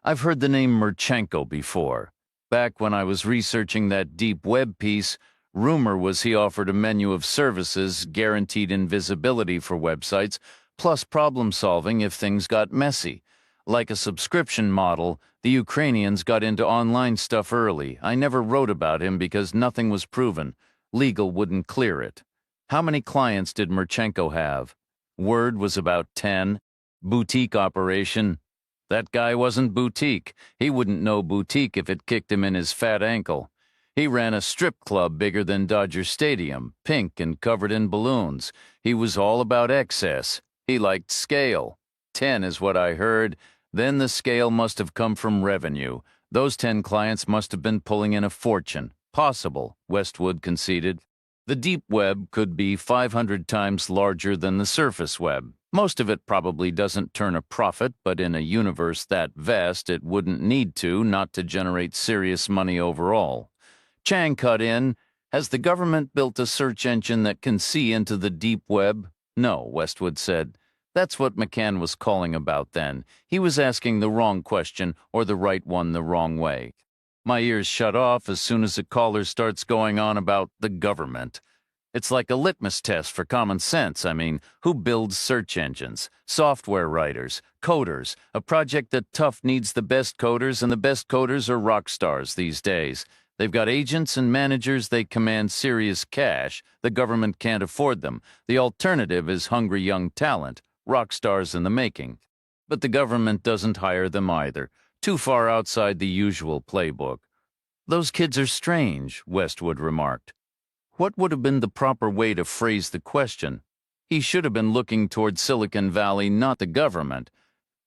"I've heard the name Merchenko before. Back when I was researching that deep web piece, rumor was he offered a menu of services, guaranteed invisibility for websites, plus problem solving if things got messy. Like a subscription model, the Ukrainians got into online stuff early. I never wrote about him because nothing was proven. Legal wouldn't clear it. How many clients did Merchenko have? Word was about 10. Boutique operation. That guy wasn't boutique. He wouldn't know boutique if it kicked him in his fat ankle. He ran a strip club bigger than Dodger Stadium, pink and covered in balloons. He was all about excess. He liked scale. 10 is what I heard. Then the scale must have come from revenue. Those 10 clients must have been pulling in a fortune. Possible, Westwood conceded. The deep web could be 500 times larger than the surface web. Most of it probably doesn't turn a profit, but in a universe that vast, it wouldn't need to, not to generate serious money overall. Chang cut in. Has the government built a search engine that can see into the deep web? No, Westwood said. That's what McCann was calling about then. He was asking the wrong question or the right one the wrong way. My ears shut off as soon as a caller starts going on about the government. It's like a litmus test for common sense. I mean, who builds search engines? Software writers, coders. A project that tough needs the best coders, and the best coders are rock stars these days. They've got agents and managers, they command serious cash. The government can't afford them. The alternative is hungry young talent, rock stars in the making. But the government doesn't hire them either. Too far outside the usual playbook. Those kids are strange, Westwood remarked. What would have been the proper way to phrase the question? He should have been looking toward Silicon Valley, not the government.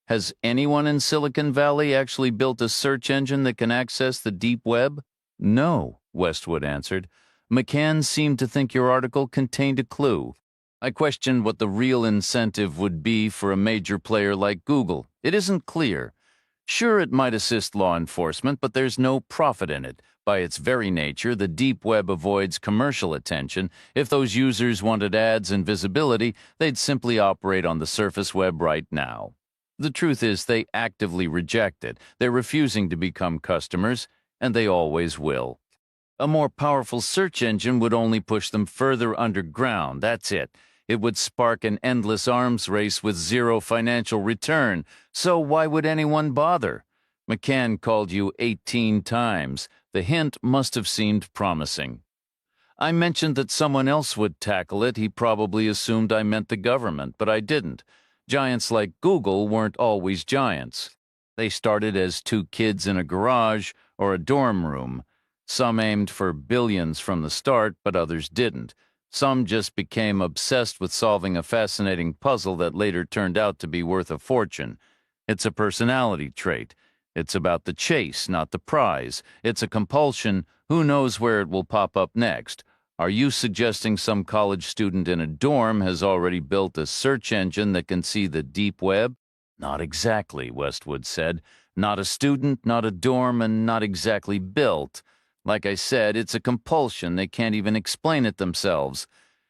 Has anyone in Silicon Valley actually built a search engine that can access the deep web? No, Westwood answered. McCann seemed to think your article contained a clue. I questioned what the real incentive would be for a major player like Google. It isn't clear. Sure, it might assist law enforcement, but there's no profit in it. By its very nature, the deep web avoids commercial attention. If those users wanted ads and visibility, they'd simply operate on the surface web right now. The truth is, they actively reject it. They're refusing to become customers, and they always will. A more powerful search engine would only push them further underground, that's it. It would spark an endless arms race with zero financial return. So why would anyone bother? McCann called you 18 times. The hint must have seemed promising. I mentioned that someone else would tackle it. He probably assumed I meant the government, but I didn't. Giants like Google weren't always giants. They started as two kids in a garage or a dorm room. Some aimed for billions from the start, but others didn't. Some just became obsessed with solving a fascinating puzzle that later turned out to be worth a fortune. It's a personality trait. It's about the chase, not the prize. It's a compulsion. Who knows where it will pop up next? Are you suggesting some college student in a dorm has already built a search engine that can see the deep web? Not exactly, Westwood said. Not a student, not a dorm, and not exactly built. Like I said, it's a compulsion. They can't even explain it themselves.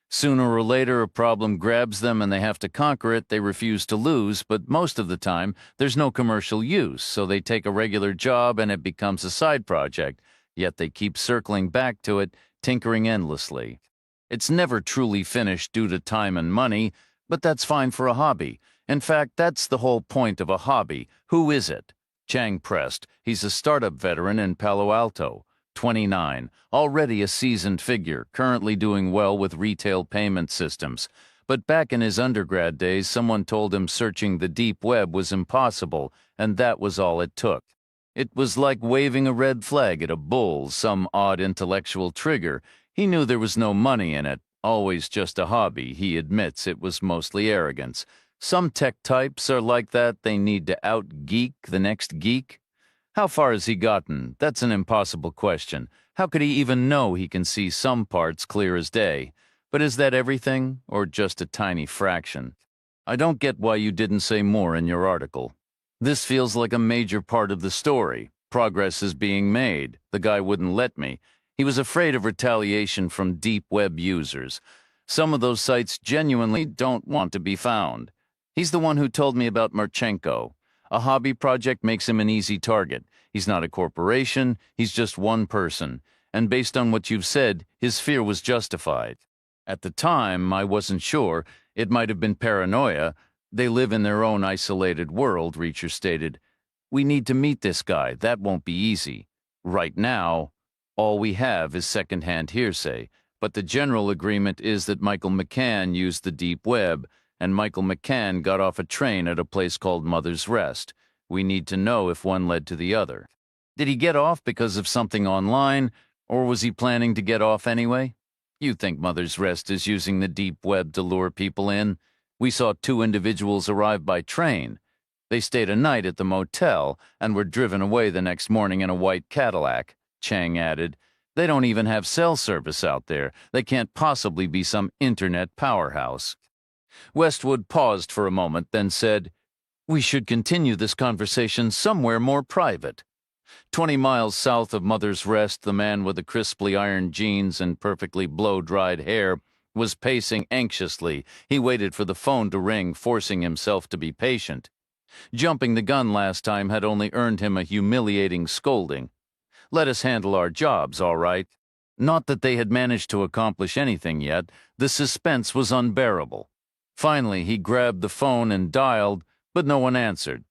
Sooner or later, a problem grabs them and they have to conquer it. They refuse to lose, but most of the time, there's no commercial use, so they take a regular job and it becomes a side project. Yet they keep circling back to it, tinkering endlessly. It's never truly finished due to time and money, but that's fine for a hobby. In fact, that's the whole point of a hobby. Who is it? Chang pressed. He's a startup veteran in Palo Alto. 29, already a seasoned figure, currently doing well with retail payment systems. But back in his undergrad days, someone told him searching the deep web was impossible, and that was all it took. It was like waving a red flag at a bull, some odd intellectual trigger. He knew there was no money in it, always just a hobby. He admits it was mostly arrogance. Some tech types are like that. They need to out-geek the next geek. How far has he gotten? That's an impossible question. How could he even know he can see some parts clear as day? But is that everything, or just a tiny fraction? I don't get why you didn't say more in your article. This feels like a major part of the story. Progress is being made. The guy wouldn't let me. He was afraid of retaliation from deep web users. Some of those sites genuinely don't want to be found. He's the one who told me about Marchenko. A hobby project makes him an easy target. He's not a corporation, he's just one person. And based on what you've said, his fear was justified. At the time, I wasn't sure. It might have been paranoia. They live in their own isolated world, Reacher stated. We need to meet this guy. That won't be easy. Right now, all we have is secondhand hearsay. But the general agreement is that Michael McCann used the deep web, and Michael McCann got off a train at a place called Mother's Rest. We need to know if one led to the other. Did he get off because of something online, or was he planning to get off anyway? You think Mother's Rest is using the deep web to lure people in? We saw two individuals arrive by train. They stayed a night at the motel and were driven away the next morning in a white Cadillac, Chang added. They don't even have cell service out there. They can't possibly be some internet powerhouse. Westwood paused for a moment, then said, We should continue this conversation somewhere more private. 20 miles south of Mother's Rest, the man with the crisply ironed jeans and perfectly blow-dried hair was pacing anxiously. He waited for the phone to ring, forcing himself to be patient. Jumping the gun last time had only earned him a humiliating scolding. Let us handle our jobs, all right. Not that they had managed to accomplish anything yet, the suspense was unbearable. Finally, he grabbed the phone and dialed, but no one answered.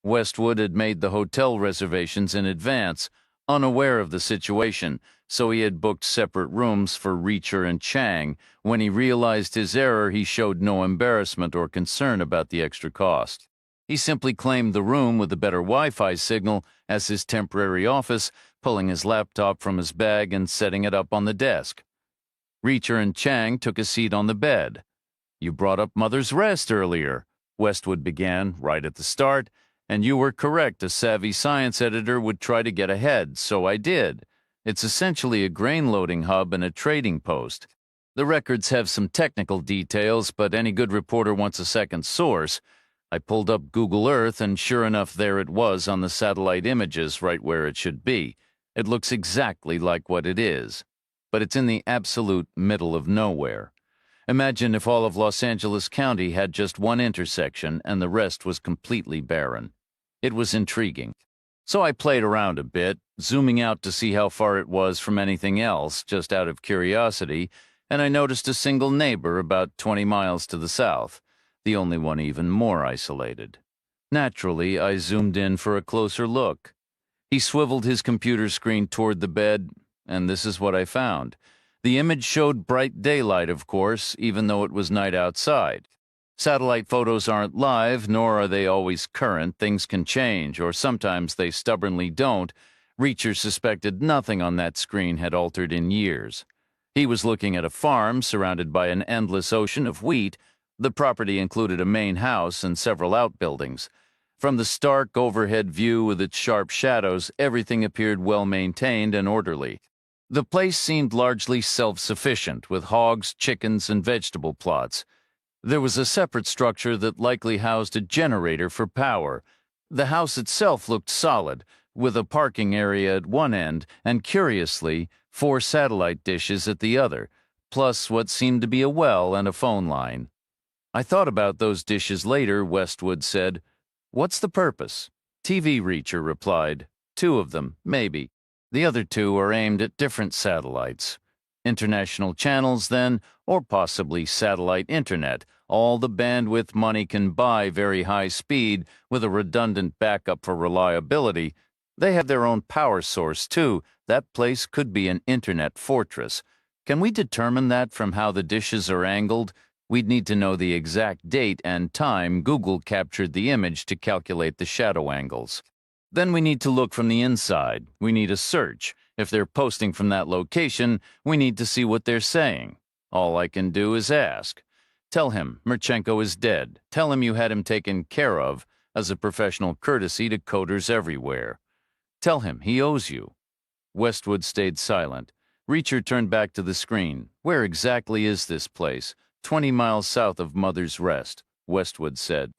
Westwood had made the hotel reservations in advance, unaware of the situation, so he had booked separate rooms for Reacher and Chang. When he realized his error, he showed no embarrassment or concern about the extra cost. He simply claimed the room with a better Wi-Fi signal as his temporary office, pulling his laptop from his bag and setting it up on the desk. Reacher and Chang took a seat on the bed. "You brought up Mother's Rest earlier," Westwood began right at the start, "and you were correct. A savvy science editor would try to get ahead, so I did. It's essentially a grain-loading hub and a trading post. The records have some technical details, but any good reporter wants a second source. I pulled up Google Earth, and sure enough, there it was on the satellite images, right where it should be. It looks exactly like what it is. But it's in the absolute middle of nowhere. Imagine if all of Los Angeles County had just one intersection and the rest was completely barren." It was intriguing. So I played around a bit, zooming out to see how far it was from anything else, just out of curiosity, and I noticed a single neighbor about 20 miles to the south, the only one even more isolated. Naturally, I zoomed in for a closer look. He swiveled his computer screen toward the bed, and this is what I found. The image showed bright daylight, of course, even though it was night outside. Satellite photos aren't live, nor are they always current. Things can change, or sometimes they stubbornly don't. Reacher suspected nothing on that screen had altered in years. He was looking at a farm surrounded by an endless ocean of wheat. The property included a main house and several outbuildings. From the stark overhead view with its sharp shadows, everything appeared well-maintained and orderly. The place seemed largely self-sufficient, with hogs, chickens, and vegetable plots. There was a separate structure that likely housed a generator for power. The house itself looked solid, with a parking area at one end and, curiously, 4 satellite dishes at the other, plus what seemed to be a well and a phone line. "I thought about those dishes later," Westwood said. "What's the purpose?" "TV," Reacher replied. "2 of them, maybe. The other 2 are aimed at different satellites. International channels, then, or possibly satellite internet, all the bandwidth money can buy, very high speed, with a redundant backup for reliability. They have their own power source, too. That place could be an internet fortress. Can we determine that from how the dishes are angled? We'd need to know the exact date and time Google captured the image to calculate the shadow angles. Then we need to look from the inside. We need a search. If they're posting from that location, we need to see what they're saying. All I can do is ask. Tell him Merchenko is dead. Tell him you had him taken care of as a professional courtesy to coders everywhere. Tell him he owes you." Westwood stayed silent. Reacher turned back to the screen. "Where exactly is this place?" 20 miles south of Mother's Rest," Westwood said.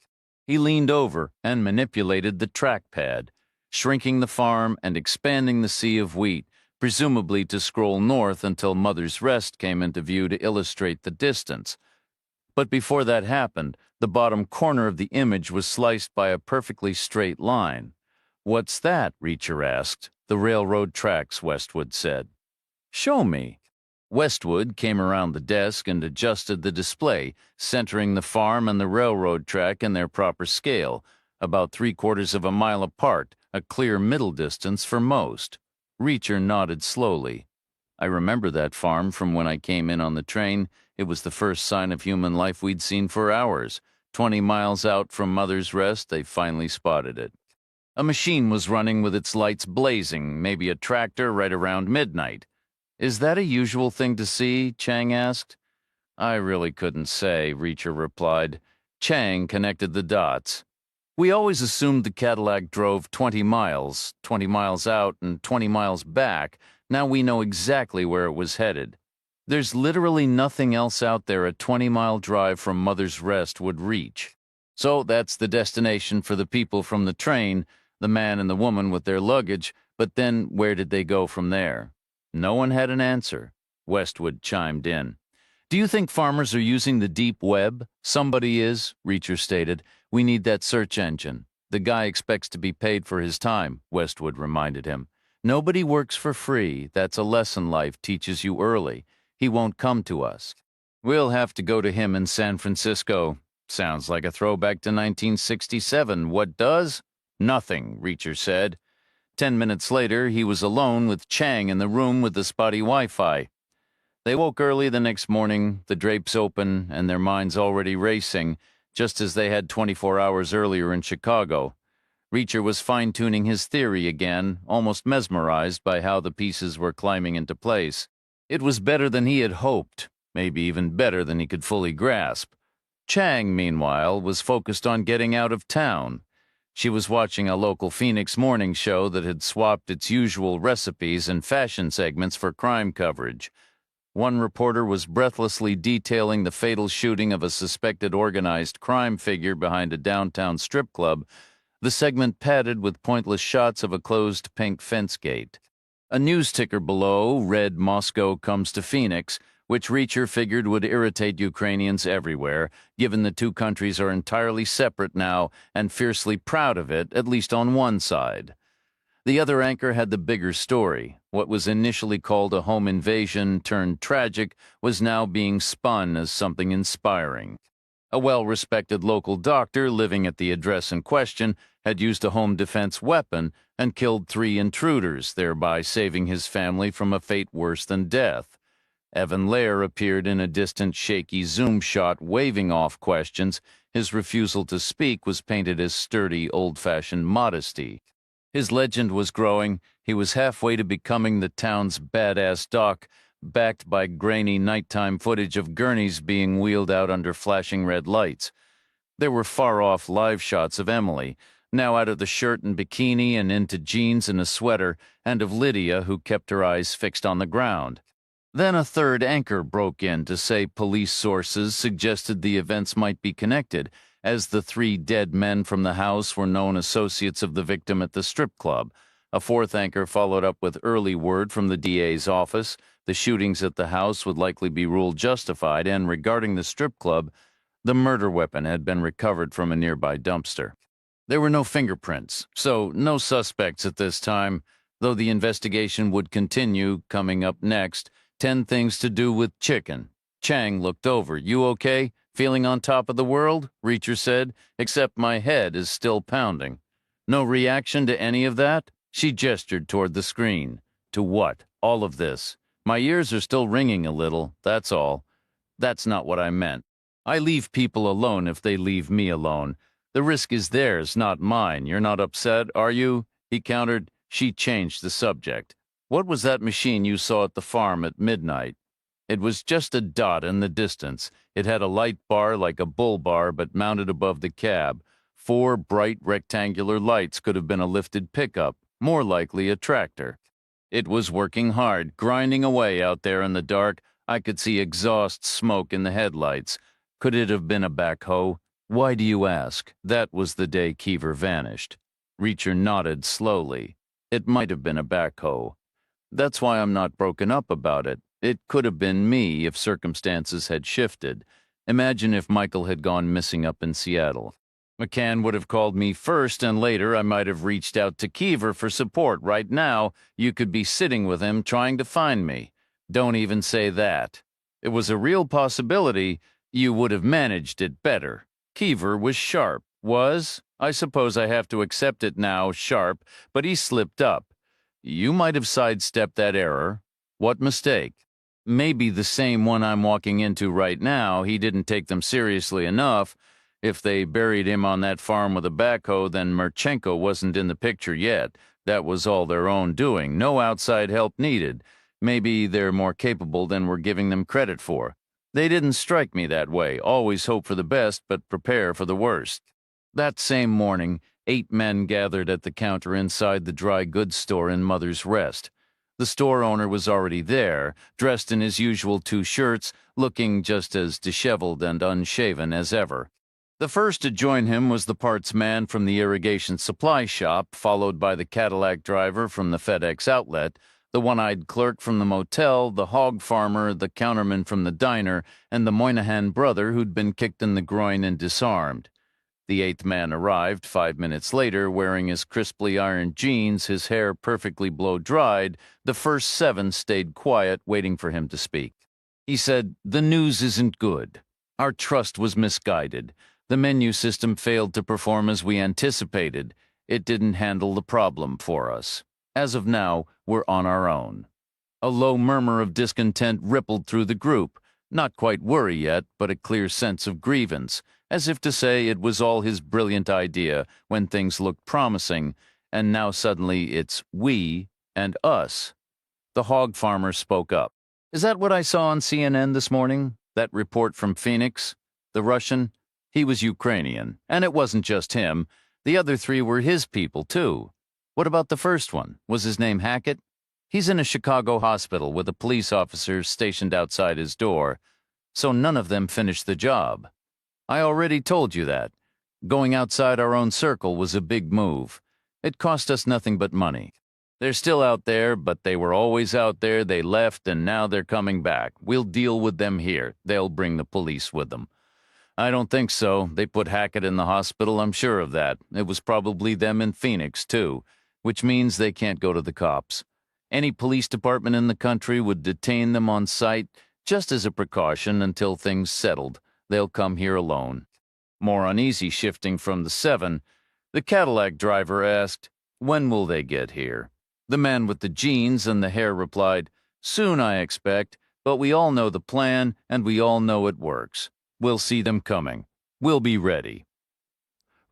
He leaned over and manipulated the trackpad, shrinking the farm and expanding the sea of wheat, presumably to scroll north until Mother's Rest came into view to illustrate the distance. But before that happened, the bottom corner of the image was sliced by a perfectly straight line. "What's that?" Reacher asked. "The railroad tracks," Westwood said. "Show me." Westwood came around the desk and adjusted the display, centering the farm and the railroad track in their proper scale, about 3/4 of a mile apart, a clear middle distance for most. Reacher nodded slowly. "I remember that farm from when I came in on the train. It was the first sign of human life we'd seen for hours. 20 miles out from Mother's Rest, they finally spotted it. A machine was running with its lights blazing, maybe a tractor, right around midnight." "Is that a usual thing to see?" Chang asked. "I really couldn't say," Reacher replied. Chang connected the dots. "We always assumed the Cadillac drove 20 miles out and 20 miles back. Now we know exactly where it was headed. There's literally nothing else out there a 20-mile drive from Mother's Rest would reach. So that's the destination for the people from the train, the man and the woman with their luggage, but then where did they go from there?" No one had an answer. Westwood chimed in. "Do you think farmers are using the deep web?" "Somebody is," Reacher stated. "We need that search engine." "The guy expects to be paid for his time," Westwood reminded him. Nobody works for free. That's a lesson life teaches you early. He won't come to us. We'll have to go to him in San Francisco. Sounds like a throwback to 1967. What does? Nothing, Reacher said. 10 minutes later, he was alone with Chang in the room with the spotty Wi-Fi. They woke early the next morning, the drapes open, and their minds already racing, just as they had 24 hours earlier in Chicago. Reacher was fine-tuning his theory again, almost mesmerized by how the pieces were climbing into place. It was better than he had hoped, maybe even better than he could fully grasp. Chang, meanwhile, was focused on getting out of town. She was watching a local Phoenix morning show that had swapped its usual recipes and fashion segments for crime coverage. One reporter was breathlessly detailing the fatal shooting of a suspected organized crime figure behind a downtown strip club, the segment padded with pointless shots of a closed pink fence gate. A news ticker below read Moscow comes to Phoenix, which Reacher figured would irritate Ukrainians everywhere, given the two countries are entirely separate now and fiercely proud of it, at least on one side. The other anchor had the bigger story. What was initially called a home invasion turned tragic was now being spun as something inspiring. A well-respected local doctor living at the address in question had used a home defense weapon and killed 3 intruders, thereby saving his family from a fate worse than death. Evan Lair appeared in a distant, shaky zoom shot, waving off questions. His refusal to speak was painted as sturdy, old-fashioned modesty. His legend was growing. He was halfway to becoming the town's badass doc, backed by grainy nighttime footage of gurneys being wheeled out under flashing red lights. There were far-off live shots of Emily, now out of the shirt and bikini and into jeans and a sweater, and of Lydia, who kept her eyes fixed on the ground. Then a third anchor broke in to say police sources suggested the events might be connected, as the 3 dead men from the house were known associates of the victim at the strip club. A fourth anchor followed up with early word from the DA's office. The shootings at the house would likely be ruled justified, and regarding the strip club, the murder weapon had been recovered from a nearby dumpster. There were no fingerprints, so no suspects at this time, though the investigation would continue. Coming up next, 10 things to do with chicken. Chang looked over. You okay? Feeling on top of the world? Reacher said, except my head is still pounding. No reaction to any of that? She gestured toward the screen. To what? All of this. My ears are still ringing a little, that's all. That's not what I meant. I leave people alone if they leave me alone. The risk is theirs, not mine. You're not upset, are you? He countered. She changed the subject. What was that machine you saw at the farm at midnight? It was just a dot in the distance. It had a light bar like a bull bar, but mounted above the cab. 4 bright rectangular lights could have been a lifted pickup, more likely a tractor. It was working hard, grinding away out there in the dark. I could see exhaust smoke in the headlights. Could it have been a backhoe? Why do you ask? That was the day Keever vanished. Reacher nodded slowly. It might have been a backhoe. That's why I'm not broken up about it. It could have been me if circumstances had shifted. Imagine if Michael had gone missing up in Seattle. McCann would have called me first, and later I might have reached out to Keever for support. Right now, you could be sitting with him trying to find me. Don't even say that. It was a real possibility. You would have managed it better. Keever was sharp. Was? I suppose I have to accept it now, sharp, but he slipped up. You might have sidestepped that error. What mistake? Maybe the same one I'm walking into right now. He didn't take them seriously enough. If they buried him on that farm with a backhoe, then Merchenko wasn't in the picture yet. That was all their own doing. No outside help needed. Maybe they're more capable than we're giving them credit for. They didn't strike me that way. Always hope for the best, but prepare for the worst. That same morning, 8 men gathered at the counter inside the dry goods store in Mother's Rest. The store owner was already there, dressed in his usual 2 shirts, looking just as disheveled and unshaven as ever. The first to join him was the parts man from the irrigation supply shop, followed by the Cadillac driver from the FedEx outlet, the one-eyed clerk from the motel, the hog farmer, the counterman from the diner, and the Moynihan brother who'd been kicked in the groin and disarmed. The eighth man arrived 5 minutes later, wearing his crisply ironed jeans, his hair perfectly blow-dried. The first seven stayed quiet, waiting for him to speak. He said, "The news isn't good. Our trust was misguided. The menu system failed to perform as we anticipated. It didn't handle the problem for us. As of now, we're on our own." A low murmur of discontent rippled through the group. Not quite worry yet, but a clear sense of grievance, as if to say it was all his brilliant idea when things looked promising, and now suddenly it's we and us. The hog farmer spoke up. "Is that what I saw on CNN this morning? That report from Phoenix? The Russian? He was Ukrainian, and it wasn't just him. The other three were his people, too. What about the first one? Was his name Hackett? He's in a Chicago hospital with a police officer stationed outside his door. So none of them finished the job. I already told you that. Going outside our own circle was a big move. It cost us nothing but money. They're still out there, but they were always out there. They left, and now they're coming back. We'll deal with them here. They'll bring the police with them." "I don't think so. They put Hackett in the hospital, I'm sure of that. It was probably them in Phoenix, too, which means they can't go to the cops. Any police department in the country would detain them on site just as a precaution until things settled. They'll come here alone." More uneasy shifting from the seven, the Cadillac driver asked, "When will they get here?" The man with the jeans and the hair replied, "Soon, I expect, but we all know the plan and we all know it works. We'll see them coming. We'll be ready."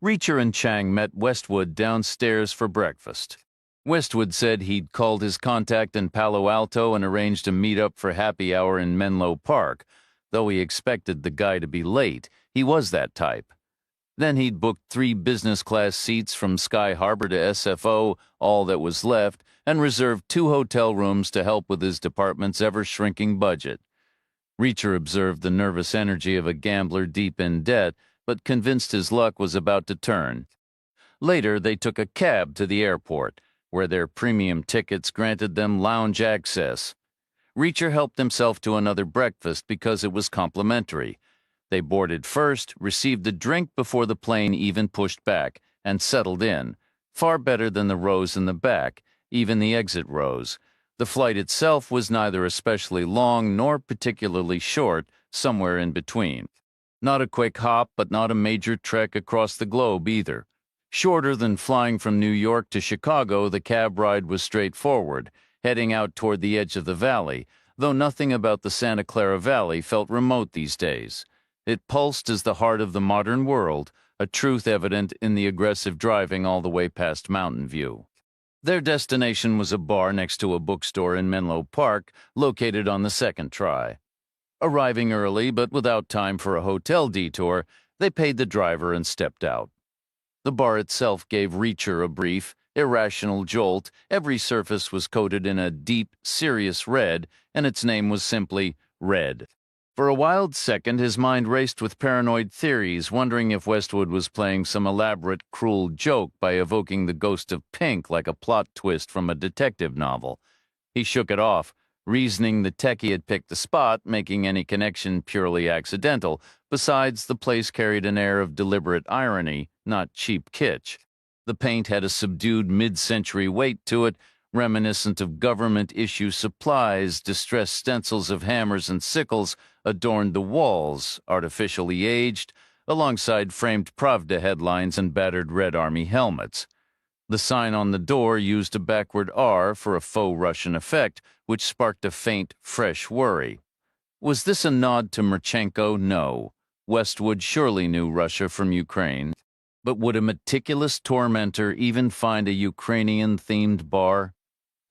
Reacher and Chang met Westwood downstairs for breakfast. Westwood said he'd called his contact in Palo Alto and arranged a meet-up for happy hour in Menlo Park. Though he expected the guy to be late, he was that type. Then he'd booked 3 business-class seats from Sky Harbor to SFO, all that was left, and reserved 2 hotel rooms to help with his department's ever-shrinking budget. Reacher observed the nervous energy of a gambler deep in debt, but convinced his luck was about to turn. Later, they took a cab to the airport, where their premium tickets granted them lounge access. Reacher helped himself to another breakfast because it was complimentary. They boarded first, received a drink before the plane even pushed back, and settled in. Far better than the rows in the back, even the exit rows. The flight itself was neither especially long nor particularly short, somewhere in between. Not a quick hop, but not a major trek across the globe either. Shorter than flying from New York to Chicago, the cab ride was straightforward, heading out toward the edge of the valley, though nothing about the Santa Clara Valley felt remote these days. It pulsed as the heart of the modern world, a truth evident in the aggressive driving all the way past Mountain View. Their destination was a bar next to a bookstore in Menlo Park, located on the second try. Arriving early, but without time for a hotel detour, they paid the driver and stepped out. The bar itself gave Reacher a brief, irrational jolt. Every surface was coated in a deep, serious red, and its name was simply Red. For a wild second, his mind raced with paranoid theories, wondering if Westwood was playing some elaborate, cruel joke by evoking the ghost of Pink like a plot twist from a detective novel. He shook it off, reasoning the techie had picked the spot, making any connection purely accidental. Besides, the place carried an air of deliberate irony, not cheap kitsch. The paint had a subdued mid-century weight to it, reminiscent of government-issue supplies. Distressed stencils of hammers and sickles adorned the walls, artificially aged, alongside framed Pravda headlines and battered Red Army helmets. The sign on the door used a backward R for a faux Russian effect, which sparked a faint, fresh worry. Was this a nod to Marchenko? No. Westwood surely knew Russia from Ukraine. But would a meticulous tormentor even find a Ukrainian-themed bar?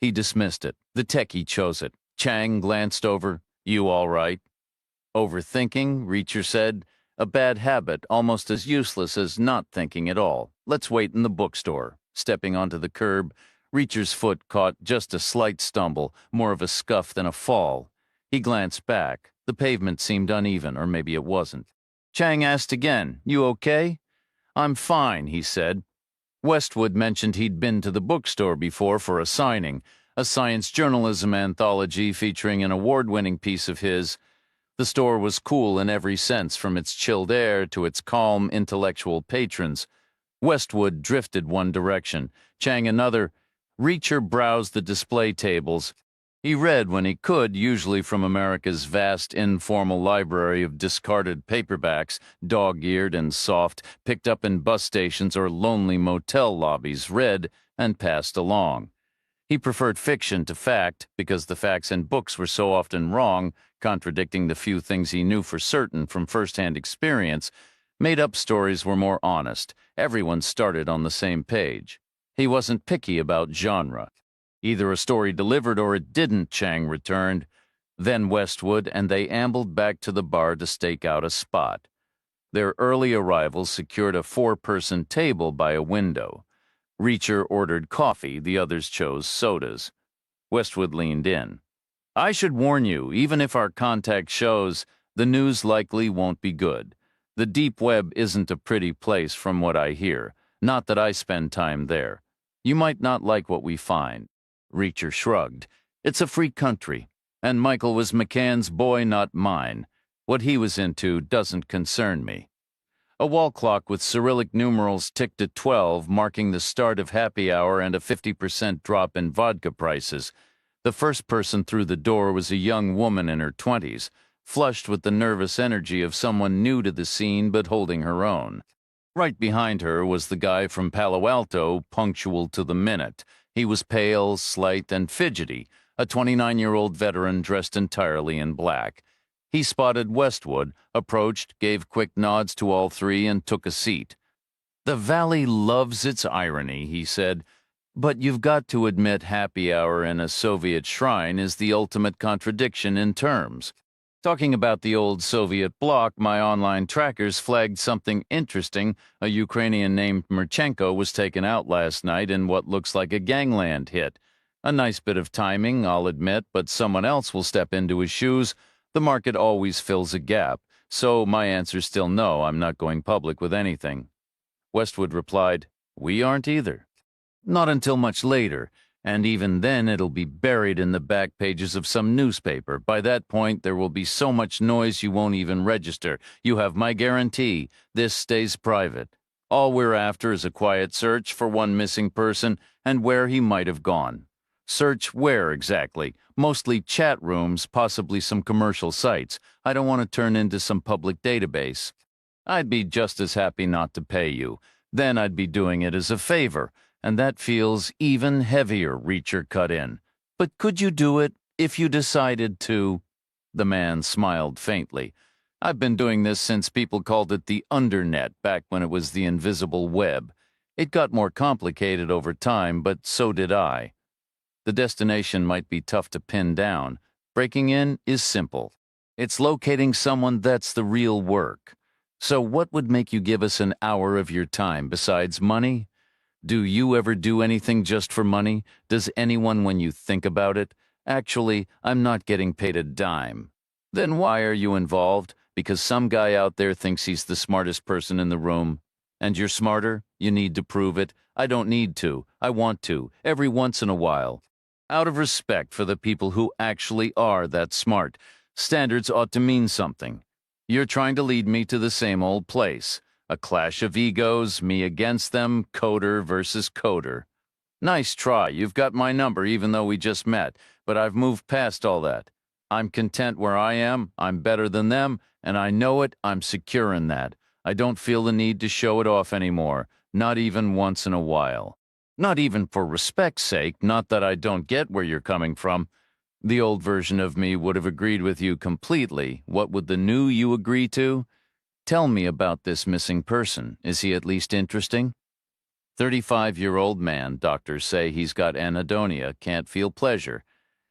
He dismissed it. The techie chose it. Chang glanced over. "You all right?" "Overthinking," Reacher said. "A bad habit, almost as useless as not thinking at all. Let's wait in the bookstore." Stepping onto the curb, Reacher's foot caught just a slight stumble, more of a scuff than a fall. He glanced back. The pavement seemed uneven, or maybe it wasn't. Chang asked again, "You okay?" "I'm fine," he said. Westwood mentioned he'd been to the bookstore before for a signing, a science journalism anthology featuring an award-winning piece of his. The store was cool in every sense, from its chilled air to its calm, intellectual patrons. Westwood drifted one direction, Chang another. Reacher browsed the display tables. He read when he could, usually from America's vast informal library of discarded paperbacks, dog-eared and soft, picked up in bus stations or lonely motel lobbies, read and passed along. He preferred fiction to fact because the facts in books were so often wrong, contradicting the few things he knew for certain from first-hand experience. Made-up stories were more honest. Everyone started on the same page. He wasn't picky about genre. Either a story delivered or it didn't, Chang returned. Then Westwood and they ambled back to the bar to stake out a spot. Their early arrival secured a four-person table by a window. Reacher ordered coffee, the others chose sodas. Westwood leaned in. I should warn you, even if our contact shows, the news likely won't be good. The deep web isn't a pretty place from what I hear, not that I spend time there. You might not like what we find. Reacher shrugged. It's a free country, and Michael was McCann's boy, not mine. What he was into doesn't concern me. A wall clock with Cyrillic numerals ticked at 12, marking the start of happy hour and a 50% drop in vodka prices. The first person through the door was a young woman in her 20s, flushed with the nervous energy of someone new to the scene but holding her own. Right behind her was the guy from Palo Alto, punctual to the minute. He was pale, slight, and fidgety, a 29-year-old veteran dressed entirely in black. He spotted Westwood, approached, gave quick nods to all three, and took a seat. The Valley loves its irony, he said, but you've got to admit happy hour in a Soviet shrine is the ultimate contradiction in terms. Talking about the old Soviet bloc, my online trackers flagged something interesting. A Ukrainian named Merchenko was taken out last night in what looks like a gangland hit. A nice bit of timing, I'll admit, but someone else will step into his shoes. The market always fills a gap, so my answer's still no, I'm not going public with anything. Westwood replied, We aren't either. Not until much later. And even then it'll be buried in the back pages of some newspaper. By that point, there will be so much noise you won't even register. You have my guarantee. This stays private. All we're after is a quiet search for one missing person and where he might have gone. Search where exactly? Mostly chat rooms, possibly some commercial sites. I don't want to turn into some public database. I'd be just as happy not to pay you. Then I'd be doing it as a favor. And that feels even heavier, Reacher cut in. But could you do it if you decided to? The man smiled faintly. I've been doing this since people called it the undernet, back when it was the invisible web. It got more complicated over time, but so did I. The destination might be tough to pin down. Breaking in is simple. It's locating someone that's the real work. So what would make you give us an hour of your time besides money? Do you ever do anything just for money? Does anyone when you think about it? Actually, I'm not getting paid a dime. Then why are you involved? Because some guy out there thinks he's the smartest person in the room. And you're smarter? You need to prove it. I don't need to. I want to, every once in a while. Out of respect for the people who actually are that smart, standards ought to mean something. You're trying to lead me to the same old place. A clash of egos, me against them, coder versus coder. Nice try, you've got my number even though we just met, but I've moved past all that. I'm content where I am, I'm better than them, and I know it, I'm secure in that. I don't feel the need to show it off anymore, not even once in a while. Not even for respect's sake, not that I don't get where you're coming from. The old version of me would have agreed with you completely. What would the new you agree to? Tell me about this missing person. Is he at least interesting? 35-year-old man. Doctors say he's got anhedonia, can't feel pleasure.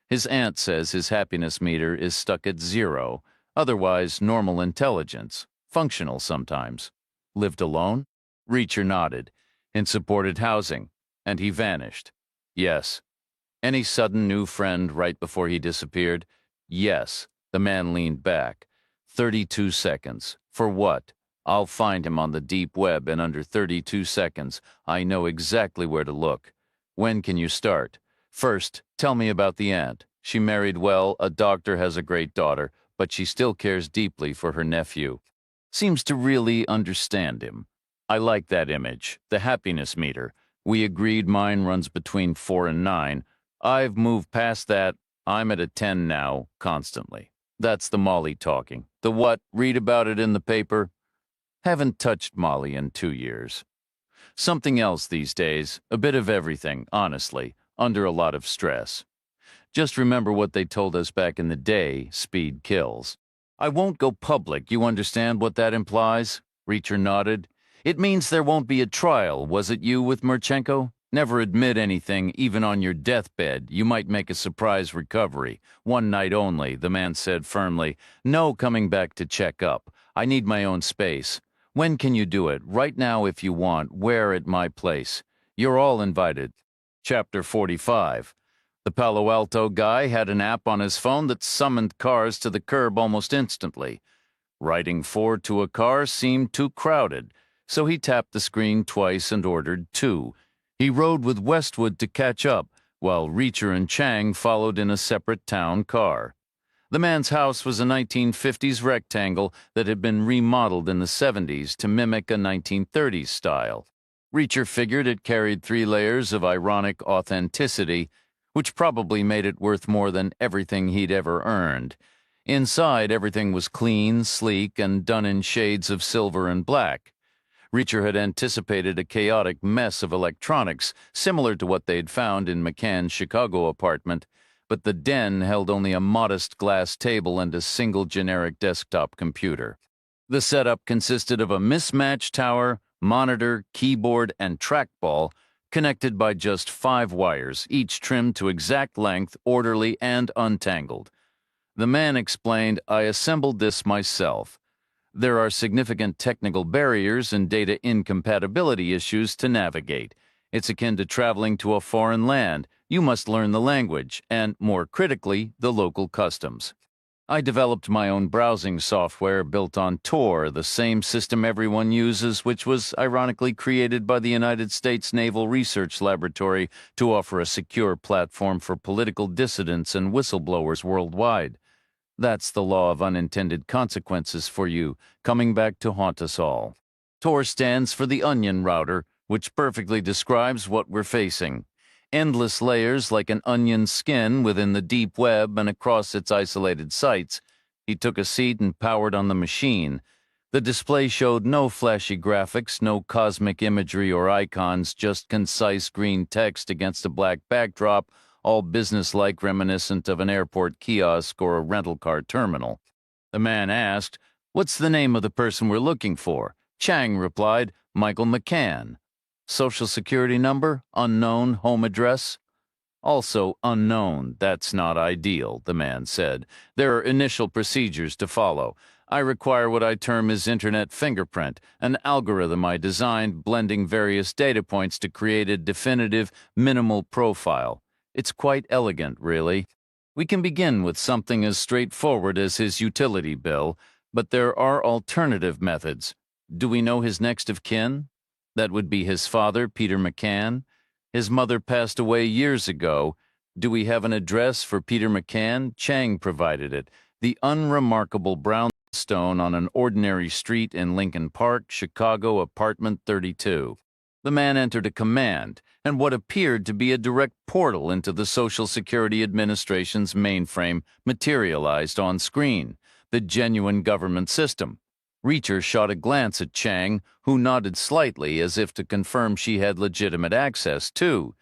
His aunt says his happiness meter is stuck at 0. Otherwise, normal intelligence. Functional sometimes. Lived alone? Reacher nodded. In supported housing. And he vanished. Yes. Any sudden new friend right before he disappeared? Yes. The man leaned back. 32 seconds. For what? I'll find him on the deep web in under 32 seconds. I know exactly where to look. When can you start? First, tell me about the aunt. She married well, a doctor, has a great daughter. but she still cares deeply for her nephew. Seems to really understand him. I like that image, the happiness meter. We agreed mine runs between 4 and 9. I've moved past that. I'm at a 10 now, constantly. That's the Molly talking. The what? Read about it in the paper? Haven't touched Molly in 2 years. Something else these days, a bit of everything, honestly, under a lot of stress. Just remember what they told us back in the day, speed kills. I won't go public, you understand what that implies? Reacher nodded. It means there won't be a trial, was it you with Murchenko? Never admit anything, even on your deathbed. You might make a surprise recovery. 1 night only, the man said firmly. No coming back to check up. I need my own space. When can you do it? Right now if you want. Where at my place? You're all invited. Chapter 45. The Palo Alto guy had an app on his phone that summoned cars to the curb almost instantly. Writing 4 to a car seemed too crowded, so he tapped the screen twice and ordered 2. He rode with Westwood to catch up, while Reacher and Chang followed in a separate town car. The man's house was a 1950s rectangle that had been remodeled in the 70s to mimic a 1930s style. Reacher figured it carried 3 layers of ironic authenticity, which probably made it worth more than everything he'd ever earned. Inside, everything was clean, sleek, and done in shades of silver and black. Reacher had anticipated a chaotic mess of electronics, similar to what they'd found in McCann's Chicago apartment, but the den held only a modest glass table and a single generic desktop computer. The setup consisted of a mismatched tower, monitor, keyboard, and trackball, connected by just 5 wires, each trimmed to exact length, orderly and untangled. The man explained, I assembled this myself. There are significant technical barriers and data incompatibility issues to navigate. It's akin to traveling to a foreign land. You must learn the language and, more critically, the local customs. I developed my own browsing software built on Tor, the same system everyone uses, which was ironically created by the United States Naval Research Laboratory to offer a secure platform for political dissidents and whistleblowers worldwide. That's the law of unintended consequences for you, coming back to haunt us all. Tor stands for the onion router, which perfectly describes what we're facing. Endless layers like an onion's skin within the deep web and across its isolated sites. He took a seat and powered on the machine. The display showed no flashy graphics, no cosmic imagery or icons, just concise green text against a black backdrop, all businesslike, reminiscent of an airport kiosk or a rental car terminal. The man asked, "What's the name of the person we're looking for?" Chang replied, "Michael McCann." Social Security number, unknown, home address. Also unknown. That's not ideal, the man said. There are initial procedures to follow. I require what I term as internet fingerprint, an algorithm I designed blending various data points to create a definitive, minimal profile. It's quite elegant, really. We can begin with something as straightforward as his utility bill, but there are alternative methods. Do we know his next of kin? That would be his father, Peter McCann. His mother passed away years ago. Do we have an address for Peter McCann? Chang provided it. The unremarkable brownstone on an ordinary street in Lincoln Park, Chicago, apartment 32. The man entered a command, and what appeared to be a direct portal into the Social Security Administration's mainframe materialized on screen, the genuine government system. Reacher shot a glance at Chang, who nodded slightly as if to confirm she had legitimate access, too.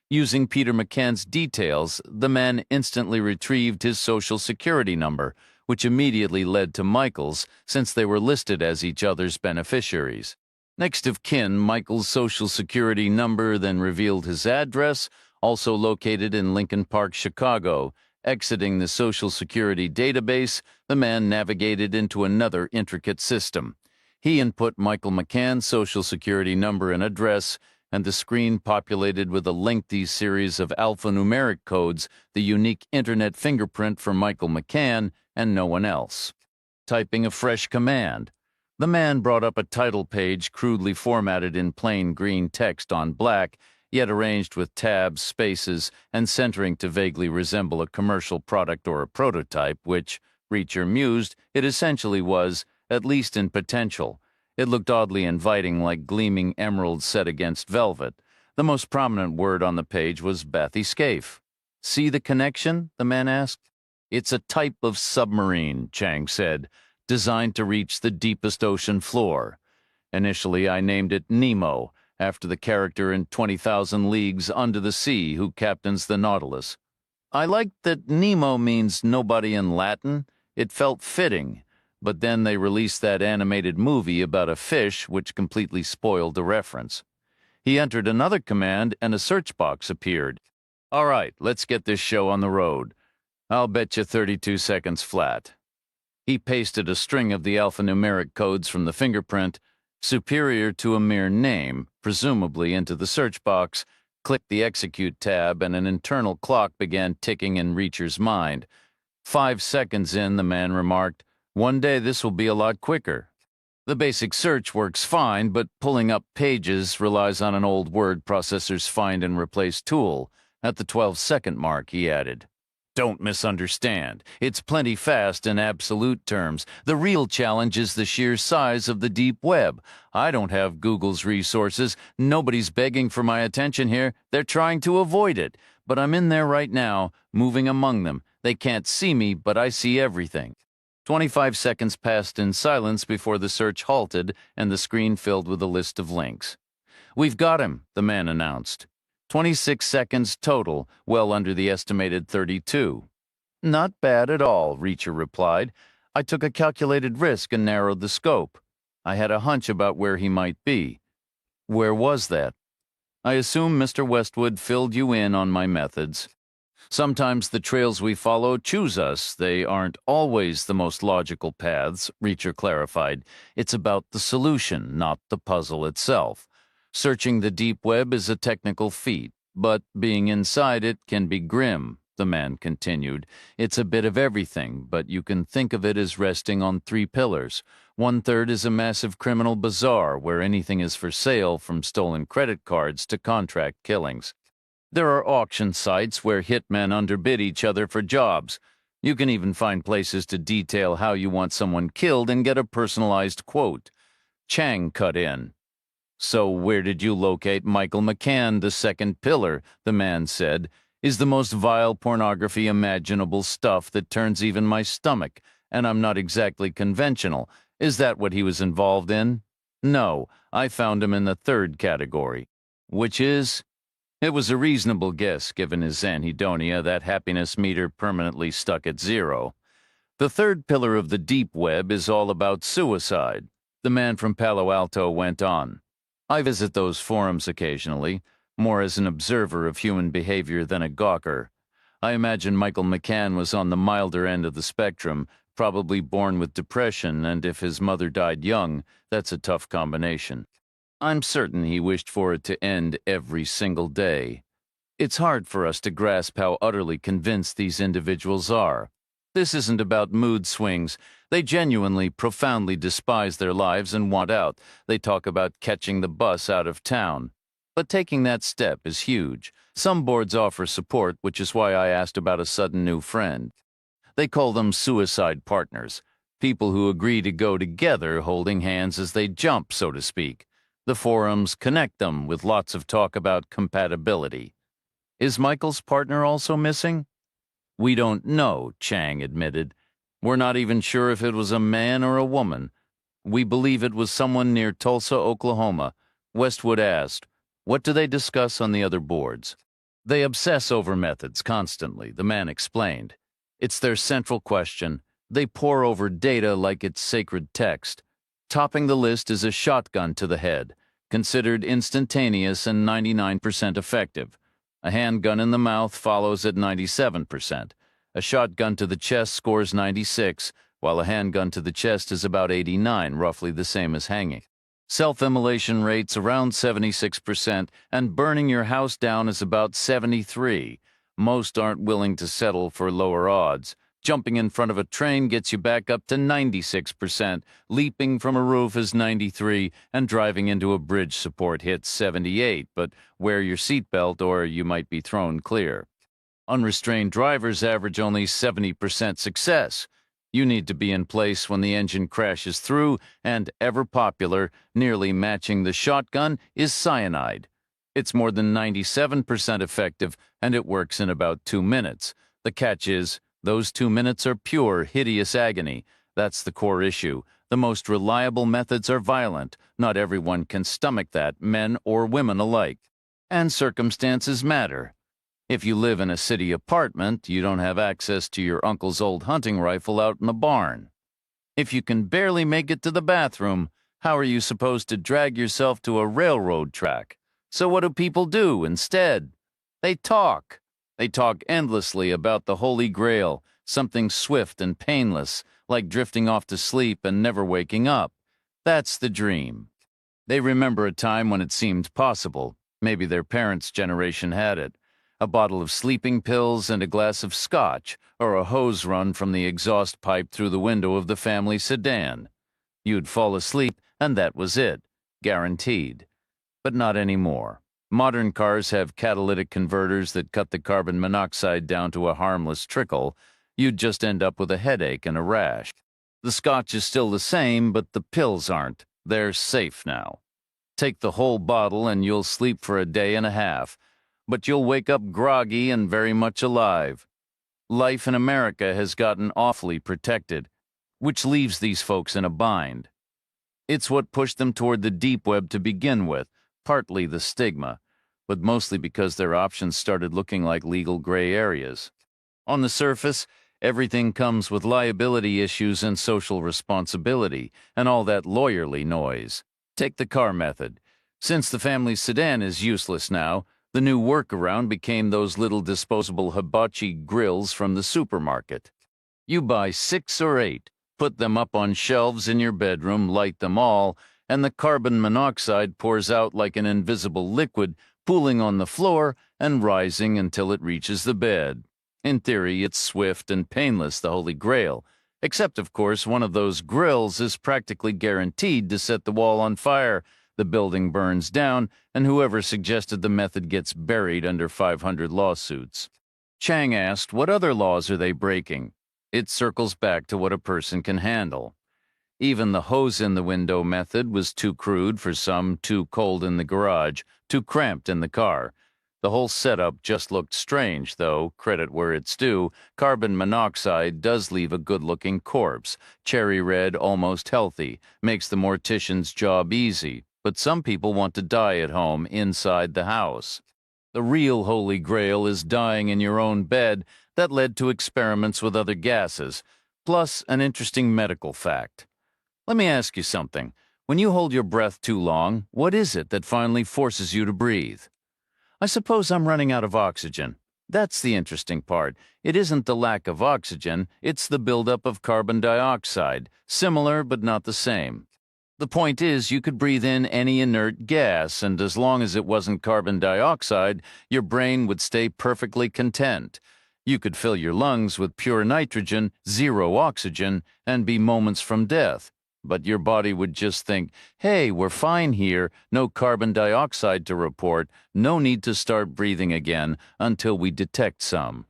Using Peter McCann's details, the man instantly retrieved his Social Security number, which immediately led to Michael's, since they were listed as each other's beneficiaries. Next of kin, Michael's Social Security number then revealed his address, also located in Lincoln Park, Chicago. Exiting the Social Security database, the man navigated into another intricate system. He input Michael McCann's Social Security number and address, and the screen populated with a lengthy series of alphanumeric codes, the unique internet fingerprint for Michael McCann and no one else. Typing a fresh command. The man brought up a title page crudely formatted in plain green text on black, yet arranged with tabs, spaces, and centering to vaguely resemble a commercial product or a prototype, which, Reacher mused. It essentially was, at least in potential. It looked oddly inviting, like gleaming emeralds set against velvet. The most prominent word on the page was bathyscaphe. See the connection? The man asked. It's a type of submarine, Chang said, designed to reach the deepest ocean floor. Initially, I named it Nemo, after the character in 20,000 Leagues Under the Sea who captains the Nautilus. I liked that Nemo means nobody in Latin. It felt fitting. But then they released that animated movie about a fish, which completely spoiled the reference. He entered another command, and a search box appeared. All right, let's get this show on the road. I'll bet you 32 seconds flat. He pasted a string of the alphanumeric codes from the fingerprint, superior to a mere name, presumably into the search box, clicked the execute tab, and an internal clock began ticking in Reacher's mind. 5 seconds in, the man remarked, "One day this will be a lot quicker." The basic search works fine, but pulling up pages relies on an old word processor's find and replace tool. At the 12-second mark, he added, "Don't misunderstand. It's plenty fast in absolute terms. The real challenge is the sheer size of the deep web. I don't have Google's resources. Nobody's begging for my attention here. They're trying to avoid it. But I'm in there right now, moving among them. They can't see me, but I see everything." 25 seconds passed in silence before the search halted and the screen filled with a list of links. "We've got him," the man announced. 26 seconds total, well under the estimated 32. "Not bad at all," Reacher replied. "I took a calculated risk and narrowed the scope. I had a hunch about where he might be." "Where was that?" "I assume Mr. Westwood filled you in on my methods. Sometimes the trails we follow choose us. They aren't always the most logical paths," Reacher clarified. "It's about the solution, not the puzzle itself. Searching the deep web is a technical feat, but being inside it can be grim," the man continued. "It's a bit of everything, but you can think of it as resting on 3 pillars. 1/3 is a massive criminal bazaar where anything is for sale, from stolen credit cards to contract killings. There are auction sites where hitmen underbid each other for jobs. You can even find places to detail how you want someone killed and get a personalized quote." Chang cut in. "So where did you locate Michael McCann, the second pillar?" the man said. "Is the most vile pornography imaginable, stuff that turns even my stomach, and I'm not exactly conventional. Is that what he was involved in?" "No, I found him in the 3rd category." "Which is?" It was a reasonable guess, given his anhedonia, that happiness meter permanently stuck at 0. "The 3rd pillar of the deep web is all about suicide," the man from Palo Alto went on. "I visit those forums occasionally, more as an observer of human behavior than a gawker. I imagine Michael McCann was on the milder end of the spectrum, probably born with depression, and if his mother died young, that's a tough combination. I'm certain he wished for it to end every single day. It's hard for us to grasp how utterly convinced these individuals are. This isn't about mood swings. They genuinely, profoundly despise their lives and want out. They talk about catching the bus out of town. But taking that step is huge. Some boards offer support, which is why I asked about a sudden new friend. They call them suicide partners, people who agree to go together holding hands as they jump, so to speak. The forums connect them with lots of talk about compatibility. Is Michael's partner also missing? We don't know, Chang admitted. We're not even sure if it was a man or a woman. We believe it was someone near Tulsa, Oklahoma. Westwood asked, "What do they discuss on the other boards?" "They obsess over methods constantly," the man explained. "It's their central question. They pore over data like it's sacred text. Topping the list is a shotgun to the head, considered instantaneous and 99% effective. A handgun in the mouth follows at 97%. A shotgun to the chest scores 96, while a handgun to the chest is about 89, roughly the same as hanging. Self-immolation rates around 76%, and burning your house down is about 73. Most aren't willing to settle for lower odds. Jumping in front of a train gets you back up to 96%, leaping from a roof is 93, and driving into a bridge support hits 78, but wear your seatbelt or you might be thrown clear. Unrestrained drivers average only 70% success. You need to be in place when the engine crashes through, and ever popular, nearly matching the shotgun, is cyanide. It's more than 97% effective, and it works in about 2 minutes. The catch is, those 2 minutes are pure, hideous agony. That's the core issue. The most reliable methods are violent. Not everyone can stomach that, men or women alike. And circumstances matter. If you live in a city apartment, you don't have access to your uncle's old hunting rifle out in the barn. If you can barely make it to the bathroom, how are you supposed to drag yourself to a railroad track? So what do people do instead? They talk. They talk endlessly about the Holy Grail, something swift and painless, like drifting off to sleep and never waking up. That's the dream. They remember a time when it seemed possible. Maybe their parents' generation had it. A bottle of sleeping pills and a glass of scotch, or a hose run from the exhaust pipe through the window of the family sedan. You'd fall asleep, and that was it. Guaranteed. But not anymore. Modern cars have catalytic converters that cut the carbon monoxide down to a harmless trickle. You'd just end up with a headache and a rash. The scotch is still the same, but the pills aren't. They're safe now. Take the whole bottle and you'll sleep for a day and a half. But you'll wake up groggy and very much alive. Life in America has gotten awfully protected, which leaves these folks in a bind. It's what pushed them toward the deep web to begin with, partly the stigma, but mostly because their options started looking like legal gray areas. On the surface, everything comes with liability issues and social responsibility, and all that lawyerly noise. Take the car method. Since the family sedan is useless now, the new workaround became those little disposable hibachi grills from the supermarket. You buy 6 or 8, put them up on shelves in your bedroom, light them all, and the carbon monoxide pours out like an invisible liquid, pooling on the floor and rising until it reaches the bed. In theory, it's swift and painless, the Holy Grail. Except, of course, one of those grills is practically guaranteed to set the wall on fire. The building burns down, and whoever suggested the method gets buried under 500 lawsuits. Chang asked, what other laws are they breaking? It circles back to what a person can handle. Even the hose-in-the-window method was too crude for some, too cold in the garage, too cramped in the car. The whole setup just looked strange, though, credit where it's due. Carbon monoxide does leave a good-looking corpse. Cherry red, almost healthy, makes the mortician's job easy. But some people want to die at home, inside the house. The real Holy Grail is dying in your own bed. That led to experiments with other gases, plus an interesting medical fact. Let me ask you something. When you hold your breath too long, what is it that finally forces you to breathe? I suppose I'm running out of oxygen. That's the interesting part. It isn't the lack of oxygen, it's the buildup of carbon dioxide. Similar, but not the same. The point is, you could breathe in any inert gas, and as long as it wasn't carbon dioxide, your brain would stay perfectly content. You could fill your lungs with pure nitrogen, 0 oxygen, and be moments from death. But your body would just think, hey, we're fine here, no carbon dioxide to report, no need to start breathing again until we detect some.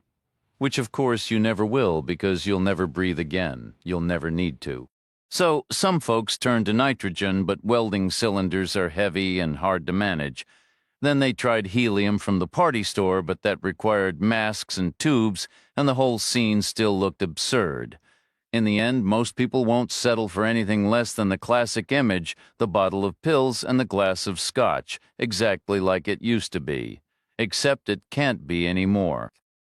Which, of course, you never will, because you'll never breathe again. You'll never need to. So, some folks turn to nitrogen, but welding cylinders are heavy and hard to manage. Then they tried helium from the party store, but that required masks and tubes, and the whole scene still looked absurd. In the end, most people won't settle for anything less than the classic image, the bottle of pills and the glass of scotch, exactly like it used to be. Except it can't be anymore.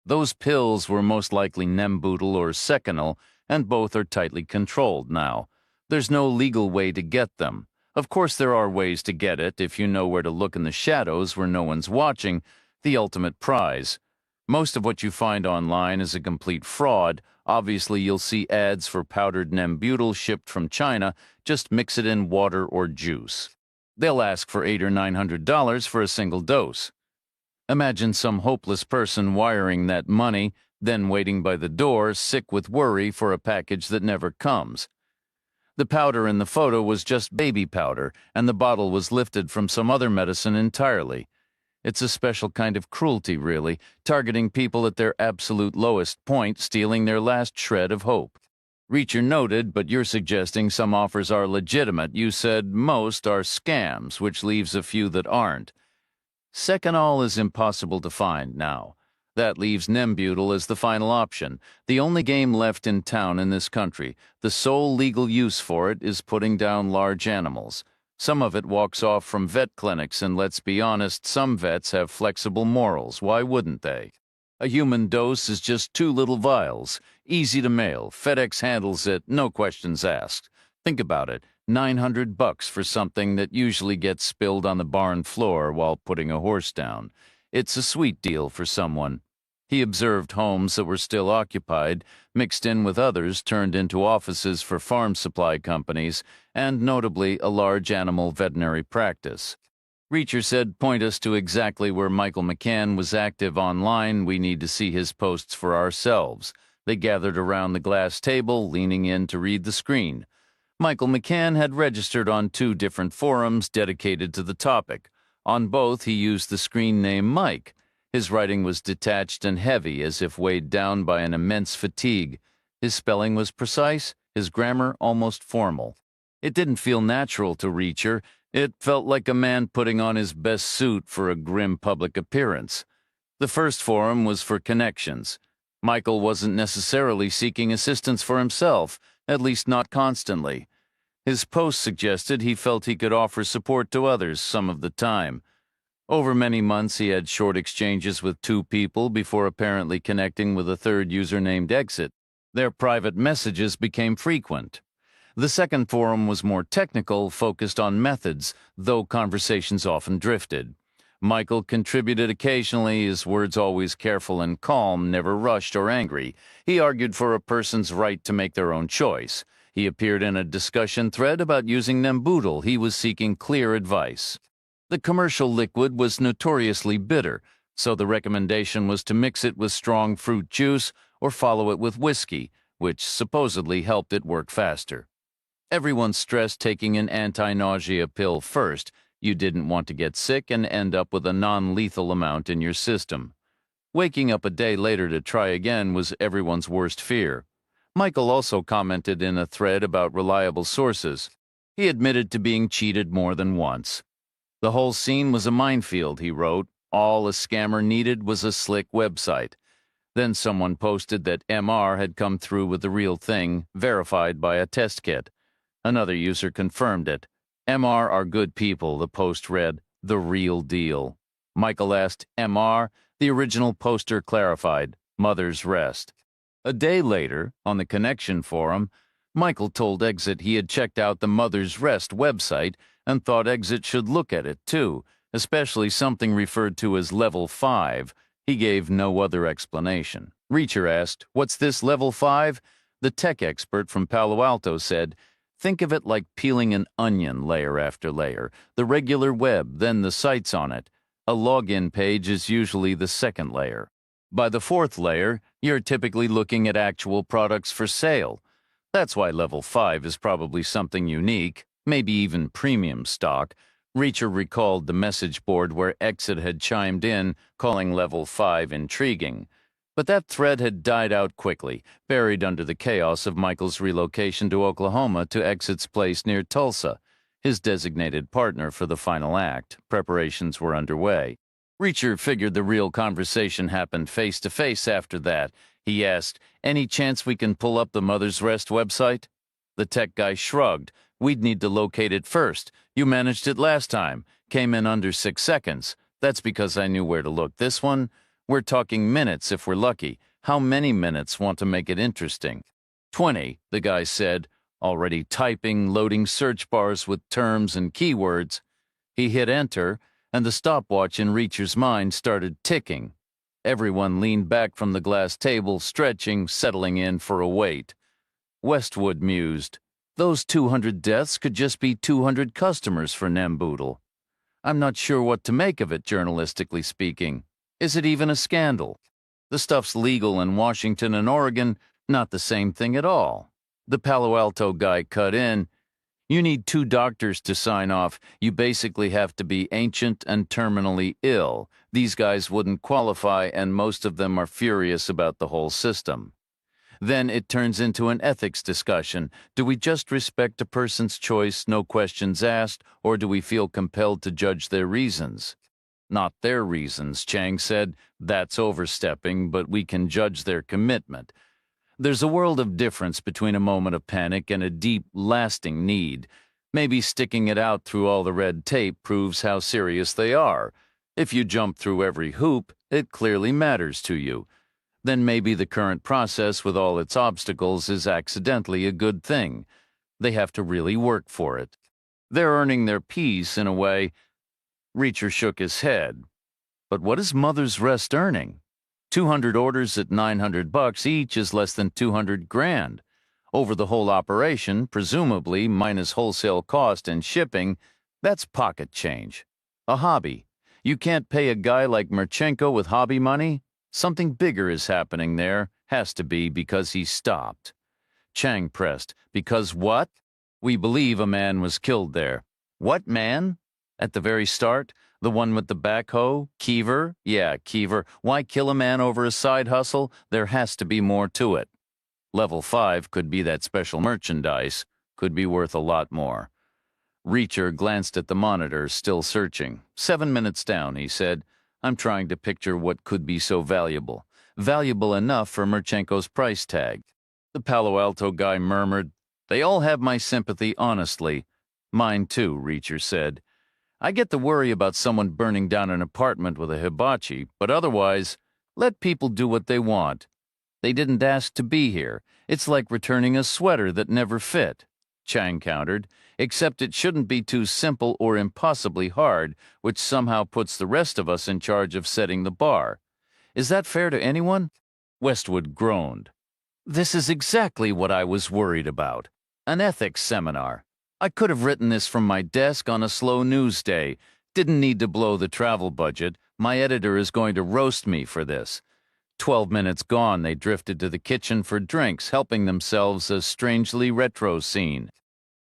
Those pills were most likely Nembutal or Seconal, and both are tightly controlled now. There's no legal way to get them. Of course there are ways to get it if you know where to look in the shadows where no one's watching, the ultimate prize. Most of what you find online is a complete fraud. Obviously you'll see ads for powdered Nembutal shipped from China. Just mix it in water or juice. They'll ask for $800 or $900 for a single dose. Imagine some hopeless person wiring that money, then waiting by the door, sick with worry for a package that never comes. The powder in the photo was just baby powder, and the bottle was lifted from some other medicine entirely. It's a special kind of cruelty, really, targeting people at their absolute lowest point, stealing their last shred of hope. Reacher noted, but you're suggesting some offers are legitimate. You said most are scams, which leaves a few that aren't. Seconal is impossible to find now. That leaves Nembutal as the final option, the only game left in town in this country. The sole legal use for it is putting down large animals. Some of it walks off from vet clinics, and let's be honest, some vets have flexible morals. Why wouldn't they? A human dose is just 2 little vials, easy to mail. FedEx handles it, no questions asked. Think about it. $900 for something that usually gets spilled on the barn floor while putting a horse down. It's a sweet deal for someone. He observed homes that were still occupied, mixed in with others turned into offices for farm supply companies, and notably a large animal veterinary practice. Reacher said, point us to exactly where Michael McCann was active online. We need to see his posts for ourselves. They gathered around the glass table, leaning in to read the screen. Michael McCann had registered on 2 different forums dedicated to the topic. On both, he used the screen name Mike. His writing was detached and heavy, as if weighed down by an immense fatigue. His spelling was precise, his grammar almost formal. It didn't feel natural to Reacher. It felt like a man putting on his best suit for a grim public appearance. The first forum was for connections. Michael wasn't necessarily seeking assistance for himself, at least not constantly. His post suggested he felt he could offer support to others some of the time. Over many months, he had short exchanges with 2 people before apparently connecting with a third user named Exit. Their private messages became frequent. The second forum was more technical, focused on methods, though conversations often drifted. Michael contributed occasionally, his words always careful and calm, never rushed or angry. He argued for a person's right to make their own choice. He appeared in a discussion thread about using Nembutal. He was seeking clear advice. The commercial liquid was notoriously bitter, so the recommendation was to mix it with strong fruit juice or follow it with whiskey, which supposedly helped it work faster. Everyone stressed taking an anti-nausea pill first. You didn't want to get sick and end up with a non-lethal amount in your system. Waking up a day later to try again was everyone's worst fear. Michael also commented in a thread about reliable sources. He admitted to being cheated more than once. The whole scene was a minefield, he wrote. All a scammer needed was a slick website. Then someone posted that MR had come through with the real thing, verified by a test kit. Another user confirmed it. MR are good people, the post read, the real deal. Michael asked, MR? The original poster clarified, Mother's Rest. A day later, on the Connection forum, Michael told Exit he had checked out the Mother's Rest website and thought Exit should look at it too, especially something referred to as Level 5. He gave no other explanation. Reacher asked, what's this Level 5? The tech expert from Palo Alto said, think of it like peeling an onion layer after layer, the regular web, then the sites on it. A login page is usually the second layer. By the 4th layer, you're typically looking at actual products for sale. That's why Level 5 is probably something unique, maybe even premium stock. Reacher recalled the message board where Exit had chimed in, calling Level 5 intriguing. But that thread had died out quickly, buried under the chaos of Michael's relocation to Oklahoma to Exit's place near Tulsa, his designated partner for the final act. Preparations were underway. Reacher figured the real conversation happened face-to-face after that. He asked, any chance we can pull up the Mother's Rest website? The tech guy shrugged. We'd need to locate it first. You managed it last time. Came in under 6 seconds. That's because I knew where to look. This one? We're talking minutes if we're lucky. How many minutes want to make it interesting? 20, the guy said, already typing, loading search bars with terms and keywords. He hit enter, and the stopwatch in Reacher's mind started ticking. Everyone leaned back from the glass table, stretching, settling in for a wait. Westwood mused, those 200 deaths could just be 200 customers for Nembutal. I'm not sure what to make of it, journalistically speaking. Is it even a scandal? The stuff's legal in Washington and Oregon, not the same thing at all. The Palo Alto guy cut in. You need 2 doctors to sign off. You basically have to be ancient and terminally ill. These guys wouldn't qualify, and most of them are furious about the whole system. Then it turns into an ethics discussion. Do we just respect a person's choice, no questions asked, or do we feel compelled to judge their reasons? Not their reasons, Chang said. That's overstepping, but we can judge their commitment. There's a world of difference between a moment of panic and a deep, lasting need. Maybe sticking it out through all the red tape proves how serious they are. If you jump through every hoop, it clearly matters to you. Then maybe the current process with all its obstacles is accidentally a good thing. They have to really work for it. They're earning their peace in a way. Reacher shook his head. But what is Mother's Rest earning? 200 orders at $900 each is less than 200 grand. Over the whole operation, presumably minus wholesale cost and shipping, that's pocket change. A hobby. You can't pay a guy like Merchenko with hobby money? Something bigger is happening there. Has to be because he stopped. Chang pressed. Because what? We believe a man was killed there. What man? At the very start? The one with the backhoe? Keever? Yeah, Keever. Why kill a man over a side hustle? There has to be more to it. Level 5 could be that special merchandise. Could be worth a lot more. Reacher glanced at the monitor, still searching. 7 minutes down, he said. I'm trying to picture what could be so valuable. Valuable enough for Merchenko's price tag. The Palo Alto guy murmured, They all have my sympathy, honestly. Mine too, Reacher said. I get the worry about someone burning down an apartment with a hibachi, but otherwise, let people do what they want. They didn't ask to be here. It's like returning a sweater that never fit, Chang countered, except it shouldn't be too simple or impossibly hard, which somehow puts the rest of us in charge of setting the bar. Is that fair to anyone? Westwood groaned. This is exactly what I was worried about. An ethics seminar. I could have written this from my desk on a slow news day. Didn't need to blow the travel budget. My editor is going to roast me for this. 12 minutes gone, they drifted to the kitchen for drinks, helping themselves a strangely retro scene.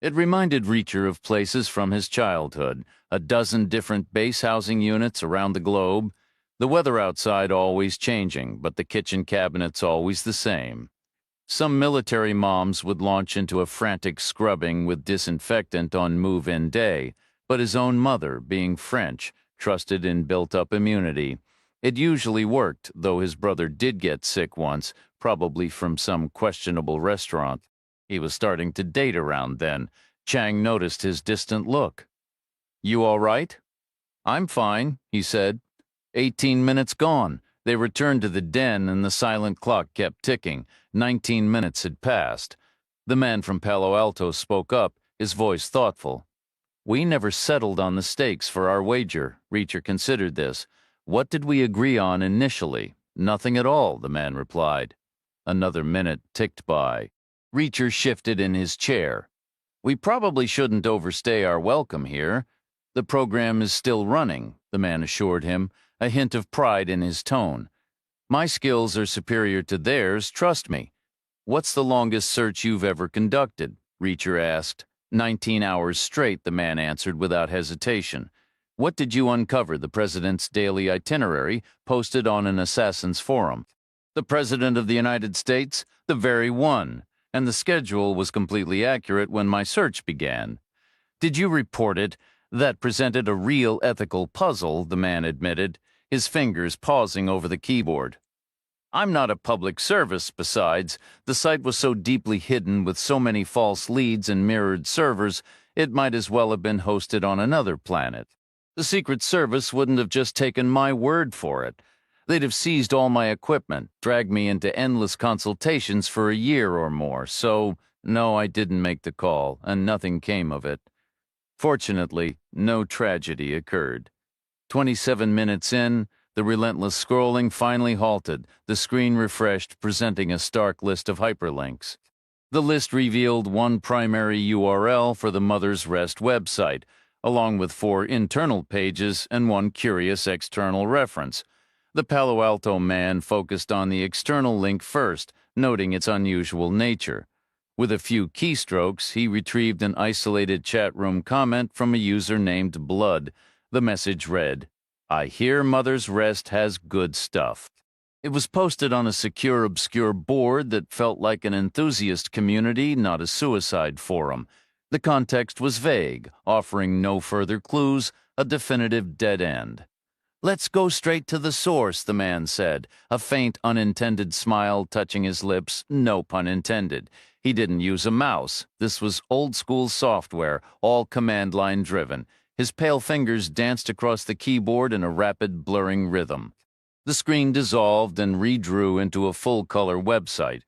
It reminded Reacher of places from his childhood, a dozen different base housing units around the globe. The weather outside always changing, but the kitchen cabinets always the same. Some military moms would launch into a frantic scrubbing with disinfectant on move-in day, but his own mother, being French, trusted in built-up immunity. It usually worked, though his brother did get sick once, probably from some questionable restaurant. He was starting to date around then. Chang noticed his distant look. You all right? I'm fine, he said. 18 minutes gone. They returned to the den and the silent clock kept ticking. 19 minutes had passed. The man from Palo Alto spoke up, his voice thoughtful. We never settled on the stakes for our wager. Reacher considered this. What did we agree on initially? Nothing at all, the man replied. Another minute ticked by. Reacher shifted in his chair. We probably shouldn't overstay our welcome here. The program is still running, the man assured him, a hint of pride in his tone. My skills are superior to theirs, trust me. What's the longest search you've ever conducted? Reacher asked. 19 hours straight, the man answered without hesitation. What did you uncover? The president's daily itinerary posted on an assassin's forum. The president of the United States? The very one. And the schedule was completely accurate when my search began. Did you report it? That presented a real ethical puzzle, the man admitted, his fingers pausing over the keyboard. I'm not a public service, besides. The site was so deeply hidden with so many false leads and mirrored servers, it might as well have been hosted on another planet. The Secret Service wouldn't have just taken my word for it. They'd have seized all my equipment, dragged me into endless consultations for a year or more, so, no, I didn't make the call, and nothing came of it. Fortunately, no tragedy occurred. 27 minutes in, the relentless scrolling finally halted, the screen refreshed, presenting a stark list of hyperlinks. The list revealed one primary URL for the Mother's Rest website, along with 4 internal pages and one curious external reference. The Palo Alto man focused on the external link first, noting its unusual nature. With a few keystrokes, he retrieved an isolated chat room comment from a user named Blood. The message read, I hear Mother's Rest has good stuff. It was posted on a secure, obscure board that felt like an enthusiast community, not a suicide forum. The context was vague, offering no further clues, a definitive dead end. "Let's go straight to the source," the man said, a faint, unintended smile touching his lips, no pun intended. He didn't use a mouse. This was old-school software, all command-line driven. His pale fingers danced across the keyboard in a rapid, blurring rhythm. The screen dissolved and redrew into a full-color website.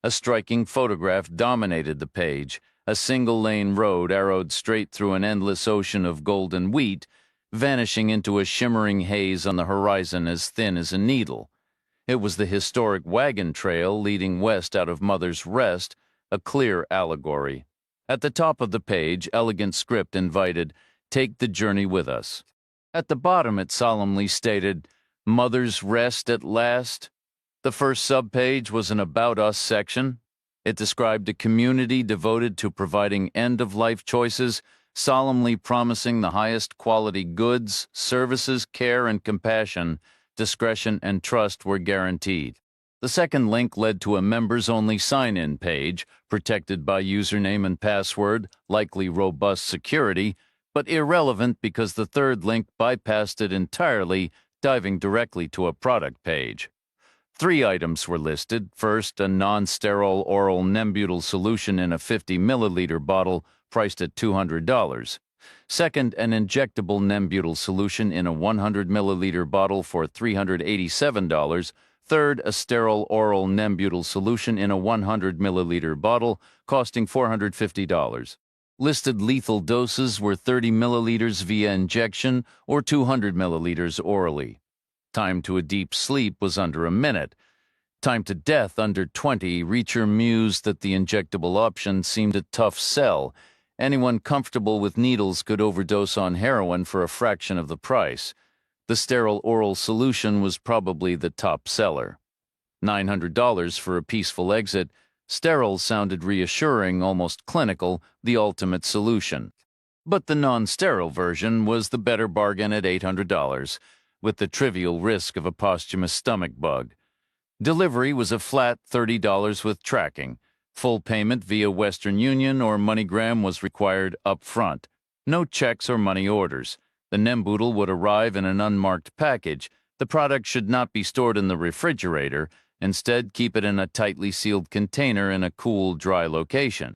A striking photograph dominated the page, a single-lane road arrowed straight through an endless ocean of golden wheat, vanishing into a shimmering haze on the horizon as thin as a needle. It was the historic wagon trail leading west out of Mother's Rest, a clear allegory. At the top of the page, elegant script invited, "Take the journey with us." At the bottom, it solemnly stated, "Mother's Rest at last." The first subpage was an About Us section. It described a community devoted to providing end-of-life choices, solemnly promising the highest quality goods, services, care, and compassion. Discretion and trust were guaranteed. The second link led to a members-only sign-in page, protected by username and password, likely robust security, but irrelevant because the third link bypassed it entirely, diving directly to a product page. 3 items were listed. First, a non-sterile oral Nembutal solution in a 50 milliliter bottle priced at $200. Second, an injectable Nembutal solution in a 100 milliliter bottle for $387. Third, a sterile oral Nembutal solution in a 100 milliliter bottle costing $450. Listed lethal doses were 30 milliliters via injection or 200 milliliters orally. Time to a deep sleep was under a minute. Time to death under 20. Reacher mused that the injectable option seemed a tough sell. Anyone comfortable with needles could overdose on heroin for a fraction of the price. The sterile oral solution was probably the top seller. $900 for a peaceful exit. Sterile sounded reassuring, almost clinical, the ultimate solution. But the non-sterile version was the better bargain at $800, with the trivial risk of a posthumous stomach bug. Delivery was a flat $30 with tracking. Full payment via Western Union or MoneyGram was required up front. No checks or money orders. The Nembutal would arrive in an unmarked package. The product should not be stored in the refrigerator. Instead, keep it in a tightly sealed container in a cool, dry location.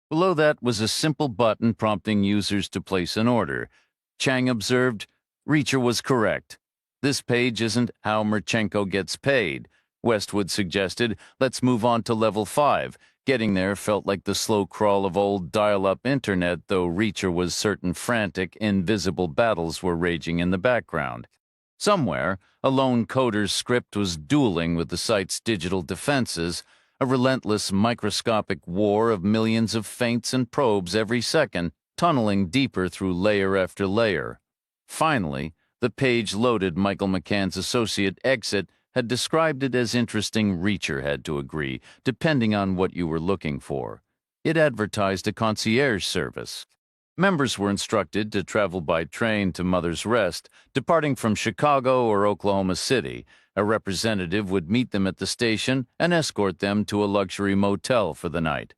Below that was a simple button prompting users to place an order. Chang observed, "Reacher was correct. This page isn't how Merchenko gets paid." Westwood suggested, "Let's move on to level 5. Getting there felt like the slow crawl of old dial-up internet, though Reacher was certain frantic, invisible battles were raging in the background. Somewhere, a lone coder's script was dueling with the site's digital defenses, a relentless microscopic war of millions of feints and probes every second, tunneling deeper through layer after layer. Finally, the page loaded. Michael McCann's associate Exit had described it as interesting. Reacher had to agree, depending on what you were looking for. It advertised a concierge service. Members were instructed to travel by train to Mother's Rest, departing from Chicago or Oklahoma City. A representative would meet them at the station and escort them to a luxury motel for the night.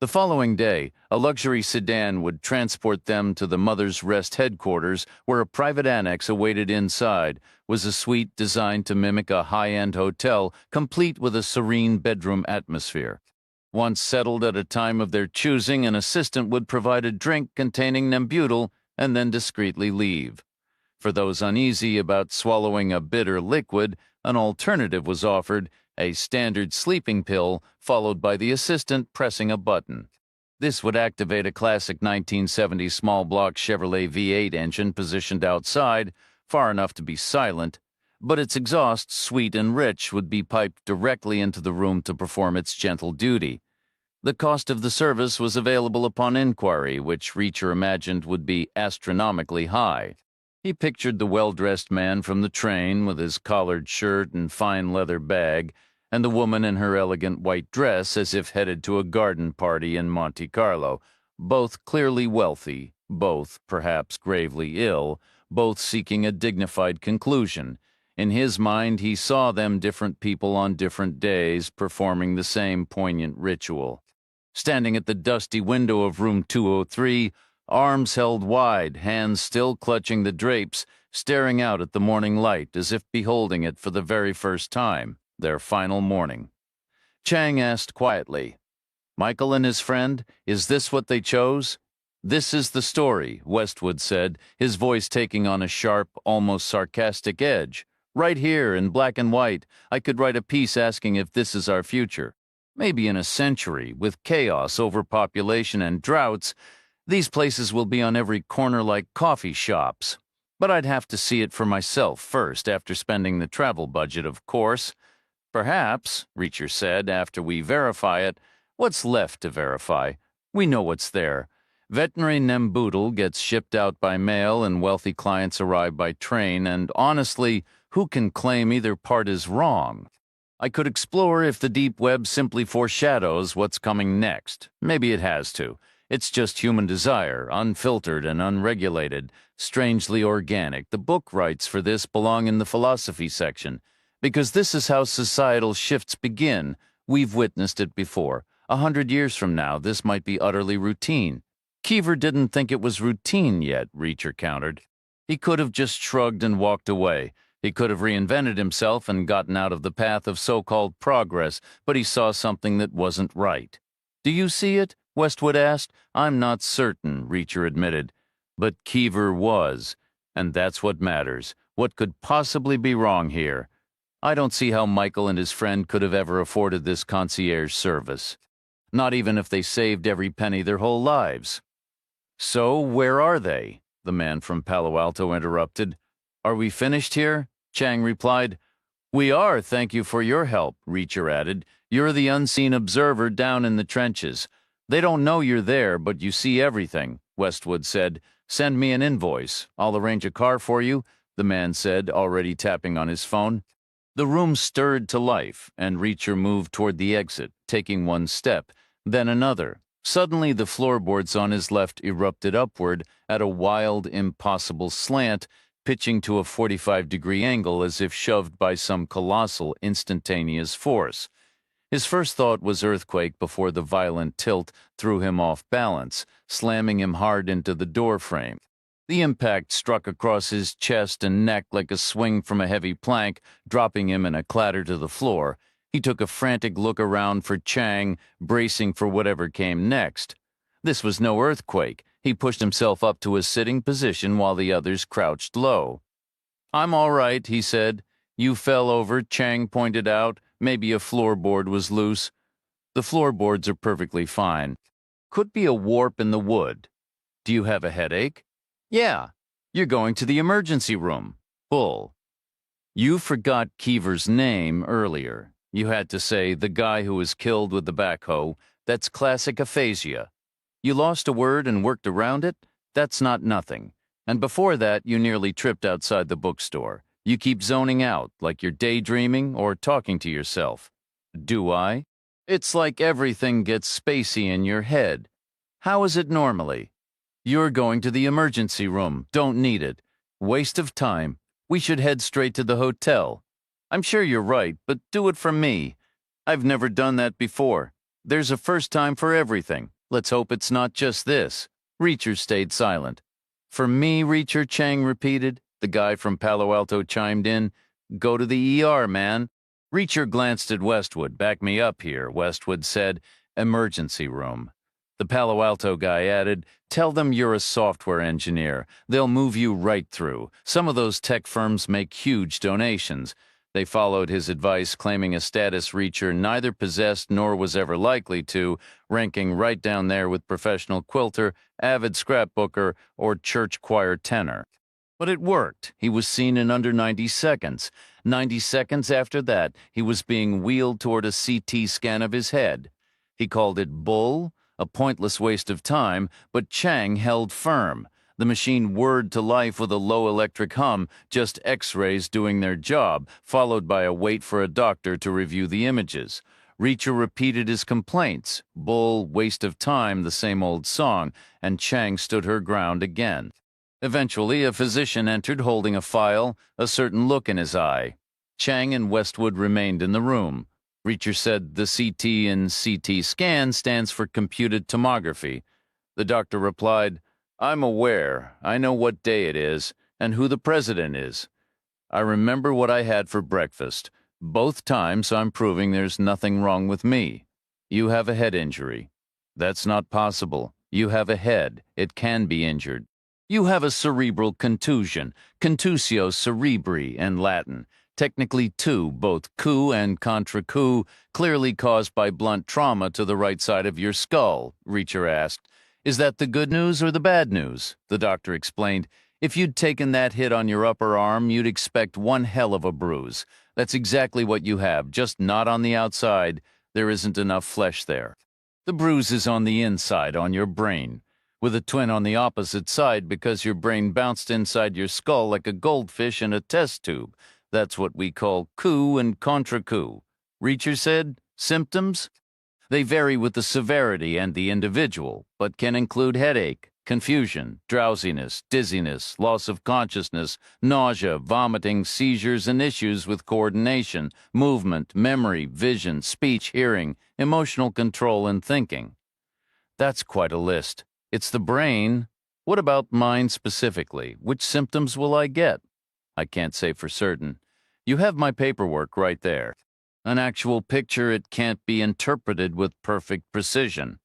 The following day, a luxury sedan would transport them to the Mother's Rest headquarters, where a private annex awaited. Inside was a suite designed to mimic a high-end hotel, complete with a serene bedroom atmosphere. Once settled at a time of their choosing, an assistant would provide a drink containing Nembutal and then discreetly leave. For those uneasy about swallowing a bitter liquid, an alternative was offered, a standard sleeping pill, followed by the assistant pressing a button. This would activate a classic 1970s small-block Chevrolet V8 engine positioned outside, far enough to be silent, but its exhaust, sweet and rich, would be piped directly into the room to perform its gentle duty. The cost of the service was available upon inquiry, which Reacher imagined would be astronomically high. He pictured the well-dressed man from the train with his collared shirt and fine leather bag, and the woman in her elegant white dress as if headed to a garden party in Monte Carlo, both clearly wealthy, both perhaps gravely ill, both seeking a dignified conclusion. In his mind, he saw them different people on different days performing the same poignant ritual. Standing at the dusty window of room 203, arms held wide, hands still clutching the drapes, staring out at the morning light as if beholding it for the very first time, their final morning. Chang asked quietly, "Michael and his friend, is this what they chose?" "This is the story," Westwood said, his voice taking on a sharp, almost sarcastic edge. "Right here, in black and white, I could write a piece asking if this is our future. Maybe in a century, with chaos, overpopulation, and droughts, these places will be on every corner like coffee shops. But I'd have to see it for myself first, after spending the travel budget, of course. Perhaps," Reacher said, "after we verify it, what's left to verify? We know what's there. Veterinary Nemboodle gets shipped out by mail and wealthy clients arrive by train, and honestly, who can claim either part is wrong? I could explore if the deep web simply foreshadows what's coming next. Maybe it has to. It's just human desire, unfiltered and unregulated, strangely organic. The book rights for this belong in the philosophy section, because this is how societal shifts begin. We've witnessed it before. 100 years from now, this might be utterly routine." Keever didn't think it was routine yet, Reacher countered. He could have just shrugged and walked away. He could have reinvented himself and gotten out of the path of so-called progress, but he saw something that wasn't right. "Do you see it?" Westwood asked. "I'm not certain," Reacher admitted. But Keever was, and that's what matters. What could possibly be wrong here? I don't see how Michael and his friend could have ever afforded this concierge service. Not even if they saved every penny their whole lives. "So, where are they?" the man from Palo Alto interrupted. "Are we finished here?" Chang replied. "We are, thank you for your help," Reacher added. "You're the unseen observer down in the trenches. They don't know you're there, but you see everything," Westwood said. "Send me an invoice. I'll arrange a car for you," the man said, already tapping on his phone. The room stirred to life, and Reacher moved toward the exit, taking one step, then another. Suddenly, the floorboards on his left erupted upward at a wild, impossible slant, pitching to a 45-degree angle as if shoved by some colossal, instantaneous force. His first thought was earthquake before the violent tilt threw him off balance, slamming him hard into the doorframe. The impact struck across his chest and neck like a swing from a heavy plank, dropping him in a clatter to the floor. He took a frantic look around for Chang, bracing for whatever came next. This was no earthquake. He pushed himself up to a sitting position while the others crouched low. "I'm all right," he said. "You fell over," Chang pointed out. "Maybe a floorboard was loose." "The floorboards are perfectly fine. Could be a warp in the wood." "Do you have a headache?" "Yeah." "You're going to the emergency room." "Bull." "You forgot Keever's name earlier. You had to say, the guy who was killed with the backhoe. That's classic aphasia. You lost a word and worked around it? That's not nothing. And before that, you nearly tripped outside the bookstore. You keep zoning out, like you're daydreaming or talking to yourself." "Do I?" "It's like everything gets spacey in your head." "How is it normally?" "You're going to the emergency room. Don't need it. Waste of time. We should head straight to the hotel." "I'm sure you're right, but do it for me. I've never done that before. There's a first time for everything. Let's hope it's not just this." Reacher stayed silent. "For me," Reacher, Chang repeated. The guy from Palo Alto chimed in. "Go to the ER, man." Reacher glanced at Westwood. "Back me up here," Westwood said. "Emergency room." The Palo Alto guy added, "Tell them you're a software engineer. They'll move you right through. Some of those tech firms make huge donations." They followed his advice, claiming a status Reacher neither possessed nor was ever likely to, ranking right down there with professional quilter, avid scrapbooker, or church choir tenor. But it worked. He was seen in under 90 seconds. 90 seconds after that, he was being wheeled toward a CT scan of his head. He called it bull, a pointless waste of time, but Chang held firm. The machine whirred to life with a low electric hum, just X-rays doing their job, followed by a wait for a doctor to review the images. Reacher repeated his complaints. Bull, waste of time, the same old song, and Chang stood her ground again. Eventually, a physician entered holding a file, a certain look in his eye. Chang and Westwood remained in the room. Reacher said the CT in CT scan stands for computed tomography. The doctor replied, I'm aware. I know what day it is and who the president is. I remember what I had for breakfast. Both times I'm proving there's nothing wrong with me. You have a head injury. That's not possible. You have a head. It can be injured. You have a cerebral contusion, contusio cerebri in Latin, technically two, both coup and contra coup, clearly caused by blunt trauma to the right side of your skull, Reacher asked. Is that the good news or the bad news? The doctor explained. If you'd taken that hit on your upper arm, you'd expect one hell of a bruise. That's exactly what you have, just not on the outside. There isn't enough flesh there. The bruise is on the inside, on your brain, with a twin on the opposite side because your brain bounced inside your skull like a goldfish in a test tube. That's what we call coup and contra coup. Reacher said, symptoms? They vary with the severity and the individual, but can include headache, confusion, drowsiness, dizziness, loss of consciousness, nausea, vomiting, seizures, and issues with coordination, movement, memory, vision, speech, hearing, emotional control, and thinking. That's quite a list. It's the brain. What about mind specifically? Which symptoms will I get? I can't say for certain. You have my paperwork right there. An actual picture, it can't be interpreted with perfect precision.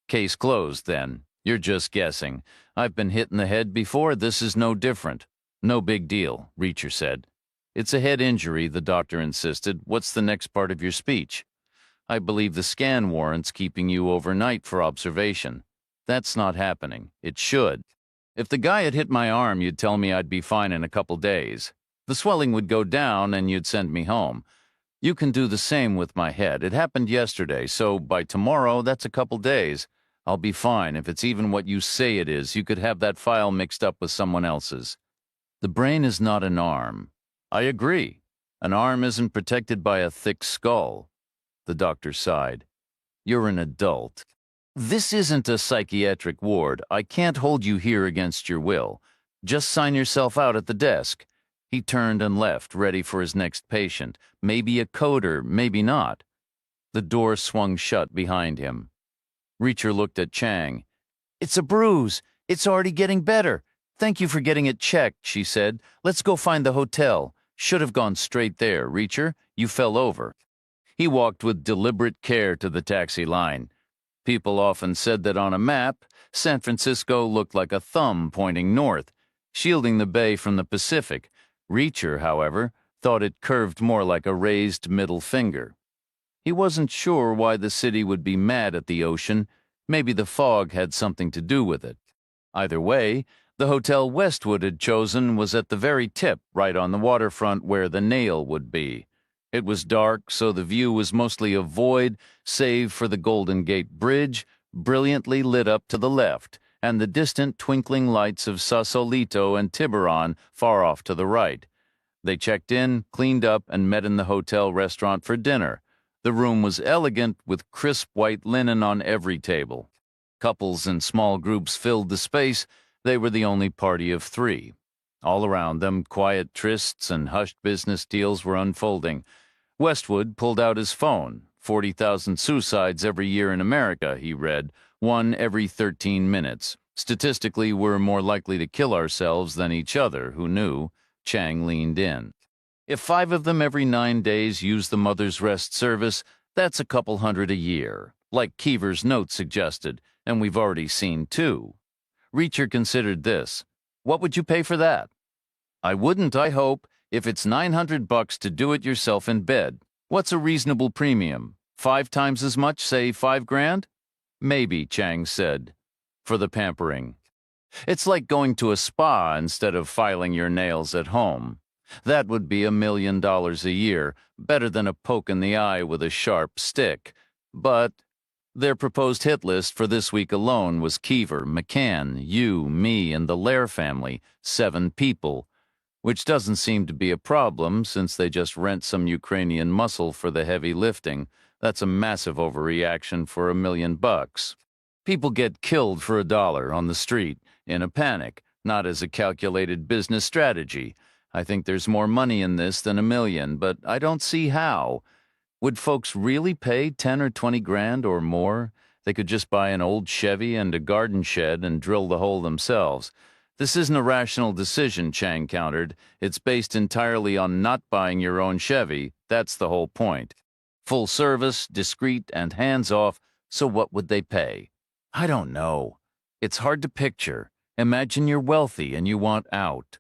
Case closed, then. You're just guessing. I've been hit in the head before. This is no different. No big deal, Reacher said. It's a head injury, the doctor insisted. What's the next part of your speech? I believe the scan warrants keeping you overnight for observation. That's not happening. It should. If the guy had hit my arm, you'd tell me I'd be fine in a couple days. The swelling would go down and you'd send me home. You can do the same with my head. It happened yesterday, so by tomorrow, that's a couple days. I'll be fine. If it's even what you say it is, you could have that file mixed up with someone else's. The brain is not an arm. I agree. An arm isn't protected by a thick skull. The doctor sighed. You're an adult. This isn't a psychiatric ward. I can't hold you here against your will. Just sign yourself out at the desk. He turned and left, ready for his next patient. Maybe a coder, maybe not. The door swung shut behind him. Reacher looked at Chang. It's a bruise. It's already getting better. Thank you for getting it checked, she said. Let's go find the hotel. Should have gone straight there, Reacher. You fell over. He walked with deliberate care to the taxi line. People often said that on a map, San Francisco looked like a thumb pointing north, shielding the bay from the Pacific. Reacher, however, thought it curved more like a raised middle finger. He wasn't sure why the city would be mad at the ocean. Maybe the fog had something to do with it. Either way, the hotel Westwood had chosen was at the very tip, right on the waterfront where the nail would be. It was dark, so the view was mostly a void, save for the Golden Gate Bridge, brilliantly lit up to the left, and the distant twinkling lights of Sausalito and Tiburon far off to the right. They checked in, cleaned up, and met in the hotel restaurant for dinner. The room was elegant, with crisp white linen on every table. Couples and small groups filled the space. They were the only party of three. All around them, quiet trysts and hushed business deals were unfolding. Westwood pulled out his phone. 40,000 suicides every year in America, he read, one every 13 minutes. Statistically, we're more likely to kill ourselves than each other, who knew? Chang leaned in. If 5 of them every 9 days use the Mother's Rest service, that's a couple hundred a year, like Keever's note suggested, and we've already seen 2. Reacher considered this. What would you pay for that? I wouldn't, I hope, if it's $900 to do it yourself in bed. What's a reasonable premium? 5 times as much, say $5,000? Maybe, Chang said, for the pampering. It's like going to a spa instead of filing your nails at home. That would be $1 million a year, better than a poke in the eye with a sharp stick. But their proposed hit list for this week alone was Keever, McCann, you, me, and the Lair family, 7 people, which doesn't seem to be a problem since they just rent some Ukrainian muscle for the heavy lifting. That's a massive overreaction for $1 million. People get killed for $1 on the street in a panic, not as a calculated business strategy. I think there's more money in this than $1 million, but I don't see how. Would folks really pay 10 or 20 grand or more? They could just buy an old Chevy and a garden shed and drill the hole themselves. This isn't a rational decision, Chang countered. It's based entirely on not buying your own Chevy. That's the whole point. Full service, discreet, and hands-off, so what would they pay? I don't know. It's hard to picture. Imagine you're wealthy and you want out.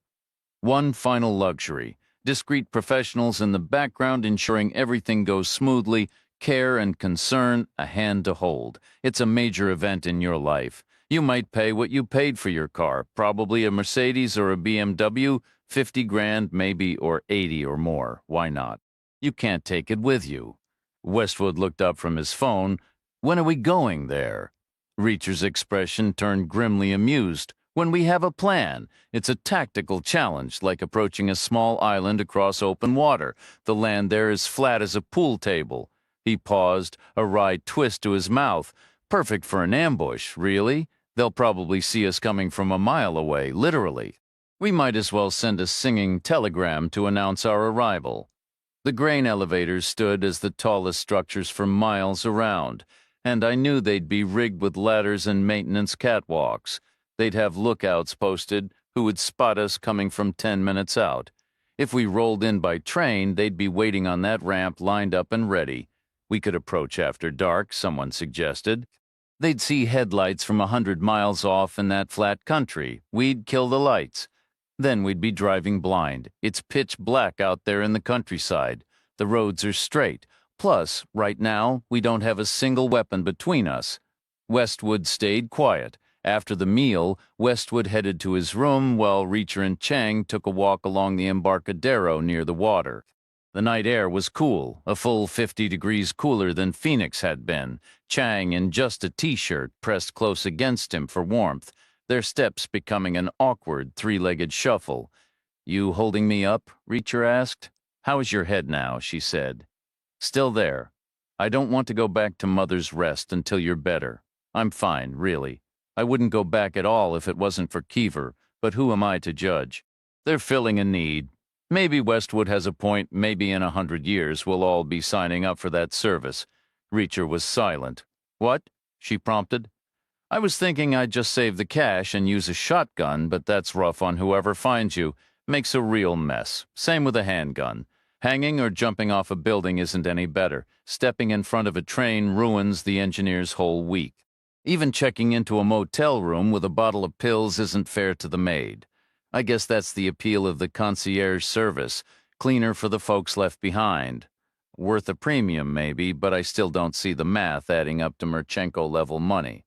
One final luxury. Discreet professionals in the background ensuring everything goes smoothly, care and concern, a hand to hold. It's a major event in your life. You might pay what you paid for your car, probably a Mercedes or a BMW, 50 grand maybe, or 80 or more. Why not? You can't take it with you. Westwood looked up from his phone. When are we going there? Reacher's expression turned grimly amused. When we have a plan. It's a tactical challenge, like approaching a small island across open water. The land there is flat as a pool table. He paused, a wry twist to his mouth. Perfect for an ambush, really? They'll probably see us coming from a mile away, literally. We might as well send a singing telegram to announce our arrival. The grain elevators stood as the tallest structures for miles around, and I knew they'd be rigged with ladders and maintenance catwalks. They'd have lookouts posted who would spot us coming from 10 minutes out. If we rolled in by train, they'd be waiting on that ramp lined up and ready. We could approach after dark, someone suggested. They'd see headlights from 100 miles off in that flat country. We'd kill the lights. Then we'd be driving blind. It's pitch black out there in the countryside. The roads are straight. Plus, right now, we don't have a single weapon between us. Westwood stayed quiet. After the meal, Westwood headed to his room while Reacher and Chang took a walk along the Embarcadero near the water. The night air was cool, a full 50 degrees cooler than Phoenix had been. Chang in just a t-shirt pressed close against him for warmth, their steps becoming an awkward three-legged shuffle. "You holding me up?" Reacher asked. "How is your head now?" she said. "Still there. I don't want to go back to Mother's Rest until you're better. I'm fine, really. I wouldn't go back at all if it wasn't for Keever, but who am I to judge? They're filling a need. Maybe Westwood has a point, maybe in 100 years we'll all be signing up for that service." Reacher was silent. "What?" she prompted. "I was thinking I'd just save the cash and use a shotgun, but that's rough on whoever finds you. Makes a real mess. Same with a handgun. Hanging or jumping off a building isn't any better. Stepping in front of a train ruins the engineer's whole week. Even checking into a motel room with a bottle of pills isn't fair to the maid. I guess that's the appeal of the concierge service, cleaner for the folks left behind. Worth a premium, maybe, but I still don't see the math adding up to Merchenko-level money.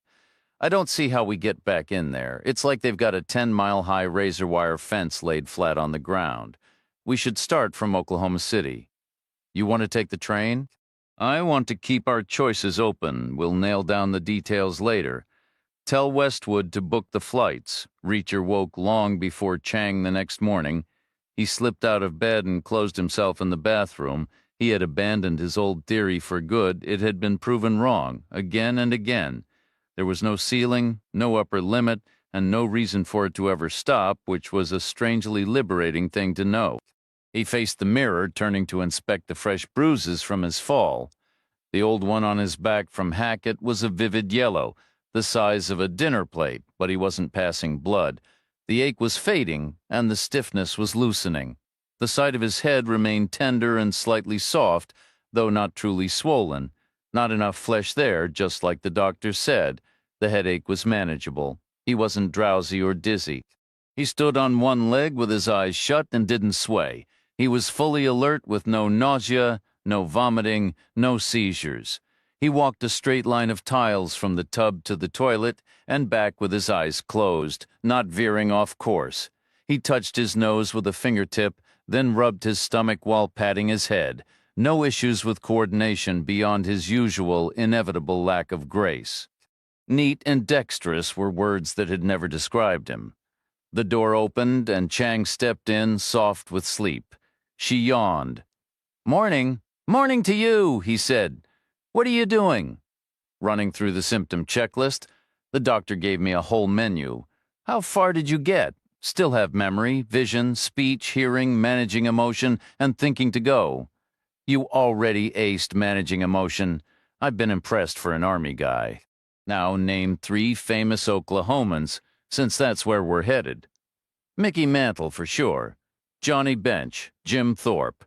I don't see how we get back in there. It's like they've got a 10-mile-high razor wire fence laid flat on the ground. We should start from Oklahoma City. You want to take the train? I want to keep our choices open. We'll nail down the details later. Tell Westwood to book the flights. Reacher woke long before Chang the next morning. He slipped out of bed and closed himself in the bathroom. He had abandoned his old theory for good. It had been proven wrong, again and again. There was no ceiling, no upper limit, and no reason for it to ever stop, which was a strangely liberating thing to know. He faced the mirror, turning to inspect the fresh bruises from his fall. The old one on his back from Hackett was a vivid yellow, the size of a dinner plate, but he wasn't passing blood. The ache was fading, and the stiffness was loosening. The side of his head remained tender and slightly soft, though not truly swollen. Not enough flesh there, just like the doctor said. The headache was manageable. He wasn't drowsy or dizzy. He stood on one leg with his eyes shut and didn't sway. He was fully alert with no nausea, no vomiting, no seizures. He walked a straight line of tiles from the tub to the toilet and back with his eyes closed, not veering off course. He touched his nose with a fingertip, then rubbed his stomach while patting his head. No issues with coordination beyond his usual, inevitable lack of grace. Neat and dexterous were words that had never described him. The door opened and Chang stepped in, soft with sleep. She yawned. "Morning. Morning to you," he said. "What are you doing?" Running through the symptom checklist, the doctor gave me a whole menu. "How far did you get?" Still have memory, vision, speech, hearing, managing emotion, and thinking to go. You already aced managing emotion. I've been impressed for an Army guy. Now name 3 famous Oklahomans, since that's where we're headed. Mickey Mantle for sure. Johnny Bench, Jim Thorpe.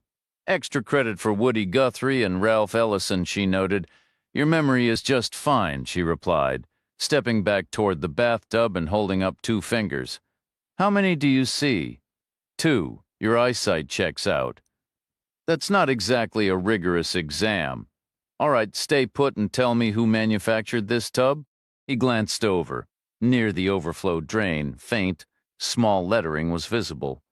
Extra credit for Woody Guthrie and Ralph Ellison, she noted. Your memory is just fine, she replied, stepping back toward the bathtub and holding up 2 fingers. How many do you see? 2. Your eyesight checks out. That's not exactly a rigorous exam. All right, stay put and tell me who manufactured this tub? He glanced over. Near the overflow drain, faint, small lettering was visible.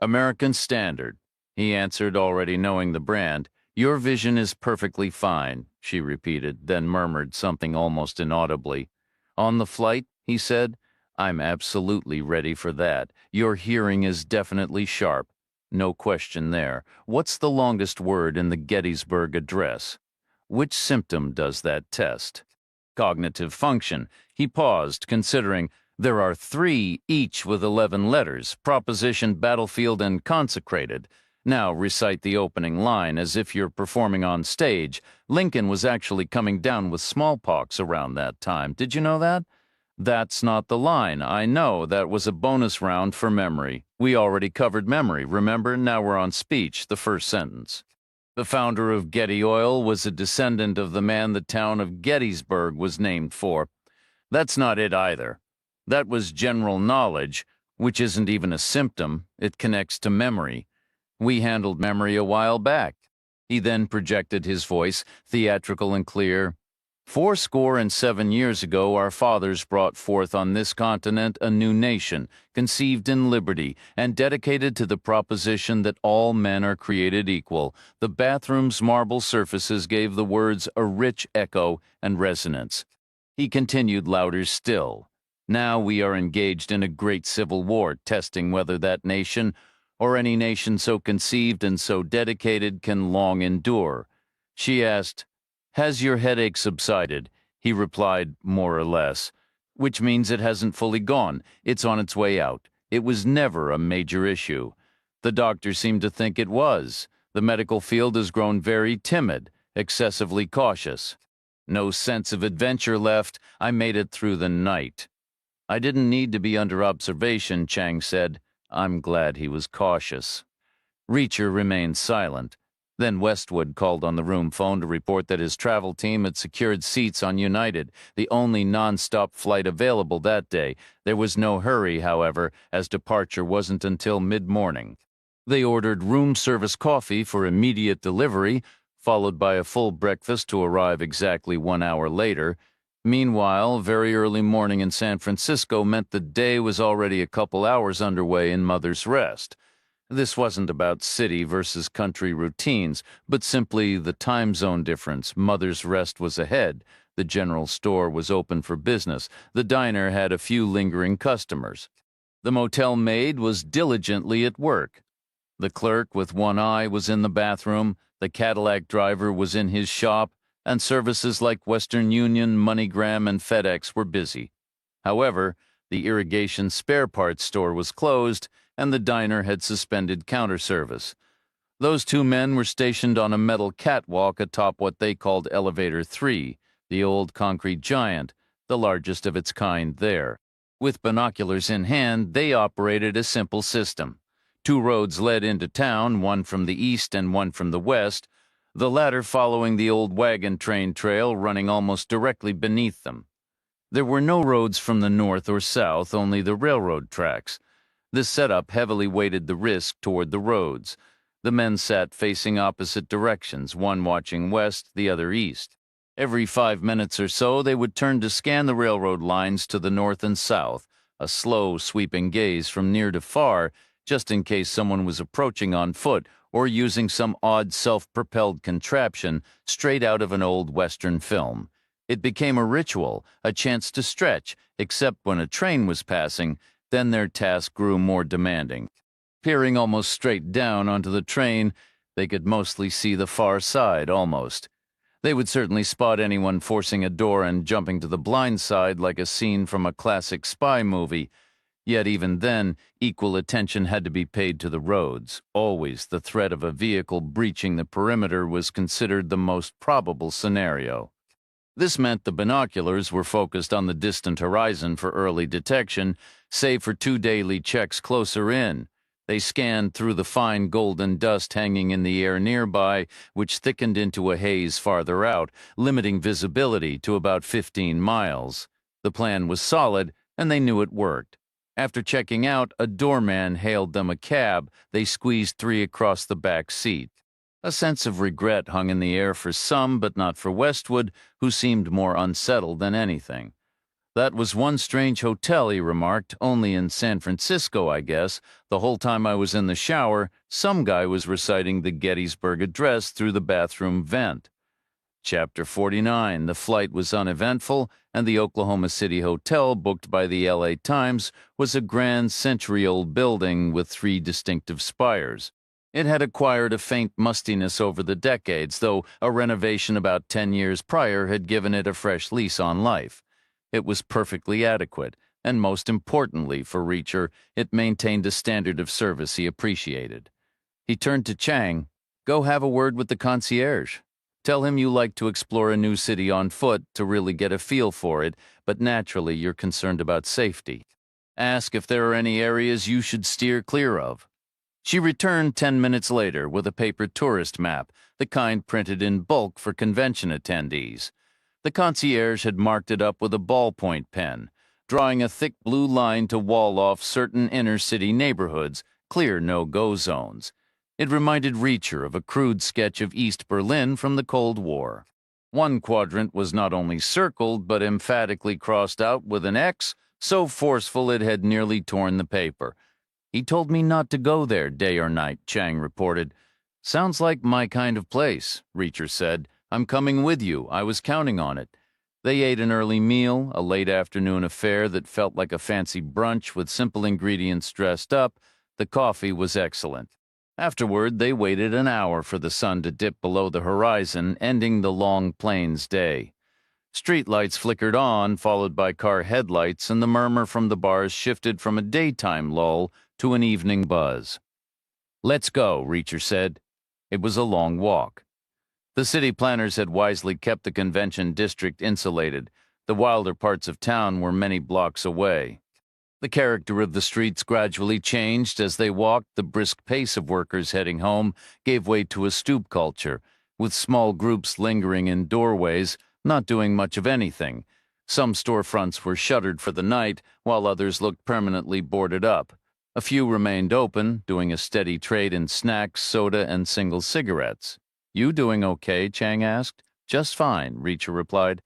American Standard, he answered, already knowing the brand. Your vision is perfectly fine, she repeated, then murmured something almost inaudibly. On the flight, he said, I'm absolutely ready for that. Your hearing is definitely sharp. No question there. What's the longest word in the Gettysburg Address? Which symptom does that test? Cognitive function. He paused, considering. There are 3, each with 11 letters: proposition, battlefield, and consecrated. Now recite the opening line as if you're performing on stage. Lincoln was actually coming down with smallpox around that time. Did you know that? That's not the line. I know, that was a bonus round for memory. We already covered memory, remember? Now we're on speech, the first sentence. The founder of Getty Oil was a descendant of the man the town of Gettysburg was named for. That's not it either. That was general knowledge, which isn't even a symptom. It connects to memory. We handled memory a while back. He then projected his voice, theatrical and clear. 77 years ago, our fathers brought forth on this continent a new nation, conceived in liberty, and dedicated to the proposition that all men are created equal. The bathroom's marble surfaces gave the words a rich echo and resonance. He continued louder still. Now we are engaged in a great civil war, testing whether that nation, or any nation so conceived and so dedicated, can long endure. She asked, Has your headache subsided? He replied, more or less, which means it hasn't fully gone. It's on its way out. It was never a major issue. The doctor seemed to think it was. The medical field has grown very timid, excessively cautious. No sense of adventure left. I made it through the night. I didn't need to be under observation, Chang said. I'm glad he was cautious. Reacher remained silent. Then Westwood called on the room phone to report that his travel team had secured seats on United, the only non-stop flight available that day. There was no hurry, however, as departure wasn't until mid-morning. They ordered room service coffee for immediate delivery, followed by a full breakfast to arrive exactly 1 hour later. Meanwhile, very early morning in San Francisco meant the day was already a couple hours underway in Mother's Rest. This wasn't about city versus country routines, but simply the time zone difference. Mother's Rest was ahead. The general store was open for business. The diner had a few lingering customers. The motel maid was diligently at work. The clerk with one eye was in the bathroom. The Cadillac driver was in his shop, and services like Western Union, MoneyGram, and FedEx were busy. However, the irrigation spare parts store was closed, and the diner had suspended counter service. Those 2 men were stationed on a metal catwalk atop what they called Elevator 3, the old concrete giant, the largest of its kind there. With binoculars in hand, they operated a simple system. 2 roads led into town, one from the east and one from the west, the latter following the old wagon train trail running almost directly beneath them. There were no roads from the north or south, only the railroad tracks. This setup heavily weighted the risk toward the roads. The men sat facing opposite directions, one watching west, the other east. Every 5 minutes or so, they would turn to scan the railroad lines to the north and south, a slow, sweeping gaze from near to far, just in case someone was approaching on foot or using some odd self-propelled contraption straight out of an old Western film. It became a ritual, a chance to stretch, except when a train was passing. Then their task grew more demanding. Peering almost straight down onto the train, they could mostly see the far side, almost. They would certainly spot anyone forcing a door and jumping to the blind side like a scene from a classic spy movie. Yet even then, equal attention had to be paid to the roads. Always the threat of a vehicle breaching the perimeter was considered the most probable scenario. This meant the binoculars were focused on the distant horizon for early detection, save for 2 daily checks closer in. They scanned through the fine golden dust hanging in the air nearby, which thickened into a haze farther out, limiting visibility to about 15 miles. The plan was solid, and they knew it worked. After checking out, a doorman hailed them a cab. They squeezed 3 across the back seat. A sense of regret hung in the air for some, but not for Westwood, who seemed more unsettled than anything. That was one strange hotel, he remarked, only in San Francisco, I guess. The whole time I was in the shower, some guy was reciting the Gettysburg Address through the bathroom vent. Chapter 49. The flight was uneventful, and the Oklahoma City hotel, booked by the LA Times, was a grand century-old building with 3 distinctive spires. It had acquired a faint mustiness over the decades, though a renovation about 10 years prior had given it a fresh lease on life. It was perfectly adequate, and most importantly for Reacher, it maintained a standard of service he appreciated. He turned to Chang. "Go have a word with the concierge. Tell him you like to explore a new city on foot to really get a feel for it, but naturally you're concerned about safety. Ask if there are any areas you should steer clear of." She returned 10 minutes later with a paper tourist map, the kind printed in bulk for convention attendees. The concierge had marked it up with a ballpoint pen, drawing a thick blue line to wall off certain inner-city neighborhoods, clear no-go zones. It reminded Reacher of a crude sketch of East Berlin from the Cold War. One quadrant was not only circled, but emphatically crossed out with an X, so forceful it had nearly torn the paper. "He told me not to go there day or night," Chang reported. "Sounds like my kind of place," Reacher said. "I'm coming with you. I was counting on it." They ate an early meal, a late afternoon affair that felt like a fancy brunch with simple ingredients dressed up. The coffee was excellent. Afterward, they waited an hour for the sun to dip below the horizon, ending the long plains day. Streetlights flickered on, followed by car headlights, and the murmur from the bars shifted from a daytime lull to an evening buzz. "Let's go," Reacher said. It was a long walk. The city planners had wisely kept the convention district insulated. The wilder parts of town were many blocks away. The character of the streets gradually changed as they walked. The brisk pace of workers heading home gave way to a stoop culture, with small groups lingering in doorways, not doing much of anything. Some storefronts were shuttered for the night, while others looked permanently boarded up. A few remained open, doing a steady trade in snacks, soda, and single cigarettes. "You doing okay?" Chang asked. "Just fine," Reacher replied.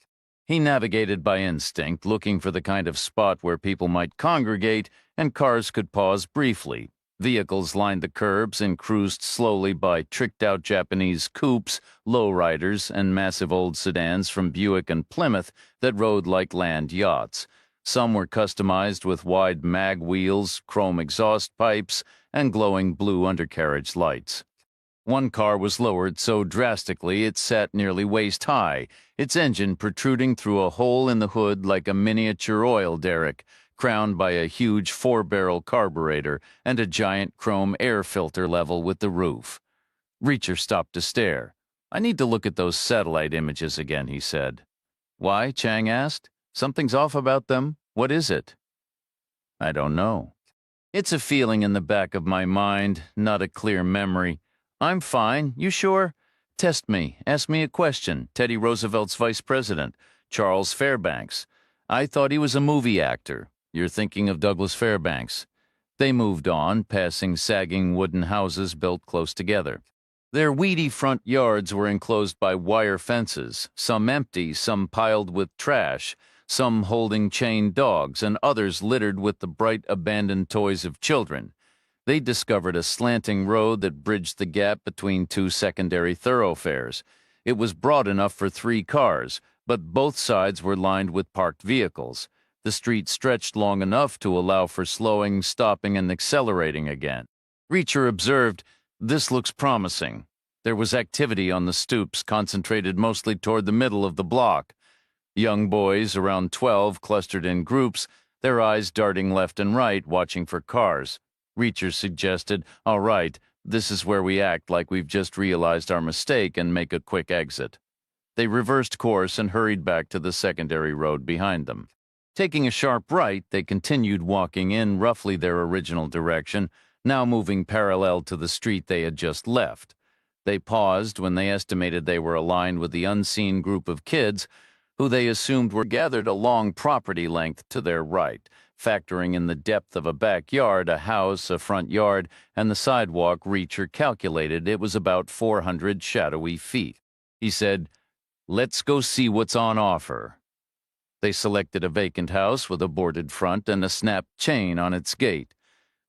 He navigated by instinct, looking for the kind of spot where people might congregate and cars could pause briefly. Vehicles lined the curbs and cruised slowly by tricked-out Japanese coupes, lowriders, and massive old sedans from Buick and Plymouth that rode like land yachts. Some were customized with wide mag wheels, chrome exhaust pipes, and glowing blue undercarriage lights. One car was lowered so drastically it sat nearly waist-high, its engine protruding through a hole in the hood like a miniature oil derrick, crowned by a huge 4-barrel carburetor and a giant chrome air filter level with the roof. Reacher stopped to stare. "I need to look at those satellite images again," he said. "Why?" Chang asked. "Something's off about them. What is it?" "I don't know. It's a feeling in the back of my mind, not a clear memory. I'm fine. You sure? Test me. Ask me a question. Teddy Roosevelt's vice president, Charles Fairbanks. I thought he was a movie actor. You're thinking of Douglas Fairbanks." They moved on, passing sagging wooden houses built close together. Their weedy front yards were enclosed by wire fences, some empty, some piled with trash, some holding chained dogs, and others littered with the bright abandoned toys of children. They discovered a slanting road that bridged the gap between 2 secondary thoroughfares. It was broad enough for 3 cars, but both sides were lined with parked vehicles. The street stretched long enough to allow for slowing, stopping, and accelerating again. Reacher observed, "This looks promising." There was activity on the stoops, concentrated mostly toward the middle of the block. Young boys, around 12, clustered in groups. their eyes darting left and right, watching for cars. Reacher suggested, "All right, this is where we act like we've just realized our mistake and make a quick exit." They reversed course and hurried back to the secondary road behind them. Taking a sharp right, they continued walking in roughly their original direction, now moving parallel to the street they had just left. They paused when they estimated they were aligned with the unseen group of kids who they assumed were gathered a long property length to their right, factoring in the depth of a backyard, a house, a front yard, and the sidewalk. Reacher calculated it was about 400 shadowy feet. He said, "Let's go see what's on offer." They selected a vacant house with a boarded front and a snapped chain on its gate.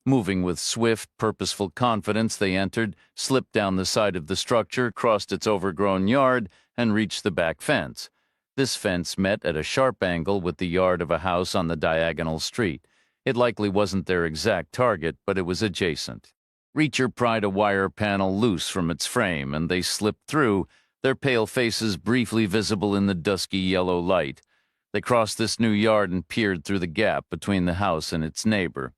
Moving with swift, purposeful confidence, they entered, slipped down the side of the structure, crossed its overgrown yard, and reached the back fence. This fence met at a sharp angle with the yard of a house on the diagonal street. It likely wasn't their exact target, but it was adjacent. Reacher pried a wire panel loose from its frame, and they slipped through, their pale faces briefly visible in the dusky yellow light. They crossed this new yard and peered through the gap between the house and its neighbor.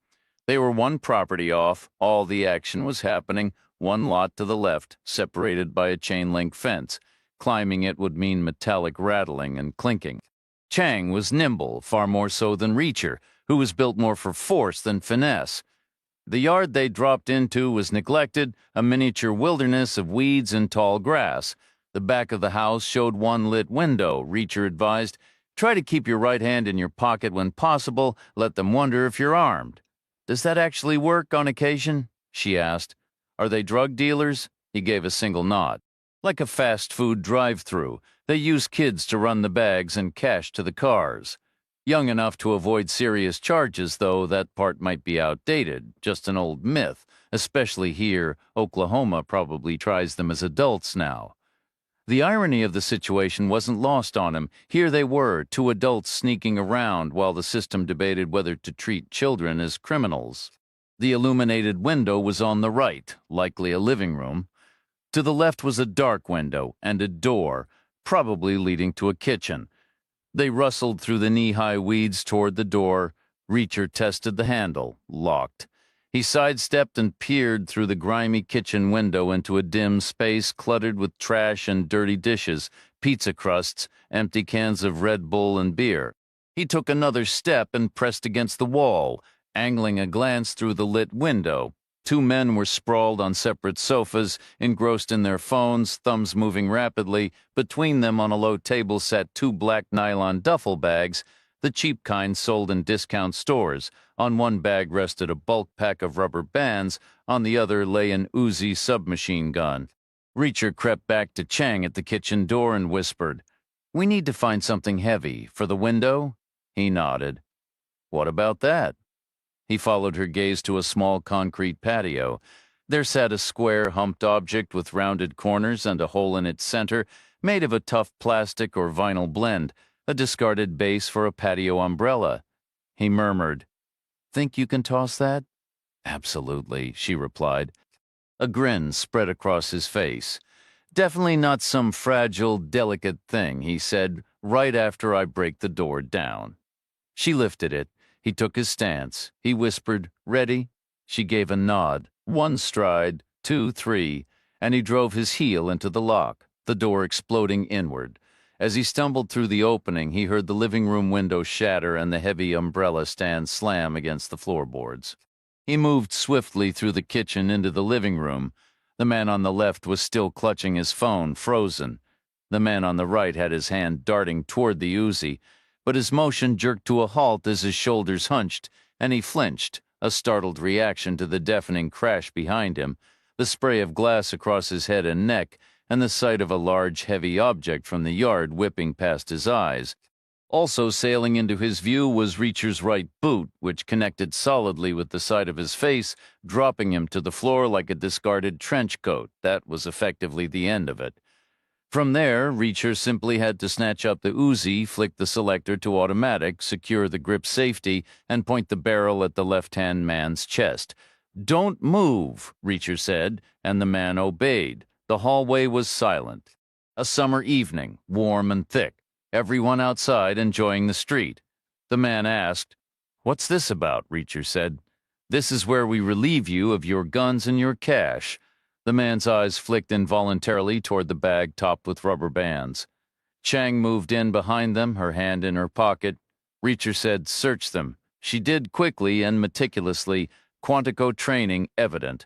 They were one property off. All the action was happening one lot to the left, separated by a chain-link fence. Climbing it would mean metallic rattling and clinking. Chang was nimble, far more so than Reacher, who was built more for force than finesse. The yard they dropped into was neglected, a miniature wilderness of weeds and tall grass. The back of the house showed one lit window. Reacher advised, "Try to keep your right hand in your pocket when possible. Let them wonder if you're armed." "Does that actually work on occasion?" she asked. "Are they drug dealers?" He gave a single nod. "Like a fast food drive-through. They use kids to run the bags and cash to the cars. Young enough to avoid serious charges, though that part might be outdated, just an old myth, especially here. Oklahoma probably tries them as adults now." The irony of the situation wasn't lost on him. Here they were, two adults sneaking around while the system debated whether to treat children as criminals. The illuminated window was on the right, likely a living room. To the left was a dark window and a door, probably leading to a kitchen. They rustled through the knee-high weeds toward the door. Reacher tested the handle, locked. He sidestepped and peered through the grimy kitchen window into a dim space cluttered with trash and dirty dishes, pizza crusts, empty cans of Red Bull and beer. He took another step and pressed against the wall, angling a glance through the lit window. Two men were sprawled on separate sofas, engrossed in their phones, thumbs moving rapidly. Between them on a low table sat two black nylon duffel bags, the cheap kind sold in discount stores. On one bag rested a bulk pack of rubber bands, on the other lay an Uzi submachine gun. Reacher crept back to Chang at the kitchen door and whispered, "We need to find something heavy. For the window?" He nodded. "What about that?" He followed her gaze to a small concrete patio. There sat a square, humped object with rounded corners and a hole in its center, made of a tough plastic or vinyl blend, a discarded base for a patio umbrella. He murmured, "Think you can toss that?" "Absolutely," she replied. A grin spread across his face. "Definitely not some fragile, delicate thing," he said, "right after I break the door down." She lifted it. He took his stance. He whispered, "Ready?" She gave a nod. One stride, two, three, and he drove his heel into the lock, the door exploding inward. As he stumbled through the opening, he heard the living room window shatter and the heavy umbrella stand slam against the floorboards. He moved swiftly through the kitchen into the living room. The man on the left was still clutching his phone, frozen. The man on the right had his hand darting toward the Uzi, but his motion jerked to a halt as his shoulders hunched, and he flinched, a startled reaction to the deafening crash behind him, the spray of glass across his head and neck, and the sight of a large, heavy object from the yard whipping past his eyes. Also sailing into his view was Reacher's right boot, which connected solidly with the side of his face, dropping him to the floor like a discarded trench coat. That was effectively the end of it. From there, Reacher simply had to snatch up the Uzi, flick the selector to automatic, secure the grip safety, and point the barrel at the left-hand man's chest. "Don't move," Reacher said, and the man obeyed. The hallway was silent. A summer evening, warm and thick. Everyone outside enjoying the street. The man asked, "What's this about?" Reacher said. "This is where we relieve you of your guns and your cash." The man's eyes flicked involuntarily toward the bag topped with rubber bands. Chang moved in behind them, her hand in her pocket. Reacher said, "Search them." She did quickly and meticulously, Quantico training evident.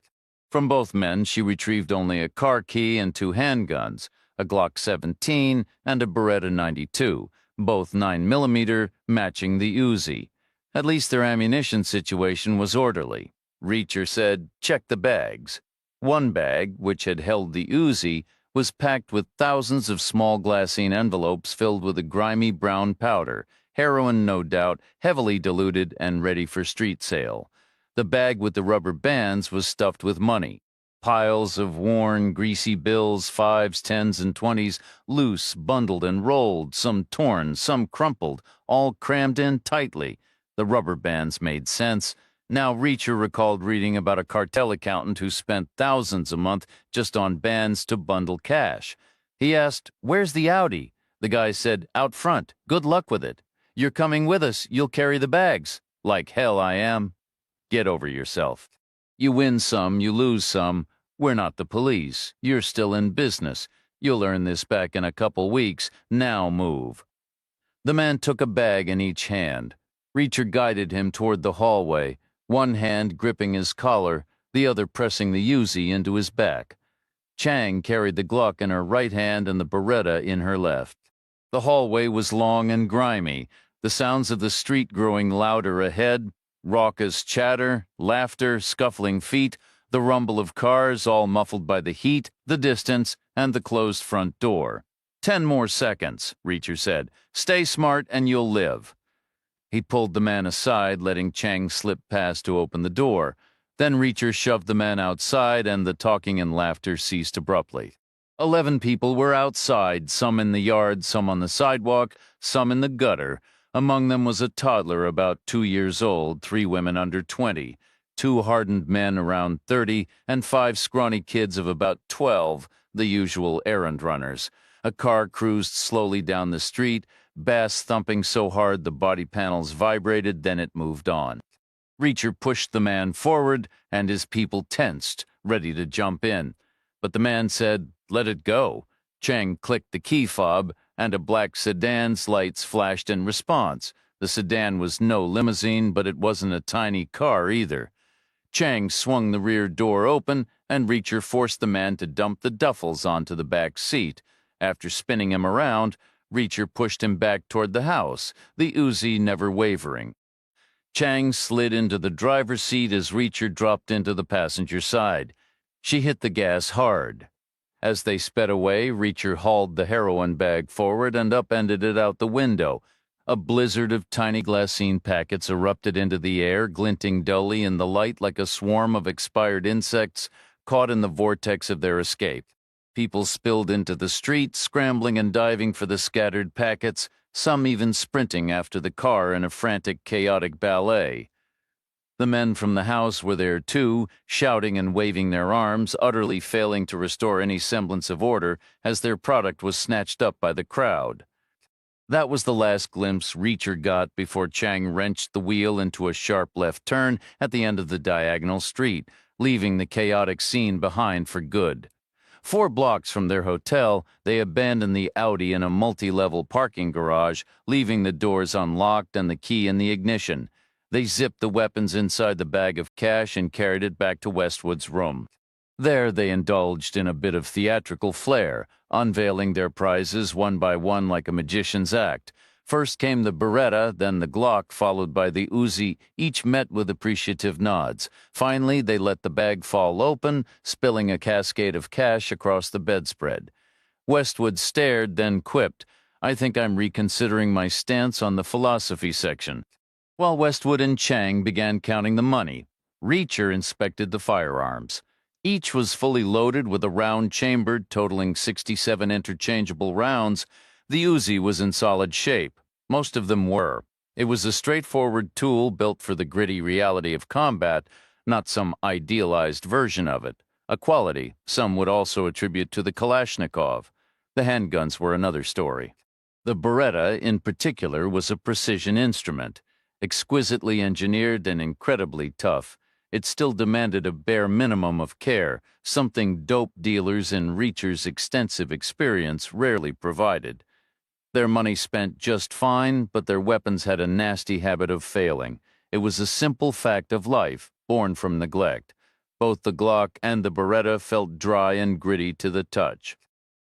From both men, she retrieved only a car key and 2 handguns, a Glock 17 and a Beretta 92, both 9mm, matching the Uzi. At least their ammunition situation was orderly. Reacher said, "Check the bags." One bag, which had held the Uzi, was packed with thousands of small glassine envelopes filled with a grimy brown powder, heroin no doubt, heavily diluted and ready for street sale. The bag with the rubber bands was stuffed with money. Piles of worn, greasy bills, 5s, 10s, and 20s, loose, bundled, and rolled, some torn, some crumpled, all crammed in tightly. The rubber bands made sense. Now Reacher recalled reading about a cartel accountant who spent thousands a month just on bands to bundle cash. He asked, "Where's the Audi?" The guy said, "Out front. Good luck with it." "You're coming with us. You'll carry the bags." "Like hell I am." Get over yourself. You win some, you lose some. We're not the police. You're still in business. You'll earn this back in a couple weeks. Now move. The man took a bag in each hand. Reacher guided him toward the hallway, one hand gripping his collar, the other pressing the Uzi into his back. Chang carried the Glock in her right hand and the Beretta in her left. The hallway was long and grimy, the sounds of the street growing louder ahead, raucous chatter, laughter, scuffling feet, the rumble of cars all muffled by the heat, the distance, and the closed front door. 10 more seconds, Reacher said. "Stay smart and you'll live." He pulled the man aside, letting Chang slip past to open the door. Then Reacher shoved the man outside and the talking and laughter ceased abruptly. 11 people were outside, some in the yard, some on the sidewalk, some in the gutter. Among them was a toddler about 2 years old, 3 women under 20, 2 hardened men around 30, and 5 scrawny kids of about 12, the usual errand runners. A car cruised slowly down the street, bass thumping so hard the body panels vibrated, then it moved on. Reacher pushed the man forward, and his people tensed, ready to jump in. But the man said, "Let it go." Chang clicked the key fob, and a black sedan's lights flashed in response. The sedan was no limousine, but it wasn't a tiny car either. Chang swung the rear door open, and Reacher forced the man to dump the duffels onto the back seat. After spinning him around, Reacher pushed him back toward the house, the Uzi never wavering. Chang slid into the driver's seat as Reacher dropped into the passenger side. She hit the gas hard. As they sped away, Reacher hauled the heroin bag forward and upended it out the window. A blizzard of tiny glassine packets erupted into the air, glinting dully in the light like a swarm of expired insects caught in the vortex of their escape. People spilled into the street, scrambling and diving for the scattered packets, some even sprinting after the car in a frantic, chaotic ballet. The men from the house were there too, shouting and waving their arms, utterly failing to restore any semblance of order as their product was snatched up by the crowd. That was the last glimpse Reacher got before Chang wrenched the wheel into a sharp left turn at the end of the diagonal street, leaving the chaotic scene behind for good. 4 blocks from their hotel, they abandoned the Audi in a multi-level parking garage, leaving the doors unlocked and the key in the ignition. They zipped the weapons inside the bag of cash and carried it back to Westwood's room. There they indulged in a bit of theatrical flair, unveiling their prizes one by one like a magician's act. First came the Beretta, then the Glock, followed by the Uzi, each met with appreciative nods. Finally, they let the bag fall open, spilling a cascade of cash across the bedspread. Westwood stared, then quipped, "I think I'm reconsidering my stance on the philosophy section." While Westwood and Chang began counting the money, Reacher inspected the firearms. Each was fully loaded with a round chambered, totaling 67 interchangeable rounds. The Uzi was in solid shape. Most of them were. It was a straightforward tool built for the gritty reality of combat, not some idealized version of it, a quality some would also attribute to the Kalashnikov. The handguns were another story. The Beretta, in particular, was a precision instrument. Exquisitely engineered and incredibly tough, it still demanded a bare minimum of care, something dope dealers in Reacher's extensive experience rarely provided. Their money spent just fine, but their weapons had a nasty habit of failing. It was a simple fact of life, born from neglect. Both the Glock and the Beretta felt dry and gritty to the touch.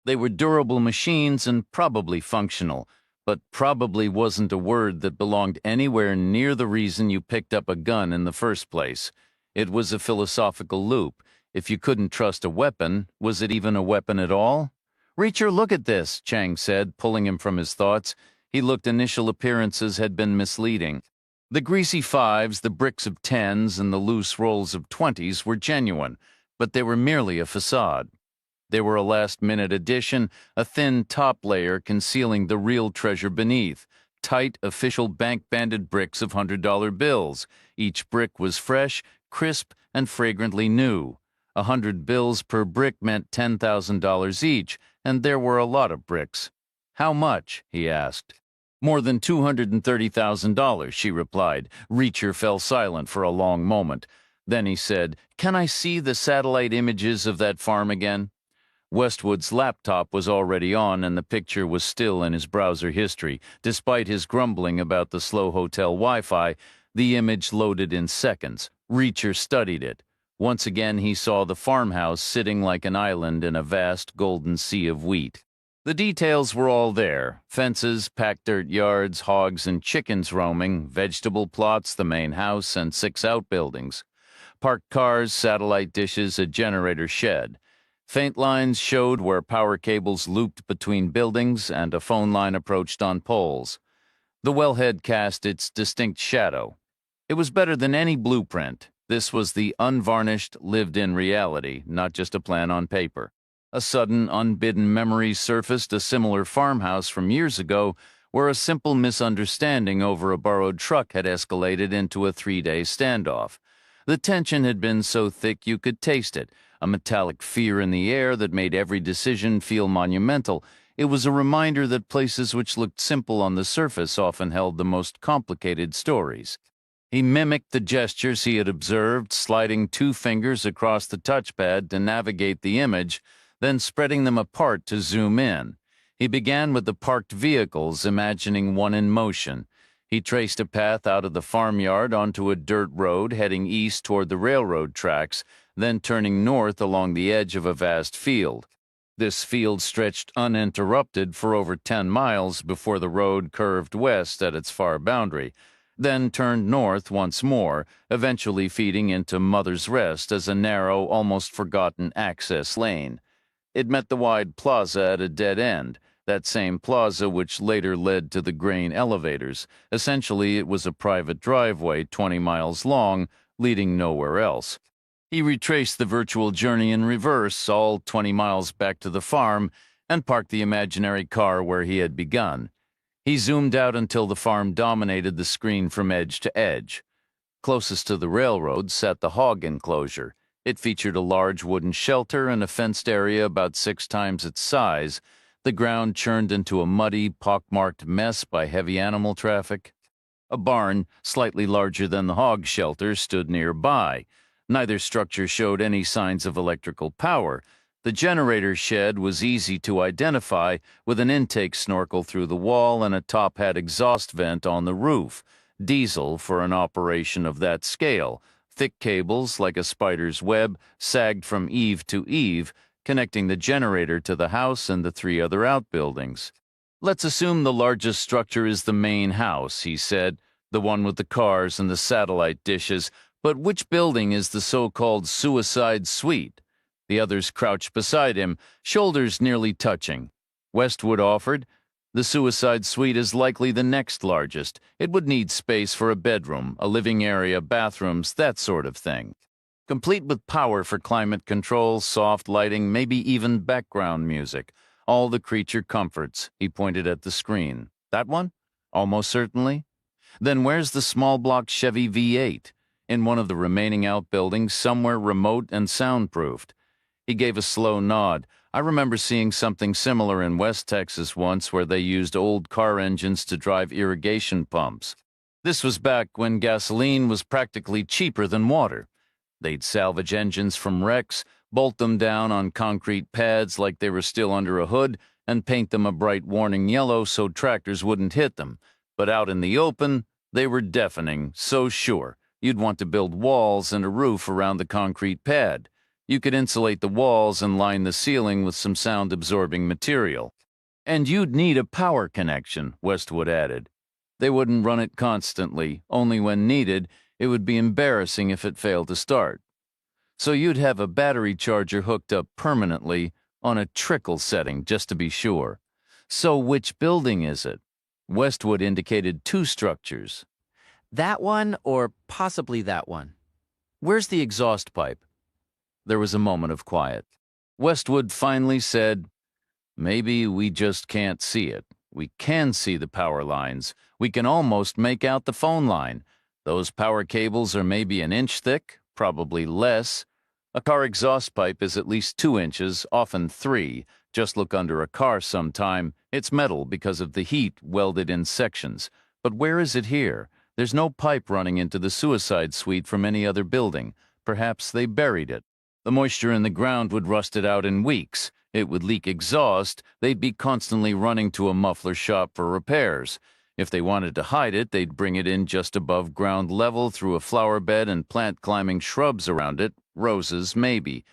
They were durable machines and probably functional, but probably wasn't a word that belonged anywhere near the reason you picked up a gun in the first place. It was a philosophical loop. If you couldn't trust a weapon, was it even a weapon at all? Reacher, look at this, Chang said, pulling him from his thoughts. He looked initial appearances had been misleading. The greasy fives, the bricks of tens, and the loose rolls of 20s were genuine, but they were merely a facade. They were a last-minute addition, a thin top layer concealing the real treasure beneath, tight, official bank-banded bricks of $100 bills. Each brick was fresh, crisp, and fragrantly new. 100 bills per brick meant $10,000 each, and there were a lot of bricks. How much? He asked. More than $230,000, she replied. Reacher fell silent for a long moment. Then he said, "Can I see the satellite images of that farm again?" Westwood's laptop was already on, and the picture was still in his browser history. Despite his grumbling about the slow hotel Wi-Fi, the image loaded in seconds. Reacher studied it. Once again he saw the farmhouse sitting like an island in a vast golden sea of wheat. The details were all there: fences, packed dirt yards, hogs and chickens roaming, vegetable plots, the main house, and 6 outbuildings. Parked cars, satellite dishes, a generator shed. Faint lines showed where power cables looped between buildings and a phone line approached on poles. The wellhead cast its distinct shadow. It was better than any blueprint. This was the unvarnished, lived-in reality, not just a plan on paper. A sudden, unbidden memory surfaced, a similar farmhouse from years ago where a simple misunderstanding over a borrowed truck had escalated into a 3-day standoff. The tension had been so thick you could taste it, a metallic fear in the air that made every decision feel monumental. It was a reminder that places which looked simple on the surface often held the most complicated stories. He mimicked the gestures he had observed, sliding 2 fingers across the touchpad to navigate the image, then spreading them apart to zoom in. He began with the parked vehicles, imagining one in motion. He traced a path out of the farmyard onto a dirt road heading east toward the railroad tracks, then turning north along the edge of a vast field. This field stretched uninterrupted for over 10 miles before the road curved west at its far boundary, then turned north once more, eventually feeding into Mother's Rest as a narrow, almost forgotten access lane. It met the wide plaza at a dead end, that same plaza which later led to the grain elevators. Essentially, it was a private driveway 20 miles long, leading nowhere else. He retraced the virtual journey in reverse, all 20 miles back to the farm, and parked the imaginary car where he had begun. He zoomed out until the farm dominated the screen from edge to edge. Closest to the railroad sat the hog enclosure. It featured a large wooden shelter and a fenced area about 6 times its size. The ground churned into a muddy, pockmarked mess by heavy animal traffic. A barn, slightly larger than the hog shelter, stood nearby. Neither structure showed any signs of electrical power. The generator shed was easy to identify, with an intake snorkel through the wall and a top-hat exhaust vent on the roof. Diesel for an operation of that scale. Thick cables, like a spider's web, sagged from eave to eave, connecting the generator to the house and the 3 other outbuildings. "Let's assume the largest structure is the main house," he said, "the one with the cars and the satellite dishes. But which building is the so-called suicide suite?" The others crouched beside him, shoulders nearly touching. Westwood offered, "The suicide suite is likely the next largest. It would need space for a bedroom, a living area, bathrooms, that sort of thing. Complete with power for climate control, soft lighting, maybe even background music. All the creature comforts." He pointed at the screen. "That one? Almost certainly. Then where's the small block Chevy V8? In one of the remaining outbuildings, somewhere remote and soundproofed." He gave a slow nod. "I remember seeing something similar in West Texas once, where they used old car engines to drive irrigation pumps." This was back when gasoline was practically cheaper than water. They'd salvage engines from wrecks, bolt them down on concrete pads like they were still under a hood, and paint them a bright warning yellow so tractors wouldn't hit them. But out in the open, they were deafening, so sure. You'd want to build walls and a roof around the concrete pad. You could insulate the walls and line the ceiling with some sound-absorbing material. And you'd need a power connection, Westwood added. They wouldn't run it constantly, only when needed. It would be embarrassing if it failed to start. So you'd have a battery charger hooked up permanently on a trickle setting just to be sure. So which building is it? Westwood indicated two structures. That one or possibly that one. Where's the exhaust pipe? There was a moment of quiet. Westwood finally said, "Maybe we just can't see it. We can see the power lines. We can almost make out the phone line. Those power cables are maybe an inch thick, probably less. A car exhaust pipe is at least 2 inches, often 3. Just look under a car sometime. It's metal because of the heat welded in sections. But where is it here? There's no pipe running into the suicide suite from any other building. Perhaps they buried it. The moisture in the ground would rust it out in weeks. It would leak exhaust. They'd be constantly running to a muffler shop for repairs. If they wanted to hide it, they'd bring it in just above ground level through a flower bed and plant climbing shrubs around it, roses maybe.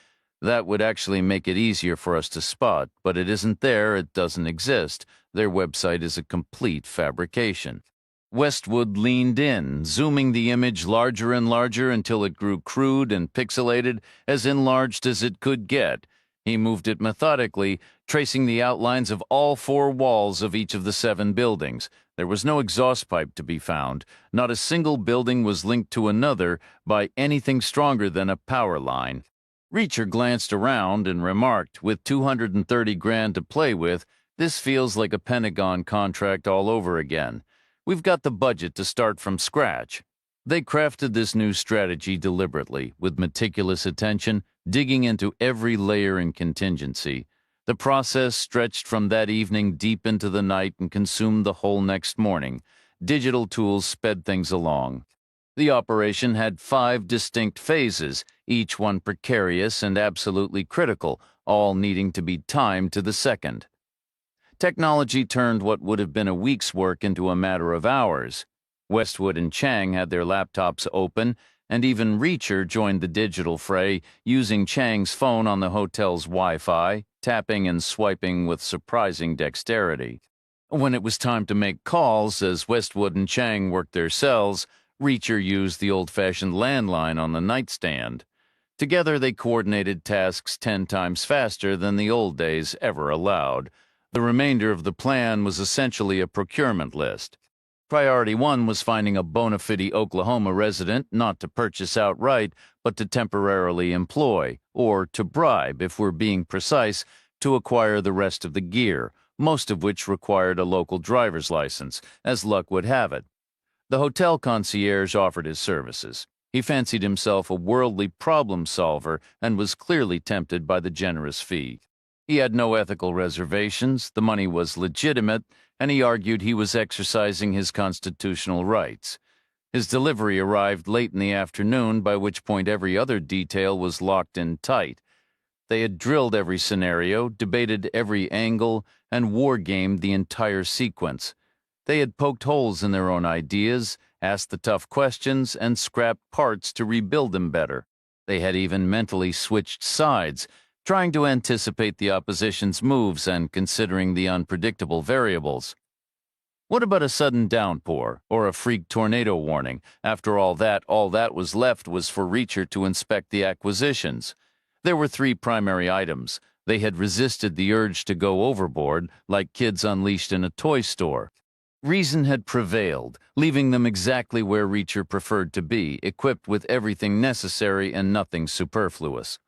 That would actually make it easier for us to spot, but it isn't there, it doesn't exist. Their website is a complete fabrication." Westwood leaned in, zooming the image larger and larger until it grew crude and pixelated, as enlarged as it could get. He moved it methodically, tracing the outlines of all 4 walls of each of the 7 buildings. There was no exhaust pipe to be found. Not a single building was linked to another by anything stronger than a power line. Reacher glanced around and remarked, "With 230 grand to play with, this feels like a Pentagon contract all over again. We've got the budget to start from scratch." They crafted this new strategy deliberately, with meticulous attention, digging into every layer and contingency. The process stretched from that evening deep into the night and consumed the whole next morning. Digital tools sped things along. The operation had 5 distinct phases, each one precarious and absolutely critical, all needing to be timed to the second. Technology turned what would have been a week's work into a matter of hours. Westwood and Chang had their laptops open, and even Reacher joined the digital fray, using Chang's phone on the hotel's Wi-Fi, tapping and swiping with surprising dexterity. When it was time to make calls, as Westwood and Chang worked their cells, Reacher used the old-fashioned landline on the nightstand. Together they coordinated tasks 10 times faster than the old days ever allowed. The remainder of the plan was essentially a procurement list. Priority 1 was finding a bona fide Oklahoma resident not to purchase outright, but to temporarily employ, or to bribe, if we're being precise, to acquire the rest of the gear, most of which required a local driver's license, as luck would have it. The hotel concierge offered his services. He fancied himself a worldly problem solver and was clearly tempted by the generous fee. He had no ethical reservations, the money was legitimate, and he argued he was exercising his constitutional rights. His delivery arrived late in the afternoon, by which point every other detail was locked in tight. They had drilled every scenario, debated every angle, and war-gamed the entire sequence. They had poked holes in their own ideas, asked the tough questions, and scrapped parts to rebuild them better. They had even mentally switched sides, trying to anticipate the opposition's moves and considering the unpredictable variables. What about a sudden downpour or a freak tornado warning? After all that was left was for Reacher to inspect the acquisitions. There were 3 primary items. They had resisted the urge to go overboard, like kids unleashed in a toy store. Reason had prevailed, leaving them exactly where Reacher preferred to be, equipped with everything necessary and nothing superfluous.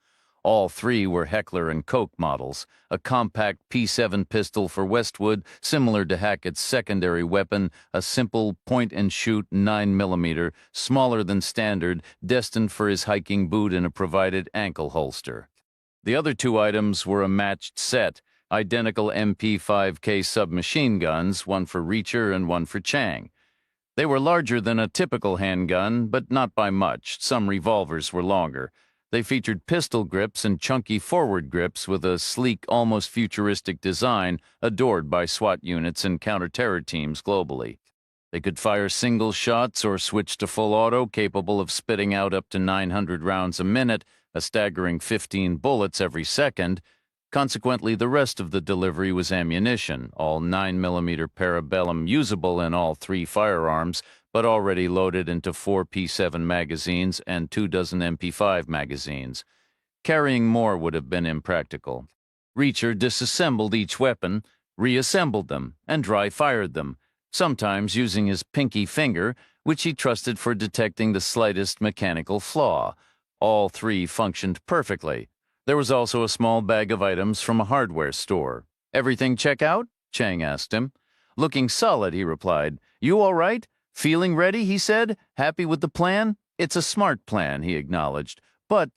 All 3 were Heckler & Koch models, a compact P7 pistol for Westwood, similar to Hackett's secondary weapon, a simple point-and-shoot 9mm, smaller than standard, destined for his hiking boot and a provided ankle holster. The other 2 items were a matched set, identical MP5K submachine guns, one for Reacher and one for Chang. They were larger than a typical handgun, but not by much. Some revolvers were longer. They featured pistol grips and chunky forward grips with a sleek, almost futuristic design adored by SWAT units and counter-terror teams globally. They could fire single shots or switch to full auto, capable of spitting out up to 900 rounds a minute, a staggering 15 bullets every second. Consequently, the rest of the delivery was ammunition, all 9mm parabellum usable in all three firearms, but already loaded into 4 P7 magazines and 24 MP5 magazines. Carrying more would have been impractical. Reacher disassembled each weapon, reassembled them, and dry-fired them, sometimes using his pinky finger, which he trusted for detecting the slightest mechanical flaw. All three functioned perfectly. There was also a small bag of items from a hardware store. "Everything check out?" Chang asked him. "Looking solid," he replied. "You all right? Feeling ready?" he said. "Happy with the plan?" "It's a smart plan," he acknowledged. "But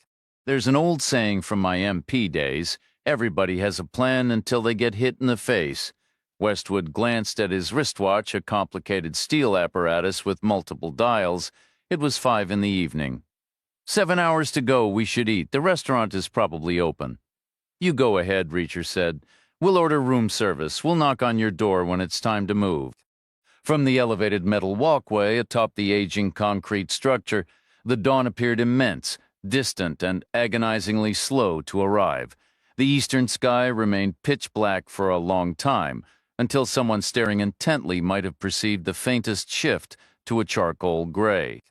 there's an old saying from my MP days, everybody has a plan until they get hit in the face." Westwood glanced at his wristwatch, a complicated steel apparatus with multiple dials. It was 5 in the evening. 7 hours to go, we should eat. The restaurant is probably open." "You go ahead," Reacher said. "We'll order room service. We'll knock on your door when it's time to move." From the elevated metal walkway atop the aging concrete structure, the dawn appeared immense, distant, and agonizingly slow to arrive. The eastern sky remained pitch black for a long time, until someone staring intently might have perceived the faintest shift to a charcoal gray.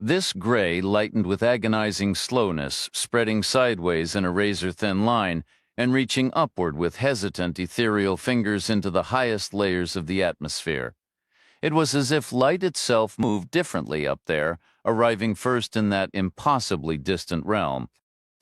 This gray lightened with agonizing slowness, spreading sideways in a razor-thin line and reaching upward with hesitant, ethereal fingers into the highest layers of the atmosphere. It was as if light itself moved differently up there, arriving first in that impossibly distant realm.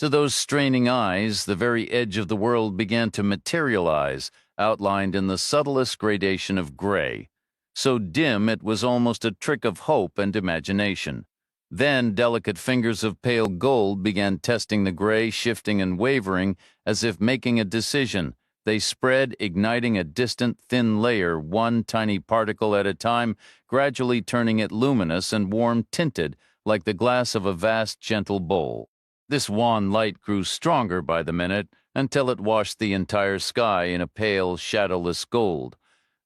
To those straining eyes, the very edge of the world began to materialize, outlined in the subtlest gradation of gray. So dim it was almost a trick of hope and imagination. Then delicate fingers of pale gold began testing the gray, shifting and wavering, as if making a decision. They spread, igniting a distant, thin layer, one tiny particle at a time, gradually turning it luminous and warm-tinted, like the glass of a vast, gentle bowl. This wan light grew stronger by the minute, until it washed the entire sky in a pale, shadowless gold.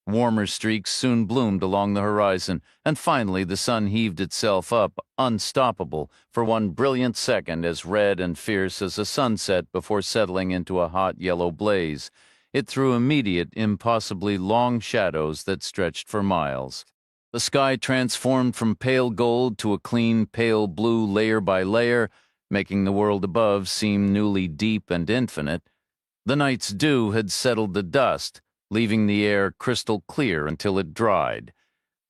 Warmer streaks soon bloomed along the horizon, and finally the sun heaved itself up, unstoppable, for one brilliant second, as red and fierce as a sunset before settling into a hot yellow blaze. It threw immediate, impossibly long shadows that stretched for miles. The sky transformed from pale gold to a clean, pale blue layer by layer, making the world above seem newly deep and infinite. The night's dew had settled the dust, leaving the air crystal clear until it dried.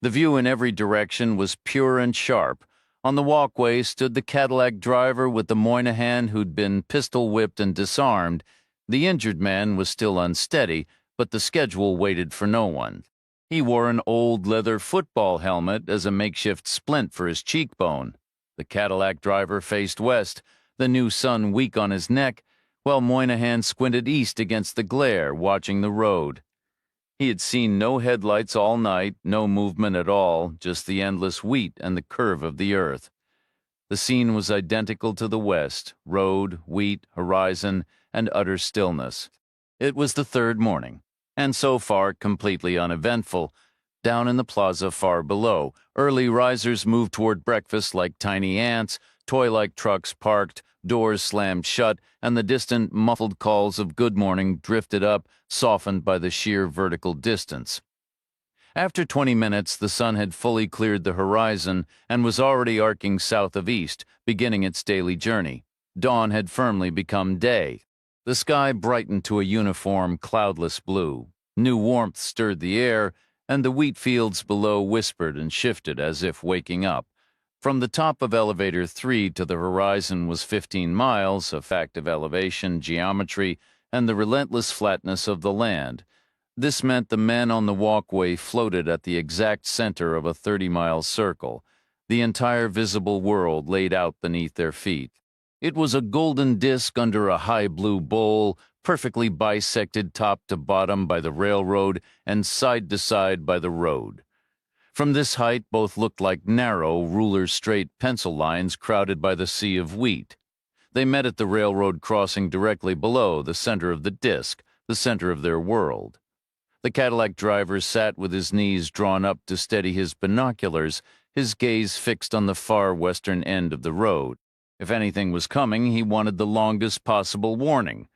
The view in every direction was pure and sharp. On the walkway stood the Cadillac driver with the Moynihan who'd been pistol-whipped and disarmed. The injured man was still unsteady, but the schedule waited for no one. He wore an old leather football helmet as a makeshift splint for his cheekbone. The Cadillac driver faced west, the new sun weak on his neck, while Moynihan squinted east against the glare, watching the road. He had seen no headlights all night, no movement at all, just the endless wheat and the curve of the earth. The scene was identical to the west, road, wheat, horizon, and utter stillness. It was the third morning, and so far completely uneventful. Down in the plaza far below, early risers moved toward breakfast like tiny ants, toy-like trucks parked, doors slammed shut, and the distant, muffled calls of good morning drifted up, softened by the sheer vertical distance. After 20 minutes, the sun had fully cleared the horizon and was already arcing south of east, beginning its daily journey. Dawn had firmly become day. The sky brightened to a uniform, cloudless blue. New warmth stirred the air, and the wheat fields below whispered and shifted as if waking up. From the top of elevator 3 to the horizon was 15 miles, a fact of elevation, geometry, and the relentless flatness of the land. This meant the men on the walkway floated at the exact center of a 30-mile circle, the entire visible world laid out beneath their feet. It was a golden disk under a high blue bowl, perfectly bisected top to bottom by the railroad and side to side by the road. From this height, both looked like narrow, ruler-straight pencil lines crowded by the sea of wheat. They met at the railroad crossing directly below, the center of the disk, the center of their world. The Cadillac driver sat with his knees drawn up to steady his binoculars, his gaze fixed on the far western end of the road. If anything was coming, he wanted the longest possible warning.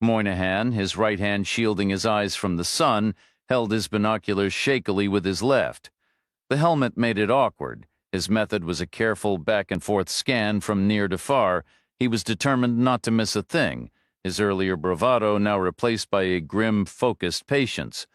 Moynihan, his right hand shielding his eyes from the sun, held his binoculars shakily with his left. The helmet made it awkward. His method was a careful back-and-forth scan from near to far. He was determined not to miss a thing, his earlier bravado now replaced by a grim, focused patience.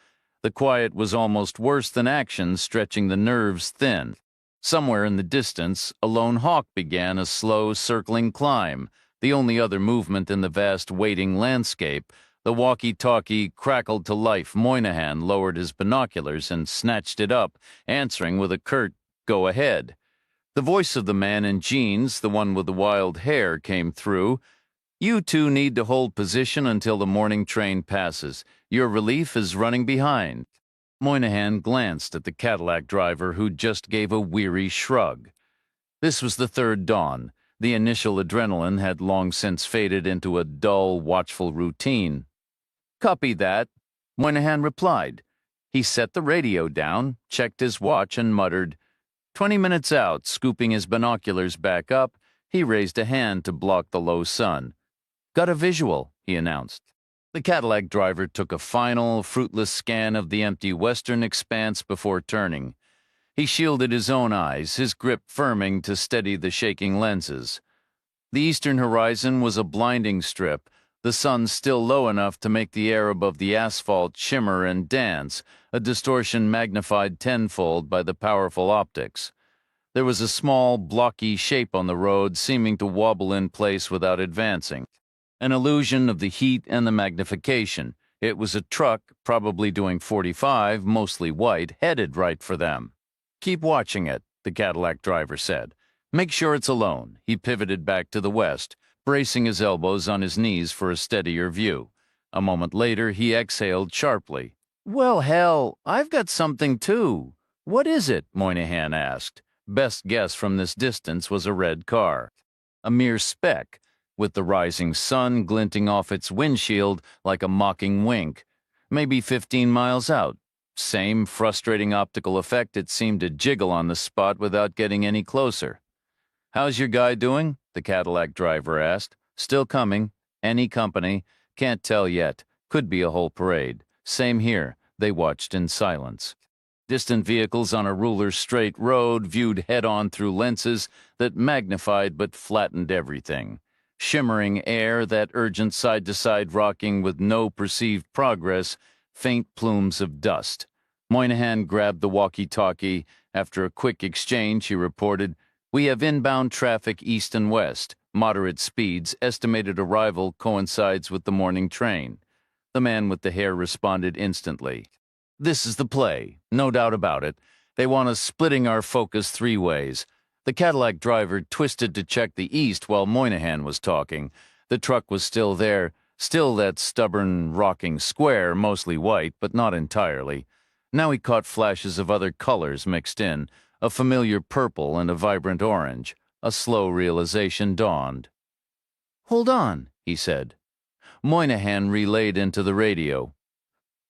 The quiet was almost worse than action, stretching the nerves thin. Somewhere in the distance, a lone hawk began a slow, circling climb, the only other movement in the vast waiting landscape. The walkie-talkie crackled to life. Moynihan lowered his binoculars and snatched it up, answering with a curt, "Go ahead." The voice of the man in jeans, the one with the wild hair, came through. "You two need to hold position until the morning train passes. Your relief is running behind." Moynihan glanced at the Cadillac driver, who just gave a weary shrug. This was the third dawn. The initial adrenaline had long since faded into a dull, watchful routine. "Copy that," Moynihan replied. He set the radio down, checked his watch, and muttered. 20 minutes out, scooping his binoculars back up, he raised a hand to block the low sun. "Got a visual," he announced. The Cadillac driver took a final, fruitless scan of the empty western expanse before turning. He shielded his own eyes, his grip firming to steady the shaking lenses. The eastern horizon was a blinding strip, the sun still low enough to make the air above the asphalt shimmer and dance, a distortion magnified tenfold by the powerful optics. There was a small, blocky shape on the road, seeming to wobble in place without advancing. An illusion of the heat and the magnification. It was a truck, probably doing 45, mostly white, headed right for them. "Keep watching it," the Cadillac driver said. "Make sure it's alone." He pivoted back to the west, bracing his elbows on his knees for a steadier view. A moment later, he exhaled sharply. "Well, hell, I've got something too." "What is it?" Moynihan asked. Best guess from this distance was a red car. A mere speck, with the rising sun glinting off its windshield like a mocking wink. Maybe 15 miles out. Same frustrating optical effect, it seemed to jiggle on the spot without getting any closer. "How's your guy doing?" the Cadillac driver asked. "Still coming. Any company. Can't tell yet. Could be a whole parade." Same here. They watched in silence. Distant vehicles on a ruler-straight road viewed head-on through lenses that magnified but flattened everything. Shimmering air, that urgent side-to-side rocking with no perceived progress, faint plumes of dust. Moynihan grabbed the walkie-talkie. After a quick exchange, he reported, "We have inbound traffic east and west. Moderate speeds. Estimated arrival coincides with the morning train." The man with the hair responded instantly. "This is the play. No doubt about it. They want us splitting our focus 3 ways." The Cadillac driver twisted to check the east while Moynihan was talking. The truck was still there, still that stubborn, rocking square, mostly white, but not entirely. Now he caught flashes of other colors mixed in, a familiar purple and a vibrant orange. A slow realization dawned. "Hold on," he said. Moynihan relayed into the radio.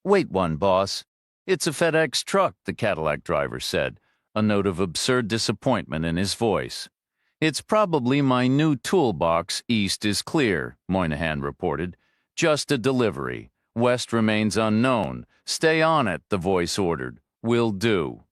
"Wait one, boss. It's a FedEx truck," the Cadillac driver said, a note of absurd disappointment in his voice. "It's probably my new toolbox. East is clear," Moynihan reported. "Just a delivery. West remains unknown. Stay on it," the voice ordered. "Will do."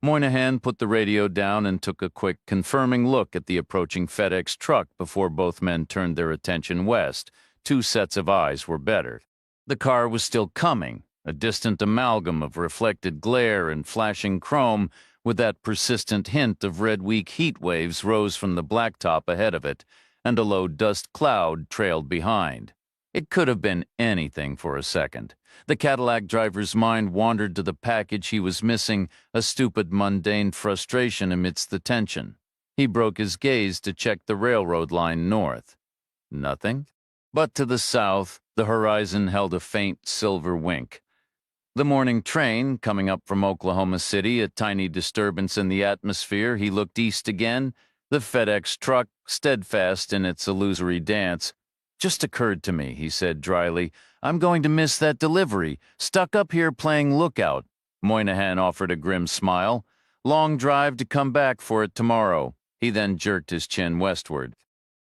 Moynihan put the radio down and took a quick, confirming look at the approaching FedEx truck before both men turned their attention west. 2 sets of eyes were better. The car was still coming, a distant amalgam of reflected glare and flashing chrome, with that persistent hint of red-week heat waves rose from the blacktop ahead of it, and a low dust cloud trailed behind. It could have been anything for a second. The Cadillac driver's mind wandered to the package he was missing, a stupid, mundane frustration amidst the tension. He broke his gaze to check the railroad line north. Nothing. But to the south, the horizon held a faint silver wink. The morning train, coming up from Oklahoma City, a tiny disturbance in the atmosphere, he looked east again, the FedEx truck, steadfast in its illusory dance. Just occurred to me, he said dryly. I'm going to miss that delivery. Stuck up here playing lookout. Moynihan offered a grim smile. Long drive to come back for it tomorrow. He then jerked his chin westward.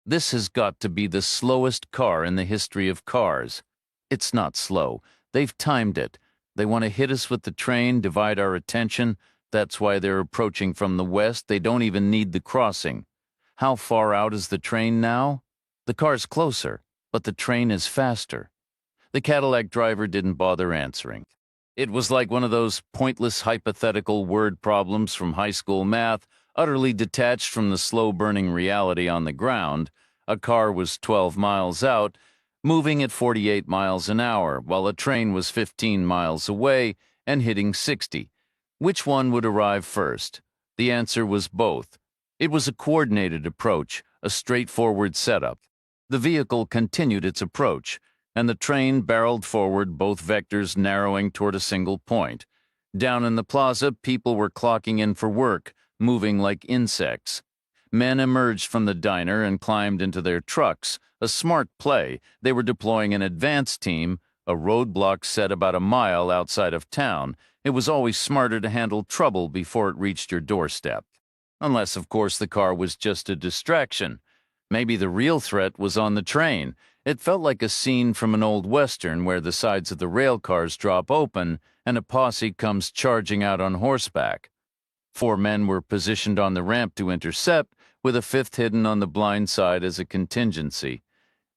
This has got to be the slowest car in the history of cars. It's not slow. They've timed it. They want to hit us with the train, divide our attention. That's why they're approaching from the west. They don't even need the crossing. How far out is the train now? The car's closer, but the train is faster. The Cadillac driver didn't bother answering. It was like one of those pointless hypothetical word problems from high school math, utterly detached from the slow-burning reality on the ground. A car was 12 miles out, moving at 48 miles an hour, while a train was 15 miles away and hitting 60. Which one would arrive first? The answer was both. It was a coordinated approach, a straightforward setup. The vehicle continued its approach, and the train barreled forward, both vectors narrowing toward a single point. Down in the plaza, people were clocking in for work, moving like insects. Men emerged from the diner and climbed into their trucks. A smart play. They were deploying an advance team, a roadblock set about a mile outside of town. It was always smarter to handle trouble before it reached your doorstep. Unless, of course, the car was just a distraction. Maybe the real threat was on the train. It felt like a scene from an old western where the sides of the rail cars drop open and a posse comes charging out on horseback. 4 men were positioned on the ramp to intercept, with a 5th hidden on the blind side as a contingency.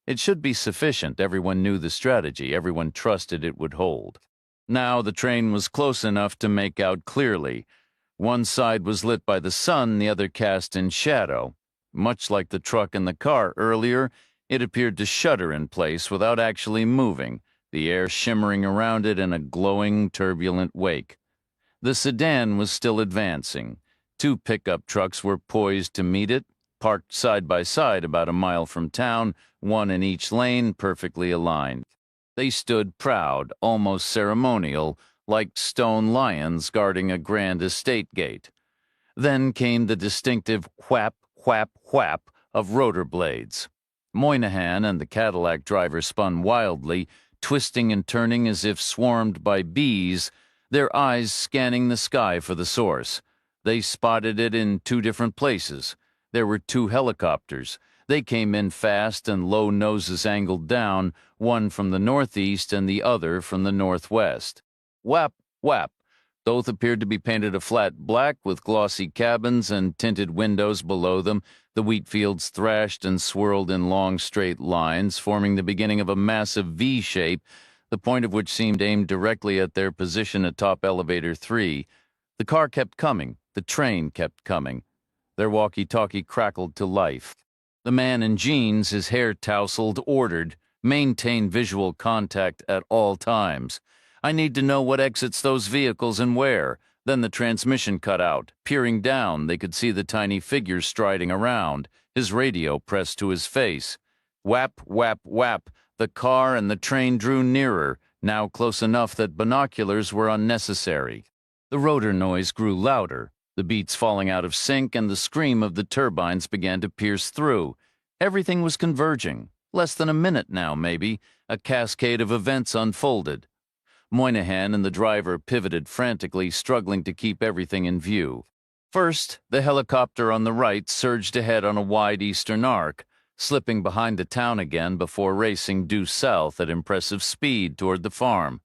It should be sufficient. Everyone knew the strategy. Everyone trusted it would hold. Now the train was close enough to make out clearly. One side was lit by the sun, the other cast in shadow. Much like the truck and the car earlier, it appeared to shudder in place without actually moving, the air shimmering around it in a glowing, turbulent wake. The sedan was still advancing. 2 pickup trucks were poised to meet it, parked side by side about a mile from town, one in each lane, perfectly aligned. They stood proud, almost ceremonial, like stone lions guarding a grand estate gate. Then came the distinctive whap, whap, whap of rotor blades. Moynihan and the Cadillac driver spun wildly, twisting and turning as if swarmed by bees, their eyes scanning the sky for the source. They spotted it in 2 different places. There were 2 helicopters. They came in fast and low noses angled down, one from the northeast and the other from the northwest. Whap, whap. Both appeared to be painted a flat black with glossy cabins and tinted windows below them. The wheat fields thrashed and swirled in long straight lines, forming the beginning of a massive V shape, the point of which seemed aimed directly at their position atop elevator 3. The car kept coming. The train kept coming. Their walkie-talkie crackled to life. The man in jeans, his hair tousled, ordered, "Maintain visual contact at all times. I need to know what exits those vehicles and where." Then the transmission cut out. Peering down, they could see the tiny figure striding around, his radio pressed to his face. Whap, whap, whap. The car and the train drew nearer, now close enough that binoculars were unnecessary. The rotor noise grew louder, the beats falling out of sync, and the scream of the turbines began to pierce through. Everything was converging. Less than a minute now, maybe. A cascade of events unfolded. Moynihan and the driver pivoted frantically, struggling to keep everything in view. First, the helicopter on the right surged ahead on a wide eastern arc, slipping behind the town again before racing due south at impressive speed toward the farm.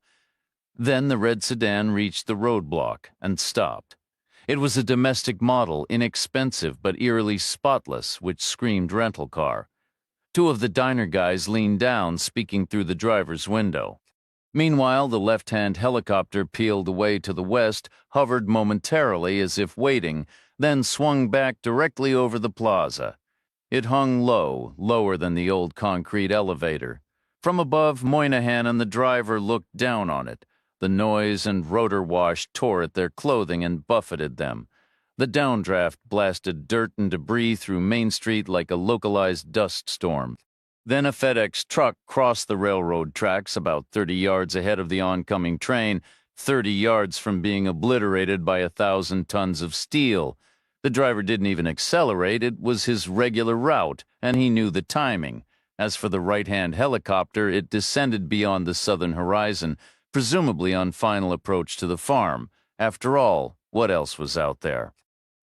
Then the red sedan reached the roadblock and stopped. It was a domestic model, inexpensive but eerily spotless, which screamed rental car. 2 of the diner guys leaned down, speaking through the driver's window. Meanwhile, the left-hand helicopter peeled away to the west, hovered momentarily as if waiting, then swung back directly over the plaza. It hung low, lower than the old concrete elevator. From above, Moynihan and the driver looked down on it. The noise and rotor wash tore at their clothing and buffeted them. The downdraft blasted dirt and debris through Main Street like a localized dust storm. Then a FedEx truck crossed the railroad tracks about 30 yards ahead of the oncoming train, 30 yards from being obliterated by 1,000 tons of steel. The driver didn't even accelerate. It was his regular route, and he knew the timing. As for the right-hand helicopter, it descended beyond the southern horizon, presumably on final approach to the farm. After all, what else was out there?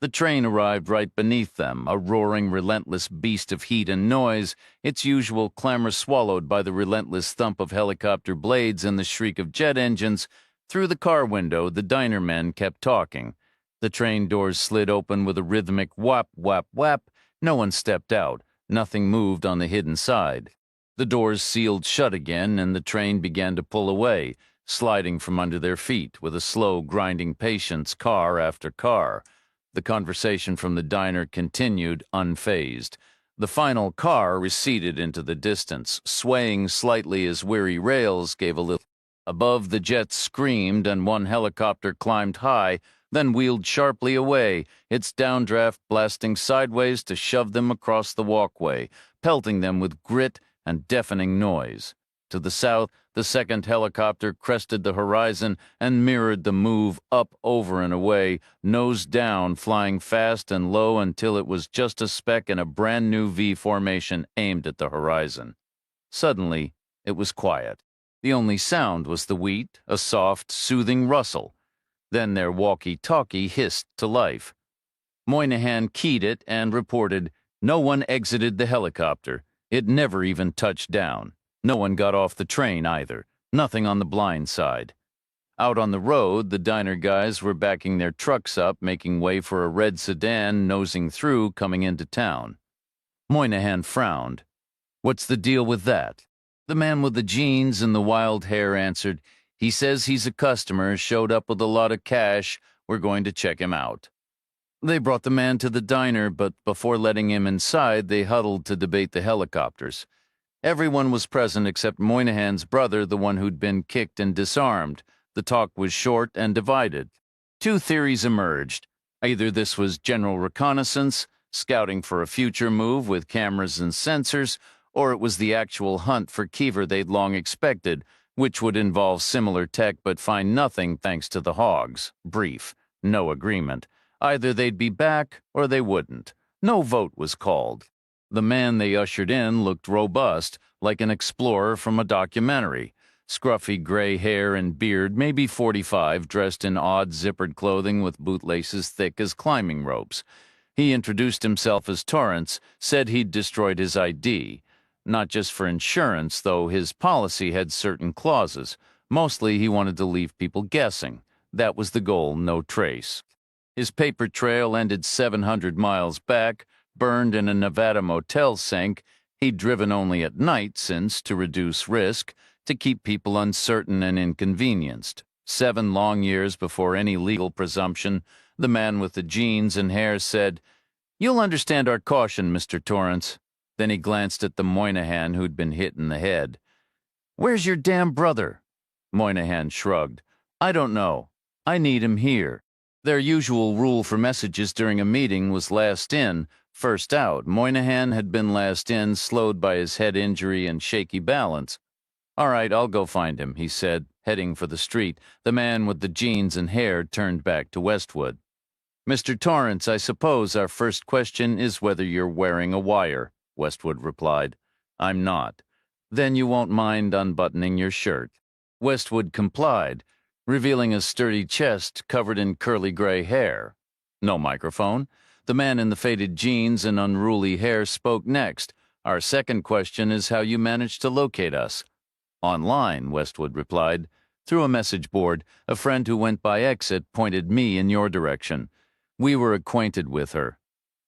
The train arrived right beneath them, a roaring, relentless beast of heat and noise, its usual clamor swallowed by the relentless thump of helicopter blades and the shriek of jet engines. Through the car window, the diner men kept talking. The train doors slid open with a rhythmic whap, whap, whap. No one stepped out. Nothing moved on the hidden side. The doors sealed shut again, and the train began to pull away, sliding from under their feet with a slow, grinding patience, car after car. The conversation from the diner continued, unfazed. The final car receded into the distance, swaying slightly as weary rails gave a little. Above, the jets screamed, and one helicopter climbed high, then wheeled sharply away, its downdraft blasting sideways to shove them across the walkway, pelting them with grit and deafening noise. To the south, the second helicopter crested the horizon and mirrored the move up, over, and away, nose down, flying fast and low until it was just a speck in a brand-new V formation aimed at the horizon. Suddenly, it was quiet. The only sound was the wheat, a soft, soothing rustle. Then their walkie-talkie hissed to life. Moynihan keyed it and reported, "No one exited the helicopter. It never even touched down. No one got off the train either. Nothing on the blind side." Out on the road, the diner guys were backing their trucks up, making way for a red sedan nosing through, coming into town. Moynihan frowned. "What's the deal with that?" The man with the jeans and the wild hair answered, "He says he's a customer, showed up with a lot of cash. We're going to check him out." They brought the man to the diner, but before letting him inside, they huddled to debate the helicopters. Everyone was present except Moynihan's brother, the one who'd been kicked and disarmed. The talk was short and divided. Two theories emerged. Either this was general reconnaissance, scouting for a future move with cameras and sensors, or it was the actual hunt for Keever they'd long expected, which would involve similar tech but find nothing thanks to the hogs. Brief. No agreement. Either they'd be back or they wouldn't. No vote was called. The man they ushered in looked robust, like an explorer from a documentary. Scruffy gray hair and beard, maybe 45, dressed in odd zippered clothing with bootlaces thick as climbing ropes. He introduced himself as Torrance, said he'd destroyed his ID. Not just for insurance, though his policy had certain clauses. Mostly he wanted to leave people guessing. That was the goal, no trace. His paper trail ended 700 miles back, burned in a Nevada motel sink. He'd driven only at night since, to reduce risk, to keep people uncertain and inconvenienced. 7 long years before any legal presumption, the man with the jeans and hair said, "You'll understand our caution, Mr. Torrance." Then he glanced at the Moynihan who'd been hit in the head. "Where's your damn brother?" Moynihan shrugged. "I don't know. I need him here." Their usual rule for messages during a meeting was last in, first out. Moynihan had been last in, slowed by his head injury and shaky balance. "All right, I'll go find him," he said, heading for the street. The man with the jeans and hair turned back to Westwood. "Mr. Torrance, I suppose our first question is whether you're wearing a wire," Westwood replied. "I'm not." "Then you won't mind unbuttoning your shirt." Westwood complied, revealing a sturdy chest covered in curly gray hair. No microphone. The man in the faded jeans and unruly hair spoke next. "Our second question is how you managed to locate us." "Online," Westwood replied. "Through a message board. A friend who went by exit pointed me in your direction. We were acquainted with her."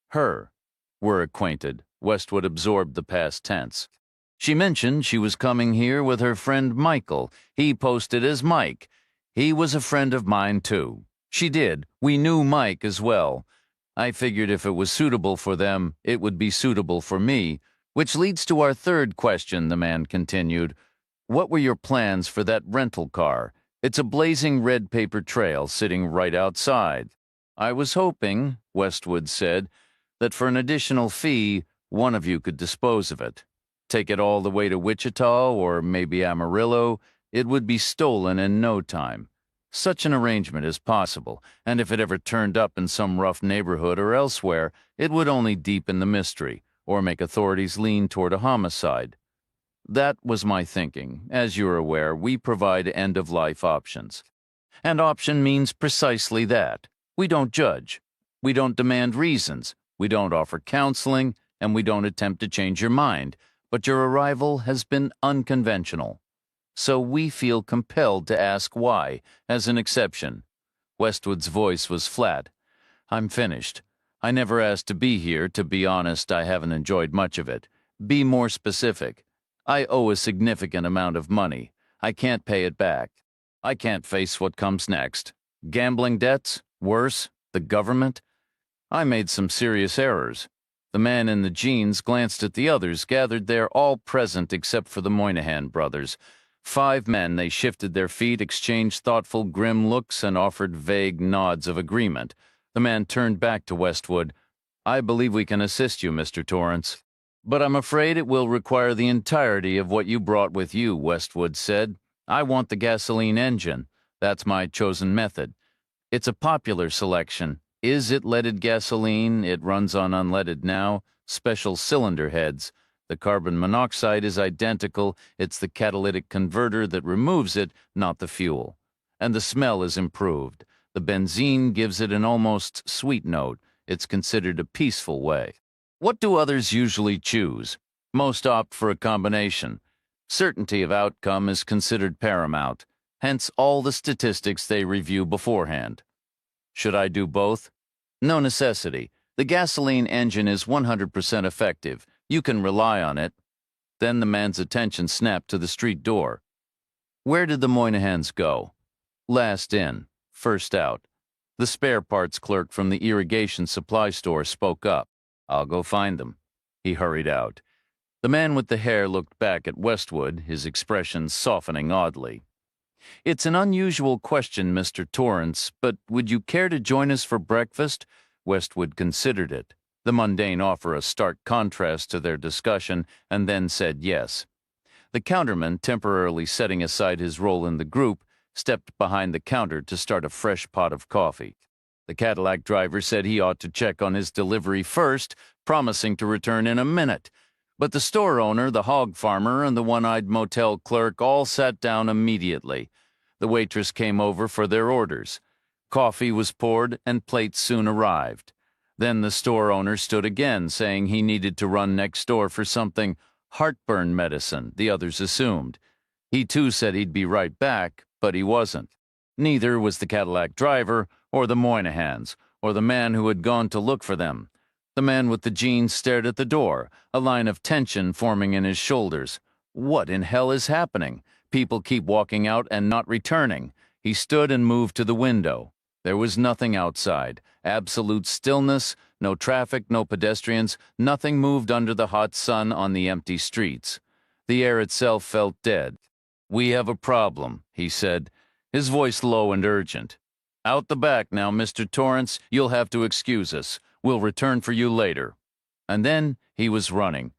"Her. Were acquainted." Westwood absorbed the past tense. "She mentioned she was coming here with her friend Michael. He posted as Mike. He was a friend of mine, too." "She did. We knew Mike as well. I figured if it was suitable for them, it would be suitable for me. Which leads to our third question," the man continued. "What were your plans for that rental car? It's a blazing red paper trail sitting right outside." "I was hoping," Westwood said, "that for an additional fee, one of you could dispose of it. Take it all the way to Wichita or maybe Amarillo. It would be stolen in no time. Such an arrangement is possible, and if it ever turned up in some rough neighborhood or elsewhere, it would only deepen the mystery or make authorities lean toward a homicide. That was my thinking. As you're aware, we provide end-of-life options. And option means precisely that. We don't judge. We don't demand reasons. We don't offer counseling, and we don't attempt to change your mind. But your arrival has been unconventional. So we feel compelled to ask why, as an exception. Westwood's voice was flat. I'm finished. I never asked to be here. To be honest, I haven't enjoyed much of it. Be more specific. I owe a significant amount of money. I can't pay it back. I can't face what comes next. Gambling debts? Worse? The government? I made some serious errors. The man in the jeans glanced at the others, gathered there, all present except for the Moynihan brothers. 5 men. They shifted their feet, exchanged thoughtful, grim looks, and offered vague nods of agreement. The man turned back to Westwood. I believe we can assist you, Mr. Torrance. But I'm afraid it will require the entirety of what you brought with you, Westwood said. I want the gasoline engine. That's my chosen method. It's a popular selection. Is it leaded gasoline? It runs on unleaded now. Special cylinder heads. The carbon monoxide is identical. It's the catalytic converter that removes it, not the fuel. And the smell is improved. The benzene gives it an almost sweet note. It's considered a peaceful way. What do others usually choose? Most opt for a combination. Certainty of outcome is considered paramount, hence all the statistics they review beforehand. Should I do both? No necessity. The gasoline engine is 100% effective. You can rely on it. Then the man's attention snapped to the street door. Where did the Moynihans go? Last in, first out. The spare parts clerk from the irrigation supply store spoke up. I'll go find them. He hurried out. The man with the hair looked back at Westwood, his expression softening oddly. It's an unusual question, Mr. Torrance, but would you care to join us for breakfast? Westwood considered it. The mundane offer a stark contrast to their discussion, and then said yes. The counterman, temporarily setting aside his role in the group, stepped behind the counter to start a fresh pot of coffee. The Cadillac driver said he ought to check on his delivery first, promising to return in a minute. But the store owner, the hog farmer, and the one-eyed motel clerk all sat down immediately. The waitress came over for their orders. Coffee was poured, and plates soon arrived. Then the store owner stood again, saying he needed to run next door for something heartburn medicine, the others assumed. He too said he'd be right back, but he wasn't. Neither was the Cadillac driver, or the Moynihans, or the man who had gone to look for them. The man with the jeans stared at the door, a line of tension forming in his shoulders. What in hell is happening? People keep walking out and not returning. He stood and moved to the window. There was nothing outside. Absolute stillness, no traffic, no pedestrians, nothing moved under the hot sun on the empty streets. The air itself felt dead. We have a problem, he said, his voice low and urgent. Out the back now, Mr. Torrance. You'll have to excuse us. We'll return for you later. And then he was running.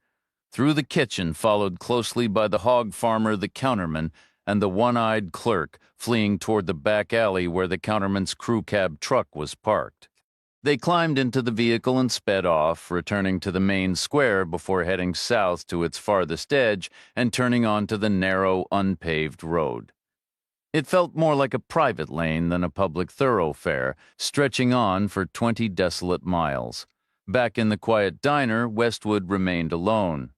Through the kitchen, followed closely by the hog farmer, the counterman, and the one-eyed clerk, fleeing toward the back alley where the counterman's crew cab truck was parked. They climbed into the vehicle and sped off, returning to the main square before heading south to its farthest edge and turning onto the narrow, unpaved road. It felt more like a private lane than a public thoroughfare, stretching on for 20 desolate miles. Back in the quiet diner, Westwood remained alone.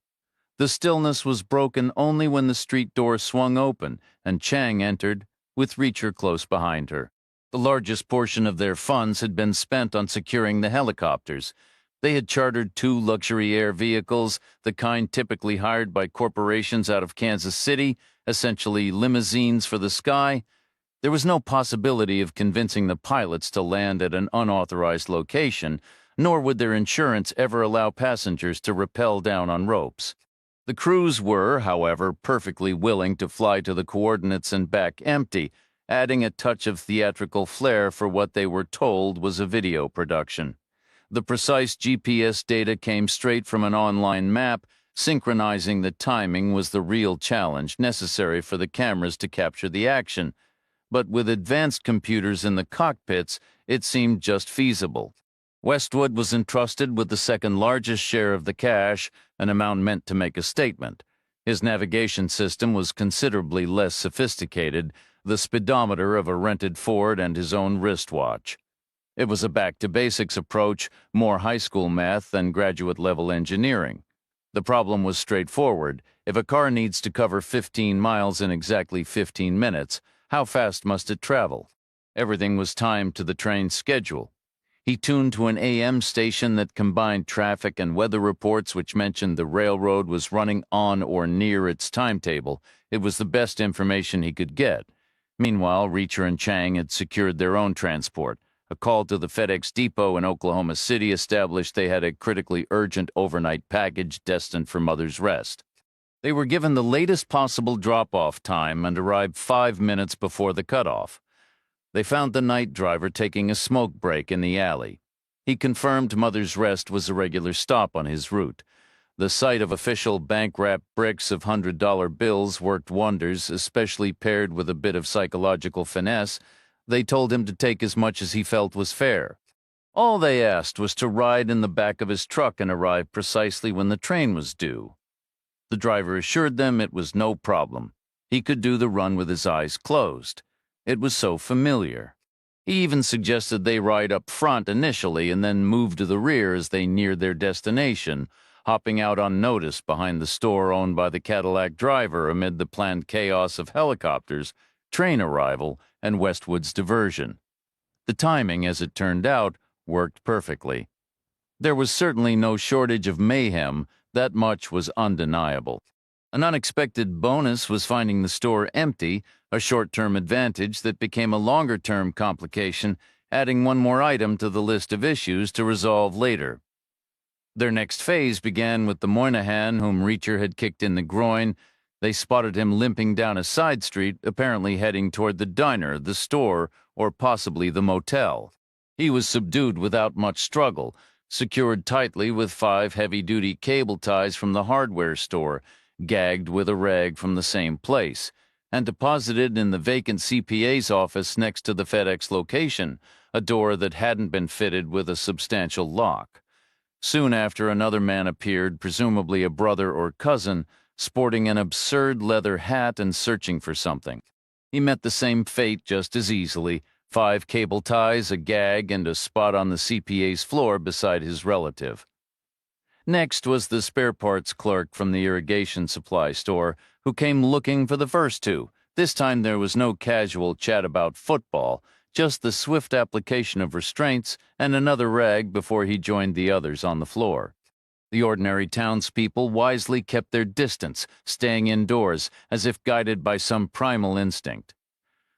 The stillness was broken only when the street door swung open and Chang entered, with Reacher close behind her. The largest portion of their funds had been spent on securing the helicopters. They had chartered 2 luxury air vehicles, the kind typically hired by corporations out of Kansas City, essentially limousines for the sky. There was no possibility of convincing the pilots to land at an unauthorized location, nor would their insurance ever allow passengers to rappel down on ropes. The crews were, however, perfectly willing to fly to the coordinates and back empty, adding a touch of theatrical flair for what they were told was a video production. The precise GPS data came straight from an online map. Synchronizing the timing was the real challenge necessary for the cameras to capture the action. but with advanced computers in the cockpits, it seemed just feasible. Westwood was entrusted with the second largest share of the cash, an amount meant to make a statement. His navigation system was considerably less sophisticated, the speedometer of a rented Ford and his own wristwatch. It was a back-to-basics approach, more high school math than graduate-level engineering. The problem was straightforward. If a car needs to cover 15 miles in exactly 15 minutes, how fast must it travel? Everything was timed to the train's schedule. He tuned to an AM station that combined traffic and weather reports which mentioned the railroad was running on or near its timetable. It was the best information he could get. Meanwhile, Reacher and Chang had secured their own transport. A call to the FedEx depot in Oklahoma City established they had a critically urgent overnight package destined for Mother's Rest. They were given the latest possible drop-off time and arrived 5 minutes before the cutoff. They found the night driver taking a smoke break in the alley. He confirmed Mother's Rest was a regular stop on his route. The sight of official bank-wrapped bricks of $100 bills worked wonders, especially paired with a bit of psychological finesse. They told him to take as much as he felt was fair. All they asked was to ride in the back of his truck and arrive precisely when the train was due. The driver assured them it was no problem. He could do the run with his eyes closed. It was so familiar. He even suggested they ride up front initially and then move to the rear as they neared their destination, hopping out unnoticed behind the store owned by the Cadillac driver amid the planned chaos of helicopters, train arrival, and Westwood's diversion. The timing, as it turned out, worked perfectly. There was certainly no shortage of mayhem, that much was undeniable. An unexpected bonus was finding the store empty, a short-term advantage that became a longer-term complication, adding one more item to the list of issues to resolve later. Their next phase began with the Moynihan whom Reacher had kicked in the groin. They spotted him limping down a side street, apparently heading toward the diner, the store, or possibly the motel. He was subdued without much struggle, secured tightly with 5 heavy-duty cable ties from the hardware store, gagged with a rag from the same place, and deposited in the vacant CPA's office next to the FedEx location, a door that hadn't been fitted with a substantial lock. Soon after, another man appeared, presumably a brother or cousin, sporting an absurd leather hat and searching for something. He met the same fate just as easily: 5 cable ties, a gag, and a spot on the CPA's floor beside his relative. Next was the spare parts clerk from the irrigation supply store, who came looking for the first 2. This time there was no casual chat about football, just the swift application of restraints and another rag before he joined the others on the floor. The ordinary townspeople wisely kept their distance, staying indoors, as if guided by some primal instinct.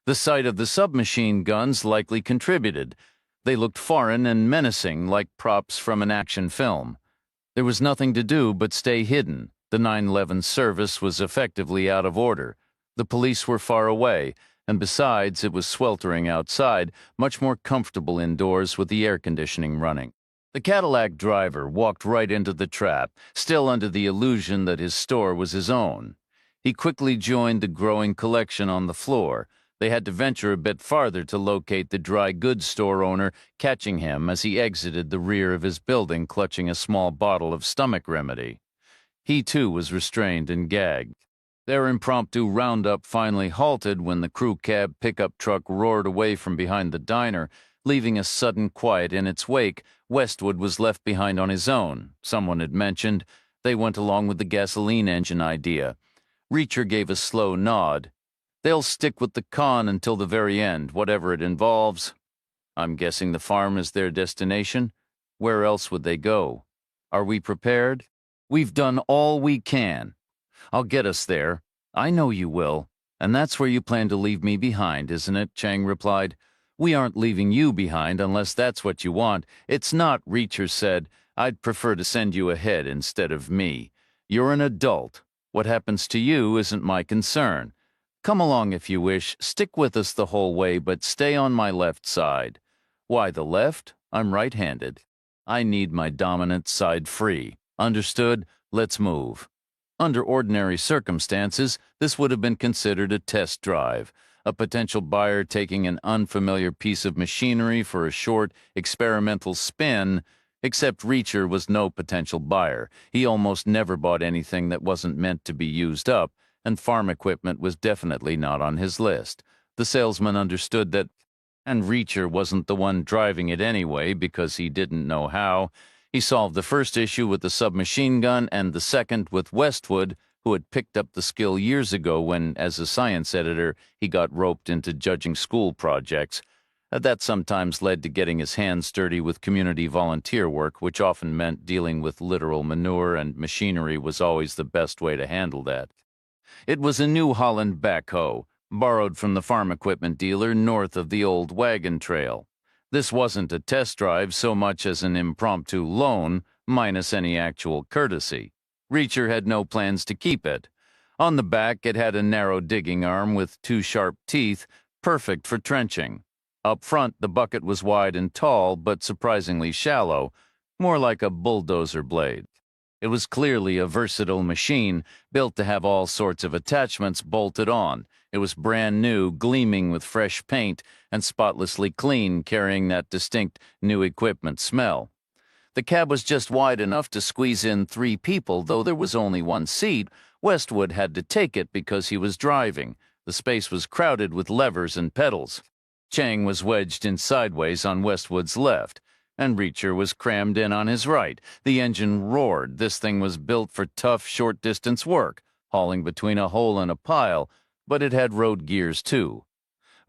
The sight of the submachine guns likely contributed. They looked foreign and menacing, like props from an action film. There was nothing to do but stay hidden. The 911 service was effectively out of order. The police were far away, and besides, it was sweltering outside, much more comfortable indoors with the air conditioning running. The Cadillac driver walked right into the trap, still under the illusion that his store was his own. He quickly joined the growing collection on the floor. They had to venture a bit farther to locate the dry goods store owner, catching him as he exited the rear of his building clutching a small bottle of stomach remedy. He, too, was restrained and gagged. Their impromptu roundup finally halted when the crew cab pickup truck roared away from behind the diner, leaving a sudden quiet in its wake. Westwood was left behind on his own. Someone had mentioned. They went along with the gasoline engine idea. Reacher gave a slow nod. They'll stick with the con until the very end, whatever it involves. I'm guessing the farm is their destination? Where else would they go? Are we prepared? We've done all we can. I'll get us there. I know you will. And that's where you plan to leave me behind, isn't it? Chang replied. We aren't leaving you behind unless that's what you want. It's not, Reacher said. I'd prefer to send you ahead instead of me. You're an adult. What happens to you isn't my concern. Come along if you wish. Stick with us the whole way, but stay on my left side. Why the left? I'm right-handed. I need my dominant side free. Understood? Let's move. Under ordinary circumstances, this would have been considered a test drive. a potential buyer taking an unfamiliar piece of machinery for a short, experimental spin, except Reacher was no potential buyer. He almost never bought anything that wasn't meant to be used up, and farm equipment was definitely not on his list. The salesman understood that, and Reacher wasn't the one driving it anyway because he didn't know how. He solved the first issue with the submachine gun and the second with Westwood, who had picked up the skill years ago when, as a science editor, he got roped into judging school projects. That sometimes led to getting his hands dirty with community volunteer work, which often meant dealing with literal manure, and machinery was always the best way to handle that. It was a New Holland backhoe, borrowed from the farm equipment dealer north of the old wagon trail. This wasn't a test drive so much as an impromptu loan, minus any actual courtesy. Reacher had no plans to keep it. On the back, it had a narrow digging arm with two sharp teeth, perfect for trenching. Up front, the bucket was wide and tall, but surprisingly shallow, more like a bulldozer blade. It was clearly a versatile machine, built to have all sorts of attachments bolted on. It was brand new, gleaming with fresh paint, and spotlessly clean, carrying that distinct new equipment smell. The cab was just wide enough to squeeze in 3 people, though there was only 1 seat. Westwood had to take it because he was driving. The space was crowded with levers and pedals. Chang was wedged in sideways on Westwood's left, and Reacher was crammed in on his right. The engine roared. This thing was built for tough, short-distance work, hauling between a hole and a pile, but it had road gears too.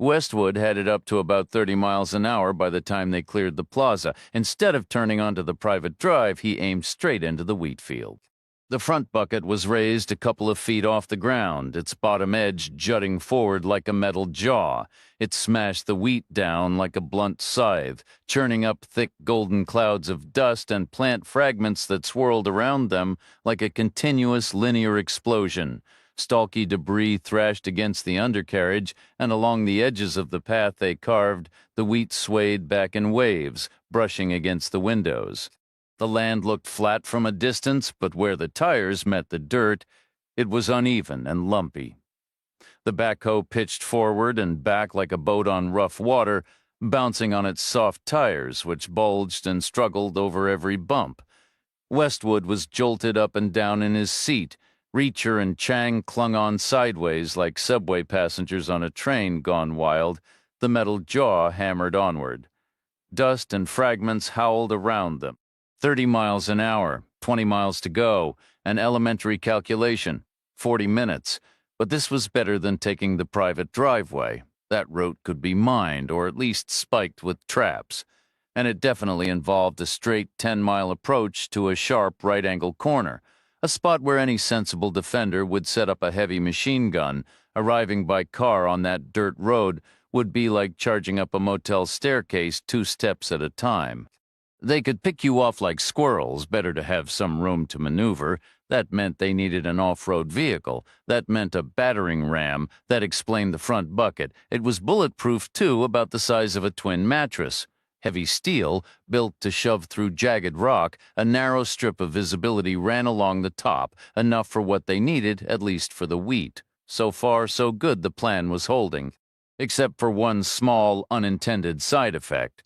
Westwood had it up to about 30 miles an hour by the time they cleared the plaza. Instead of turning onto the private drive, he aimed straight into the wheat field. The front bucket was raised a couple of feet off the ground, its bottom edge jutting forward like a metal jaw. It smashed the wheat down like a blunt scythe, churning up thick golden clouds of dust and plant fragments that swirled around them like a continuous linear explosion. Stalky debris thrashed against the undercarriage, and along the edges of the path they carved, the wheat swayed back in waves, brushing against the windows. The land looked flat from a distance, but where the tires met the dirt, it was uneven and lumpy. The backhoe pitched forward and back like a boat on rough water, bouncing on its soft tires, which bulged and struggled over every bump. Westwood was jolted up and down in his seat. Reacher and Chang clung on sideways like subway passengers on a train gone wild. The metal jaw hammered onward. Dust and fragments howled around them. 30 miles an hour, 20 miles to go, an elementary calculation, 40 minutes. But this was better than taking the private driveway. That route could be mined, or at least spiked with traps. And it definitely involved a straight 10-mile approach to a sharp right-angle corner, a spot where any sensible defender would set up a heavy machine gun. Arriving by car on that dirt road would be like charging up a motel staircase 2 steps at a time. They could pick you off like squirrels, better to have some room to maneuver. That meant they needed an off-road vehicle. That meant a battering ram. That explained the front bucket. It was bulletproof, too, about the size of a twin mattress. Heavy steel, built to shove through jagged rock, a narrow strip of visibility ran along the top, enough for what they needed, at least for the wheat. So far, so good the plan was holding, except for one small, unintended side effect.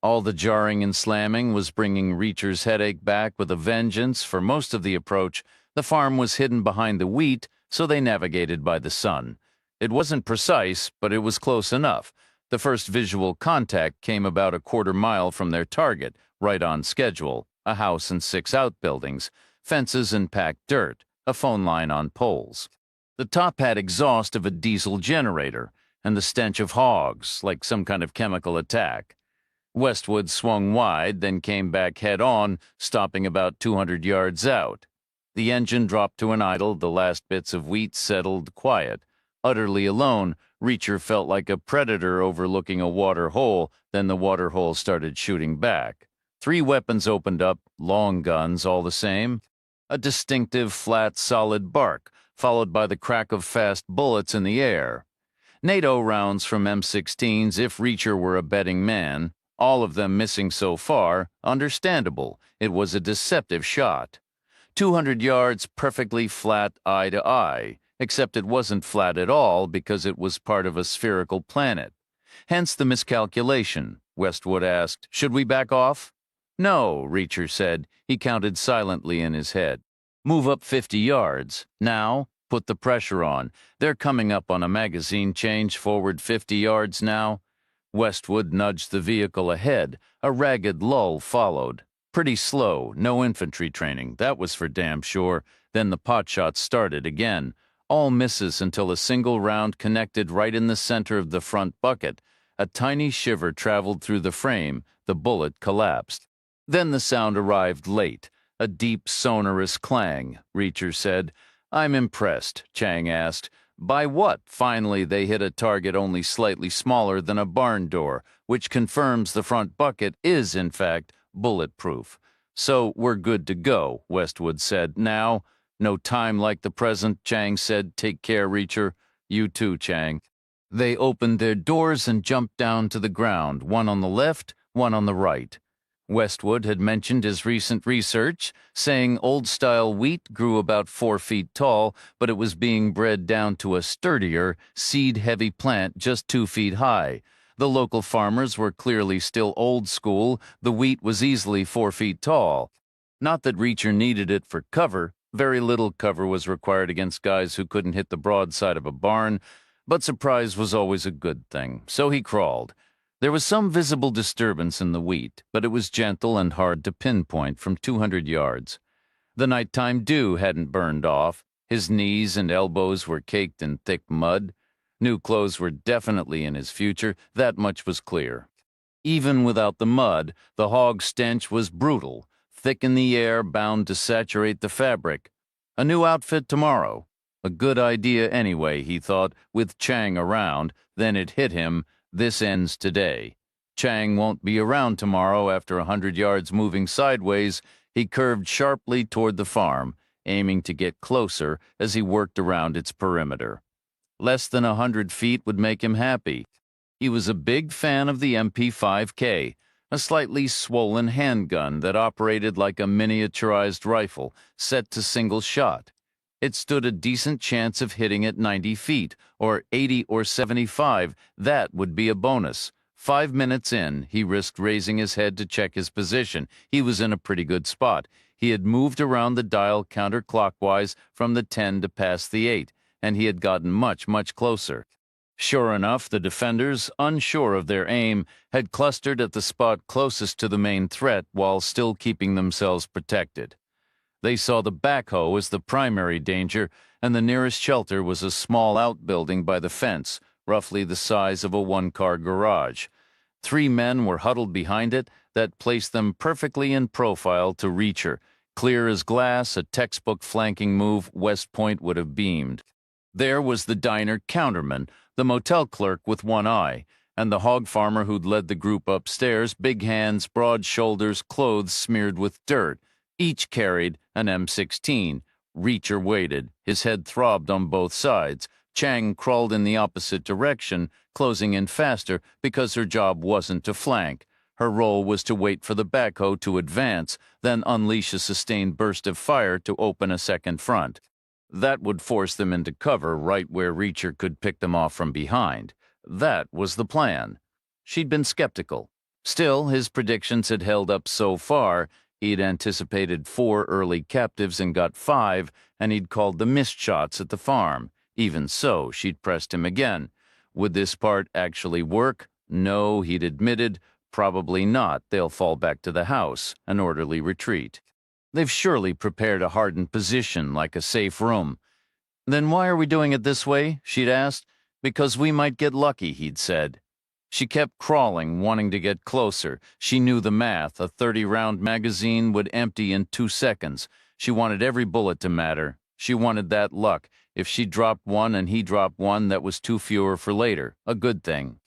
All the jarring and slamming was bringing Reacher's headache back with a vengeance. For most of the approach, the farm was hidden behind the wheat, so they navigated by the sun. It wasn't precise, but it was close enough. The first visual contact came about a quarter mile from their target, right on schedule, a house and 6 outbuildings, fences and packed dirt, a phone line on poles. The top had exhaust of a diesel generator, and the stench of hogs, like some kind of chemical attack. Westwood swung wide, then came back head-on, stopping about 200 yards out. The engine dropped to an idle, the last bits of wheat settled quiet. Utterly alone, Reacher felt like a predator overlooking a water hole, then the water hole started shooting back. 3 weapons opened up, long guns all the same. A distinctive, flat, solid bark, followed by the crack of fast bullets in the air. NATO rounds from M16s if Reacher were a betting man. All of them missing so far, understandable. It was a deceptive shot. 200 yards perfectly flat eye to eye. except it wasn't flat at all because it was part of a spherical planet. Hence the miscalculation. Westwood asked, "Should we back off?" "No," Reacher said. He counted silently in his head. "Move up 50 yards. Now, put the pressure on. They're coming up on a magazine change forward 50 yards now." Westwood nudged the vehicle ahead. A ragged lull followed. Pretty slow, no infantry training, that was for damn sure. Then the potshot started again. All misses until a single round connected right in the center of the front bucket. A tiny shiver traveled through the frame. The bullet collapsed. Then the sound arrived late. A deep, sonorous clang, Reacher said. "I'm impressed," Chang asked. "By what?" Finally, they hit a target only slightly smaller than a barn door, which confirms the front bucket is, in fact, bulletproof. "So we're good to go," Westwood said. "Now, no time like the present," Chang said. "Take care, Reacher." "You too, Chang." They opened their doors and jumped down to the ground, one on the left, one on the right. Westwood had mentioned his recent research, saying old-style wheat grew about 4 feet tall, but it was being bred down to a sturdier, seed-heavy plant just 2 feet high. The local farmers were clearly still old school. The wheat was easily 4 feet tall. Not that Reacher needed it for cover. Very little cover was required against guys who couldn't hit the broadside of a barn, but surprise was always a good thing, so he crawled. There was some visible disturbance in the wheat, but it was gentle and hard to pinpoint from 200 yards. The nighttime dew hadn't burned off. His knees and elbows were caked in thick mud. New clothes were definitely in his future, that much was clear. Even without the mud, the hog stench was brutal, thick in the air, bound to saturate the fabric. A new outfit tomorrow. A good idea anyway, he thought, with Chang around. Then it hit him. This ends today. Chang won't be around tomorrow. After 100 yards moving sideways, he curved sharply toward the farm, aiming to get closer as he worked around its perimeter. Less than 100 feet would make him happy. He was a big fan of the MP5K, a slightly swollen handgun that operated like a miniaturized rifle set to single shot. It stood a decent chance of hitting at 90 feet, or 80 or 75. That would be a bonus. 5 minutes in, he risked raising his head to check his position. He was in a pretty good spot. He had moved around the dial counterclockwise from the 10 to past the 8, and he had gotten much, much closer. Sure enough, the defenders, unsure of their aim, had clustered at the spot closest to the main threat while still keeping themselves protected. They saw the backhoe as the primary danger, and the nearest shelter was a small outbuilding by the fence, roughly the size of a one-car garage. 3 men were huddled behind it. That placed them perfectly in profile to Reacher. Clear as glass, a textbook flanking move, West Point would have beamed. There was the diner counterman, the motel clerk with one eye, and the hog farmer who'd led the group upstairs, big hands, broad shoulders, clothes smeared with dirt. Each carried an M16. Reacher waited. His head throbbed on both sides. Chang crawled in the opposite direction, closing in faster because her job wasn't to flank. Her role was to wait for the backhoe to advance, then unleash a sustained burst of fire to open a second front. That would force them into cover right where Reacher could pick them off from behind. That was the plan. She'd been skeptical. Still, his predictions had held up so far. He'd anticipated 4 early captives and got 5, and he'd called the missed shots at the farm. Even so, she'd pressed him again. Would this part actually work? No, he'd admitted. Probably not. They'll fall back to the house, an orderly retreat. They've surely prepared a hardened position like a safe room. Then why are we doing it this way? She'd asked. Because we might get lucky, he'd said. She kept crawling, wanting to get closer. She knew the math. A 30-round magazine would empty in 2 seconds. She wanted every bullet to matter. She wanted that luck. If she dropped one and he dropped one, that was 2 fewer for later. A good thing.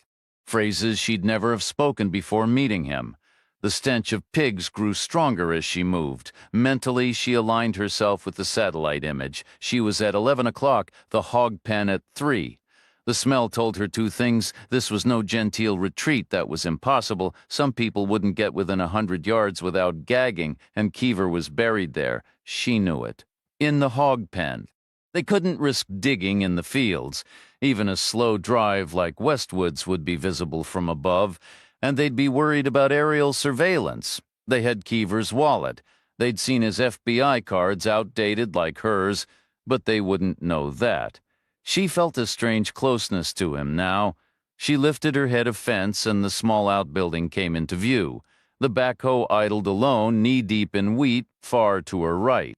Phrases she'd never have spoken before meeting him. The stench of pigs grew stronger as she moved. Mentally, she aligned herself with the satellite image. She was at 11 o'clock, the hog pen at 3. The smell told her 2 things. This was no genteel retreat. That was impossible. Some people wouldn't get within 100 yards without gagging, and Keever was buried there. She knew it. In the hog pen. They couldn't risk digging in the fields. Even a slow drive like Westwood's would be visible from above, and they'd be worried about aerial surveillance. They had Keever's wallet. They'd seen his FBI cards outdated like hers, but they wouldn't know that. She felt a strange closeness to him now. She lifted her head of fence, and the small outbuilding came into view. The backhoe idled alone, knee-deep in wheat, far to her right.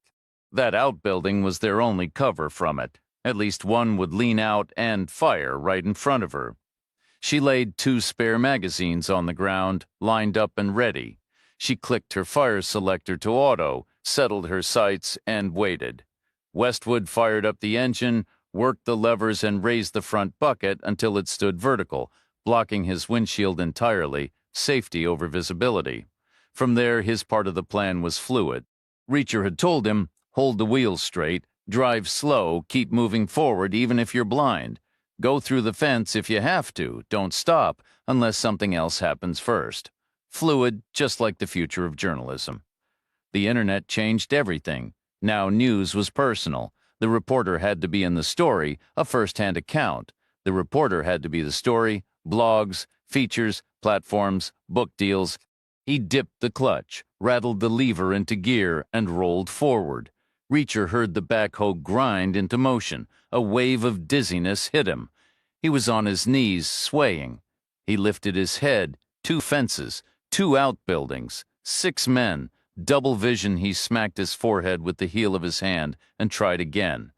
That outbuilding was their only cover from it. At least one would lean out and fire right in front of her. She laid 2 spare magazines on the ground, lined up and ready. She clicked her fire selector to auto, settled her sights, and waited. Westwood fired up the engine, worked the levers, and raised the front bucket until it stood vertical, blocking his windshield entirely, safety over visibility. From there, his part of the plan was fluid. Reacher had told him, hold the wheels straight, drive slow, keep moving forward even if you're blind. Go through the fence if you have to, don't stop unless something else happens first. Fluid, just like the future of journalism. The internet changed everything. Now news was personal. The reporter had to be in the story, a first-hand account. The reporter had to be the story, blogs, features, platforms, book deals. He dipped the clutch, rattled the lever into gear, and rolled forward. Reacher heard the backhoe grind into motion. A wave of dizziness hit him. He was on his knees, swaying. He lifted his head. 2 fences, 2 outbuildings, 6 men. Double vision, he smacked his forehead with the heel of his hand and tried again.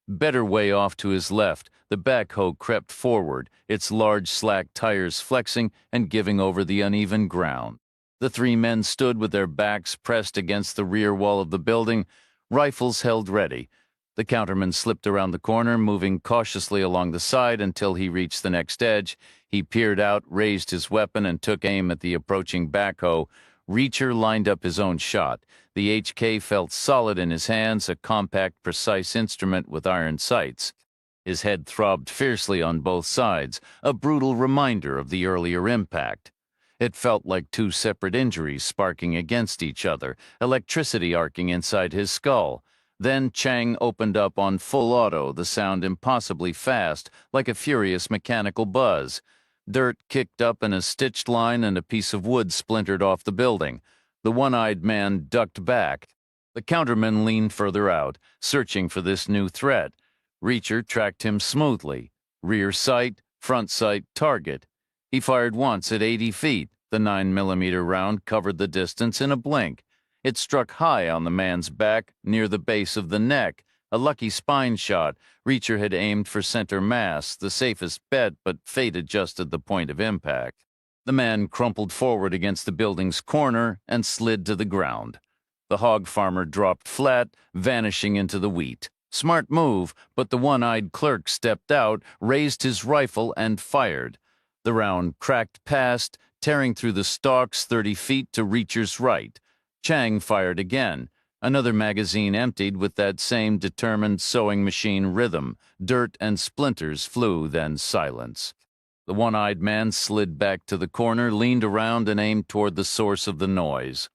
Better way off to his left, the backhoe crept forward, its large slack tires flexing and giving over the uneven ground. The 3 men stood with their backs pressed against the rear wall of the building, rifles held ready. The counterman slipped around the corner, moving cautiously along the side until he reached the next edge. He peered out, raised his weapon, and took aim at the approaching backhoe. Reacher lined up his own shot. The HK felt solid in his hands, a compact, precise instrument with iron sights. His head throbbed fiercely on both sides, a brutal reminder of the earlier impact. It felt like 2 separate injuries sparking against each other, electricity arcing inside his skull. Then Chang opened up on full auto, the sound impossibly fast, like a furious mechanical buzz. Dirt kicked up in a stitched line and a piece of wood splintered off the building. The one-eyed man ducked back. The counterman leaned further out, searching for this new threat. Reacher tracked him smoothly. Rear sight, front sight, target. He fired once at 80 feet. The 9mm round covered the distance in a blink. It struck high on the man's back, near the base of the neck. A lucky spine shot. Reacher had aimed for center mass, the safest bet, but fate adjusted the point of impact. The man crumpled forward against the building's corner and slid to the ground. The hog farmer dropped flat, vanishing into the wheat. Smart move, but the one-eyed clerk stepped out, raised his rifle, and fired. The round cracked past, tearing through the stalks 30 feet to Reacher's right. Chang fired again. Another magazine emptied with that same determined sewing machine rhythm. Dirt and splinters flew, then silence. The one-eyed man slid back to the corner, leaned around, and aimed toward the source of the noise.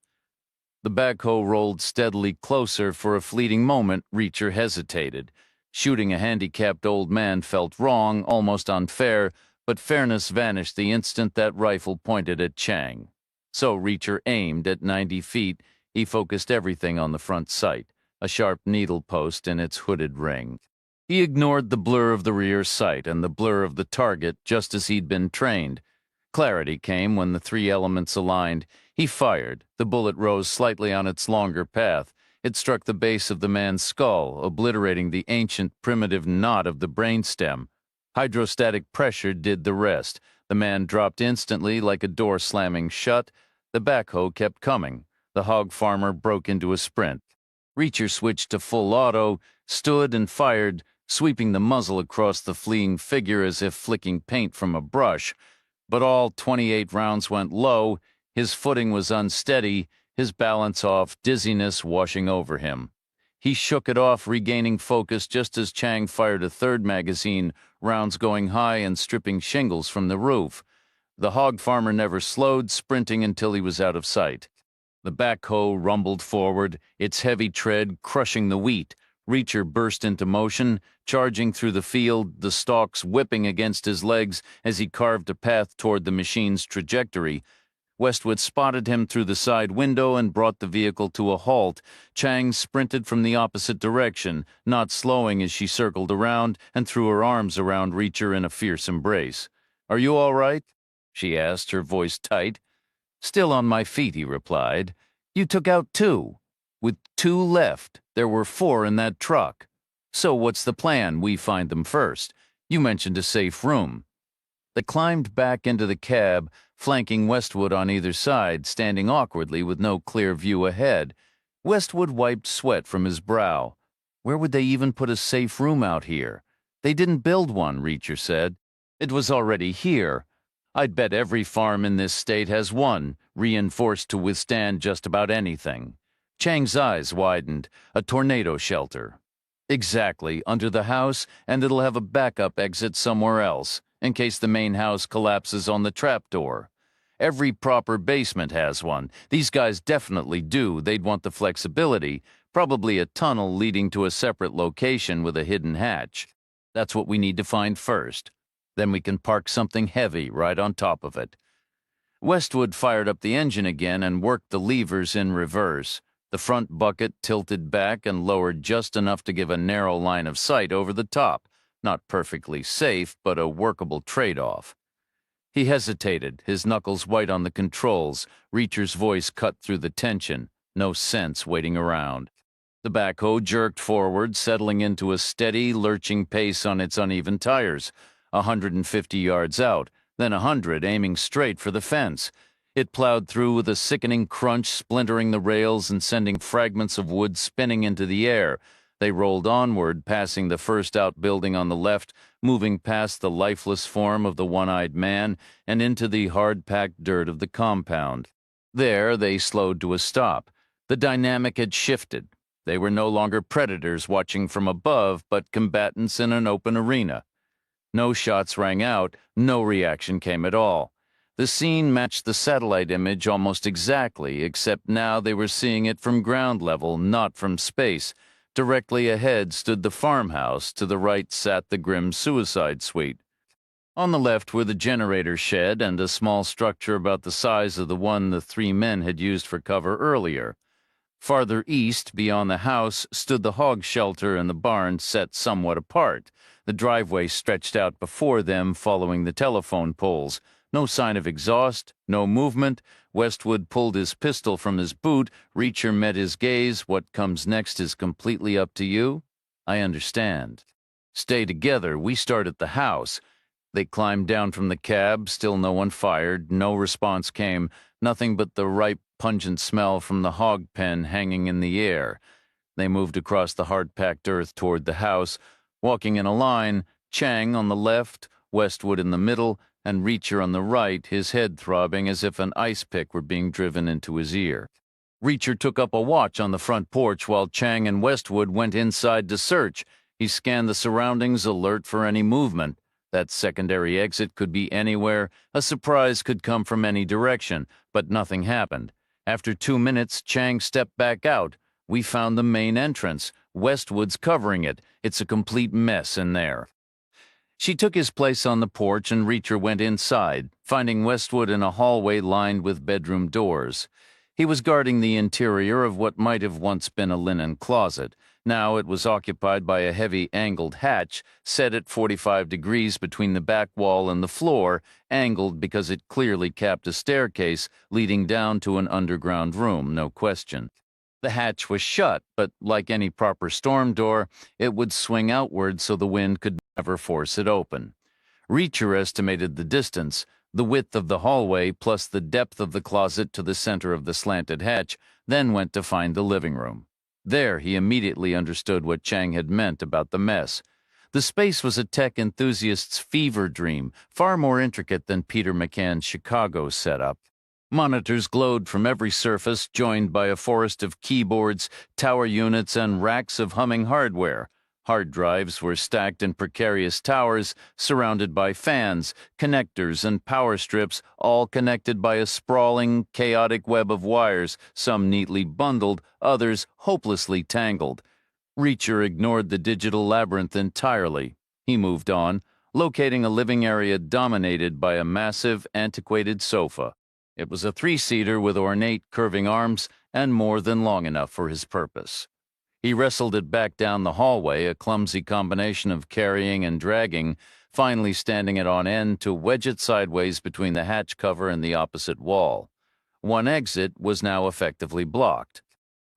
The backhoe rolled steadily closer. For a fleeting moment, Reacher hesitated. Shooting a handicapped old man felt wrong, almost unfair, but fairness vanished the instant that rifle pointed at Chang. So Reacher aimed at 90 feet. He focused everything on the front sight, a sharp needle post in its hooded ring. He ignored the blur of the rear sight and the blur of the target, just as he'd been trained. Clarity came when the 3 elements aligned. He fired. The bullet rose slightly on its longer path. It struck the base of the man's skull, obliterating the ancient primitive knot of the brainstem. Hydrostatic pressure did the rest. The man dropped instantly like a door slamming shut. The backhoe kept coming. The hog farmer broke into a sprint. Reacher switched to full auto, stood and fired, sweeping the muzzle across the fleeing figure as if flicking paint from a brush. But all 28 rounds went low. His footing was unsteady, his balance off, dizziness washing over him. He shook it off, regaining focus just as Chang fired a 3rd magazine, rounds going high and stripping shingles from the roof. The hog farmer never slowed, sprinting until he was out of sight. The backhoe rumbled forward, its heavy tread crushing the wheat. Reacher burst into motion, charging through the field, the stalks whipping against his legs as he carved a path toward the machine's trajectory. Westwood spotted him through the side window and brought the vehicle to a halt. Chang sprinted from the opposite direction, not slowing as she circled around and threw her arms around Reacher in a fierce embrace. "Are you all right?" she asked, her voice tight. "Still on my feet," he replied. "You took out 2. With 2 left, there were 4 in that truck. So what's the plan? We find them first. You mentioned a safe room." They climbed back into the cab, flanking Westwood on either side, standing awkwardly with no clear view ahead. Westwood wiped sweat from his brow. Where would they even put a safe room out here? They didn't build one, Reacher said. It was already here. I'd bet every farm in this state has one, reinforced to withstand just about anything. Chang's eyes widened. A tornado shelter. Exactly, under the house, and it'll have a backup exit somewhere else, in case the main house collapses on the trapdoor. Every proper basement has one. These guys definitely do. They'd want the flexibility, probably a tunnel leading to a separate location with a hidden hatch. That's what we need to find first. Then we can park something heavy right on top of it. Westwood fired up the engine again and worked the levers in reverse. The front bucket tilted back and lowered just enough to give a narrow line of sight over the top. Not perfectly safe, but a workable trade-off. He hesitated, his knuckles white on the controls. Reacher's voice cut through the tension. No sense waiting around. The backhoe jerked forward, settling into a steady, lurching pace on its uneven tires. 150 yards out, then 100, aiming straight for the fence. It plowed through with a sickening crunch, splintering the rails and sending fragments of wood spinning into the air. They rolled onward, passing the first outbuilding on the left, moving past the lifeless form of the one-eyed man and into the hard-packed dirt of the compound. There, they slowed to a stop. The dynamic had shifted. They were no longer predators watching from above, but combatants in an open arena. No shots rang out, no reaction came at all. The scene matched the satellite image almost exactly, except now they were seeing it from ground level, not from space. Directly ahead stood the farmhouse, to the right sat the grim suicide suite. On the left were the generator shed and a small structure about the size of the one the 3 men had used for cover earlier. Farther east, beyond the house, stood the hog shelter and the barn set somewhat apart. The driveway stretched out before them, following the telephone poles. No sign of exhaust, no movement. Westwood pulled his pistol from his boot. Reacher met his gaze. "What comes next is completely up to you. I understand. Stay together. We start at the house." They climbed down from the cab. Still no one fired. No response came. Nothing but the ripe, pungent smell from the hog pen hanging in the air. They moved across the hard-packed earth toward the house, walking in a line, Chang on the left, Westwood in the middle, and Reacher on the right, his head throbbing as if an ice pick were being driven into his ear. Reacher took up a watch on the front porch while Chang and Westwood went inside to search. He scanned the surroundings, alert for any movement. That secondary exit could be anywhere. A surprise could come from any direction, but nothing happened. After 2 minutes, Chang stepped back out. "We found the main entrance. Westwood's covering it. It's a complete mess in there." She took his place on the porch and Reacher went inside, finding Westwood in a hallway lined with bedroom doors. He was guarding the interior of what might have once been a linen closet. Now it was occupied by a heavy angled hatch, set at 45 degrees between the back wall and the floor, angled because it clearly capped a staircase leading down to an underground room, no question. The hatch was shut, but like any proper storm door, it would swing outward so the wind could never force it open. Reacher estimated the distance, the width of the hallway plus the depth of the closet to the center of the slanted hatch, then went to find the living room. There, he immediately understood what Chang had meant about the mess. The space was a tech enthusiast's fever dream, far more intricate than Peter McCann's Chicago setup. Monitors glowed from every surface, joined by a forest of keyboards, tower units, and racks of humming hardware. Hard drives were stacked in precarious towers, surrounded by fans, connectors, and power strips, all connected by a sprawling, chaotic web of wires, some neatly bundled, others hopelessly tangled. Reacher ignored the digital labyrinth entirely. He moved on, locating a living area dominated by a massive, antiquated sofa. It was a three-seater with ornate, curving arms and more than long enough for his purpose. He wrestled it back down the hallway, a clumsy combination of carrying and dragging, finally standing it on end to wedge it sideways between the hatch cover and the opposite wall. One exit was now effectively blocked.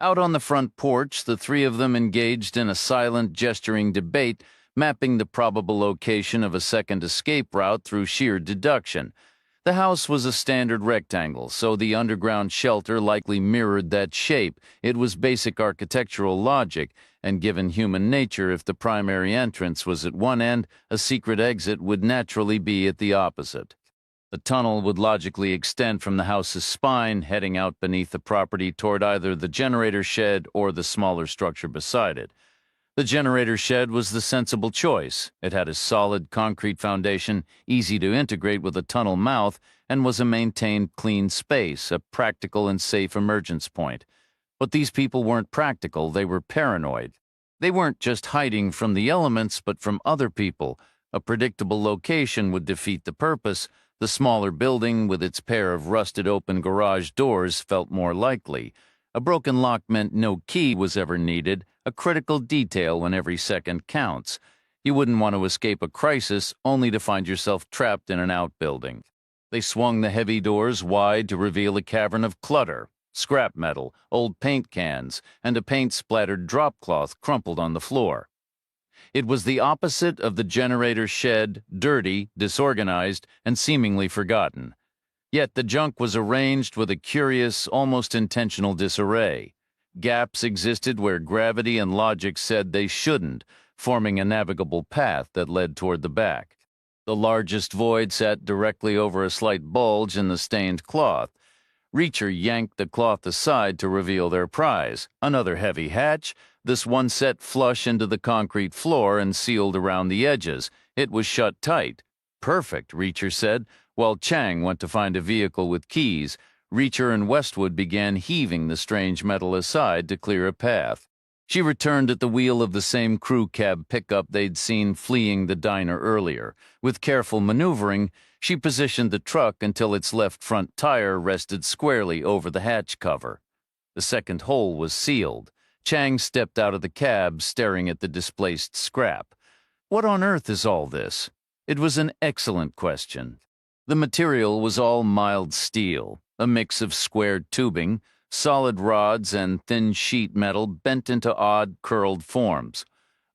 Out on the front porch, the three of them engaged in a silent, gesturing debate, mapping the probable location of a second escape route through sheer deduction. The house was a standard rectangle, so the underground shelter likely mirrored that shape. It was basic architectural logic, and given human nature, if the primary entrance was at one end, a secret exit would naturally be at the opposite. The tunnel would logically extend from the house's spine, heading out beneath the property toward either the generator shed or the smaller structure beside it. The generator shed was the sensible choice. It had a solid concrete foundation, easy to integrate with a tunnel mouth, and was a maintained clean space, a practical and safe emergence point. But these people weren't practical, they were paranoid. They weren't just hiding from the elements, but from other people. A predictable location would defeat the purpose. The smaller building, with its pair of rusted open garage doors, felt more likely. A broken lock meant no key was ever needed, a critical detail when every second counts. You wouldn't want to escape a crisis only to find yourself trapped in an outbuilding. They swung the heavy doors wide to reveal a cavern of clutter, scrap metal, old paint cans, and a paint-splattered drop cloth crumpled on the floor. It was the opposite of the generator shed, dirty, disorganized, and seemingly forgotten. Yet the junk was arranged with a curious, almost intentional disarray. Gaps existed where gravity and logic said they shouldn't, forming a navigable path that led toward the back. The largest void sat directly over a slight bulge in the stained cloth. Reacher yanked the cloth aside to reveal their prize, another heavy hatch, this one set flush into the concrete floor and sealed around the edges. It was shut tight. Perfect, Reacher said, while Chang went to find a vehicle with keys. Reacher and Westwood began heaving the strange metal aside to clear a path. She returned at the wheel of the same crew cab pickup they'd seen fleeing the diner earlier. With careful maneuvering, she positioned the truck until its left front tire rested squarely over the hatch cover. The second hole was sealed. Chang stepped out of the cab, staring at the displaced scrap. What on earth is all this? It was an excellent question. The material was all mild steel, a mix of squared tubing, solid rods, and thin sheet metal bent into odd, curled forms.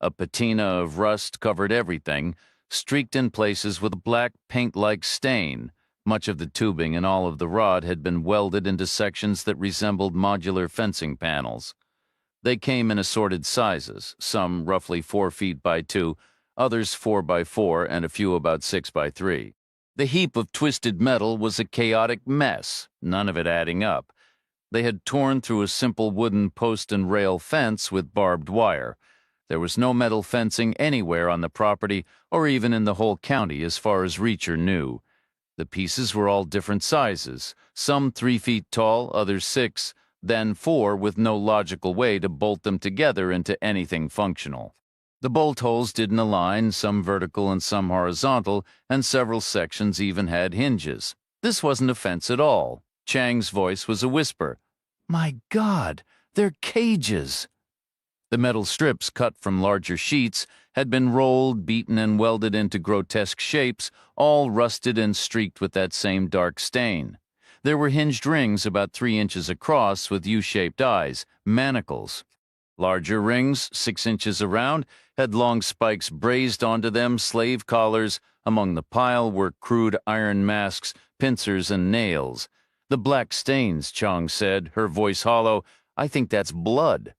A patina of rust covered everything, streaked in places with a black paint-like stain. Much of the tubing and all of the rod had been welded into sections that resembled modular fencing panels. They came in assorted sizes, some roughly 4 feet by 2, others 4 by 4, and a few about 6 by 3. The heap of twisted metal was a chaotic mess, none of it adding up. They had torn through a simple wooden post and rail fence with barbed wire. There was no metal fencing anywhere on the property or even in the whole county as far as Reacher knew. The pieces were all different sizes, some 3 feet tall, others 6, then 4 with no logical way to bolt them together into anything functional. The bolt holes didn't align, some vertical and some horizontal, and several sections even had hinges. This wasn't a fence at all. Chang's voice was a whisper. "My God, they're cages!" The metal strips, cut from larger sheets, had been rolled, beaten, and welded into grotesque shapes, all rusted and streaked with that same dark stain. There were hinged rings about 3 inches across with U-shaped eyes, manacles. Larger rings, 6 inches around, had long spikes brazed onto them, slave collars. Among the pile were crude iron masks, pincers, and nails. "The black stains," Chong said, her voice hollow. "I think that's blood."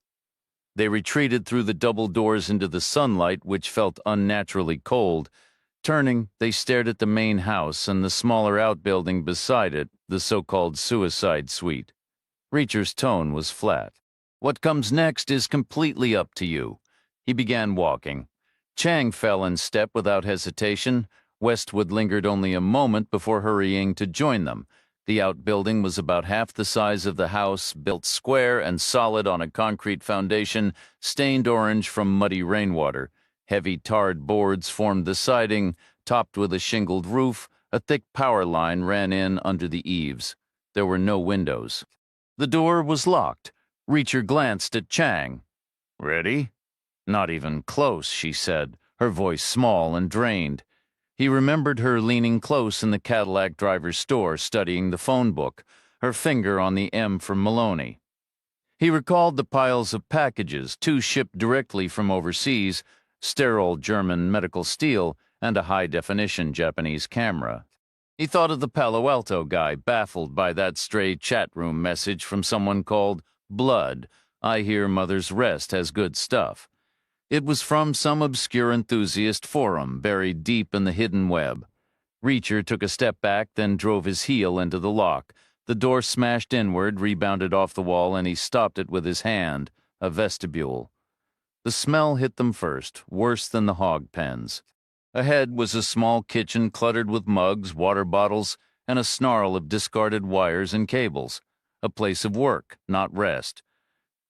They retreated through the double doors into the sunlight, which felt unnaturally cold. Turning, they stared at the main house and the smaller outbuilding beside it, the so-called suicide suite. Reacher's tone was flat. "What comes next is completely up to you." He began walking. Chang fell in step without hesitation. Westwood lingered only a moment before hurrying to join them. The outbuilding was about half the size of the house, built square and solid on a concrete foundation, stained orange from muddy rainwater. Heavy tarred boards formed the siding, topped with a shingled roof. A thick power line ran in under the eaves. There were no windows. The door was locked. Reacher glanced at Chang. "Ready?" "Not even close," she said, her voice small and drained. He remembered her leaning close in the Cadillac driver's store, studying the phone book, her finger on the M for Maloney. He recalled the piles of packages, 2 shipped directly from overseas, sterile German medical steel, and a high-definition Japanese camera. He thought of the Palo Alto guy, baffled by that stray chat room message from someone called Blood. "I hear Mother's Rest has good stuff." It was from some obscure enthusiast forum buried deep in the hidden web. Reacher took a step back, then drove his heel into the lock. The door smashed inward, rebounded off the wall, and he stopped it with his hand. A vestibule. The smell hit them first, worse than the hog pens. Ahead was a small kitchen cluttered with mugs, water bottles, and a snarl of discarded wires and cables. A place of work, not rest.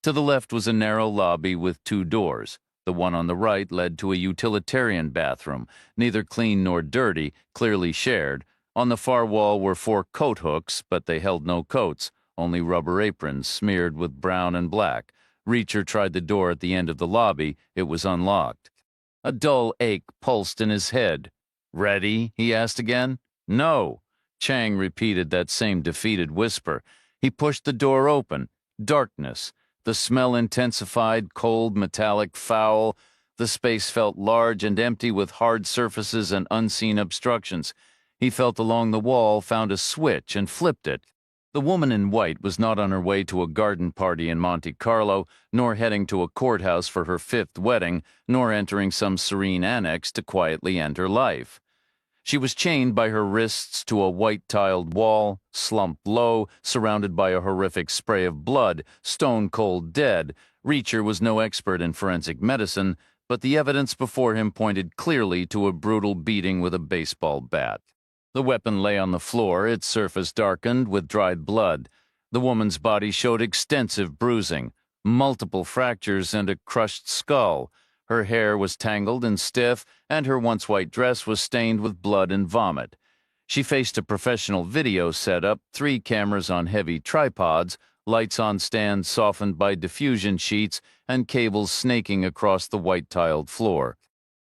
To the left was a narrow lobby with 2 doors. The one on the right led to a utilitarian bathroom, neither clean nor dirty, clearly shared. On the far wall were 4 coat hooks, but they held no coats, only rubber aprons smeared with brown and black. Reacher tried the door at the end of the lobby. It was unlocked. A dull ache pulsed in his head. "Ready?" he asked again. "No." Chang repeated that same defeated whisper. He pushed the door open. Darkness. The smell intensified, cold, metallic, foul. The space felt large and empty with hard surfaces and unseen obstructions. He felt along the wall, found a switch, and flipped it. The woman in white was not on her way to a garden party in Monte Carlo, nor heading to a courthouse for her 5th wedding, nor entering some serene annex to quietly end her life. She was chained by her wrists to a white-tiled wall, slumped low, surrounded by a horrific spray of blood, stone-cold dead. Reacher was no expert in forensic medicine, but the evidence before him pointed clearly to a brutal beating with a baseball bat. The weapon lay on the floor, its surface darkened with dried blood. The woman's body showed extensive bruising, multiple fractures, and a crushed skull. Her hair was tangled and stiff, and her once white dress was stained with blood and vomit. She faced a professional video setup, 3 cameras on heavy tripods, lights on stands softened by diffusion sheets, and cables snaking across the white-tiled floor.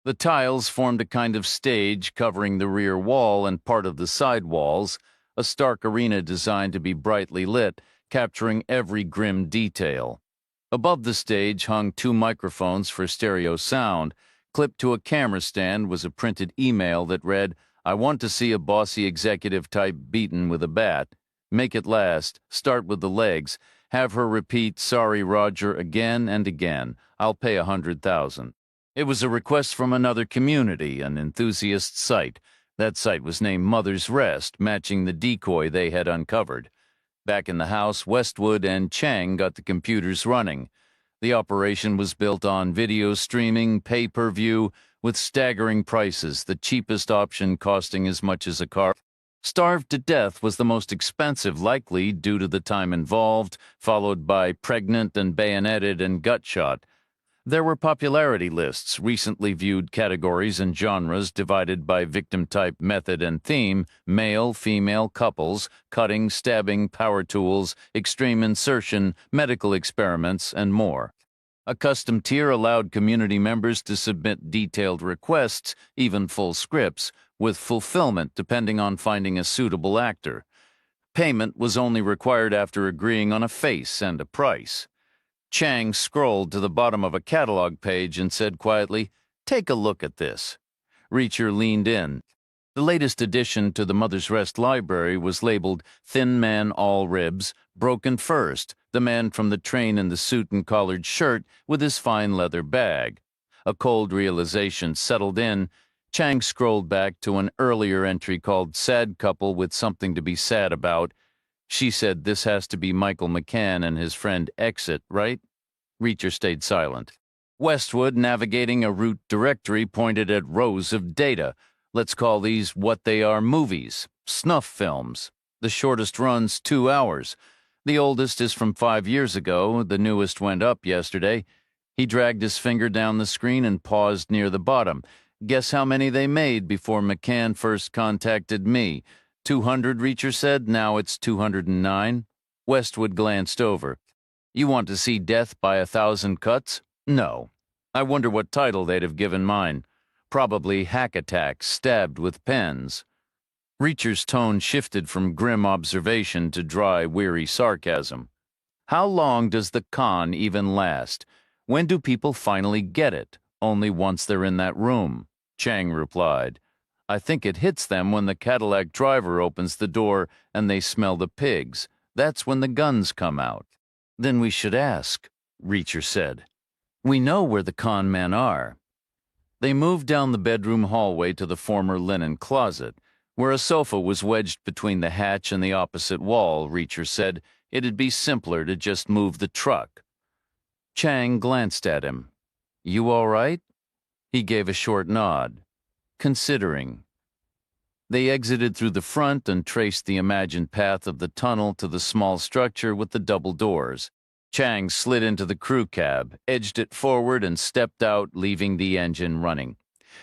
The tiles formed a kind of stage covering the rear wall and part of the side walls, a stark arena designed to be brightly lit, capturing every grim detail. Above the stage hung 2 microphones for stereo sound. Clipped to a camera stand was a printed email that read, "I want to see a bossy executive type beaten with a bat. Make it last. Start with the legs. Have her repeat, 'Sorry, Roger,' again and again. I'll pay $100,000. It was a request from another community, an enthusiast site. That site was named Mother's Rest, matching the decoy they had uncovered. Back in the house, Westwood and Chang got the computers running. The operation was built on video streaming, pay-per-view, with staggering prices, the cheapest option costing as much as a car. Starved to Death was the most expensive, likely due to the time involved, followed by Pregnant and Bayoneted and Gutshot. There were popularity lists, recently viewed categories and genres divided by victim type, method, and theme, male, female, couples, cutting, stabbing, power tools, extreme insertion, medical experiments, and more. A custom tier allowed community members to submit detailed requests, even full scripts, with fulfillment depending on finding a suitable actor. Payment was only required after agreeing on a face and a price. Chang scrolled to the bottom of a catalog page and said quietly, "Take a look at this." Reacher leaned in. The latest addition to the Mother's Rest library was labeled Thin Man All Ribs, Broken First, the man from the train in the suit and collared shirt with his fine leather bag. A cold realization settled in. Chang scrolled back to an earlier entry called Sad Couple with Something to Be Sad About. She said this has to be Michael McCann and his friend Exit, right? Reacher stayed silent. Westwood, navigating a root directory, pointed at rows of data. Let's call these what they are movies, snuff films. The shortest run's 2 hours. The oldest is from 5 years ago. The newest went up yesterday. He dragged his finger down the screen and paused near the bottom. Guess how many they made before McCann first contacted me? 200, Reacher said. Now it's 209. Westwood glanced over. You want to see death by 1,000 cuts? No. I wonder what title they'd have given mine. Probably Hack Attack, Stabbed with Pens. Reacher's tone shifted from grim observation to dry, weary sarcasm. How long does the con even last? When do people finally get it? Only once they're in that room, Chang replied. I think it hits them when the Cadillac driver opens the door and they smell the pigs. That's when the guns come out. Then we should ask, Reacher said. We know where the con men are. They moved down the bedroom hallway to the former linen closet. Where a sofa was wedged between the hatch and the opposite wall, Reacher said, it'd be simpler to just move the truck. Chang glanced at him. You all right? He gave a short nod, considering. They exited through the front and traced the imagined path of the tunnel to the small structure with the double doors. Chang slid into the crew cab, edged it forward, and stepped out, leaving the engine running.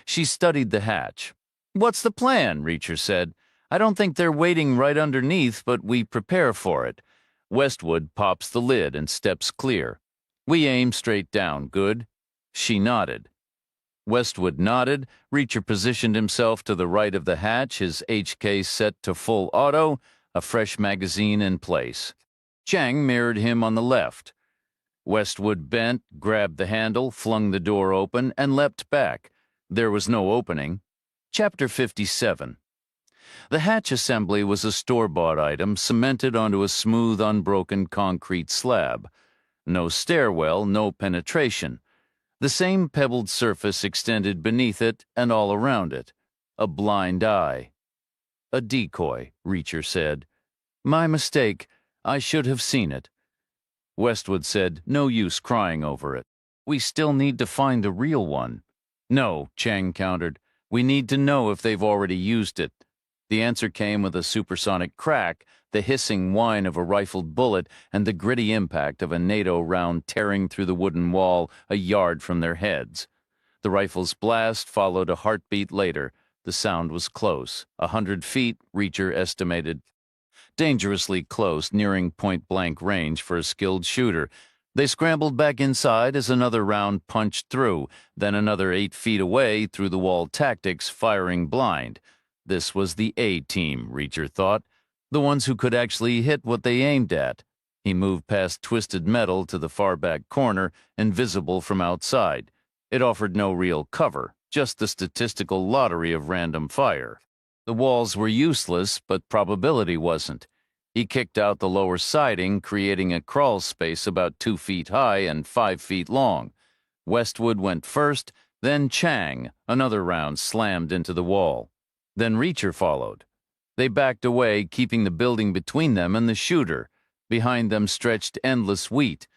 She studied the hatch. What's the plan? Reacher said. I don't think they're waiting right underneath, but we prepare for it. Westwood pops the lid and steps clear. We aim straight down, good? She nodded. Westwood nodded. Reacher positioned himself to the right of the hatch, his HK set to full auto, a fresh magazine in place. Chang mirrored him on the left. Westwood bent, grabbed the handle, flung the door open, and leapt back. There was no opening. Chapter 57. The hatch assembly was a store-bought item cemented onto a smooth, unbroken concrete slab. No stairwell, no penetration. The same pebbled surface extended beneath it and all around it. A blind eye. A decoy, Reacher said. My mistake. I should have seen it. Westwood said, no use crying over it. We still need to find the real one. No, Chang countered. We need to know if they've already used it. The answer came with a supersonic crack, the hissing whine of a rifled bullet, and the gritty impact of a NATO round tearing through the wooden wall a yard from their heads. The rifle's blast followed a heartbeat later. The sound was close. 100 feet, Reacher estimated. Dangerously close, nearing point-blank range for a skilled shooter. They scrambled back inside as another round punched through, then another 8 feet away through the wall tactics, firing blind. This was the A-team, Reacher thought, the ones who could actually hit what they aimed at. He moved past twisted metal to the far back corner, invisible from outside. It offered no real cover, just the statistical lottery of random fire. The walls were useless, but probability wasn't. He kicked out the lower siding, creating a crawl space about 2 feet high and 5 feet long. Westwood went first, then Chang. Another round slammed into the wall. Then Reacher followed. They backed away, keeping the building between them and the shooter. Behind them stretched endless wheat.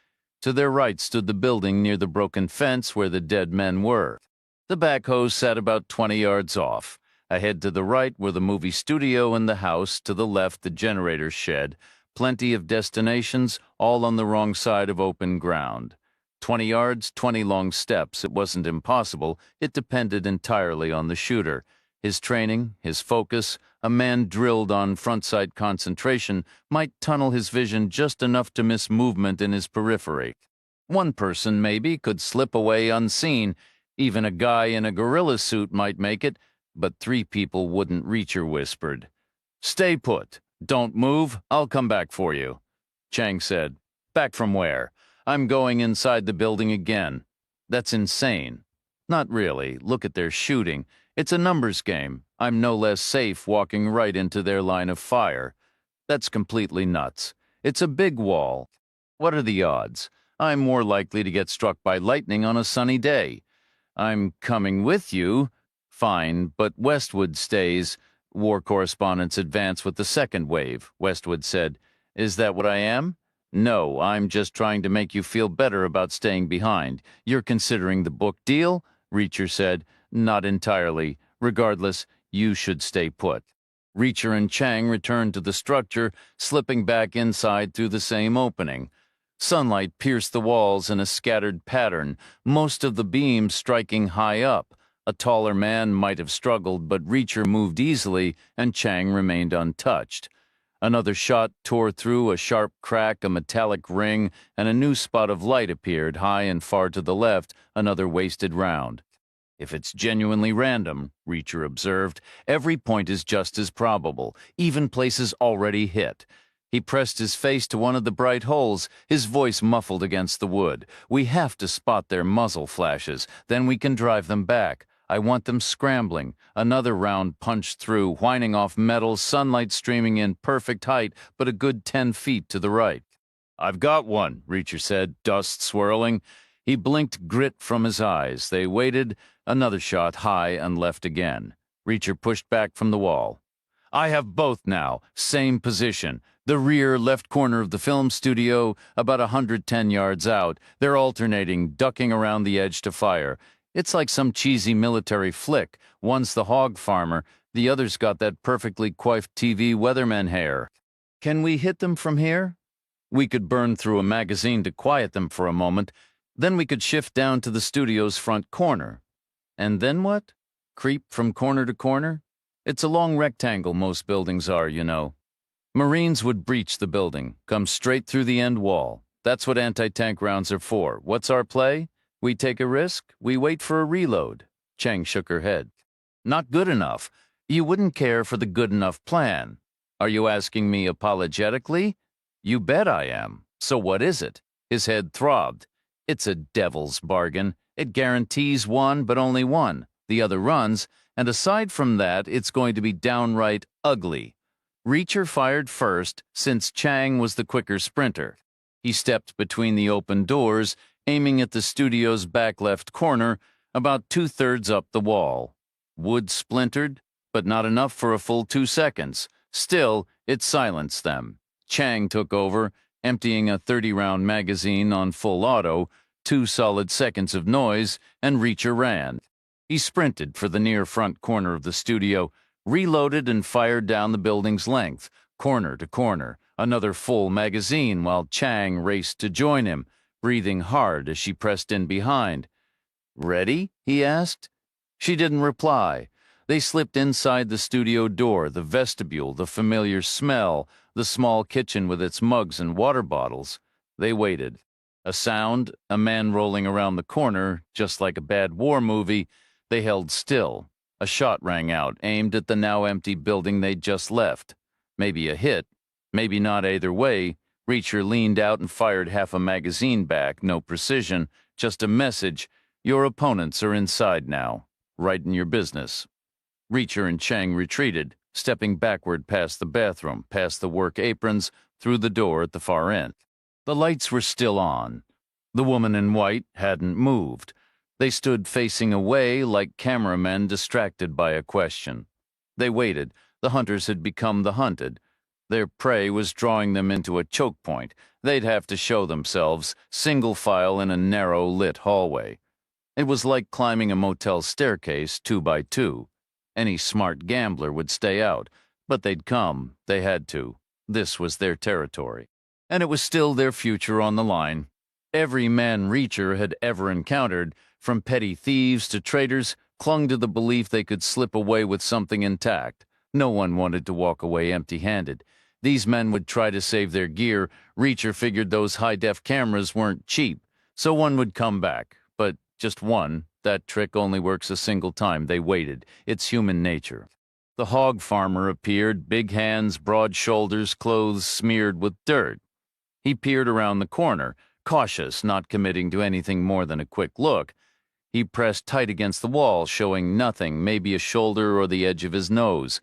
To their right stood the building near the broken fence where the dead men were. The backhoe sat about 20 yards off. Ahead to the right were the movie studio and the house, to the left the generator shed. Plenty of destinations, all on the wrong side of open ground. 20 yards, 20 long steps. It wasn't impossible. It depended entirely on the shooter. His training, his focus, a man drilled on front-sight concentration might tunnel his vision just enough to miss movement in his periphery. One person, maybe, could slip away unseen. Even a guy in a gorilla suit might make it, but 3 people wouldn't, Reacher whispered. Stay put. Don't move. I'll come back for you. Chang said. Back from where? I'm going inside the building again. That's insane. Not really. Look at their shooting. It's a numbers game. I'm no less safe walking right into their line of fire. That's completely nuts. It's a big wall. What are the odds? I'm more likely to get struck by lightning on a sunny day. I'm coming with you. Fine, but Westwood stays. War correspondents advance with the second wave, Westwood said. Is that what I am? No, I'm just trying to make you feel better about staying behind. You're considering the book deal? Reacher said. Not entirely. Regardless, you should stay put. Reacher and Chang returned to the structure, slipping back inside through the same opening. Sunlight pierced the walls in a scattered pattern, most of the beams striking high up. A taller man might have struggled, but Reacher moved easily, and Chang remained untouched. Another shot tore through a sharp crack, a metallic ring, and a new spot of light appeared high and far to the left, another wasted round. If it's genuinely random, Reacher observed, every point is just as probable, even places already hit. He pressed his face to one of the bright holes, his voice muffled against the wood. We have to spot their muzzle flashes, then we can drive them back. I want them scrambling. Another round punched through, whining off metal, sunlight streaming in perfect height, but a good 10 feet to the right. I've got one, Reacher said, dust swirling. He blinked grit from his eyes. They waited, another shot high and left again. Reacher pushed back from the wall. I have both now, same position. The rear left corner of the film studio, about 110 yards out. They're alternating, ducking around the edge to fire. It's like some cheesy military flick. One's the hog farmer, the other's got that perfectly coiffed TV weatherman hair. Can we hit them from here? We could burn through a magazine to quiet them for a moment. Then we could shift down to the studio's front corner. And then what? Creep from corner to corner? It's a long rectangle, most buildings are, you know. Marines would breach the building, come straight through the end wall. That's what anti-tank rounds are for. What's our play? We take a risk, we wait for a reload. Chang shook her head. Not good enough. You wouldn't care for the good enough plan. Are you asking me apologetically? You bet I am. So what is it? His head throbbed. It's a devil's bargain. It guarantees one, but only one. The other runs, and aside from that, it's going to be downright ugly. Reacher fired first, since Chang was the quicker sprinter. He stepped between the open doors, aiming at the studio's back left corner, about 2/3 up the wall. Wood splintered, but not enough for a full 2 seconds. Still, it silenced them. Chang took over, emptying a 30-round magazine on full auto, 2 solid seconds of noise, and Reacher ran. He sprinted for the near front corner of the studio, reloaded and fired down the building's length, corner to corner, another full magazine while Chang raced to join him, breathing hard as she pressed in behind. Ready? He asked. She didn't reply. They slipped inside the studio door, the vestibule, the familiar smell, the small kitchen with its mugs and water bottles. They waited. A sound, a man rolling around the corner, just like a bad war movie. They held still. A shot rang out, aimed at the now empty building they'd just left. Maybe a hit, maybe not either way. Reacher leaned out and fired half a magazine back, no precision, just a message. Your opponents are inside now. Right in your business. Reacher and Chang retreated, stepping backward past the bathroom, past the work aprons, through the door at the far end. The lights were still on. The woman in white hadn't moved. They stood facing away like cameramen distracted by a question. They waited. The hunters had become the hunted. Their prey was drawing them into a choke point. They'd have to show themselves, single file in a narrow, lit hallway. It was like climbing a motel staircase 2 by 2. Any smart gambler would stay out, but they'd come. They had to. This was their territory. And it was still their future on the line. Every man Reacher had ever encountered, from petty thieves to traitors, clung to the belief they could slip away with something intact. No one wanted to walk away empty-handed. These men would try to save their gear. Reacher figured those high-def cameras weren't cheap, so one would come back. But just one. That trick only works a single time. They waited. It's human nature. The hog farmer appeared, big hands, broad shoulders, clothes smeared with dirt. He peered around the corner, cautious, not committing to anything more than a quick look. He pressed tight against the wall, showing nothing, maybe a shoulder or the edge of his nose.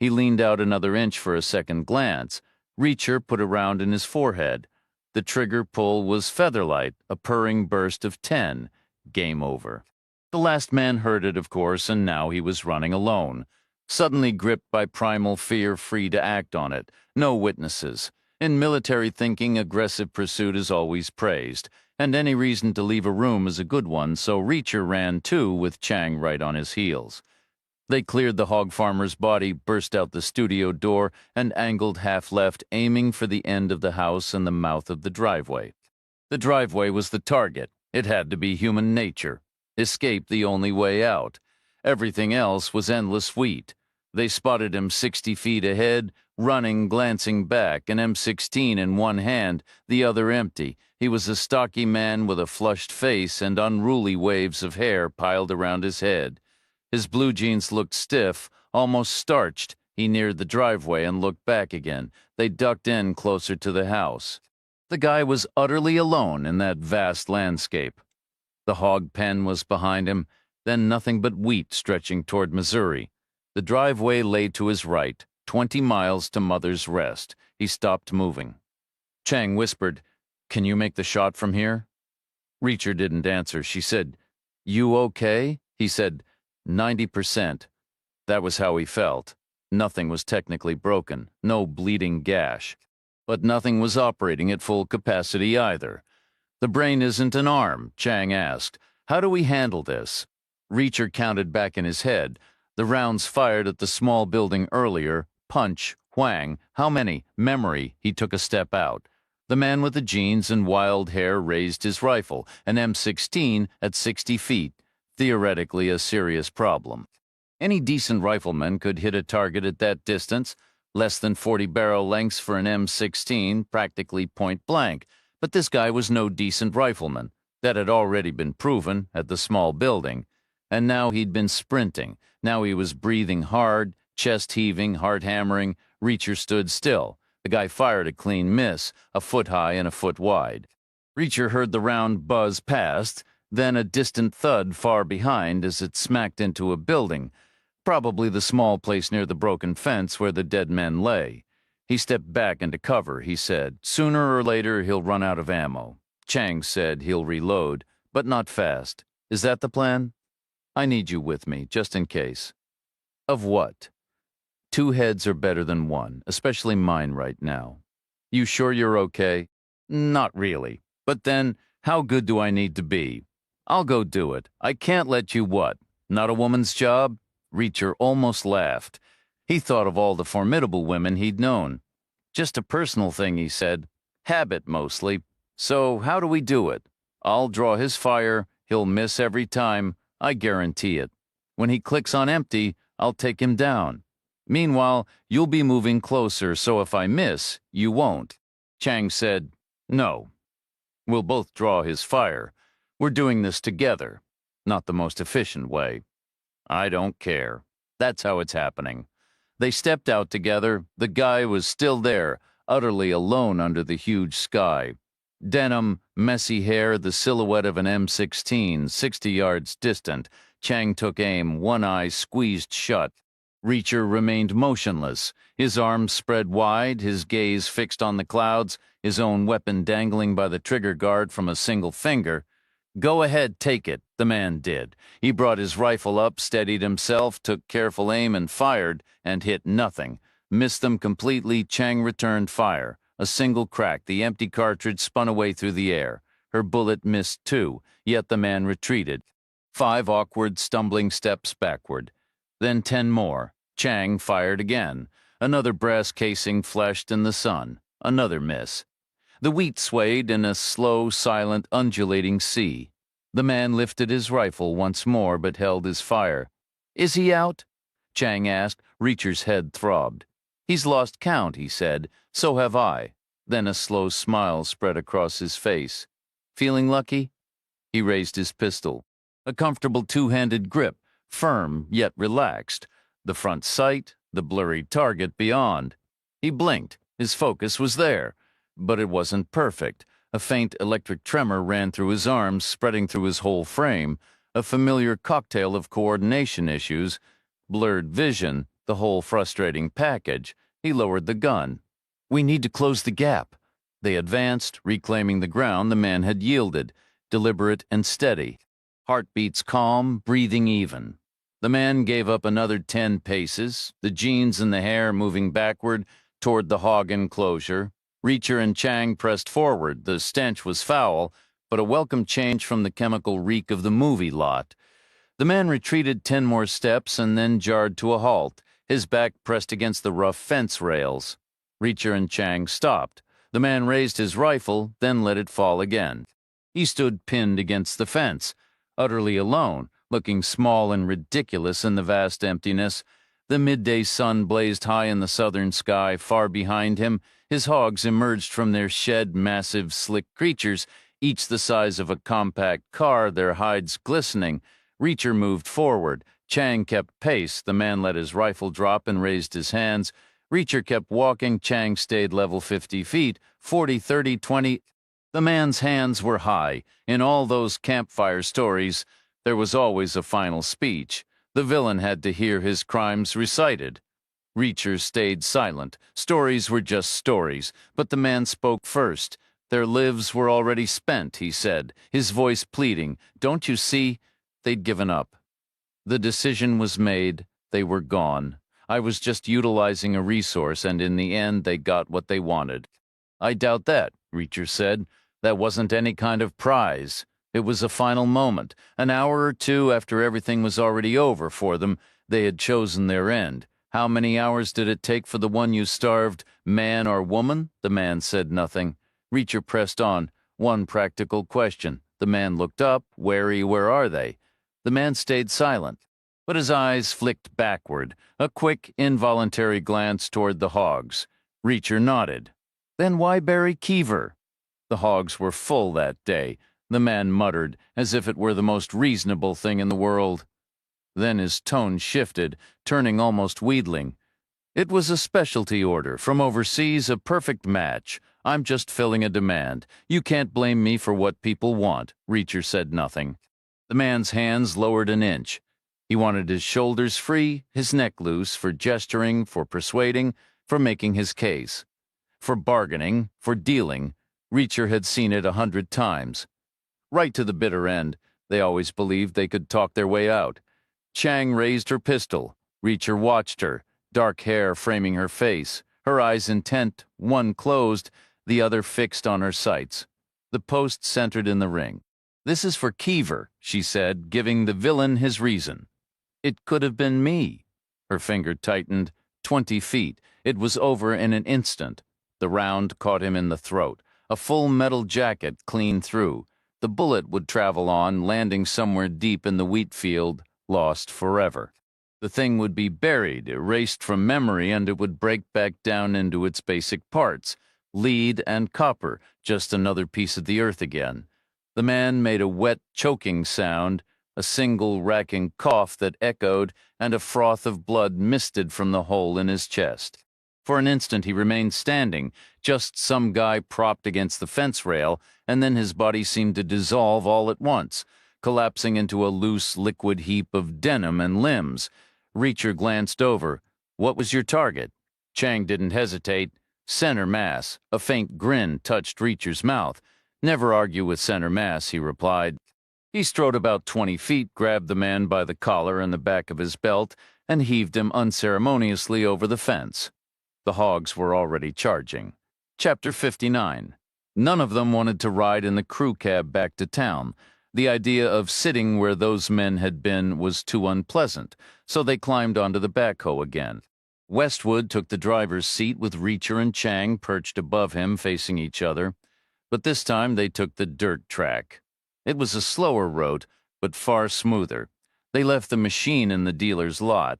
He leaned out another inch for a second glance. Reacher put a round in his forehead. The trigger pull was featherlight, a purring burst of 10. Game over. The last man heard it, of course, and now he was running alone. Suddenly gripped by primal fear, free to act on it. No witnesses. In military thinking, aggressive pursuit is always praised, and any reason to leave a room is a good one, so Reacher ran too, with Chang right on his heels. They cleared the hog farmer's body, burst out the studio door, and angled half left, aiming for the end of the house and the mouth of the driveway. The driveway was the target. It had to be human nature. Escape the only way out. Everything else was endless wheat. They spotted him 60 feet ahead, running, glancing back, an M16 in one hand, the other empty. He was a stocky man with a flushed face and unruly waves of hair piled around his head. His blue jeans looked stiff, almost starched. He neared the driveway and looked back again. They ducked in closer to the house. The guy was utterly alone in that vast landscape. The hog pen was behind him, then nothing but wheat stretching toward Missouri. The driveway lay to his right, 20 miles to Mother's Rest. He stopped moving. Chang whispered, "Can you make the shot from here?" Reacher didn't answer. She said, "You okay?" He said, 90%. That was how he felt. Nothing was technically broken, no bleeding gash. But nothing was operating at full capacity either. "The brain isn't an arm," Chang asked. "How do we handle this?" Reacher counted back in his head. The rounds fired at the small building earlier. Punch, whang, how many? Memory. He took a step out. The man with the jeans and wild hair raised his rifle, an M16 at 60 feet. Theoretically a serious problem. Any decent rifleman could hit a target at that distance, less than 40 barrel lengths for an M16, practically point blank. But this guy was no decent rifleman. That had already been proven at the small building. And now he'd been sprinting. Now he was breathing hard, chest heaving, heart hammering. Reacher stood still. The guy fired a clean miss, a foot high and a foot wide. Reacher heard the round buzz past, then a distant thud far behind as it smacked into a building, probably the small place near the broken fence where the dead men lay. He stepped back into cover, he said. Sooner or later he'll run out of ammo. Chang said he'll reload, but not fast. Is that the plan? I need you with me, just in case. Of what? 2 heads are better than 1, especially mine right now. You sure you're okay? Not really. But then, how good do I need to be? I'll go do it. I can't let you what? Not a woman's job? Reacher almost laughed. He thought of all the formidable women he'd known. Just a personal thing, he said. Habit, mostly. So how do we do it? I'll draw his fire. He'll miss every time. I guarantee it. When he clicks on empty, I'll take him down. Meanwhile, you'll be moving closer, so if I miss, you won't. Chang said, no. We'll both draw his fire. We're doing this together. Not the most efficient way. I don't care. That's how it's happening. They stepped out together. The guy was still there, utterly alone under the huge sky. Denim, messy hair, the silhouette of an M16, 60 yards distant. Chang took aim, one eye squeezed shut. Reacher remained motionless, his arms spread wide, his gaze fixed on the clouds, his own weapon dangling by the trigger guard from a single finger. Go ahead, take it, the man did. He brought his rifle up, steadied himself, took careful aim and fired, and hit nothing. Missed them completely. Chang returned fire. A single crack, the empty cartridge spun away through the air. Her bullet missed too, yet the man retreated. 5 awkward, stumbling steps backward. Then 10 more. Chang fired again. Another brass casing flashed in the sun. Another miss. The wheat swayed in a slow, silent, undulating sea. The man lifted his rifle once more but held his fire. Is he out? Chang asked. Reacher's head throbbed. He's lost count, he said. So have I. Then a slow smile spread across his face. Feeling lucky? He raised his pistol. A comfortable 2-handed grip, firm yet relaxed. The front sight, the blurry target beyond. He blinked. His focus was there. But it wasn't perfect. A faint electric tremor ran through his arms, spreading through his whole frame. A familiar cocktail of coordination issues. Blurred vision, the whole frustrating package. He lowered the gun. We need to close the gap. They advanced, reclaiming the ground the man had yielded, deliberate and steady. Heartbeats calm, breathing even. The man gave up another 10 paces, the jeans and the hair moving backward toward the hog enclosure. Reacher and Chang pressed forward. The stench was foul, but a welcome change from the chemical reek of the movie lot. The man retreated 10 more steps and then jarred to a halt, his back pressed against the rough fence rails. Reacher and Chang stopped. The man raised his rifle, then let it fall again. He stood pinned against the fence, utterly alone, looking small and ridiculous in the vast emptiness. The midday sun blazed high in the southern sky. Far behind him, his hogs emerged from their shed, massive, slick creatures, each the size of a compact car, their hides glistening. Reacher moved forward. Chang kept pace. The man let his rifle drop and raised his hands. Reacher kept walking. Chang stayed level 50 feet, 40, 30, 20. The man's hands were high. In all those campfire stories, there was always a final speech. The villain had to hear his crimes recited. Reacher stayed silent. Stories were just stories, but the man spoke first. Their lives were already spent, he said, his voice pleading. Don't you see? They'd given up. The decision was made. They were gone. I was just utilizing a resource, and in the end, they got what they wanted. I doubt that, Reacher said. That wasn't any kind of prize. It was a final moment. An hour or two after everything was already over for them, they had chosen their end. How many hours did it take for the one you starved, man or woman? The man said nothing. Reacher pressed on. One practical question. The man looked up, wary, where are they? The man stayed silent, but his eyes flicked backward, a quick, involuntary glance toward the hogs. Reacher nodded. Then why bury Keever? The hogs were full that day. The man muttered, as if it were the most reasonable thing in the world. Then his tone shifted, turning almost wheedling. It was a specialty order from overseas, a perfect match. I'm just filling a demand. You can't blame me for what people want. Reacher said nothing. The man's hands lowered an inch. He wanted his shoulders free, his neck loose, for gesturing, for persuading, for making his case. For bargaining, for dealing. Reacher had seen it 100 times. Right to the bitter end, they always believed they could talk their way out. Chang raised her pistol. Reacher watched her, dark hair framing her face, her eyes intent, one closed, the other fixed on her sights. The post centered in the ring. This is for Keever, she said, giving the villain his reason. It could have been me. Her finger tightened. 20 feet. It was over in an instant. The round caught him in the throat. A full metal jacket clean through. The bullet would travel on, landing somewhere deep in the wheat field, lost forever. The thing would be buried, erased from memory, and it would break back down into its basic parts. Lead and copper, just another piece of the earth again. The man made a wet, choking sound, a single racking cough that echoed, and a froth of blood misted from the hole in his chest. For an instant he remained standing, just some guy propped against the fence rail, and then his body seemed to dissolve all at once, collapsing into a loose, liquid heap of denim and limbs. Reacher glanced over. What was your target? Chang didn't hesitate. Center mass. A faint grin touched Reacher's mouth. Never argue with center mass, he replied. He strode about 20 feet, grabbed the man by the collar and the back of his belt, and heaved him unceremoniously over the fence. The hogs were already charging. Chapter 59. None of them wanted to ride in the crew cab back to town. The idea of sitting where those men had been was too unpleasant, so they climbed onto the backhoe again. Westwood took the driver's seat with Reacher and Chang perched above him facing each other. But this time they took the dirt track. It was a slower road, but far smoother. They left the machine in the dealer's lot.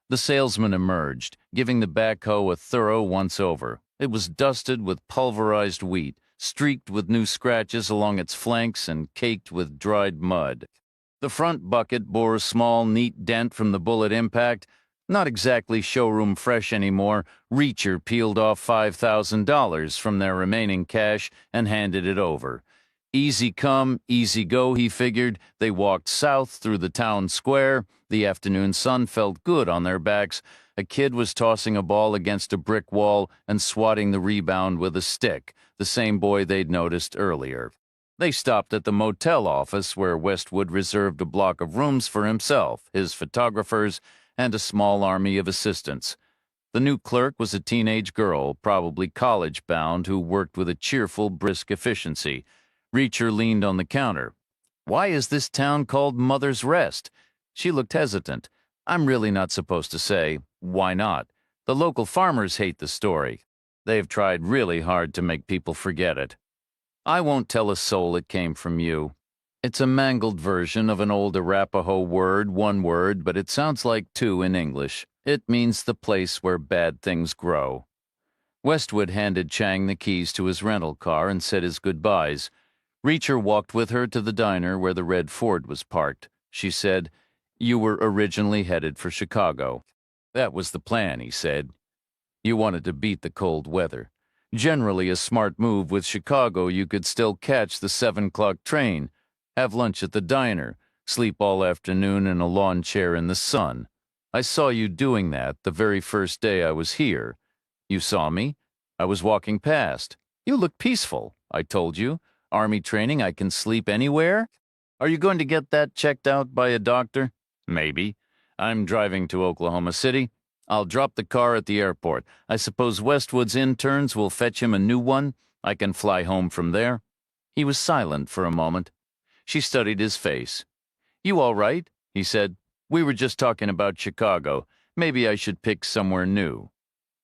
The salesman emerged, giving the backhoe a thorough once-over. It was dusted with pulverized wheat, streaked with new scratches along its flanks and caked with dried mud. The front bucket bore a small, neat dent from the bullet impact. Not exactly showroom fresh anymore. Reacher peeled off $5,000 from their remaining cash and handed it over. Easy come, easy go, he figured. They walked south through the town square. The afternoon sun felt good on their backs. A kid was tossing a ball against a brick wall and swatting the rebound with a stick, the same boy they'd noticed earlier. They stopped at the motel office where Westwood reserved a block of rooms for himself, his photographers, and a small army of assistants. The new clerk was a teenage girl, probably college-bound, who worked with a cheerful, brisk efficiency. Reacher leaned on the counter. Why is this town called Mother's Rest? She looked hesitant. I'm really not supposed to say, why not? The local farmers hate the story. They've tried really hard to make people forget it. I won't tell a soul it came from you. It's a mangled version of an old Arapaho word, one word, but it sounds like two in English. It means the place where bad things grow. Westwood handed Chang the keys to his rental car and said his goodbyes. Reacher walked with her to the diner where the red Ford was parked. She said, "You were originally headed for Chicago." "That was the plan," he said. "You wanted to beat the cold weather. Generally a smart move. With Chicago, you could still catch the 7 o'clock train, have lunch at the diner, sleep all afternoon in a lawn chair in the sun. I saw you doing that the very first day I was here. You saw me? I was walking past. You looked peaceful. I told you. Army training, I can sleep anywhere. Are you going to get that checked out by a doctor? Maybe. I'm driving to Oklahoma City. I'll drop the car at the airport. I suppose Westwood's interns will fetch him a new one. I can fly home from there." He was silent for a moment. She studied his face. "You all right?" he said. "We were just talking about Chicago. Maybe I should pick somewhere new."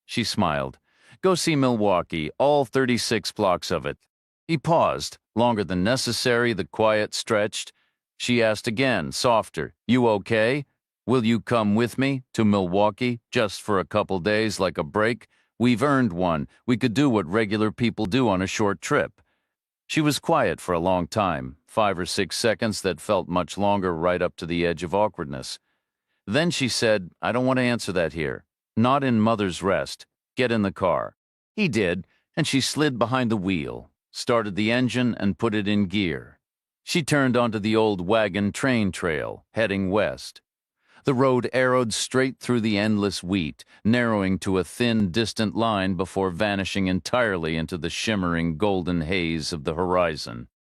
She smiled. "Go see Milwaukee, all 36 blocks of it." He paused, longer than necessary, the quiet stretched. She asked again, softer, "You okay? Will you come with me to Milwaukee, just for a couple days, like a break? We've earned one. We could do what regular people do on a short trip." She was quiet for a long time, 5 or 6 seconds that felt much longer, right up to the edge of awkwardness. Then she said, "I don't want to answer that here. Not in Mother's Rest. Get in the car." He did, and she slid behind the wheel, started the engine, and put it in gear. She turned onto the old wagon train trail, heading west. The road arrowed straight through the endless wheat, narrowing to a thin, distant line before vanishing entirely into the shimmering golden haze of the horizon.